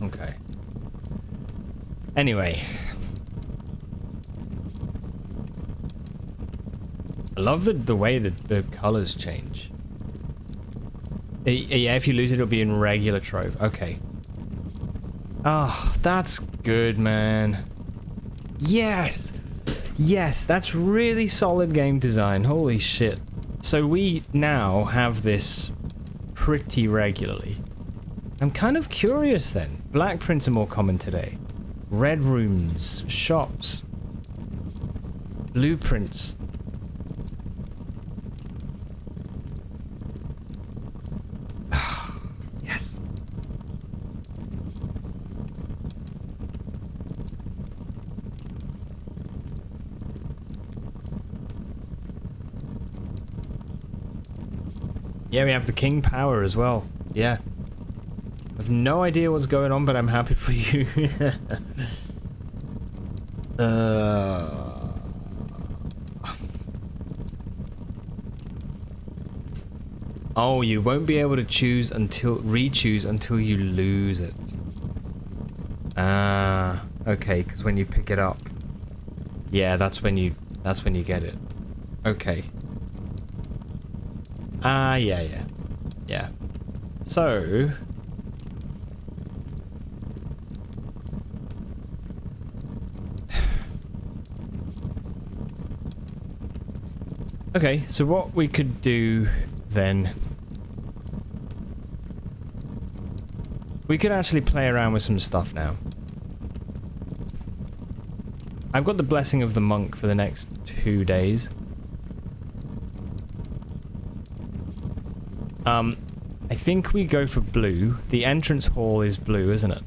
Okay. Anyway. I love the way that the colors change. Yeah, if you lose it, it'll be in regular trove. Okay. Oh, that's good, man. Yes! Yes, that's really solid game design. Holy shit. So we now have this pretty regularly. I'm kind of curious then. Black prints are more common today. Red rooms, shops, blueprints. Yes. Yeah, we have the king power as well. Yeah. I have no idea what's going on, but I'm happy for you. Oh, you won't be able to re-choose until you lose it. Ah, okay, because when you pick it up. Yeah, that's when you get it. Okay. Ah, yeah. Yeah. So okay, so what we could do then We could actually play around with some stuff now. I've got the blessing of the monk for the next 2 days. I think we go for blue. The entrance hall is blue, isn't it?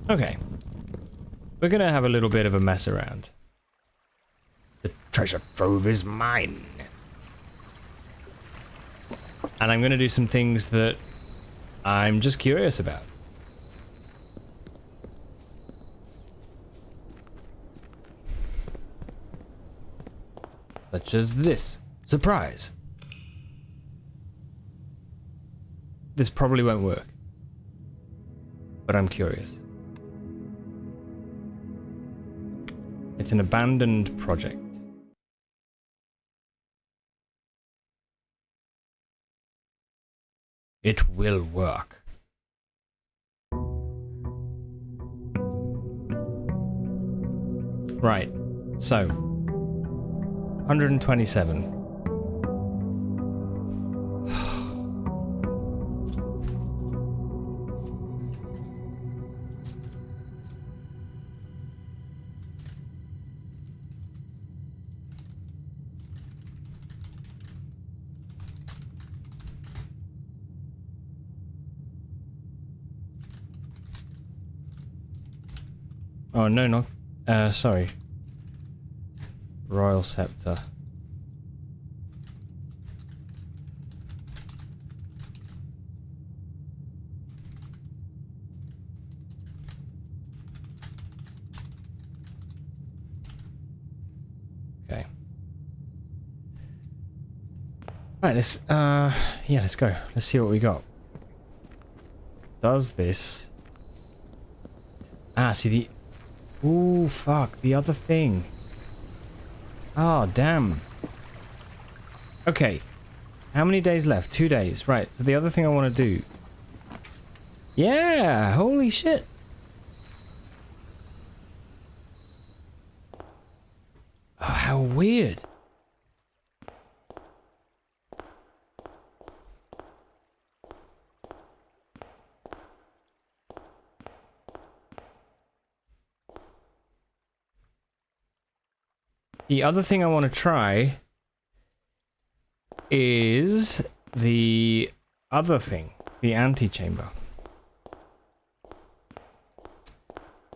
Okay. We're gonna have a little bit of a mess around. The treasure trove is mine. And I'm gonna do some things that I'm just curious about. Such as this. Surprise! This probably won't work. But I'm curious. It's an abandoned project. It will work. Right, so 127. Oh no, not sorry. Royal Scepter. Okay. Right, let's yeah, let's go. Let's see what we got. Does this see the ooh, fuck, the other thing. Oh, damn. Okay. How many days left? 2 days. Right, so the other thing I want to do. Yeah, holy shit. Oh, how weird. The other thing I want to try is the other thing, the antechamber.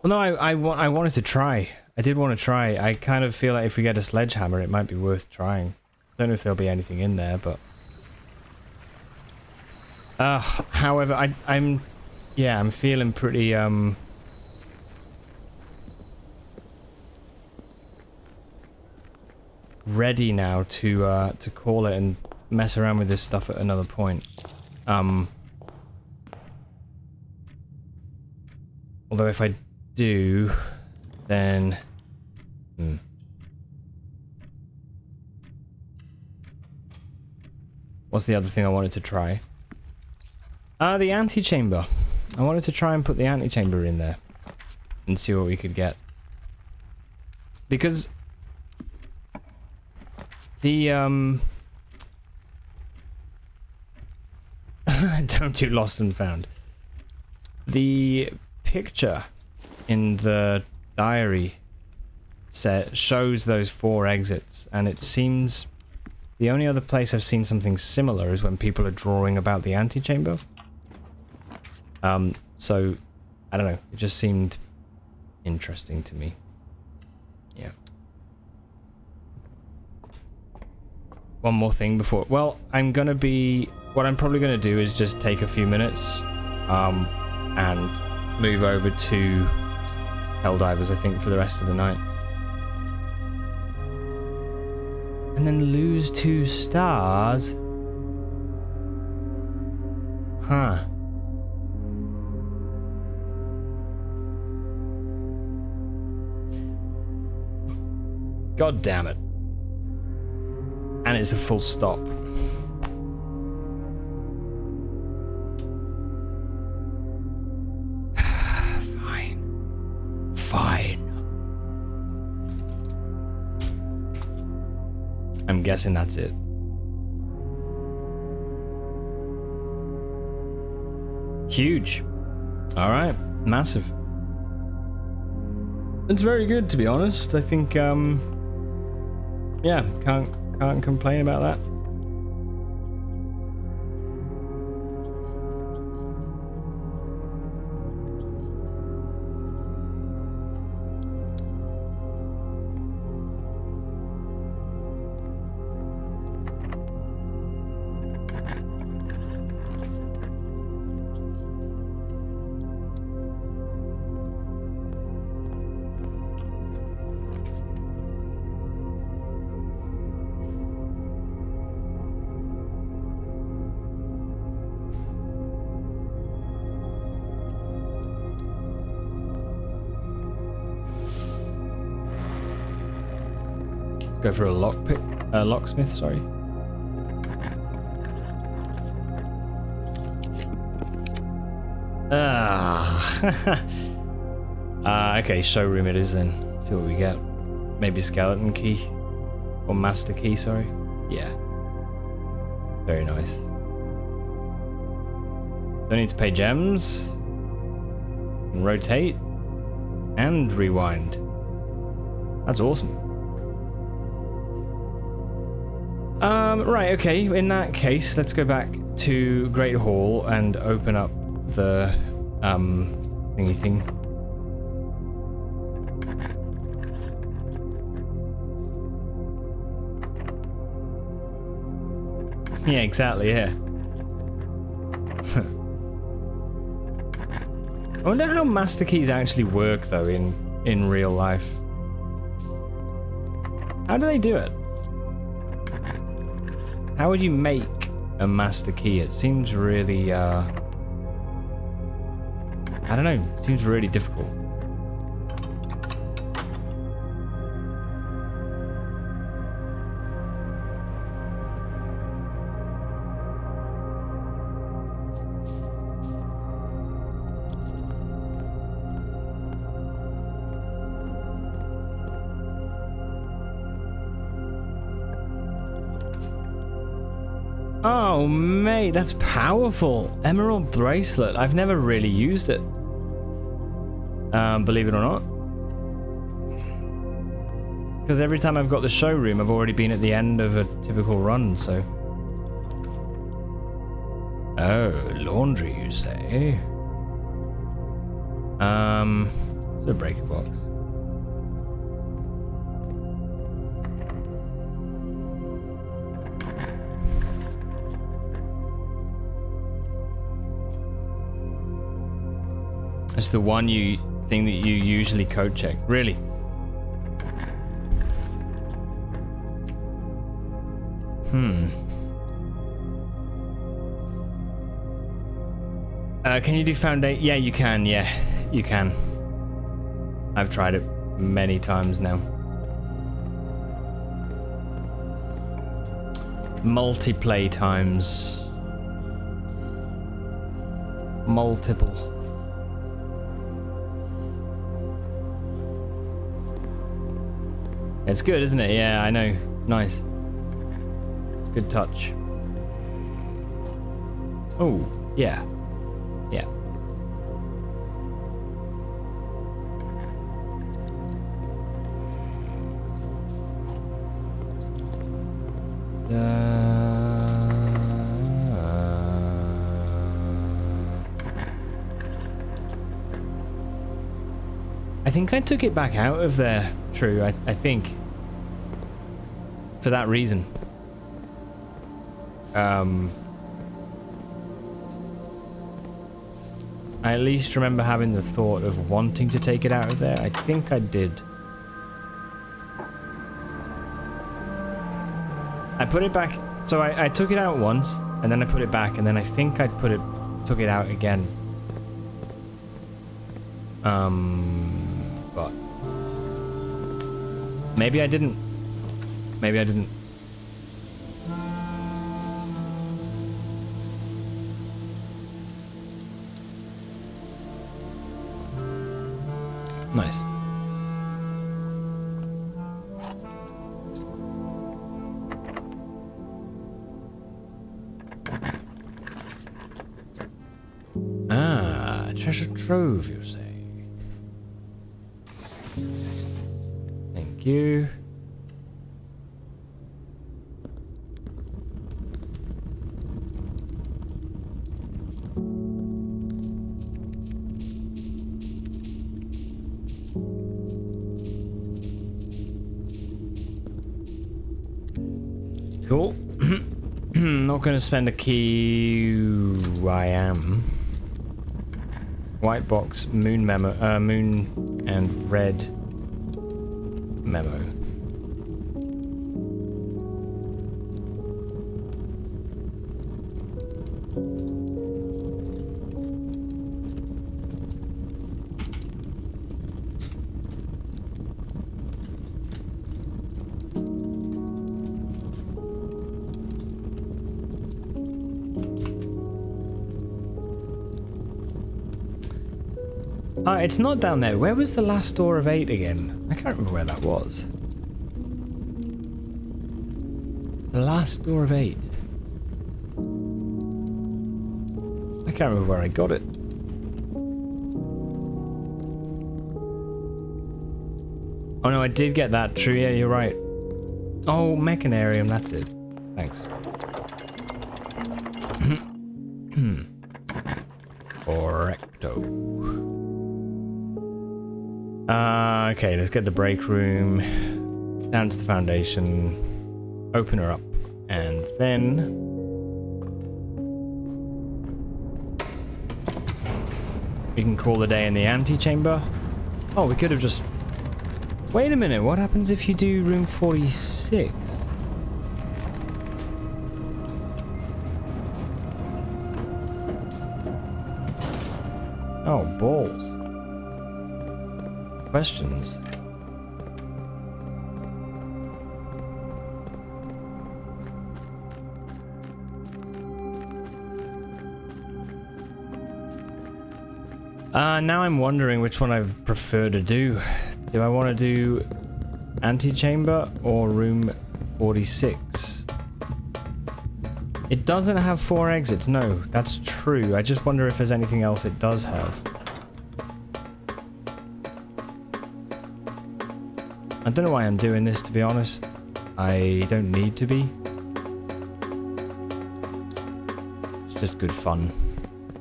Well, no, I wanted to try. I did want to try. I kind of feel like if we get a sledgehammer, it might be worth trying. Don't know if there'll be anything in there, but however, I'm feeling pretty ready now to call it and mess around with this stuff at another point. Although if I do, then what's the other thing I wanted to try? The antechamber. I wanted to try and put the antechamber in there and see what we could get. Because the don't do lost and found. The picture in the diary shows those 4 exits, and it seems the only other place I've seen something similar is when people are drawing about the antechamber. So I don't know, it just seemed interesting to me. Yeah. One more thing before, well, what I'm probably gonna do is just take a few minutes and move over to Helldivers, I think, for the rest of the night. And then lose 2 stars? Huh. God damn it. And it's a full stop. Fine. Fine. I'm guessing that's it. Huge. All right, massive. It's very good, to be honest. I think, yeah, can't complain about that. Go for a locksmith, sorry. Okay, showroom it is then. See what we get. Maybe skeleton key. Or master key, sorry. Yeah. Very nice. Don't need to pay gems. Rotate. And rewind. That's awesome. Right, okay, in that case, let's go back to Great Hall and open up the, thingy thing. Yeah, exactly, yeah. I wonder how master keys actually work, though, in real life. How do they do it? How would you make a master key? It seems really, I don't know, it seems really difficult. Oh, mate, that's powerful. Emerald bracelet. I've never really used it. Believe it or not. Because every time I've got the showroom, I've already been at the end of a typical run, so... Oh, laundry, you say? It's a breaker box. It's the one thing that you usually code check. Really? Can you do foundation? Yeah, you can. Yeah, you can. I've tried it many times now. Multiplay times. Multiple. It's good, isn't it? Yeah, I know. It's nice. Good touch. Oh, yeah. Yeah. I think I took it back out of there. True, I think. For that reason. I at least remember having the thought of wanting to take it out of there. I think I did. I put it back. So I took it out once, and then I put it back, and then I think I took it out again. But maybe I didn't. Maybe I didn't. Nice. Treasure trove, you say? Thank you. Cool. Not going to spend a key. I am. White box, moon memo, moon and red memo. It's not down there. Where was the last door of 8 again? I can't remember where that was. The last door of 8. I can't remember where I got it. Oh no, I did get that. True, yeah, you're right. Oh, Mechanarium, that's it. Thanks. Correcto. Okay, let's get the break room down to the foundation, open her up, and then we can call the day in the antechamber. Oh, we could have just... Wait a minute, what happens if you do room 46? Oh, balls. Questions. Now I'm wondering which one I prefer to do. Do I want to do antechamber or room 46? It doesn't have 4 exits. No, that's true. I just wonder if there's anything else it does have. I don't know why I'm doing this, to be honest. I don't need to be. It's just good fun,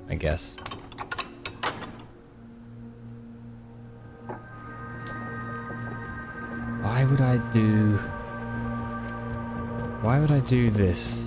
I guess. Why would I do this?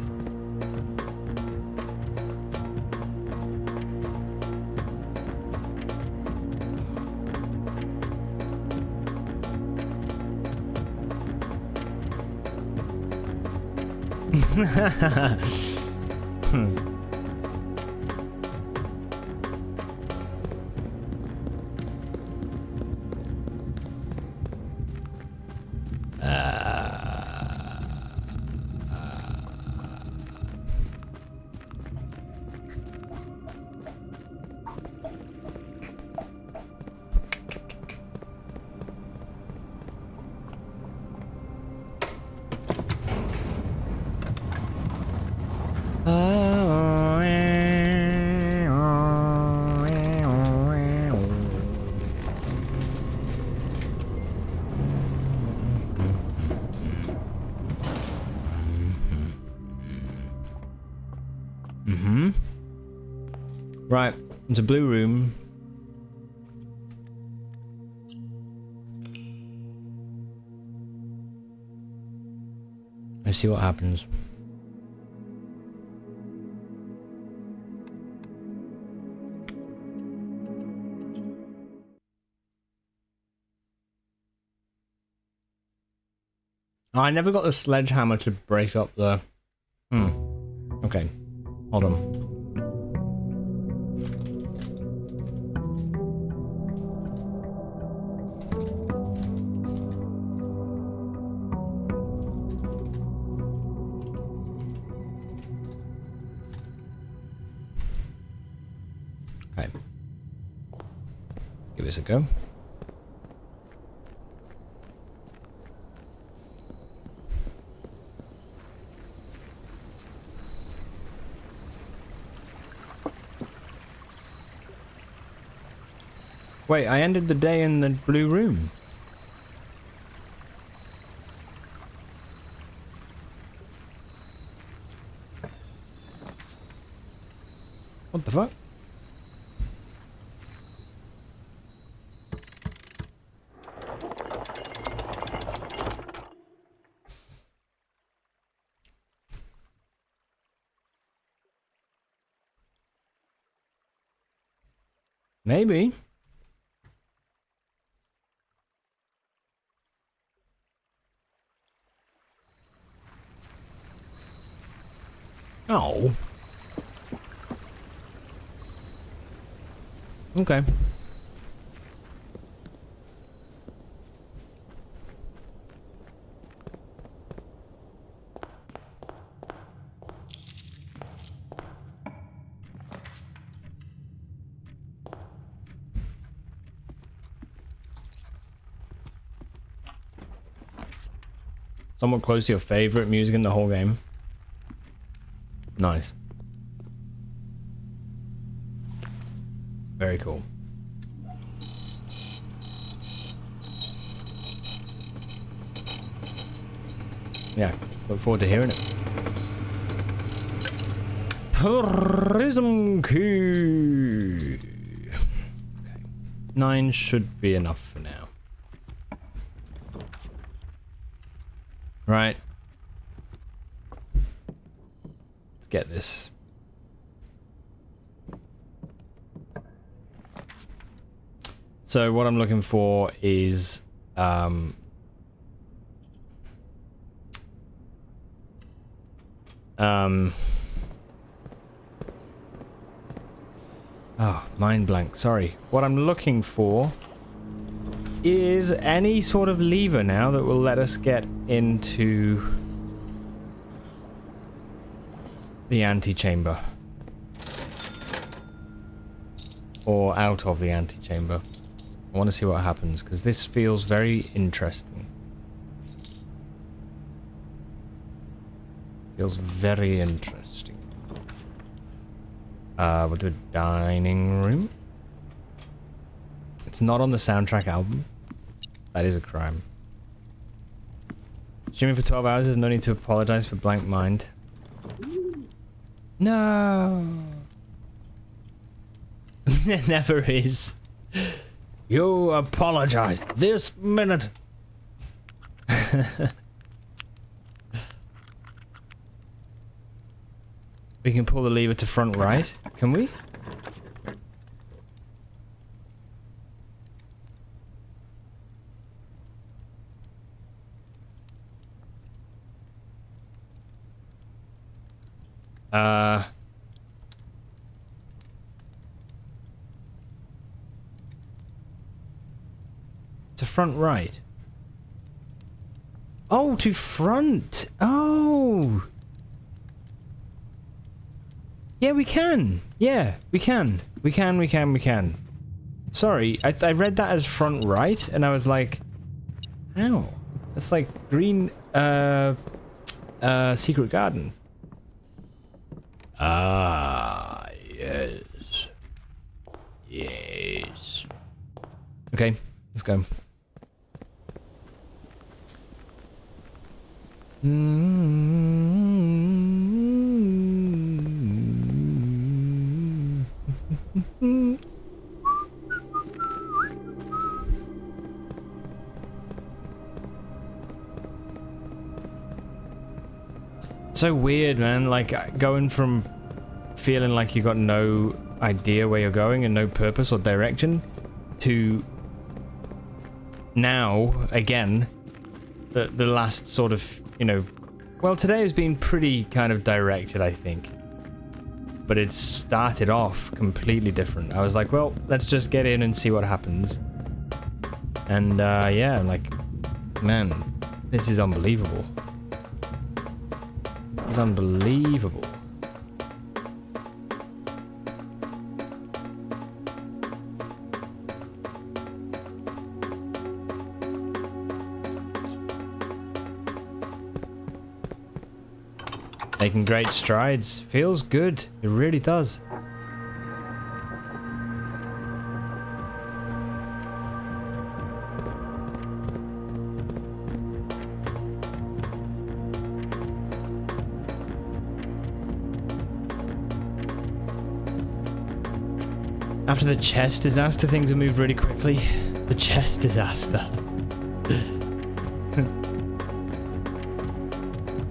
Right, it's a blue room. Let's see what happens. Oh, I never got the sledgehammer to break up the... Okay, hold on. Okay. Give this a go. Wait, I ended the day in the blue room. What the fuck? Maybe. Oh. Okay. Somewhat close to your favorite music in the whole game. Nice. Very cool. Yeah, look forward to hearing it. Prism key. Okay. 9 should be enough for now. Right. Let's get this. So what I'm looking for is oh, mind blank. Sorry. What I'm looking for is any sort of lever now that will let us get into the antechamber. Or out of the antechamber. I want to see what happens, because this feels very interesting. Feels very interesting. We'll do a dining room. It's not on the soundtrack album. That is a crime. Streaming for 12 hours, there's no need to apologize for blank mind. No. There never is. You apologize this minute. We can pull the lever to front right. Can we? To front right. Oh, to front. Oh. Yeah, we can. Yeah, we can. We can. Sorry, I read that as front right, and I was like, ow. That's like green, secret garden. Ah, yes. Yes. Okay, let's go. So weird, man. Like, going from feeling like you got no idea where you're going and no purpose or direction to now, again, the last sort of, you know, well, today has been pretty kind of directed, I think. But it started off completely different. I was like, well, let's just get in and see what happens. And, yeah, I'm like, man, this is unbelievable. It's unbelievable. Making great strides. Feels good. It really does. After the chest disaster, things have moved really quickly. The chest disaster.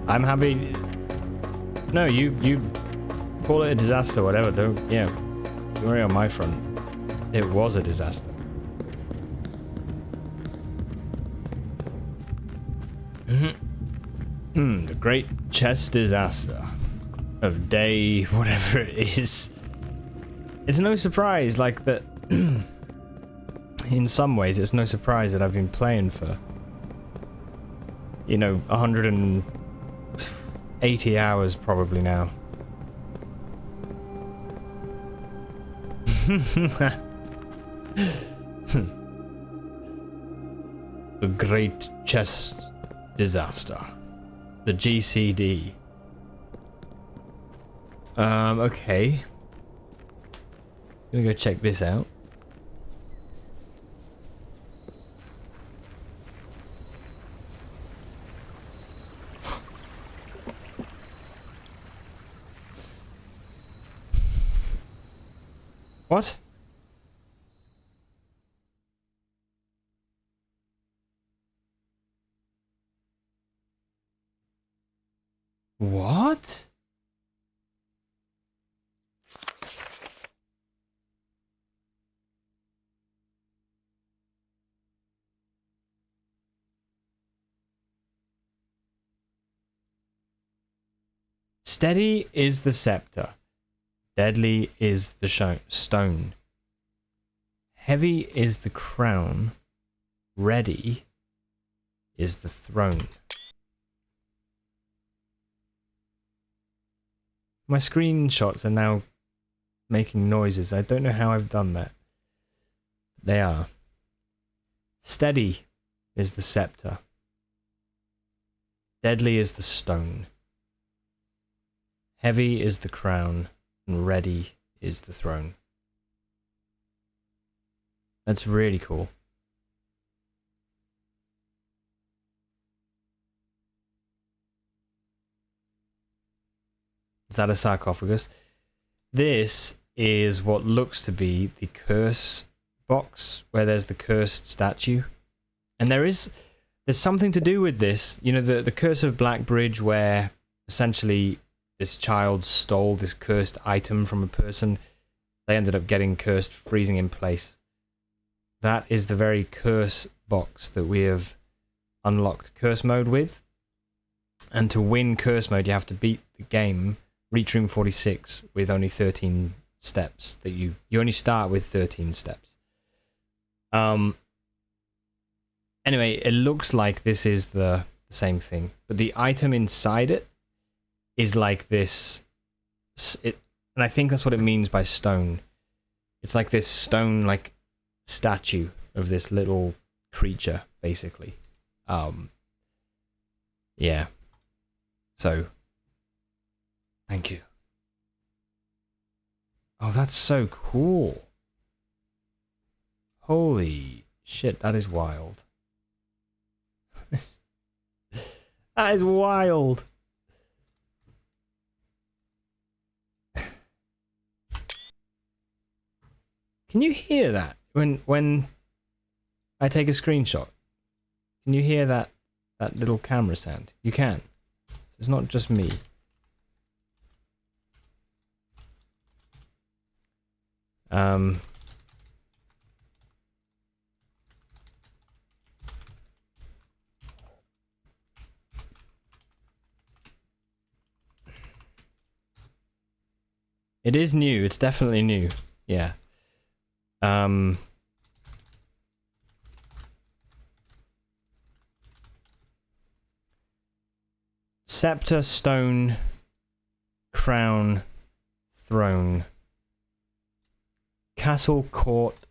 I'm happy. No, you call it a disaster, whatever. Don't worry on my front. It was a disaster. The great chest disaster of day whatever it is. It's no surprise, like that. In some ways, it's no surprise that I've been playing for, 180 hours probably now. The great chest disaster. The GCD. Okay. Gonna go check this out. What? What? Steady is the scepter. Deadly is the stone. Heavy is the crown. Ready is the throne. My screenshots are now making noises. I don't know how I've done that. They are. Steady is the scepter. Deadly is the stone. Heavy is the crown, and ready is the throne. That's really cool. Is that a sarcophagus? This is what looks to be the curse box, where there's the cursed statue. And there's something to do with this. You know, the curse of Blackbridge, where essentially this child stole this cursed item from a person. They ended up getting cursed, freezing in place. That is the very curse box that we have unlocked curse mode with. And to win curse mode, you have to beat the game, reach room 46 with only 13 steps. That you only start with 13 steps. Anyway, it looks like this is the same thing, but the item inside it is like this. And I think that's what it means by stone. It's like this stone, like statue of this little creature, basically. Yeah. So, thank you. Oh, that's so cool. Holy shit, that is wild. That is wild. Can you hear that when I take a screenshot? Can you hear that little camera sound? You can. It's not just me. It is new. It's definitely new. Yeah. Scepter, stone, crown, throne, castle, court,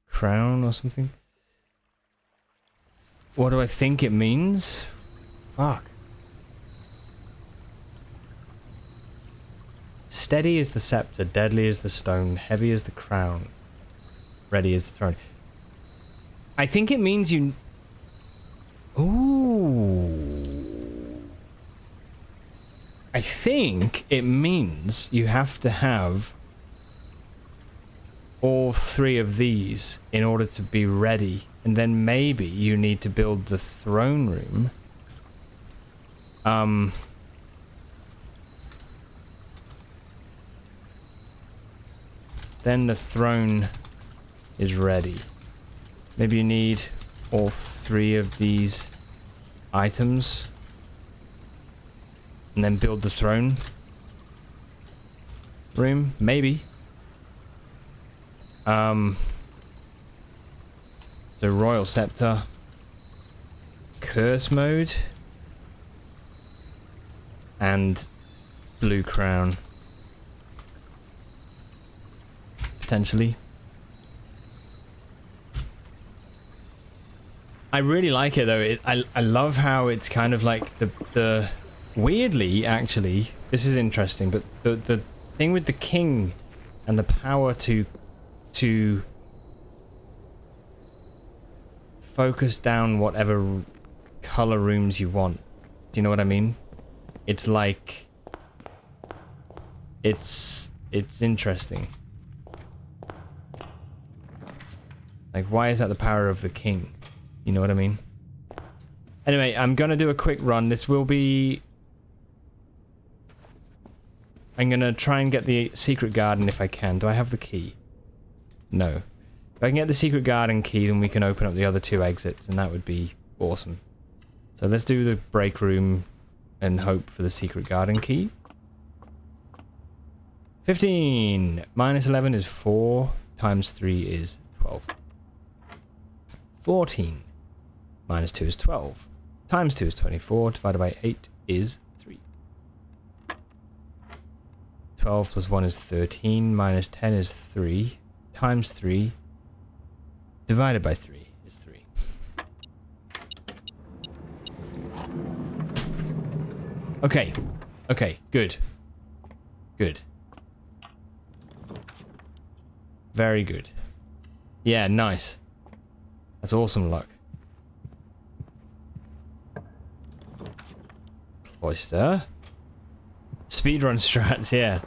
crown or something. What do I think it means? Fuck. Steady is the scepter, deadly is the stone, heavy is the crown, ready is the throne. I think it means you... Ooh. I think it means you have to have all 3 of these in order to be ready, and then maybe you need to build the throne room. Then the throne is ready. Maybe you need all 3 of these items and then build the throne room, maybe. So Royal Scepter, Curse Mode, and Blue Crown. Potentially. I really like it though. I love how it's kind of like the weirdly, actually, this is interesting, but the thing with the king and the power to focus down whatever color rooms you want. Do you know what I mean? It's like it's interesting. Like, why is that the power of the king? You know what I mean? Anyway, I'm gonna do a quick run. This will be... I'm gonna try and get the secret garden if I can. Do I have the key? No. If I can get the secret garden key, then we can open up the other 2 exits, and that would be awesome. So let's do the break room and hope for the secret garden key. 15! Minus 11 is 4, times 3 is 12. 14. Minus 2 is 12. Times 2 is 24. Divided by 8 is 3. 12 plus 1 is 13. Minus 10 is 3. Times 3. Divided by 3 is 3. Okay. Okay, good. Good. Very good. Yeah, nice. That's awesome luck. Cloister. Speedrun strats, yeah.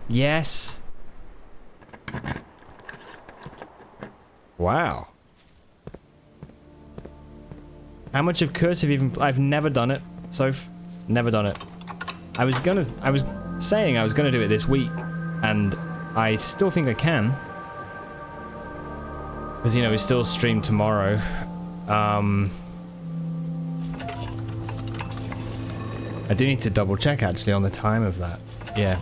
Yes. Wow. How much of Curse have you even... I've never done it. Never done it. I was saying I was gonna do it this week, and I still think I can. Because, you know, we still stream tomorrow. I do need to double check, actually, on the time of that. Yeah.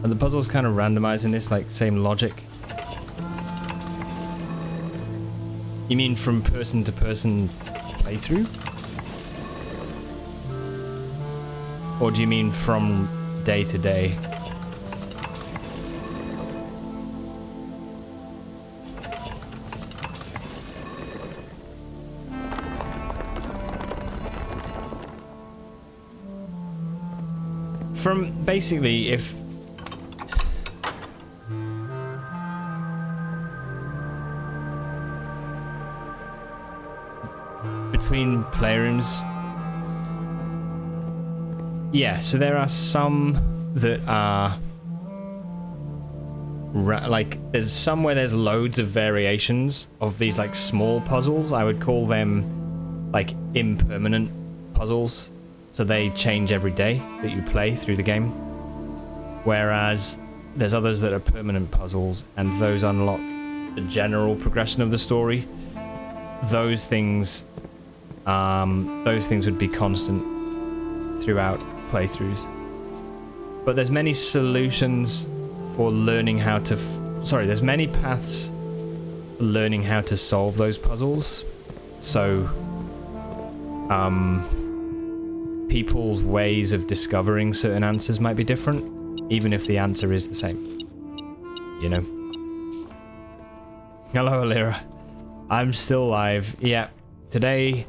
Are the puzzles kind of randomized in this, like, same logic? You mean from person to person playthrough? Or do you mean from day to day? From basically, if between playrooms, yeah, so there are some that are like, there's some where there's loads of variations of these like small puzzles. I would call them like impermanent puzzles. So they change every day that you play through the game. Whereas there's others that are permanent puzzles, and those unlock the general progression of the story. Those things would be constant throughout playthroughs. But there's many solutions for learning how to... there's many paths for learning how to solve those puzzles. So, people's ways of discovering certain answers might be different, even if the answer is the same. You know? Hello, Alira. I'm still alive. Yeah. Today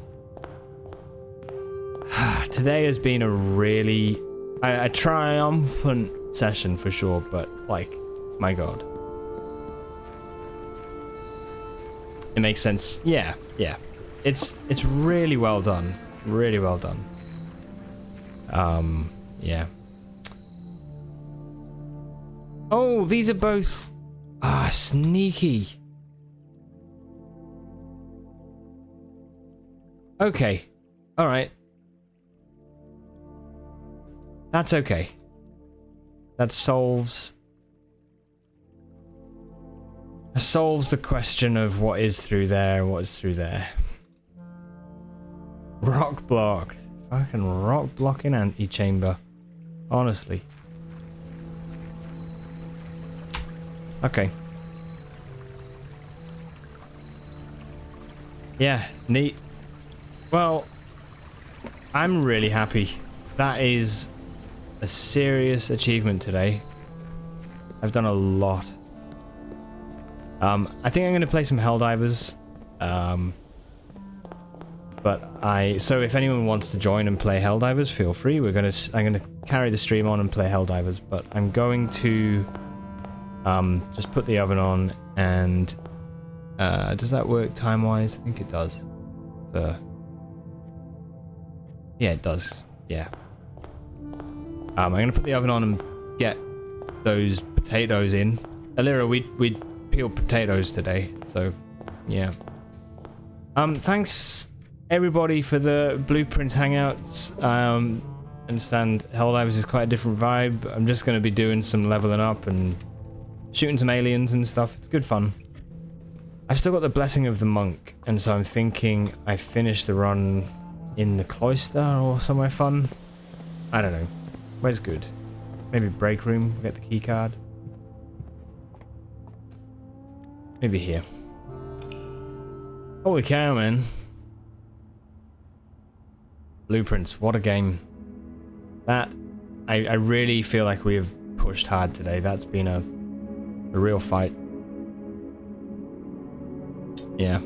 has been a really... a triumphant session for sure, but, like, my god. It makes sense. Yeah, yeah. It's really well done. Really well done. Yeah. Oh, these are both... Ah, sneaky. Okay. Alright. That's okay. That solves the question of what is through there and what is through there. Rock blocked. Fucking rock blocking antechamber. Honestly. Okay. Yeah, neat. Well, I'm really happy. That is a serious achievement today. I've done a lot. I think I'm going to play some Helldivers. So if anyone wants to join and play Helldivers, feel free. I'm going to carry the stream on and play Helldivers, but I'm going to just put the oven on and does that work time-wise? I think it does. Yeah, it does. Yeah. I'm going to put the oven on and get those potatoes in. Alira, we peeled potatoes today, so yeah. Thanks everybody for the Blueprints hangouts. Understand Helldivers is quite a different vibe. I'm just going to be doing some leveling up and shooting some aliens and stuff. It's good fun. I've still got the Blessing of the Monk, and so I'm thinking I finish the run in the cloister or somewhere fun. I don't know. Where's good? Maybe break room, get the key card. Maybe here. Holy cow, man. Blueprints, what a game. That, I really feel like we have pushed hard today. That's been a real fight. Yeah.